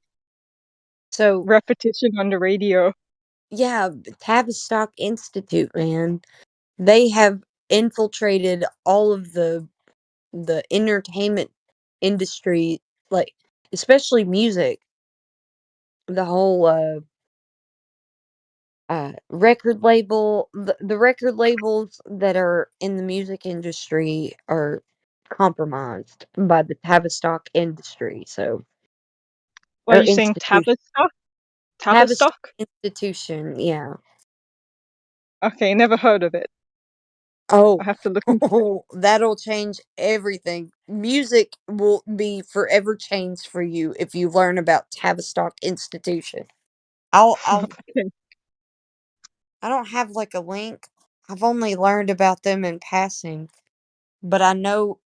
So, repetition on the radio. yeah, Tavistock Institute, man, they have infiltrated all of the entertainment industry, like especially music. The whole the record labels that are in the music industry are compromised by the Tavistock industry. So, What are or you saying, institution, Tavistock? Tavistock Tavistock? institution, yeah. Okay, never heard of it. Oh, I have to look into it. that'll change everything. Music will be forever changed for you if you learn about Tavistock institution. I'll Okay. I don't have like a link. I've only learned about them in passing, but I know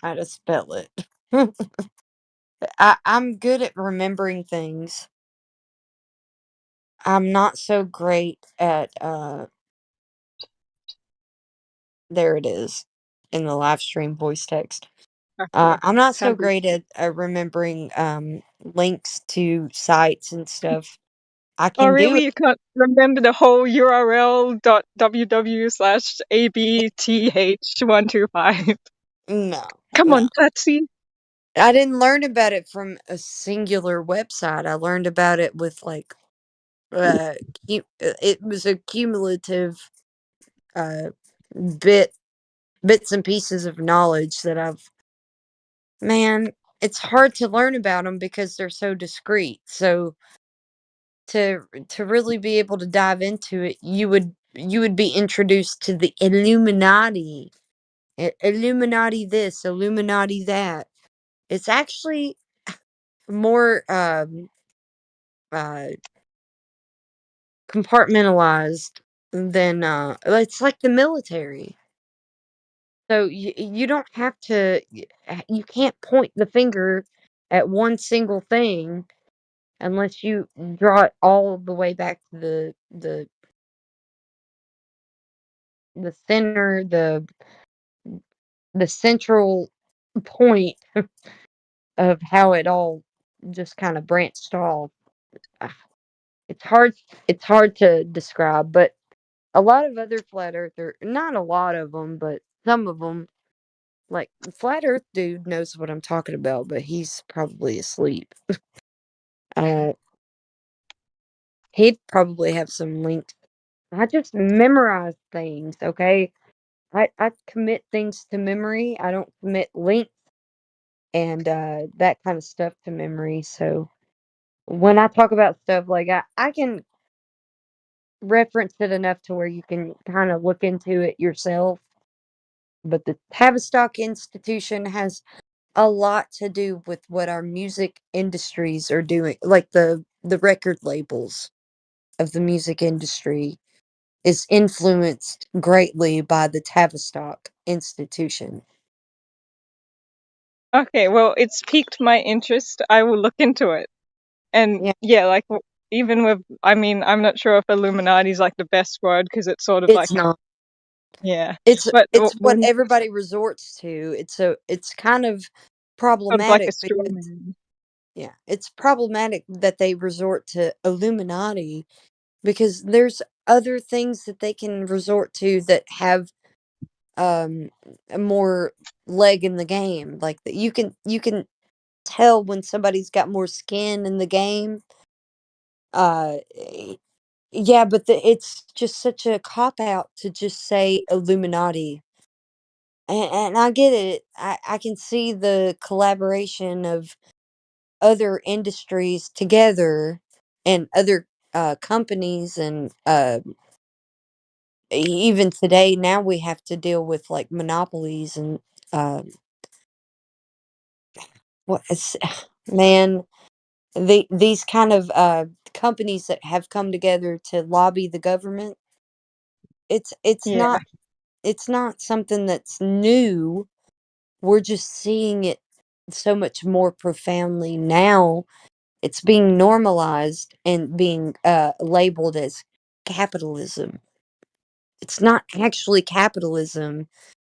how to spell it. I'm good at remembering things. I'm not so great at there it is in the live stream voice text. Okay. I'm not so Tavistock. great at remembering links to sites and stuff. I Oh, can do really? it. You can't remember the whole URL.www/abth125? No, Come no. on, Patsy. I didn't learn about it from a singular website. I learned about it with like it was a cumulative uh bits and pieces of knowledge that I've man, it's hard to learn about them because they're so discreet. So to really be able to dive into it, you would be introduced to the Illuminati. Illuminati this, Illuminati that. It's actually more uh compartmentalized than it's like the military. So you don't have to you can't point the finger at one single thing unless you draw it all the way back to the center, the central point of how it all just kind of branched off. Ah, it's hard to describe, but a lot of other flat earther, not a lot of them, but some of them Like, Flat Earth dude knows what I'm talking about, but he's probably asleep. uh, he'd probably have some links. I just memorize things, okay? I commit things to memory. I don't commit links and that kind of stuff to memory. So when I talk about stuff, like I can reference it enough to where you can kind of look into it yourself. But the Tavistock Institution has a lot to do with what our music industries are doing, like the record labels of the music industry is influenced greatly by the Tavistock Institution. Okay, well, it's piqued my interest. I will look into it. And yeah, like even with, I mean, I'm not sure if Illuminati is like the best word because it's sort of like, It's not. yeah, It's but what when everybody resorts to. It's kind of sort of like a problematic straw because man. yeah, it's problematic that they resort to Illuminati because there's other things that they can resort to that have a more leg in the game. Like that you can tell when somebody's got more skin in the game. Uh yeah, but it's just such a cop out to just say Illuminati. And I get it. I can see the collaboration of other industries together and other companies and even today now we have to deal with like monopolies and uh, what is man these kind of companies that have come together to lobby the government. It's Yeah. not it's not something that's new. We're just seeing it so much more profoundly now. It's being normalized and being labeled as capitalism. It's not actually capitalism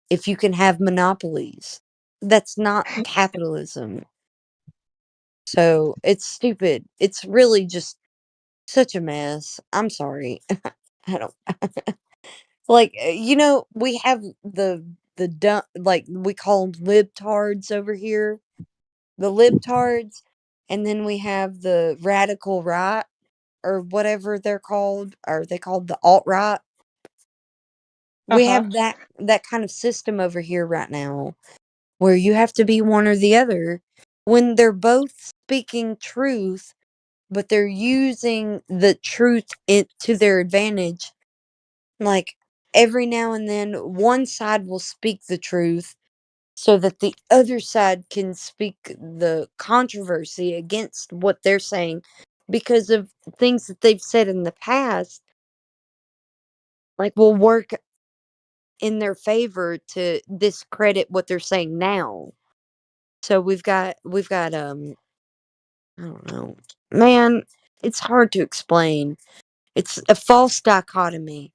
if you can have monopolies. That's not capitalism. So it's stupid. It's really just such a mess. I'm sorry. I don't like we have the dumb, like we call them libtards over here, the libtards, and then we have the radical right or whatever they're called. Are they called the alt right? We Uh-huh. have that kind of system over here right now where you have to be one or the other when they're both speaking truth, but they're using the truth to their advantage. Like every now and then, one side will speak the truth so that the other side can speak the controversy against what they're saying because of things that they've said in the past, like will work in their favor to discredit what they're saying now. So we've got I don't know. Man, it's hard to explain. It's a false dichotomy.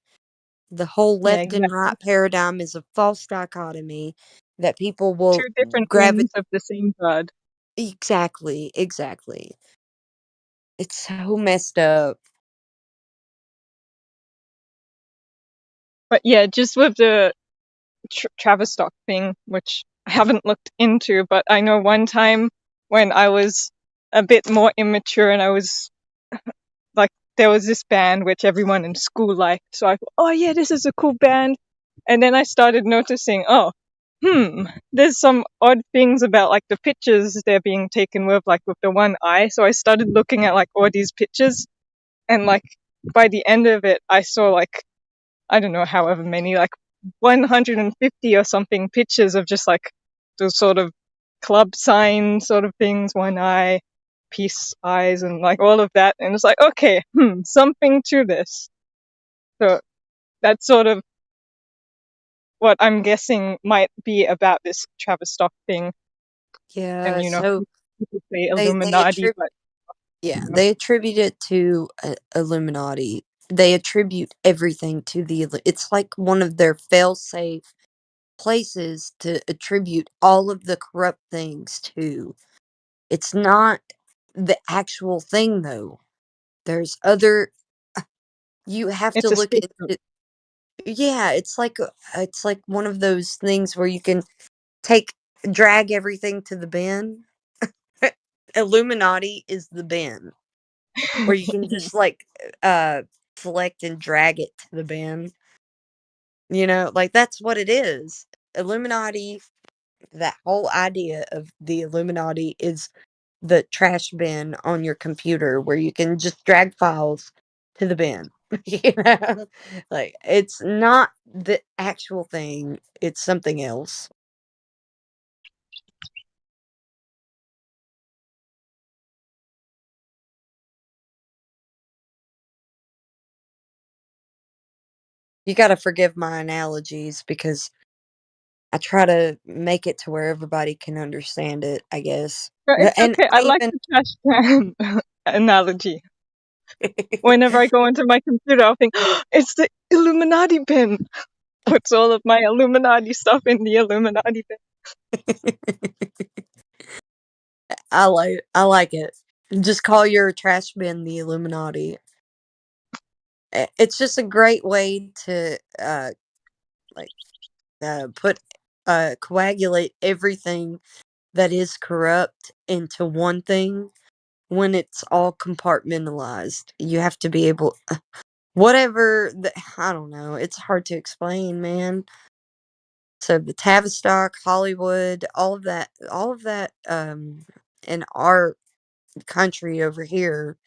The whole Yeah, left and exactly. right paradigm is a false dichotomy that people will Two different gravitate. wings of the same bird. Exactly, exactly. It's so messed up. But yeah, just with the Travistock thing, which I haven't looked into, but I know one time when I was a bit more immature and I was like, there was this band which everyone in school liked. So I thought, oh yeah, this is a cool band. And then I started noticing, oh, there's some odd things about like the pictures they're being taken with, like with the one eye. So I started looking at like all these pictures, and like by the end of it, I saw like, I don't know, however many, like 150 or something pictures of just like those sort of club sign sort of things, one eye, peace eyes, and like all of that. And it's like, okay, something to this. So that's sort of what I'm guessing might be about this Travis Stock thing. And Yeah, you know, so people say they Illuminati, attribute but yeah, you know, they attribute it to Illuminati. They attribute everything to it's like one of their fail-safe places to attribute all of the corrupt things to. It's not the actual thing though. There's other you have to it's a look at scapegoat. it. Yeah, it's like one of those things where you can drag everything to the bin. Illuminati is the bin where you can just select and drag it to the bin. Like that's what it is. Illuminati, that whole idea of the Illuminati is the trash bin on your computer where you can just drag files to the bin. Like it's not the actual thing, it's something else. You got to forgive my analogies because I try to make it to where everybody can understand it, I guess. But it's And okay. I like the trash can analogy. Whenever I go into my computer, I'll think, it's the Illuminati bin. Puts all of my Illuminati stuff in the Illuminati bin. I like it. Just call your trash bin the Illuminati. It's just a great way to coagulate everything that is corrupt into one thing when it's all compartmentalized. You have to be able I don't know, it's hard to explain, man. So the Tavistock, Hollywood, all of that in our country over here,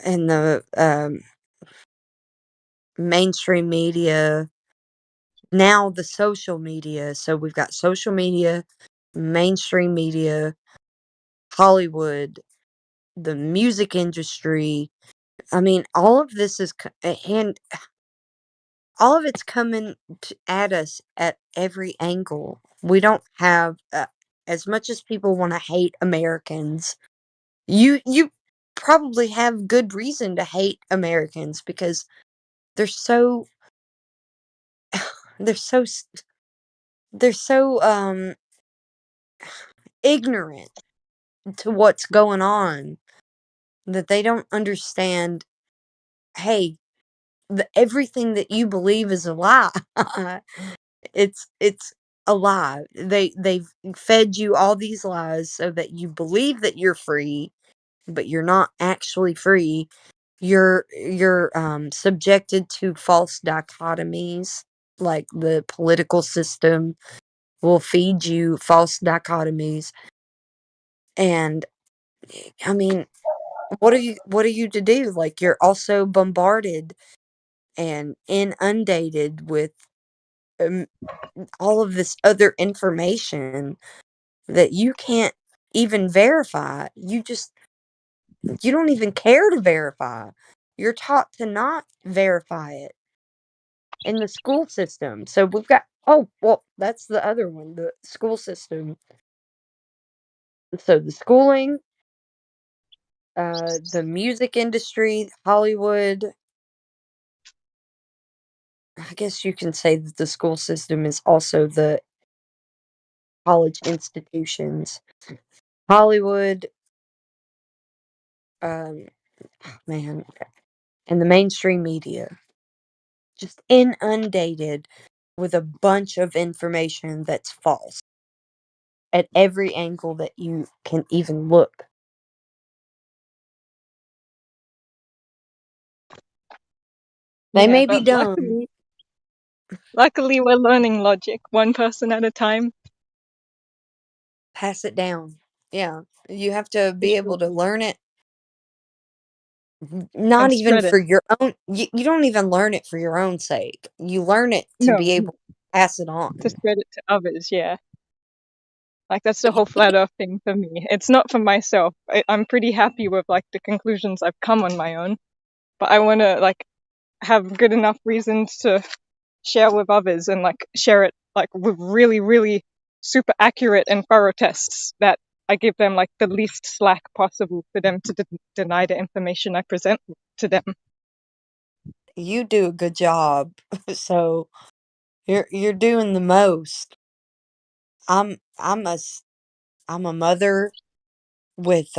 and the mainstream media, now the social media. So we've got social media, mainstream media, Hollywood, the music industry. I mean, all of this is and all of it's coming at us at every angle. We don't have as much as people want to hate Americans. You probably have good reason to hate Americans because they're so they're so they're so ignorant to what's going on that they don't understand. Hey, everything that you believe is a lie. It's a lie. They've fed you all these lies so that you believe that you're free, but you're not actually free. You're subjected to false dichotomies, like the political system will feed you false dichotomies. And I mean, what are you to do? Like, you're also bombarded and inundated with all of this other information that you can't even verify. You don't even care to verify. You're taught to not verify it in the school system. So we've got, oh, well, that's the other one, the school system. So the schooling, the music industry, Hollywood. I guess you can say that the school system is also the college institutions. Hollywood, man, and the mainstream media. Just inundated with a bunch of information that's false at every angle that you can even look. They Yeah, may be but dumb. luckily we're learning logic, one person at a time. Pass it down. Yeah, you have to be able to learn it. Not And even spread it. for your own. You don't even learn it for your own sake. You learn it to No, be able to pass it on. to spread it to others, yeah. Like, that's the whole flat earth thing for me. It's not for myself. I'm pretty happy with, like, the conclusions I've come on my own. But I want to, like, have good enough reasons to share with others and, like, share it, like, with really, really super accurate and thorough tests that I give them, like, the least slack possible for them to deny the information I present to them. You do a good job. So you're doing the most. I'm a mother with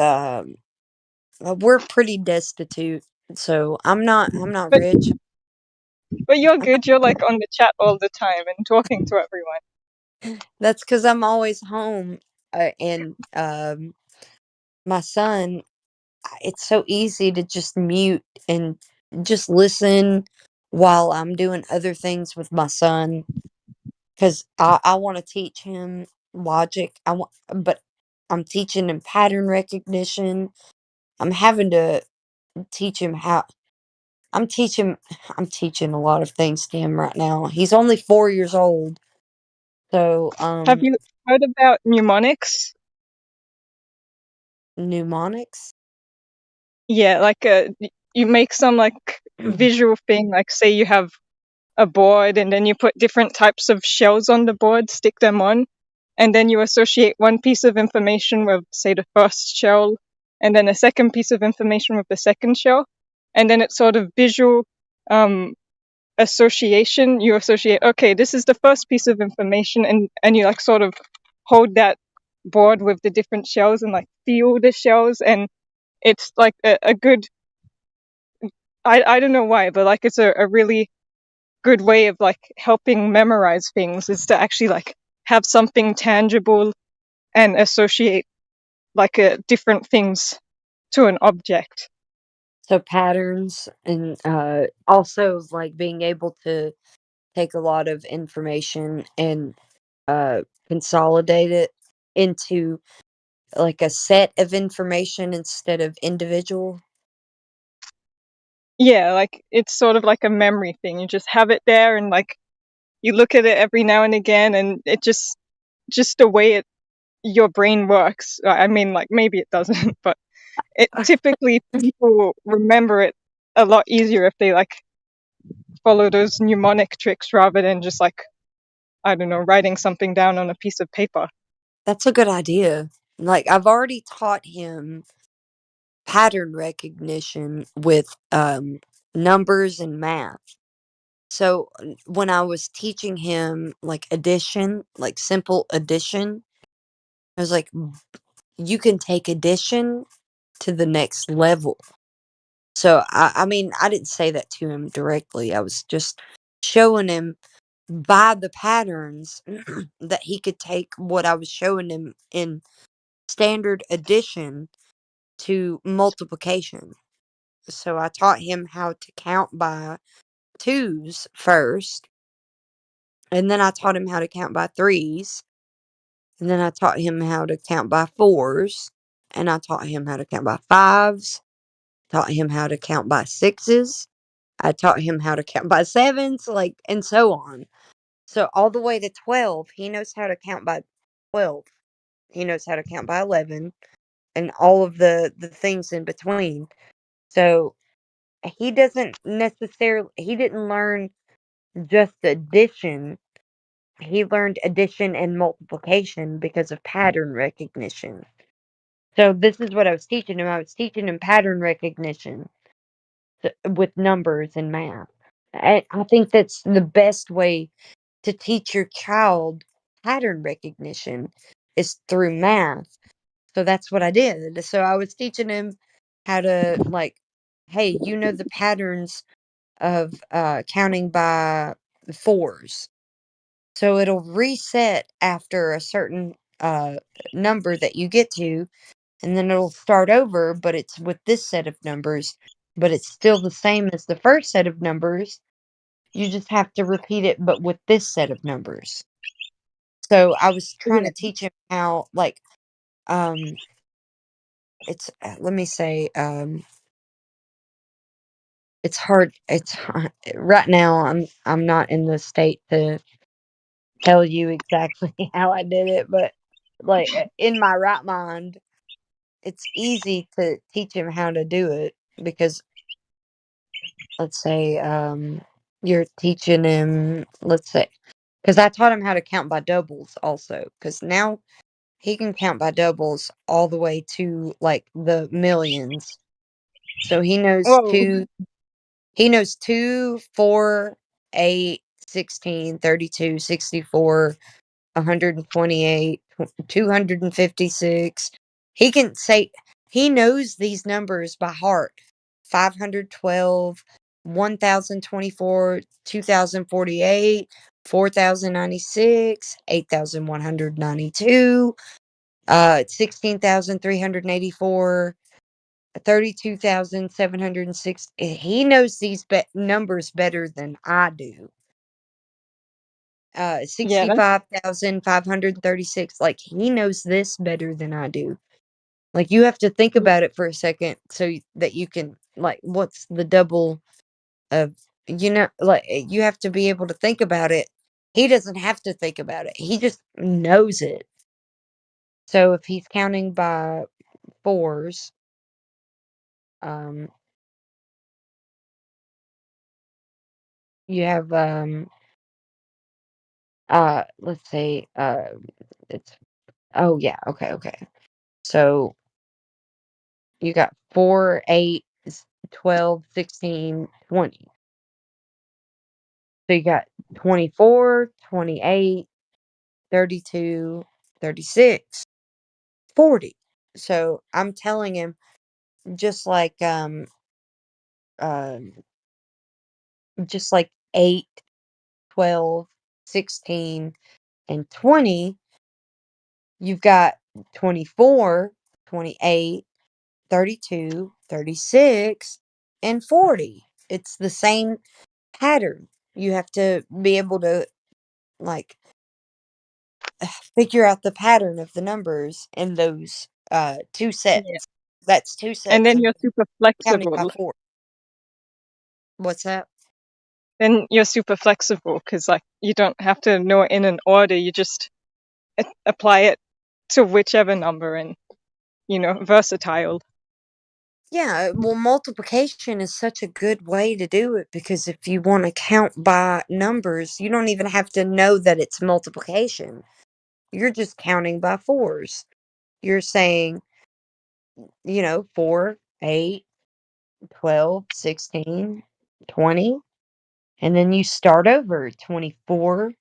we're pretty destitute, so I'm not But rich. But you're good. You're like on the chat all the time and talking to everyone. That's because I'm always home, and my son. It's so easy to just mute and just listen while I'm doing other things with my son, because I want to teach him logic. But I'm teaching him pattern recognition. I'm having to teach him how. I'm teaching a lot of things to him right now. He's only 4 years old, so Have you heard about mnemonics? mnemonics. Yeah, like you make some like visual thing, like say you have a board and then you put different types of shells on the board, stick them on, and then you associate one piece of information with, say, the first shell, and then a second piece of information with the second shell, and then it's sort of visual association. You associate, okay, this is the first piece of information, and you like sort of hold that board with the different shells and like feel the shells, and it's like a good, I don't know why, but like it's a really good way of like helping memorize things, is to actually like have something tangible and associate like different things to an object. So patterns, and also like being able to take a lot of information and consolidate it into like a set of information instead of individual. Yeah, like it's sort of like a memory thing. You just have it there and like you look at it every now and again, and it just the way your brain works. I mean, like maybe it doesn't, but it typically people remember it a lot easier if they like follow those mnemonic tricks rather than just like, I don't know, writing something down on a piece of paper. That's a good idea. Like I've already taught him pattern recognition with numbers and math. So when I was teaching him like addition, like simple addition, I was like, you can take addition to the next level. So I mean, I didn't say that to him directly. I was just showing him by the patterns that he could take what I was showing him in standard addition to multiplication. So I taught him how to count by twos first, and then I taught him how to count by threes, and then I taught him how to count by fours, and I taught him how to count by fives, taught him how to count by sixes, I taught him how to count by sevens, like, and so on. So all the way to 12, he knows how to count by 12. He knows how to count by 11 and all of the things in between. So he doesn't necessarily, he didn't learn just addition. He learned addition and multiplication because of pattern recognition. So this is what I was teaching him. I was teaching him pattern recognition with numbers and math. I think that's the best way to teach your child pattern recognition is through math. So that's what I did. So I was teaching him how to like, hey, you know the patterns of counting by fours. So it'll reset after a certain number that you get to, and then it'll start over, but it's with this set of numbers, but it's still the same as the first set of numbers. You just have to repeat it, but with this set of numbers. So I was trying to teach him how, like, it's let me say, it's hard. It's right now. I'm not in the state to tell you exactly how I did it, but like in my right mind, it's easy to teach him how to do it because let's say you're teaching him, let's say, because I taught him how to count by doubles also, because now he can count by doubles all the way to like the millions. So Whoa. he knows 2, 4, 8, 16, 32, 64, 128, 256. He can say he knows these numbers by heart. 512, 1,024, 2,048, 4,096, 8,192, 16,384, 32,706. He knows these numbers better than I do. Yeah, 65,536. Like, he knows this better than I do. Like, you have to think about it for a second so that you can, like, what's the double of, like, you have to be able to think about it. He doesn't have to think about it. He just knows it. So if he's counting by fours, you have, let's say, it's, oh yeah, okay. So you got 4, 8, 12, 16, 20. So you got 24, 28, 32, 36, 40. So I'm telling him, just like um just like 8, 12, 16, and 20, you've got 24, 28, 32, 36, and 40. It's the same pattern. You have to be able to, like, figure out the pattern of the numbers in those two yeah. sets. That's two And sets then of you're super counting by flexible. 4. What's that? Then you're super flexible because, like, you don't have to know it in an order. You just apply it to whichever number, and versatile. Yeah, well, multiplication is such a good way to do it, because if you want to count by numbers, you don't even have to know that it's multiplication. You're just counting by fours. You're saying, 4, 8, 12, 16, 20, and then you start over 24,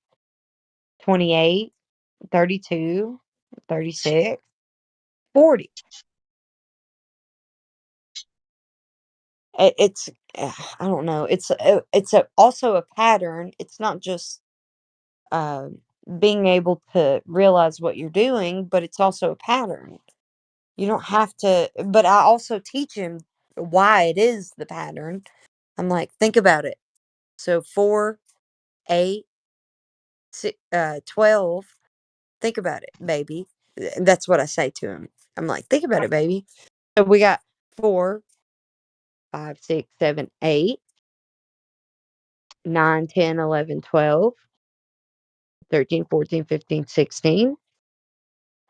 28, 32, 36, 40. It's I don't know. It's also a pattern. It's not just uh, being able to realize what you're doing, but it's also a pattern. You don't have to. But I also teach him why it is the pattern. I'm like, think about it. So 4, 8, 12. Think about it, baby. That's what I say to him. I'm like, think about it, baby. So we got 4, 5, 6, 7, 8, 9, 10, 11, 12, 13, 14, 15, 16.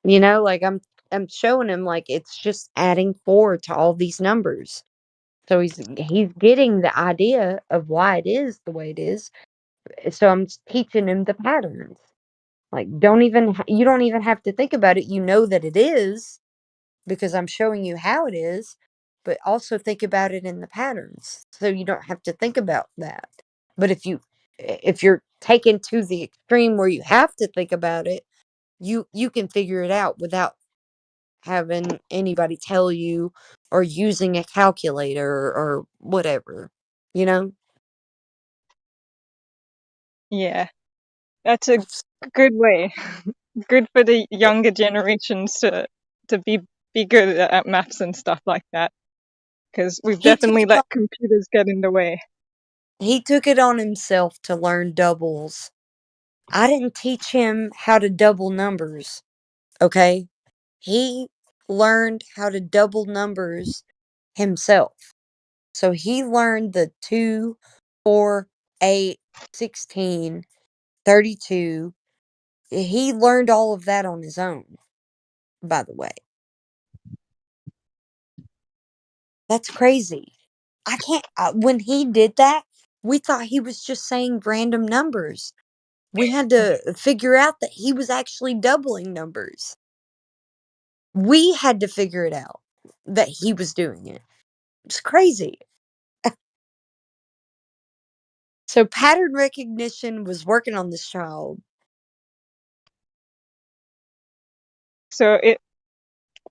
Like, I'm showing him, like, it's just adding 4 to all these numbers. So he's getting the idea of why it is the way it is. So I'm teaching him the patterns. Like, you don't even have to think about it. You know that it is, because I'm showing you how it is, but also think about it in the patterns. So you don't have to think about that. But if you're taken to the extreme where you have to think about it, you can figure it out without having anybody tell you, or using a calculator or whatever, you know? Yeah, that's a good way. Good for the younger generations to be good at maths and stuff like that, because we've He took definitely it on, let computers get in the way. he took it on himself to learn doubles. I didn't teach him how to double numbers, okay? He learned how to double numbers himself. So he learned the 2, 4, 8, 16, 32. He learned all of that on his own, by the way. That's crazy. I can't, when he did that, we thought he was just saying random numbers. We had to figure out that he was actually doubling numbers. We had to figure it out that he was doing it. It's crazy. So pattern recognition was working on this child. So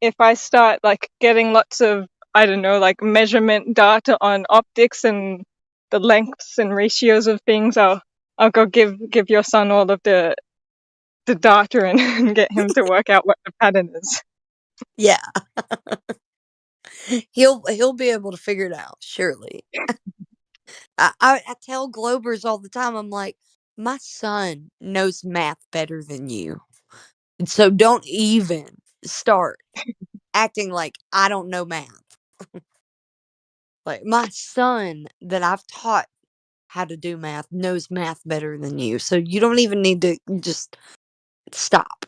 if I start, like, getting lots of, I don't know, like, measurement data on optics and the lengths and ratios of things, I'll go give your son all of the data and get him to work out what the pattern is. Yeah. He'll be able to figure it out, surely. I tell Globers all the time, I'm like, my son knows math better than you. And so don't even start acting like I don't know math. Like, my son that I've taught how to do math knows math better than you. So you don't even need to just stop.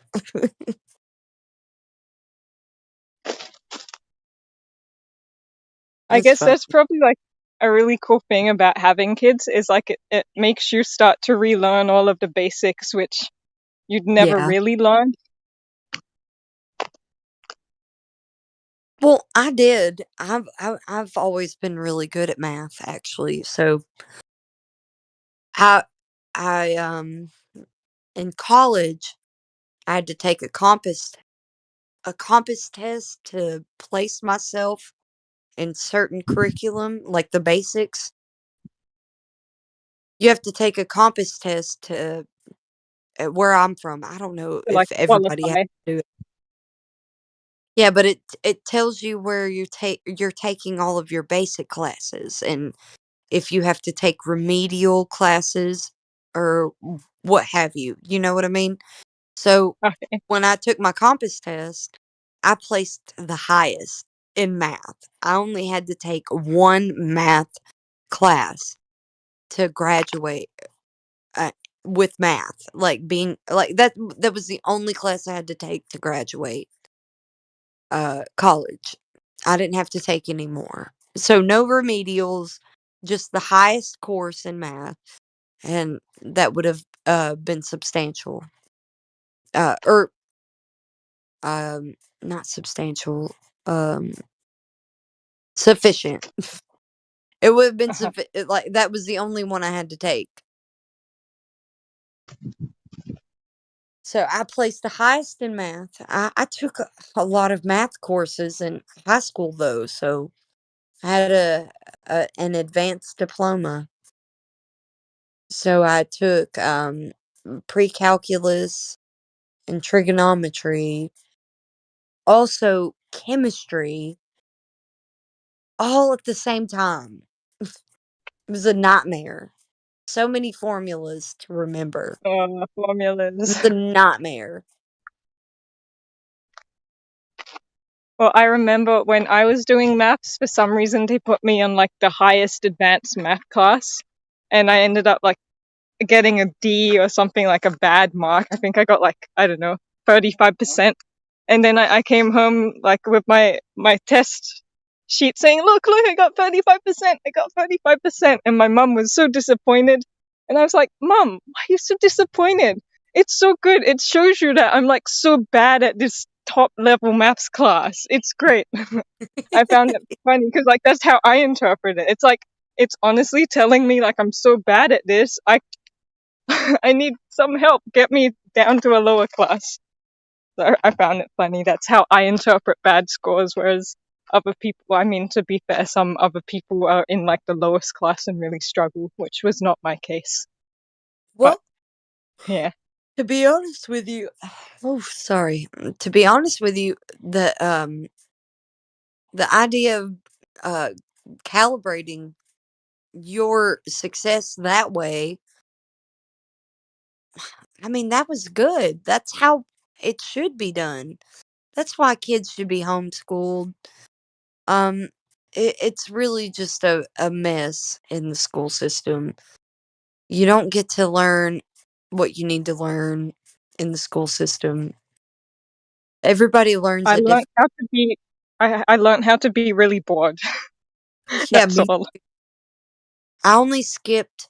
I That's guess fun. that's probably like a really cool thing about having kids is like it makes you start to relearn all of the basics which you'd never Yeah. really learn. Well, I did. I've always been really good at math, actually. So I in college I had to take a compass test to place myself in certain curriculum, like the basics. You have to take a compass test to where I'm from. I don't know To like if everybody has qualify. to do it. Yeah, but it tells you where you're taking all of your basic classes, and if you have to take remedial classes or what have you. You know what I mean? So Okay. when I took my compass test, I placed the highest in math. I only had to take one math class to graduate uh, with math. Like being like that was the only class I had to take to graduate college. I didn't have to take any more. So no remedials, just the highest course in math, and that would have been substantial. Or not substantial, um sufficient. It would have been like that was the only one I had to take. So I placed the highest in math. I took a lot of math courses in high school though, so I had an advanced diploma. So I took pre-calculus and trigonometry, also chemistry, all at the same time. It was a nightmare. So many formulas to remember. It Formulas. was a nightmare. Well, I remember when I was doing maths, for some reason they put me on like the highest advanced math class, and I ended up like getting a D or something, like a bad mark. I think I got like, I don't know, 35%. And then I came home like with my test sheet saying, look, I got 35%. I got 35%. And my mum was so disappointed. And I was like, Mum, why are you so disappointed? It's so good. It shows you that I'm like so bad at this top level maths class. It's great. I found it funny because like that's how I interpret it. It's like it's honestly telling me like I'm so bad at this. I need some help. Get me down to a lower class. So I found it funny. That's how I interpret bad scores, whereas other people, I mean, to be fair, some other people are in like the lowest class and really struggle, which was not my case. But Well, yeah. to be honest with you, oh, sorry. To be honest with you, the idea of calibrating your success that way, I mean, that was good. That's how it should be done. That's why kids should be homeschooled. Um, it's really just a mess in the school system. You don't get to learn what you need to learn in the school system. Everybody learns I a learned different. how to be I learned how to be really bored. Yeah, That's me. all. I only skipped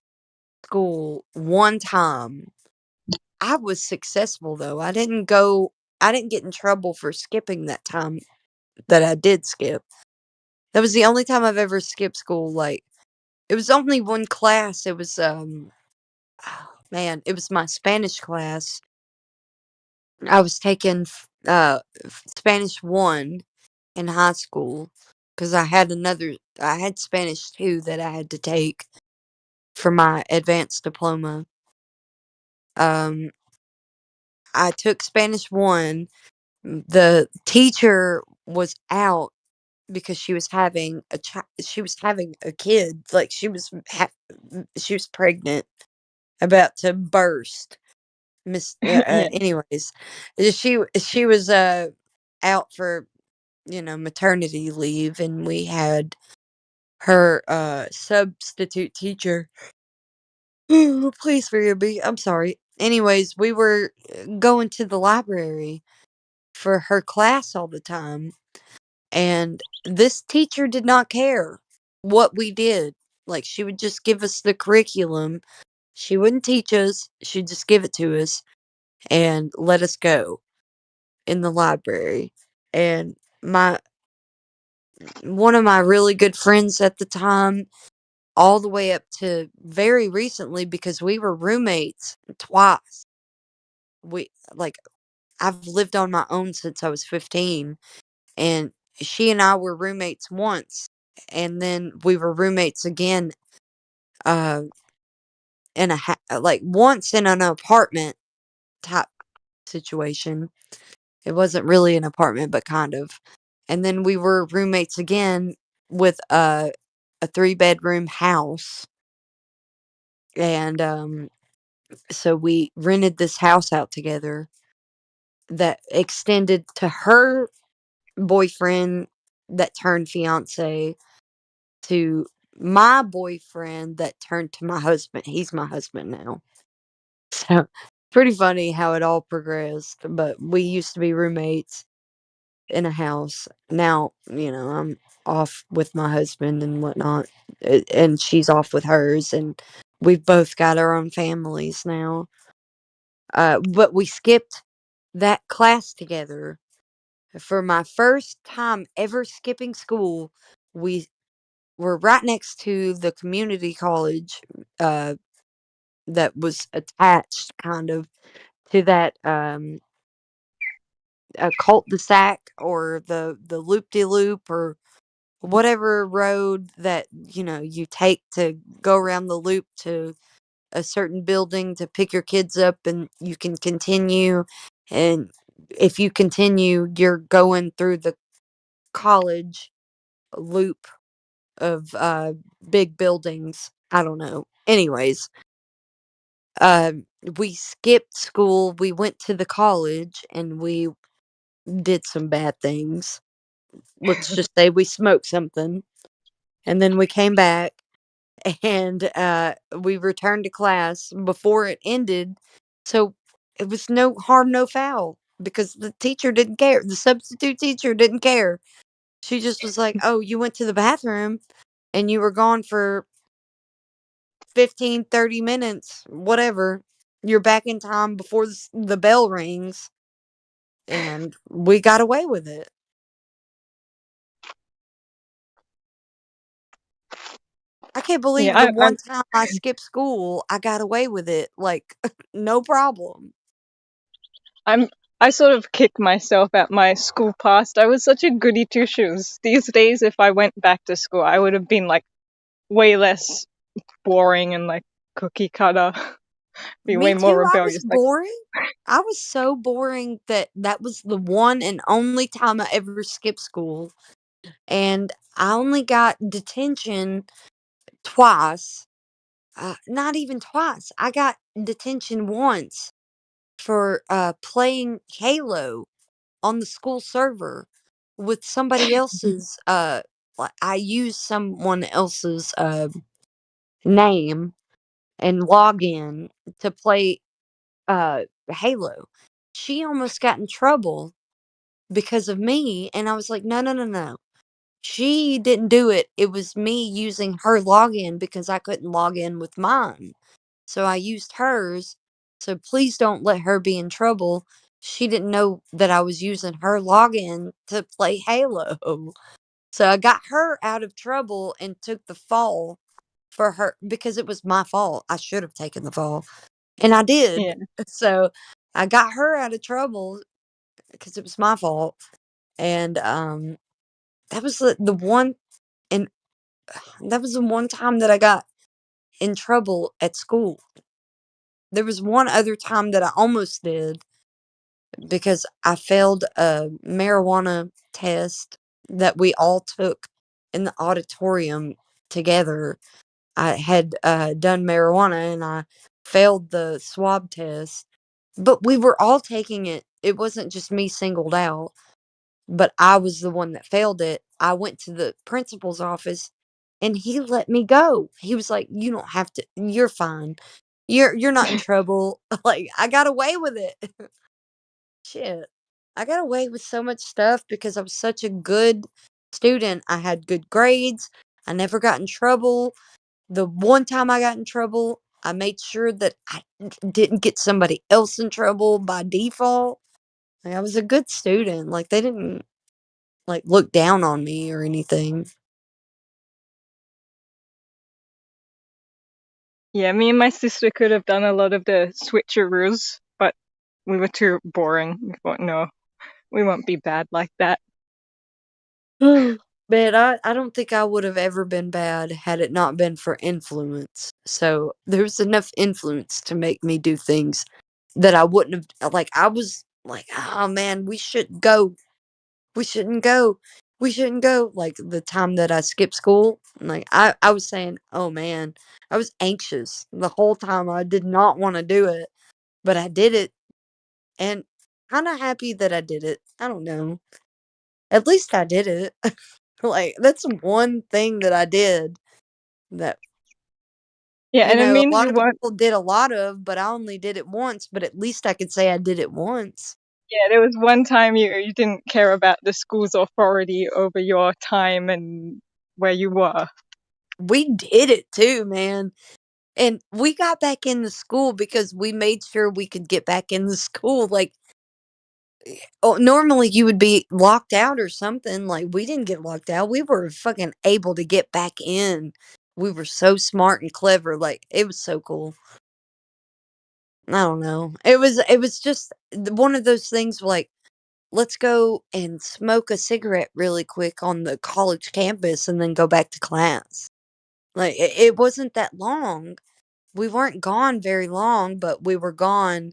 school one time. I was successful though. I didn't get in trouble for skipping that time that I did skip. That was the only time I've ever skipped school. Like, it was only one class. It was oh, man, it was my Spanish class. I was taking Spanish 1 in high school because I had Spanish 2 that I had to take. for my advanced diploma. I took Spanish 1. The teacher was out because she was having a kid. Like she was pregnant, about to burst. Yeah. Anyways, she was out for maternity leave, and we had her substitute teacher. Please forgive me. I'm sorry. Anyways, we were going to the library for her class all the time, and this teacher did not care what we did. Like, she would just give us the curriculum. She wouldn't teach us. She'd just give it to us and let us go in the library. And one of my really good friends at the time, all the way up to very recently, because we were roommates twice. I've lived on my own since I was 15, and she and I were roommates once, and then we were roommates again, uh, once in an apartment type situation. It wasn't really an apartment, but kind of. And then we were roommates again with a 3-bedroom house, and so we rented this house out together that extended to her boyfriend that turned fiance, to my boyfriend that turned to my husband. He's my husband now. So pretty funny how it all progressed. But we used to be roommates in a house. Now, I'm off with my husband and whatnot, and she's off with hers, and we've both got our own families now. But we skipped that class together. For my first time ever skipping school, we were right next to the community college that was attached kind of to that a cul-de-sac, or the loop-de-loop, or whatever road that you take to go around the loop to a certain building to pick your kids up, and you can continue. And if you continue, you're going through the college loop of big buildings. I don't know. Anyways, uh, we skipped school. We went to the college, and we did some bad things. Let's just say we smoked something, and then we came back, and we returned to class before it ended. So it was no harm, no foul, because the teacher didn't care. The substitute teacher didn't care. She just was like, "Oh, you went to the bathroom and you were gone for 15, 30 minutes, whatever. You're back in time before the bell rings." And we got away with it. I can't believe the Yeah, one time I skipped school, I got away with it. Like, no problem. I'm I sort of kick myself at my school past. I was such a goody two shoes. These days, if I went back to school, I would have been like way less boring and like cookie cutter. Be Me way more too. I was rebellious. Like, boring. I was so boring that was the one and only time I ever skipped school. And I only got detention twice. Not even twice. I got detention once for playing Halo on the school server with somebody else's I used someone else's name and login to play Halo. She almost got in trouble because of me, and I was like, "No, no, no, no. She didn't do it. It was me using her login because I couldn't log in with mine. So I used hers. So please don't let her be in trouble. She didn't know that I was using her login to play Halo." So I got her out of trouble and took the fall for her because it was my fault. I should have taken the fall, and I did. yeah. So I got her out of trouble because it was my fault. And that was the one, and that was the one time that I got in trouble at school. There was one other time that I almost did because I failed a marijuana test that we all took in the auditorium together. I had done marijuana and I failed the swab test, but we were all taking it. It wasn't just me singled out, but I was the one that failed it. I went to the principal's office and he let me go. He was like, "You don't have to. You're fine. You're not in trouble." Like I got away with it. Shit. I got away with so much stuff because I was such a good student. I had good grades. I never got in trouble. The one time I got in trouble, I made sure that I didn't get somebody else in trouble by default. Like, I was a good student. Like they didn't like look down on me or anything. Yeah, me and my sister could have done a lot of the switcheroos, but we were too boring. We thought, no, we won't be bad like that. Man, I don't think I would have ever been bad had it not been for influence. So there was enough influence to make me do things that I wouldn't have. Like I was like, oh man, we shouldn't go. We shouldn't go. We shouldn't go. Like the time that I skipped school, like I was saying, oh man, I was anxious the whole time. I did not want to do it, but I did it, and kind of happy that I did it. I don't know. At least I did it. Like that's one thing that I did that Yeah, and it a means lot you of won't. people did a lot of, but I only did it once. But at least I could say I did it once. Yeah, there was one time you didn't care about the school's authority over your time and where you were. We did it too, man. And we got back in the school because we made sure we could get back in the school. Like, normally you would be locked out or something. Like, we didn't get locked out. We were fucking able to get back in. We were so smart and clever. Like, it was so cool. I don't know. It was just one of those things like, let's go and smoke a cigarette really quick on the college campus and then go back to class. Like, it wasn't that long. We weren't gone very long, but we were gone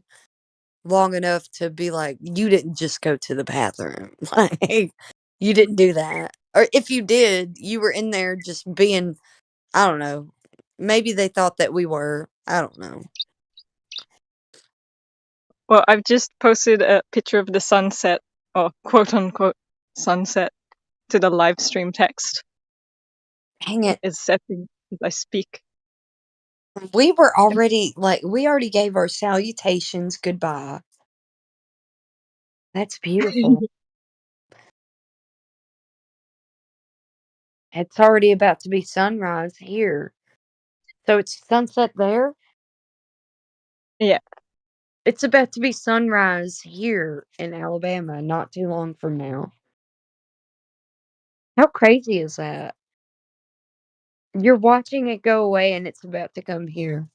long enough to be like, you didn't just go to the bathroom. Like, you didn't do that. Or if you did, you were in there just being, I don't know. Maybe they thought that we were. I don't know. Well, I've just posted a picture of the sunset, or quote unquote sunset, to the live stream text. Dang it. It's setting as I speak. We were already, like, we already gave our salutations goodbye. That's beautiful. It's already about to be sunrise here. So it's sunset there? Yeah. It's about to be sunrise here in Alabama not too long from now. How crazy is that? You're watching it go away and it's about to come here.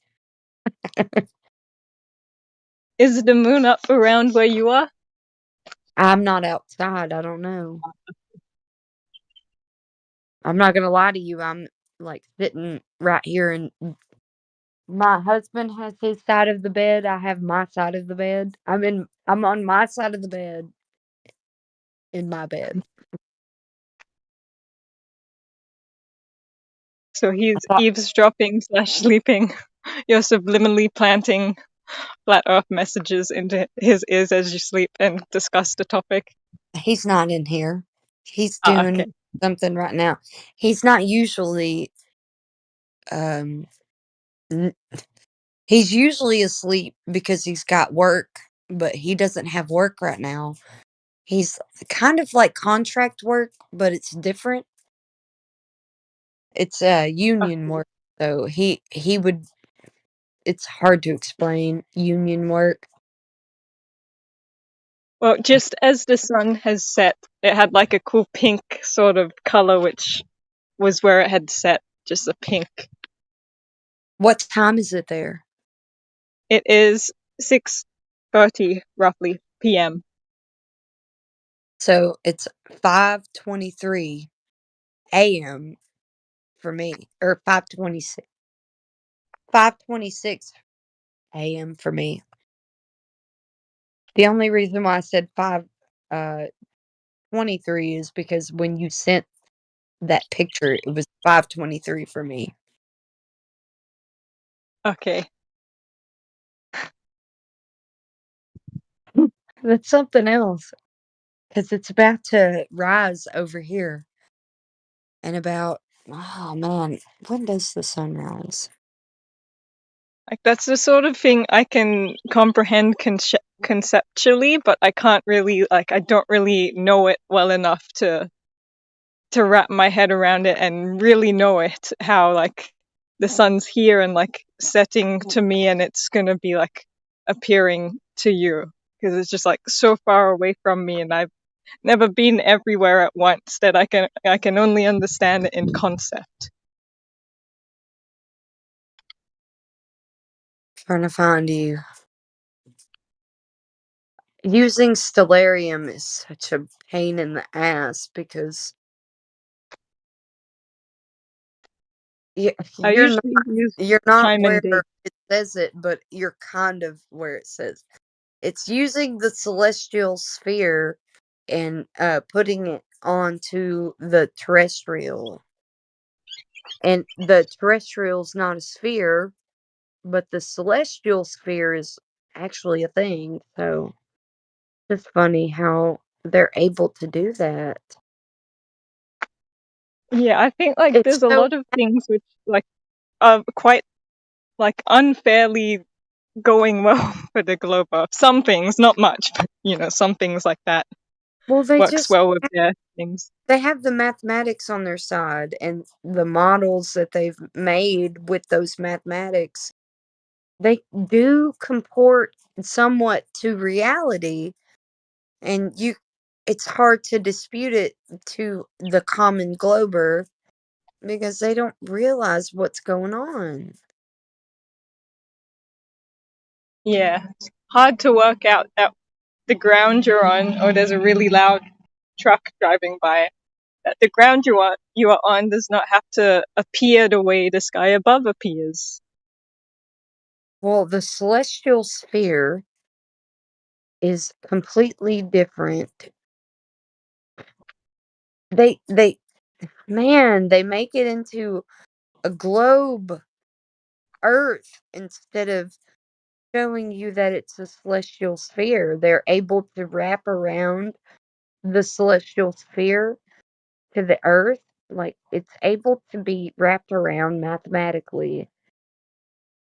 Is the moon up around where you are? I'm not outside. I don't know. I'm not gonna lie to you. I'm like sitting right here, and my husband has his side of the bed. I have my side of the bed. I'm on my side of the bed in my bed. So he's eavesdropping / sleeping. You're subliminally planting flat earth messages into his ears as you sleep and discuss the topic. He's not in here. He's Oh, doing okay. something right now. He's not usually um n- he's usually asleep because he's got work, but he doesn't have work right now. He's kind of like contract work, but it's different. It's union work. So he would it's hard to explain union work. Well, just as the sun has set, it had like a cool pink sort of color, which was where it had set, just a pink. What time is it there? It is 6:30 roughly p.m. So it's 5:23 a.m. for me, or 5:26. 5:26 a.m. for me. The only reason why I said 5:23 is because when you sent that picture, it was 5:23 for me. Okay. That's something else. Because it's about to rise over here. And about, oh man, when does the sun rise? Like that's the sort of thing I can comprehend conceptually, but I can't really I don't really know it well enough to wrap my head around it and really know it, how the sun's here and setting to me and it's going to be appearing to you, because it's just so far away from me and I've never been everywhere at once that I can only understand it in concept. Trying to find you. Using stellarium is such a pain in the ass because I you're not usually use you're not time and where date. it says it, but you're kind of where it says. It's using the celestial sphere and putting it onto the terrestrial. And the terrestrial's not a sphere, but the celestial sphere is actually a thing. So it's funny how they're able to do that. Yeah, I think It's there's a so lot of things which are quite unfairly going well for the globe Earth. Some things, not much, but some things like that well, works well with their things. they have the mathematics on their side and the models that they've made with those mathematics. They do comport somewhat to reality, and it's hard to dispute it to the common glober because they don't realize what's going on. Yeah, it's hard to work out that the ground you're on, or there's a really loud truck driving by, that the ground you are on does not have to appear the way the sky above appears. Well, the celestial sphere is completely different. They man, they make it into a globe Earth instead of showing you that it's a celestial sphere. They're able to wrap around the celestial sphere to the Earth. Like, it's able to be wrapped around mathematically,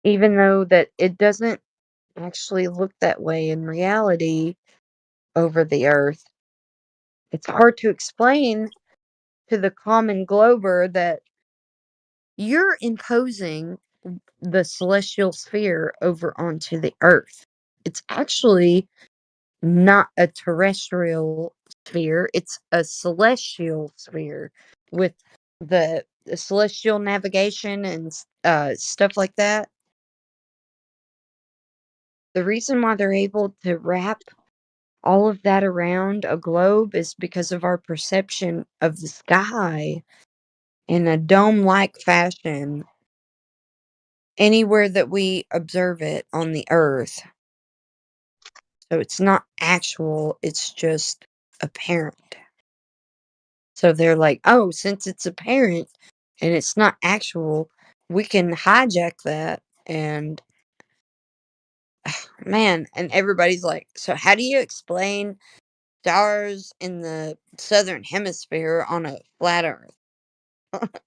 even though that it doesn't actually look that way in reality over the Earth. It's hard to explain to the common glober that you're imposing the celestial sphere over onto the Earth. It's actually not a terrestrial sphere, it's a celestial sphere with the celestial navigation and stuff like that. The reason why they're able to wrap all of that around a globe is because of our perception of the sky in a dome-like fashion anywhere that we observe it on the Earth. So it's not actual, it's just apparent. So they're like, oh, since it's apparent and it's not actual, we can hijack that. And man, and everybody's like, so how do you explain stars in the southern hemisphere on a flat Earth?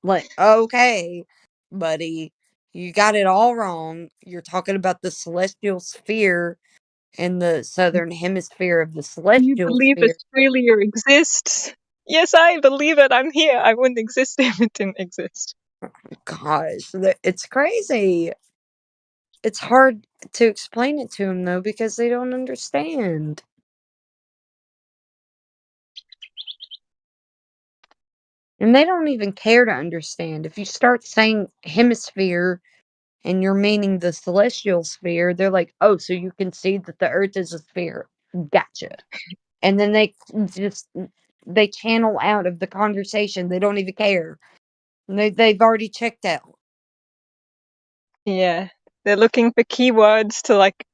Like, okay, buddy, you got it all wrong. You're talking about the celestial sphere and the southern hemisphere of the You celestial believe sphere. Australia exists? Yes, I believe it. I'm here. I wouldn't exist if it didn't exist. Gosh, it's crazy. It's hard to explain it to them, though, because they don't understand. And they don't even care to understand. If you start saying hemisphere and you're meaning the celestial sphere, they're like, oh, so you can see that the Earth is a sphere. Gotcha. And then they channel out of the conversation. They don't even care. They've already checked out. Yeah, they're looking for keywords to like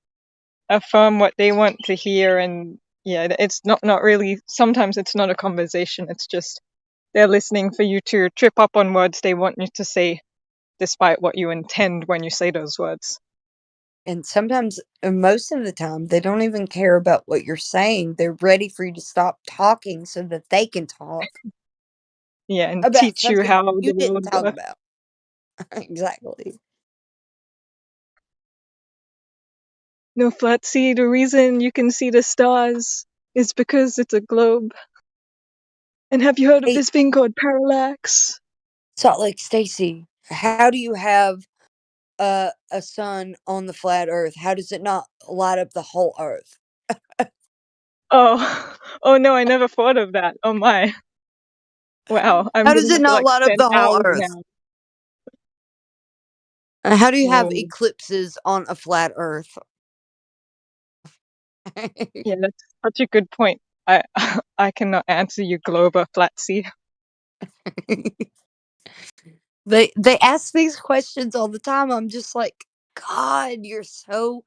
affirm what they want to hear, and yeah, it's not really. Sometimes it's not a conversation. It's just they're listening for you to trip up on words they want you to say, despite what you intend when you say those words. And sometimes, most of the time, they don't even care about what you're saying. They're ready for you to stop talking so that they can talk Yeah, and about teach you something how you the didn't world talk works. about. Exactly. No, Flatsy, the reason you can see the stars is because it's a globe. And have you heard of Hey, this thing called parallax? Salt Lake Stacy, how do you have a sun on the flat Earth? How does it not light up the whole Earth? Oh, oh no, I never thought of that. Oh my. Wow, I'm How does gonna it have to not like light up spend the whole hours Earth? now. How do you have Oh, eclipses on a flat Earth? yeah, that's such a good point. I I cannot answer you, Glober Flatsy. They ask these questions all the time. I'm just like, God, you're so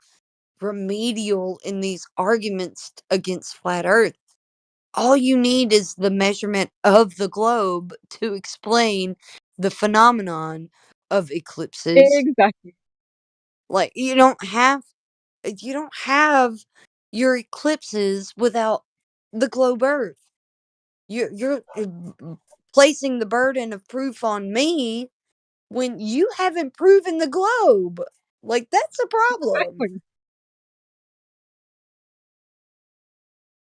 remedial in these arguments against flat Earth. All you need is the measurement of the globe to explain the phenomenon of eclipses. Exactly. Like you don't have your eclipses without the globe Earth. You're placing the burden of proof on me when you haven't proven the globe. Like, that's a problem. Exactly.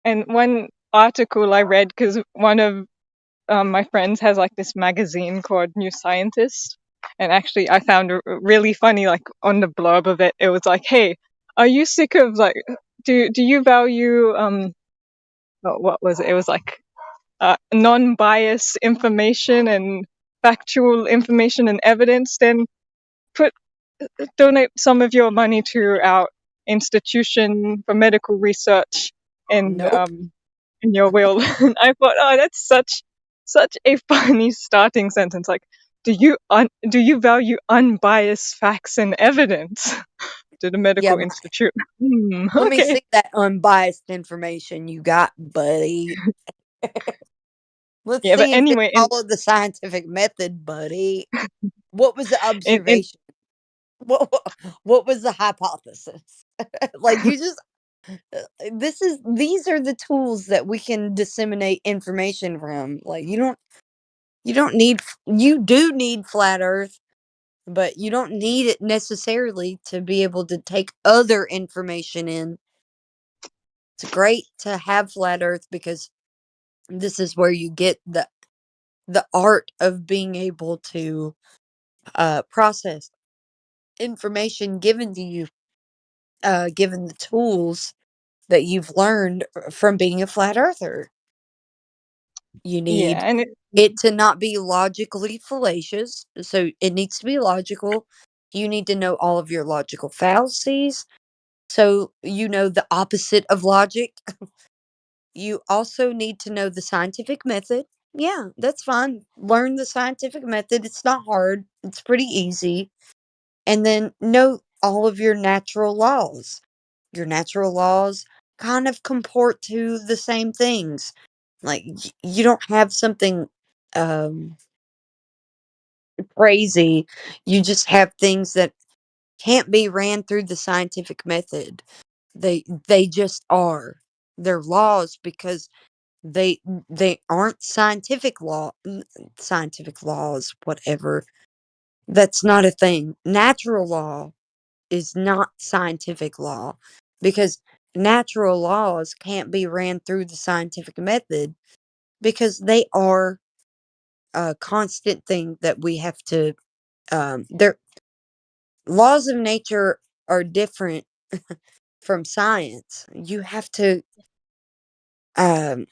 And one article I read, because one of my friends has like this magazine called New Scientist, and actually I found it really funny. Like on the blurb of it, it was like, "Hey, are you sick of like, do you value what was it? It was like non-biased information and factual information and evidence? Then put donate some of your money to our institution for medical research and Nope. in your will." And I thought, oh, that's such a funny starting sentence. Like, do you value unbiased facts and evidence to the Yeah, medical institute? let me Okay. see that unbiased information you got, buddy. Let's Yeah, but see if it anyway, followed the scientific method, buddy. What was the in observation? What what was the hypothesis? Like, you just these are the tools that we can disseminate information from. Like, you do need flat Earth, but you don't need it necessarily to be able to take other information in. It's great to have flat Earth because this is where you get the art of being able to process information given to you, given the tools that you've learned from being a flat earther. You yeah, need and it to not be logically fallacious, so it needs to be logical. You need to know all of your logical fallacies, so you know the opposite of logic. You also need to know the scientific method. Yeah, that's fine. Learn the scientific method. It's not hard. It's pretty easy. And then know all of your natural laws. Your natural laws kind of comport to the same things. Like, you don't have something um crazy. You just have things that can't be ran through the scientific method. They just are. They're laws because they they aren't scientific laws, whatever. That's not a thing. Natural law is not scientific law because natural laws can't be ran through the scientific method because they are a constant thing that we have to their laws of nature are different from science. You have to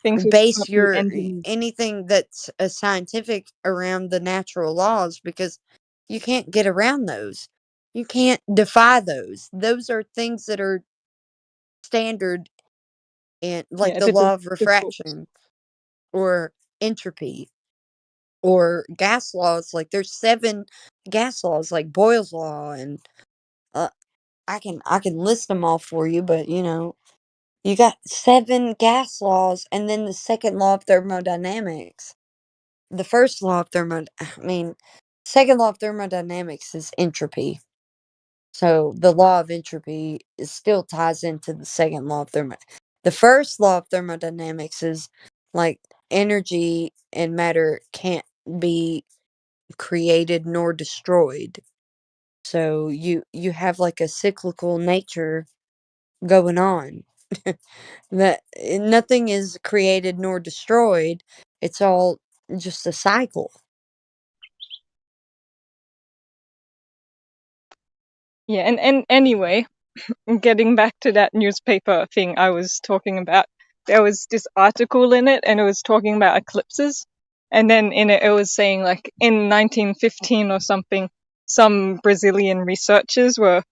things which base can't be your engineered. anything that's scientific around the natural laws because you can't get around those. You can't defy those. Those are things that are standard, and like Yeah, the law of the book. refraction or entropy or gas laws. Like there's 7 gas laws, like Boyle's law, and I can list them all for you, but you got 7 gas laws, and then the second law of thermodynamics. The first law of second law of thermodynamics is entropy. So the law of entropy still ties into the second law of thermodynamics. The first law of thermodynamics is like energy and matter can't be created nor destroyed. So you have like a cyclical nature going on. That nothing is created nor destroyed. It's all just a cycle. Yeah, and anyway, getting back to that newspaper thing I was talking about, there was this article in it, and it was talking about eclipses. And then in it was saying, like, in 1915 or something, some Brazilian researchers were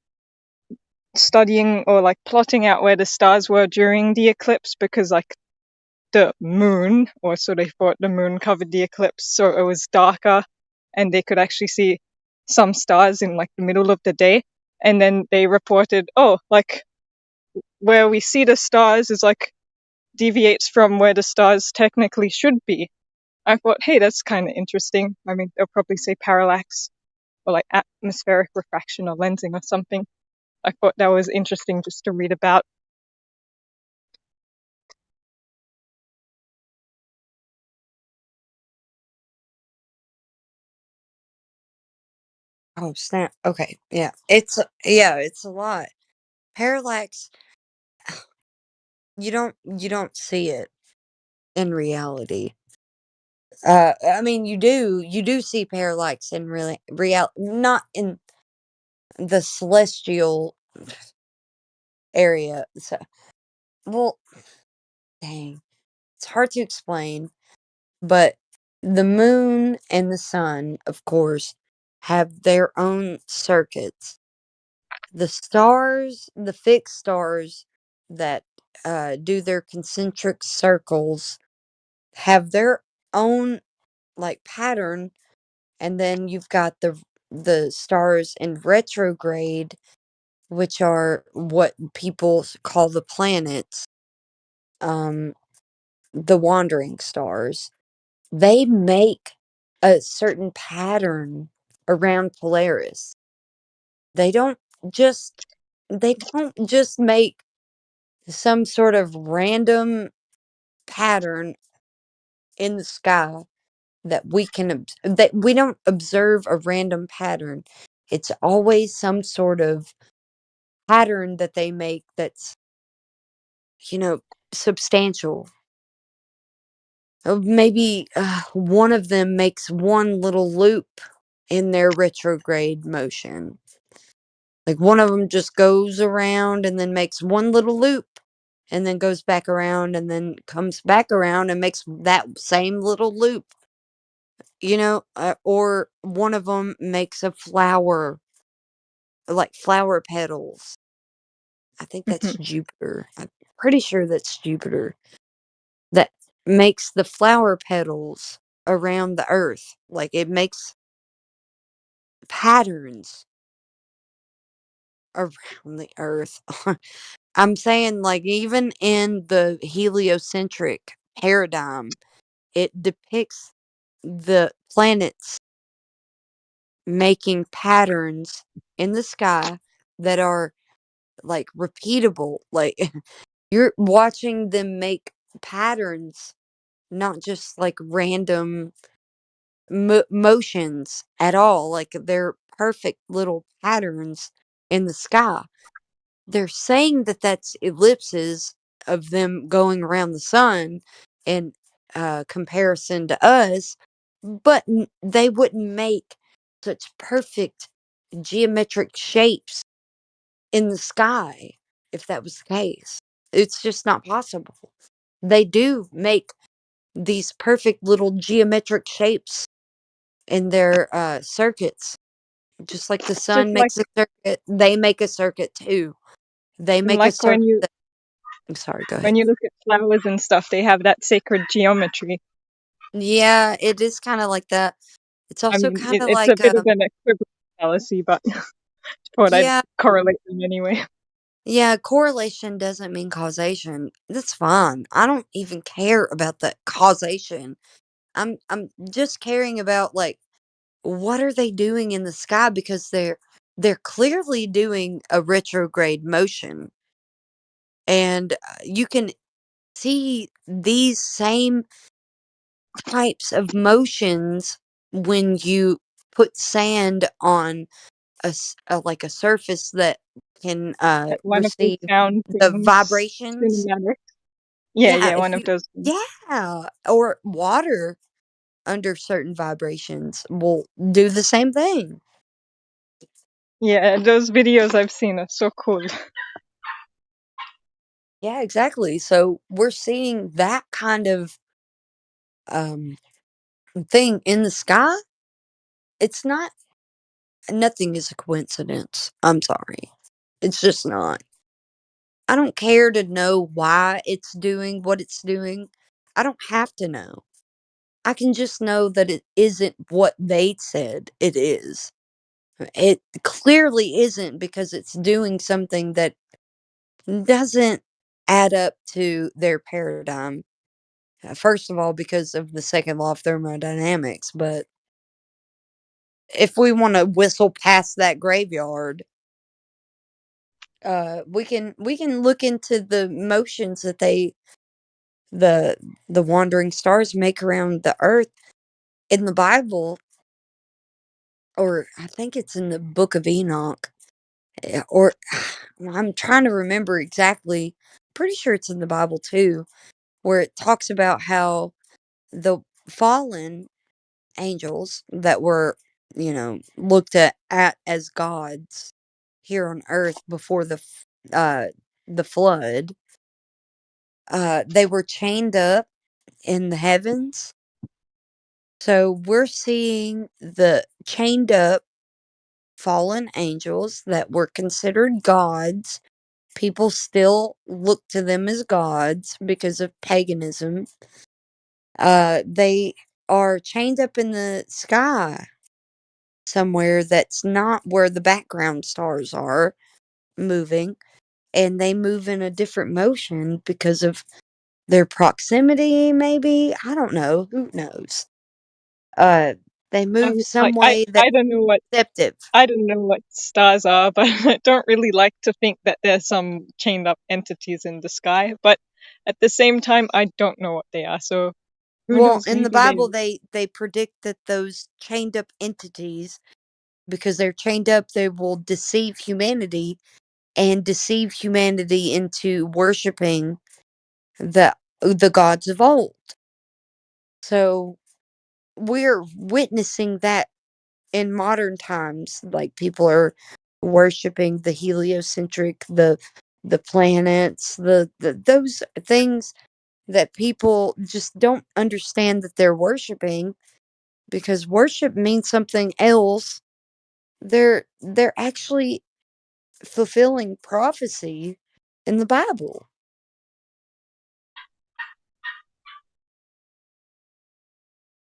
studying or, like, plotting out where the stars were during the eclipse, because, like, the moon, or so they thought the moon covered the eclipse, so it was darker, and they could actually see some stars in, like, the middle of the day. And then they reported, oh, like, where we see the stars is, like, deviates from where the stars technically should be. I thought, hey, that's kind of interesting. I mean, they'll probably say parallax or, like, atmospheric refraction or lensing or something. I thought that was interesting just to read about. Oh snap! Okay, yeah, it's a lot. Parallax, you don't see it in reality. I mean, you do see parallax in real, not in the celestial area. So, well, dang, it's hard to explain, but the moon and the sun, of course, have their own circuits. The stars, the fixed stars that do their concentric circles, have their own like pattern, and then you've got the stars in retrograde, which are what people call the planets, um, the wandering stars. They make a certain pattern around Polaris. They don't just they don't just make some sort of random pattern in the sky that that we don't observe a random pattern. It's always some sort of pattern that they make that's substantial. Maybe one of them makes one little loop in their retrograde motion. Like one of them just goes around and then makes one little loop and then goes back around and then comes back around and makes that same little loop. Or one of them makes a flower, like flower petals. I think that's Jupiter. I'm pretty sure that's Jupiter. That makes the flower petals around the earth. Like it makes patterns around the earth. I'm saying, like, even in the heliocentric paradigm, it depicts the planets making patterns in the sky that are like repeatable. Like you're watching them make patterns, not just like random motions at all. Like they're perfect little patterns in the sky. They're saying that that's ellipses of them going around the sun in comparison to us, but they wouldn't make such perfect geometric shapes in the sky if that was the case. It's just not possible. They do make these perfect little geometric shapes in their circuits. Just like the sun Just like, makes a circuit, they make a circuit too. They make a like circuit. I'm sorry, go ahead. when you look at flowers and stuff, they have that sacred geometry. Yeah, it is kind of like that. It's I also mean, kind of it's a like, bit of an equivalent fallacy, but thought I'd yeah, correlate them anyway. yeah, correlation doesn't mean causation. That's fine. I don't even care about the causation. I'm just caring about, like, what are they doing in the sky, because they're clearly doing a retrograde motion, and you can see these same types of motions when you put sand on like a surface that can One of those receive sound the things, vibrations. cinematic. Yeah, Yeah, if one of you those. yeah, or water under certain vibrations will do the same thing. Yeah, those videos I've seen are so cool. Yeah, exactly. So we're seeing that kind of um thing in the sky. It's not Nothing is a coincidence. I'm sorry. It's just not. I don't care to know why it's doing what it's doing. I don't have to know. I can just know that it isn't what they said it is. It clearly isn't, because it's doing something that doesn't add up to their paradigm. First of all, because of the second law of thermodynamics, but if we want to whistle past that graveyard, we can look into the motions that the the wandering stars make around the earth in the Bible, or I think it's in the book of Enoch, or I'm trying to remember exactly. Pretty sure it's in the Bible too, where it talks about how the fallen angels that were, looked at as gods here on earth before uh the flood, they were chained up in the heavens. So we're seeing the chained up fallen angels that were considered gods. People still look to them as gods because of paganism. They are chained up in the sky somewhere that's not where the background stars are moving, and they move in a different motion because of their proximity, maybe. I don't know. Who knows? Uh, they move some way that's I don't know what deceptive. I don't know what stars are, but I don't really like to think that there's some chained up entities in the sky. But at the same time, I don't know what they are. So who Well, knows? in the Maybe they. Bible, they predict that those chained up entities, because they're chained up, they will deceive humanity and deceive humanity into worshiping the gods of old. So we're witnessing that in modern times. Like, people are worshiping the heliocentric, the planets, the those things that people just don't understand that they're worshiping, because worship means something else. They're actually fulfilling prophecy in the Bible.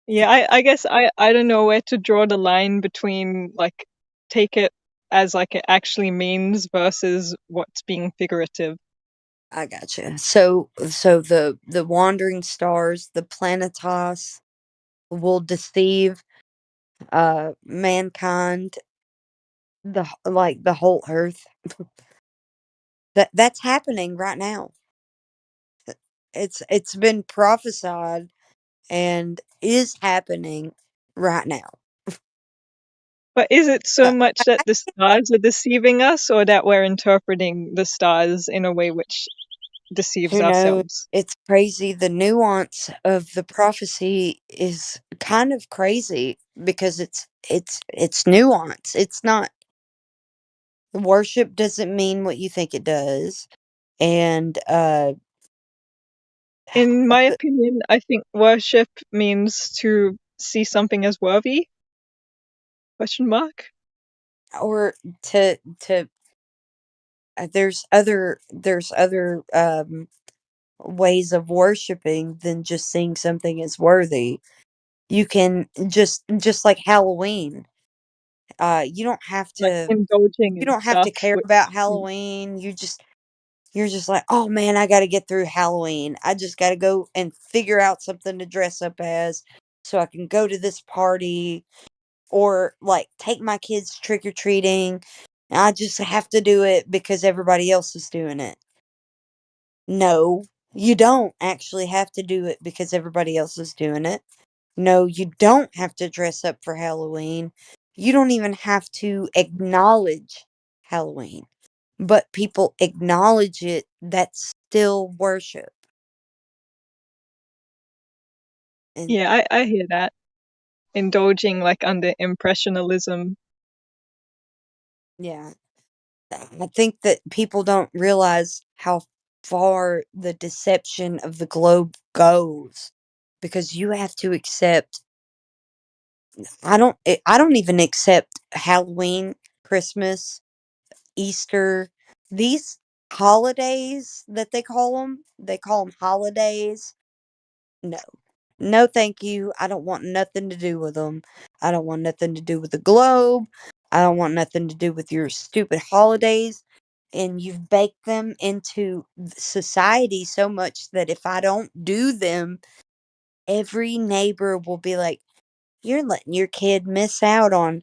Yeah, I guess I don't know where to draw the line between, like, take it as like it actually means versus what's being figurative. I gotcha. So the wandering stars, the planetos, will deceive mankind, the whole earth. That's happening right now. It's been prophesied and is happening right now. But is it so Uh, much that the stars are deceiving us, or that we're interpreting the stars in a way which deceives who knows? ourselves? It's crazy. The nuance of the prophecy is kind of crazy, because it's nuance. It's not Worship doesn't mean what you think it does. And In my opinion, I think worship means to see something as worthy? Question mark. or to there's other ways of worshiping than just seeing something as worthy. You can just like Halloween. You don't have Like to indulging you in don't have to stuff. care about Halloween. You're just like, oh man, I got to get through Halloween. I just got to go and figure out something to dress up as so I can go to this party or like take my kids trick or treating. I just have to do it because everybody else is doing it. No, you don't actually have to do it because everybody else is doing it. No, you don't have to dress up for Halloween. You don't even have to acknowledge Halloween. But people acknowledge it. That's still worship. And Yeah, I hear that. Indulging like under impressionism. yeah, I think that people don't realize how far the deception of the globe goes because you have to accept I don't even accept Halloween, Christmas, Easter, these holidays that they call them holidays. No. No, thank you. I don't want nothing to do with them. I don't want nothing to do with the globe. I don't want nothing to do with your stupid holidays. And you've baked them into society so much that if I don't do them, every neighbor will be like, you're letting your kid miss out on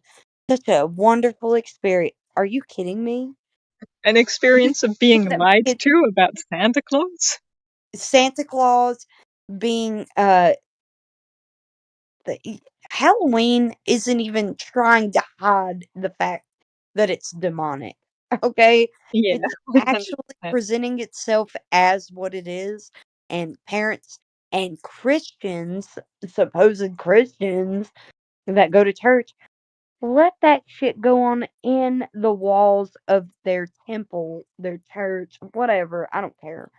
such a wonderful experience. Are you kidding me? An You experience of being that lied kid to about Santa Claus? Santa Claus being Halloween isn't even trying to hide the fact that it's demonic. Okay? Yeah, It's actually 100%. presenting itself as what it is, and parents and Christians, supposed Christians that go to church, let that shit go on in the walls of their temple, their church, whatever. I don't care.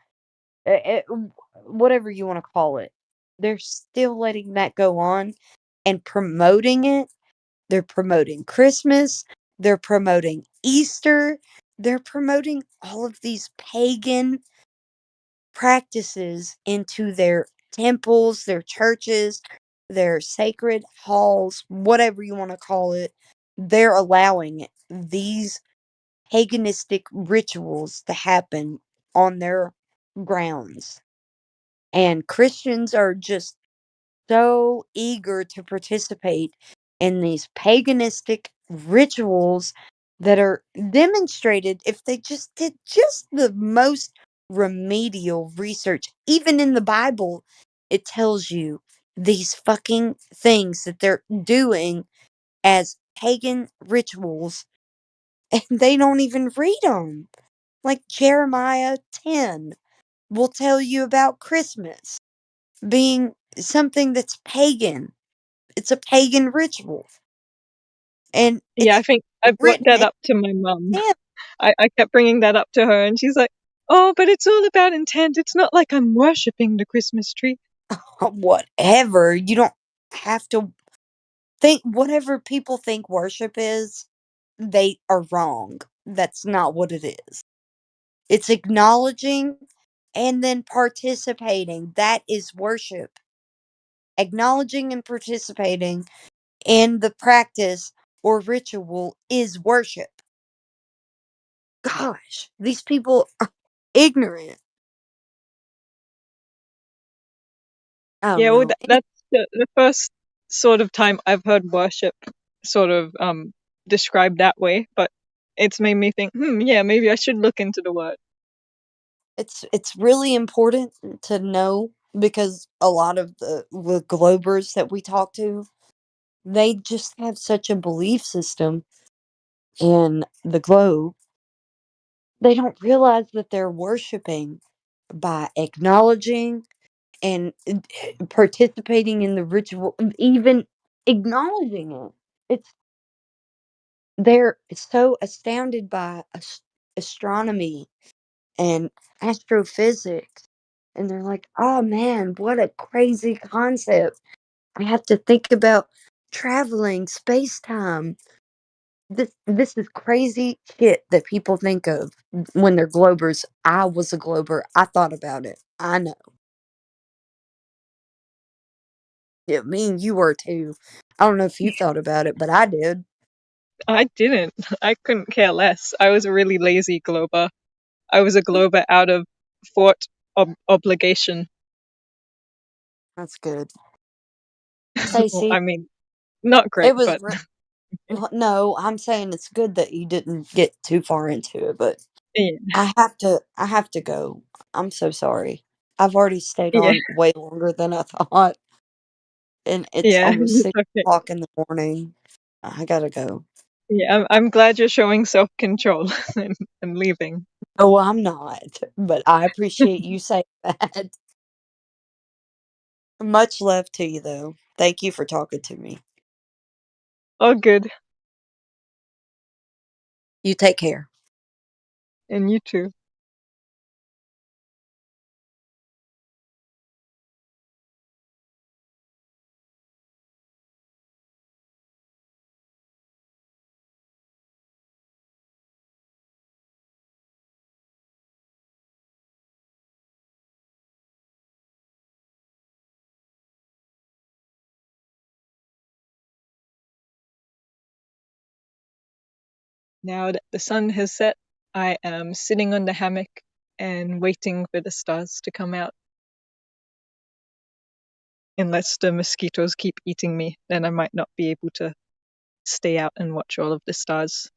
Whatever you want to call it. They're still letting that go on and promoting it. They're promoting Christmas. They're promoting Easter. They're promoting all of these pagan practices into their temples, their churches, their sacred halls, whatever you want to call it. They're allowing these paganistic rituals to happen on their grounds. And Christians are just so eager to participate in these paganistic rituals that are demonstrated if they just did just the most remedial research. Even in the Bible, it tells you these fucking things that they're doing as pagan rituals, and they don't even read them. Like Jeremiah 10 will tell you about Christmas being something that's pagan. It's a pagan ritual. And Yeah, I it's think I brought written that in up to my mum. hymn. I kept bringing that up to her, and she's like, "Oh, but it's all about intent. It's not like I'm worshipping the Christmas tree." Whatever. You don't have to think whatever people think worship is, they are wrong. That's not what it is. It's acknowledging and then participating. That is worship. Acknowledging and participating in the practice or ritual is worship. Gosh, these people are ignorant. I don't Yeah, well, know. that's the first sort of time I've heard worship sort of described that way, but it's made me think, yeah, maybe I should look into the word. It's really important to know because a lot of the globers that we talk to, they just have such a belief system in the globe. They don't realize that they're worshiping by acknowledging and participating in the ritual, even acknowledging it. It's they're so astounded by astronomy and astrophysics, and they're like, "Oh man, what a crazy concept! I have to think about traveling space time." This is crazy shit that people think of when they're globers. I was a glober. I thought about it. I know. Yeah, me and you were too. I don't know if you thought about it, but I did. I didn't. I couldn't care less. I was a really lazy glober. I was a glober out of fort obligation. That's good. Well, Casey, I mean, not great, it was but well, no, I'm saying it's good that you didn't get too far into it, but yeah, I have to go. I'm so sorry. I've already stayed yeah, on way longer than I thought, and it's yeah. almost It's six okay. o'clock in the morning. I gotta go. Yeah, I'm glad you're showing self control and leaving. Oh, I'm not, but I appreciate you saying that. Much love to you, though. Thank you for talking to me. All good, You take care. and you too. Now that the sun has set, I am sitting on the hammock and waiting for the stars to come out. Unless the mosquitoes keep eating me, then I might not be able to stay out and watch all of the stars.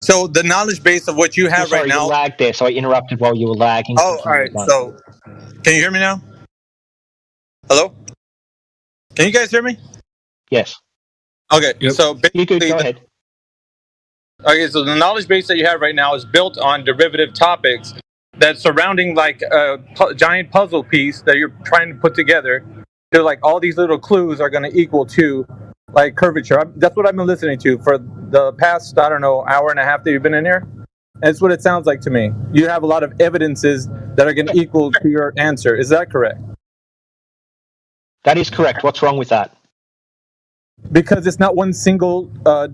So the knowledge base of what you Oh, have sorry, right you now. lagged there, so I interrupted while you were lagging. Oh, all Continue right. again. So can you hear me now? Hello? Can you guys hear me? Yes. Okay. So You good? basically, Go ahead. okay, so the knowledge base that you have right now is built on derivative topics that's surrounding like a giant puzzle piece that you're trying to put together. They're like all these little clues are going to equal to like curvature. That's what I've been listening to for the past, I don't know, hour and a half that you've been in here. That's what it sounds like to me. You have a lot of evidences that are going to equal to your answer. Is that correct? That is correct. What's wrong with that? Because it's not one single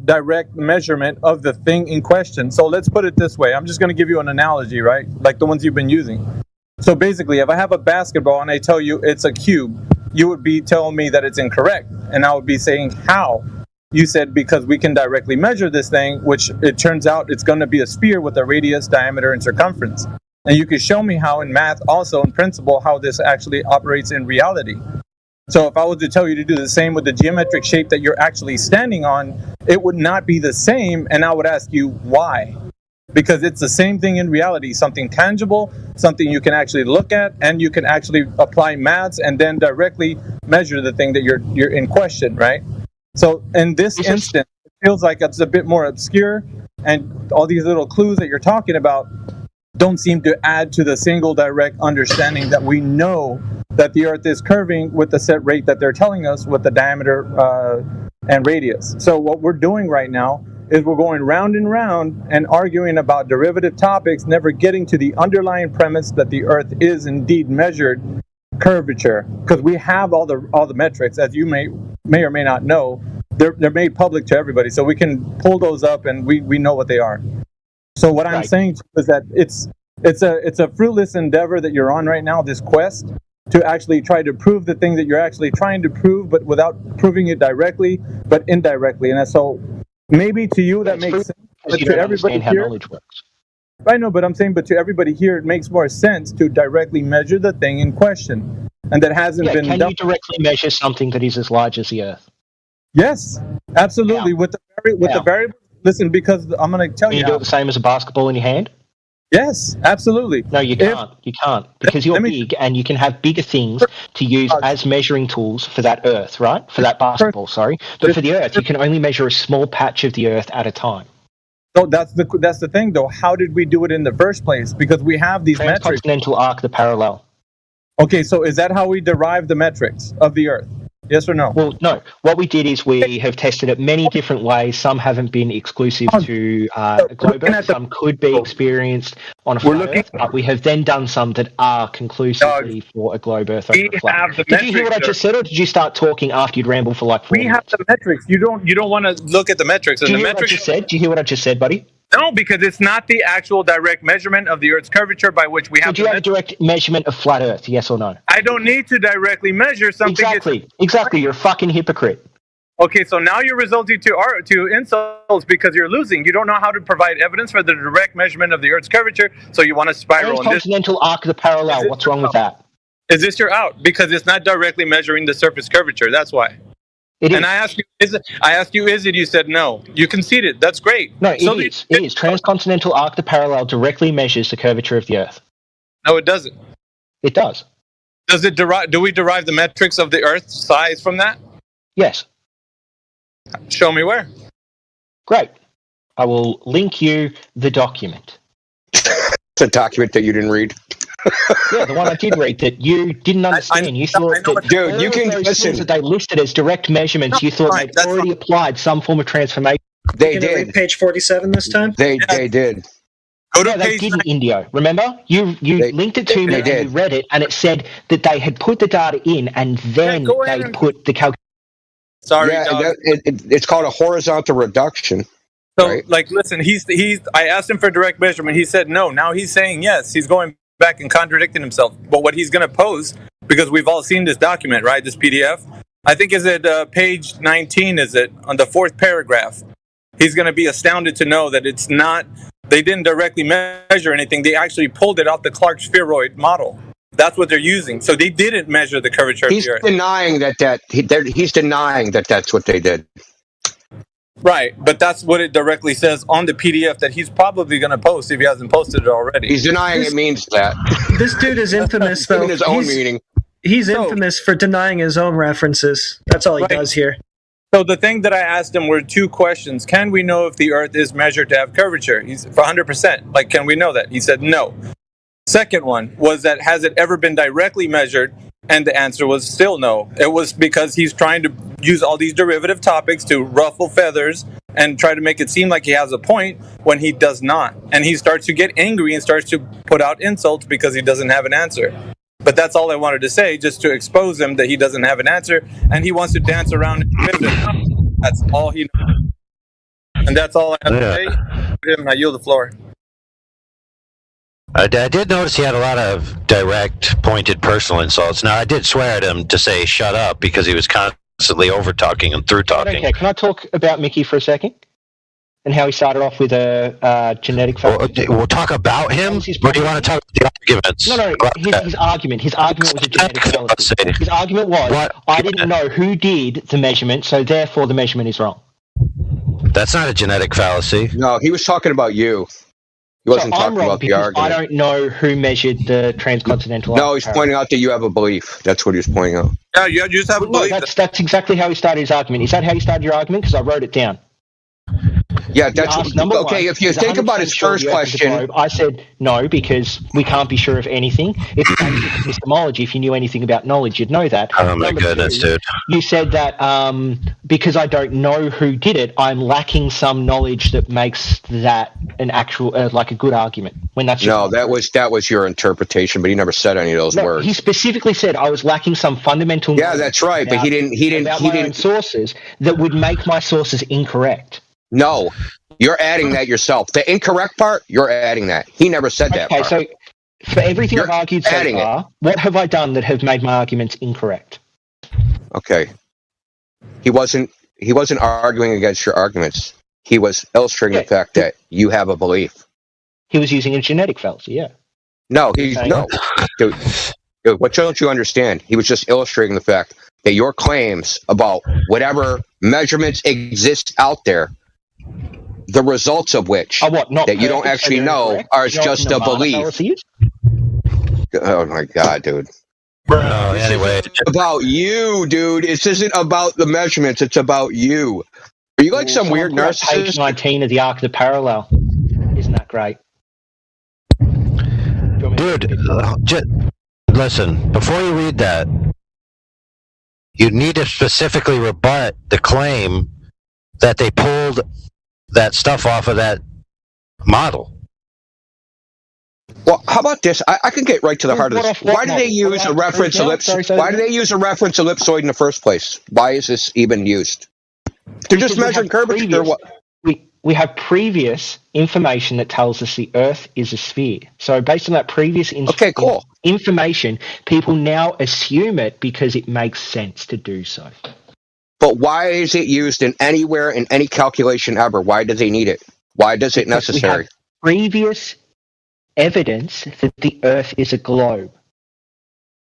direct measurement of the thing in question. So let's put it this way. I'm just going to give you an analogy, right? Like the ones you've been using. So basically, if I have a basketball and I tell you it's a cube, you would be telling me that it's incorrect. And I would be saying, how? You said, because we can directly measure this thing, which it turns out it's going to be a sphere with a radius, diameter, and circumference. And you could show me how in math, also in principle, how this actually operates in reality. So if I was to tell you to do the same with the geometric shape that you're actually standing on, it would not be the same, and I would ask you why. Because it's the same thing in reality, something tangible, something you can actually look at, and you can actually apply maths and then directly measure the thing that you're in question, right? So in this instance, it feels like it's a bit more obscure, and all these little clues that you're talking about don't seem to add to the single direct understanding that we know that the Earth is curving with the set rate that they're telling us with the diameter and radius. So what we're doing right now is we're going round and round and arguing about derivative topics, never getting to the underlying premise that the Earth is indeed measured curvature, because we have all the metrics, as you may or may not know. They're made public to everybody, so we can pull those up and we know what they are. So what I'm saying is that it's a fruitless endeavor that you're on right now, this quest to actually try to prove the thing that you're actually trying to prove, but without proving it directly, but indirectly. And so maybe to you that makes sense, but to everybody here, I know, but I'm saying, but to everybody here, it makes more sense to directly measure the thing in question, and that hasn't been Can done. you directly measure something that is as large as the Earth? Yes, absolutely. With the variable. Listen, because I'm going to tell Can you. you do it the same as a basketball in your hand? Yes, absolutely. No, you can't. You can't, because you're big and you can have bigger things to use as measuring tools for that Earth, right? For that basketball, sorry. But for the Earth, you can only measure a small patch of the Earth at a time. So that's the thing, though. How did we do it in the first place? Because we have these metrics. Transcontinental arc, the parallel. Okay, so is that how we derive the metrics of the Earth? Yes or no? Well, no. What we did is we have tested it many different ways. Some haven't been exclusive to a globe Earth. Some could be experienced on a flat Earth. But we have then done some that are conclusively for a globe Earth over a flat. Did you hear what I just said, or did you start talking after you'd rambled for like 4 minutes? We have the metrics. You don't want to look at the metrics. Do you hear what I just said? Do you hear what I just said, buddy? No, because it's not the actual direct measurement of the Earth's curvature by which we have. Do you have a direct measurement of flat Earth? Yes or no? I don't need to directly measure something. Exactly. You're a fucking hypocrite. Okay, so now you're resulting to insults because you're losing. You don't know how to provide evidence for the direct measurement of the Earth's curvature, so you want to spiral. Transcontinental arc of the parallel. What's wrong with that? Is this your out? Because it's not directly measuring the surface curvature. That's why. It is. And I asked you, is it? You said no. You conceded. That's great. No, it is. Transcontinental arc the parallel directly measures the curvature of the Earth. No, it doesn't. It does. Does it do we derive the metrics of the Earth's size from that? Yes. Show me where. Great. I will link you the document. It's a document that you didn't read. Yeah, the one I did read that you didn't understand. You thought that dude, you can listen. That they listed as direct measurements. You thought they'd already applied some form of transformation. They did. Read page 47 this time. They did. They did in Indio. Remember, you linked it to me and you read it, and it said that they had put the data in and then they put the calculation. Sorry, it's called a horizontal reduction. So, right? like, listen, I asked him for direct measurement. He said no. Now he's saying yes. He's going back and contradicting himself. But what he's going to pose, because we've all seen this document, right? This PDF. I think is it page 19? Is it on the 4th paragraph? He's going to be astounded to know that it's not. They didn't directly measure anything. They actually pulled it off the Clark spheroid model. That's what they're using. So they didn't measure the curvature of the Earth. He's denying that. He's denying that that's what they did. Right, but that's what it directly says on the PDF that he's probably going to post if he hasn't posted it already. He's denying it means that. This dude is infamous, though. Giving his own meaning. He's infamous for denying his own references. That's all he does here. So the thing that I asked him were two questions. Can we know if the Earth is measured to have curvature? He's for 100%. Like, can we know that? He said no. Second one was that has it ever been directly measured? And the answer was still no. It was because he's trying to use all these derivative topics to ruffle feathers and try to make it seem like he has a point when he does not. And he starts to get angry and starts to put out insults because he doesn't have an answer. But that's all I wanted to say, just to expose him that he doesn't have an answer, and he wants to dance around it. That's all he knows. And that's all I have to say. I yield the floor. I did notice he had a lot of direct, pointed personal insults. Now, I did swear at him to say shut up because he was constantly over-talking and through-talking. Okay, can I talk about Mickey for a second? And how he started off with a genetic fallacy? We'll talk about him, or do you want to talk about the arguments? No, his argument. His argument was a genetic fallacy. His argument was, I didn't know who did the measurement, so therefore the measurement is wrong. That's not a genetic fallacy. No, he was talking about you. He wasn't talking about the argument. I don't know who measured the transcontinental. No, he's pointing out that you have a belief. That's what he was pointing out. Yeah, you just have a belief. That's exactly how he started his argument. Is that how you started your argument? Because I wrote it down. Yeah, that's okay. If you think about his first question, I said no because we can't be sure of anything. If you had epistemology, if you knew anything about knowledge, you'd know that. Oh my goodness, dude! You said that because I don't know who did it, I'm lacking some knowledge that makes that an actual like a good argument. When that's that was your interpretation, but he never said any of those words. He specifically said I was lacking some fundamental. Yeah, that's right, but he didn't sources that would make my sources incorrect. No, you're adding that yourself. The incorrect part, you're adding that. He never said that part. Okay, so for everything I've argued so far, what have I done that have made my arguments incorrect? Okay. He wasn't arguing against your arguments. He was illustrating the fact that you have a belief. He was using a genetic fallacy, yeah. No, dude, what don't you understand? He was just illustrating the fact that your claims about whatever measurements exist out there, the results of which that you don't actually know are just a belief. Oh my God, dude. Anyway, it's about you, dude. This isn't about the measurements. It's about you. Are you like some weird narcissist? Page 19 of the Arc of the Parallel. Isn't that great? Dude, listen, before you read that, you need to specifically rebut the claim that they pulled that stuff off of that model. Well, how about this? I can get right to the heart of this. Why do they use a reference ellipsoid? Why do they use a reference ellipsoid in the first place? Why is this even used? They're just measuring curvature. We have previous information that tells us the Earth is a sphere. So based on that previous information, people now assume it because it makes sense to do so. But why is it used in anywhere in any calculation ever? Why do they need it? Why is it necessary? We have previous evidence that the Earth is a globe.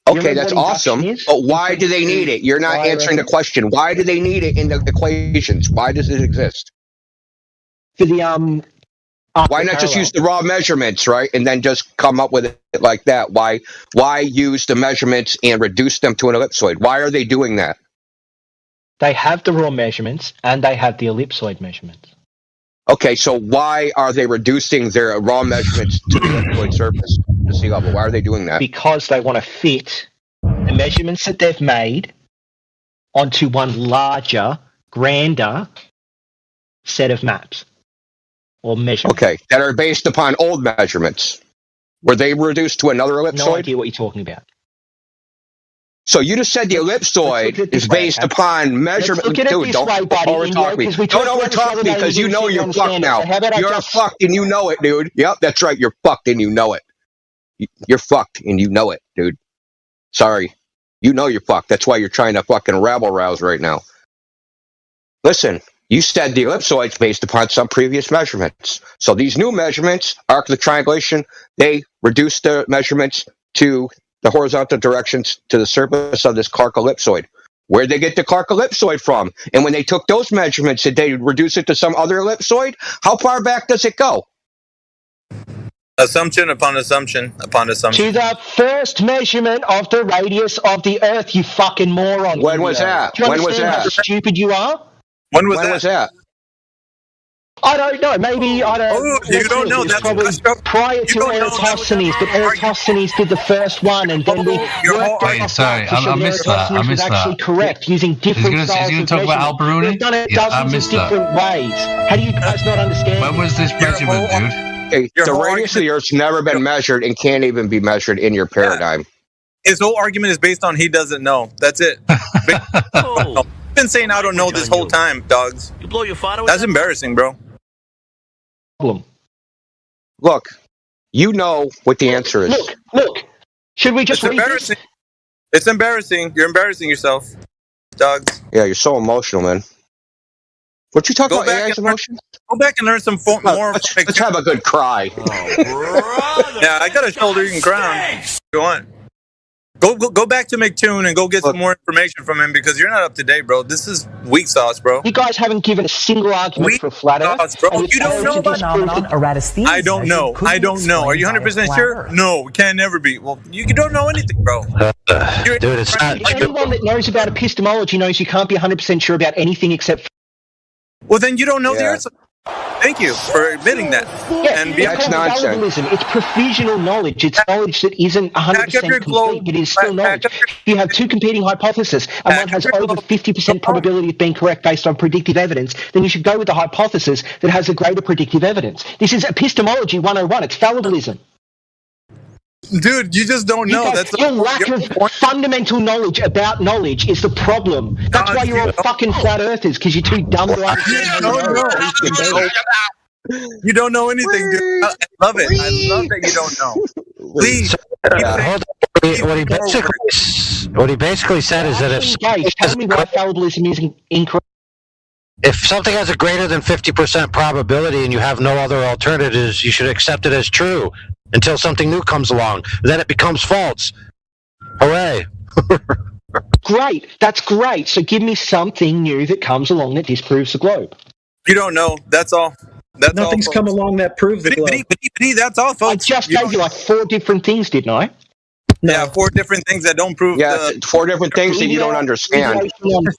Okay, that's awesome. But why do they need it? You're not answering the question. Why do they need it in the equations? Why does it exist? For the why not just use the raw measurements, right, and then just come up with it like that? Why use the measurements and reduce them to an ellipsoid? Why are they doing that? They have the raw measurements and they have the ellipsoid measurements. Okay, so why are they reducing their raw measurements to the ellipsoid surface, the sea level? Why are they doing that? Because they want to fit the measurements that they've made onto one larger, grander set of maps or measurements. Okay, that are based upon old measurements. Were they reduced to another ellipsoid? No idea what you're talking about. So you just said the ellipsoid is based upon measurement. Dude, don't overtalk me. Don't overtalk me because you know you're fucked now. You're fucked and you know it, dude. Yep, that's right. You're fucked and you know it. You're fucked and you know it, dude. Sorry. You know you're fucked. That's why you're trying to fucking rabble-rouse right now. Listen, you said the ellipsoid's based upon some previous measurements. So these new measurements, arc of the triangulation, they reduce the measurements to the horizontal directions to the surface of this Clark ellipsoid. Where'd they get the Clark ellipsoid from? And when they took those measurements, did they reduce it to some other ellipsoid? How far back does it go? Assumption upon assumption upon assumption. To the first measurement of the radius of the Earth, you fucking moron. When was that? Do you When was understand how that? stupid you are? When was that? I don't know. Maybe I don't. Oh, you don't know. It's That's probably prior to Eratosthenes, but Eratosthenes did the first one, and then we worked out sorry, I missed that. I Eratosthenes was missed actually that. correct using different styles He's of gonna talk about measurement. Al-Biruni? We've done it Yeah, I dozens missed of that. different ways. How do you guys not understand? When was this measurement, dude? Okay, the radius of the Earth's never been measured and can't even be measured in your paradigm. His whole argument is based on he doesn't know. That's it. I've been saying I don't know this whole time, dogs. You blow your father with That's that? embarrassing, bro. Look, you know what the answer is. Look. Should we just It's read this? embarrassing. It's embarrassing. You're embarrassing yourself, dogs. Yeah, you're so emotional, man. What you talking Go about? back AI's and learn- emotion? Go back and learn some more. Let's have a good cry. Yeah, I got a shoulder you can cry on. Go on. Go back to McToon and go get some more information from him because you're not up to date, bro. This is weak sauce, bro. You guys haven't given a single argument for flat Earth. Sauce, bro. You don't know about I don't know. I don't know. Are you 100% sure? No, we can never be. Well, you don't know anything, bro. Dude, it's not. Anyone that knows about epistemology knows you can't be 100% sure about anything except. Well, then you don't know the Earth. Thank you for admitting that. Yeah, And it's called fallibilism. It's provisional knowledge. It's knowledge that isn't 100% complete, but it is still knowledge. If you have two competing hypotheses, and one has over 50% probability of being correct based on predictive evidence, then you should go with the hypothesis that has a greater predictive evidence. This is epistemology 101. It's fallibilism. Dude, you just don't know. That's your lack of fundamental knowledge about knowledge is the problem. That's why you're all fucking flat earthers, because you're too dumb to understand. You don't know anything, dude. I love it. I love that you don't know. Please. What he basically said is that tell me why fallibilism is incorrect. If something has a greater than 50% probability and you have no other alternatives, you should accept it as true until something new comes along. Then it becomes false. Hooray. Great. That's great. So give me something new that comes along that disproves the globe. You don't know. That's all. Nothing's come along that proves the globe. That's all, folks. I just gave you like 4 different things, didn't I? Yeah, 4 different things that don't prove. Yeah, 4 different things that you don't understand.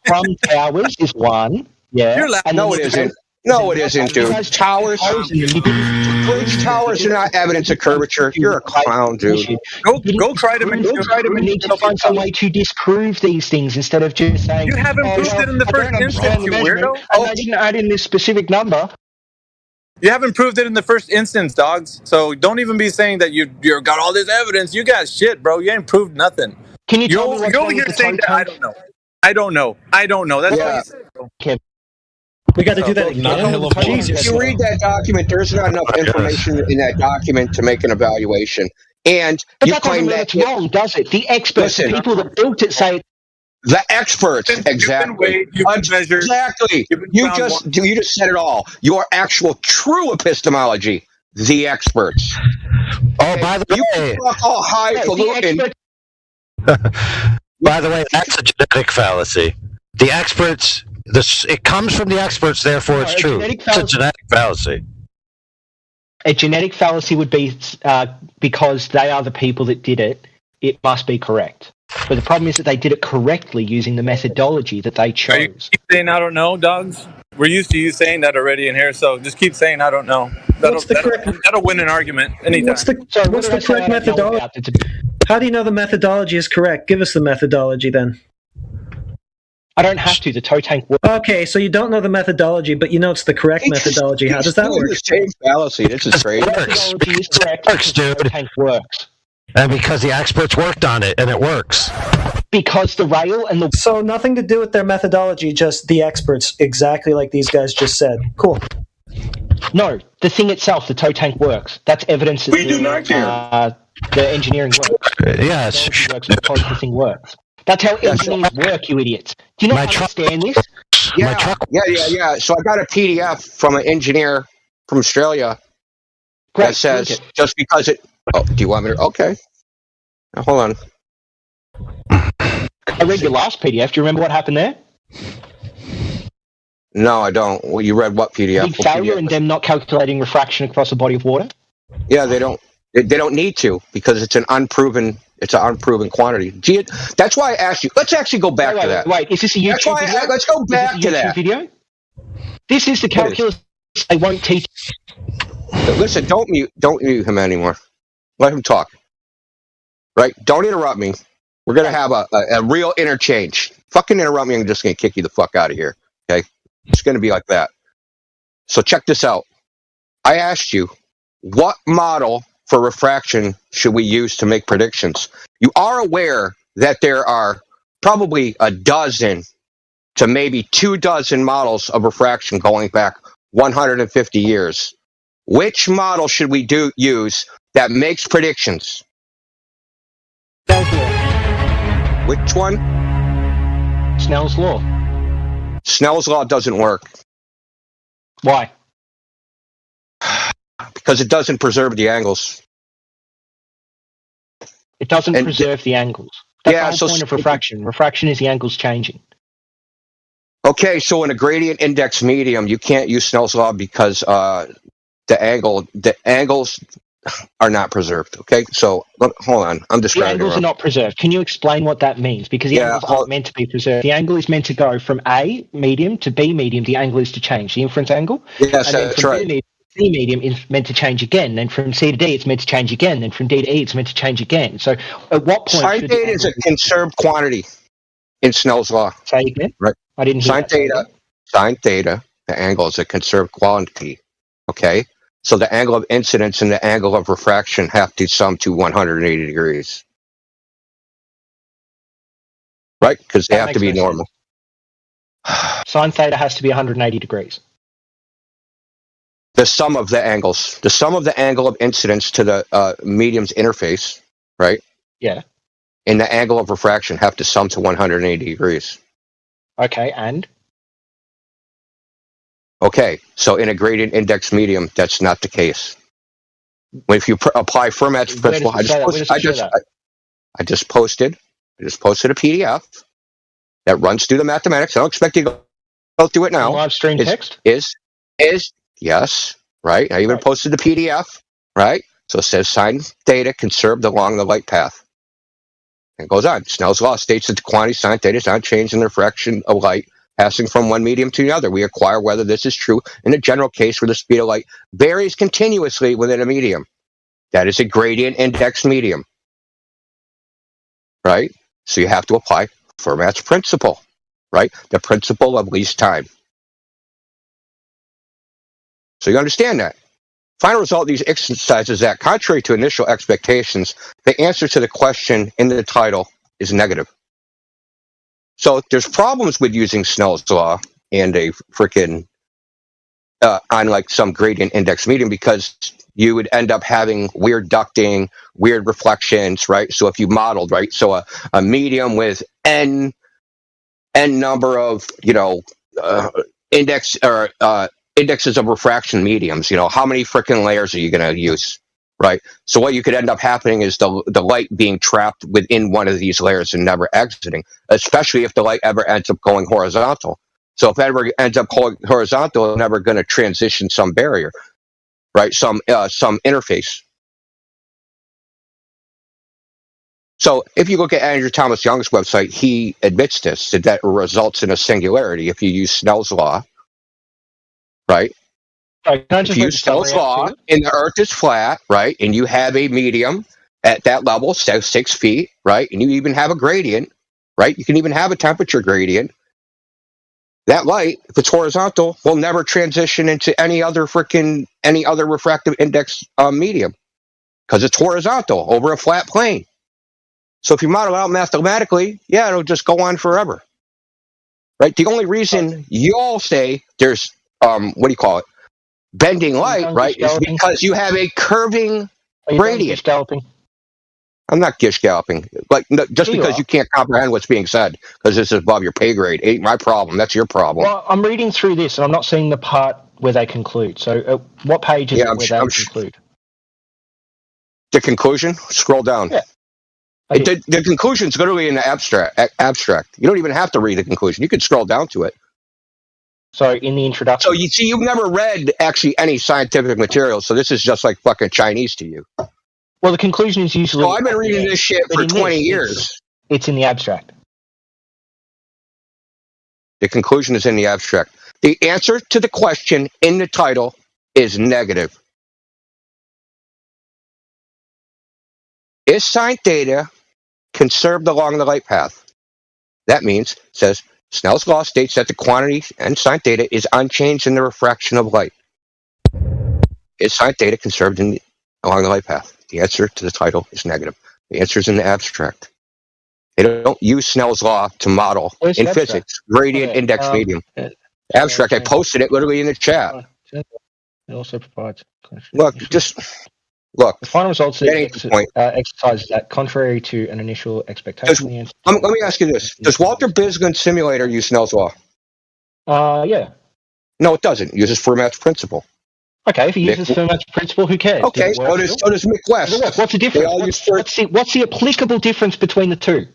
From towers is one. Yeah. No, it isn't. No, it isn't, dude. Towers. Bridge towers are not evidence of curvature. You're a clown, dude. Go try to make. We need to find some way to disprove these things instead of just saying. You haven't proved it in the first instance, you weirdo. I didn't add in this specific number. You haven't proved it in the first instance, dogs. So don't even be saying that you got all this evidence. You got shit, bro. You ain't proved nothing. Can you tell me what's you're wrong over here with the saying that I don't know. I don't know. I don't know. That's what you said, bro. We got to do that again. If you read that document, there's not enough information in that document to make an evaluation. And But you that doesn't claim mean that it's wrong, does it? The experts, the people that built it, say the experts, exactly. Exactly. You just said it all. Your actual true epistemology, the experts. Oh, by the way, you can talk all highfalutin. By the way, that's a genetic fallacy. The experts. It comes from the experts, therefore it's true. It's a genetic fallacy. A genetic fallacy would be because they are the people that did it, it must be correct. But the problem is that they did it correctly using the methodology that they chose. Are you keep saying I don't know, dogs? We're used to you saying that already in here, so just keep saying I don't know. That'll win an argument anytime. What's the correct methodology? How do you know the methodology is correct? Give us the methodology then. I don't have to. The toe tank works. Okay, so you don't know the methodology, but you know it's the correct methodology. How does that work? The same fallacy. This is crazy. It works, dude. The tank works. And because the experts worked on it, and it works. Because the rail and the... So nothing to do with their methodology, just the experts, exactly like these guys just said. Cool. No, the thing itself, the toe tank works. That's evidence that the engineering works. Yes. Works because the thing works. That's how engineers work, you idiots. Do you not understand this? Yeah. So I got a PDF from an engineer from Australia that says just because it... Oh, do you want me to... Okay. Now, hold on. I read your last PDF. Do you remember what happened there? No, I don't. Well, you read what PDF? Big failure in them not calculating refraction across a body of water. Yeah, they don't. They don't need to because it's an unproven. It's an unproven quantity. Gee, that's why I asked you. Let's actually go back to that. Wait, is this a YouTube That's why video? let's go back to that video. This is the calculus they won't teach. Listen, don't mute him anymore. Let him talk. Right? Don't interrupt me. We're gonna have a real interchange. Fucking interrupt me, I'm just gonna kick you the fuck out of here. Okay? It's gonna be like that. So check this out. I asked you, what model for refraction should we use to make predictions? You are aware that there are probably a dozen to maybe 24 models of refraction going back 150 years. Which model should we use that makes predictions? Which one? Snell's law. Snell's law doesn't work. Why? Because it doesn't preserve the angles. It doesn't preserve the angles. That's the whole point of refraction. Refraction is the angles changing. Okay, so in a gradient index medium, you can't use Snell's law because the angles are not preserved. Okay, so hold on, I'm The angles are not preserved. Can you explain what that means? Because the angles aren't meant to be preserved. The angle is meant to go from A medium to B medium. The angle is to change, the inference angle. Yes, and then that's from right. C medium is meant to change again. Then from C to D, it's meant to change again. Then from D to E, it's meant to change again. So at what point? Sine theta is a conserved quantity in Snell's law. Say again. Right. I didn't hear Sine theta, the angle is a conserved quantity. Okay. So the angle of incidence and the angle of refraction have to sum to 180 degrees. Right? Because they have to be normal. Sine theta has to be 180 degrees. The sum of the angles. The sum of the angle of incidence to the medium's interface, right? Yeah. And the angle of refraction have to sum to 180 degrees. Okay, and? Okay, so in a gradient index medium, that's not the case. If you apply Fermat's principle, I just posted a PDF that runs through the mathematics. I don't expect you to go through it now. Live stream text? Yes, right? I even posted the PDF, right? So it says sine theta conserved along the light path. And it goes on. Snell's law states that the quantity sine theta is not changed in the refraction of light passing from one medium to the other. We acquire whether this is true in a general case where the speed of light varies continuously within a medium. That is a gradient index medium. Right? So you have to apply Fermat's principle, right? The principle of least time. So you understand that. Final result of these exercises is that, contrary to initial expectations, the answer to the question in the title is negative. So there's problems with using Snell's law and a freaking on like some gradient index medium because you would end up having weird ducting, weird reflections, right? So if you modeled, right, so a medium with n number of indexes of refraction mediums, how many freaking layers are you going to use? Right. So what you could end up happening is the light being trapped within one of these layers and never exiting, especially if the light ever ends up going horizontal. So if it ever ends up going horizontal, it's never going to transition some barrier, right? Some interface. So if you look at Andrew Thomas Young's website, he admits this, that results in a singularity if you use Snell's law, right? If you use Snell's law and the Earth is flat, right, and you have a medium at that level, 6 feet, right, and you even have a gradient, right, you can even have a temperature gradient, that light, if it's horizontal, will never transition into any other refractive index medium because it's horizontal over a flat plane. So if you model out mathematically, yeah, it'll just go on forever, right? The only reason you all say there's, bending light, right, is because you have a curving gradient. I'm not gish galloping, but just because you can't comprehend what's being said, because this is above your pay grade, ain't my problem. That's your problem. Well, I'm reading through this, and I'm not seeing the part where they conclude. So what page is it where they conclude? The conclusion? Scroll down. Yeah. The conclusion's literally in the abstract. You don't even have to read the conclusion. You can scroll down to it. So in the introduction. So you see, you've never read actually any scientific material, so this is just like fucking Chinese to you. Well, the conclusion is usually. Oh, I've been reading this shit for 20 years. It's in the abstract. The conclusion is in the abstract. The answer to the question in the title is negative. Is sine theta conserved along the light path? That means, says, Snell's law states that the quantity and sine theta is unchanged in the refraction of light. Is sine theta conserved along the light path? The answer to the title is negative. The answer is in the abstract. They don't use Snell's law to model in physics, gradient index medium. Abstract, I posted it literally in the chat. It also provides. Look. The final results exercises that, contrary to an initial expectation. Let me ask you this: does Walter Bisgund's simulator use Snell's law? Yeah. No, it doesn't. It uses Fermat's principle. Okay, if he uses Fermat's principle, who cares? Okay, so does Mick West. What's the difference? What's the applicable difference between the two?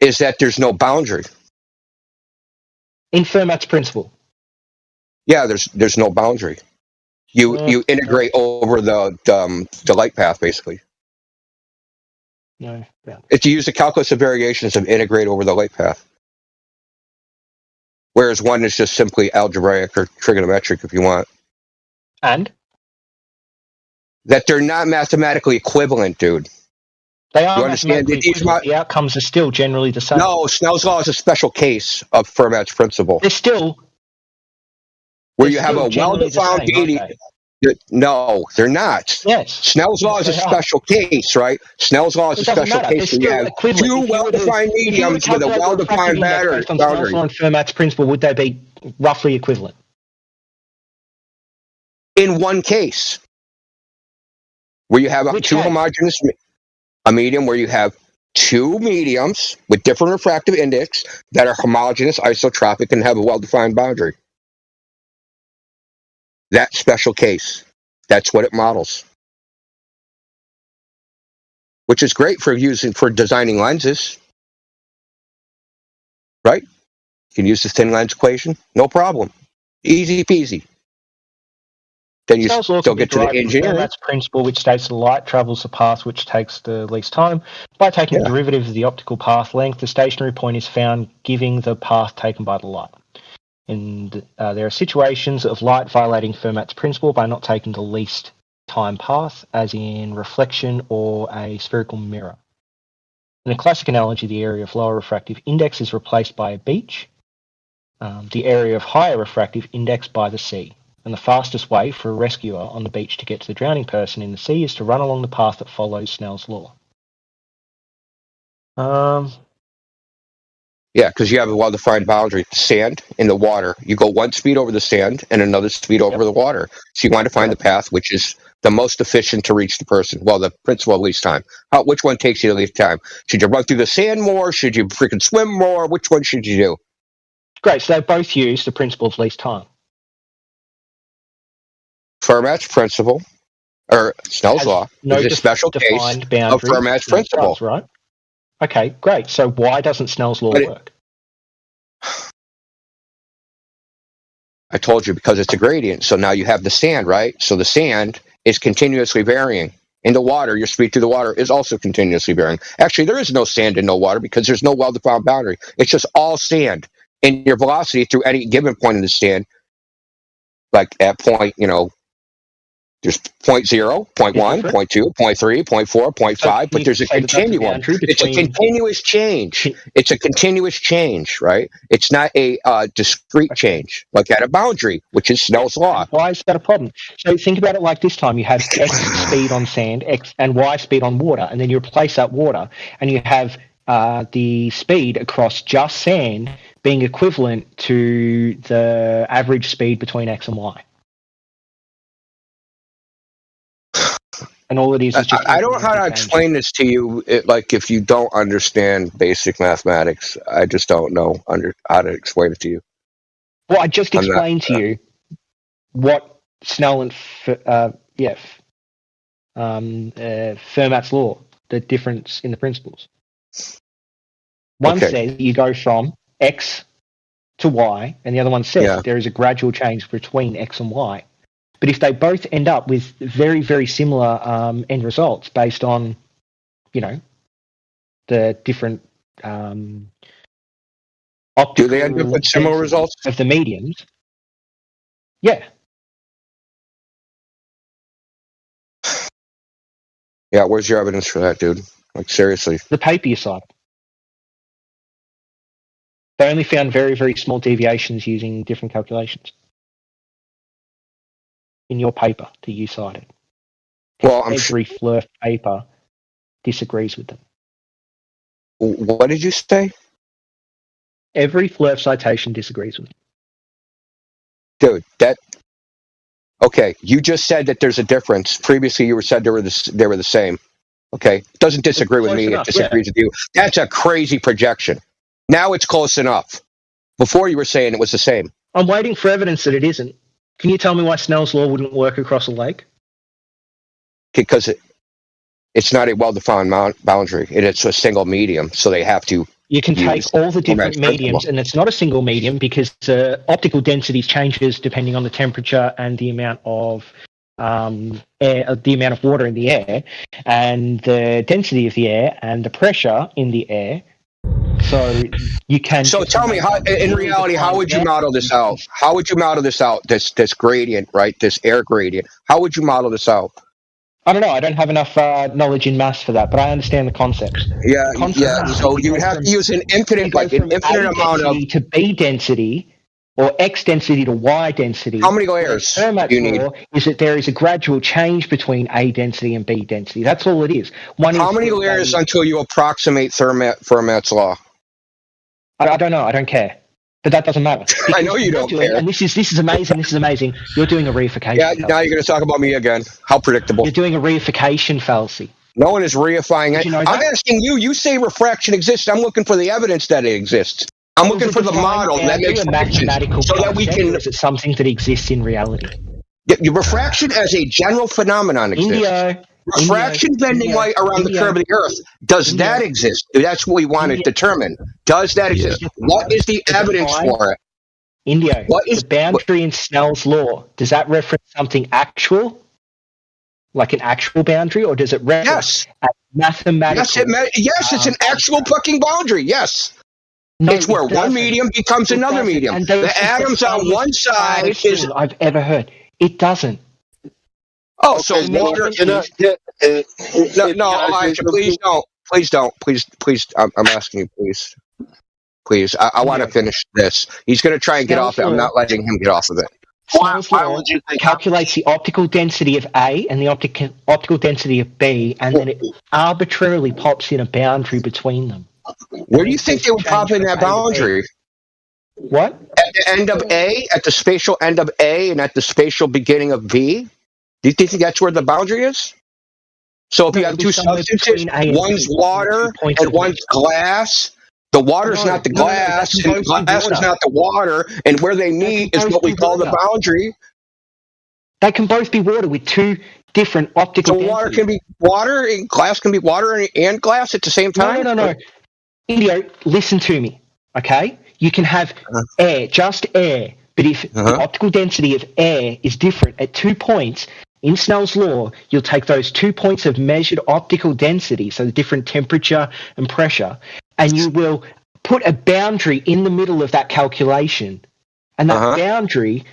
Is that there's no boundary in Fermat's principle. Yeah, there's no boundary. You integrate over the light path, basically. No. Yeah. If you use the calculus of variations of integrate over the light path. Whereas one is just simply algebraic or trigonometric, if you want. And? That they're not mathematically equivalent, dude. They are mathematically equivalent. The outcomes are still generally the same. No, Snell's law is a special case of Fermat's principle. They're still... Where you have a well-defined deity. No, they're not. Yes. Snell's law is a special case, right? Snell's law is a special case where you have two well-defined mediums with a well-defined boundary. Based on Snell's law and Fermat's principle, would they be roughly equivalent? In one case, where you have a medium where you have two mediums with different refractive index that are homogeneous, isotropic, and have a well-defined boundary. That special case, that's what it models. Which is great for designing lenses. Right? You can use the thin lens equation, no problem. Easy peasy. Then you still get to the engineering. Fermat's principle, which states the light travels the path which takes the least time. By taking the derivative of the optical path length, the stationary point is found, giving the path taken by the light. And there are situations of light violating Fermat's principle by not taking the least time path, as in reflection or a spherical mirror. In a classic analogy, the area of lower refractive index is replaced by a beach, the area of higher refractive index by the sea. And the fastest way for a rescuer on the beach to get to the drowning person in the sea is to run along the path that follows Snell's law. Yeah, because you have a well-defined boundary. Sand in the water. You go one speed over the sand and another speed over the water. So you want to find the path which is the most efficient to reach the person. Well, the principle of least time. Which one takes you the least time? Should you run through the sand more? Should you freaking swim more? Which one should you do? Great. So they both use the principle of least time. Fermat's principle, or Snell's law, is a special case of Fermat's principle. Right? Okay, great. So why doesn't Snell's law work? I told you, because it's a gradient. So now you have the sand, right? So the sand is continuously varying. In the water, your speed through the water is also continuously varying. Actually, there is no sand in no water because there's no well-defined boundary. It's just all sand. And your velocity through any given point in the sand, like at point, there's 0.0, 0.1, 0.2, 0.3, 0.4, 0.5, but there's a continuum. It's a continuous change. It's a continuous change, right? It's not a discrete change, like at a boundary, which is Snell's law. Why is that a problem? So think about it like this time. You have X speed on sand, X and Y speed on water, and then you replace that water, and you have the speed across just sand being equivalent to the average speed between X and Y. And all it is just... I don't know how to explain this to you, if you don't understand basic mathematics. I just don't know how to explain it to you. Well, I just explained to you what Snell and Fermat's law the difference in the principles. One says you go from X to Y, and the other one says that there is a gradual change between X and Y. But if they both end up with very, very similar end results based on, the different optical do they end up with similar results of the mediums? Yeah. Yeah, where's your evidence for that, dude? Like, seriously. The paper you cited. They only found very, very small deviations using different calculations. In your paper that you cited. Well, every FLIRF paper disagrees with them. What did you say? Every FLIRF citation disagrees with them. Dude, okay, you just said that there's a difference. Previously, you said they were the same. Okay, it doesn't disagree with me. It disagrees with you. That's a crazy projection. Now it's close enough. Before you were saying it was the same. I'm waiting for evidence that it isn't. Can you tell me why Snell's law wouldn't work across a lake? Because it's not a well-defined boundary. It's a single medium, so they have to. You can take all the different mediums, and it's not a single medium because optical density changes depending on the temperature and the amount of air, the amount of water in the air, and the density of the air and the pressure in the air. So you can. So tell me, in reality, how would you model this out? How would you model this out? This gradient, right? This air gradient. How would you model this out? I don't know. I don't have enough knowledge in maths for that, but I understand the concept. Yeah. So you would have to use an infinite amount of to B density, or X density to Y density. How many layers do you need? Is that there is a gradual change between A density and B density. That's all it is. How many layers until you approximate Fermat's law? I don't know. I don't care. But that doesn't matter. I know you don't care. And this is amazing. This is amazing. You're doing a reification. Yeah, now you're going to talk about me again. How predictable. You're doing a reification fallacy. No one is reifying it. I'm asking you. You say refraction exists. I'm looking for the evidence that it exists. I'm looking for the model that makes a mathematical so that we can. Is it something that exists in reality? Refraction as a general phenomenon exists. Refraction bending light around the curve of the Earth. Does that exist? That's what we want to determine. Does that exist? What is the evidence for it? What is the boundary in Snell's law? Does that reference something actual? Like an actual boundary? Or does it reference a mathematical? Yes, it's an actual fucking boundary. Yes. No, it's where one medium becomes another medium. The atoms on one side is... I've ever heard. It doesn't. Oh, so water. No, Elijah, please don't. Please, I'm asking you, please. I want to finish this. He's going to try and get off it. I'm not letting him get off of it. Snell's law calculates the optical density of A and the optical density of B, and then it arbitrarily pops in a boundary between them. Where do you think they would pop in that boundary? What? At the end of A, at the spatial end of A, and at the spatial beginning of B? Do you think that's where the boundary is? So if you have two substances, one's water and one's glass, the water's not the glass, and glass is not the water, and where they meet is what we call the boundary. They can both be water with two different optical densities. So water can be water, and glass can be water and glass at the same time? No. Indio, listen to me, okay? You can have air, just air, but if the optical density of air is different at 2 points, in Snell's law, you'll take those 2 points of measured optical density, so the different temperature and pressure, and you will put a boundary in the middle of that calculation. And that boundary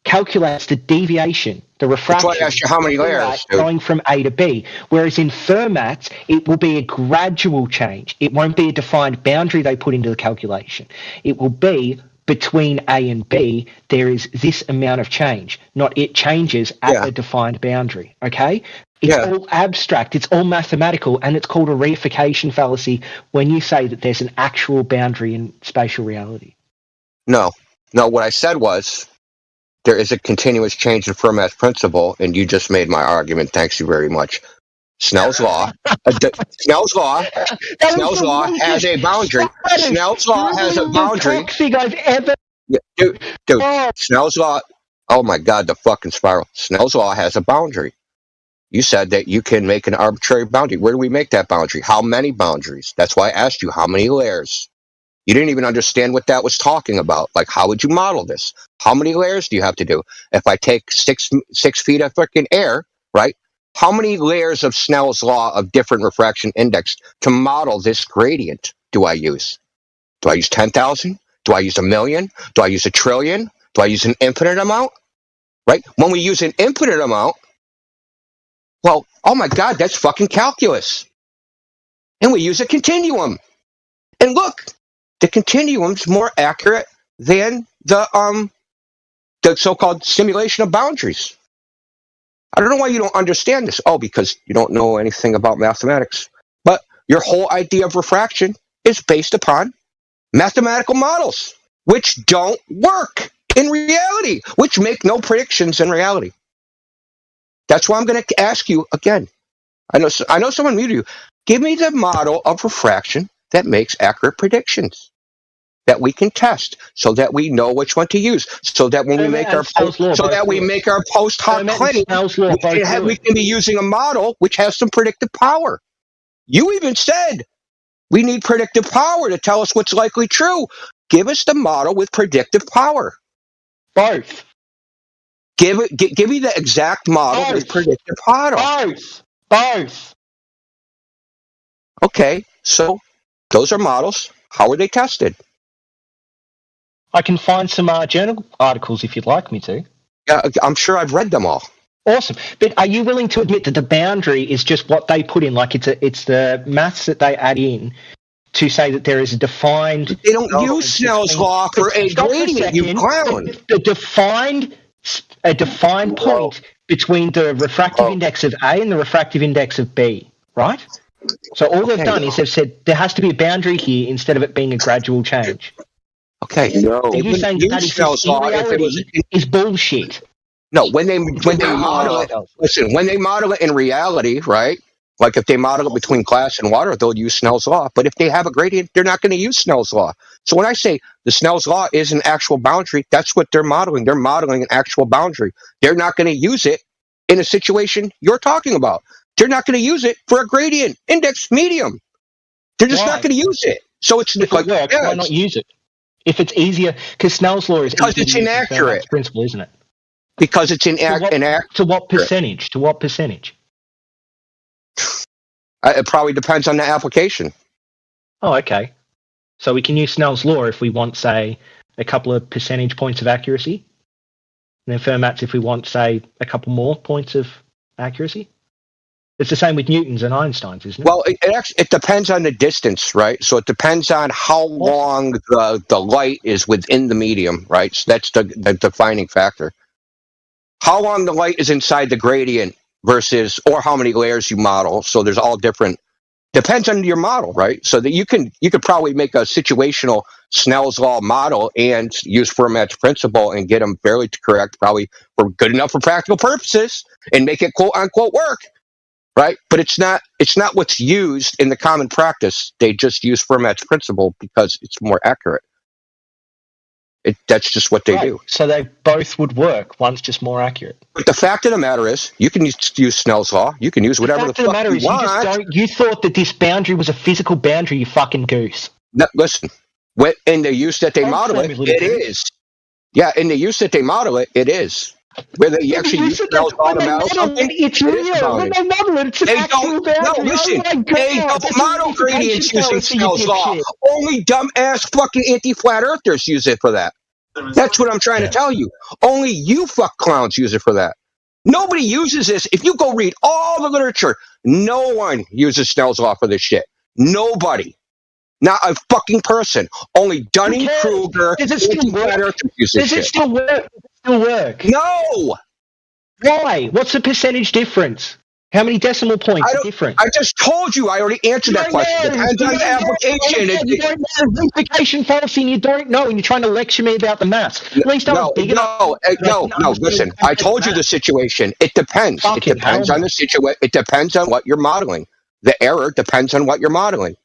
calculates the deviation, the refraction. That's why I asked you how many layers, going from A to B. Whereas in Fermat's, it will be a gradual change. It won't be a defined boundary they put into the calculation. It will be between A and B, there is this amount of change, not it changes at a defined boundary, okay? It's all abstract, it's all mathematical, and it's called a reification fallacy when you say that there's an actual boundary in spatial reality. No, what I said was there is a continuous change in Fermat's principle, and you just made my argument. Thanks you very much. Snell's law. Snell's law has a boundary. Snell's law has a boundary. I've ever... Dude. Snell's law. Oh my God, the fucking spiral. Snell's law has a boundary. You said that you can make an arbitrary boundary. Where do we make that boundary? How many boundaries? That's why I asked you how many layers. You didn't even understand what that was talking about. Like, how would you model this? How many layers do you have to do? If I take 6 feet of freaking air, right? How many layers of Snell's law of different refraction index to model this gradient do I use? Do I use 10,000? Do I use 1,000,000? Do I use 1,000,000,000,000? Do I use an infinite amount? Right? When we use an infinite amount, well, oh my God, that's fucking calculus. And we use a continuum. And look, the continuum's more accurate than the so-called simulation of boundaries. I don't know why you don't understand this. Oh, because you don't know anything about mathematics. But your whole idea of refraction is based upon mathematical models, which don't work in reality, which make no predictions in reality. That's why I'm going to ask you again. I know someone muted you. Give me the model of refraction that makes accurate predictions that we can test, so that we know which one to use, so that when we make our post hoc claim, we can be using a model which has some predictive power. You even said we need predictive power to tell us what's likely true. Give us the model with predictive power. Both. Give me the exact model with predictive power. Both. Okay, so those are models. How are they tested? I can find some journal articles if you'd like me to. Yeah, I'm sure I've read them all. Awesome. But are you willing to admit that the boundary is just what they put in? Like it's the maths that they add in to say that there is a defined... They don't use Snell's law for a gradient, you clown. A defined point between the refractive index of A and the refractive index of B, right? So all they've done is they've said there has to be a boundary here instead of it being a gradual change. Okay. So you're saying that Snell's law is bullshit. No, when they model it, listen, when they model it in reality, right? Like if they model it between glass and water, they'll use Snell's law. But if they have a gradient, they're not going to use Snell's law. So when I say the Snell's law is an actual boundary, that's what they're modeling. They're modeling an actual boundary. They're not going to use it in a situation you're talking about. They're not going to use it for a gradient index medium. They're just not going to use it. So it's if like, it works, why not use it? If it's easier, because Snell's law is because it's inaccurate. Principle, isn't it? Because it's inaccurate. To what percentage? To what percentage? It probably depends on the application. Oh, okay. So we can use Snell's law if we want, say, a couple of percentage points of accuracy. And then Fermat's if we want, say, a couple more points of accuracy. It's the same with Newton's and Einstein's, isn't it? Well, it depends on the distance, right? So it depends on how long the light is within the medium, right? So that's the defining factor. How long the light is inside the gradient versus, or how many layers you model. So there's all different, depends on your model, right? So that you could probably make a situational Snell's law model and use Fermat's principle and get them fairly correct, probably for good enough for practical purposes, and make it quote unquote work. Right, but it's not what's used in the common practice. They just use Fermat's principle because it's more accurate. That's just what they do. So they both would work. One's just more accurate. But the fact of the matter is, you can use Snell's law. You can use whatever the fuck you want. You thought that this boundary was a physical boundary. You fucking goose. No, listen, in the use that they model it, it is. Yeah, in the use that they model it, it is. Where they actually use Snell's law to model something, it's real. When they model it, it's an actual boundary. No, listen, they don't model gradients using Snell's law. Only dumbass fucking anti-flat earthers use it for that. That's what I'm trying to tell you. Only you fuck clowns use it for that. Nobody uses this. If you go read all the literature, no one uses Snell's law for this shit. Nobody. Not a fucking person. Only Dunning-Kruger anti-flat earthers use this shit. Does it still work? Still work? No. Why? What's the percentage difference? How many decimal points are different? I just told you. I already answered that question. Depends on the application. You don't know the implication fallacy, and you don't know, and you're trying to lecture me about the maths. At least no. Listen, I told you the situation. It depends. It depends on the situation. It depends on what you're modeling. The error depends on what you're modeling.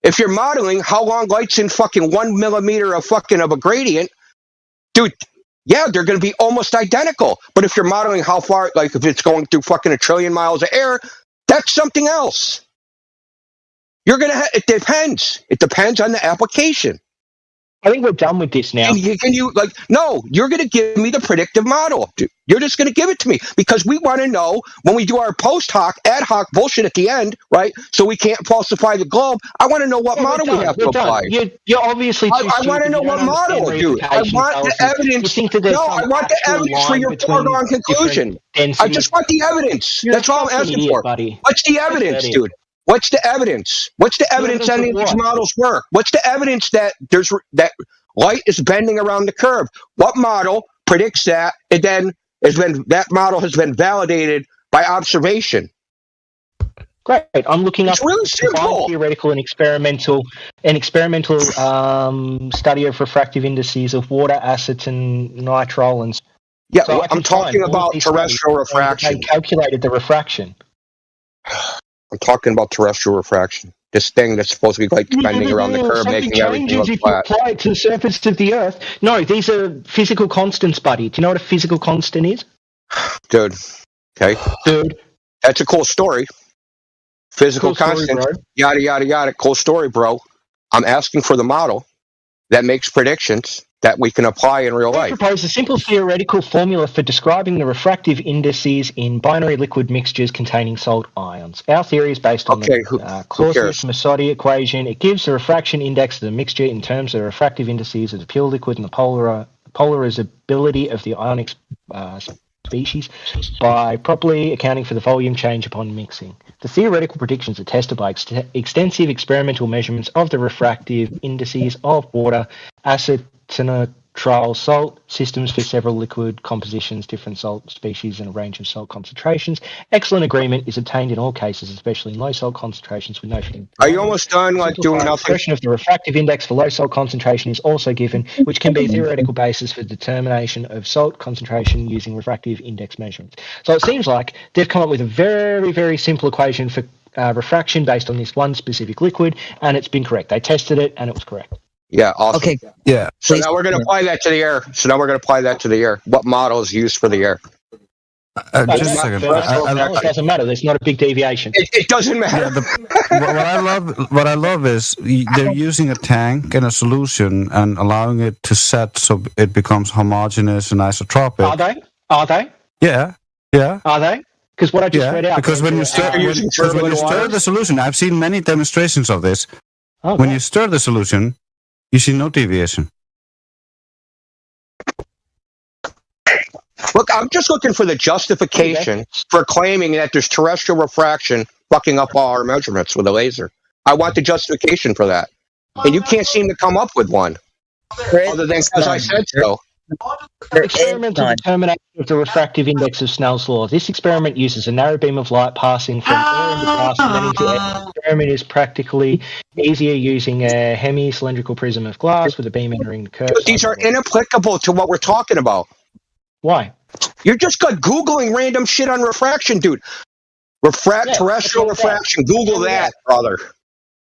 If you're modeling how long light's in fucking 1 millimeter of a gradient, dude, yeah, they're going to be almost identical. But if you're modeling how far, like if it's going through fucking 1 trillion miles of air, that's something else. You're going to it depends. It depends on the application. I think we're done with this now. No, you're going to give me the predictive model. You're just going to give it to me because we want to know when we do our post hoc, ad hoc bullshit at the end, right? So we can't falsify the globe. I want to know what model we have to apply. You're obviously too I want to know what model, dude. I want the evidence. No, I want the evidence for your foregone conclusion. I just want the evidence. That's all I'm asking for. Buddy. What's the evidence, dude? What's the evidence? What's the evidence any of these models work? What's the evidence that that light is bending around the curve? What model predicts that? And then that model has been validated by observation. Great. I'm looking up really simple. Theoretical and experimental study of refractive indices of water, acids, and nitrile. And yeah, so I'm talking about terrestrial refraction. They calculated the refraction. I'm talking about terrestrial refraction. This thing that's supposed to be like bending around the curve, making everything look flat. If you apply it to the surface of the Earth. No, these are physical constants, buddy. Do you know what a physical constant is? Dude. Okay. Dude. That's a cool story. Physical constant. Yada, yada, yada. Cool story, bro. I'm asking for the model that makes predictions that we can apply in real life. I propose a simple theoretical formula for describing the refractive indices in binary liquid mixtures containing salt ions. Our theory is based on the Clausius-Massotti equation. It gives the refraction index of the mixture in terms of the refractive indices of the pure liquid and the polarizability of the ionic species by properly accounting for the volume change upon mixing. The theoretical predictions are tested by extensive experimental measurements of the refractive indices of water, acid, nitrile salt systems for several liquid compositions, different salt species, and a range of salt concentrations. Excellent agreement is obtained in all cases, especially in low salt concentrations with no feeding. Are you almost done, like doing nothing? Expression of the refractive index for low salt concentration is also given, which can be a theoretical basis for determination of salt concentration using refractive index measurements. So it seems like they've come up with a very, very simple equation for refraction based on this one specific liquid, and it's been correct. They tested it, and it was correct. Yeah, awesome. Okay. Yeah. So now we're going to apply that to the air. What model is used for the air? Just a second. It doesn't matter. There's not a big deviation. It doesn't matter. Yeah, what I love is they're using a tank and a solution and allowing it to set so it becomes homogeneous and isotropic. Are they? Yeah. Are they? Because what I just read out. Because when you stir the solution, I've seen many demonstrations of this. Okay. When you stir the solution, you see no deviation. Look, I'm just looking for the justification for claiming that there's terrestrial refraction fucking up all our measurements with a laser. I want the justification for that. And you can't seem to come up with one. Other than because I said so. Experimental determination of the refractive index of Snell's law. This experiment uses a narrow beam of light passing from air into glass and then into air. The experiment is practically easier using a hemi-cylindrical prism of glass with a beam entering the curve. These are inapplicable to what we're talking about. Why? You're just Googling random shit on refraction, dude. Terrestrial refraction. Google that, brother.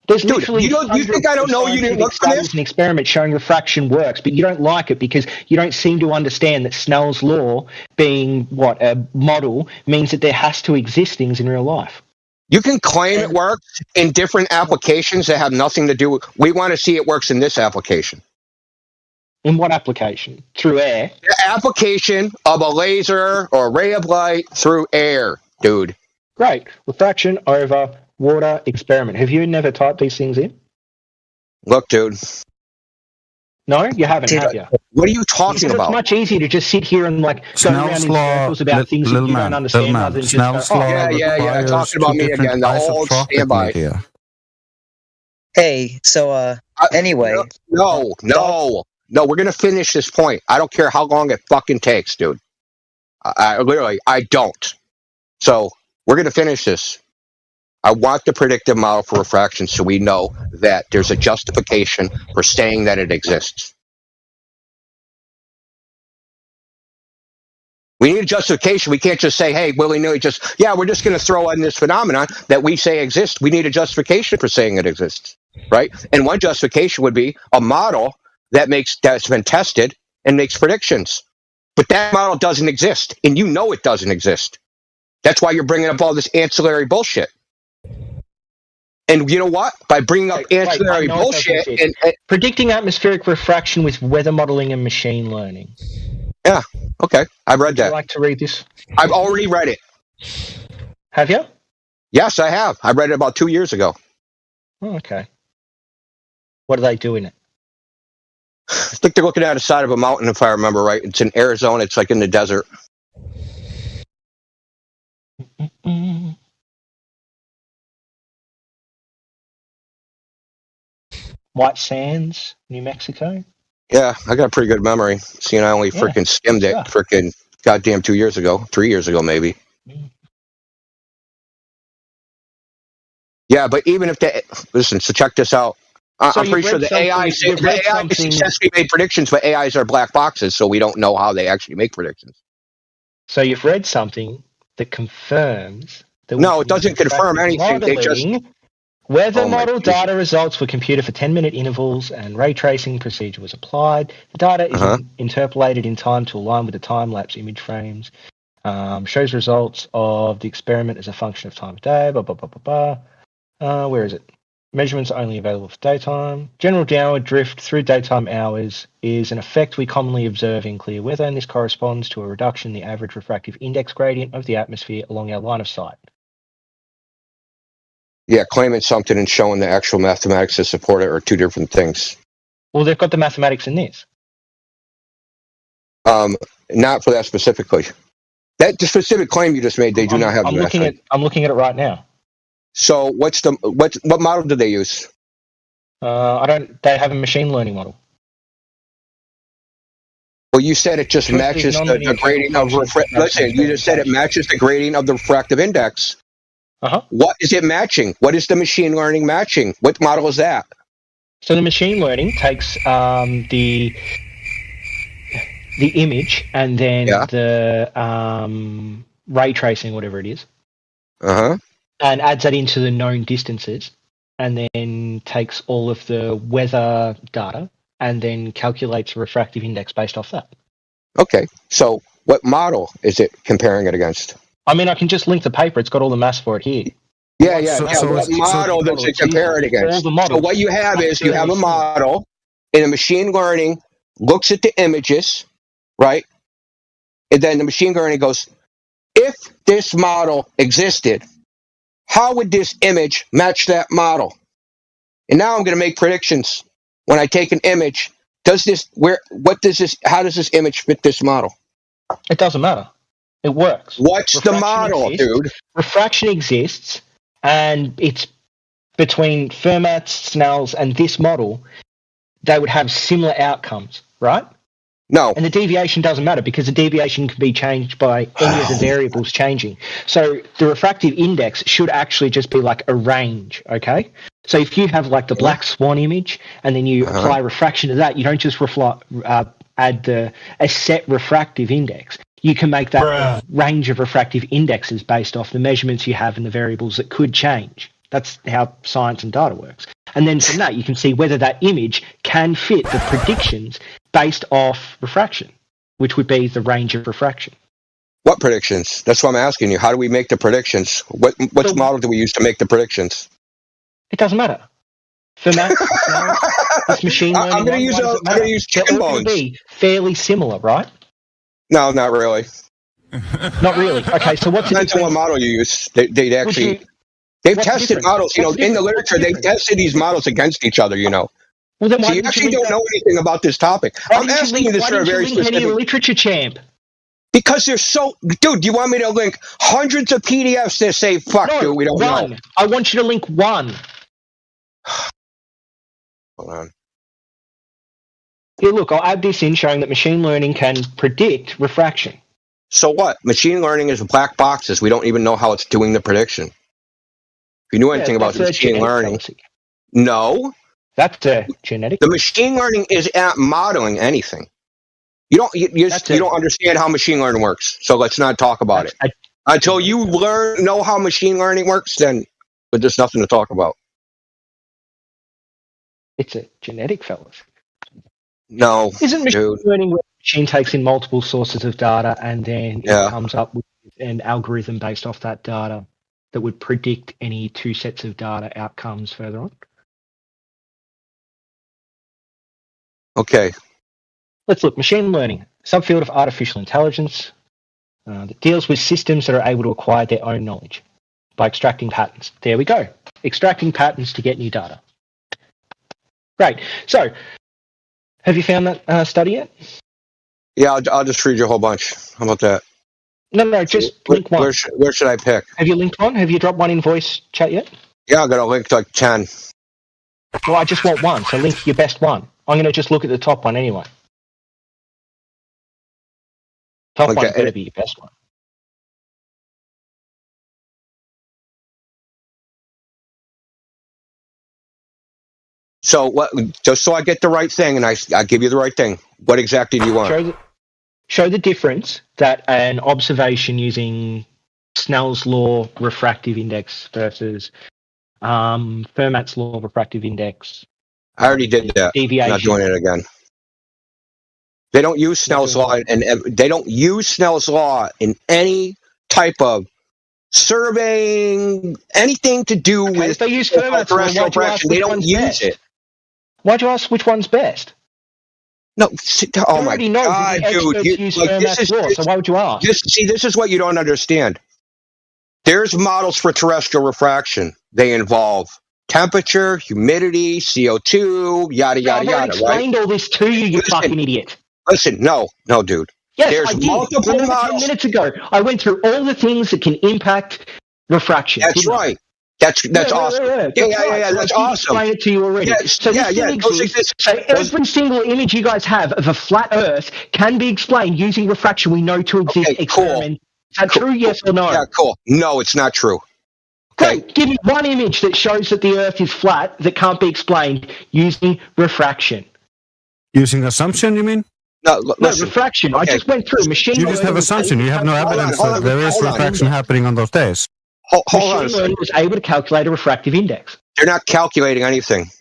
There's literally you think I don't know you didn't look for this? An experiment showing refraction works, but you don't like it because you don't seem to understand that Snell's law, being a model, means that there has to exist things in real life. You can claim it works in different applications that have nothing to do with. We want to see it works in this application. In what application? Through air? The application of a laser or a ray of light through air, dude. Great. Refraction over water experiment. Have you never typed these things in? Look, dude. No, you haven't, have you? What are you talking about? It's much easier to just sit here and go around in circles about things that you don't understand. Rather than just yeah. Talking about me again. The old standby. Hey, so anyway. No. We're gonna finish this point. I don't care how long it fucking takes, dude. I don't. So we're gonna finish this. I want the predictive model for refraction so we know that there's a justification for saying that it exists. We need a justification. We can't just say, hey, willy-nilly, we're just going to throw in this phenomenon that we say exists. We need a justification for saying it exists, right? And one justification would be a model that's been tested and makes predictions. But that model doesn't exist, and you know it doesn't exist. That's why you're bringing up all this ancillary bullshit. And you know what? By bringing up ancillary bullshit and predicting atmospheric refraction with weather modeling and machine learning. Yeah. Okay. I've read that. Would you like to read this? I've already read it. Have you? Yes, I have. I read it about 2 years ago. Oh, okay. What do they do in it? I think they're looking at the side of a mountain, if I remember right. It's in Arizona. It's like in the desert. White Sands, New Mexico. Yeah, I got a pretty good memory. Seeing I only freaking skimmed it freaking goddamn 2 years ago, 3 years ago maybe. Yeah, but even if they listen, so check this out. I'm pretty sure the AI successfully made predictions, but AIs are black boxes, so we don't know how they actually make predictions. So you've read something that confirms that. No, it doesn't confirm anything. They just weather model data results were computed for 10-minute intervals, and ray tracing procedure was applied. The data is interpolated in time to align with the time-lapse image frames. Shows results of the experiment as a function of time of day. Blah blah blah blah blah. Where is it? Measurements are only available for daytime. General downward drift through daytime hours is an effect we commonly observe in clear weather, and this corresponds to a reduction in the average refractive index gradient of the atmosphere along our line of sight. Yeah, claiming something and showing the actual mathematics to support it are two different things. Well, they've got the mathematics in this. Not for that specifically. That specific claim you just made, they do not have. I'm looking at it right now. So what model do they use? They have a machine learning model. Well, you said it just matches the gradient of listen, you just said it matches the gradient of the refractive index. What is it matching? What is the machine learning matching? What model is that? So the machine learning takes the image and then the ray tracing, whatever it is, and adds that into the known distances, and then takes all of the weather data and then calculates a refractive index based off that. Okay, so what model is it comparing it against? I mean, I can just link the paper. It's got all the maths for it here. What model does it compare it against? So what you have is you have a model, and the machine learning looks at the images, right? And then the machine learning goes, if this model existed, how would this image match that model? And now I'm going to make predictions. When I take an image, how does this image fit this model? It doesn't matter. It works. What's the model, dude? Refraction exists, and it's between Fermat's, Snell's, and this model, they would have similar outcomes, right? No. And the deviation doesn't matter because the deviation can be changed by any of the variables changing. So the refractive index should actually just be like a range, okay? So if you have like the black swan image and then you apply refraction to that, you don't just add a set refractive index. You can make that a range of refractive indexes based off the measurements you have and the variables that could change. That's how science and data works. And then from that, you can see whether that image can fit the predictions based off refraction, which would be the range of refraction. What predictions? That's what I'm asking you. How do we make the predictions? What model do we use to make the predictions? It doesn't matter. For math, this machine learning, I'm going to use chicken bones. Be fairly similar, right? No, not really. Not really. Okay, so what's depends on what model you use. They'd actually they've tested models. You know, in the literature, they've tested these models against each other. You know. Well, then so you actually don't know anything about this topic. I'm asking you this for a very specific literature, champ. Because they're so, dude. You want me to link hundreds of PDFs that say "fuck," dude? We don't know. I want you to link one. Hold on. Here, look, I'll add this in showing that machine learning can predict refraction. So what? Machine learning is black boxes. We don't even know how it's doing the prediction. If you knew anything about machine learning, no. That's genetic. The machine learning is at modeling anything. You don't understand how machine learning works. So let's not talk about it. Until you know how machine learning works, then there's nothing to talk about. It's a genetic fallacy. No, isn't machine learning machine takes in multiple sources of data, and then it comes up with an algorithm based off that data that would predict any two sets of data outcomes further on. Okay. Let's look. Machine learning, subfield of artificial intelligence that deals with systems that are able to acquire their own knowledge by extracting patterns. There we go. Extracting patterns to get new data. Great. So, have you found that study yet? Yeah, I'll just read you a whole bunch. How about that? No, just link one. Where should I pick? Have you linked one? Have you dropped one in voice chat yet? Yeah, I'm going to link like 10. Well, I just want one, so link your best one. I'm going to just look at the top one anyway. Top one's better be your best one. So what? Just so I get the right thing, and I give you the right thing. What exactly do you want? Show the difference that an observation using Snell's law refractive index versus Fermat's law refractive index. I already did that. Deviation. I'm not doing it again. They don't use Snell's law, and they don't use Snell's law in any type of surveying, anything to do with they use Fermat's law. Refraction. They don't use it. Why'd you ask which one's best? No, oh my God, dude! So why would you ask? This is what you don't understand. There's models for terrestrial refraction. They involve temperature, humidity, CO2, yada yada yada. I explained all this to you, you fucking idiot. Listen, no, dude. Yes, there's I did. multiple models. 10 minutes ago, I went through all the things that can impact refraction. That's right. That's awesome. Yeah, that's awesome. I explained it to you already. So every single image you guys have of a flat Earth can be explained using refraction we know to exist. Okay, cool. Is that true, yes or no? Yeah, cool. No, it's not true. Okay. Great. Give me one image that shows that the Earth is flat that can't be explained using refraction. Using assumption, you mean? No, refraction. Okay. I just went through machine learning. You just have assumption. You have no evidence that there is refraction happening on those days. Machine learning was able to calculate a refractive index. They're not calculating anything.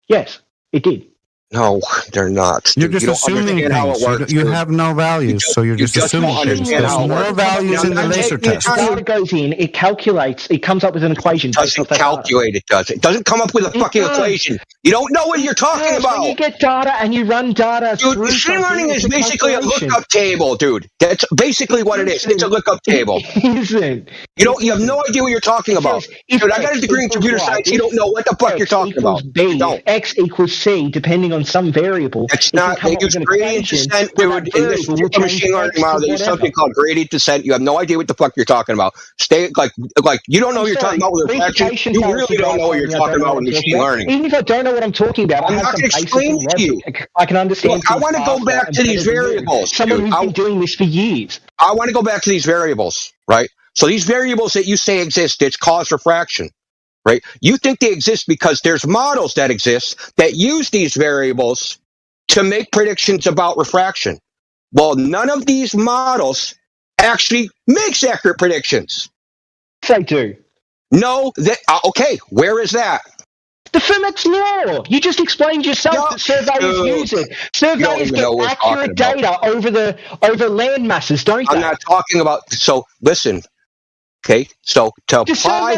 Yes, it did. No, they're not. You're just assuming things. How it works, you have no values, so you're just assuming things. There's no values in the laser test. Data goes in, it calculates, it comes up with an equation. It doesn't calculate, it does. It doesn't come up with a fucking equation. You don't know what you're talking about. When you get data and you run data dude, machine learning is basically a lookup table, dude. That's basically what it is. It's a lookup table. You have no idea what you're talking about. Dude, I got a degree in computer science. You don't know what the fuck you're talking about. X equals C, depending on some variable. It's not. They use gradient descent, dude. In this machine learning model, they use something called gradient descent. You have no idea what the fuck you're talking about. Stay like you don't know what you're talking about with reflection. You really don't know what you're talking about with machine learning. Even if I don't know what I'm talking about, I'm not going to explain it to you. I can understand. Look, I want to go back to these variables. Someone who's been doing this for years. I want to go back to these variables, right? So these variables that you say exist, it's cause refraction. Right? You think they exist because there's models that exist that use these variables to make predictions about refraction. Well, none of these models actually makes accurate predictions. They do. No, okay, where is that? The Fermat's law. You just explained yourself that surveyors use it. Surveyors get accurate data over land masses, don't they? I'm not talking about. So listen. Okay, so to apply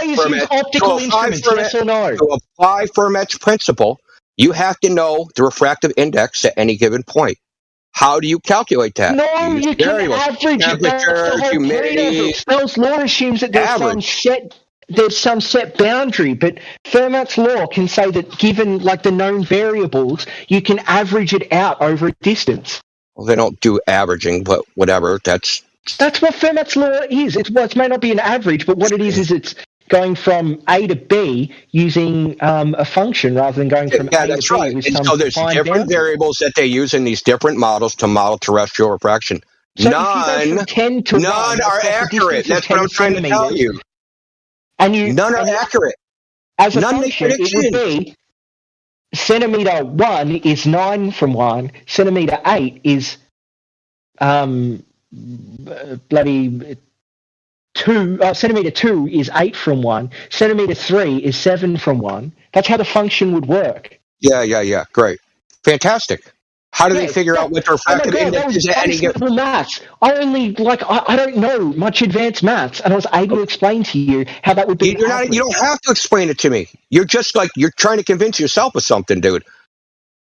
Fermat's principle, you have to know the refractive index at any given point. How do you calculate that? No, you can average temperature, humidity. Snell's law assumes that there's some set boundary, but Fermat's law can say that given like the known variables, you can average it out over a distance. Well, they don't do averaging, but whatever. That's what Fermat's law is. It may not be an average, but what it is it's going from A to B using a function rather than going from A to B. Right. And so there's different variables that they use in these different models to model terrestrial refraction. So none are accurate. That's what I'm trying to tell you. None are accurate. As a function, it would be centimeter 1 is 9 from 1, centimeter 8 is bloody 2, centimeter 2 is 8 from 1, centimeter 3 is 7 from 1. That's how the function would work. Yeah, great. Fantastic. How do they figure out what the refractive index is at any given? Level maths. I don't know much advanced maths, and I was able to explain to you how that would be. You don't have to explain it to me. You're just you're trying to convince yourself of something, dude.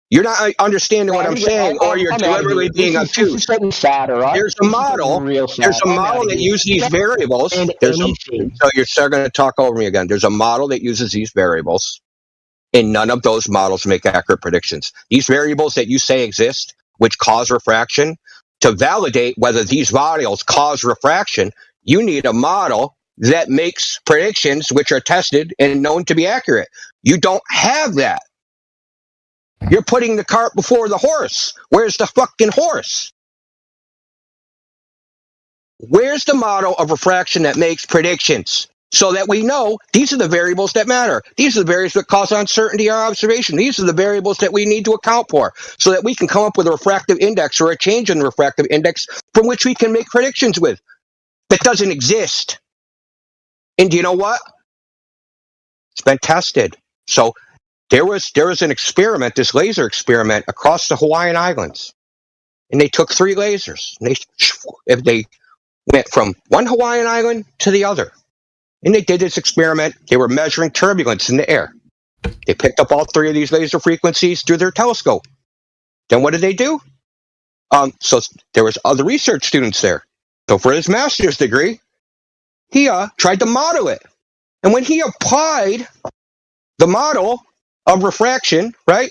You're not understanding what I'm saying, or you're deliberately being obtuse. This is getting sad, all right? There's a model. There's a model that uses these variables. So you're starting to talk over me again. There's a model that uses these variables, and none of those models make accurate predictions. These variables that you say exist, which cause refraction, to validate whether these models cause refraction, you need a model that makes predictions which are tested and known to be accurate. You don't have that. You're putting the cart before the horse. Where's the fucking horse? Where's the model of refraction that makes predictions so that we know these are the variables that matter? These are the variables that cause uncertainty in our observation. These are the variables that we need to account for so that we can come up with a refractive index or a change in the refractive index from which we can make predictions with. That doesn't exist. And do you know what? It's been tested. So there was an experiment, this laser experiment across the Hawaiian Islands. And they took 3 lasers. And they went from one Hawaiian island to the other. And they did this experiment. They were measuring turbulence in the air. They picked up all 3 of these laser frequencies through their telescope. Then what did they do? So there was other research students there. So for his master's degree, he tried to model it. And when he applied the model of refraction, right?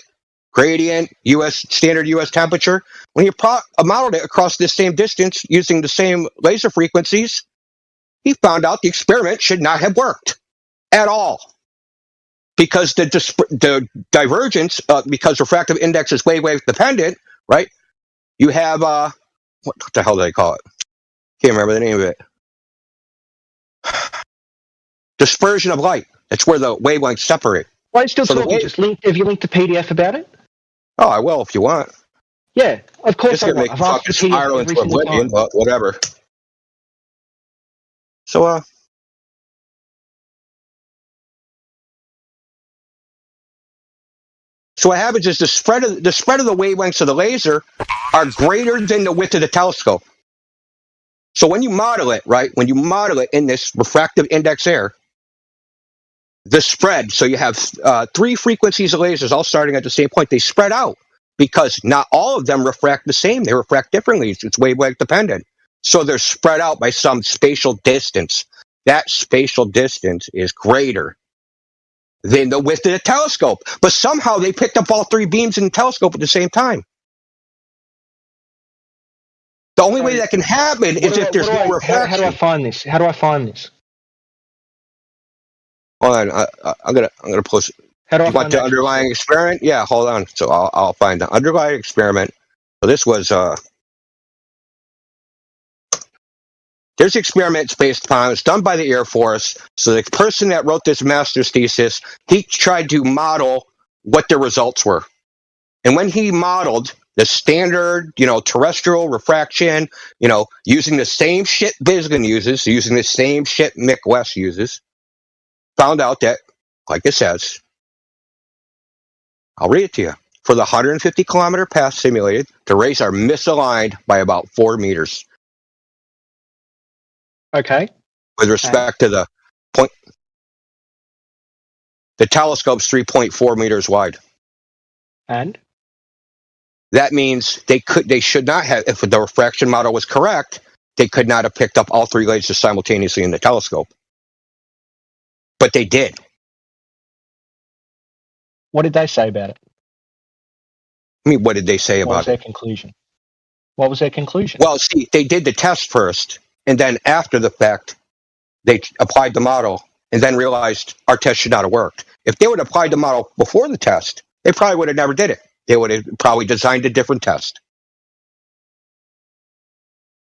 Gradient, standard US temperature. When he modeled it across this same distance using the same laser frequencies, he found out the experiment should not have worked at all. Because the divergence, because refractive index is wave dependent, right? You have, what the hell do they call it? Can't remember the name of it. Dispersion of light. That's where the wavelengths separate. Why are you still talking? Have you linked the PDF about it? Oh, I will if you want. Yeah, of course I will. I've asked the spiral into oblivion, but whatever. So, what happens is the spread of the wavelengths of the laser are greater than the width of the telescope. So when you model it, right? When you model it in this refractive index air, the spread, so you have 3 frequencies of lasers all starting at the same point. They spread out because not all of them refract the same. They refract differently. It's wavelength dependent. So they're spread out by some spatial distance. That spatial distance is greater than the width of the telescope. But somehow they picked up all 3 beams in the telescope at the same time. The only way that can happen is if there's no refraction. How do I find this? How do I find this? Hold on, I'm gonna post. How do I you want the underlying experiment? Yeah, hold on. So I'll find the underlying experiment. So this was there's experiments based upon. It's done by the Air Force. So the person that wrote this master's thesis, he tried to model what the results were, and when he modeled the standard, terrestrial refraction, using the same shit Bisgan uses, using the same shit Mick West uses. Found out that, like it says, I'll read it to you. For the 150 kilometer path simulated, the rays are misaligned by about 4 meters. Okay. With respect to the point, the telescope's 3.4 meters wide. And? That means they should not have, if the refraction model was correct, they could not have picked up all 3 lasers simultaneously in the telescope. But they did. What did they say about it? I mean, what did they say about it? What was their conclusion? What was their conclusion? Well, see, they did the test first, and then after the fact, they applied the model, and then realized our test should not have worked. If they would have applied the model before the test, they probably would have never did it. They would have probably designed a different test.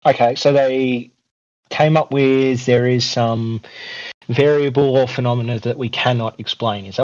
Okay, so they came up with there is some variable or phenomena that we cannot explain. Is that